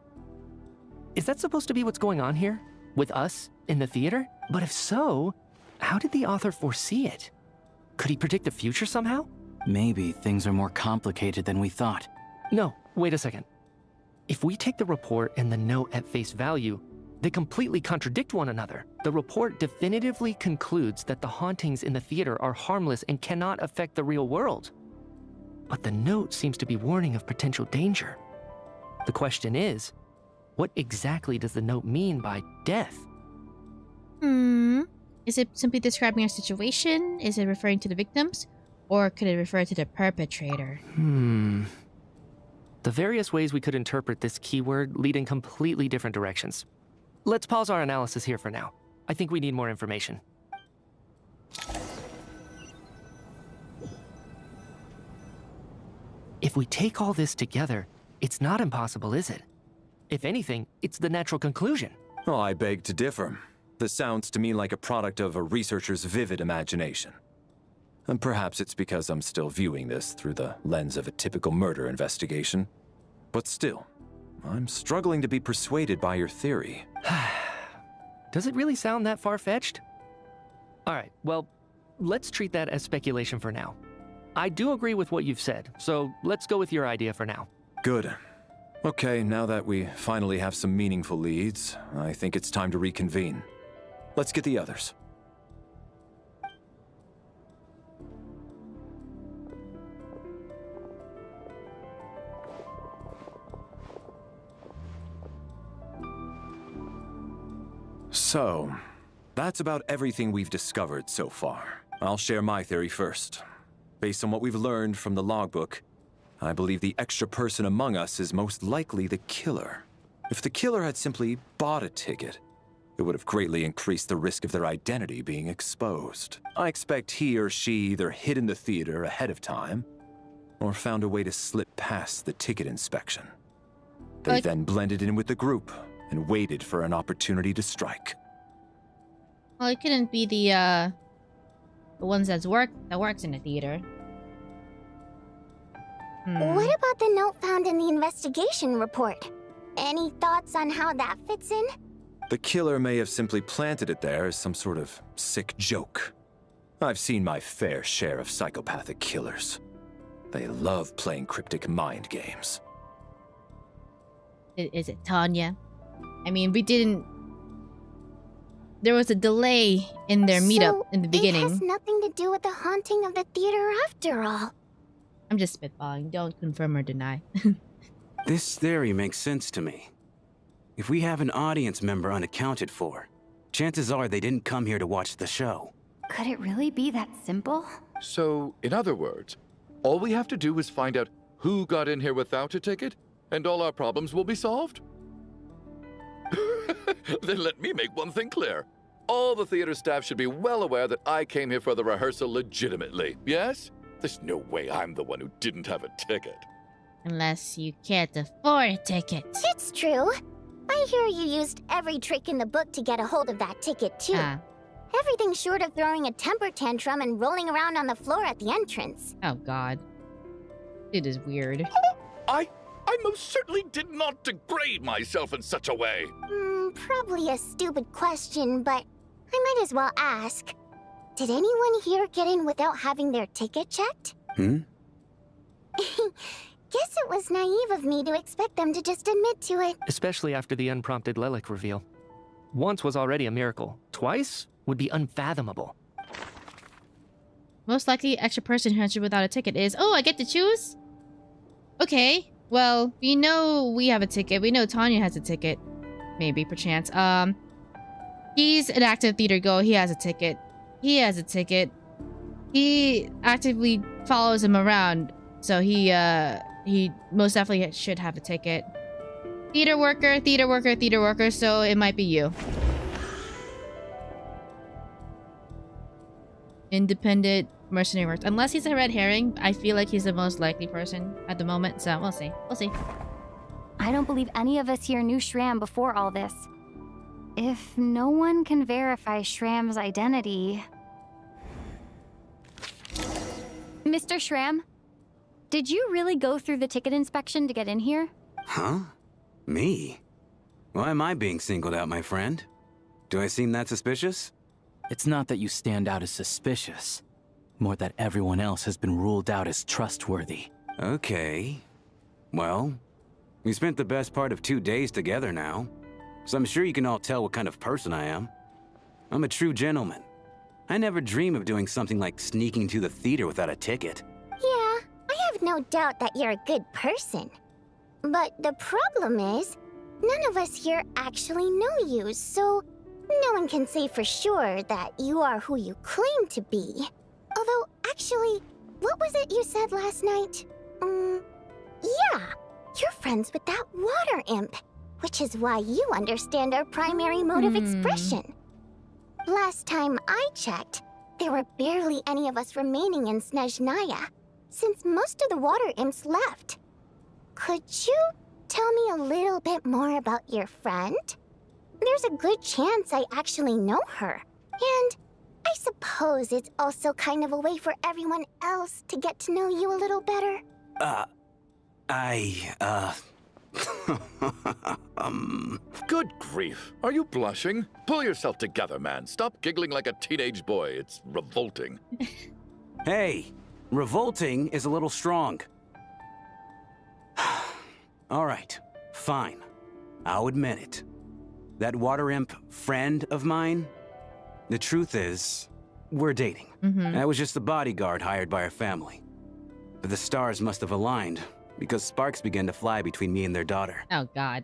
Is that supposed to be what's going on here? With us in the theater? But if so, how did the author foresee it? Could he predict the future somehow? Maybe things are more complicated than we thought. No, wait a second. If we take the report and the note at face value, they completely contradict one another. The report definitively concludes that the hauntings in the theater are harmless and cannot affect the real world. But the note seems to be warning of potential danger. The question is, what exactly does the note mean by death? Is it simply describing a situation? Is it referring to the victims? Or could it refer to the perpetrator? The various ways we could interpret this keyword lead in completely different directions. Let's pause our analysis here for now. I think we need more information. If we take all this together, it's not impossible, is it? If anything, it's the natural conclusion. Oh, I beg to differ. This sounds to me like a product of a researcher's vivid imagination. And perhaps it's because I'm still viewing this through the lens of a typical murder investigation. But still, I'm struggling to be persuaded by your theory. Does it really sound that far-fetched? All right, well, let's treat that as speculation for now. I do agree with what you've said, so let's go with your idea for now. Good. Okay, now that we finally have some meaningful leads, I think it's time to reconvene. Let's get the others. So, that's about everything we've discovered so far. I'll share my theory first. Based on what we've learned from the logbook, I believe the extra person among us is most likely the killer. If the killer had simply bought a ticket, it would have greatly increased the risk of their identity being exposed. I expect he or she either hid in the theater ahead of time, or found a way to slip past the ticket inspection. They then blended in with the group and waited for an opportunity to strike. Well, it couldn't be the ones that works in the theater. What about the note found in the investigation report? Any thoughts on how that fits in? The killer may have simply planted it there as some sort of sick joke. I've seen my fair share of psychopathic killers. They love playing cryptic mind games. Is it Tanya? I mean, we didn't... There was a delay in their meetup in the beginning. It has nothing to do with the haunting of the theater after all. I'm just spitballing. Don't confirm or deny. This theory makes sense to me. If we have an audience member unaccounted for, chances are they didn't come here to watch the show. Could it really be that simple? So, in other words, all we have to do is find out who got in here without a ticket, and all our problems will be solved? Then let me make one thing clear. All the theater staff should be well aware that I came here for the rehearsal legitimately, yes? There's no way I'm the one who didn't have a ticket. Unless you can't afford a ticket. It's true. I hear you used every trick in the book to get a hold of that ticket, too. Everything short of throwing a temper tantrum and rolling around on the floor at the entrance. Oh, God. It is weird. I most certainly did not degrade myself in such a way. Probably a stupid question, but I might as well ask. Did anyone here get in without having their ticket checked? Guess it was naive of me to expect them to just admit to it. Especially after the unprompted Lelek reveal. Once was already a miracle. Twice would be unfathomable. Most likely extra person who entered without a ticket is... Oh, I get to choose? Okay. Well, we know we have a ticket. We know Tanya has a ticket. Maybe, perchance. He's an active theater goer. He has a ticket. He has a ticket. He actively follows him around. So he most definitely should have a ticket. Theater worker, theater worker, theater worker. So it might be you. Independent mercenary works. Unless he's a red herring, I feel like he's the most likely person at the moment. So we'll see. We'll see. I don't believe any of us here knew Shram before all this. If no one can verify Shram's identity... Mr. Shram, did you really go through the ticket inspection to get in here? Huh? Me? Why am I being singled out, my friend? Do I seem that suspicious? It's not that you stand out as suspicious. More that everyone else has been ruled out as trustworthy. Okay. Well, we spent the best part of 2 days together now, so I'm sure you can all tell what kind of person I am. I'm a true gentleman. I never dream of doing something like sneaking to the theater without a ticket. Yeah, I have no doubt that you're a good person. But the problem is, none of us here actually know you, so no one can say for sure that you are who you claim to be. Although, actually, what was it you said last night? Yeah, you're friends with that water imp, which is why you understand our primary mode of expression. Last time I checked, there were barely any of us remaining in Snezhnaya, since most of the water imps left. Could you tell me a little bit more about your friend? There's a good chance I actually know her. And I suppose it's also kind of a way for everyone else to get to know you a little better. Good grief. Are you blushing? Pull yourself together, man. Stop giggling like a teenage boy. It's revolting. Hey, revolting is a little strong. All right, fine. I'll admit it. That water imp friend of mine, the truth is, we're dating. I was just the bodyguard hired by our family. But the stars must have aligned, because sparks began to fly between me and their daughter. Oh, God.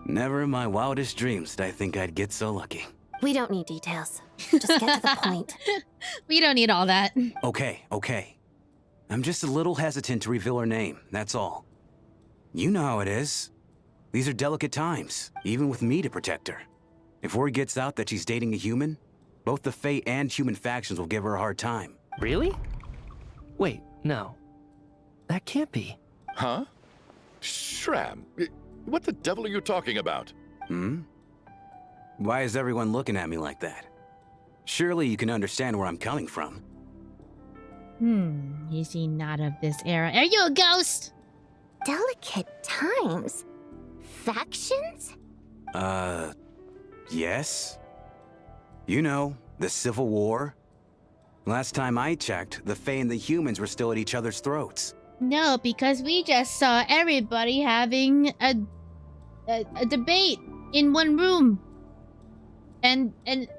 Never in my wildest dreams did I think I'd get so lucky. We don't need details. Just get to the point. We don't need all that. Okay. I'm just a little hesitant to reveal her name, that's all. You know how it is. These are delicate times, even with me to protect her. If word gets out that she's dating a human, both the Fae and human factions will give her a hard time. Really? Wait, no. That can't be. Huh? Shram, What the devil are you talking about? Hmm? Why is everyone looking at me like that? Surely you can understand where I'm coming from. Is he not of this era? Are you a ghost? Delicate times? Factions? Yes? You know, the Civil War? Last time I checked, the Fae and the humans were still at each other's throats. No, because we just saw everybody having a debate in one room. And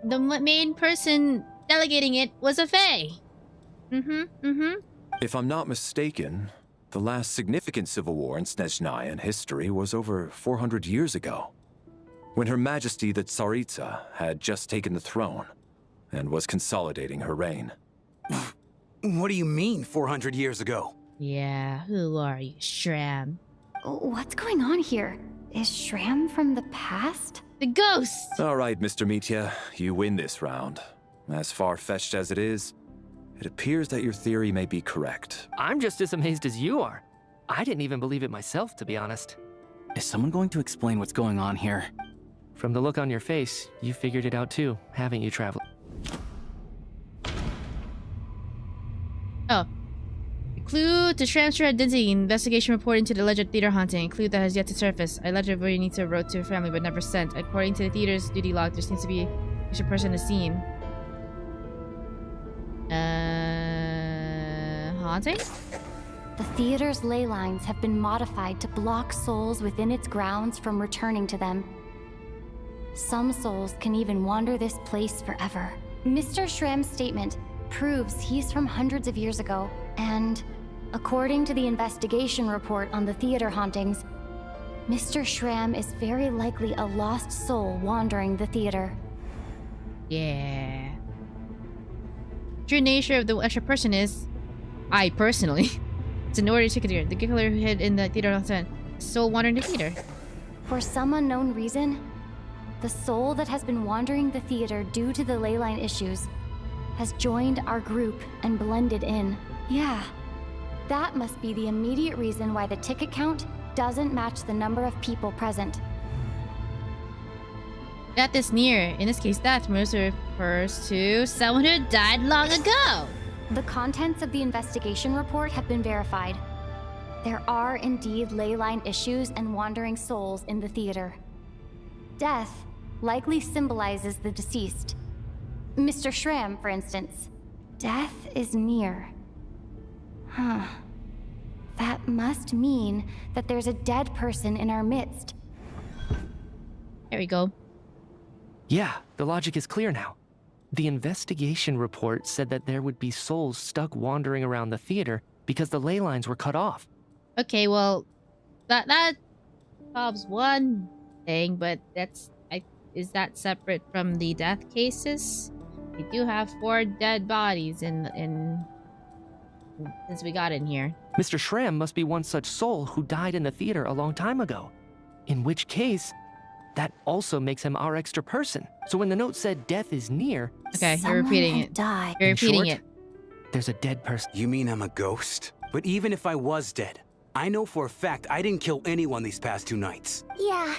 the main person delegating it was a Fae. If I'm not mistaken, the last significant civil war in Snezhnaya in history was over 400 years ago, when Her Majesty the Tsaritsa had just taken the throne and was consolidating her reign. What do you mean, 400 years ago? Yeah, who are you, Shram? What's going on here? Is Shram from the past? The ghost! All right, Mr. Mitya, you win this round. As far-fetched as it is, it appears that your theory may be correct. I'm just as amazed as you are. I didn't even believe it myself, to be honest. Is someone going to explain what's going on here? From the look on your face, you figured it out too, haven't you, Traveler? Oh. Clue to Shram's identity. Investigation report into the alleged theater haunting. Clue that has yet to surface. Allegedly needs to wrote to her family but never sent. According to the theater's duty log, there seems to be a person in the scene. Haunting? The theater's ley lines have been modified to block souls within its grounds from returning to them. Some souls can even wander this place forever. Mr. Shram's statement proves he's from hundreds of years ago, and according to the investigation report on the theater hauntings, Mr. Shram is very likely a lost soul wandering the theater. Yeah. True nature of the extra person is, I personally, it's an ordinary ticketer, the killer who hid in the theater on set, soul wandering the theater. For some unknown reason, the soul that has been wandering the theater due to the leyline issues has joined our group and blended in. Yeah, that must be the immediate reason why the ticket count doesn't match the number of people present. Death is near. In this case, death mostly refers to someone who died long ago. The contents of the investigation report have been verified. There are indeed leyline issues and wandering souls in the theater. Death likely symbolizes the deceased. Mr. Shram, for instance. Death is near. Huh. That must mean that there's a dead person in our midst. There we go. Yeah, the logic is clear now. The investigation report said that there would be souls stuck wandering around the theater because the ley lines were cut off. Okay, well, that solves one thing, but is that separate from the death cases? We do have 4 dead bodies in since we got in here. Mr. Shram must be one such soul who died in the theater a long time ago. In which case, that also makes him our extra person. So when the note said death is near... Okay, you're repeating it. You're repeating it. There's a dead person. You mean I'm a ghost? But even if I was dead, I know for a fact I didn't kill anyone these past 2 nights. Yeah.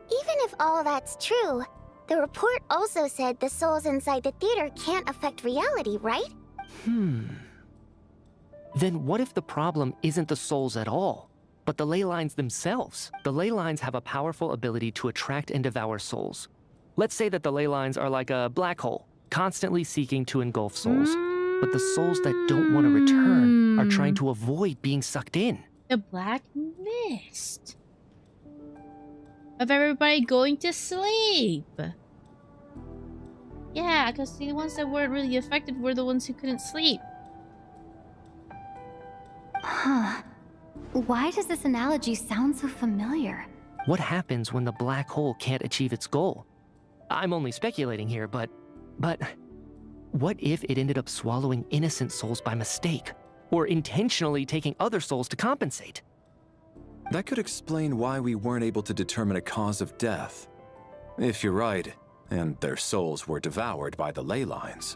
Even if all that's true, the report also said the souls inside the theater can't affect reality, right? Then what if the problem isn't the souls at all, but the ley lines themselves? The ley lines have a powerful ability to attract and devour souls. Let's say that the ley lines are like a black hole, constantly seeking to engulf souls. But the souls that don't want to return are trying to avoid being sucked in. The black mist of everybody going to sleep. Yeah, because the ones that weren't really affected were the ones who couldn't sleep. Huh. Why does this analogy sound so familiar? What happens when the black hole can't achieve its goal? I'm only speculating here, but what if it ended up swallowing innocent souls by mistake? Or intentionally taking other souls to compensate? That could explain why we weren't able to determine a cause of death. If you're right, and their souls were devoured by the ley lines,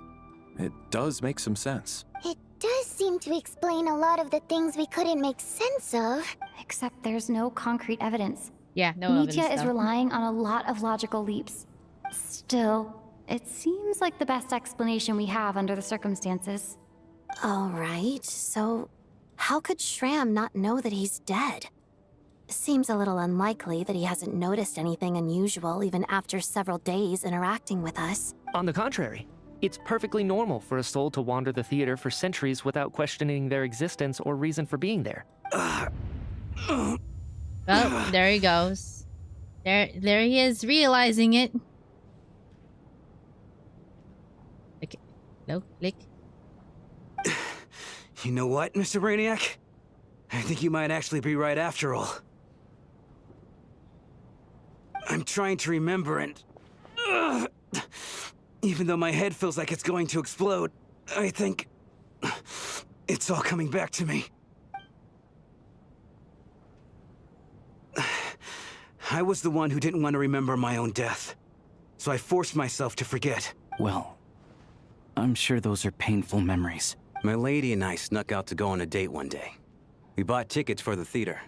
it does make some sense. It does seem to explain a lot of the things we couldn't make sense of. Except there's no concrete evidence. Yeah, no ovens, Mitya is though. relying on a lot of logical leaps. Still, it seems like the best explanation we have under the circumstances. All right, so how could Shram not know that he's dead? Seems a little unlikely that he hasn't noticed anything unusual even after several days interacting with us. On the contrary, it's perfectly normal for a soul to wander the theater for centuries without questioning their existence or reason for being there. Oh, there he goes. There he is, realizing it. Okay. No, click. You know what, Mr. Brainiac? I think you might actually be right after all. I'm trying to remember and... even though my head feels like it's going to explode, I think... it's all coming back to me. I was the one who didn't want to remember my own death, so I forced myself to forget. Well, I'm sure those are painful memories. My lady and I snuck out to go on a date one day. We bought tickets for the theater.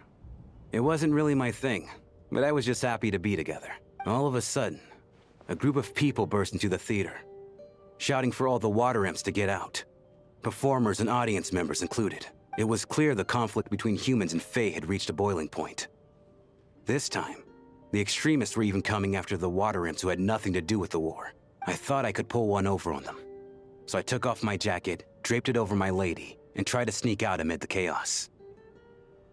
It wasn't really my thing, but I was just happy to be together. All of a sudden, a group of people burst into the theater, shouting for all the water imps to get out. Performers and audience members included. It was clear the conflict between humans and Fae had reached a boiling point. This time, the extremists were even coming after the water imps who had nothing to do with the war. I thought I could pull one over on them. So I took off my jacket, draped it over my lady, and tried to sneak out amid the chaos.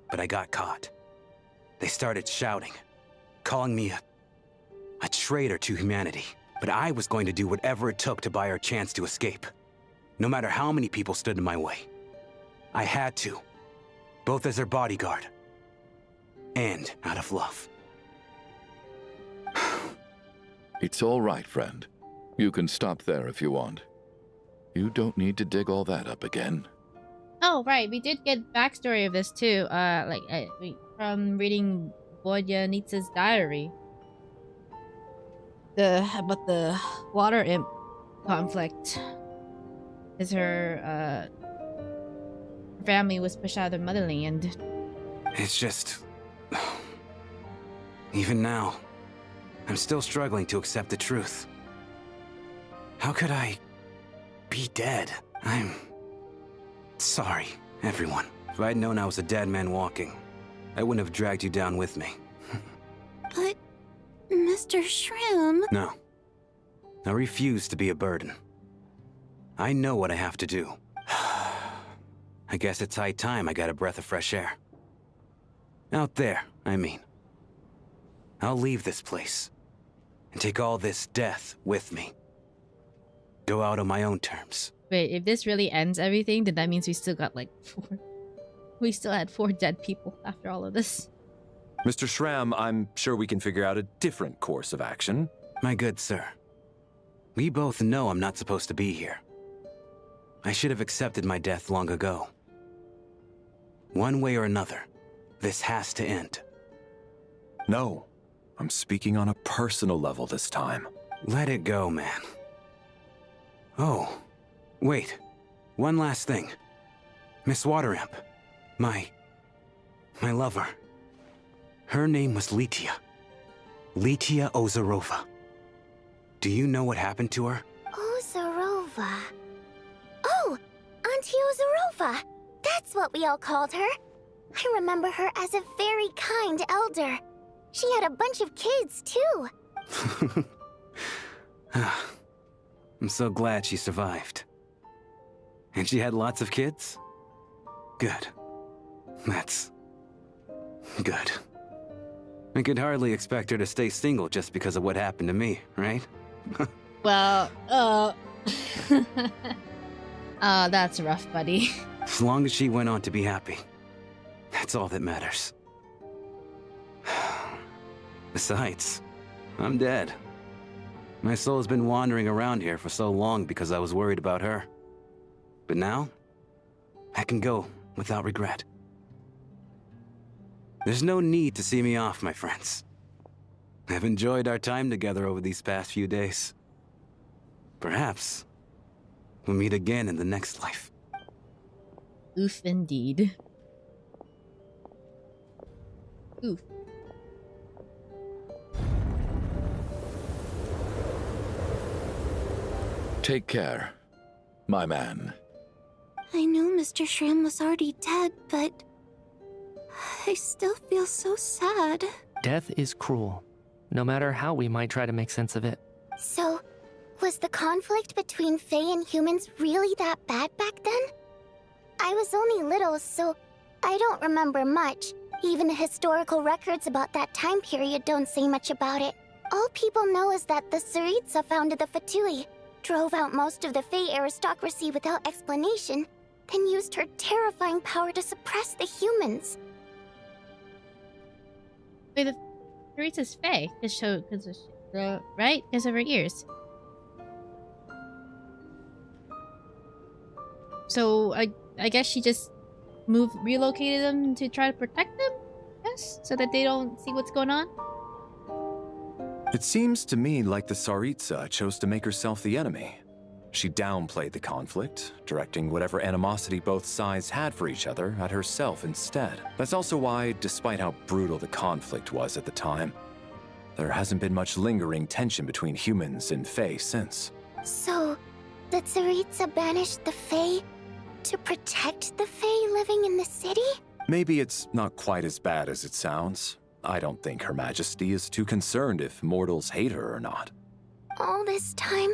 But I got caught. They started shouting, calling me a traitor to humanity. But I was going to do whatever it took to buy her a chance to escape. No matter how many people stood in my way. I had to. Both as their bodyguard and out of love. It's all right, friend. You can stop there if you want. You don't need to dig all that up again. Oh, right. We did get backstory of this too. From reading Voynitsa's diary. About the water imp conflict. Because her family was pushed out of the motherland. It's just... even now, I'm still struggling to accept the truth. How could I be dead? I'm sorry, everyone. If I'd known I was a dead man walking, I wouldn't have dragged you down with me. But, Mr. Shrim... No. I refuse to be a burden. I know what I have to do. I guess it's high time I got a breath of fresh air. Out there, I mean. I'll leave this place and take all this death with me. Go out on my own terms. Wait, if this really ends everything, then that means we still got like 4. We still had 4 dead people after all of this. Mr. Shram, I'm sure we can figure out a different course of action. My good sir, we both know I'm not supposed to be here. I should have accepted my death long ago. One way or another, this has to end. No, I'm speaking on a personal level this time. Let it go, man. Oh, wait. One last thing. Miss Water Imp. My lover. Her name was Letia. Letia Ozarova. Do you know what happened to her? Ozarova. Oh, Auntie Ozarova. That's what we all called her. I remember her as a very kind elder. She had a bunch of kids, too. I'm so glad she survived. And she had lots of kids? Good. That's... good. I could hardly expect her to stay single just because of what happened to me, right? Well, oh, that's rough, buddy. As long as she went on to be happy. That's all that matters. Besides, I'm dead. My soul's been wandering around here for so long because I was worried about her. But now, I can go without regret. There's no need to see me off, my friends. I've enjoyed our time together over these past few days. Perhaps we'll meet again in the next life. Oof, indeed. Oof. Take care, my man. I knew Mr. Shrim was already dead, but I still feel so sad. Death is cruel, no matter how we might try to make sense of it. So, was the conflict between Fae and humans really that bad back then? I was only little, so I don't remember much. Even the historical records about that time period don't say much about it. All people know is that the Tsaritsa founded the Fatui, drove out most of the Fae aristocracy without explanation, then used her terrifying power to suppress the humans. Wait, the Tsaritsa's Fae? Right? Because of her ears. So, I guess she just relocated them to try to protect them? Yes? So that they don't see what's going on? It seems to me like the Tsaritsa chose to make herself the enemy. She downplayed the conflict, directing whatever animosity both sides had for each other at herself instead. That's also why, despite how brutal the conflict was at the time, there hasn't been much lingering tension between humans and Fae since. So, the Tsaritsa banished the Fae to protect the Fae living in the city? Maybe it's not quite as bad as it sounds. I don't think Her Majesty is too concerned if mortals hate her or not. All this time,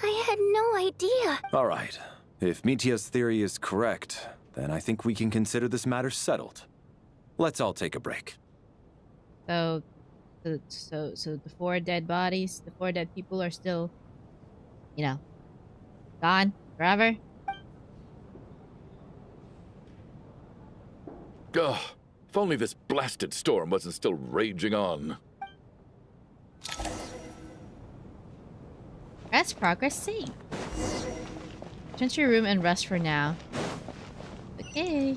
I had no idea. All right. If Mitia's theory is correct, then I think we can consider this matter settled. Let's all take a break. So the 4 dead bodies, the 4 dead people are still, you know, gone forever? Ugh, if only this blasted storm wasn't still raging on. Rest progress saved. Return to your room and rest for now. Okay.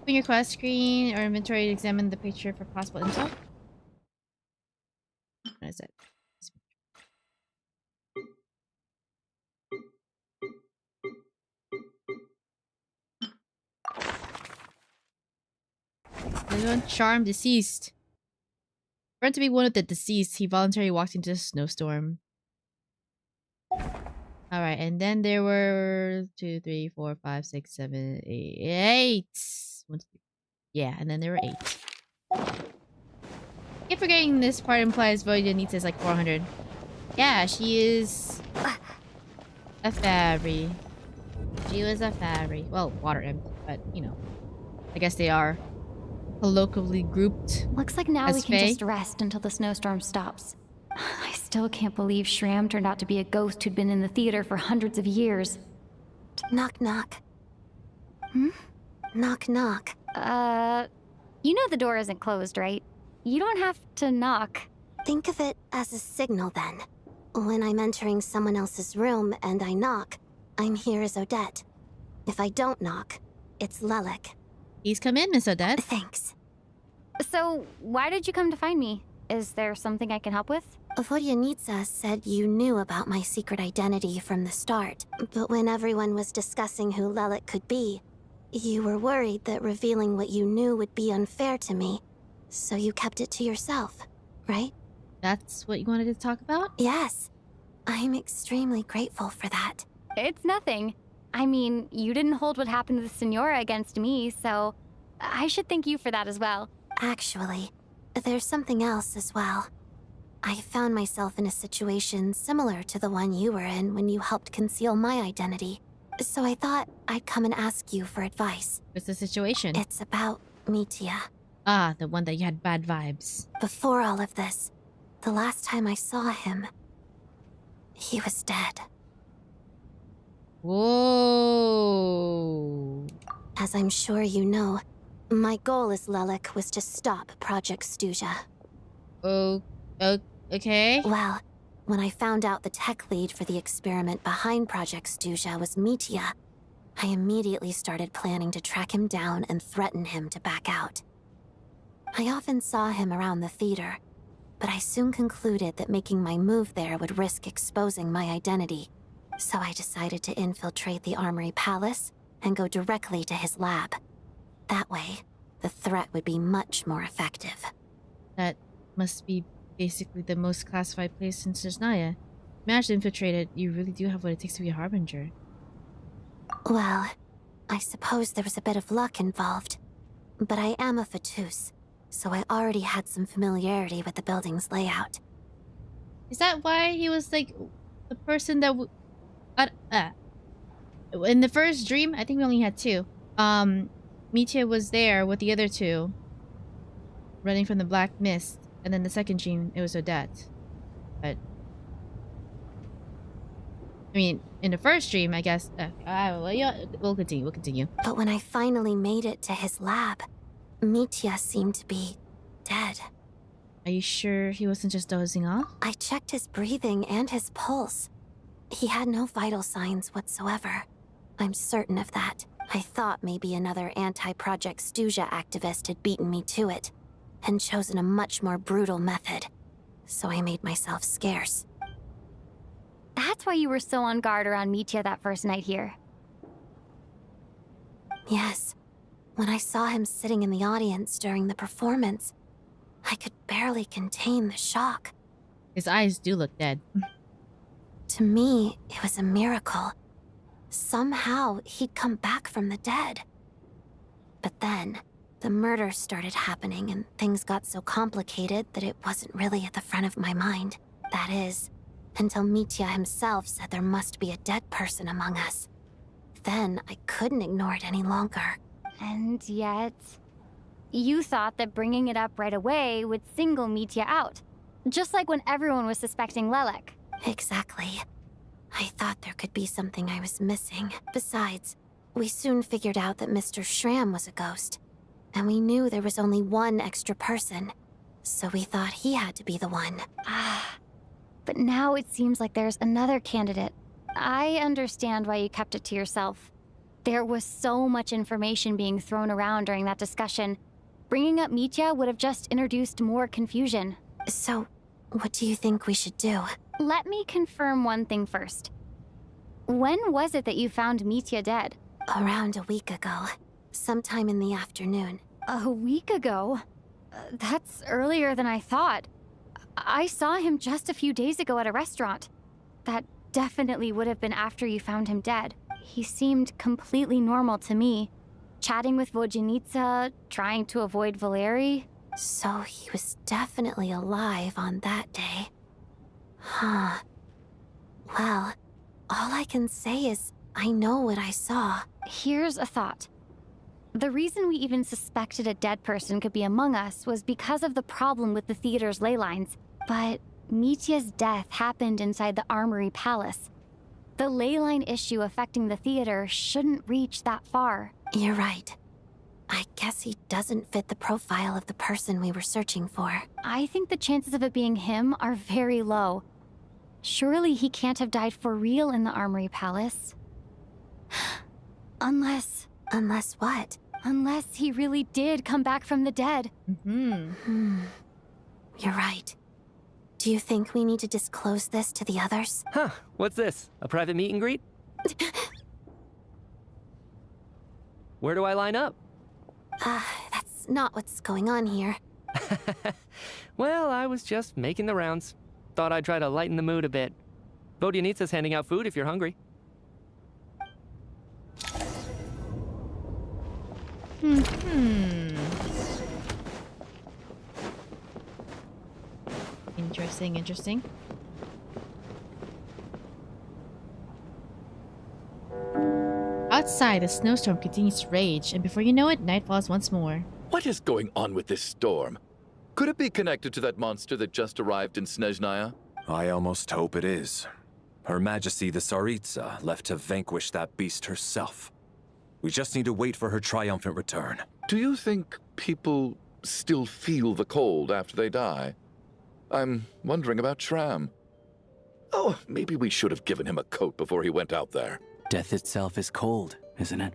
Open your quest screen or inventory to examine the picture for possible intel. What is it? Charm deceased. Friend to be one of the deceased, he voluntarily walked into a snowstorm. Alright, and then there were 2, 3, 4, 5, 6, 7, 8. 1, 2, 3. Yeah, and then there were 8. Keep forgetting this part implies Voida needs is like 400. Yeah, she is a fairy. She was a fairy. Well, water imp, but you know. I guess they are colloquially grouped. Looks like now we can Fae. just rest until the snowstorm stops. I still can't believe Shram turned out to be a ghost who'd been in the theater for hundreds of years. Knock, knock. Hmm? Knock, knock. You know the door isn't closed, right? You don't have to knock. Think of it as a signal then. When I'm entering someone else's room and I knock, I'm here as Odette. If I don't knock, it's Lelik. Please come in, Miss Odette. Thanks. So, why did you come to find me? Is there something I can help with? Vodyanitsa said you knew about my secret identity from the start, but when everyone was discussing who Lelik could be, you were worried that revealing what you knew would be unfair to me, so you kept it to yourself, right? That's what you wanted to talk about? Yes. I'm extremely grateful for that. It's nothing. I mean, you didn't hold what happened to the Senora against me, so I should thank you for that as well. Actually, there's something else as well. I found myself in a situation similar to the one you were in when you helped conceal my identity. So I thought I'd come and ask you for advice. What's the situation? It's about Mitia. Ah, the one that you had bad vibes. Before all of this, the last time I saw him, he was dead. Whoa. As I'm sure you know, my goal as Lelik was to stop Project Stuja. Okay. Well, when I found out the tech lead for the experiment behind Project Stuja was Mitia, I immediately started planning to track him down and threaten him to back out. I often saw him around the theater, but I soon concluded that making my move there would risk exposing my identity. So I decided to infiltrate the Armory Palace and go directly to his lab. That way, the threat would be much more effective. That must be basically the most classified place in Snezhnaya. Imagine infiltrated, you really do have what it takes to be a harbinger. Well, I suppose there was a bit of luck involved. But I am a Fatus, so I already had some familiarity with the building's layout. Is that why he was like the person that in the first dream? I think we only had two. Mitya was there with the other two, running from the black mist, and then the second dream it was Odette. But I mean, in the first dream, I guess. We'll continue. We'll continue. But when I finally made it to his lab, Mitya seemed to be dead. Are you sure he wasn't just dozing off? I checked his breathing and his pulse. He had no vital signs whatsoever. I'm certain of that. I thought maybe another anti-Project Stuja activist had beaten me to it, and chosen a much more brutal method. So I made myself scarce. That's why you were so on guard around Mitya that first night here. Yes. When I saw him sitting in the audience during the performance, I could barely contain the shock. His eyes do look dead. To me, it was a miracle. Somehow, he'd come back from the dead. But then, the murders started happening and things got so complicated that it wasn't really at the front of my mind. That is, until Mitya himself said there must be a dead person among us. Then, I couldn't ignore it any longer. And yet, you thought that bringing it up right away would single Mitya out. Just like when everyone was suspecting Lelek. Exactly. I thought there could be something I was missing. Besides, we soon figured out that Mr. Shram was a ghost. And we knew there was only one extra person. So we thought he had to be the one. But now it seems like there's another candidate. I understand why you kept it to yourself. There was so much information being thrown around during that discussion. Bringing up Mitya would have just introduced more confusion. So, what do you think we should do? Let me confirm one thing first. When was it that you found Mitya dead? Around a week ago. Sometime in the afternoon. A week ago? That's earlier than I thought. I saw him just a few days ago at a restaurant. That definitely would have been after you found him dead. He seemed completely normal to me. Chatting with Vodjanitsa, trying to avoid Valeri. So he was definitely alive on that day. Huh. Well, all I can say is I know what I saw. Here's a thought. The reason we even suspected a dead person could be among us was because of the problem with the theater's ley lines. But Mitya's death happened inside the Armory Palace. The ley line issue affecting the theater shouldn't reach that far. You're right. I guess he doesn't fit the profile of the person we were searching for. I think the chances of it being him are very low. Surely he can't have died for real in the Armory Palace. Unless what? Unless he really did come back from the dead. You're right. Do you think we need to disclose this to the others? Huh, what's this? A private meet and greet? Where do I line up? That's not what's going on here. Well, I was just making the rounds. Thought I'd try to lighten the mood a bit. Vodjanitsa's handing out food if you're hungry. Interesting. Outside, the snowstorm continues to rage, and before you know it, night falls once more. What is going on with this storm? Could it be connected to that monster that just arrived in Snezhnaya? I almost hope it is. Her Majesty the Tsaritsa left to vanquish that beast herself. We just need to wait for her triumphant return. Do you think people still feel the cold after they die? I'm wondering about Shram. Oh, maybe we should have given him a coat before he went out there. Death itself is cold, isn't it?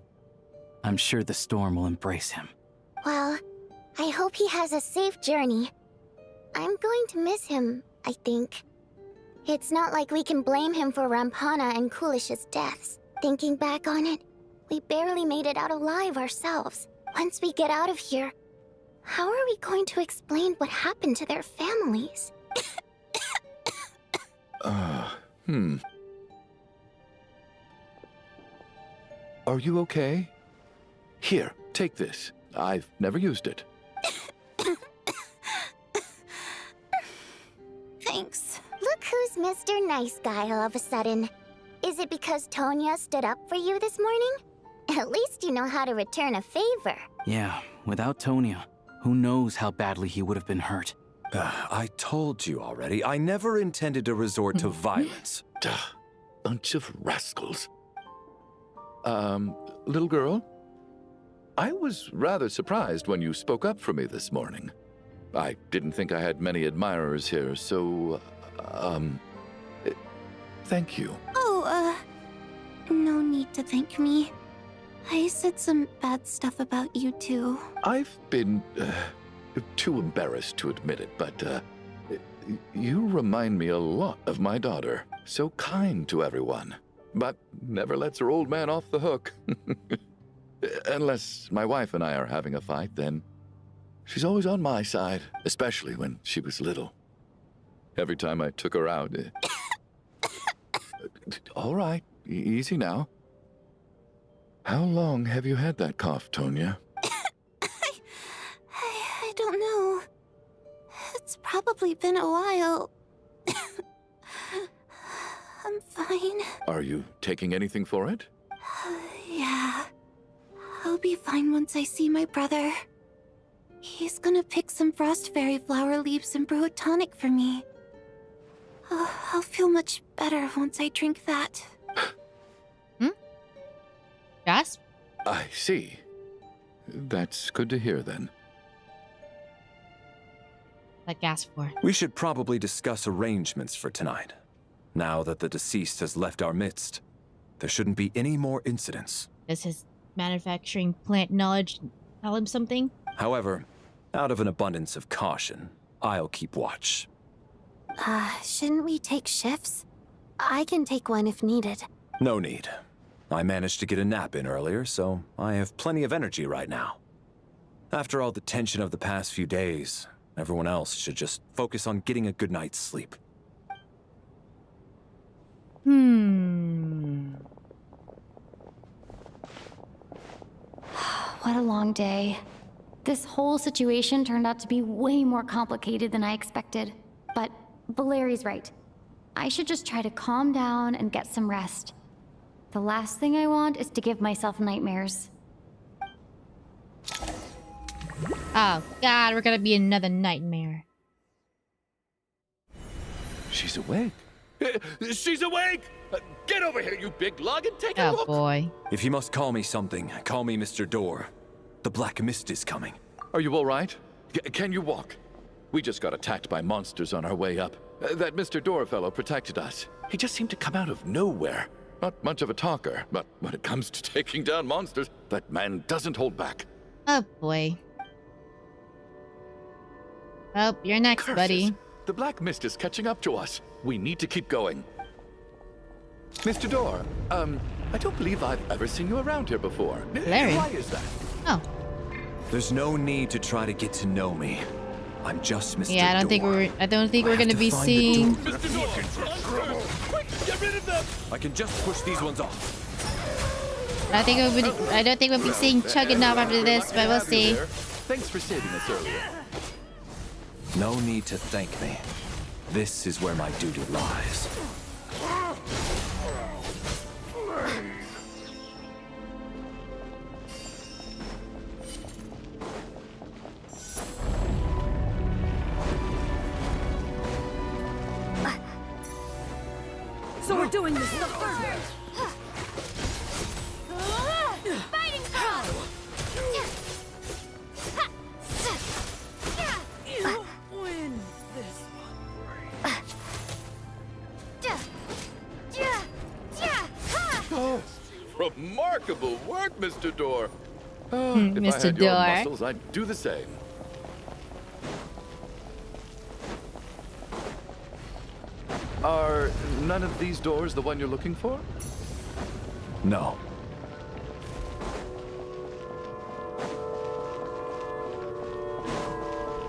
I'm sure the storm will embrace him. Well, I hope he has a safe journey. I'm going to miss him, I think. It's not like we can blame him for Rampana and Kulish's deaths. Thinking back on it, we barely made it out alive ourselves. Once we get out of here, how are we going to explain what happened to their families? Are you okay? Here, take this. I've never used it. Thanks. Look who's Mr. Nice Guy all of a sudden. Is it because Tonya stood up for you this morning? At least you know how to return a favor. Yeah, without Tonya, who knows how badly he would have been hurt. I told you already, I never intended to resort to violence. Bunch of rascals. Little girl? I was rather surprised when you spoke up for me this morning. I didn't think I had many admirers here, so, thank you. Oh, no need to thank me. I said some bad stuff about you too. I've been, too embarrassed to admit it, but, you remind me a lot of my daughter. So kind to everyone, but never lets her old man off the hook. Unless my wife and I are having a fight, then she's always on my side, especially when she was little. Every time I took her out... All right, easy now. How long have you had that cough, Tonya? I don't know. It's probably been a while. I'm fine. Are you taking anything for it? Yeah. I'll be fine once I see my brother. He's gonna pick some frost fairy flower leaves and brew a tonic for me. I'll feel much better once I drink that. Gasp? I see. That's good to hear, then. Like gasp for? We should probably discuss arrangements for tonight. Now that the deceased has left our midst, there shouldn't be any more incidents. Does his manufacturing plant knowledge tell him something? However, out of an abundance of caution, I'll keep watch. Shouldn't we take shifts? I can take one if needed. No need. I managed to get a nap in earlier, so I have plenty of energy right now. After all the tension of the past few days, everyone else should just focus on getting a good night's sleep. What a long day. This whole situation turned out to be way more complicated than I expected. But Valeri's right. I should just try to calm down and get some rest. The last thing I want is to give myself nightmares. Oh god, we're gonna be another nightmare. She's awake. She's awake! Get over here, you big lug, and take a look! Oh boy. If you must call me something, call me Mr. Door. The Black Mist is coming. Are you all right? Can you walk? We just got attacked by monsters on our way up. That Mr. Door fellow protected us. He just seemed to come out of nowhere. Not much of a talker, but when it comes to taking down monsters, that man doesn't hold back. Oh boy. Oh, you're next, Curses. buddy. The Black Mist is catching up to us. We need to keep going. Mr. Door, I don't believe I've ever seen you around here before. Larry. Why is that? Oh. There's no need to try to get to know me. I'm just Mr. Yeah, I don't think we're gonna be seeing. Mr. Door, quick, get rid of them! I can just push these ones off. I don't think we'll be seeing Chug enough after this, but we'll see. Thanks for saving us earlier. No need to thank me. This is where my duty lies. So we're doing this the third way. Fighting frog! You win this Oh, remarkable work, Mr. Door. Oh, if Mr. I had your Door. muscles, I'd do the same. Are none of these doors the one you're looking for? No.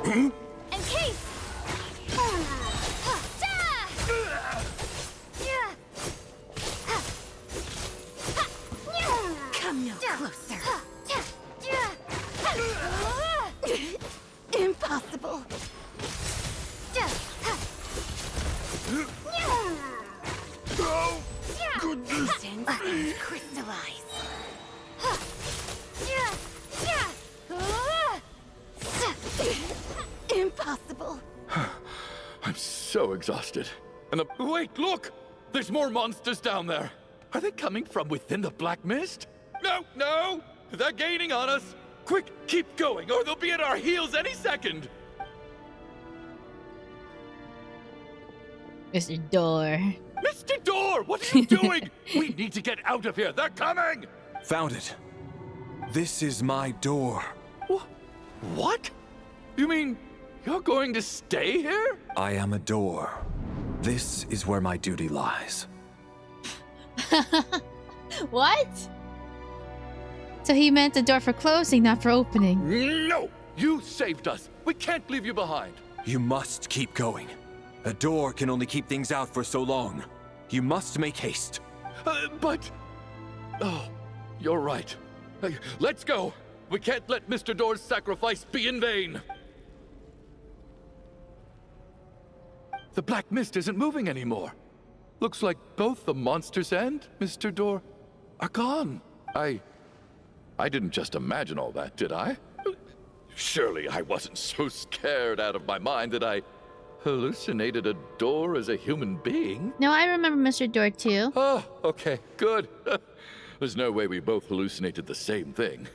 Encase! Come no closer. Impossible. Oh, goodness. And crystallize. Impossible. I'm so exhausted. And wait, look! There's more monsters down there. Are they coming from within the black mist? No, no! They're gaining on us. Quick, keep going, or they'll be at our heels any second. Mr. Door. Mr. Door, what are you doing? We need to get out of here. They're coming! Found it. This is my door. What? You mean you're going to stay here? I am a door. This is where my duty lies. What? So he meant the door for closing, not for opening. No! You saved us. We can't leave you behind. You must keep going. A door can only keep things out for so long. You must make haste. But... Oh, you're right. Let's go. We can't let Mr. Door's sacrifice be in vain. The black mist isn't moving anymore. Looks like both the monsters and Mr. Door are gone. I didn't just imagine all that, did I? Surely I wasn't so scared out of my mind that I hallucinated a door as a human being. No, I remember Mr. Door too. Oh, okay, good. There's no way we both hallucinated the same thing.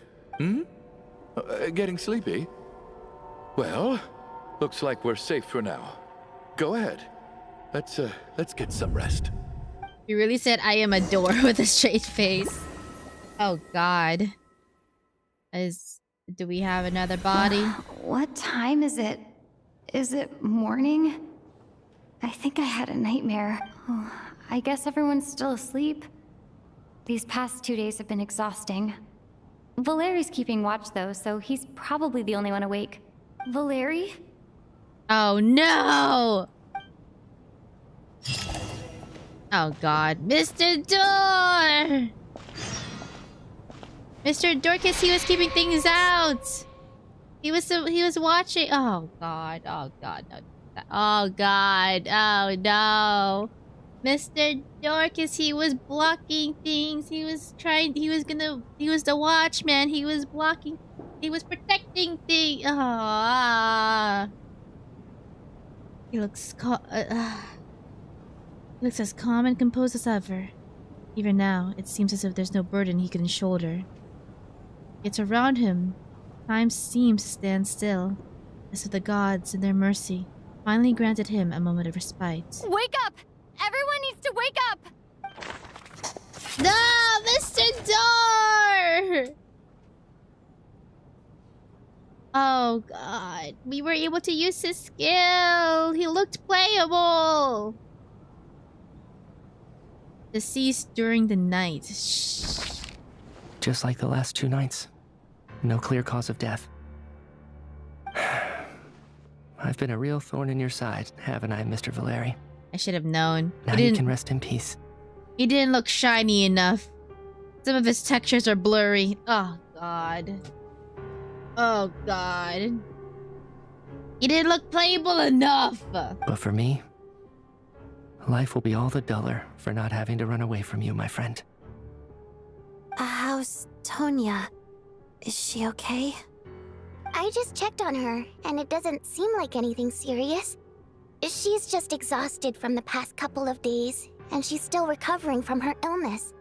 Getting sleepy? Well, looks like we're safe for now. Go ahead. Let's get some rest. You really said I am a door with a straight face. Oh God. Do we have another body? What time is it? Is it morning? I think I had a nightmare. Oh, I guess everyone's still asleep. These past 2 days have been exhausting. Valeri's keeping watch though, so he's probably the only one awake. Valeri? Oh no! Oh God, Mr. Door! Mr. Dorcas, he was keeping things out. He was watching. Oh God, oh God, no. Oh God, oh no. Mr. Dorcas, he was blocking things. He was the watchman. He was blocking, he was protecting things. He looks as calm and composed as ever. Even now, it seems as if there's no burden he can shoulder. Yet around him, time seems to stand still, as if the gods, in their mercy, finally granted him a moment of respite. Wake up! Everyone needs to wake up! No, Mr. Door! Oh God, we were able to use his skill. He looked playable. Deceased during the night. Shh. Just like the last 2 nights. No clear cause of death. I've been a real thorn in your side, haven't I, Mr. Valeri? I should have known. Now you can rest in peace. He didn't look shiny enough. Some of his textures are blurry. Oh God. Oh God. He didn't look playable enough. But for me, life will be all the duller for not having to run away from you, my friend. How's Tonya? Is she okay? I just checked on her, and it doesn't seem like anything serious. She's just exhausted from the past couple of days, and she's still recovering from her illness.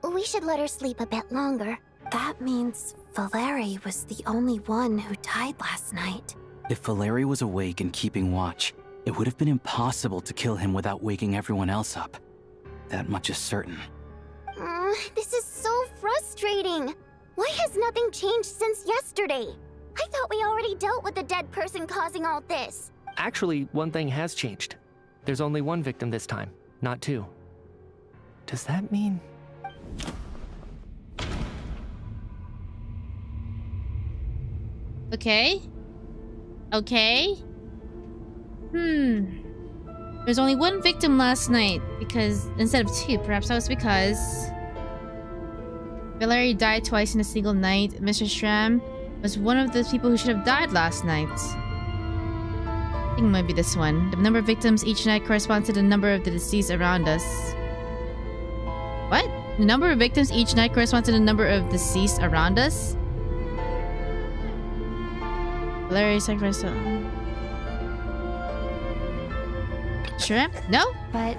We should let her sleep a bit longer. That means Valeri was the only one who died last night. If Valeri was awake and keeping watch, it would have been impossible to kill him without waking everyone else up. That much is certain. This is so frustrating. Why has nothing changed since yesterday? I thought we already dealt with the dead person causing all this. Actually, one thing has changed. There's only 1 victim this time, not 2. Does that mean... Okay. Okay. There's only one victim last night because instead of two. Perhaps that was because Valerie died twice in a single night. Mr. Schramm was one of the people who should have died last night. I think it might be this one. The number of victims each night corresponds to the number of the deceased around us. What? The number of victims each night corresponds to the number of deceased around us? Valerie sacrificed. Schramm? No? But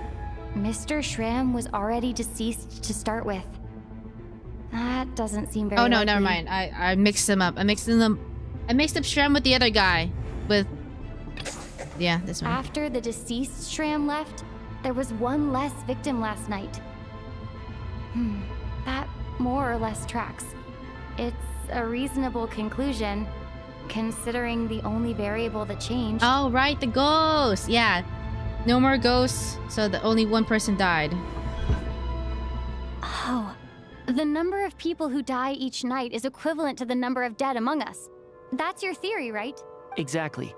Mr. Schramm was already deceased to start with. That doesn't seem very Oh no, likely. never mind. I mixed them up. I mixed up Schramm with the other guy. With... Yeah, this one. After the deceased Schramm left, there was one less victim last night. That more or less tracks. It's a reasonable conclusion, considering the only variable that changed. Oh, right, the ghost. Yeah. No more ghosts, so only one person died. Oh. The number of people who die each night is equivalent to the number of dead among us. That's your theory, right? Exactly.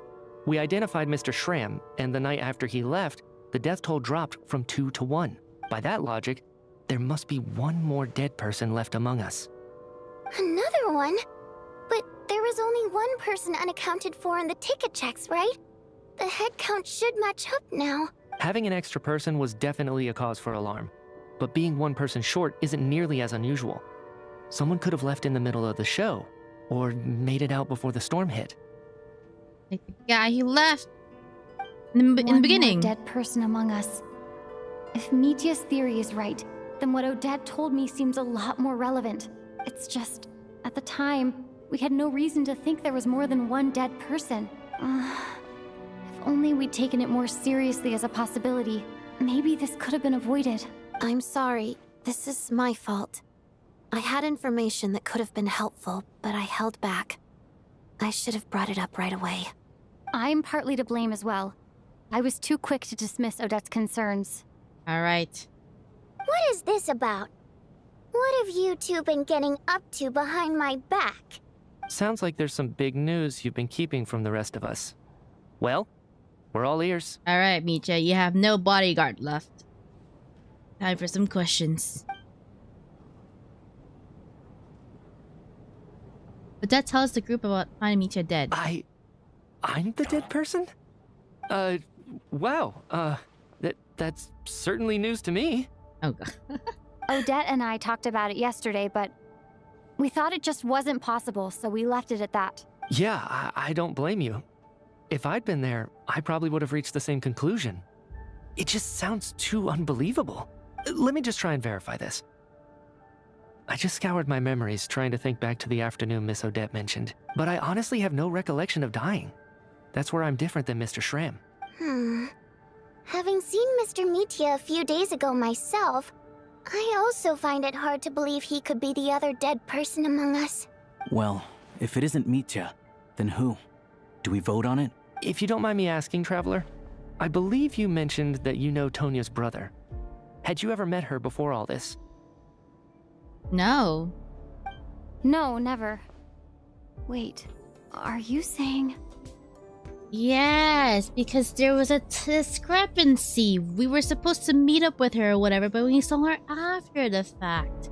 We identified Mr. Schramm, and the night after he left, the death toll dropped from 2 to 1. By that logic, there must be one more dead person left among us. Another one? But there was only one person unaccounted for in the ticket checks, right? The head count should match up now. Having an extra person was definitely a cause for alarm, but being one person short isn't nearly as unusual. Someone could have left in the middle of the show, or made it out before the storm hit. Like the guy who left in the beginning. One more dead person among us. If Mitya's theory is right, then what Odette told me seems a lot more relevant. It's just, at the time, we had no reason to think there was more than one dead person. If only we'd taken it more seriously as a possibility, maybe this could have been avoided. I'm sorry. This is my fault. I had information that could have been helpful, but I held back. I should have brought it up right away. I'm partly to blame as well. I was too quick to dismiss Odette's concerns. Alright. What is this about? What have you two been getting up to behind my back? Sounds like there's some big news you've been keeping from the rest of us. Well, we're all ears. Alright, Mitya, you have no bodyguard left. Time for some questions. But that tells the group about finding Mitya dead. I'm the dead person? Wow. That's certainly news to me. Oh god. Odette and I talked about it yesterday, but we thought it just wasn't possible, so we left it at that. Yeah, I don't blame you. If I'd been there, I probably would have reached the same conclusion. It just sounds too unbelievable. Let me just try and verify this. I just scoured my memories trying to think back to the afternoon Miss Odette mentioned, but I honestly have no recollection of dying. That's where I'm different than Mr. Schramm. Having seen Mr. Mitya a few days ago myself, I also find it hard to believe he could be the other dead person among us. Well, if it isn't Mitya, then who? Do we vote on it? If you don't mind me asking, Traveler, I believe you mentioned that you know Tonya's brother. Had you ever met her before all this? No. No, never. Wait, are you saying... Yes, because there was a discrepancy. We were supposed to meet up with her or whatever, but we saw her after the fact.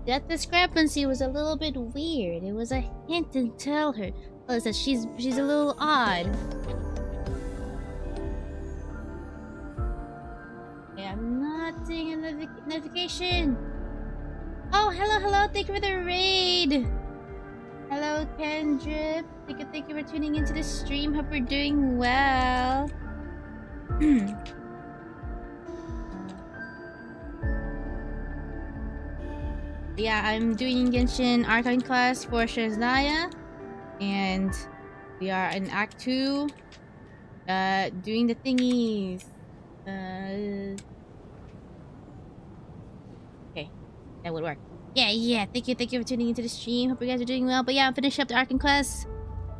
That discrepancy was a little bit weird. It was a hint to tell her that she's a little odd. Okay, I'm not seeing a notification. Oh, hello, thank you for the raid. Hello, Kendrip. Thank you for tuning into the stream. Hope you're doing well. Yeah, I'm doing Genshin Archon class for Snezhnaya, and we are in Act 2, doing the thingies. Okay, that would work. Yeah. Thank you for tuning into the stream. Hope you guys are doing well. But yeah, I'm finishing up the Archon class.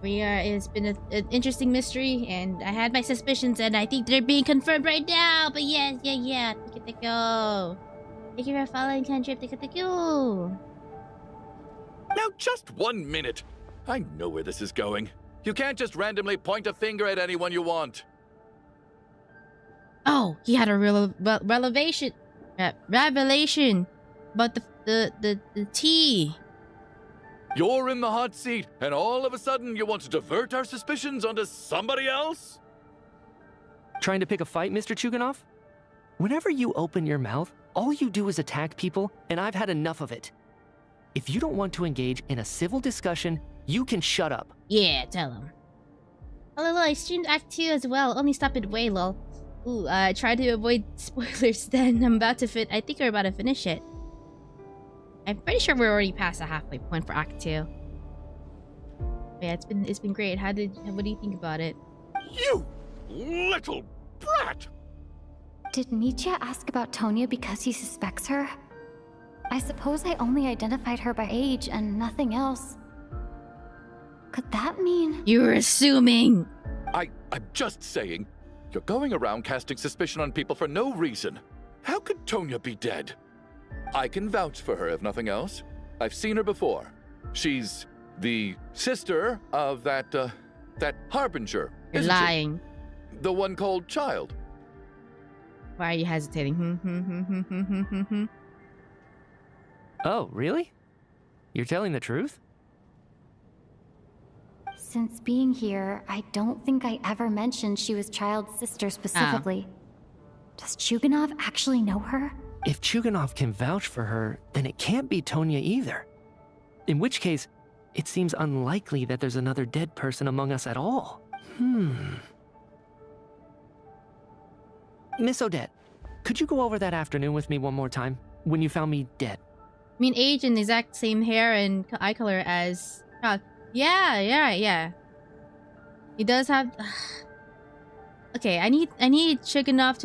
It's been an interesting mystery, and I had my suspicions, and I think they're being confirmed right now. But yeah. Thank you. Thank you for following, Kendrip. Thank you. Now, just 1 minute. I know where this is going. You can't just randomly point a finger at anyone you want. Oh, he had a revelation about the tea. You're in the hot seat, and all of a sudden you want to divert our suspicions onto somebody else? Trying to pick a fight, Mr. Chuganov? Whenever you open your mouth, all you do is attack people, and I've had enough of it. If you don't want to engage in a civil discussion, you can shut up. Yeah, tell him. Oh, lol, I streamed Act 2 as well. Only stop it way, lol. Ooh, try to avoid spoilers then. I think we're about to finish it. I'm pretty sure we're already past the halfway point for Act 2. Yeah, it's been great. What do you think about it? You little brat! Did Mitya ask about Tonya because he suspects her? I suppose I only identified her by age and nothing else. Could that mean... You were assuming! I'm just saying. You're going around casting suspicion on people for no reason. How could Tonya be dead? I can vouch for her, if nothing else. I've seen her before. She's the sister of that Harbinger. You're lying. She? The one called Child. Why are you hesitating? Oh, really? You're telling the truth? Since being here, I don't think I ever mentioned she was Child's sister specifically. Does Chuganov actually know her? If Chuganov can vouch for her, then it can't be Tonya either. In which case, it seems unlikely that there's another dead person among us at all. Miss Odette, could you go over that afternoon with me one more time? When you found me dead. I mean, age and exact same hair and eye color as... Yeah. He does have... Okay, I need Chuganov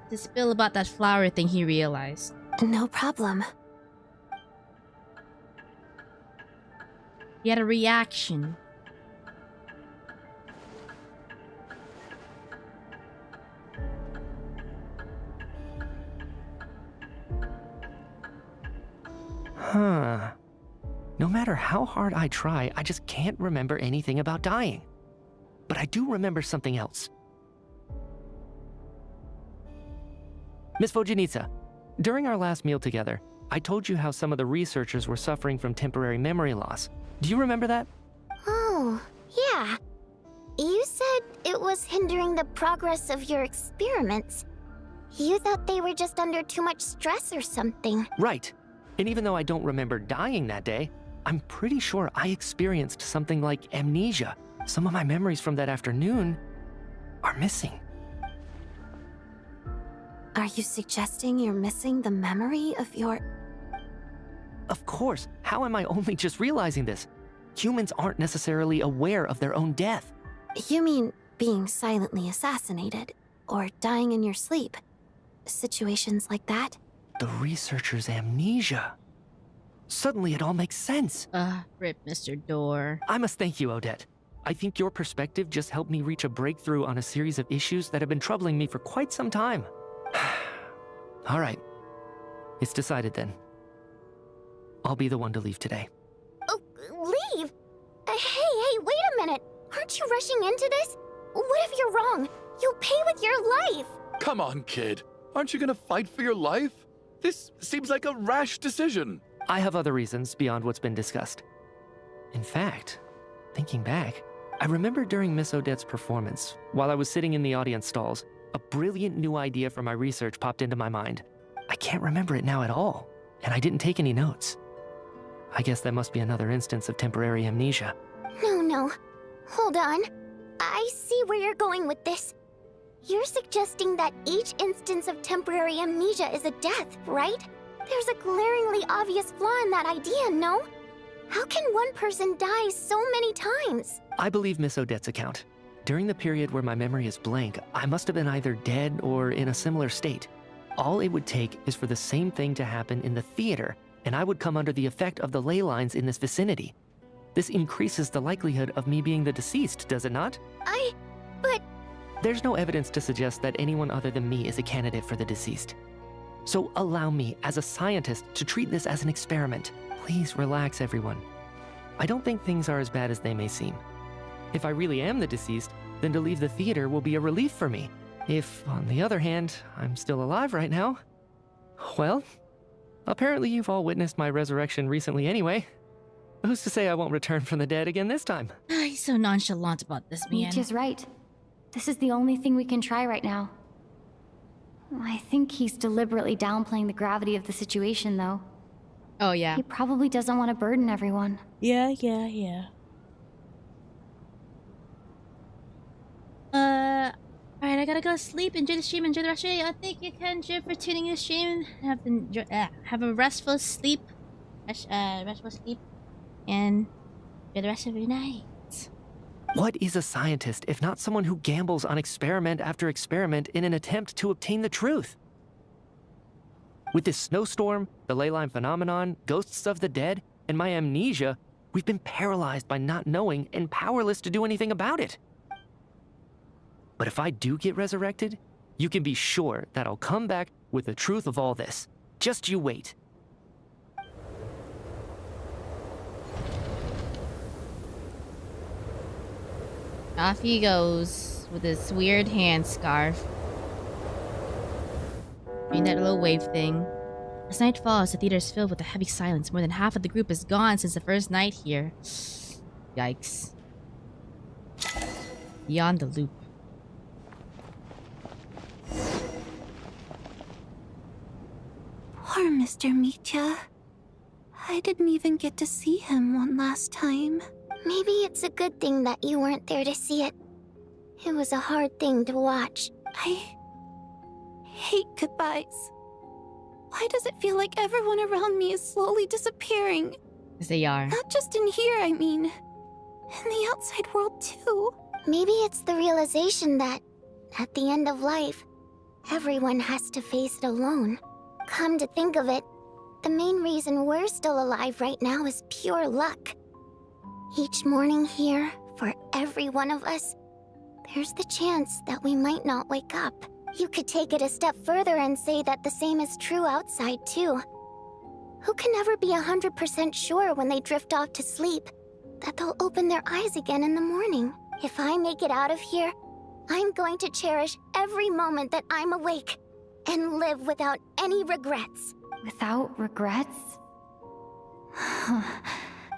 to spill about that flower thing he realized. No problem. He had a reaction. Huh. No matter how hard I try, I just can't remember anything about dying. But I do remember something else. Miss Vojanitsa, during our last meal together, I told you how some of the researchers were suffering from temporary memory loss. Do you remember that? Oh, yeah. You said it was hindering the progress of your experiments. You thought they were just under too much stress or something. Right. And even though I don't remember dying that day, I'm pretty sure I experienced something like amnesia. Some of my memories from that afternoon are missing. Are you suggesting you're missing the memory of your... Of course. How am I only just realizing this? Humans aren't necessarily aware of their own death. You mean being silently assassinated, or dying in your sleep? Situations like that? The researcher's amnesia. Suddenly it all makes sense. Rip Mr. Door. I must thank you, Odette. I think your perspective just helped me reach a breakthrough on a series of issues that have been troubling me for quite some time. All right. It's decided then. I'll be the one to leave today. Oh, leave? Hey, wait a minute. Aren't you rushing into this? What if you're wrong? You'll pay with your life. Come on, kid. Aren't you gonna fight for your life? This seems like a rash decision. I have other reasons beyond what's been discussed. In fact, thinking back, I remember during Miss Odette's performance, while I was sitting in the audience stalls, a brilliant new idea for my research popped into my mind. I can't remember it now at all, and I didn't take any notes. I guess that must be another instance of temporary amnesia. No. Hold on. I see where you're going with this. You're suggesting that each instance of temporary amnesia is a death, right? There's a glaringly obvious flaw in that idea, no? How can one person die so many times? I believe Miss Odette's account. During the period where my memory is blank, I must have been either dead or in a similar state. All it would take is for the same thing to happen in the theater, and I would come under the effect of the ley lines in this vicinity. This increases the likelihood of me being the deceased, does it not? But... There's no evidence to suggest that anyone other than me is a candidate for the deceased. So allow me, as a scientist, to treat this as an experiment. Please relax, everyone. I don't think things are as bad as they may seem. If I really am the deceased, then to leave the theater will be a relief for me. If, on the other hand, I'm still alive right now, well, apparently you've all witnessed my resurrection recently anyway. Who's to say I won't return from the dead again this time? He's so nonchalant about this, man. Nietzsche's right. This is the only thing we can try right now. I think he's deliberately downplaying the gravity of the situation, though. Oh, yeah. He probably doesn't want to burden everyone. Yeah. Alright, I gotta go sleep. Enjoy the stream, enjoy the rest of your day. Thank you, Kendra, for tuning in the stream. Have a restful sleep. Restful sleep. And enjoy the rest of your night. What is a scientist if not someone who gambles on experiment after experiment in an attempt to obtain the truth? With this snowstorm, the ley line phenomenon, ghosts of the dead, and my amnesia, we've been paralyzed by not knowing and powerless to do anything about it. But if I do get resurrected, you can be sure that I'll come back with the truth of all this. Just you wait. Off he goes with his weird hand scarf. Doing that little wave thing. As night falls, the theater is filled with a heavy silence. More than half of the group is gone since the first night here. Yikes. Beyond the loop. Poor Mr. Mitya. I didn't even get to see him one last time. Maybe it's a good thing that you weren't there to see it. It was a hard thing to watch. I hate goodbyes. Why does it feel like everyone around me is slowly disappearing? Yes, they are. Not just in here, I mean. In the outside world, too. Maybe it's the realization that, at the end of life, everyone has to face it alone. Come to think of it, the main reason we're still alive right now is pure luck. Each morning here, for every one of us, there's the chance that we might not wake up. You could take it a step further and say that the same is true outside, too. Who can ever be 100% sure when they drift off to sleep that they'll open their eyes again in the morning? If I make it out of here, I'm going to cherish every moment that I'm awake and live without any regrets. Without regrets?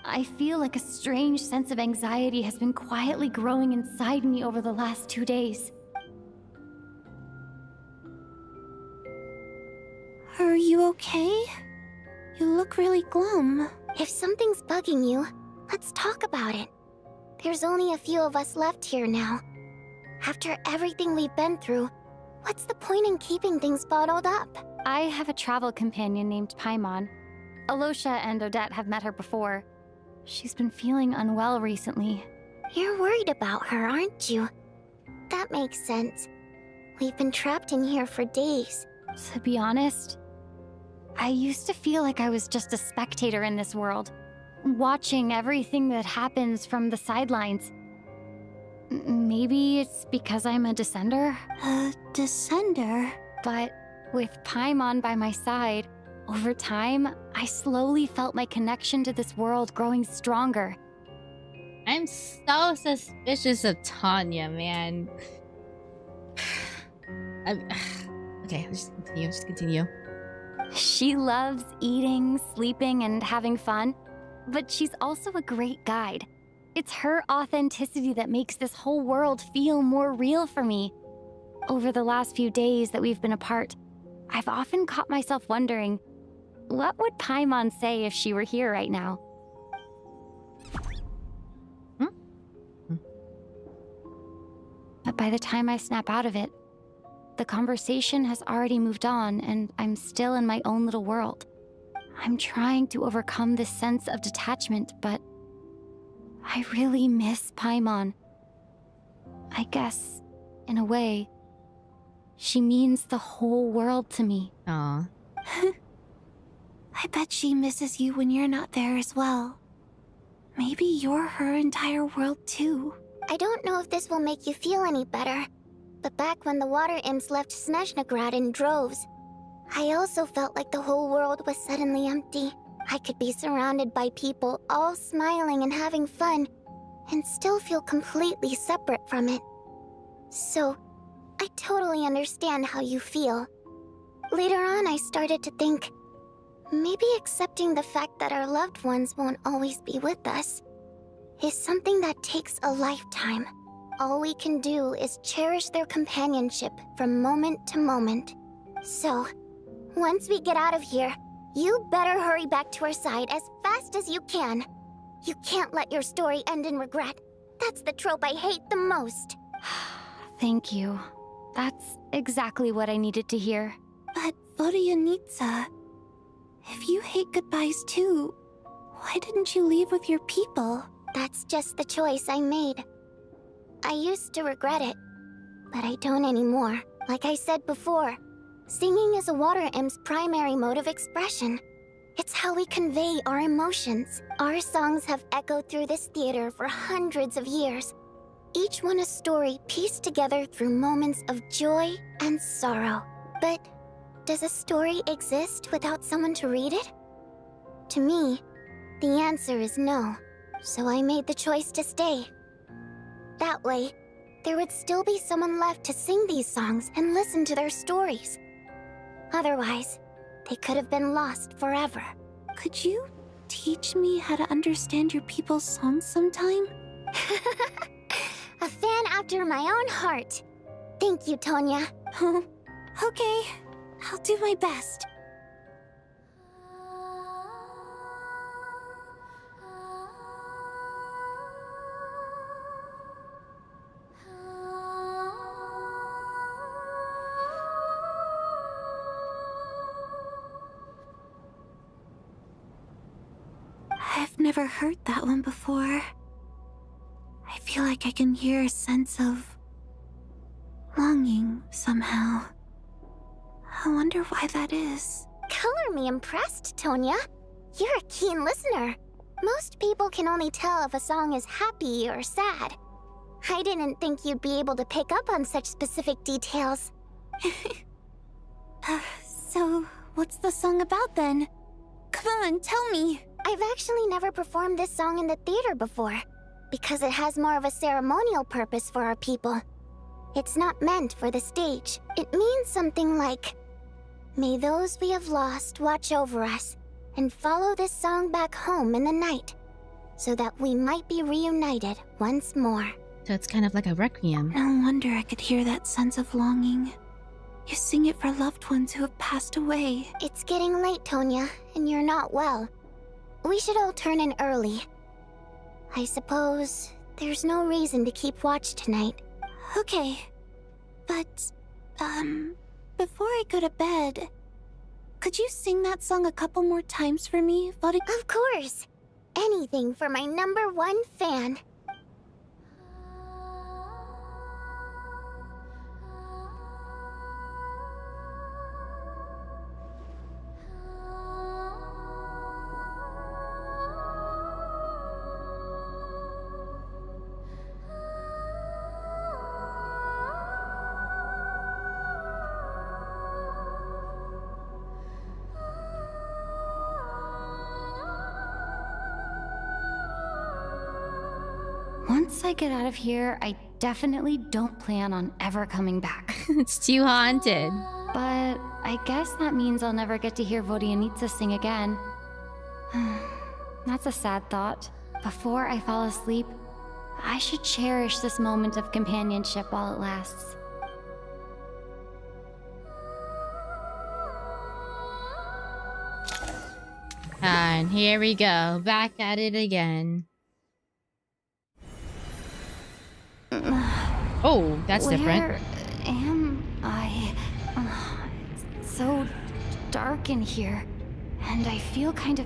I feel like a strange sense of anxiety has been quietly growing inside me over the last 2 days. Are you okay? You look really glum. If something's bugging you, let's talk about it. There's only a few of us left here now. After everything we've been through, what's the point in keeping things bottled up? I have a travel companion named Paimon. Alosha and Odette have met her before. She's been feeling unwell recently. You're worried about her, aren't you? That makes sense. We've been trapped in here for days. To be honest, I used to feel like I was just a spectator in this world, watching everything that happens from the sidelines. Maybe it's because I'm a descender? A descender? But with Paimon by my side, over time, I slowly felt my connection to this world growing stronger. I'm so suspicious of Tanya, man. Okay, just continue. She loves eating, sleeping, and having fun, but she's also a great guide. It's her authenticity that makes this whole world feel more real for me. Over the last few days that we've been apart, I've often caught myself wondering, what would Paimon say if she were here right now? But by the time I snap out of it, the conversation has already moved on and I'm still in my own little world. I'm trying to overcome this sense of detachment, but I really miss Paimon. I guess, in a way, she means the whole world to me. Aww. I bet she misses you when you're not there as well. Maybe you're her entire world too. I don't know if this will make you feel any better, but back when the water imps left Snezhnaya in droves, I also felt like the whole world was suddenly empty. I could be surrounded by people all smiling and having fun, and still feel completely separate from it. So, I totally understand how you feel. Later on, I started to think, maybe accepting the fact that our loved ones won't always be with us is something that takes a lifetime. All we can do is cherish their companionship from moment to moment. So, once we get out of here, you better hurry back to our side as fast as you can. You can't let your story end in regret. That's the trope I hate the most. Thank you. That's exactly what I needed to hear. But Vodyanitsa, if you hate goodbyes too, why didn't you leave with your people? That's just the choice I made. I used to regret it, but I don't anymore. Like I said before, singing is a water imp's primary mode of expression. It's how we convey our emotions. Our songs have echoed through this theater for hundreds of years, each one a story pieced together through moments of joy and sorrow. But does a story exist without someone to read it? To me, the answer is no. So I made the choice to stay. That way, there would still be someone left to sing these songs and listen to their stories. Otherwise, they could have been lost forever. Could you teach me how to understand your people's songs sometime? A fan after my own heart. Thank you, Tonya. Okay, I'll do my best. I've never heard that one before. I feel like I can hear a sense of longing somehow. I wonder why that is. Color me impressed, Tonya. You're a keen listener. Most people can only tell if a song is happy or sad. I didn't think you'd be able to pick up on such specific details. So, what's the song about then? Come on, tell me. I've actually never performed this song in the theater before, because it has more of a ceremonial purpose for our people. It's not meant for the stage. It means something like, may those we have lost watch over us, and follow this song back home in the night, so that we might be reunited once more. So it's kind of like a requiem. No wonder I could hear that sense of longing. You sing it for loved ones who have passed away. It's getting late, Tonya, and you're not well. We should all turn in early. I suppose there's no reason to keep watch tonight. Okay, but, before I go to bed, could you sing that song a couple more times for me, Vodka? Of course! Anything for my #1 fan. Once I get out of here, I definitely don't plan on ever coming back. It's too haunted. But I guess that means I'll never get to hear Vodyanitsa sing again. That's a sad thought. Before I fall asleep, I should cherish this moment of companionship while it lasts. And here we go, back at it again. Oh, that's different. Where am I? It's so dark in here, and I feel kind of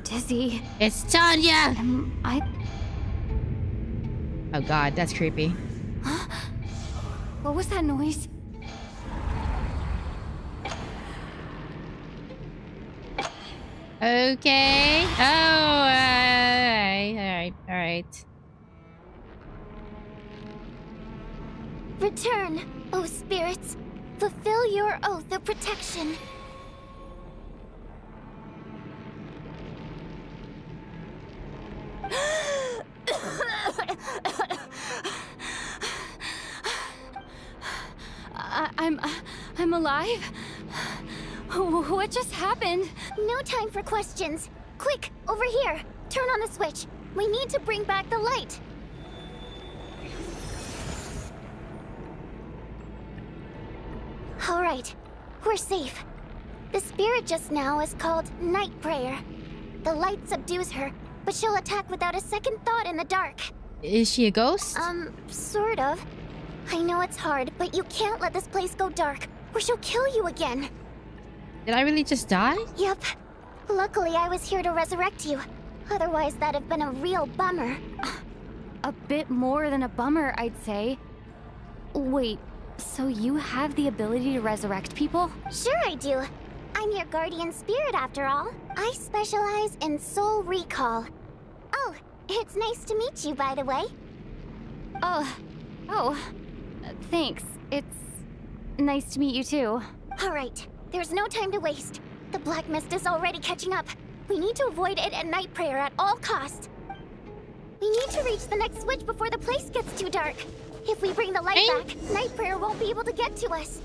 dizzy. It's Tonya! Oh god, that's creepy. Huh? What was that noise? Okay. Oh, alright. Return, O spirits. Fulfill your oath of protection. I'm alive? What just happened? No time for questions. Quick, over here. Turn on the switch. We need to bring back the light. All right, we're safe. The spirit just now is called Night Prayer. The light subdues her, but she'll attack without a second thought in the dark. Is she a ghost? Sort of. I know it's hard, but you can't let this place go dark, or she'll kill you again. Did I really just die? Yep. Luckily, I was here to resurrect you. Otherwise, that'd have been a real bummer. A bit more than a bummer, I'd say. Wait, so you have the ability to resurrect people? Sure I do. I'm your guardian spirit after all. I specialize in soul recall. Oh, it's nice to meet you, by the way. Thanks. It's nice to meet you too. All right, there's no time to waste. The black mist is already catching up. We need to avoid it at Night Prayer at all costs. We need to reach the next switch before the place gets too dark. If we bring the light back, Night Prayer won't be able to get to us.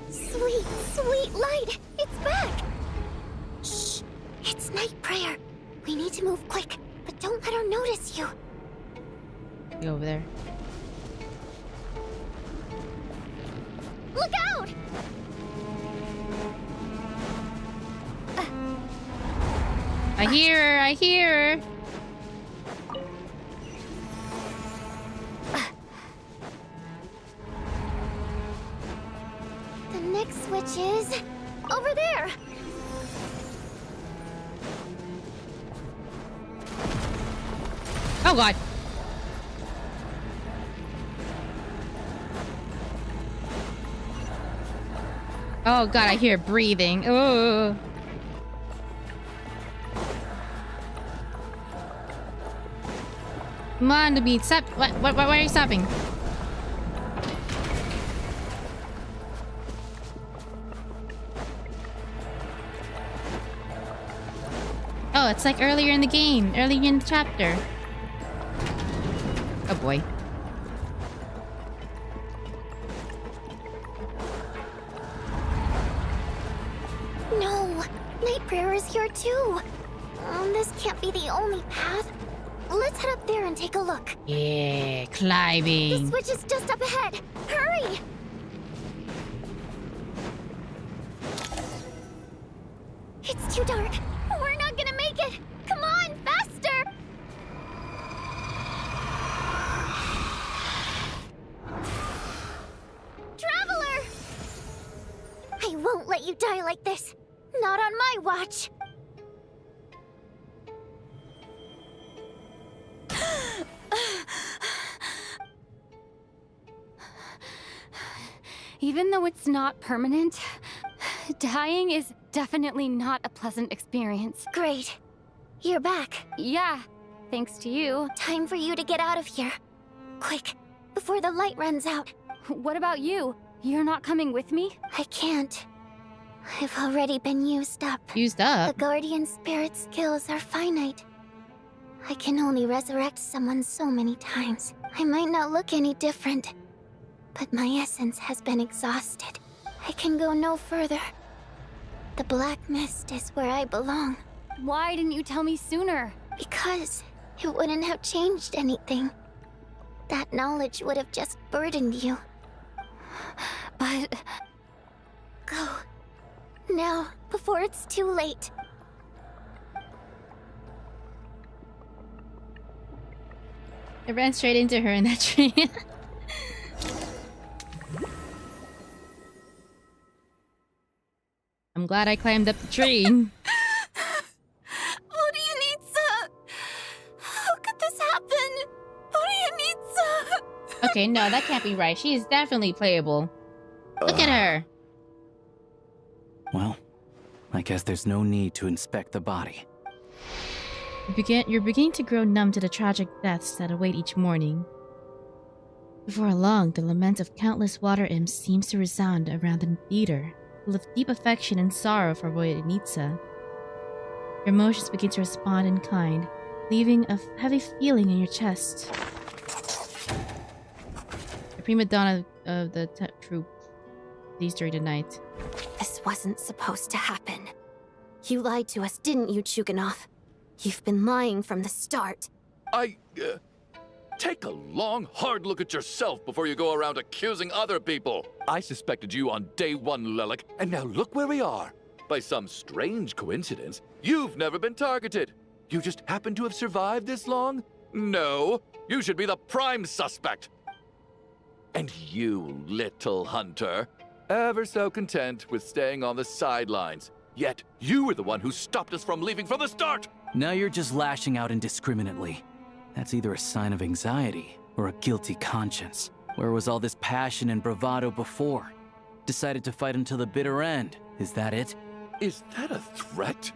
Sweet, sweet light! It's back! Shh! It's Night Prayer. We need to move quick, but don't let her notice you. Go over there. Look out! I hear her, I hear her. The next switch is over there. Oh god. Oh god, I hear breathing. Oh. Come on, Nabi, stop. Why are you stopping? Oh, it's like earlier in the game, earlier in the chapter. Oh boy. No, Night Prayer is here too. This can't be the only path. Let's head up there and take a look. Yeah, climbing. The switch is just up ahead. Hurry! It's too dark. We're not gonna make it. Come on, faster! Traveler! I won't let you die like this. Not on my watch. Even though it's not permanent, dying is definitely not a pleasant experience. Great. You're back. Yeah, thanks to you. Time for you to get out of here. Quick, before the light runs out. What about you? You're not coming with me? I can't. I've already been used up. Used up? The Guardian Spirit's skills are finite. I can only resurrect someone so many times. I might not look any different, but my essence has been exhausted. I can go no further. The Black Mist is where I belong. Why didn't you tell me sooner? Because it wouldn't have changed anything. That knowledge would have just burdened you. But... Go. Now, before it's too late. I ran straight into her in that tree. I'm glad I climbed up the tree. Buniemoonvt! How could this happen? Buniemoonvt! Okay, no, that can't be right. She is definitely playable. Look at her. Well, I guess there's no need to inspect the body. You're beginning to grow numb to the tragic deaths that await each morning. Before long, the lament of countless water imps seems to resound around the theater, full of deep affection and sorrow for Voynitsa. Your emotions begin to respond in kind, leaving a heavy feeling in your chest. prima donna of the troop. These during the night. This wasn't supposed to happen. You lied to us, didn't you, Chuganov? You've been lying from the start. Take a long, hard look at yourself before you go around accusing other people. I suspected you on day one, Lelik, and now look where we are. By some strange coincidence, you've never been targeted. You just happen to have survived this long? No, you should be the prime suspect. And you, little hunter, ever so content with staying on the sidelines. Yet, you were the one who stopped us from leaving from the start! Now you're just lashing out indiscriminately. That's either a sign of anxiety or a guilty conscience. Where was all this passion and bravado before? Decided to fight until the bitter end. Is that it? Is that a threat?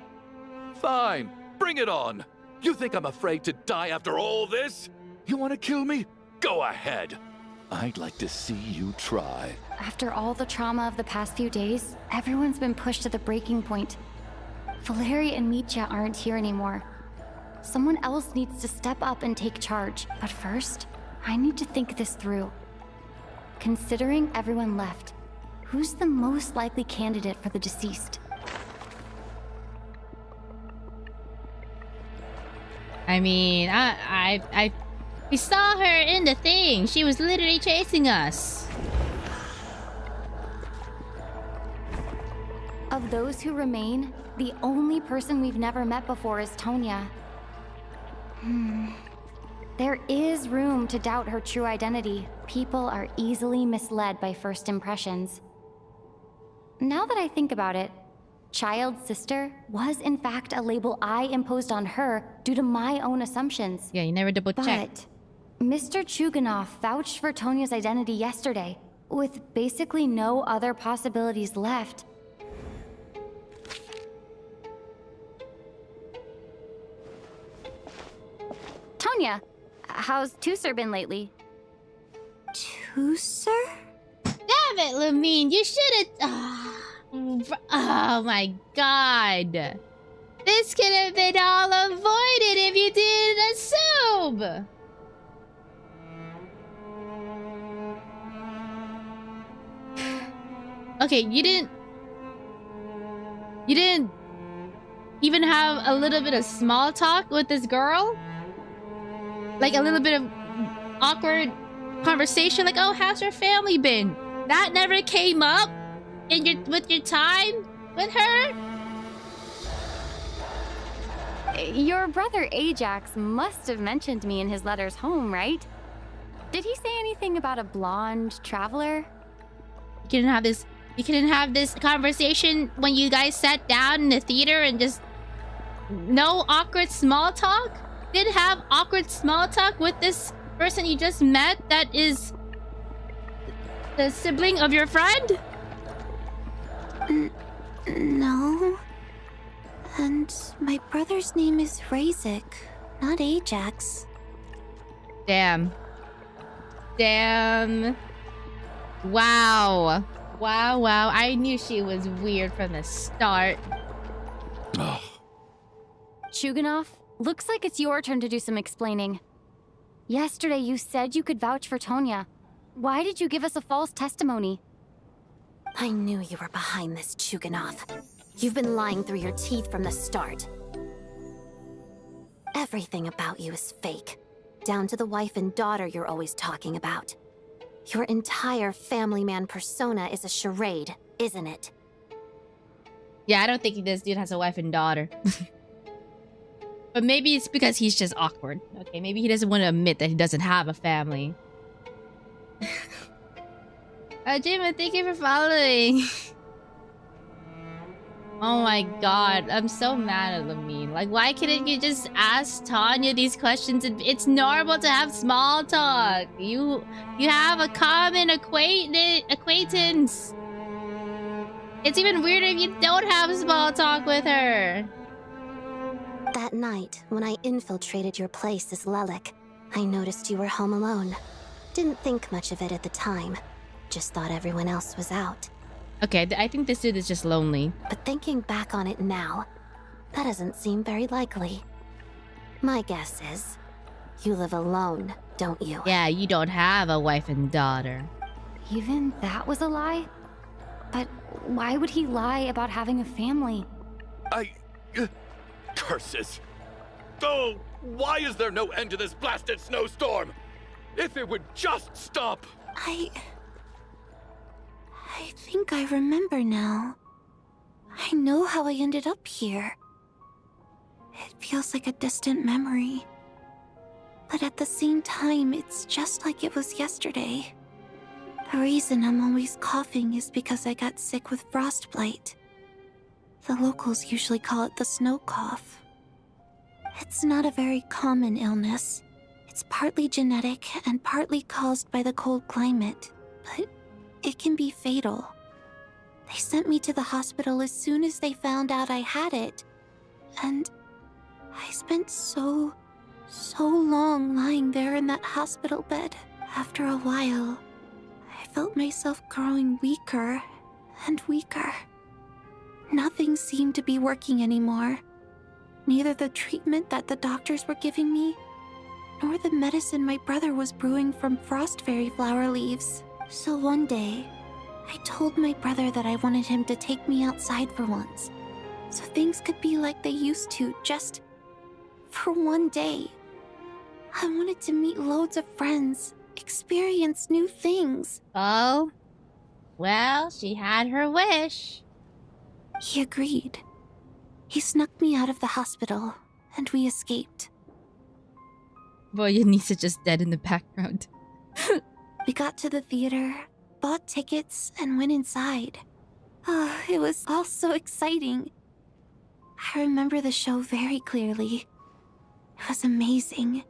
Fine, bring it on. You think I'm afraid to die after all this? You want to kill me? Go ahead. I'd like to see you try. After all the trauma of the past few days, everyone's been pushed to the breaking point. Valeri and Mitya aren't here anymore. Someone else needs to step up and take charge. But first, I need to think this through. Considering everyone left, who's the most likely candidate for the deceased? I mean, we saw her in the thing. She was literally chasing us. Of those who remain, the only person we've never met before is Tonya. There is room to doubt her true identity. People are easily misled by first impressions. Now that I think about it, child sister was in fact a label I imposed on her due to my own assumptions. Yeah, you never double check. But Mr. Chuganov vouched for Tonya's identity yesterday, with basically no other possibilities left. Tonya, how's Tusser been lately? Tusser? Damn it, Lamine, you should've... Oh my god. This could have been all avoided if you didn't assume. Okay, you didn't even have a little bit of small talk with this girl? Like a little bit of awkward conversation, like, oh, how's your family been? That never came up with your time with her? Your brother Ajax must have mentioned me in his letters home, right? Did he say anything about a blonde traveler? You couldn't have this conversation when you guys sat down in the theater and just no awkward small talk? Did have awkward small talk with this person you just met that is the sibling of your friend? No. And my brother's name is Razik, not Ajax. Damn. Wow. Wow. I knew she was weird from the start. Chuganov, looks like it's your turn to do some explaining. Yesterday you said you could vouch for Tonya. Why did you give us a false testimony? I knew you were behind this, Chuganov. You've been lying through your teeth from the start. Everything about you is fake. Down to the wife and daughter you're always talking about. Your entire family man persona is a charade, isn't it? Yeah, I don't think this dude has a wife and daughter. But maybe it's because he's just awkward. Okay, maybe he doesn't want to admit that he doesn't have a family. Jim, thank you for following. Oh my god, I'm so mad at Lamine. Like, why couldn't you just ask Tonya these questions? It's normal to have small talk. You have a common acquaintance. It's even weirder if you don't have small talk with her. That night, when I infiltrated your place as Lelik, I noticed you were home alone. Didn't think much of it at the time. Just thought everyone else was out. Okay, I think this dude is just lonely. But thinking back on it now, that doesn't seem very likely. My guess is, You live alone, don't you? Yeah, you don't have a wife and daughter. Even that was a lie? But why would he lie about having a family? Curses! Oh, why is there no end to this blasted snowstorm? If it would just stop! I think I remember now. I know how I ended up here. It feels like a distant memory. But at the same time, it's just like it was yesterday. The reason I'm always coughing is because I got sick with frostbite. The locals usually call it the snow cough. It's not a very common illness. It's partly genetic and partly caused by the cold climate, but it can be fatal. They sent me to the hospital as soon as they found out I had it. And I spent so long lying there in that hospital bed. After a while, I felt myself growing weaker and weaker. Nothing seemed to be working anymore. Neither the treatment that the doctors were giving me, nor the medicine my brother was brewing from frost fairy flower leaves. So one day, I told my brother that I wanted him to take me outside for once, so things could be like they used to, just for one day. I wanted to meet loads of friends, experience new things. Oh? Well, she had her wish. He agreed. He snuck me out of the hospital, and we escaped. Boy, your niece is just dead in the background. We got to the theater, bought tickets, and went inside. Oh, it was all so exciting. I remember the show very clearly. It was amazing.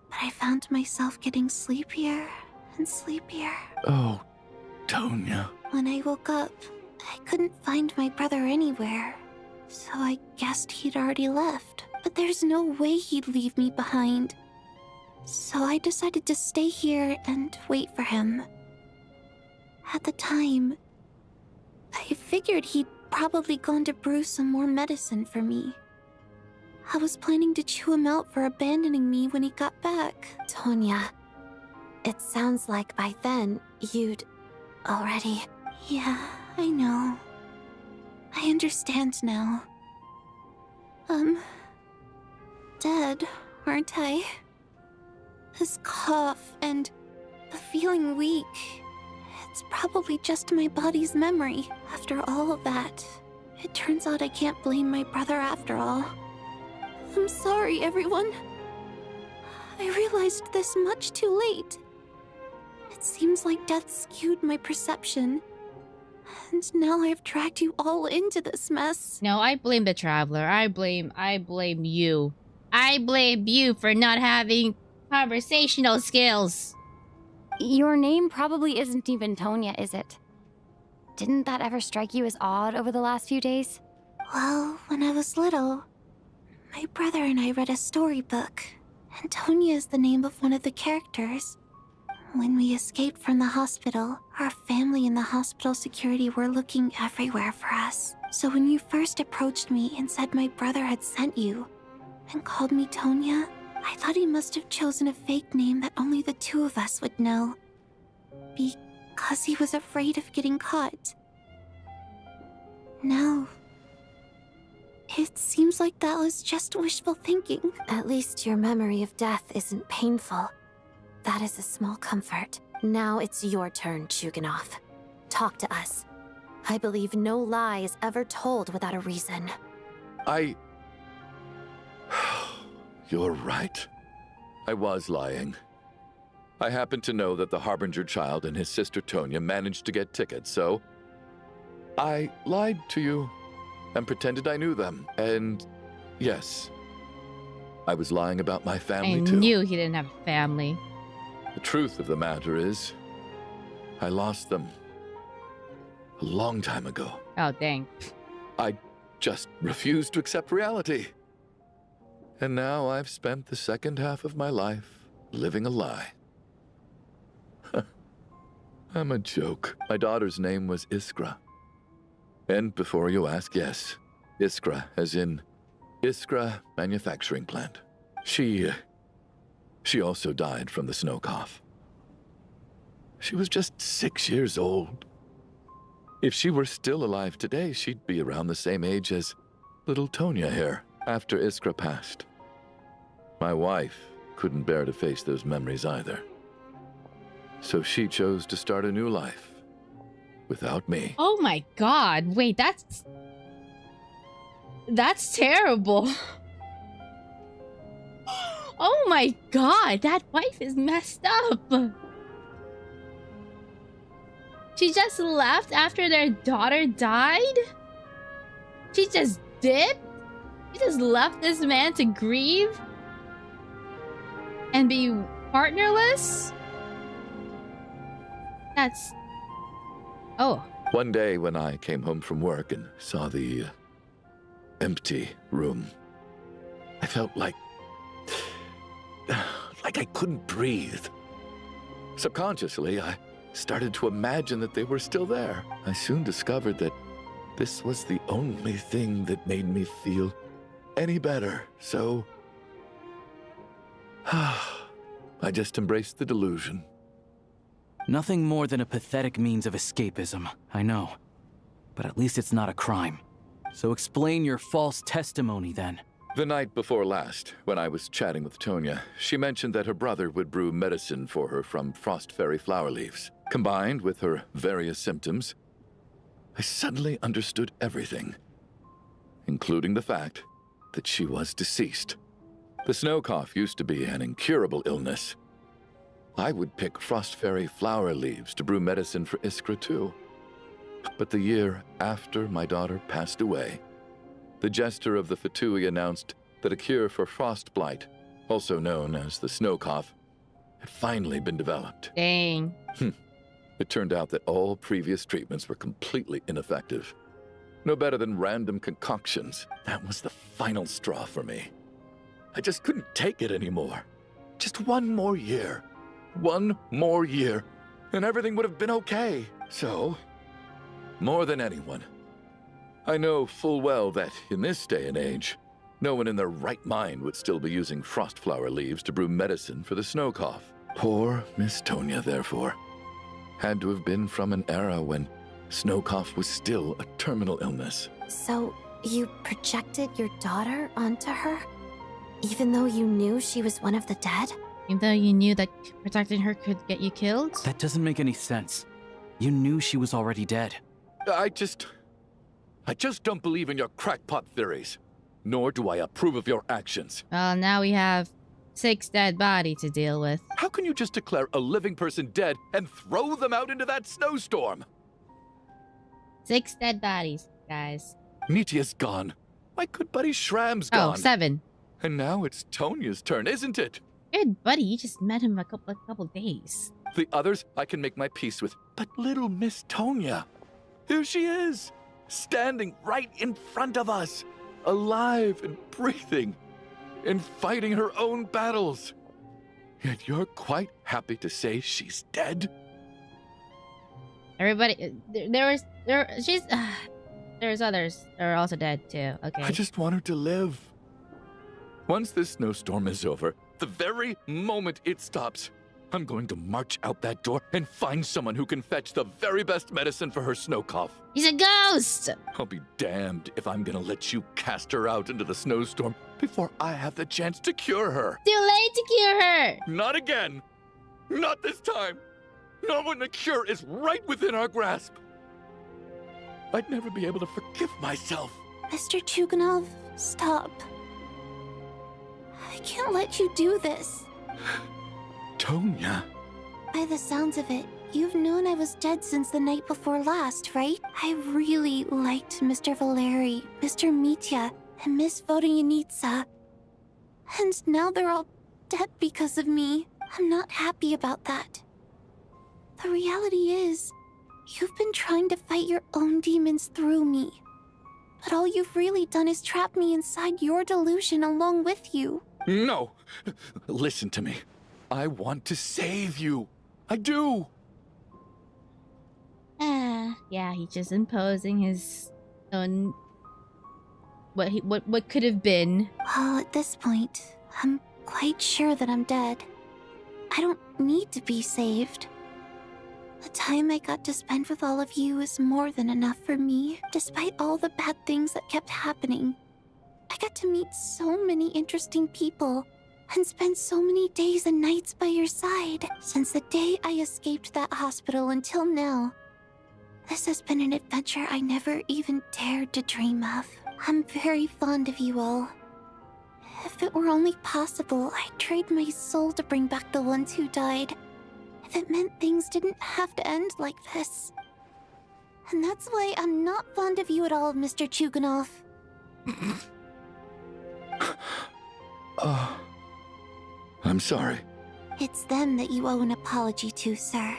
But I found myself getting sleepier and sleepier. Oh, Tonya. When I woke up, I couldn't find my brother anywhere. So I guessed he'd already left. But there's no way he'd leave me behind. So I decided to stay here and wait for him. At the time, I figured he'd probably gone to brew some more medicine for me. I was planning to chew him out for abandoning me when he got back. Tonya, it sounds like by then you'd already... Yeah, I know. I understand now. Dead, aren't I? This cough and the feeling weak, it's probably just my body's memory. After all of that, it turns out I can't blame my brother after all. I'm sorry, everyone. I realized this much too late. It seems like death skewed my perception. And now I've dragged you all into this mess. No, I blame the traveler. I blame you. I blame you for not having conversational skills. Your name probably isn't even Tonya, is it? Didn't that ever strike you as odd over the last few days? Well, when I was little, my brother and I read a storybook, and Tonya is the name of one of the characters. When we escaped from the hospital, our family and the hospital security were looking everywhere for us. So when you first approached me and said my brother had sent you, and called me Tonya, I thought he must have chosen a fake name that only the two of us would know. Because he was afraid of getting caught. Now, it seems like that was just wishful thinking. At least your memory of death isn't painful. That is a small comfort. Now it's your turn, Chuganov. Talk to us. I believe no lie is ever told without a reason. You're right. I was lying. I happened to know that the Harbinger child and his sister Tonya managed to get tickets, so I lied to you and pretended I knew them. And yes, I was lying about my family too. I knew he didn't have a family. The truth of the matter is, I lost them a long time ago. Oh, dang. I just refused to accept reality. And now I've spent the second half of my life living a lie. I'm a joke. My daughter's name was Iskra. And before you ask, yes, Iskra, as in Iskra Manufacturing Plant. She She also died from the snow cough. She was just 6 years old. If she were still alive today, she'd be around the same age as little Tonya here after Iskra passed. My wife couldn't bear to face those memories either. So she chose to start a new life without me. Oh my god. Wait, that's terrible. Oh my god, that wife is messed up. She just left after their daughter died? She just dipped? She just left this man to grieve? And be partnerless? That's... Oh. One day when I came home from work and saw the empty room, I felt like I couldn't breathe. Subconsciously, I started to imagine that they were still there. I soon discovered that this was the only thing that made me feel any better, so I just embraced the delusion. Nothing more than a pathetic means of escapism, I know. But at least it's not a crime. So explain your false testimony, then. The night before last, when I was chatting with Tonya, she mentioned that her brother would brew medicine for her from frost fairy flower leaves. Combined with her various symptoms, I suddenly understood everything, including the fact that she was deceased. The snow cough used to be an incurable illness. I would pick frost fairy flower leaves to brew medicine for Iskra too. But the year after my daughter passed away, the jester of the Fatui announced that a cure for frostblight, also known as the snow cough, had finally been developed. Dang. It turned out that all previous treatments were completely ineffective. No better than random concoctions. That was the final straw for me. I just couldn't take it anymore. Just one more year. One more year, and everything would have been okay. So, more than anyone, I know full well that in this day and age, no one in their right mind would still be using frost flower leaves to brew medicine for the snow cough. Poor Miss Tonya, therefore, had to have been from an era when snow cough was still a terminal illness. So, you projected your daughter onto her? Even though you knew she was one of the dead? Even though you knew that protecting her could get you killed? That doesn't make any sense. You knew she was already dead. I just don't believe in your crackpot theories. Nor do I approve of your actions. Well, now we have 6 dead bodies to deal with. How can you just declare a living person dead and throw them out into that snowstorm? 6 dead bodies, guys. Nitya's gone. My good buddy Shram's gone. Oh, 7. And now it's Tonya's turn, isn't it? Good buddy, you just met him a couple days. The others I can make my peace with, but little Miss Tonya, here she is, standing right in front of us, alive and breathing, and fighting her own battles. Yet you're quite happy to say she's dead? Everybody, there's others that are also dead too, okay. I just want her to live. Once this snowstorm is over, the very moment it stops, I'm going to march out that door and find someone who can fetch the very best medicine for her snow cough. He's a ghost! I'll be damned if I'm gonna let you cast her out into the snowstorm before I have the chance to cure her. Too late to cure her! Not again! Not this time! Not when the cure is right within our grasp! I'd never be able to forgive myself. Mr. Chuganov, stop. I can't let you do this. Tonya. By the sounds of it, you've known I was dead since the night before last, right? I really liked Mr. Valeri, Mr. Mitya, and Miss Vodyanitsa. And now they're all dead because of me. I'm not happy about that. The reality is, you've been trying to fight your own demons through me. But all you've really done is trap me inside your delusion along with you. No! Listen to me. I want to save you. I do. Yeah, he's just imposing his own... What could have been. Well, at this point, I'm quite sure that I'm dead. I don't need to be saved. The time I got to spend with all of you is more than enough for me, despite all the bad things that kept happening. I got to meet so many interesting people and spend so many days and nights by your side since the day I escaped that hospital until now. This has been an adventure I never even dared to dream of. I'm very fond of you all. If it were only possible, I'd trade my soul to bring back the ones who died. If it meant things didn't have to end like this. And that's why I'm not fond of you at all, Mr. Chuganov. I'm sorry. It's them that you owe an apology to, sir.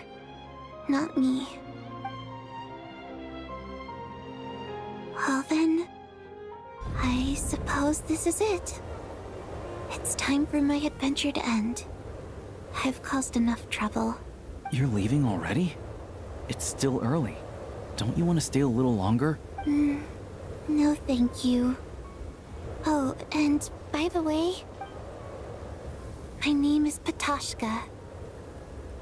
Not me. Well then, I suppose this is it. It's time for my adventure to end. I've caused enough trouble. You're leaving already? It's still early. Don't you want to stay a little longer? No thank you. Oh, and by the way, my name is Patashka.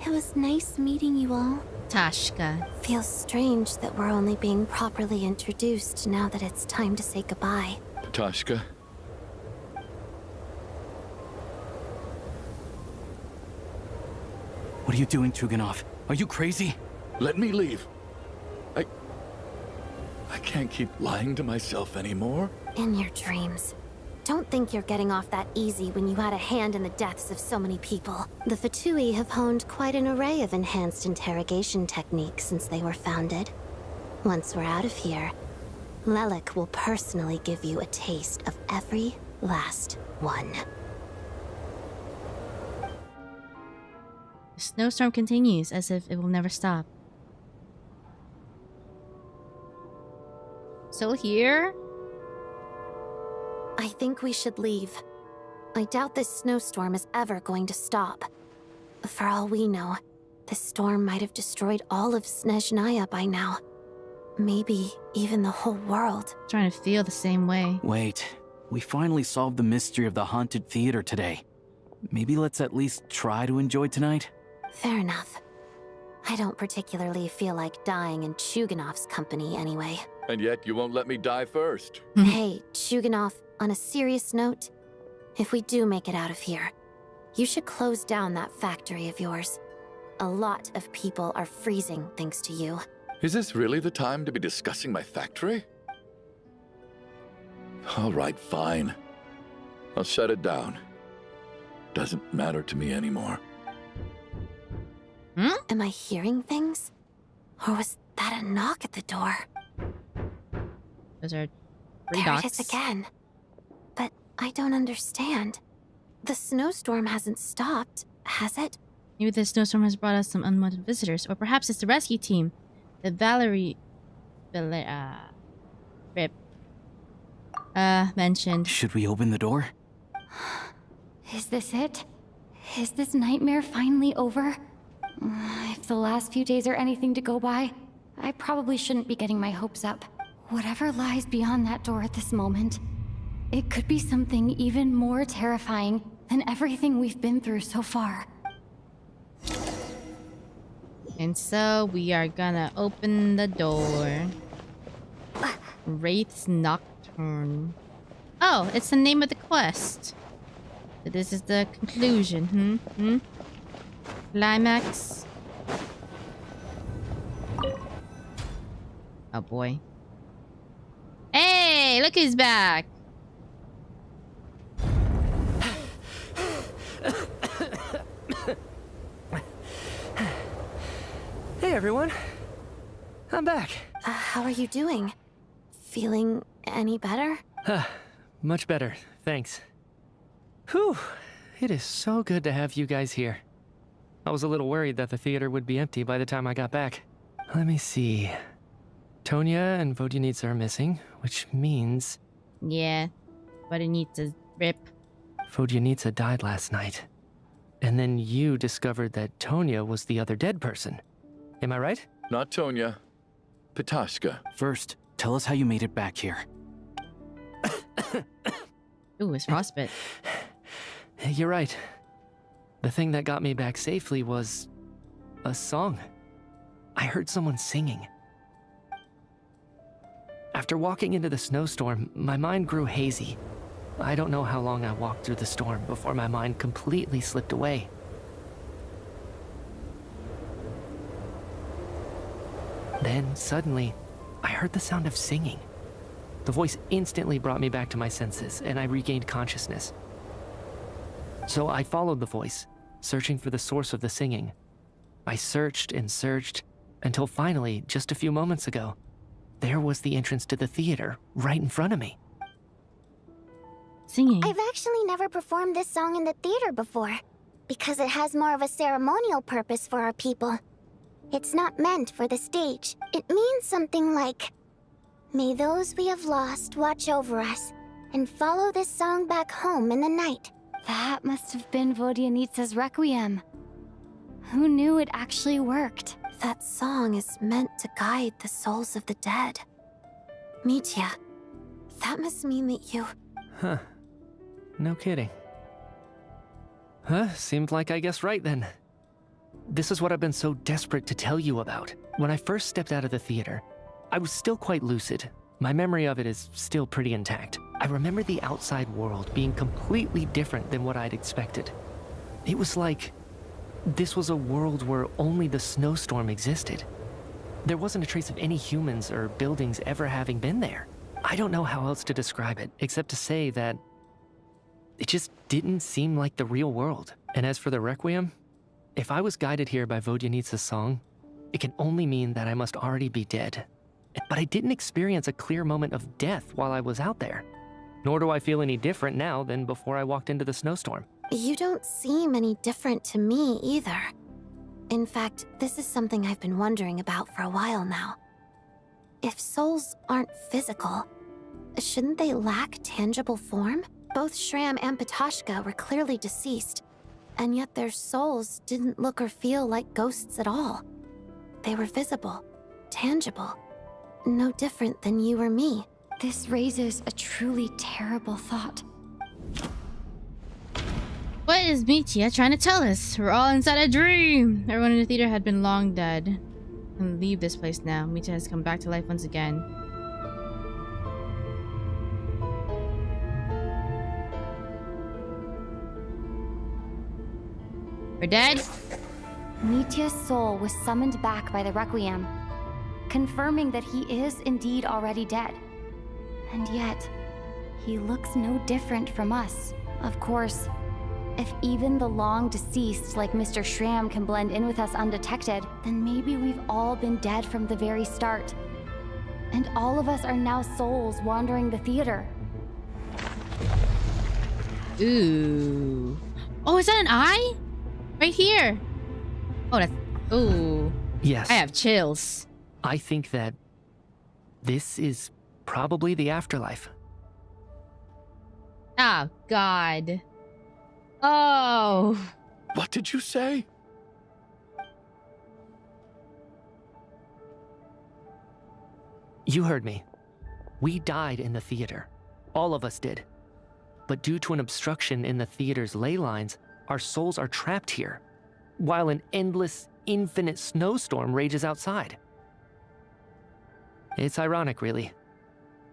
It was nice meeting you all. Tashka. Feels strange that we're only being properly introduced now that it's time to say goodbye. Tashka. What are you doing, Chuganov? Are you crazy? Let me leave. I can't keep lying to myself anymore. In your dreams. Don't think you're getting off that easy when you had a hand in the deaths of so many people. The Fatui have honed quite an array of enhanced interrogation techniques since they were founded. Once we're out of here, Lelik will personally give you a taste of every last one. The snowstorm continues as if it will never stop. Still here? I think we should leave. I doubt this snowstorm is ever going to stop. For all we know, this storm might have destroyed all of Snezhnaya by now. Maybe even the whole world. Trying to feel the same way. Wait, we finally solved the mystery of the haunted theater today. Maybe let's at least try to enjoy tonight? Fair enough. I don't particularly feel like dying in Chuganov's company anyway. And yet you won't let me die first. Hey, Chuganov, on a serious note, if we do make it out of here, you should close down that factory of yours. A lot of people are freezing thanks to you. Is this really the time to be discussing my factory? All right, fine. I'll shut it down. Doesn't matter to me anymore. Am I hearing things? Or was that a knock at the door? Those are there dots. it is again. But I don't understand. The snowstorm hasn't stopped, has it? Maybe the snowstorm has brought us some unwanted visitors, or perhaps it's the rescue team. The Rip mentioned. Should we open the door? Is this it? Is this nightmare finally over? If the last few days are anything to go by, I probably shouldn't be getting my hopes up. Whatever lies beyond that door at this moment, it could be something even more terrifying than everything we've been through so far. And so we are gonna open the door. Wraith's Nocturne. Oh, it's the name of the quest. So this is the conclusion, Climax. Oh boy. Hey, look who's back. Hey everyone, I'm back. How are you doing? Feeling any better? Much better, thanks. Whew, it is so good to have you guys here. I was a little worried that the theater would be empty by the time I got back. Let me see. Tonya and Vodyanitsa are missing, which means... Yeah, but it needs to rip. Vodyanitsa died last night. And then you discovered that Tonya was the other dead person. Am I right? Not Tonya. Patashka. First, tell us how you made it back here. Ooh, it's frostbite. You're right. The thing that got me back safely was a song. I heard someone singing. After walking into the snowstorm, my mind grew hazy. I don't know how long I walked through the storm before my mind completely slipped away. Then, suddenly, I heard the sound of singing. The voice instantly brought me back to my senses, and I regained consciousness. So I followed the voice, searching for the source of the singing. I searched and searched, until finally, just a few moments ago, there was the entrance to the theater, right in front of me. Singing. I've actually never performed this song in the theater before, because it has more of a ceremonial purpose for our people. It's not meant for the stage. It means something like, "May those we have lost watch over us, and follow this song back home in the night." That must have been Vodyanitsa's Requiem. Who knew it actually worked? That song is meant to guide the souls of the dead. Mitya, that must mean that you... Huh. No kidding. Huh, seemed like I guessed right then. This is what I've been so desperate to tell you about. When I first stepped out of the theater, I was still quite lucid. My memory of it is still pretty intact. I remember the outside world being completely different than what I'd expected. It was like this was a world where only the snowstorm existed. There wasn't a trace of any humans or buildings ever having been there. I don't know how else to describe it, except to say that it just didn't seem like the real world. And as for the Requiem, if I was guided here by Vodyanitsa's song, it can only mean that I must already be dead. But I didn't experience a clear moment of death while I was out there. Nor do I feel any different now than before I walked into the snowstorm. You don't seem any different to me either. In fact, this is something I've been wondering about for a while now. If souls aren't physical, shouldn't they lack tangible form? Both Shram and Patashka were clearly deceased, and yet their souls didn't look or feel like ghosts at all. They were visible, tangible, no different than you or me. This raises a truly terrible thought. What is Mitya trying to tell us? We're all inside a dream. Everyone in the theater had been long dead. And leave this place now. Mitya has come back to life once again. We're dead? Mitya's soul was summoned back by the Requiem, confirming that he is indeed already dead. And yet, he looks no different from us. Of course, if even the long-deceased like Mr. Shram can blend in with us undetected, then maybe we've all been dead from the very start. And all of us are now souls wandering the theater. Ooh. Oh, is that an eye? Right here. Oh, that's... Ooh. Yes. I have chills. I think that this is probably the afterlife. Oh, God. Oh. What did you say? You heard me. We died in the theater. All of us did. But due to an obstruction in the theater's ley lines, our souls are trapped here, while an endless, infinite snowstorm rages outside. It's ironic, really.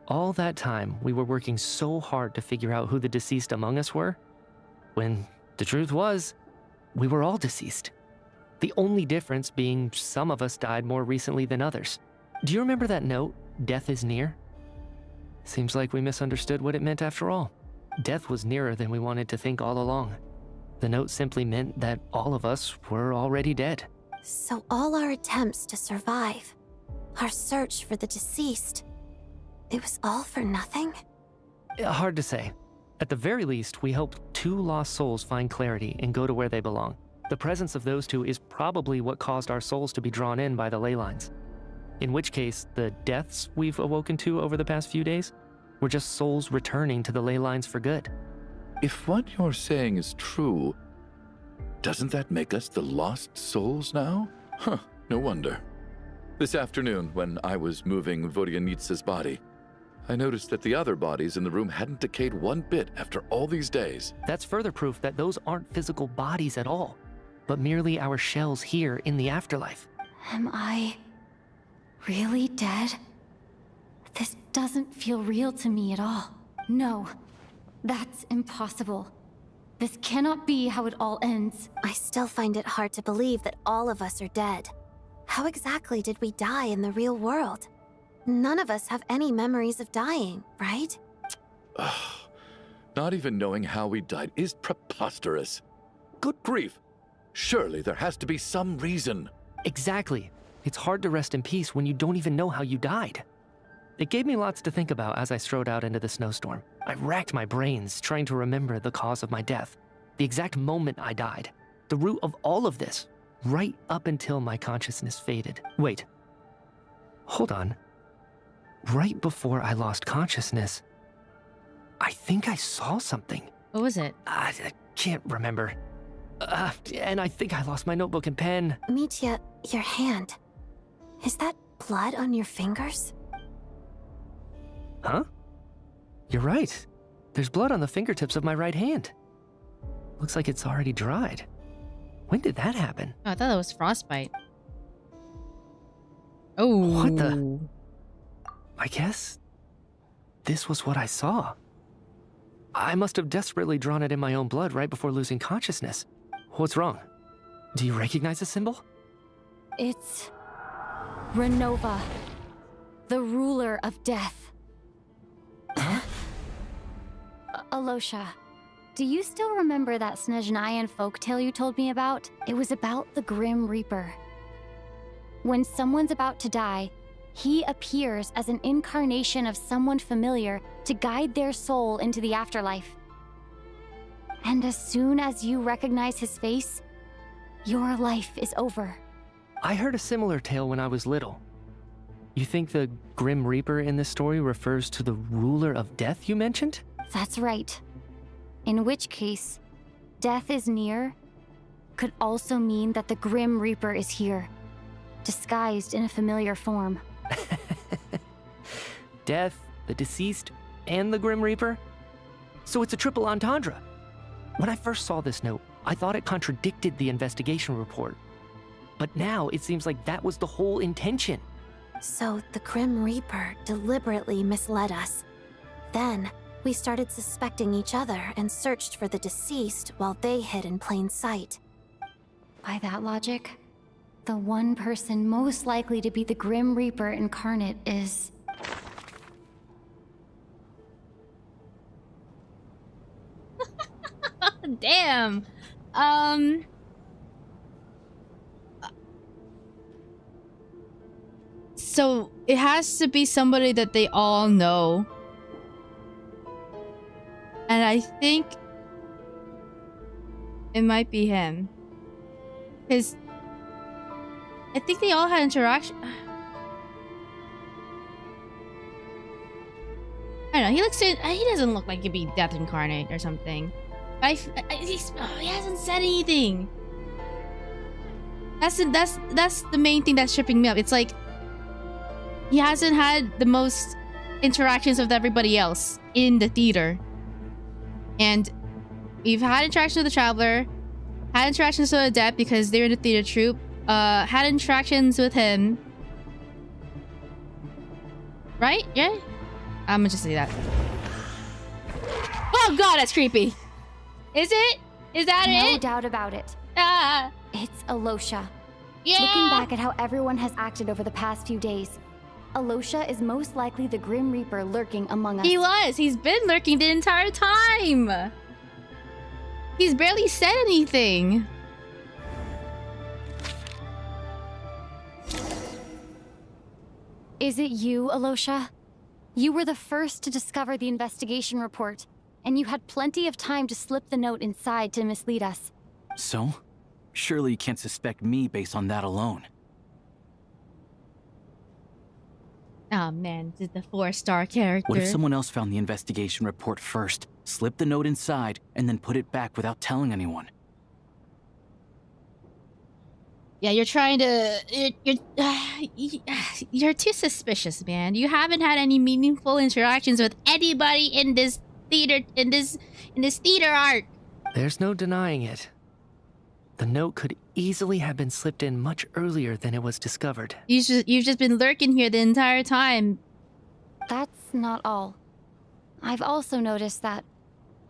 All that time, we were working so hard to figure out who the deceased among us were, when the truth was, we were all deceased. The only difference being some of us died more recently than others. Do you remember that note, "Death is near"? Seems like we misunderstood what it meant after all. Death was nearer than we wanted to think all along. The note simply meant that all of us were already dead. So all our attempts to survive, our search for the deceased, it was all for nothing? Hard to say. At the very least, we hope 2 lost souls find clarity and go to where they belong. The presence of those 2 is probably what caused our souls to be drawn in by the ley lines. In which case, the deaths we've awoken to over the past few days were just souls returning to the ley lines for good. If what you're saying is true, doesn't that make us the lost souls now? Huh, no wonder. This afternoon, when I was moving Vodyanitsa's body, I noticed that the other bodies in the room hadn't decayed one bit after all these days. That's further proof that those aren't physical bodies at all, but merely our shells here in the afterlife. Am I really dead? This doesn't feel real to me at all. No, that's impossible. This cannot be how it all ends. I still find it hard to believe that all of us are dead. How exactly did we die in the real world? None of us have any memories of dying, right? Not even knowing how we died is preposterous. Good grief. Surely there has to be some reason. Exactly. It's hard to rest in peace when you don't even know how you died. It gave me lots to think about as I strode out into the snowstorm. I racked my brains trying to remember the cause of my death, the exact moment I died, the root of all of this, right up until my consciousness faded. Wait. Hold on. Right before I lost consciousness, I think I saw something. What was it? I can't remember. And I think I lost my notebook and pen. Mitya, your hand. Is that blood on your fingers? Huh? You're right. There's blood on the fingertips of my right hand. Looks like it's already dried. When did that happen? Oh, I thought that was frostbite. Oh. What the? I guess this was what I saw. I must have desperately drawn it in my own blood right before losing consciousness. What's wrong? Do you recognize the symbol? It's Renova, the ruler of death. Huh? Alosha, do you still remember that Snezhnayan folktale you told me about? It was about the Grim Reaper. When someone's about to die, he appears as an incarnation of someone familiar to guide their soul into the afterlife. And as soon as you recognize his face, your life is over. I heard a similar tale when I was little. You think the Grim Reaper in this story refers to the ruler of death you mentioned? That's right. In which case, death is near could also mean that the Grim Reaper is here, disguised in a familiar form. Death, the deceased, and the Grim Reaper? So it's a triple entendre. When I first saw this note, I thought it contradicted the investigation report. But now it seems like that was the whole intention. So the Grim Reaper deliberately misled us. Then we started suspecting each other and searched for the deceased while they hid in plain sight. By that logic, the one person most likely to be the Grim Reaper incarnate is... Damn. So it has to be somebody that they all know. And I think it might be him. Because I think they all had interaction. I don't know, he doesn't look like he'd be Death Incarnate or something. But he hasn't said anything. That's the main thing that's tripping me up. It's like he hasn't had the most interactions with everybody else in the theater. And we've had interactions with the Traveler, had interactions with Adept because they're in the theater troupe, had interactions with him. Right? Yeah? I'm gonna just say that. Oh god, that's creepy! Is it? Is that it? No doubt about it. Ah! It's Alosha. Yeah! Looking back at how everyone has acted over the past few days, Alosha is most likely the Grim Reaper lurking among us. He was! He's been lurking the entire time! He's barely said anything! Is it you, Alosha? You were the first to discover the investigation report, and you had plenty of time to slip the note inside to mislead us. So? Surely you can't suspect me based on that alone. Oh man, the 4-star character. What if someone else found the investigation report first, slipped the note inside, and then put it back without telling anyone? Yeah, you're trying to... You're too suspicious, man. You haven't had any meaningful interactions with anybody in this theater... In this theater art. There's no denying it. The note could easily have been slipped in much earlier than it was discovered. You've just been lurking here the entire time. That's not all. I've also noticed that,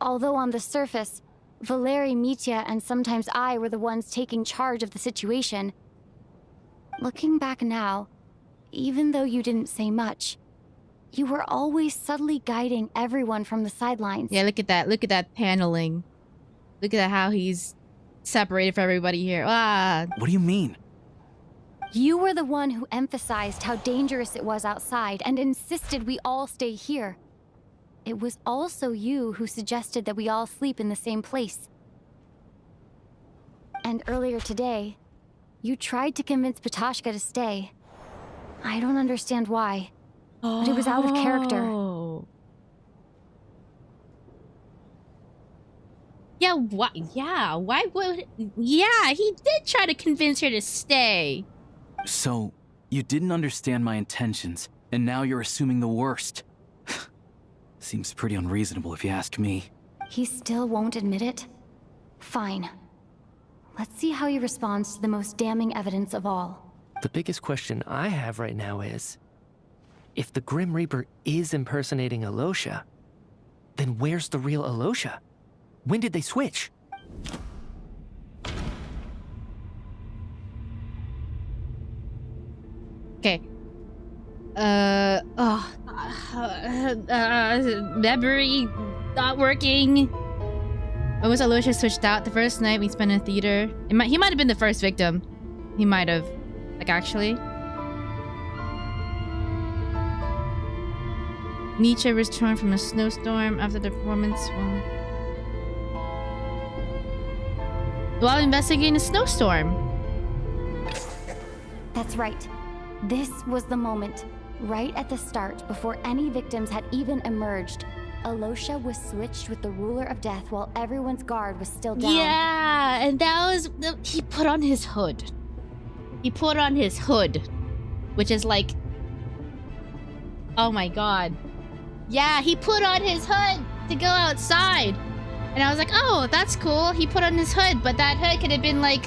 although on the surface, Valeri, Mitya, and sometimes I were the ones taking charge of the situation, looking back now, even though you didn't say much, you were always subtly guiding everyone from the sidelines. Yeah, look at that. Look at that paneling. Look at how he's separated from everybody here. Ah. What do you mean? You were the one who emphasized how dangerous it was outside and insisted we all stay here. It was also you who suggested that we all sleep in the same place. And earlier today, you tried to convince Patoshka to stay. I don't understand why, but it was out of character. Yeah, why? Yeah, why would... Yeah, he did try to convince her to stay. So, you didn't understand my intentions, and now you're assuming the worst. Seems pretty unreasonable if you ask me. He still won't admit it? Fine. Let's see how he responds to the most damning evidence of all. The biggest question I have right now is, if the Grim Reaper is impersonating Alosha, then where's the real Alosha? When did they switch? Okay. Memory not working. When was Alosha switched out? The first night we spent in the theater. He might have been the first victim. He might have. Like, actually. Nietzsche returned from a snowstorm after the performance. While investigating a snowstorm. That's right. This was the moment. Right at the start, before any victims had even emerged, Alosha was switched with the ruler of death while everyone's guard was still down. Yeah, and that was... He put on his hood. He put on his hood. Which is like... Oh my god. Yeah, he put on his hood to go outside. And I was like, oh, that's cool. He put on his hood, but that hood could have been like...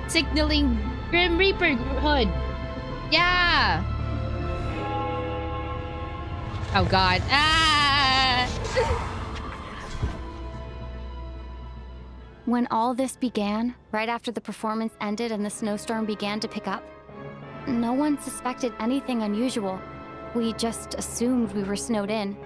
signaling Grim Reaper hood. Yeah. Oh god. Ah! When all this began, right after the performance ended and the snowstorm began to pick up, no one suspected anything unusual. We just assumed we were snowed in.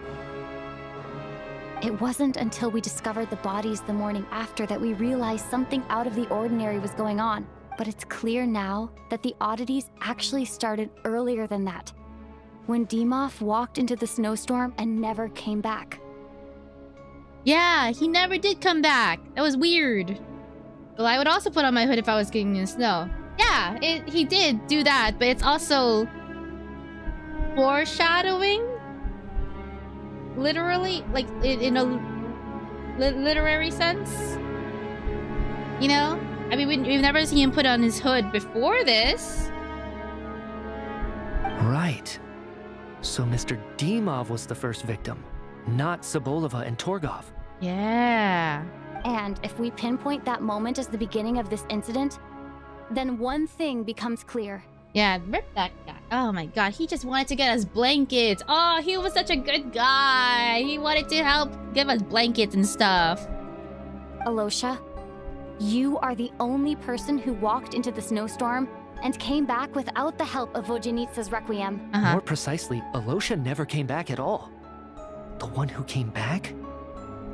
It wasn't until we discovered the bodies the morning after that we realized something out of the ordinary was going on. But it's clear now that the oddities actually started earlier than that, when Dimov walked into the snowstorm and never came back. Yeah, he never did come back. That was weird. Well, I would also put on my hood if I was getting in the snow. Yeah, he did do that, but it's also foreshadowing. Literally, like in a literary sense. You know? I mean, we've never seen him put on his hood before this. Right. So Mr. Dimov was the first victim, not Sobolova and Torgov. Yeah. And if we pinpoint that moment as the beginning of this incident, then one thing becomes clear. Yeah, rip that guy. Oh my god, he just wanted to get us blankets. Oh, he was such a good guy. He wanted to help give us blankets and stuff. Alosha, you are the only person who walked into the snowstorm and came back without the help of Vojanitsa's Requiem. More precisely, Alosha never came back at all. The one who came back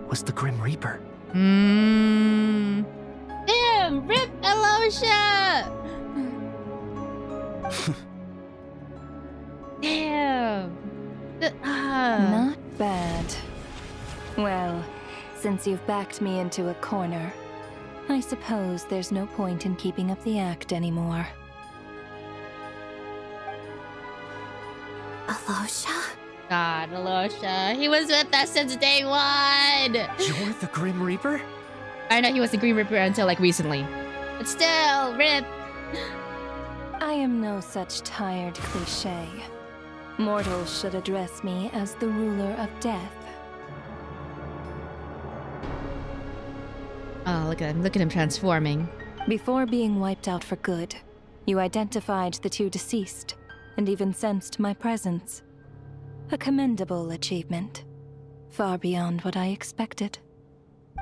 was the Grim Reaper. Damn, rip Alosha! Damn. Not bad. Well, since you've backed me into a corner, I suppose there's no point in keeping up the act anymore. Alosha? God, Alosha. He was with us since day one! You're the Grim Reaper? I know he was the Grim Reaper until like recently. But still, rip. I am no such tired cliché. Mortals should address me as the ruler of death. Oh, look at him transforming. Before being wiped out for good, you identified the two deceased, and even sensed my presence. A commendable achievement. Far beyond what I expected.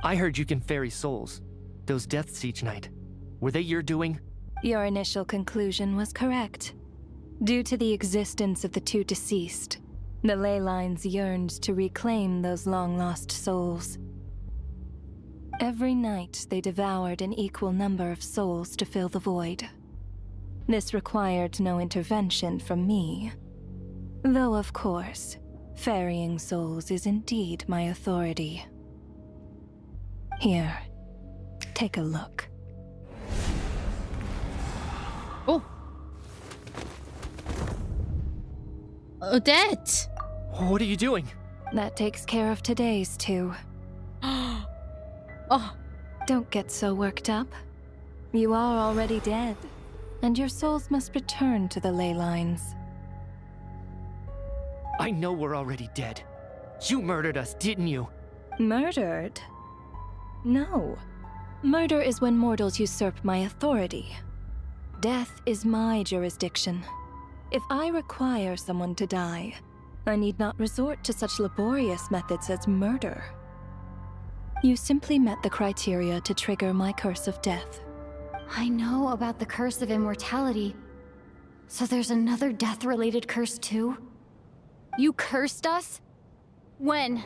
I heard you can ferry souls. Those deaths each night. Were they your doing? Your initial conclusion was correct. Due to the existence of the two deceased, the ley lines yearned to reclaim those long-lost souls. Every night they devoured an equal number of souls to fill the void. This required no intervention from me. Though, of course, ferrying souls is indeed my authority. Here, take a look. Oh. Odette! What are you doing? That takes care of today's two. Oh. Don't get so worked up. You are already dead, and your souls must return to the ley lines. I know we're already dead. You murdered us, didn't you? Murdered? No. Murder is when mortals usurp my authority. Death is my jurisdiction. If I require someone to die, I need not resort to such laborious methods as murder. You simply met the criteria to trigger my curse of death. I know about the curse of immortality. So there's another death-related curse too? You cursed us? When?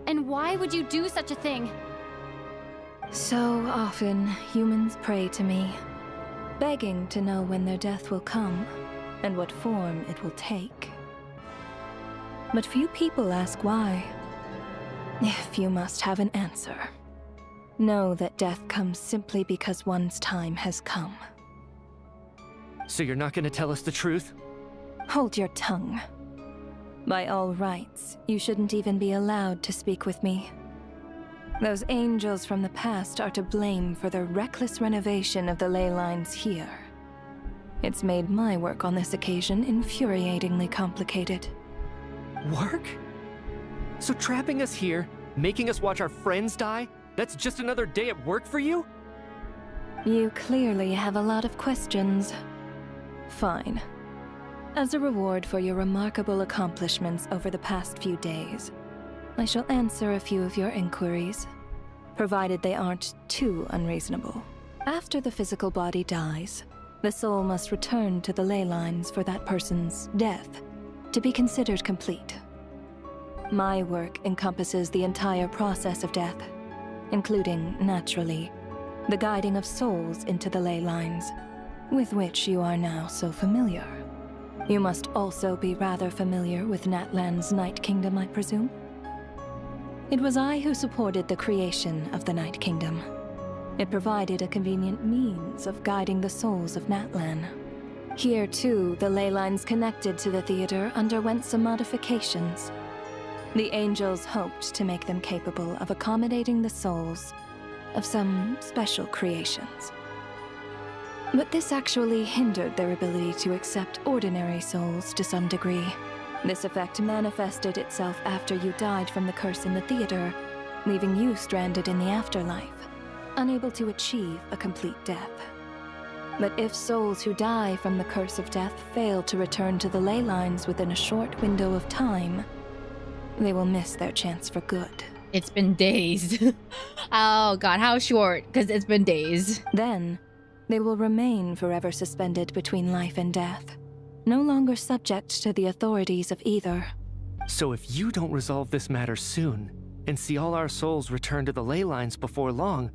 And why would you do such a thing? So often, humans pray to me, begging to know when their death will come, and what form it will take. But few people ask why. If you must have an answer, know that death comes simply because one's time has come. So you're not gonna tell us the truth? Hold your tongue. By all rights, you shouldn't even be allowed to speak with me. Those angels from the past are to blame for the reckless renovation of the ley lines here. It's made my work on this occasion infuriatingly complicated. Work? So trapping us here, making us watch our friends die, that's just another day at work for you? You clearly have a lot of questions. Fine. As a reward for your remarkable accomplishments over the past few days, I shall answer a few of your inquiries, provided they aren't too unreasonable. After the physical body dies, the soul must return to the ley lines for that person's death to be considered complete. My work encompasses the entire process of death, including, naturally, the guiding of souls into the ley lines, with which you are now so familiar. You must also be rather familiar with Natlan's Night Kingdom, I presume? It was I who supported the creation of the Night Kingdom. It provided a convenient means of guiding the souls of Natlan. Here, too, the ley lines connected to the theater underwent some modifications. The angels hoped to make them capable of accommodating the souls of some special creations. But this actually hindered their ability to accept ordinary souls to some degree. This effect manifested itself after you died from the curse in the theater, leaving you stranded in the afterlife, unable to achieve a complete death. But if souls who die from the curse of death fail to return to the ley lines within a short window of time, they will miss their chance for good. It's been days. Oh god, how short? Because it's been days. Then, they will remain forever suspended between life and death, no longer subject to the authorities of either. So if you don't resolve this matter soon, and see all our souls return to the ley lines before long,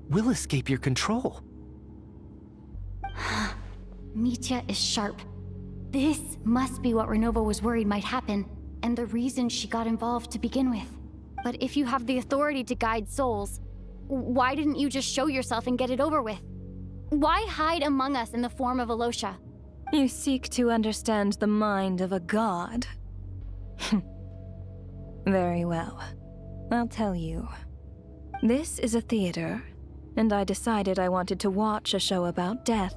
we'll escape your control. Mitya is sharp. This must be what Renova was worried might happen, and the reason she got involved to begin with. But if you have the authority to guide souls, why didn't you just show yourself and get it over with? Why hide among us in the form of Alosha? You seek to understand the mind of a god. Very well. I'll tell you. This is a theater, and I decided I wanted to watch a show about death.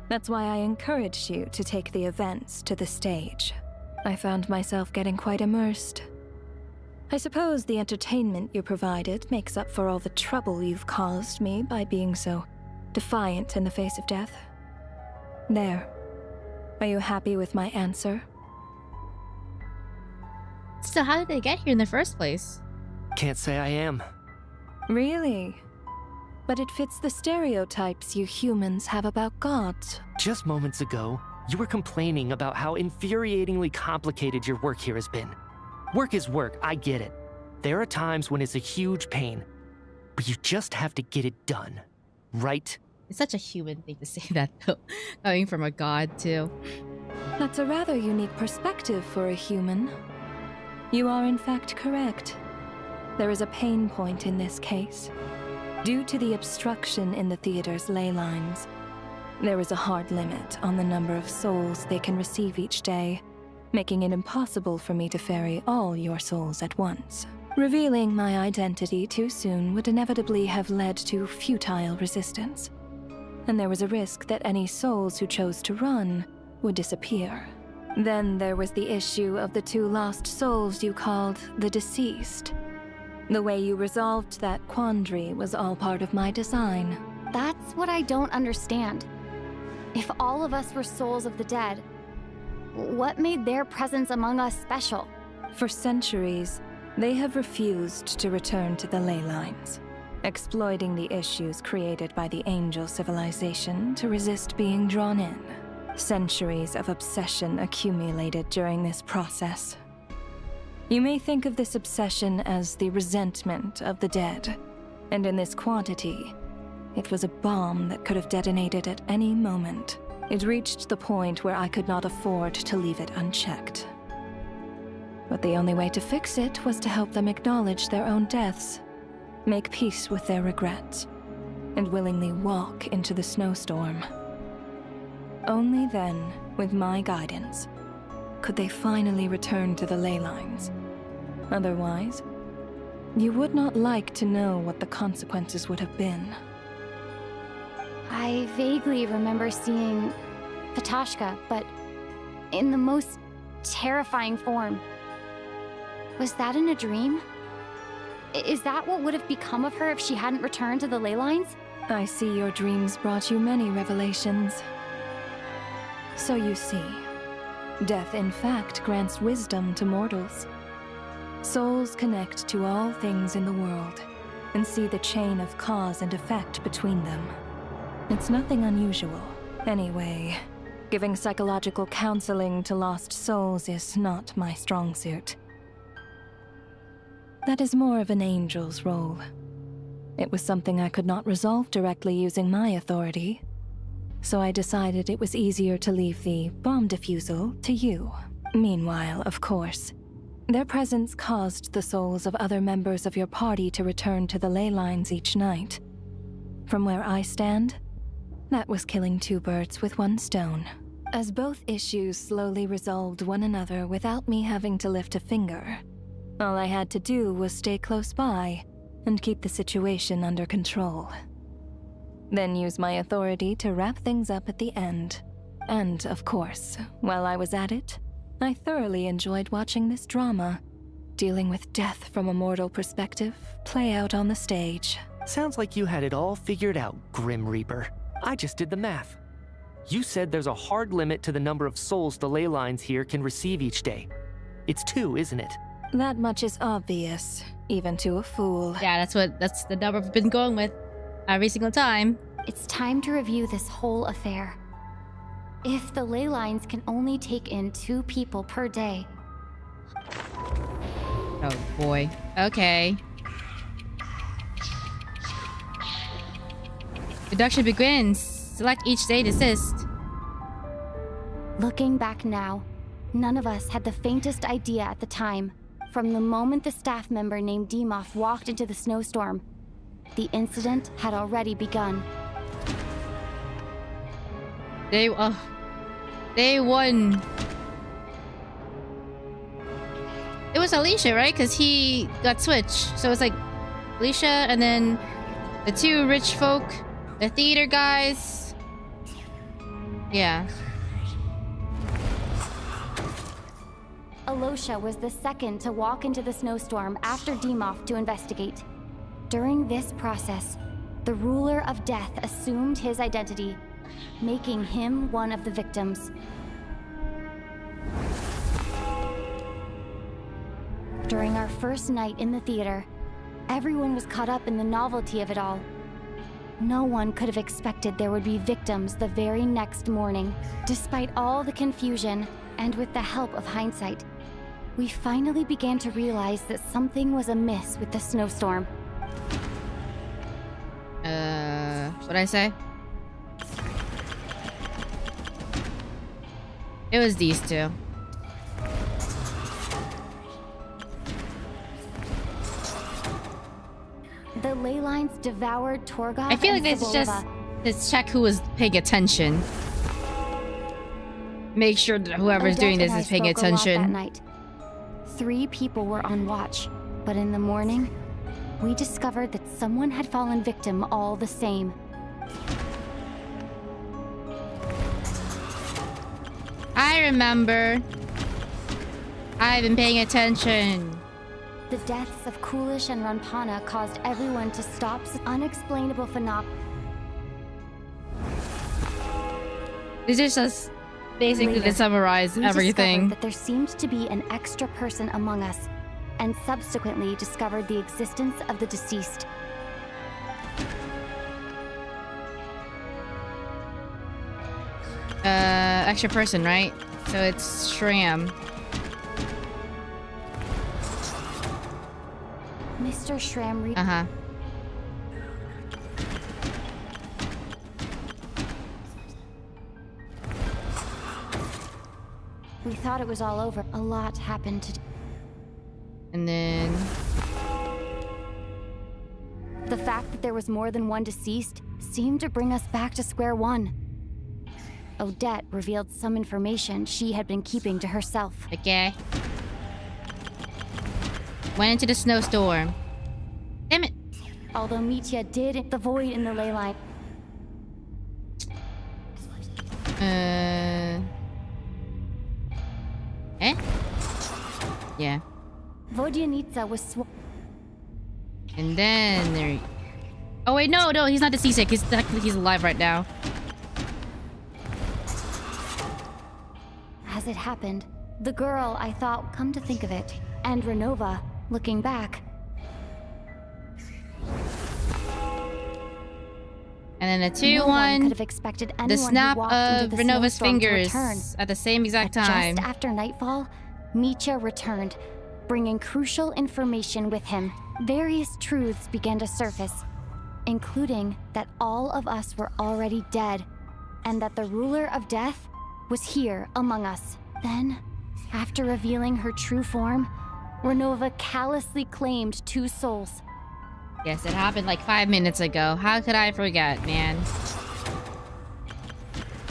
That's why I encouraged you to take the events to the stage. I found myself getting quite immersed. I suppose the entertainment you provided makes up for all the trouble you've caused me by being so defiant in the face of death. There. Are you happy with my answer? So how did they get here in the first place? Can't say I am. Really? But it fits the stereotypes you humans have about gods. Just moments ago, you were complaining about how infuriatingly complicated your work here has been. Work is work, I get it. There are times when it's a huge pain, but you just have to get it done, right? It's such a human thing to say that, though. Coming from a god, too. That's a rather unique perspective for a human. You are in fact correct. There is a pain point in this case. Due to the obstruction in the theater's ley lines, there is a hard limit on the number of souls they can receive each day, making it impossible for me to ferry all your souls at once. Revealing my identity too soon would inevitably have led to futile resistance, and there was a risk that any souls who chose to run would disappear. Then there was the issue of the 2 lost souls you called the deceased. The way you resolved that quandary was all part of my design. That's what I don't understand. If all of us were souls of the dead, what made their presence among us special? For centuries, they have refused to return to the ley lines, exploiting the issues created by the angel civilization to resist being drawn in. Centuries of obsession accumulated during this process. You may think of this obsession as the resentment of the dead, and in this quantity, it was a bomb that could have detonated at any moment. It reached the point where I could not afford to leave it unchecked. But the only way to fix it was to help them acknowledge their own deaths, make peace with their regrets, and willingly walk into the snowstorm. Only then, with my guidance, could they finally return to the ley lines. Otherwise, you would not like to know what the consequences would have been. I vaguely remember seeing Patashka, but in the most terrifying form. Was that in a dream? Is that what would have become of her if she hadn't returned to the ley lines? I see your dreams brought you many revelations. So you see, death in fact grants wisdom to mortals. Souls connect to all things in the world and see the chain of cause and effect between them. It's nothing unusual. Anyway, giving psychological counseling to lost souls is not my strong suit. That is more of an angel's role. It was something I could not resolve directly using my authority, so I decided it was easier to leave the bomb defusal to you. Meanwhile, of course, their presence caused the souls of other members of your party to return to the ley lines each night. From where I stand, that was killing 2 birds with 1 stone. As both issues slowly resolved one another without me having to lift a finger, all I had to do was stay close by and keep the situation under control. Then use my authority to wrap things up at the end. And, of course, while I was at it, I thoroughly enjoyed watching this drama, dealing with death from a mortal perspective, play out on the stage. Sounds like you had it all figured out, Grim Reaper. I just did the math. You said there's a hard limit to the number of souls the ley lines here can receive each day. It's 2, isn't it? That much is obvious, even to a fool. Yeah, that's the number I've been going with every single time. It's time to review this whole affair. If the ley lines can only take in 2 people per day. Oh boy. Okay. Deduction begins. Select each day to assist. Looking back now, none of us had the faintest idea at the time. From the moment the staff member named Demoff walked into the snowstorm, the incident had already begun. Day 1. It was Alicia, right? Because he got switched. So it's like Alicia and then The two rich folk, the theater guys. Yeah. Alosha was the second to walk into the snowstorm after Demoff to investigate. During this process, the ruler of death assumed his identity, making him one of the victims. During our first night in the theater, everyone was caught up in the novelty of it all. No one could have expected there would be victims the very next morning. Despite all the confusion, and with the help of hindsight, we finally began to realize that something was amiss with the snowstorm. What'd I say? It was these two. The ley lines devoured Torgov. I feel like and it's just Sobolova. let's check who was paying attention. Make sure that whoever's Odette doing this and I is paying spoke a lot that attention. night. 3 people were on watch, but in the morning, we discovered that someone had fallen victim all the same. I remember. I've been paying attention. The deaths of Kulish and Ranpana caused everyone to stop unexplainable phenomena. This is just basically to summarize we everything. discovered that there seemed to be an extra person among us, and subsequently discovered the existence of the deceased. Extra person, right? So it's Shram. Mr. Shram. Uh-huh. We thought it was all over. A lot happened to... And then... The fact that there was more than one deceased seemed to bring us back to square one. Odette revealed some information she had been keeping to herself. Okay. Went into the snowstorm. Damn it. Although Mitya did the void in the ley line. Eh? Yeah. Vodyanitsa was And then there... Oh wait, no, he's not the seasick. He's alive right now. As it happened, the girl I thought, come to think of it, and Renova, looking back. And then the No one 2-1, could have expected anyone the snap who walked into of the Renova's snowstorm to fingers return. at the same exact But time. just after nightfall, Mitya returned, bringing crucial information with him. Various truths began to surface, including that all of us were already dead, and that the ruler of death was here among us. Then, after revealing her true form, Renova callously claimed 2 souls. Yes, it happened like 5 minutes ago. How could I forget, man?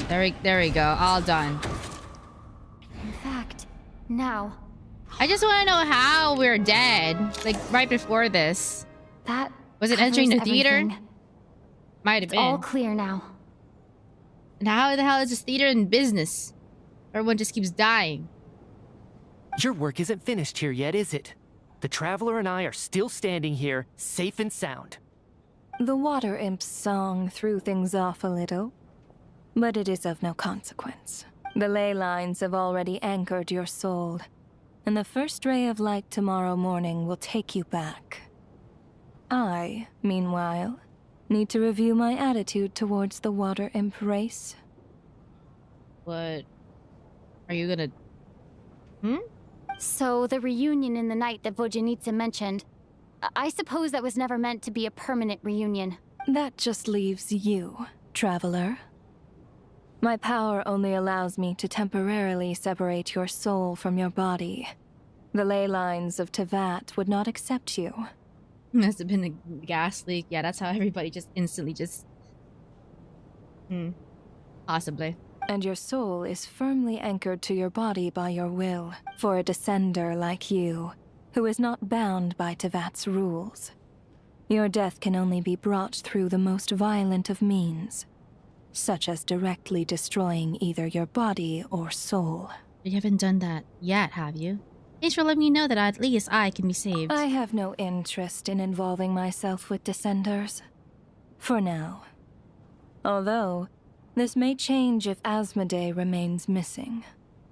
There we go. All done. In fact, now... I just want to know how we're dead. Like, right before this. That was it entering the theater? everything. Might have been. All clear now. And how the hell is this theater in business? Everyone just keeps dying. Your work isn't finished here yet, is it? The Traveler and I are still standing here, safe and sound. The Water Imp's song threw things off a little, but it is of no consequence. The ley lines have already anchored your soul, and the first ray of light tomorrow morning will take you back. I, meanwhile, need to review my attitude towards the Water Imp race. What? Are you gonna... So, the reunion in the night that Vodyanitsa mentioned, I suppose that was never meant to be a permanent reunion. That just leaves you, Traveler. My power only allows me to temporarily separate your soul from your body. The ley lines of Tevat would not accept you. Must have been a gas leak. Yeah, that's how everybody just instantly just... Possibly. And your soul is firmly anchored to your body by your will, for a descender like you, who is not bound by Tevat's rules. Your death can only be brought through the most violent of means, such as directly destroying either your body or soul. You haven't done that yet, have you? Thanks for letting me know that at least I can be saved. I have no interest in involving myself with Descenders. For now. Although, this may change if Asmodee remains missing,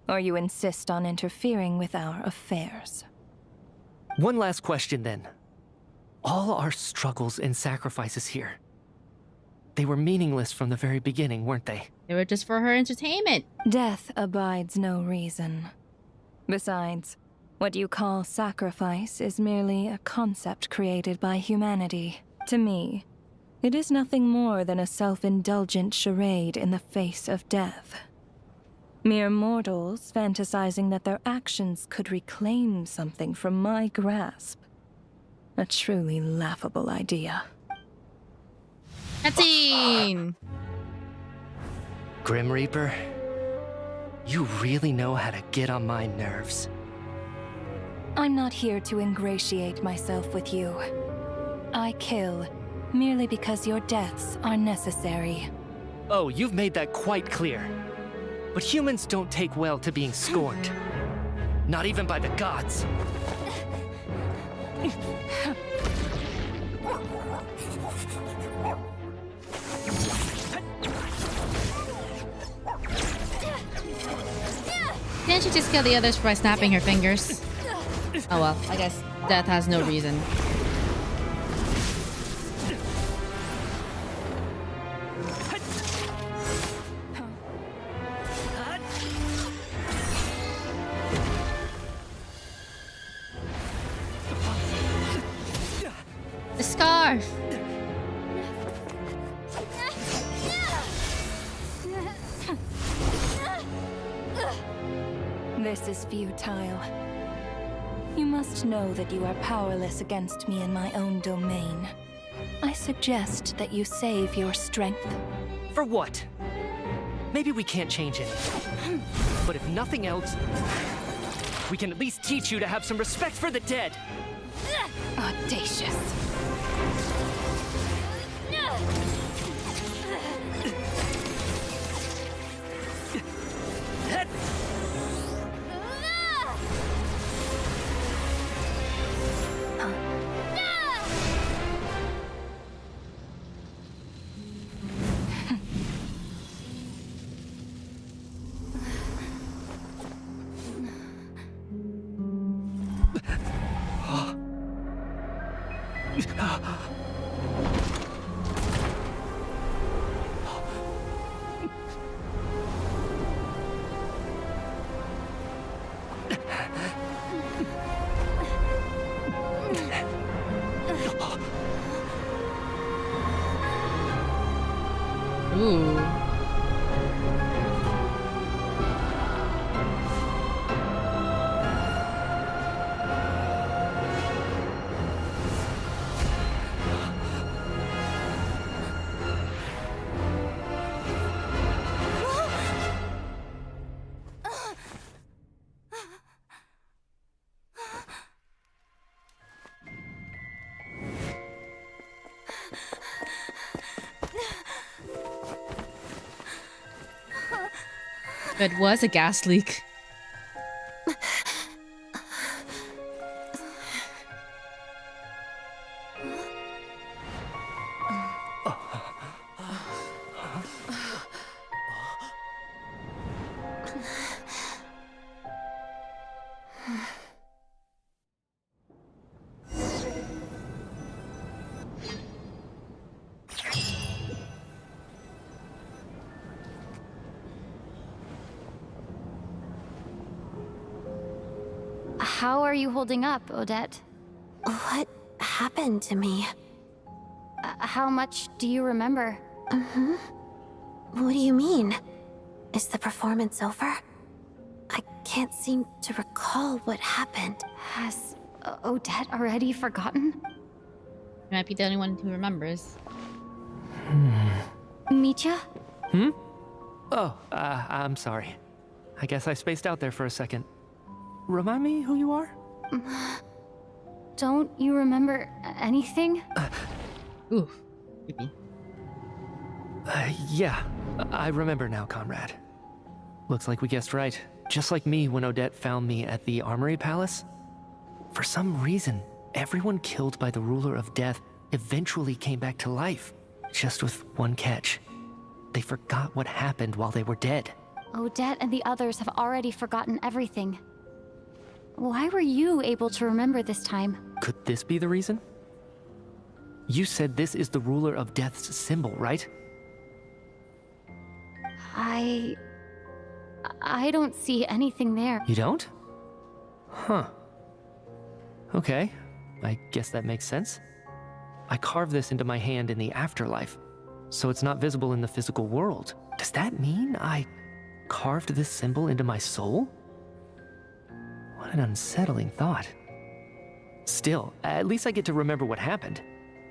or you insist on interfering with our affairs. One last question then. All our struggles and sacrifices here, they were meaningless from the very beginning, weren't they? They were just for her entertainment. Death abides no reason. Besides, what you call sacrifice is merely a concept created by humanity. To me, it is nothing more than a self-indulgent charade in the face of death. Mere mortals fantasizing that their actions could reclaim something from my grasp. A truly laughable idea. Cutscene! Grim Reaper, you really know how to get on my nerves. I'm not here to ingratiate myself with you. I kill merely because your deaths are necessary. Oh, you've made that quite clear. But humans don't take well to being scorned. Not even by the gods. Didn't she just kill the others by snapping her fingers? Oh well, I guess death has no reason. The scarf! This is futile. You must know that you are powerless against me in my own domain. I suggest that you save your strength. For what? Maybe we can't change anything. But if nothing else, we can at least teach you to have some respect for the dead. Audacious. Ooh. It was a gas leak. How are you holding up, Odette? What happened to me? How much do you remember? What do you mean? Is the performance over? I can't seem to recall what happened. Has Odette already forgotten? You might be the only one who remembers. Mitya? Oh, I'm sorry. I guess I spaced out there for a second. Remind me who you are? Don't you remember anything? Ooh, creepy. Yeah, I remember now, comrade. Looks like we guessed right. Just like me when Odette found me at the Armory Palace. For some reason, everyone killed by the Ruler of Death eventually came back to life. Just with one catch. They forgot what happened while they were dead. Odette and the others have already forgotten everything. Why were you able to remember this time? Could this be the reason? You said this is the Ruler of Death's symbol, right? I don't see anything there. You don't? Huh. Okay, I guess that makes sense. I carved this into my hand in the afterlife, so it's not visible in the physical world. Does that mean I carved this symbol into my soul? What an unsettling thought. Still, at least I get to remember what happened.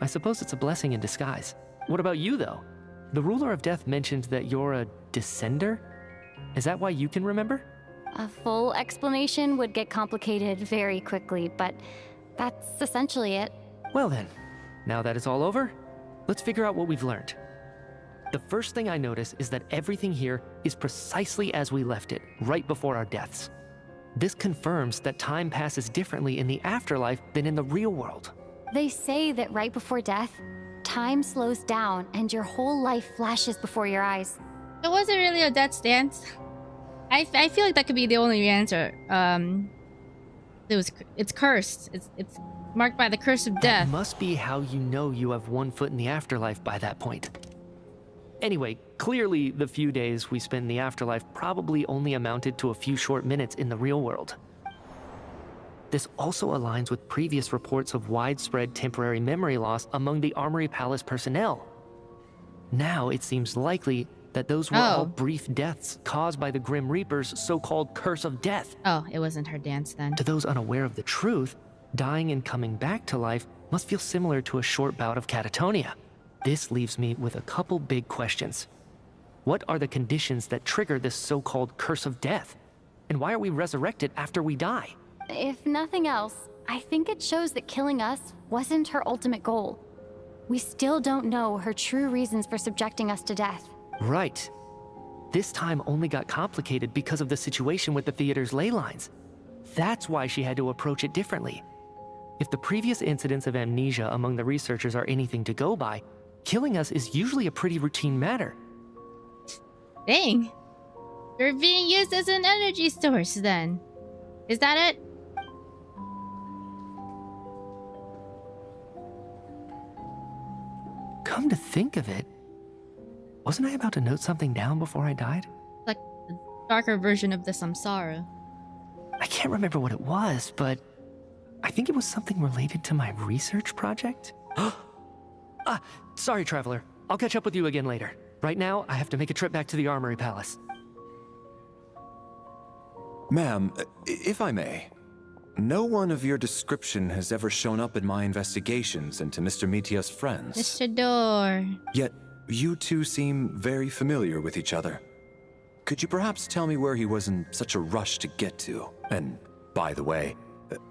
I suppose it's a blessing in disguise. What about you, though? The Ruler of Death mentioned that you're a descender? Is that why you can remember? A full explanation would get complicated very quickly, but that's essentially it. Well then, now that it's all over, let's figure out what we've learned. The first thing I notice is that everything here is precisely as we left it, right before our deaths. This confirms that time passes differently in the afterlife than in the real world. They say that right before death, time slows down and your whole life flashes before your eyes. It wasn't really a death stance. I feel like that could be the only answer. It's cursed. It's marked by the curse of death. That must be how you know you have one foot in the afterlife by that point. Anyway, clearly the few days we spent in the afterlife probably only amounted to a few short minutes in the real world. This also aligns with previous reports of widespread temporary memory loss among the Armory Palace personnel. Now it seems likely that those were all brief deaths caused by the Grim Reaper's so-called curse of death. Oh, it wasn't her dance then. To those unaware of the truth, dying and coming back to life must feel similar to a short bout of catatonia. This leaves me with a couple big questions. What are the conditions that trigger this so-called curse of death? And why are we resurrected after we die? If nothing else, I think it shows that killing us wasn't her ultimate goal. We still don't know her true reasons for subjecting us to death. Right. This time only got complicated because of the situation with the theater's ley lines. That's why she had to approach it differently. If the previous incidents of amnesia among the researchers are anything to go by, killing us is usually a pretty routine matter. Dang. You're being used as an energy source then. Is that it? Come to think of it, wasn't I about to note something down before I died? Like the darker version of the samsara. I can't remember what it was, but I think it was something related to my research project. Sorry, Traveler. I'll catch up with you again later. Right now, I have to make a trip back to the Armory Palace. Ma'am, if I may, no one of your description has ever shown up in my investigations into Mr. Mitia's friends. Mr. Door. Yet, you two seem very familiar with each other. Could you perhaps tell me where he was in such a rush to get to? And, by the way,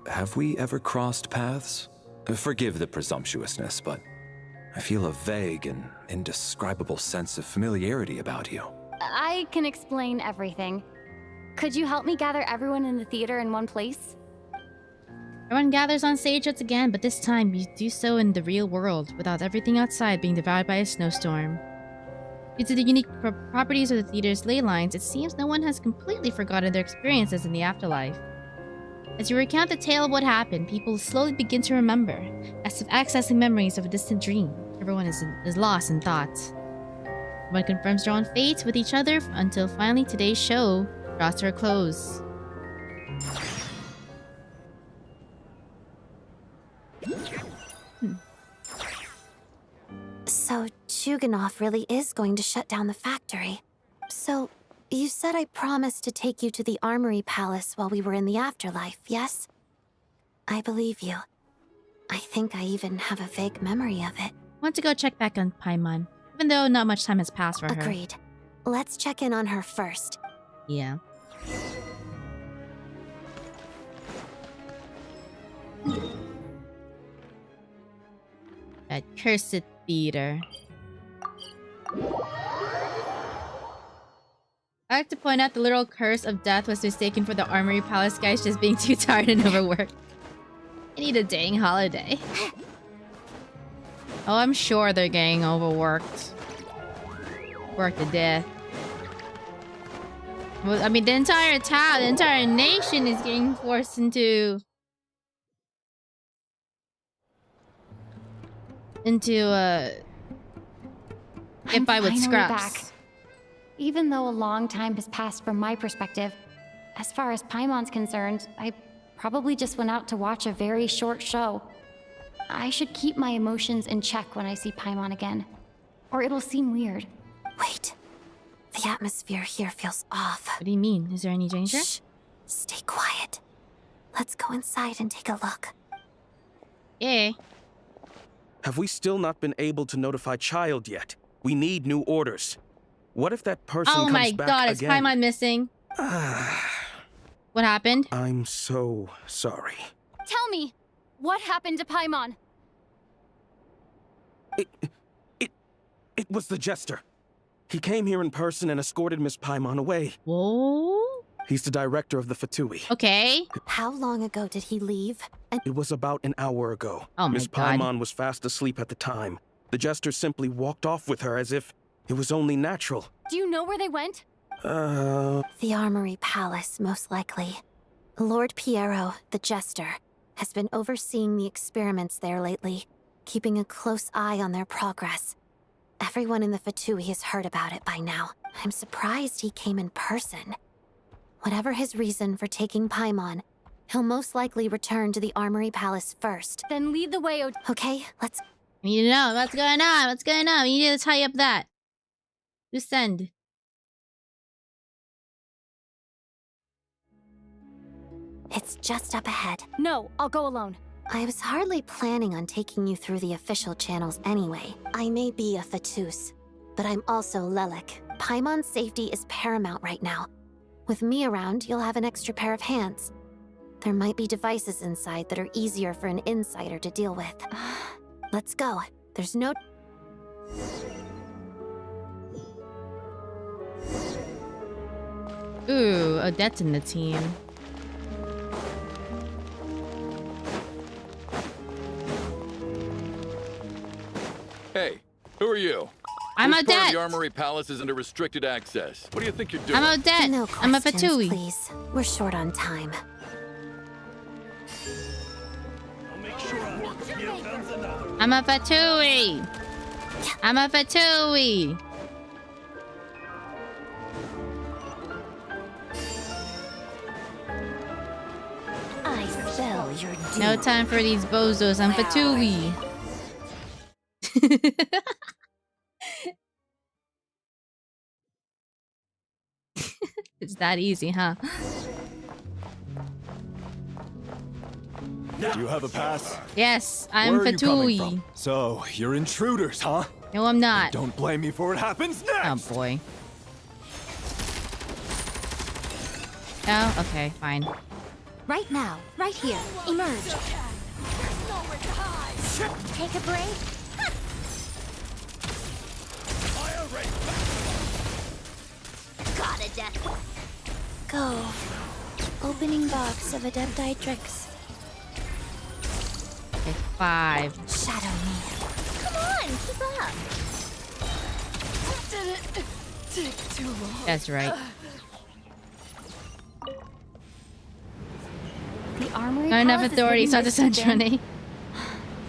have we ever crossed paths? Forgive the presumptuousness, but I feel a vague and indescribable sense of familiarity about you. I can explain everything. Could you help me gather everyone in the theater in one place? Everyone gathers on stage once again, but this time you do so in the real world, without everything outside being devoured by a snowstorm. Due to the unique properties of the theater's ley lines, it seems no one has completely forgotten their experiences in the afterlife. As you recount the tale of what happened, people slowly begin to remember, as if accessing memories of a distant dream. Everyone is lost in thought. Everyone confirms their own fate with each other until finally today's show draws to a close. So, Chuganov really is going to shut down the factory. So, you said I promised to take you to the Armory Palace while we were in the afterlife, yes? I believe you. I think I even have a vague memory of it. Want to go check back on Paimon, even though not much time has passed for her. Agreed. Let's check in on her first. Yeah. That cursed theater. I like to point out the literal curse of death was mistaken for the Armory Palace guys just being too tired and overworked. I need a dang holiday. Oh, I'm sure they're getting overworked. Worked to death. Well, I mean, the entire town, the entire nation is getting forced into get by with finally scraps. back. Even though a long time has passed from my perspective, as far as Paimon's concerned, I probably just went out to watch a very short show. I should keep my emotions in check when I see Paimon again, or it'll seem weird. Wait. The atmosphere here feels off. What do you mean? Is there any danger? Shh. Stay quiet. Let's go inside and take a look. Yeah. Have we still not been able to notify Child yet? We need new orders. What if that person comes back again? Oh my god, is Paimon missing? What happened? I'm so sorry. Tell me, what happened to Paimon? It was the Jester. He came here in person and escorted Miss Paimon away. Whoa? He's the director of the Fatui. Okay. How long ago did he leave? It was about an hour ago. Oh my Miss god. Paimon was fast asleep at the time. The Jester simply walked off with her as if it was only natural. Do you know where they went? The Armory Palace, most likely. Lord Piero, the Jester, has been overseeing the experiments there lately, keeping a close eye on their progress. Everyone in the Fatui has heard about it by now. I'm surprised he came in person. Whatever his reason for taking Paimon, he'll most likely return to the Armory Palace first. Then lead the way, Okay, let's... We need to know what's going on. What's going on? We need to tie up that. Just send. It's just up ahead. No, I'll go alone. I was hardly planning on taking you through the official channels anyway. I may be a Fatus, but I'm also Lelik. Paimon's safety is paramount right now. With me around, you'll have an extra pair of hands. There might be devices inside that are easier for an insider to deal with. Let's go. There's no... Ooh, Odette's in the team. Hey, who are you? I'm This part of Odette. the Armory Palace is under restricted access. What do you think you're doing? I'm Odette. No I'm a questions, Fatui. please. We're short on time. I'm a Fatui. I'm a Fatui. I spell your doom. No time for these bozos. I'm Fatui. It's that easy, huh? Do you have a pass? Yes, I'm Where are you coming Fatui. from? So, you're intruders, huh? No, I'm not. Don't blame me for what happens next! Oh, boy. Oh, okay, fine. Right now, right here, emerge. Take a break. Got it, Death. Go. Opening box of Adepti tricks. Okay, 5. Shadow me. Come on, keep up. Did it take too long? That's right. The Armory Not enough Palace is authority, hidden so by the sun something. journey.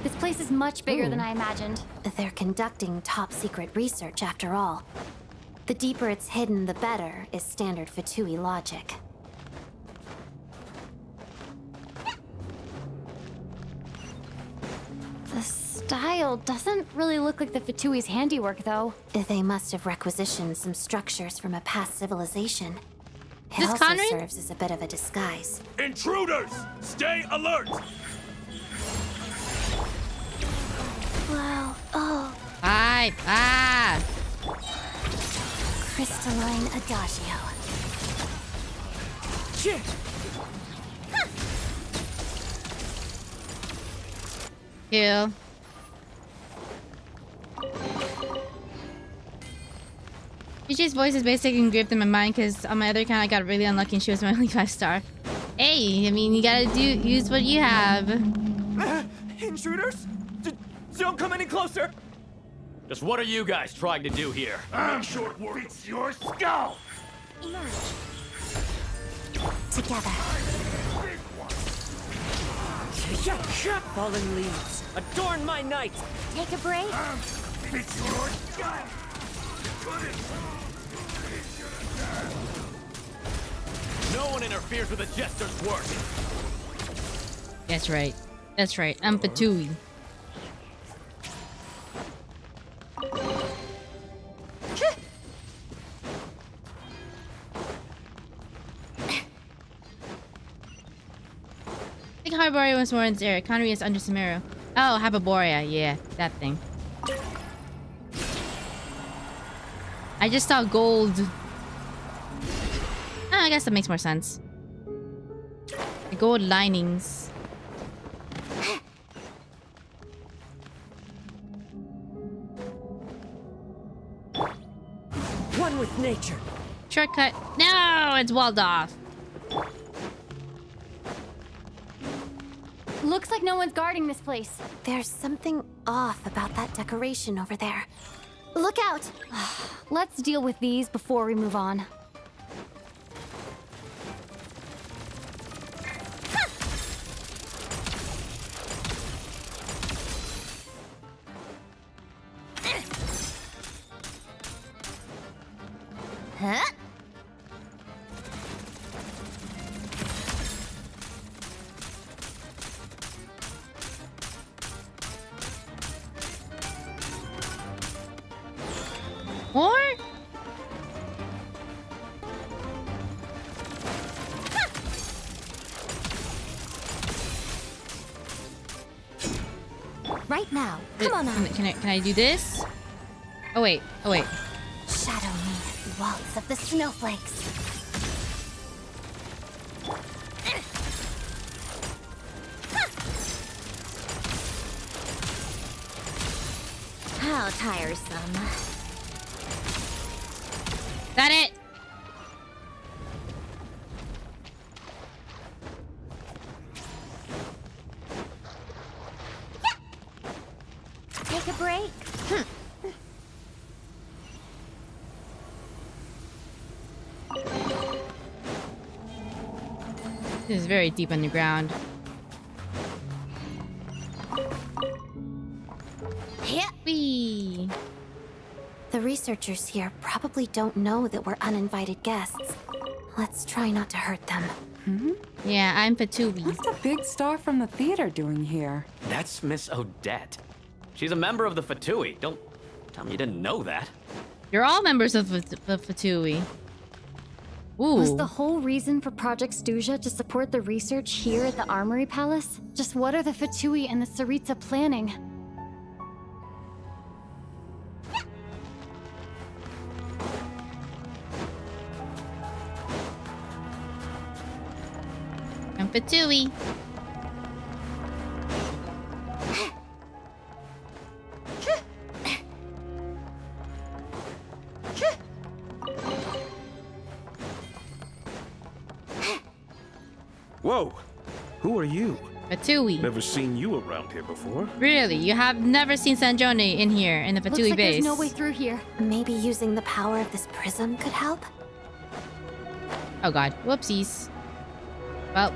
This place is much bigger Ooh. than I imagined. They're conducting top-secret research, after all. The deeper it's hidden, the better, is standard Fatui logic. The style doesn't really look like the Fatui's handiwork, though. They must have requisitioned some structures from a past civilization. It This also Conrad? serves as a bit of a disguise. Intruders! Stay alert! Wow. Oh. 5. Ah! Crystalline Adagio. Shit! Kill. Chichi's voice is basically engraved in my mind because on my other account I got really unlucky and she was my only 5-star. Hey, I mean, you gotta use what you have. Intruders? Don't come any closer! Just what are you guys trying to do here? Make sure it works your skull! Emerge. Together. Fallen leaves, adorn my night! Take a break. It's your skull! No one interferes with a jester's work. That's right. That's right. I'm Patui. I think Hyperborea was more in this area. Connery is under Sumeru. Oh, Hyperborea. Yeah, that thing. I just saw gold. Oh, I guess that makes more sense. The gold linings. One with nature. Shortcut. No, it's walled off. Looks like no one's guarding this place. There's something off about that decoration over there. Look out! Let's deal with these before we move on. Huh? Or? Right now. Come on now. Can I do this? Oh wait. Oh wait. Shadow me, waltz of the snowflakes. How tiresome. That it. Take a break. This is very deep underground. Whee! The researchers here probably don't know that we're uninvited guests. Let's try not to hurt them. Yeah, I'm Patui. What's the big star from the theater doing here? That's Miss Odette. She's a member of the Fatui. Don't tell me you didn't know that. You're all members of the Fatui. Ooh. Was the whole reason for Project Stuja to support the research here at the Armory Palace? Just what are the Fatui and the Tsaritsa planning? I'm Patui. Whoa! Who are you? Fatui. Never seen you around here before. Really? You have never seen Snezhnaya in here, in the Fatui Looks like base? there's no way through here. Maybe using the power of this prism could help? Oh god. Whoopsies. Well.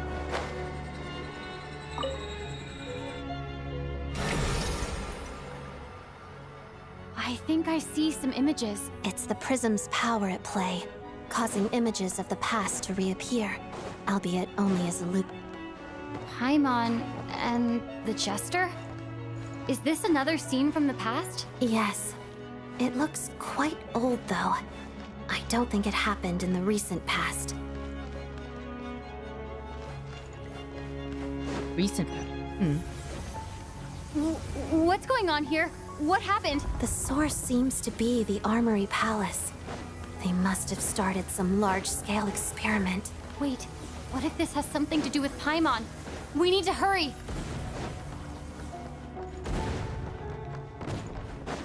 I think I see some images. It's the prism's power at play, causing images of the past to reappear, albeit only as a loop. Paimon and the Jester? Is this another scene from the past? Yes. It looks quite old, though. I don't think it happened in the recent past. Recent. What's going on here? What happened? The source seems to be the Armory Palace. They must have started some large-scale experiment. Wait, what if this has something to do with Paimon? We need to hurry!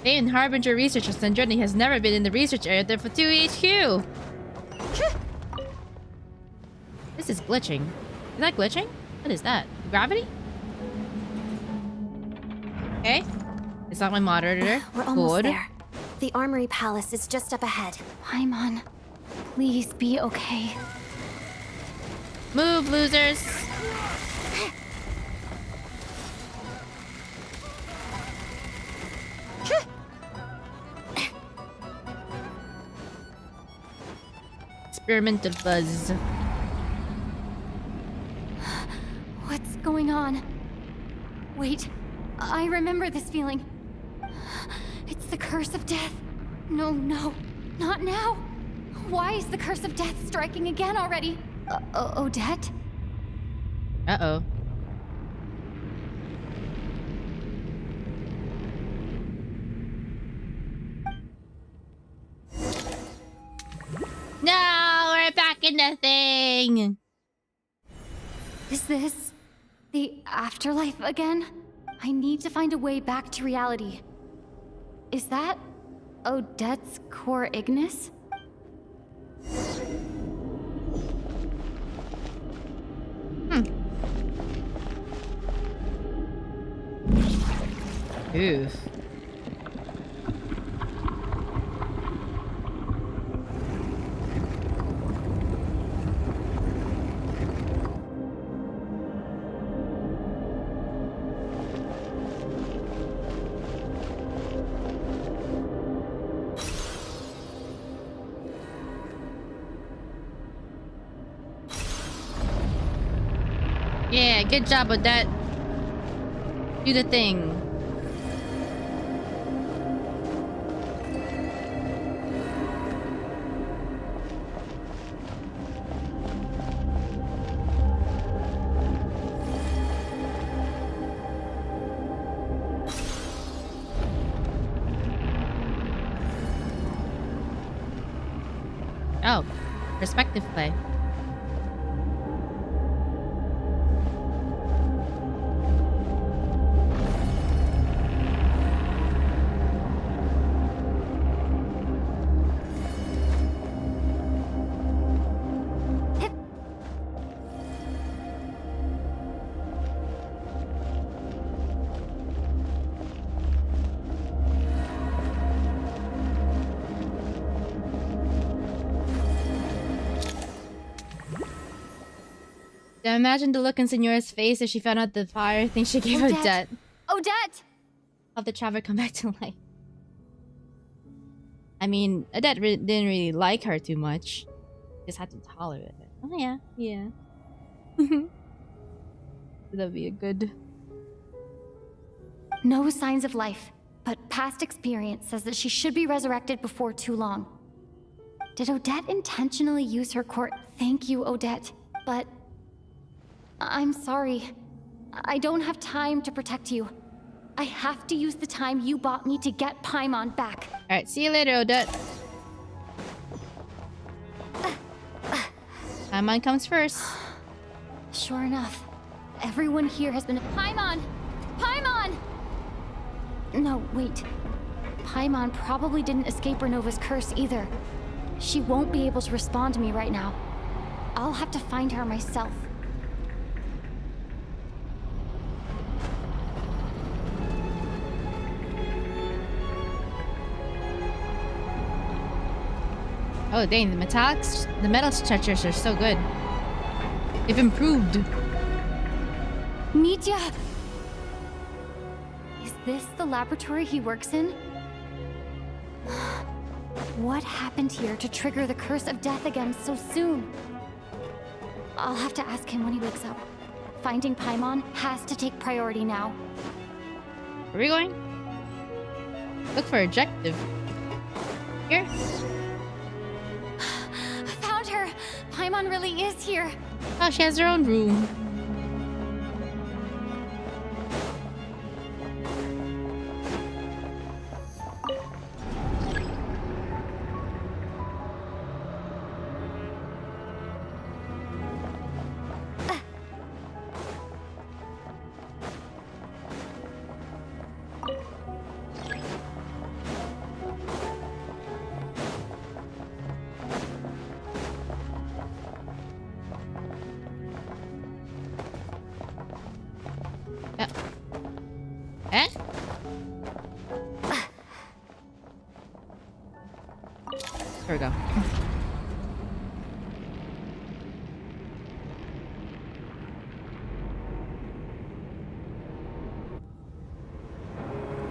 They in Harbinger Research of Snezhnaya has never been in the research area of the Fatui HQ. This is glitching. Is that glitching? What is that? Gravity? Okay. It's not my monitor. We're almost there. The Armory Palace is just up ahead. Paimon, please be okay. Move, losers. Experimental buzz. What's going on? Wait, I remember this feeling. It's the curse of death. No, not now. Why is the curse of death striking again already? Odette? Uh-oh. No, we're back in the thing. Is this the afterlife again? I need to find a way back to reality. Is that Odette's core Ignis? Oof. Yeah, good job with that. Do the thing. Oh, perspective play. Imagine the look in Signora's face if she found out the fire thing she gave Odette. Odette! Have the Traveler come back to life. I mean, Odette didn't really like her too much. Just had to tolerate it. Oh yeah, yeah. That'd be a good... No signs of life, but past experience says that she should be resurrected before too long. Did Odette intentionally use her core? Thank you, Odette, but... I'm sorry. I don't have time to protect you. I have to use the time you bought me to get Paimon back. Alright, see you later, Odette. Paimon comes first. Sure enough. Everyone here has been... Paimon! Paimon! No, wait. Paimon probably didn't escape Renova's curse either. She won't be able to respond to me right now. I'll have to find her myself. Oh dang, the metal stretchers are so good. They've improved. Mitya! Is this the laboratory he works in? What happened here to trigger the curse of death again so soon? I'll have to ask him when he wakes up. Finding Paimon has to take priority now. Where are we going? Look for objective. Here? Found her! Paimon really is here! Oh, she has her own room. Here we go.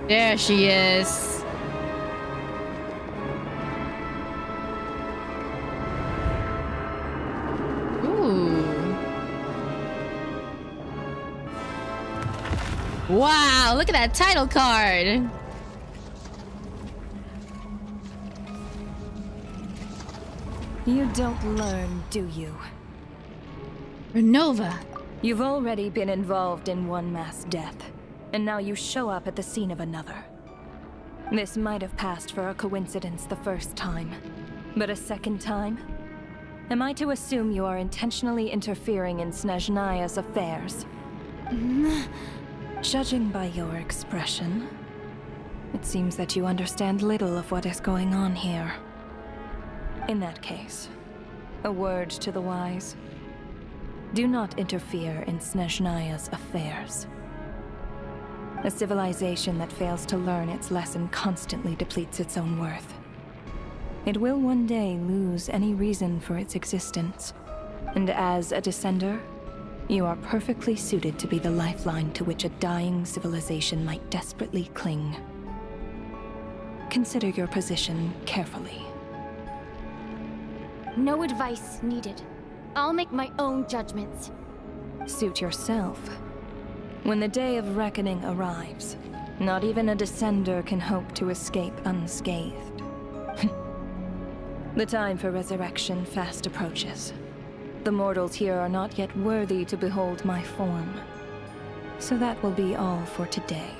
There she is. Ooh. Wow, look at that title card. You don't learn, do you? Renova. You've already been involved in one mass death, and now you show up at the scene of another. This might have passed for a coincidence the first time, but a second time? Am I to assume you are intentionally interfering in Snezhnaya's affairs? Judging by your expression, it seems that you understand little of what is going on here. In that case, a word to the wise. Do not interfere in Snezhnaya's affairs. A civilization that fails to learn its lesson constantly depletes its own worth. It will one day lose any reason for its existence, and as a descender, you are perfectly suited to be the lifeline to which a dying civilization might desperately cling. Consider your position carefully. No advice needed. I'll make my own judgments. Suit yourself. When the day of reckoning arrives, not even a descender can hope to escape unscathed. The time for resurrection fast approaches. The mortals here are not yet worthy to behold my form. So that will be all for today.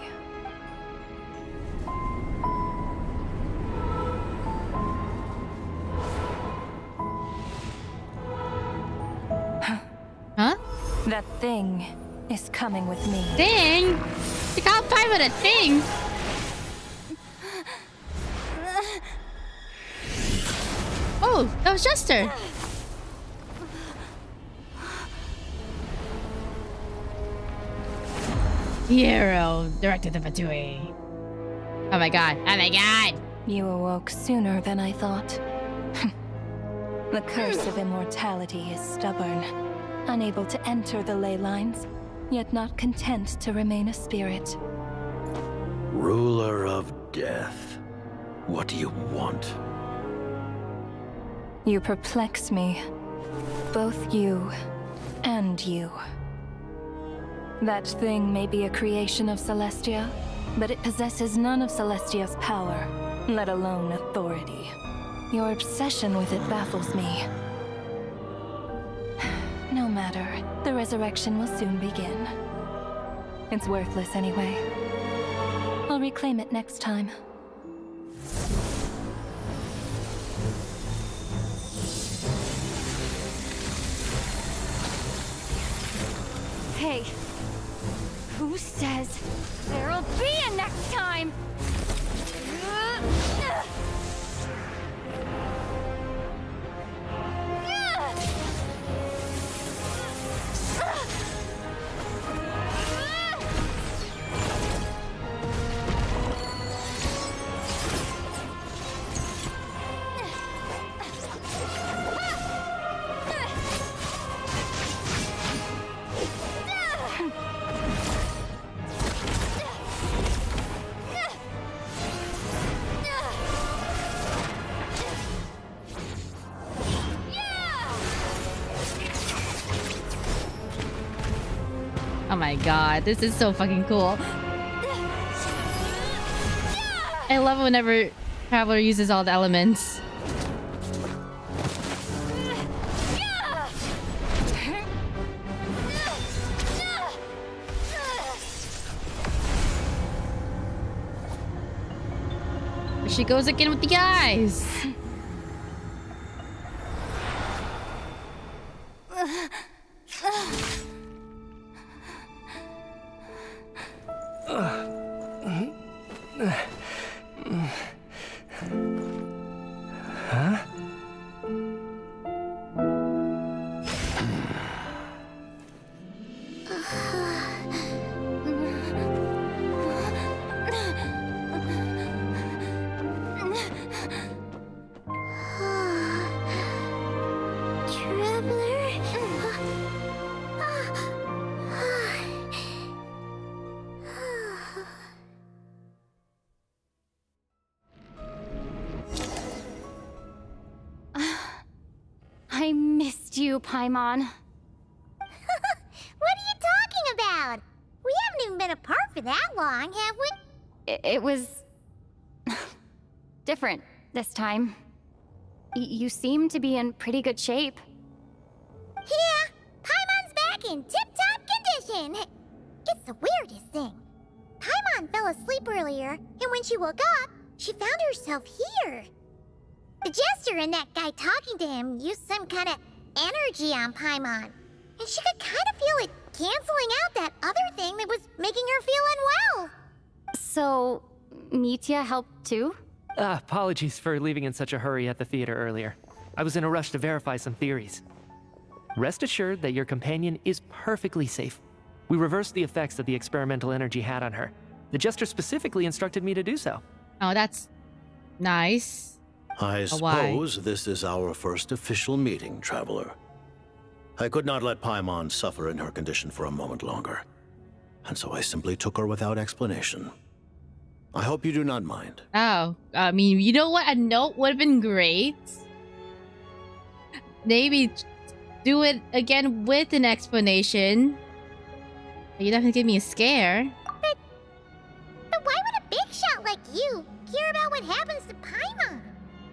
Huh? That thing is coming with me. Thing? You can't fight with a thing. Oh, that was Jester. Hero, directed the Fatui. Oh my god. Oh my god. You awoke sooner than I thought. The curse of immortality is stubborn, unable to enter the ley lines, yet not content to remain a spirit. Ruler of death, what do you want? You perplex me. Both you and you. That thing may be a creation of Celestia, but it possesses none of Celestia's power, let alone authority. Your obsession with it baffles me. No matter, the resurrection will soon begin. It's worthless anyway. I'll reclaim it next time. Hey, who says there'll be a next time? Oh my god, this is so fucking cool. I love whenever Traveler uses all the elements. Here she goes again with the eyes. I missed you, Paimon. What are you talking about? We haven't even been apart for that long, have we? It was... different this time. You seem to be in pretty good shape. Yeah, Paimon's back in tip-top condition. It's the weirdest thing. Paimon fell asleep earlier, and when she woke up, she found herself here. The jester and that guy talking to him used some kind of energy on Paimon, and she could kind of feel it canceling out that other thing that was making her feel unwell. So, Mitya helped too? Apologies for leaving in such a hurry at the theater earlier. I was in a rush to verify some theories. Rest assured that your companion is perfectly safe. We reversed the effects that the experimental energy had on her. The jester specifically instructed me to do so. Oh, that's nice. I suppose this is our first official meeting, Traveler. I could not let Paimon suffer in her condition for a moment longer, and so I simply took her without explanation. I hope you do not mind. Oh, I mean, you know what? A note would have been great. Maybe do it again with an explanation. You definitely give me a scare. But why would a big shot like you care about what happens to Paimon?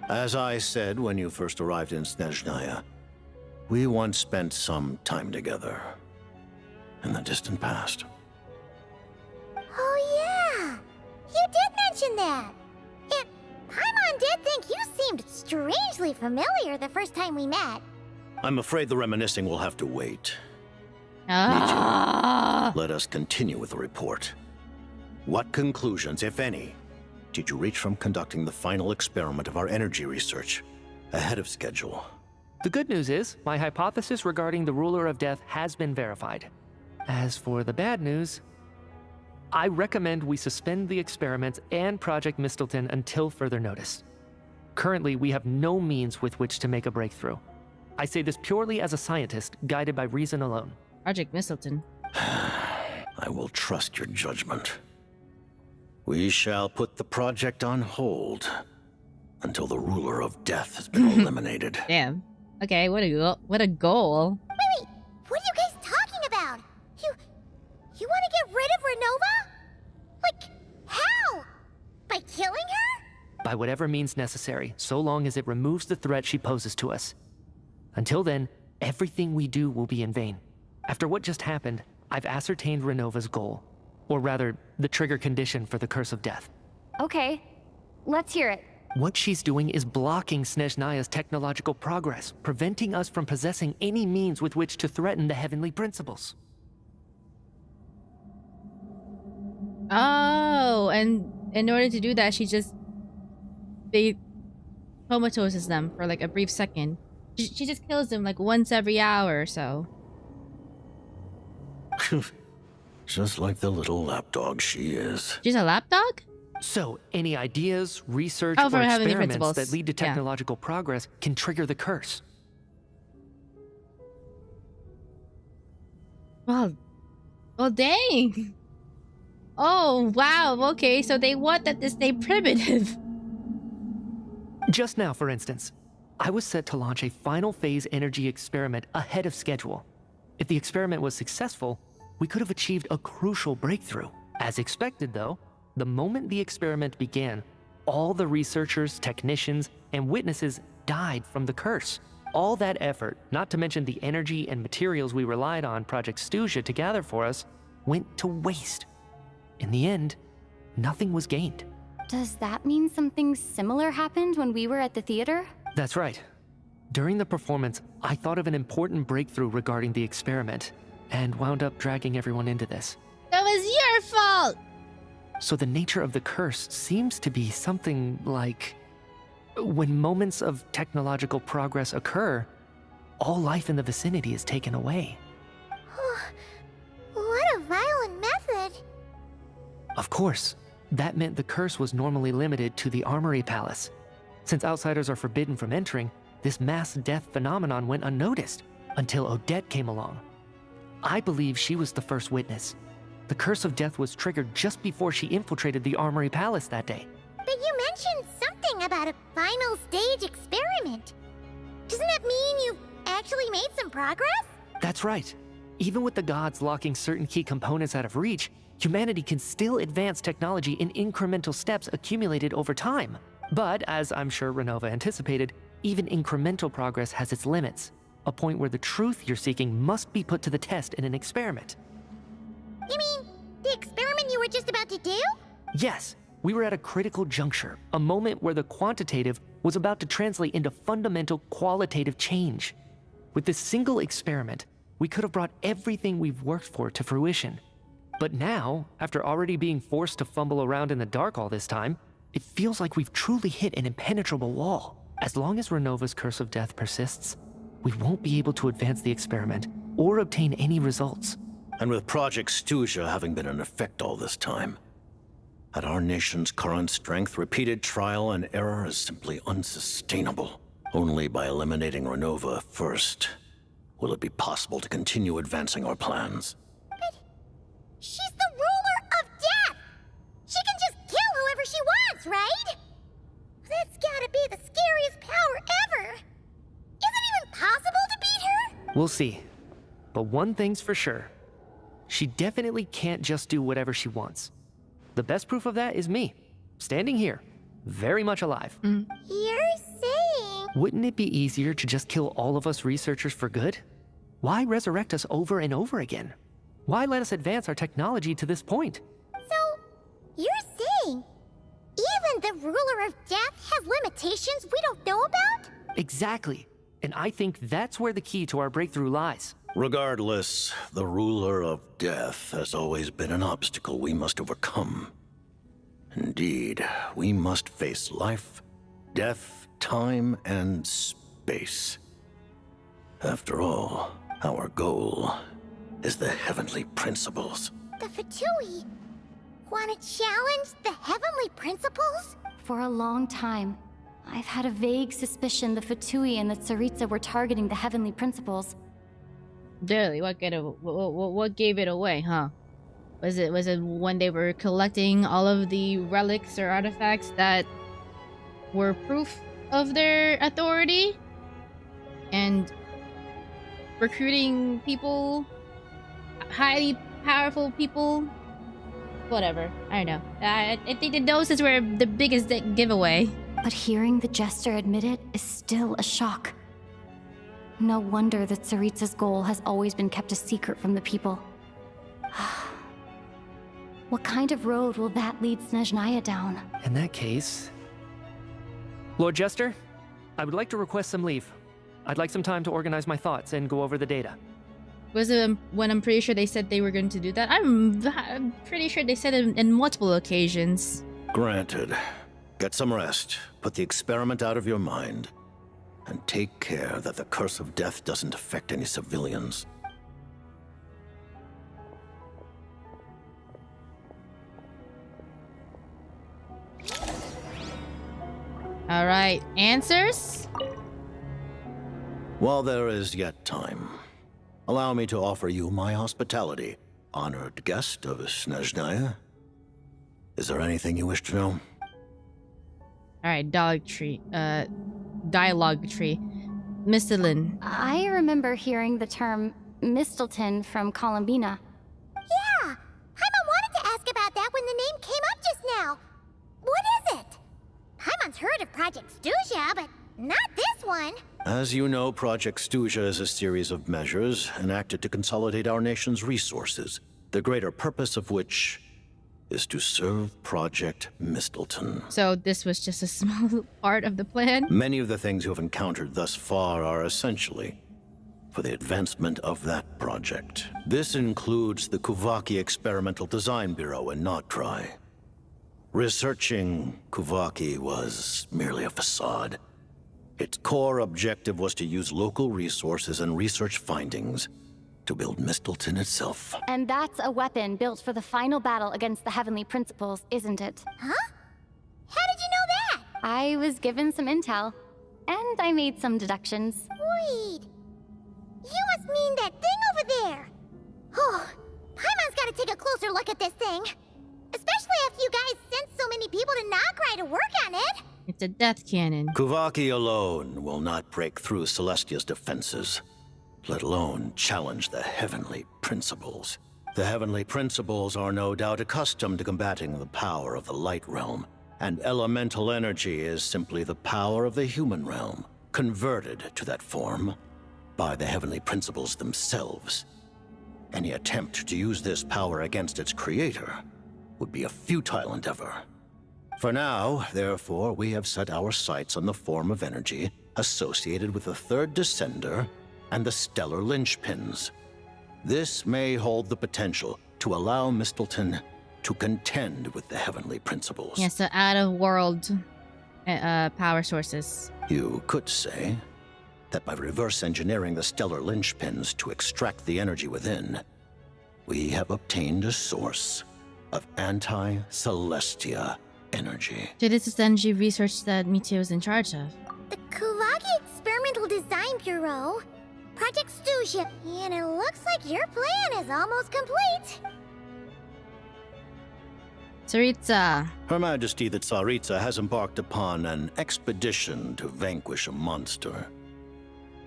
As I said when you first arrived in Snezhnaya, we once spent some time together in the distant past. Oh yeah, you did mention that. And Paimon did think you seemed strangely familiar the first time we met. I'm afraid the reminiscing will have to wait. Ah. Let us continue with the report. What conclusions, if any, did you reach from conducting the final experiment of our energy research ahead of schedule? The good news is, my hypothesis regarding the ruler of death has been verified. As for the bad news, I recommend we suspend the experiments and Project Mistleton until further notice. Currently, we have no means with which to make a breakthrough. I say this purely as a scientist, guided by reason alone. Project Mistleton. I will trust your judgment. We shall put the project on hold until the ruler of death has been eliminated. Damn. Okay, what a goal. Wait, what are you guys talking about? You want to get rid of Renova? Like, how? By killing her? By whatever means necessary, so long as it removes the threat she poses to us. Until then, everything we do will be in vain. After what just happened, I've ascertained Renova's goal. Or rather, the trigger condition for the Curse of Death. Okay, let's hear it. What she's doing is blocking Snezhnaya's technological progress, preventing us from possessing any means with which to threaten the heavenly principles. Oh, and in order to do that, they comatoses them for like a brief second. She just kills them like once every hour or so. Just like the little lapdog she is. She's a lapdog? So, any ideas, research, for or heavenly experiments principles. that lead to technological progress can trigger the curse. Well, dang. Oh, wow. Okay, so they want that to stay primitive. Just now, for instance, I was set to launch a final phase energy experiment ahead of schedule. If the experiment was successful, we could have achieved a crucial breakthrough. As expected, though, the moment the experiment began, all the researchers, technicians, and witnesses died from the curse. All that effort, not to mention the energy and materials we relied on Project Snezhnaya to gather for us, went to waste. In the end, nothing was gained. Does that mean something similar happened when we were at the theater? That's right. During the performance, I thought of an important breakthrough regarding the experiment, and wound up dragging everyone into this. That was your fault! So the nature of the curse seems to be something like... when moments of technological progress occur, all life in the vicinity is taken away. What a violent method. Of course, that meant the curse was normally limited to the Armory Palace. Since outsiders are forbidden from entering, this mass death phenomenon went unnoticed until Odette came along. I believe she was the first witness. The Curse of Death was triggered just before she infiltrated the Armory Palace that day. But you mentioned something about a final stage experiment. Doesn't that mean you've actually made some progress? That's right. Even with the gods locking certain key components out of reach, humanity can still advance technology in incremental steps accumulated over time. But, as I'm sure Renova anticipated, even incremental progress has its limits. A point where the truth you're seeking must be put to the test in an experiment. You mean, the experiment you were just about to do? Yes, we were at a critical juncture, a moment where the quantitative was about to translate into fundamental qualitative change. With this single experiment, we could have brought everything we've worked for to fruition. But now, after already being forced to fumble around in the dark all this time, it feels like we've truly hit an impenetrable wall. As long as Renova's curse of death persists, we won't be able to advance the experiment or obtain any results. And with Project Snezhnaya having been in effect all this time, at our nation's current strength, repeated trial and error is simply unsustainable. Only by eliminating Renova first will it be possible to continue advancing our plans. But she's the ruler of death! She can just kill whoever she wants, right? That's gotta be the scariest power ever! Is it even possible to beat her? We'll see. But one thing's for sure. She definitely can't just do whatever she wants. The best proof of that is me, standing here, very much alive. You're saying... Wouldn't it be easier to just kill all of us researchers for good? Why resurrect us over and over again? Why let us advance our technology to this point? So, you're saying even the ruler of death has limitations we don't know about? Exactly. And I think that's where the key to our breakthrough lies. Regardless, the ruler of death has always been an obstacle we must overcome. Indeed, we must face life, death, time, and space. After all, our goal is the heavenly principles. The Fatui want to challenge the heavenly principles? For a long time, I've had a vague suspicion the Fatui and the Tsaritsa were targeting the heavenly principles. Really? What gave it away, huh? Was it when they were collecting all of the relics or artifacts that were proof of their authority? And recruiting people, highly powerful people? Whatever. I don't know. I think the doses were the biggest giveaway. But hearing the Jester admit it is still a shock. No wonder that Tsaritsa's goal has always been kept a secret from the people. What kind of road will that lead Snezhnaya down? In that case... Lord Jester, I would like to request some leave. I'd like some time to organize my thoughts and go over the data. Was it when I'm pretty sure they said they were going to do that? I'm pretty sure they said it in multiple occasions. Granted. Get some rest, put the experiment out of your mind, and take care that the curse of death doesn't affect any civilians. Alright, answers? While there is yet time, allow me to offer you my hospitality, honored guest of Snezhnaya. Is there anything you wish to know? Alright, dialogue tree. Mistlin. I remember hearing the term Mistleton from Columbina. Yeah! Paimon wanted to ask about that when the name came up just now. What is it? Paimon's heard of Project Snezhnaya, but not this one. As you know, Project Snezhnaya is a series of measures enacted to consolidate our nation's resources, the greater purpose of which is to serve Project Mistleton. So this was just a small part of the plan? Many of the things you have encountered thus far are essentially for the advancement of that project. This includes the Kuvaki Experimental Design Bureau in Notdry. Researching Kuvaki was merely a facade. Its core objective was to use local resources and research findings to build Mistleton itself. And that's a weapon built for the final battle against the Heavenly Principles, isn't it? Huh? How did you know that? I was given some intel, and I made some deductions. Wait. You must mean that thing over there. Oh, Paimon's gotta take a closer look at this thing. Especially after you guys sent so many people to Notdry to work on it. It's a death cannon. Kuvaki alone will not break through Celestia's defenses, let alone challenge the heavenly principles. The heavenly principles are no doubt accustomed to combating the power of the light realm, and elemental energy is simply the power of the human realm, converted to that form by the heavenly principles themselves. Any attempt to use this power against its creator would be a futile endeavor. For now, therefore, we have set our sights on the form of energy associated with the third descender and the stellar linchpins. This may hold the potential to allow Mistleton to contend with the heavenly principles. Yeah, so out-of-world power sources. You could say that by reverse engineering the stellar linchpins to extract the energy within, we have obtained a source of anti-Celestia energy. So this is the energy research that Mitsuo is in charge of. The Kuvaki Experimental Design Bureau, Project Stuship, and it looks like your plan is almost complete. Tsaritsa. Her Majesty the Tsaritsa has embarked upon an expedition to vanquish a monster.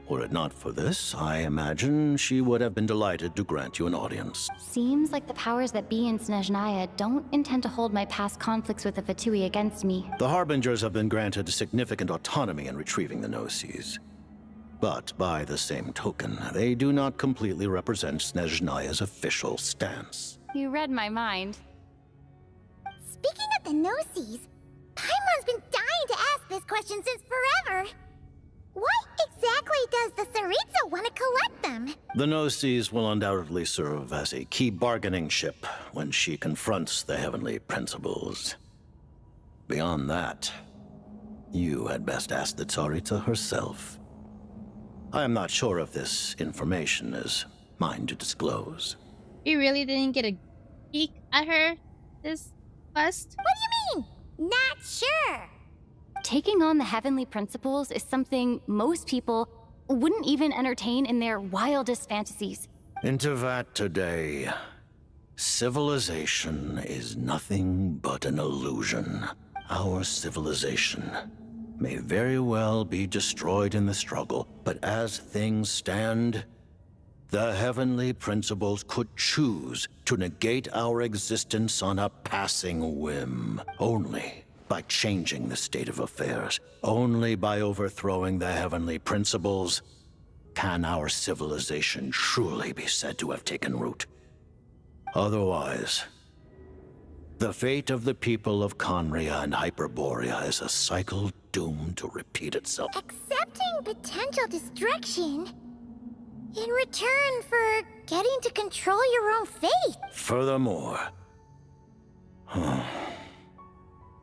Were it not for this, I imagine she would have been delighted to grant you an audience. Seems like the powers that be in Snezhnaya don't intend to hold my past conflicts with the Fatui against me. The Harbingers have been granted significant autonomy in retrieving the Gnosis. But by the same token, they do not completely represent Snezhnaya's official stance. You read my mind. Speaking of the Gnosis, Paimon's been dying to ask this question since forever. Why exactly does the Tsaritsa want to collect them? The Gnosis will undoubtedly serve as a key bargaining chip when she confronts the heavenly principles. Beyond that, you had best ask the Tsaritsa herself. I am not sure if this information is mine to disclose. You really didn't get a peek at her this quest? What do you mean? Not sure. Taking on the heavenly principles is something most people wouldn't even entertain in their wildest fantasies. Intervat today, civilization is nothing but an illusion. Our civilization may very well be destroyed in the struggle, but as things stand, the heavenly principles could choose to negate our existence on a passing whim. Only by changing the state of affairs, only by overthrowing the heavenly principles, can our civilization truly be said to have taken root. Otherwise, the fate of the people of Conria and Hyperborea is a cycle doomed to repeat itself. Accepting potential destruction in return for getting to control your own fate. Furthermore,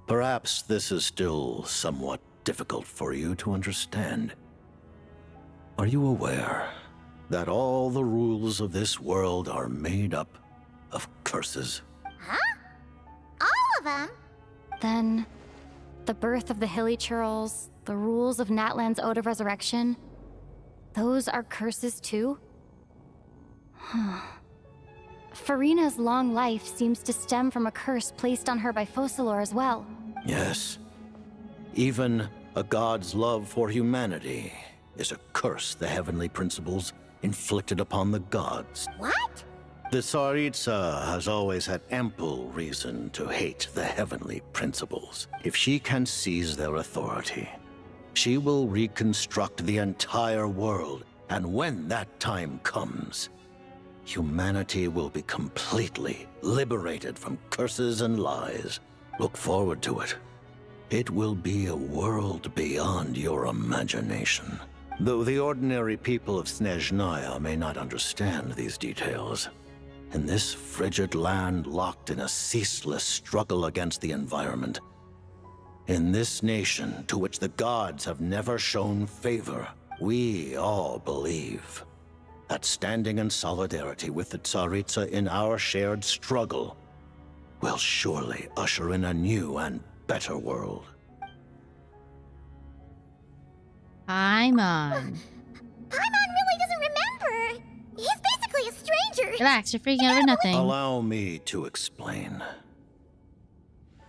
perhaps this is still somewhat difficult for you to understand. Are you aware that all the rules of this world are made up of curses? Huh? All of them? Then, the birth of the Hilly Churls, the rules of Natlan's Ode of Resurrection, those are curses too? Farina's long life seems to stem from a curse placed on her by Focalor as well. Yes. Even a god's love for humanity is a curse the heavenly principles inflicted upon the gods. What? The Tsaritsa has always had ample reason to hate the heavenly principles. If she can seize their authority, she will reconstruct the entire world, and when that time comes, humanity will be completely liberated from curses and lies. Look forward to it. It will be a world beyond your imagination. Though the ordinary people of Snezhnaya may not understand these details, in this frigid land locked in a ceaseless struggle against the environment, in this nation to which the gods have never shown favor, we all believe that standing in solidarity with the Tsaritsa in our shared struggle will surely usher in a new and better world. Paimon. Paimon really doesn't remember. He's basically a stranger. Relax, you're freaking over nothing. Allow me to explain.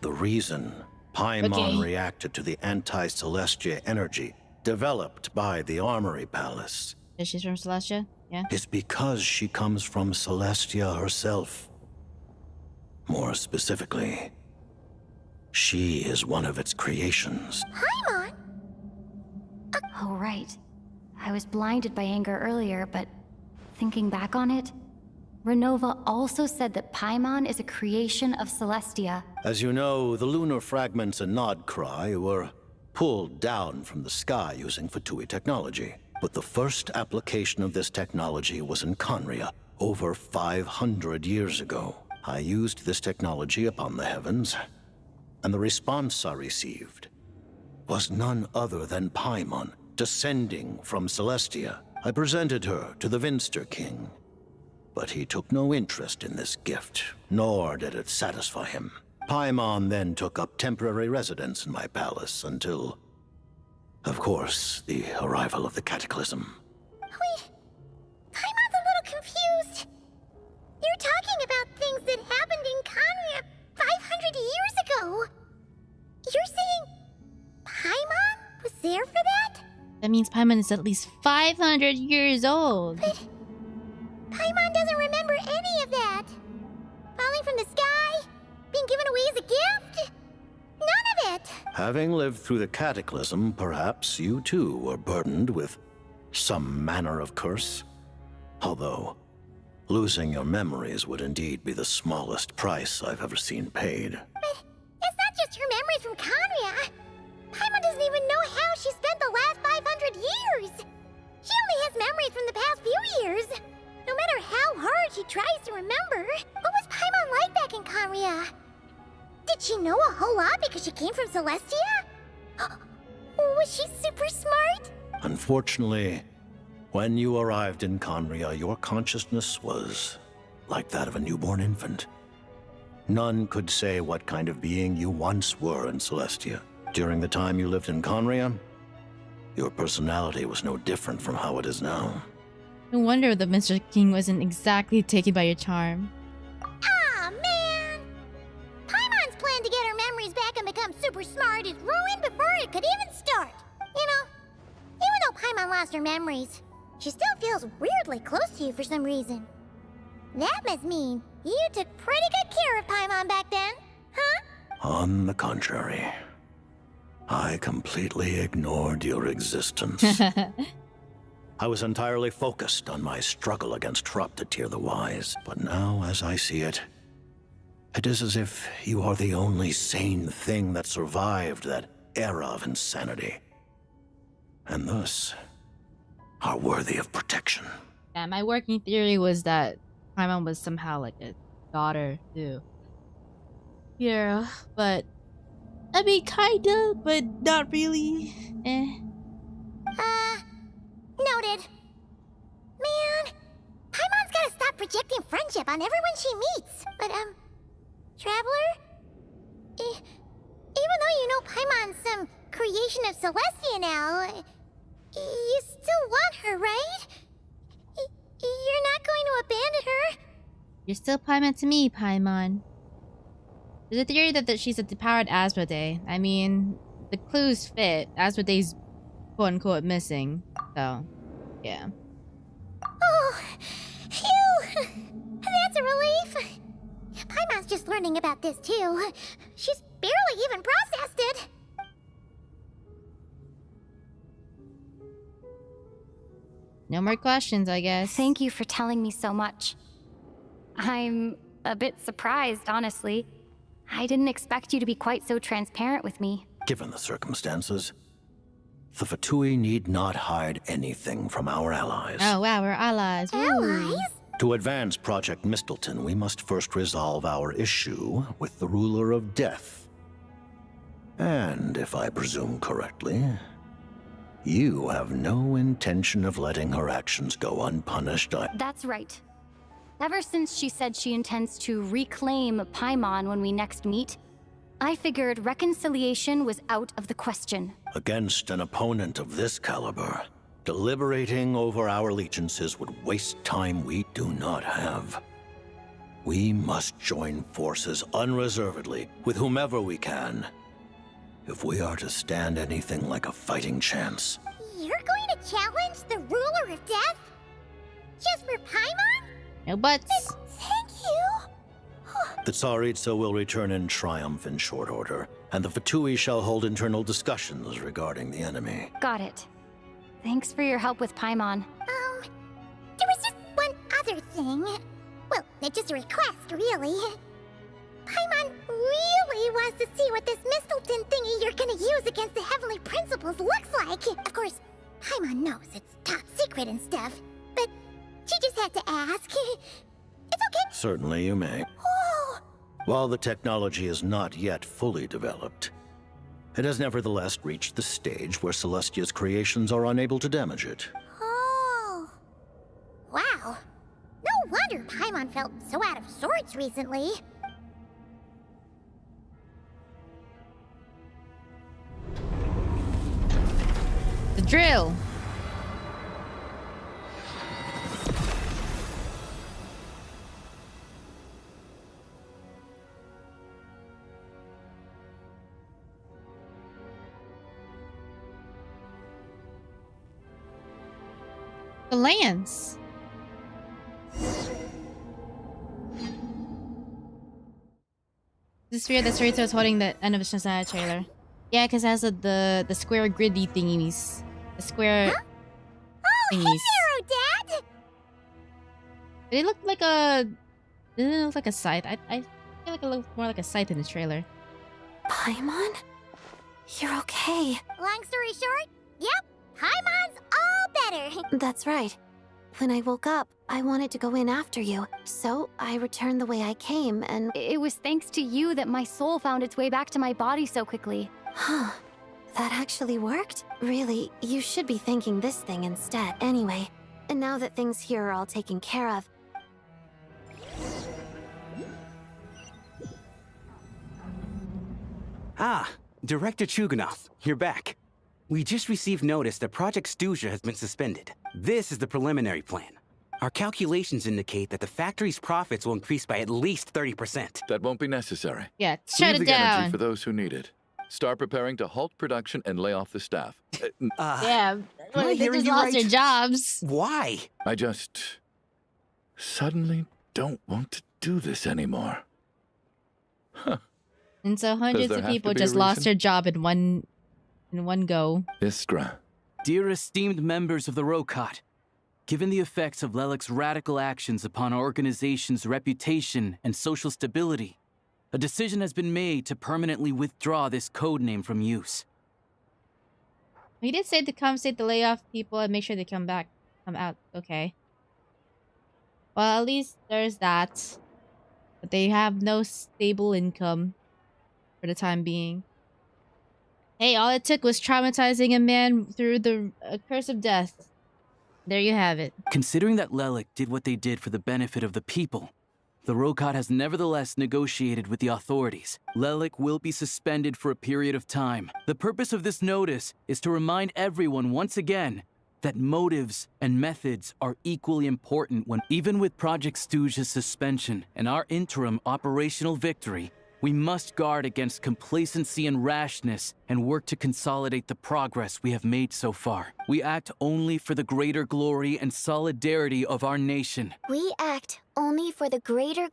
The reason Paimon reacted to the anti-Celestia energy developed by the Armory Palace. Is she from Celestia? Yeah. It's because she comes from Celestia herself. More specifically, she is one of its creations. Paimon? Oh, right. I was blinded by anger earlier, but thinking back on it, Renova also said that Paimon is a creation of Celestia. As you know, the lunar fragments in Nodcry were pulled down from the sky using Fatui technology. But the first application of this technology was in Conria, over 500 years ago. I used this technology upon the heavens, and the response I received was none other than Paimon, descending from Celestia. I presented her to the Vinster King, but he took no interest in this gift, nor did it satisfy him. Paimon then took up temporary residence in my palace until, of course, the arrival of the Cataclysm. Wait, Paimon's a little confused. You're talking about things that happened in Conria 500 years ago. You're saying Paimon was there for that? That means Paimon is at least 500 years old. But Paimon doesn't remember any of that. Falling from the sky? Being given away as a gift? None of it! Having lived through the Cataclysm, perhaps you too were burdened with some manner of curse. Although, losing your memories would indeed be the smallest price I've ever seen paid. But it's not just her memories from Conria. Paimon doesn't even know how she spent the last 500 years. She only has memories from the past few years. No matter how hard she tries to remember, what was Paimon like back in Conria? Did she know a whole lot because she came from Celestia? Was she super smart? Unfortunately, when you arrived in Conria, your consciousness was like that of a newborn infant. None could say what kind of being you once were in Celestia. During the time you lived in Conria, your personality was no different from how it is now. No wonder the Mr. King wasn't exactly taken by your charm. Ah, man! Paimon's plan to get her memories back and become super smart is ruined before it could even start. You know, even though Paimon lost her memories, she still feels weirdly close to you for some reason. That must mean you took pretty good care of Paimon back then, huh? On the contrary, I completely ignored your existence. I was entirely focused on my struggle against Troptatir the Wise. But now, as I see it, it is as if you are the only sane thing that survived that era of insanity. And thus, are worthy of protection. Yeah, my working theory was that Paimon was somehow like a daughter to Hero, but I mean, kinda, but not really. Noted. Man, Paimon's gotta stop projecting friendship on everyone she meets. But, Traveler? Even though you know Paimon's some creation of Celestia now, you still want her, right? You're not going to abandon her? You're still Paimon to me, Paimon. There's a theory that she's a depowered Asmodee. I mean, the clues fit. Asmodee's quote-unquote missing. So, yeah. Oh, phew! That's a relief. Paimon's just learning about this too. She's barely even processed it. No more questions, I guess. Thank you for telling me so much. I'm a bit surprised, honestly. I didn't expect you to be quite so transparent with me. Given the circumstances, the Fatui need not hide anything from our allies. Oh wow, we're allies. Allies? To advance Project Mistelton, we must first resolve our issue with the Ruler of Death. And if I presume correctly, you have no intention of letting her actions go unpunished. That's right. Ever since she said she intends to reclaim Paimon when we next meet, I figured reconciliation was out of the question. Against an opponent of this caliber, deliberating over our allegiances would waste time we do not have. We must join forces unreservedly with whomever we can if we are to stand anything like a fighting chance. You're going to challenge the ruler of death? Just for Paimon? No buts. Thank you. The Tsaritsa will return in triumph in short order, and the Fatui shall hold internal discussions regarding the enemy. Got it. Thanks for your help with Paimon. There was just one other thing. Well, just a request, really. Paimon really wants to see what this Mistelton thingy you're gonna use against the Heavenly Principles looks like. Of course, Paimon knows it's top secret and stuff, but she just had to ask. It's okay. Certainly you may. Oh. While the technology is not yet fully developed, it has nevertheless reached the stage where Celestia's creations are unable to damage it. Oh. Wow. No wonder Paimon felt so out of sorts recently. The drill. The lance. This sphere that Sarita was holding the end of the Snezhnaya trailer. Yeah, because it has the square griddy thingies. The square thingies. Hey there, Dad! It looked like a... Didn't it look like a scythe? I feel like it looked more like a scythe in the trailer. Paimon? You're okay. Long story short, yep, Paimon's all better. That's right. When I woke up, I wanted to go in after you, so I returned the way I came, and... It was thanks to you that my soul found its way back to my body so quickly. Huh. That actually worked? Really, you should be thanking this thing instead. Anyway, and now that things here are all taken care of... Ah, Director Chuganov, you're back. We just received notice that Project Stuzha has been suspended. This is the preliminary plan. Our calculations indicate that the factory's profits will increase by at least 30%. That won't be necessary. Yeah, shut Leave it the energy down. for those who need it. Start preparing to halt production and lay off the staff. Yeah, I they hearing just you lost right? their jobs. Why? I just suddenly don't want to do this anymore. And so hundreds there of have to people be a just lost reason? their job in one go. Iskra. Dear esteemed members of the Rokot, given the effects of Lelik's radical actions upon our organization's reputation and social stability, a decision has been made to permanently withdraw this codename from use. He did say to compensate the layoff people and make sure they come out. Okay. Well, at least there's that. But they have no stable income for the time being. Hey, all it took was traumatizing a man through the curse of death. There you have it. Considering that Lelik did what they did for the benefit of the people, the Rokot has nevertheless negotiated with the authorities. Lelik will be suspended for a period of time. The purpose of this notice is to remind everyone once again that motives and methods are equally important when, even with Project Stuzha's suspension and our interim operational victory, we must guard against complacency and rashness and work to consolidate the progress we have made so far. We act only for the greater glory and solidarity of our nation. We act only for the greater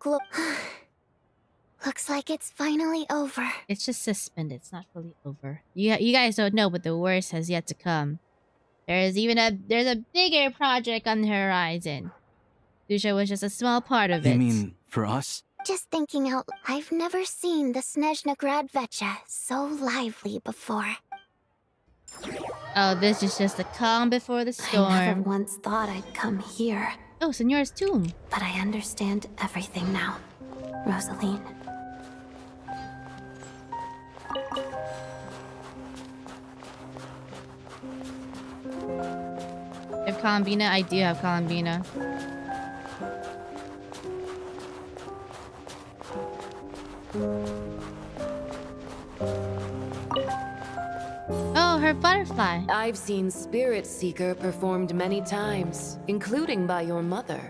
Looks like it's finally over. It's just suspended. It's not fully over. You guys don't know, but the worst has yet to come. There's a bigger project on the horizon. Stuzha was just a small part of it. You mean for us? Just thinking out, I've never seen the Snezhnaya so lively before. Oh, this is just the calm before the storm. I never once thought I'd come here. Oh, Signora's tomb. But I understand everything now, Rosaline. You have Columbina? I do have Columbina. Oh, her butterfly. I've seen Spirit Seeker performed many times, including by your mother.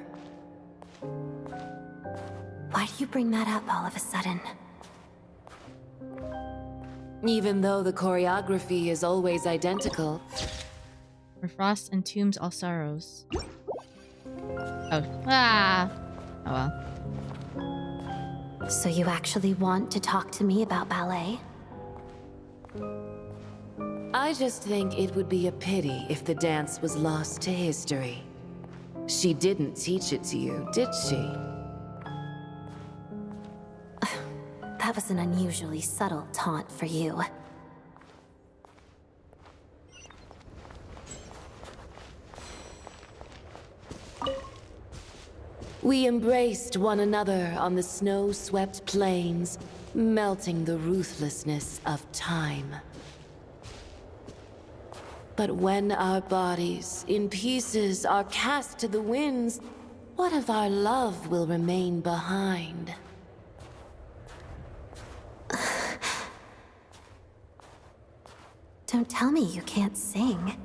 Why do you bring that up all of a sudden? Even though the choreography is always identical. Where frost entombs all sorrows. Oh. Ah. Oh well. So you actually want to talk to me about ballet? I just think it would be a pity if the dance was lost to history. She didn't teach it to you, did she? That was an unusually subtle taunt for you. We embraced one another on the snow-swept plains, melting the ruthlessness of time. But when our bodies, in pieces, are cast to the winds, what of our love will remain behind? Don't tell me you can't sing.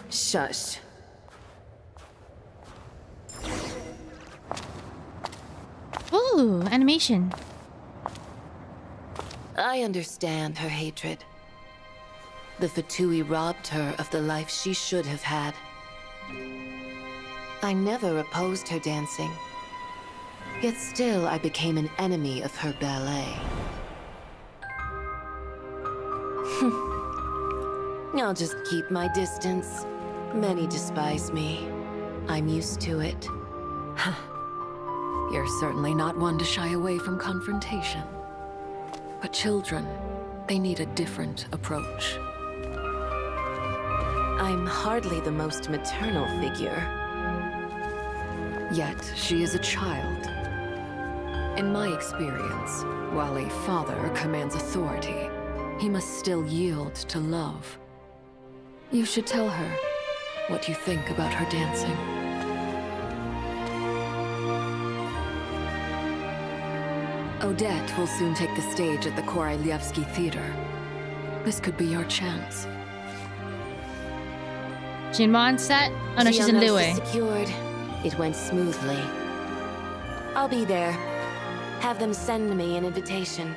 Shush. Ooh, animation. I understand her hatred. The Fatui robbed her of the life she should have had. I never opposed her dancing. Yet still I became an enemy of her ballet. I'll just keep my distance. Many despise me. I'm used to it. You're certainly not one to shy away from confrontation. But children, they need a different approach. I'm hardly the most maternal figure. Yet, she is a child. In my experience, while a father commands authority, he must still yield to love. You should tell her what you think about her dancing. Odette will soon take the stage at the Koralyevsky Theater. This could be your chance. Jinmon set? Oh no, she's in Liyue. Secured. It went smoothly. I'll be there. Have them send me an invitation.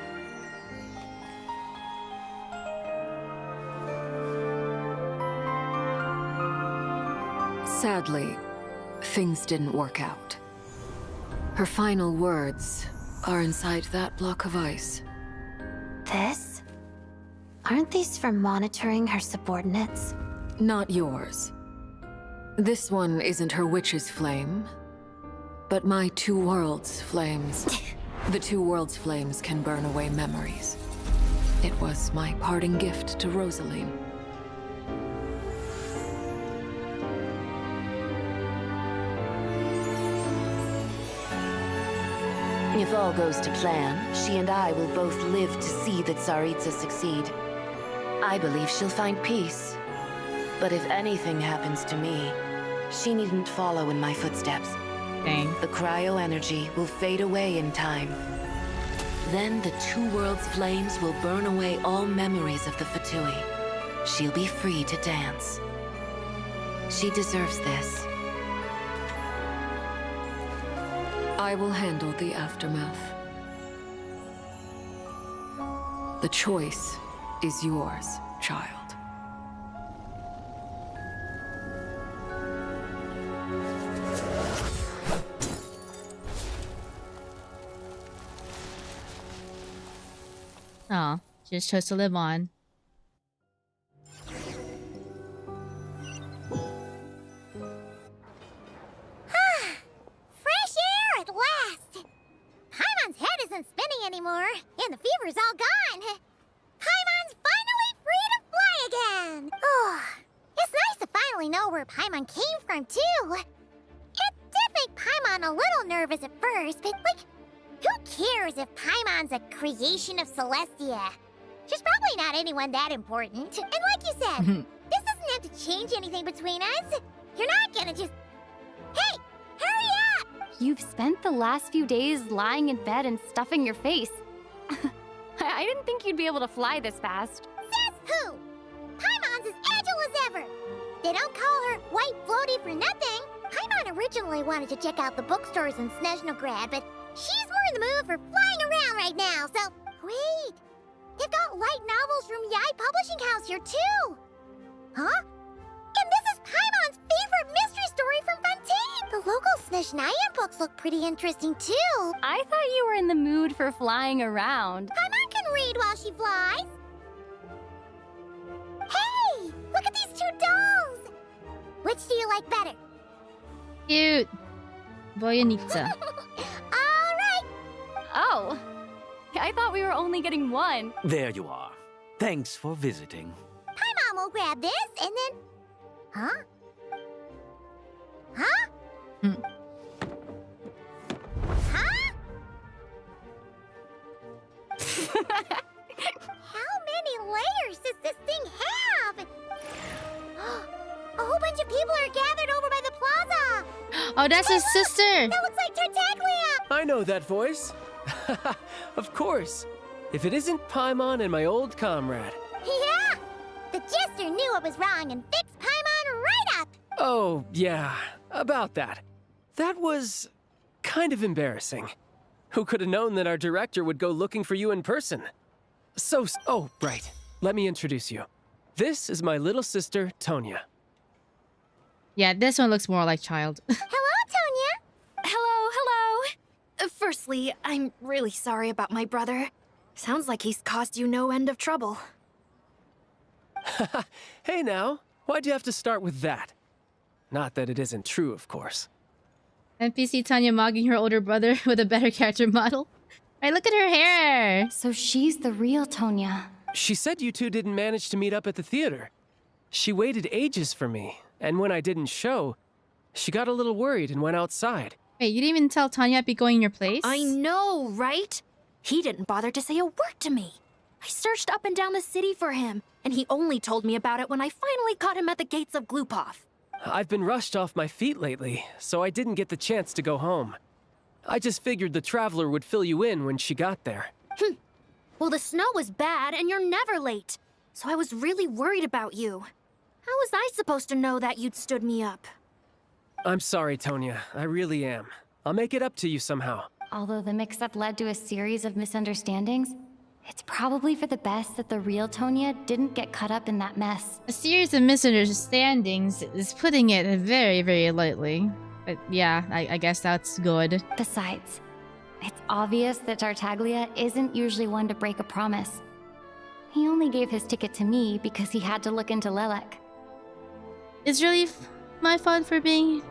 Sadly, things didn't work out. Her final words are inside that block of ice. This? Aren't these for monitoring her subordinates? Not yours. This one isn't her witch's flame, but my two worlds' flames. The two worlds' flames can burn away memories. It was my parting gift to Rosaline. If all goes to plan, she and I will both live to see the Tsaritsa succeed. I believe she'll find peace. But if anything happens to me, she needn't follow in my footsteps. Dang. The cryo energy will fade away in time. Then the two worlds' flames will burn away all memories of the Fatui. She'll be free to dance. She deserves this. I will handle the aftermath. The choice is yours, child. Oh, she just chose to live on. Fresh air at last! Paimon's head isn't spinning anymore, and the fever's all gone. Paimon's finally free to fly again! Oh, it's nice to finally know where Paimon came from, too. It did make Paimon a little nervous at first, but, like, who cares if Paimon's a creation of Celestia? She's probably not anyone that important. And like you said, this doesn't have to change anything between us. You're not gonna just... Hey! Hurry up! You've spent the last few days lying in bed and stuffing your face. I didn't think you'd be able to fly this fast. Says who? Paimon's as agile as ever. They don't call her White Floaty for nothing. Paimon originally wanted to check out the bookstores in Snezhnaya, but she's more in the mood for flying around right now, so Wait! They've got light novels from Yai Publishing House here, too! Huh? And this is Paimon's favorite mystery story from Fontaine! The local Snezhnaya books look pretty interesting, too! I thought you were in the mood for flying around. Paimon can read while she flies! Hey! Look at these two dolls! Which do you like better? Cute. Boyanitsa. Alright! Oh, I thought we were only getting one. There you are. Thanks for visiting. Paimon will grab this, and then... Huh? Huh? Huh? How many layers does this thing have? A whole bunch of people are gathered over by the plaza. Oh, that's his sister. That looks like Tartaglia. I know that voice. Of course. If it isn't Paimon and my old comrade. Yeah. The jester knew I was wrong and fixed Paimon right up. Oh, yeah. About that. That was kind of embarrassing. Who could have known that our director would go looking for you in person? Oh, right. Let me introduce you. This is my little sister, Tonya. Yeah, this one looks more like child. Hello, Tonya. Hello. Firstly, I'm really sorry about my brother. Sounds like he's caused you no end of trouble. Hey now, why'd you have to start with that? Not that it isn't true, of course. NPC Tanya mogging her older brother with a better character model. Right, look at her hair. So she's the real Tonya. She said you two didn't manage to meet up at the theater. She waited ages for me, and when I didn't show, she got a little worried and went outside. Wait, you didn't even tell Tanya I'd be going in your place? I know, right? He didn't bother to say a word to me. I searched up and down the city for him, and he only told me about it when I finally caught him at the gates of Glupov. I've been rushed off my feet lately, so I didn't get the chance to go home. I just figured the Traveler would fill you in when she got there. Well, the snow was bad, and you're never late. So I was really worried about you. How was I supposed to know that you'd stood me up? I'm sorry, Tonya. I really am. I'll make it up to you somehow. Although the mix-up led to a series of misunderstandings, it's probably for the best that the real Tonya didn't get caught up in that mess. A series of misunderstandings is putting it very, very lightly. But yeah, I guess that's good. Besides, it's obvious that Tartaglia isn't usually one to break a promise. He only gave his ticket to me because he had to look into Lelek. It's really my fault for being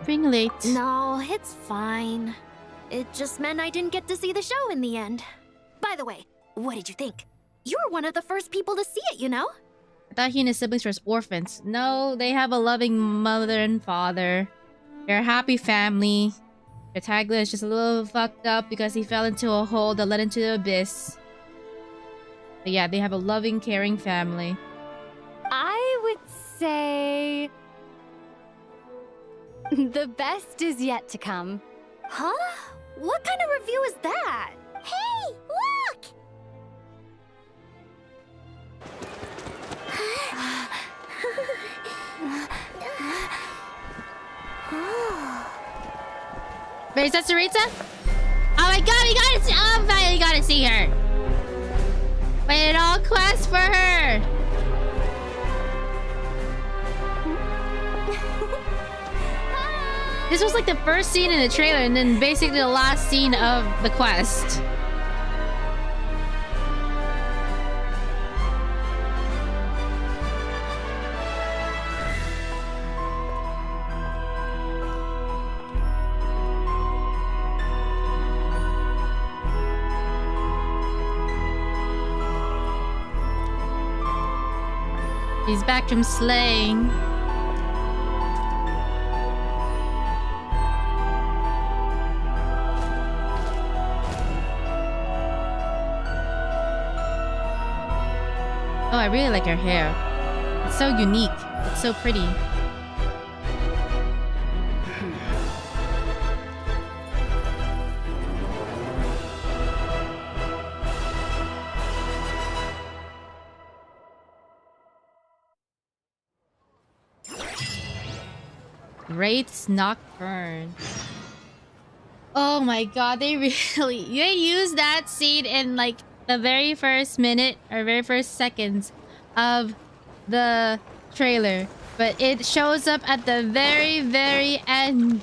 late. No, it's fine. It just meant I didn't get to see the show in the end. By the way, what did you think? You were one of the first people to see it, you know? I thought he and his siblings were orphans. No, they have a loving mother and father. They're a happy family. Tartaglia is just a little fucked up because he fell into a hole that led into the abyss. But yeah, they have a loving, caring family. I would say... the best is yet to come. Huh? What kind of review is that? Hey, look! Wait, is that Sarita? Oh my god, we gotta see— oh, finally gotta see her! Waited all quest for her! This was like the first scene in the trailer and then basically the last scene of the quest. He's back from slaying. Oh, I really like her hair. It's so unique. It's so pretty. Wraith's Nocturne. Oh my god, they use that scene in like the very first minute or very first seconds of the trailer, but it shows up at the very end.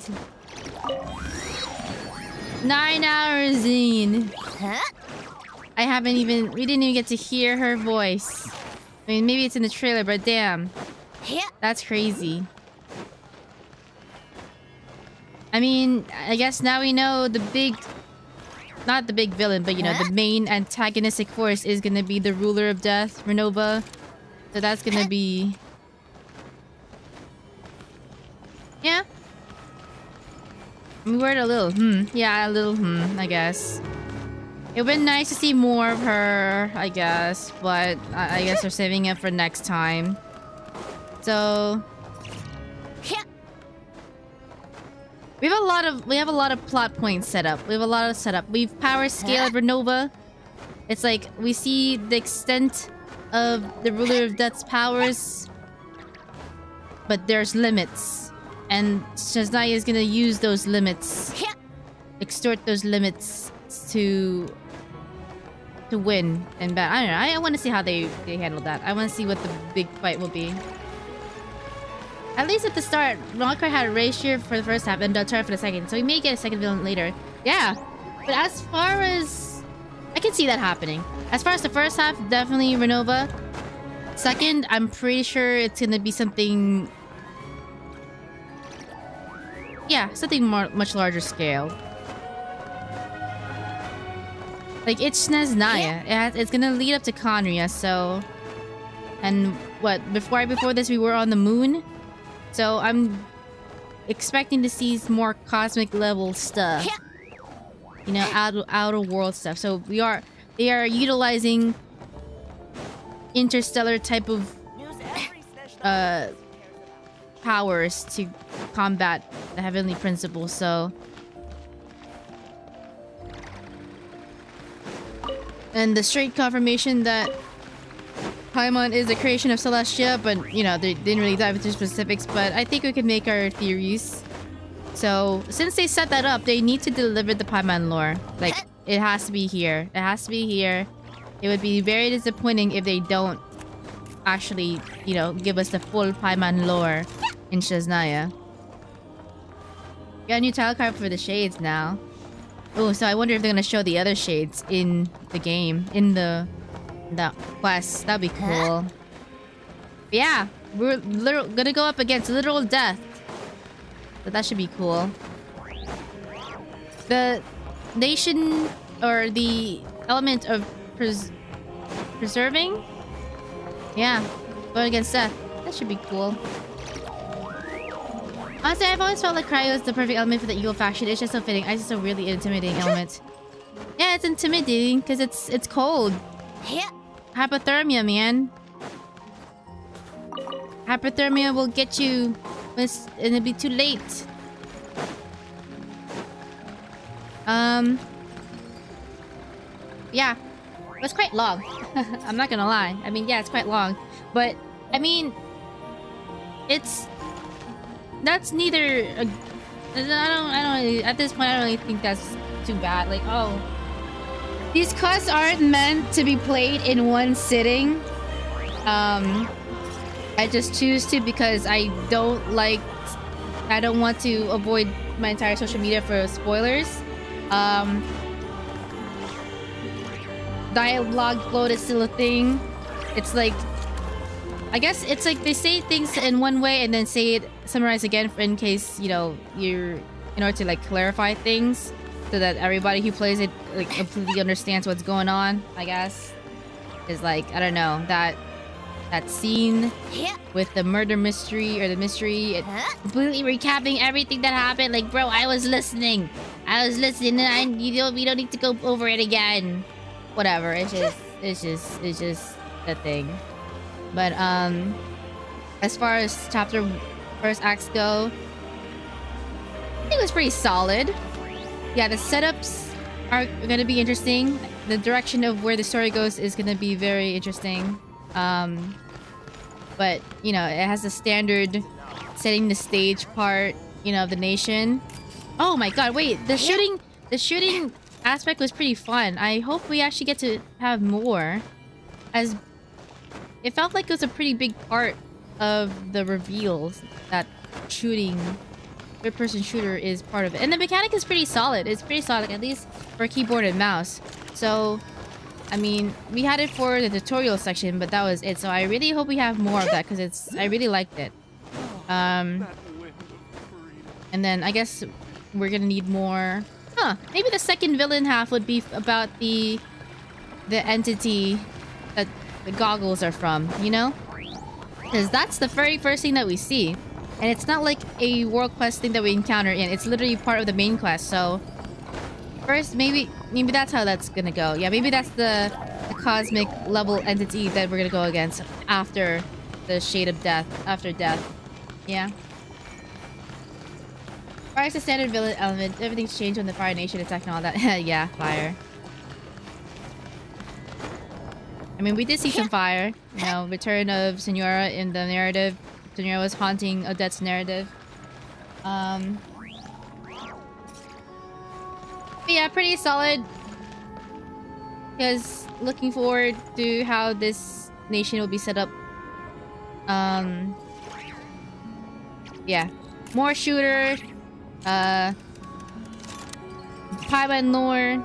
9 hours in. We didn't even get to hear her voice. I mean, maybe it's in the trailer, but damn. That's crazy. I mean, I guess now we know the big... Not the big villain, but you know, the main antagonistic force is gonna be the ruler of death, Renova. So that's gonna be... Yeah. We were a little yeah, a little I guess. It would be nice to see more of her, I guess, but I guess we're saving it for next time. So we have a lot of plot points set up. We have a lot of setup. We've power scaled Renova. It's like we see the extent of the ruler of death's powers, but there's limits. And Snezhnaya is gonna use those limits, extort those limits to win and bat. I don't know. I want to see how they handle that. I want to see what the big fight will be. At least at the start, Rocker had a ratio for the first half and Deltara for the second, so we may get a second villain later. Yeah, but as far as I can see that happening. As far as the first half, definitely Renova. Second, I'm pretty sure it's gonna be something. Yeah, something much larger scale. Like, it's Snezhnaya. It's gonna lead up to Conria, so... And what, before this we were on the moon? So I'm expecting to see more cosmic level stuff. You know, outer world stuff. So they are utilizing interstellar type of powers to combat the heavenly principle, so... And the straight confirmation that Paimon is a creation of Celestia, but, you know, they didn't really dive into specifics, but I think we can make our theories. So, since they set that up, they need to deliver the Paimon lore. Like, it has to be here. It has to be here. It would be very disappointing if they don't actually, you know, give us the full Paimon lore in Snezhnaya. Got a new title card for the shades now. Oh, so I wonder if they're gonna show the other shades in the game, in the quest. That'd be cool. But yeah, we're gonna go up against literal death. So that should be cool. The nation or the element of preserving. Yeah, going against death. That should be cool. Honestly, I've always felt like Cryo is the perfect element for the evil faction. It's just so fitting. It's just a really intimidating element. Yeah, it's intimidating because it's cold. Hypothermia, man. Hypothermia will get you, and it'll be too late. Yeah, it was quite long. I'm not gonna lie. I mean, yeah, it's quite long, but I mean, that's neither. I don't. At this point, I don't really think that's too bad. Like, oh, these quests aren't meant to be played in one sitting. I just choose to because I don't want to avoid my entire social media for spoilers. Dialogue float is still a thing. It's like, I guess it's like they say things in one way and then say it summarize again in case, you know, in order to like clarify things so that everybody who plays it like completely understands what's going on, I guess. Is like, I don't know, that scene with the murder mystery or the mystery, it completely recapping everything that happened. Like, bro, I was listening and we don't need to go over it again. Whatever, it's just a thing. But as far as chapter first acts go, I think it was pretty solid. Yeah, the setups are gonna be interesting. The direction of where the story goes is gonna be very interesting. But you know, it has the standard setting the stage part, you know, of the nation. Oh my god, wait, the shooting aspect was pretty fun. I hope we actually get to have more, as it felt like it was a pretty big part of the reveals that shooting, third-person shooter is part of it. And the mechanic is pretty solid. It's pretty solid, at least for keyboard and mouse. So, I mean, we had it for the tutorial section, but that was it. So I really hope we have more of that, because I really liked it. And then I guess we're gonna need more. Maybe the second villain half would be about the entity that the goggles are from, you know? Because that's the very first thing that we see. And it's not like a world quest thing that we encounter in. It's literally part of the main quest. So first, maybe that's how that's gonna go. Yeah, maybe that's the cosmic level entity that we're gonna go against after the Shade of Death, after death. Yeah. Fire is the standard villain element. Everything's changed when the Fire Nation attacked and all that. Yeah, fire. I mean, we did see some fire. You know, return of Senora in the narrative. Senora was haunting Odette's narrative. But yeah, pretty solid. Because looking forward to how this nation will be set up. Yeah. More shooter. Paimon lore.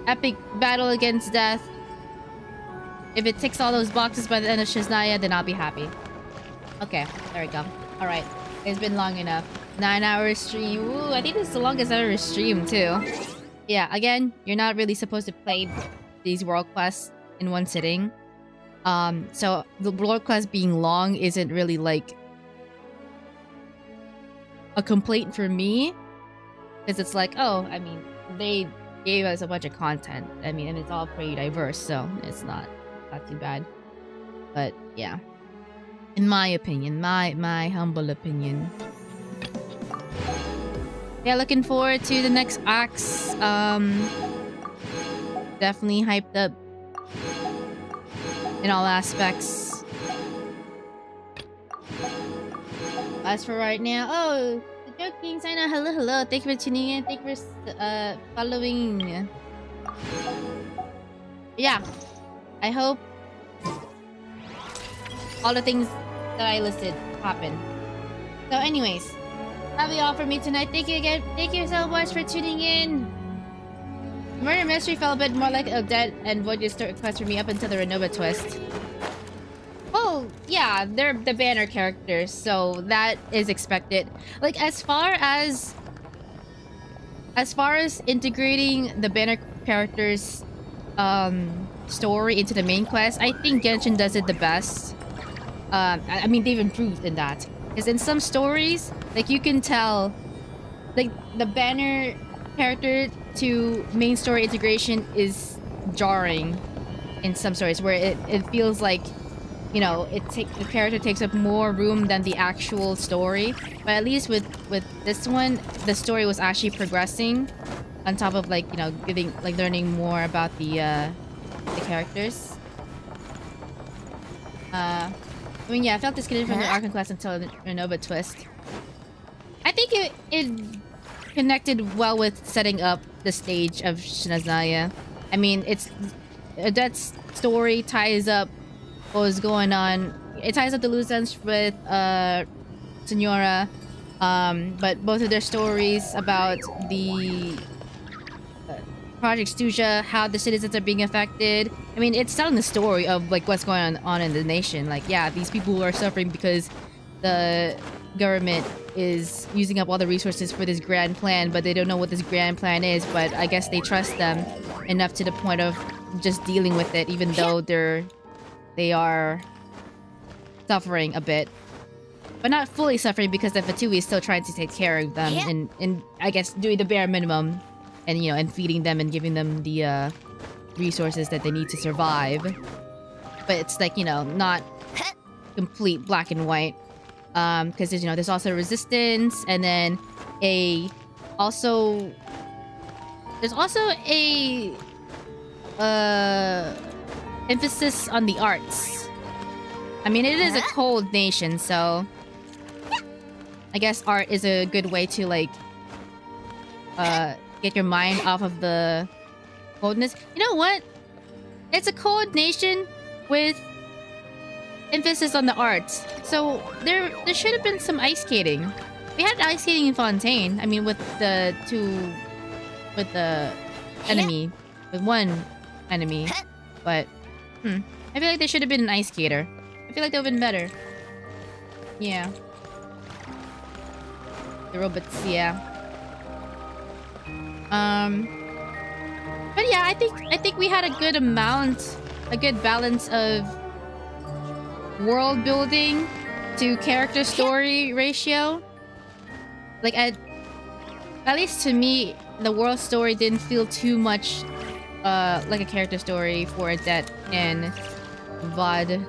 Epic battle against death. If it ticks all those boxes by the end of Snezhnaya, then I'll be happy. Okay, there we go. Alright, it's been long enough. 9-hour stream. Ooh, I think this is the longest I've ever streamed too. Yeah, again, you're not really supposed to play these world quests in one sitting. So the world quest being long isn't really like a complaint for me, because it's like, oh, I mean, they gave us a bunch of content. I mean, and it's all pretty diverse, so it's not too bad. But yeah, in my opinion, my humble opinion. Yeah, looking forward to the next acts. Definitely hyped up in all aspects. As for right now, oh, the joking sign out. Hello. Thank you for tuning in. Thank you for following. Yeah, I hope all the things that I listed happen. So, anyways, that'll be all for me tonight. Thank you again. Thank you so much for tuning in. Murder Mystery felt a bit more like Odette and Voyager's story quest for me up until the Renova twist. Well, yeah, they're the banner characters, so that is expected. Like, as far as integrating the banner characters story into the main quest, I think Genshin does it the best. I mean, they've improved in that. Because in some stories, like, you can tell, like, the banner character to main story integration is jarring in some stories, where it feels like, you know, the character takes up more room than the actual story. But at least with this one, the story was actually progressing on top of, like, you know, learning more about the characters. I mean, yeah, I felt disconnected from the Archon class until the Renova twist. I think it connected well with setting up the stage of Snezhnaya. I mean, Odette's story ties up what was going on. It ties up the loose ends with Senora, but both of their stories about the Project Stuja, how the citizens are being affected. I mean, it's telling the story of, like, what's going on in the nation. Like, yeah, these people are suffering because the government is using up all the resources for this grand plan, but they don't know what this grand plan is. But I guess they trust them enough to the point of just dealing with it, even though they are suffering a bit, but not fully suffering, because the vtuber is still trying to take care of them and I guess doing the bare minimum, and, you know, and feeding them and giving them the resources that they need to survive. But it's, like, you know, not complete black and white, because there's, you know, there's also resistance, and then there's also a emphasis on the arts. I mean, it is a cold nation, so I guess art is a good way to, like, get your mind off of the coldness. You know what? It's a cold nation with emphasis on the arts. So there should have been some ice skating. We had ice skating in Fontaine. I mean, with the enemy, with one enemy. But I feel like there should have been an ice skater. I feel like that would have been better. Yeah. The robots, yeah. But yeah, I think we had a good balance of world building to character story ratio. Like at least to me, the world story didn't feel too much like a character story for Adet and Vod.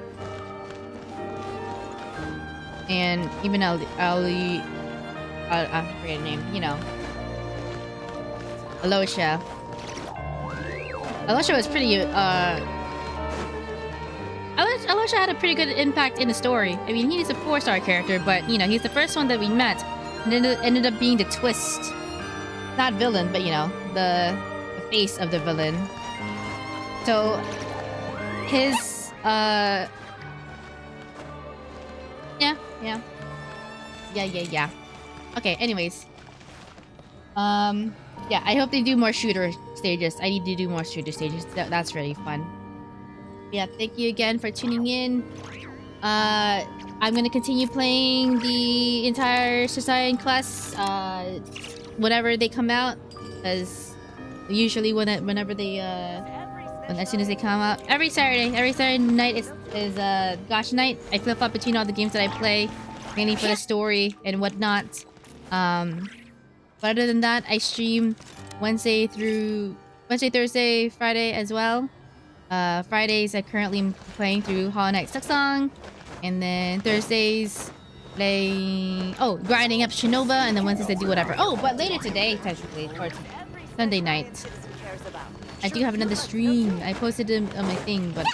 And even Ali, I forget her name, you know. Alosha. Alosha was pretty, Alosha had a pretty good impact in the story. I mean, he's a 4-star character, but, you know, he's the first one that we met. And then it ended up being the twist. Not villain, but, you know, the face of the villain. So, his, Yeah. Okay, anyways. Yeah, I hope they do more shooter stages. I need to do more shooter stages. That's really fun. Yeah, thank you again for tuning in. I'm gonna continue playing the entire Society class, whenever they come out. Because usually whenever they, as soon as they come out. Every Saturday night is Gacha night. I flip flop between all the games that I play. Mainly for the story and whatnot. But other than that, I stream Wednesday, Thursday, Friday as well. Fridays I currently am playing through Hollow Knight Silksong. And then Thursdays playing grinding up Shinova, and then Wednesdays I do whatever. Oh, but later today, technically, or Sunday night, I do have another stream. I posted it on my thing, but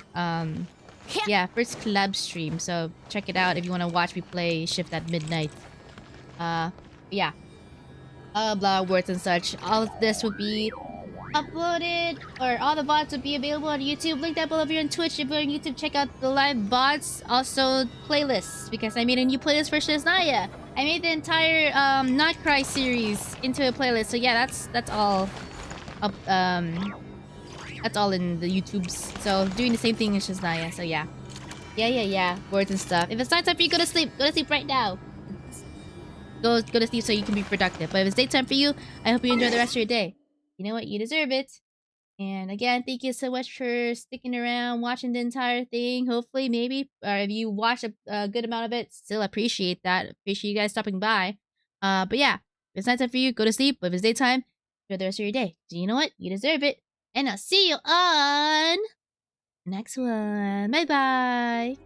yeah, first collab stream, so check it out if you want to watch me play Shift at midnight. Yeah. Blah, words and such. All of this will be uploaded, or all the VODs will be available on YouTube. Link down below if you're on Twitch. If you're on YouTube, check out the live VODs. Also, playlists, because I made a new playlist for Snezhnaya. I made the entire Not Cry series into a playlist, so yeah, that's all up, that's all in the YouTubes. So doing the same thing as Snezhnaya. So yeah. Yeah. Words and stuff. If it's night time for you, go to sleep. Go to sleep right now. Go to sleep so you can be productive. But if it's daytime for you, I hope you enjoy the rest of your day. You know what? You deserve it. And again, thank you so much for sticking around, watching the entire thing. Hopefully, maybe, or if you watched a good amount of it, still appreciate that. Appreciate you guys stopping by. But yeah, if it's nighttime for you, go to sleep. But if it's daytime, enjoy the rest of your day. So you know what? You deserve it. And I'll see you on next one. Bye bye.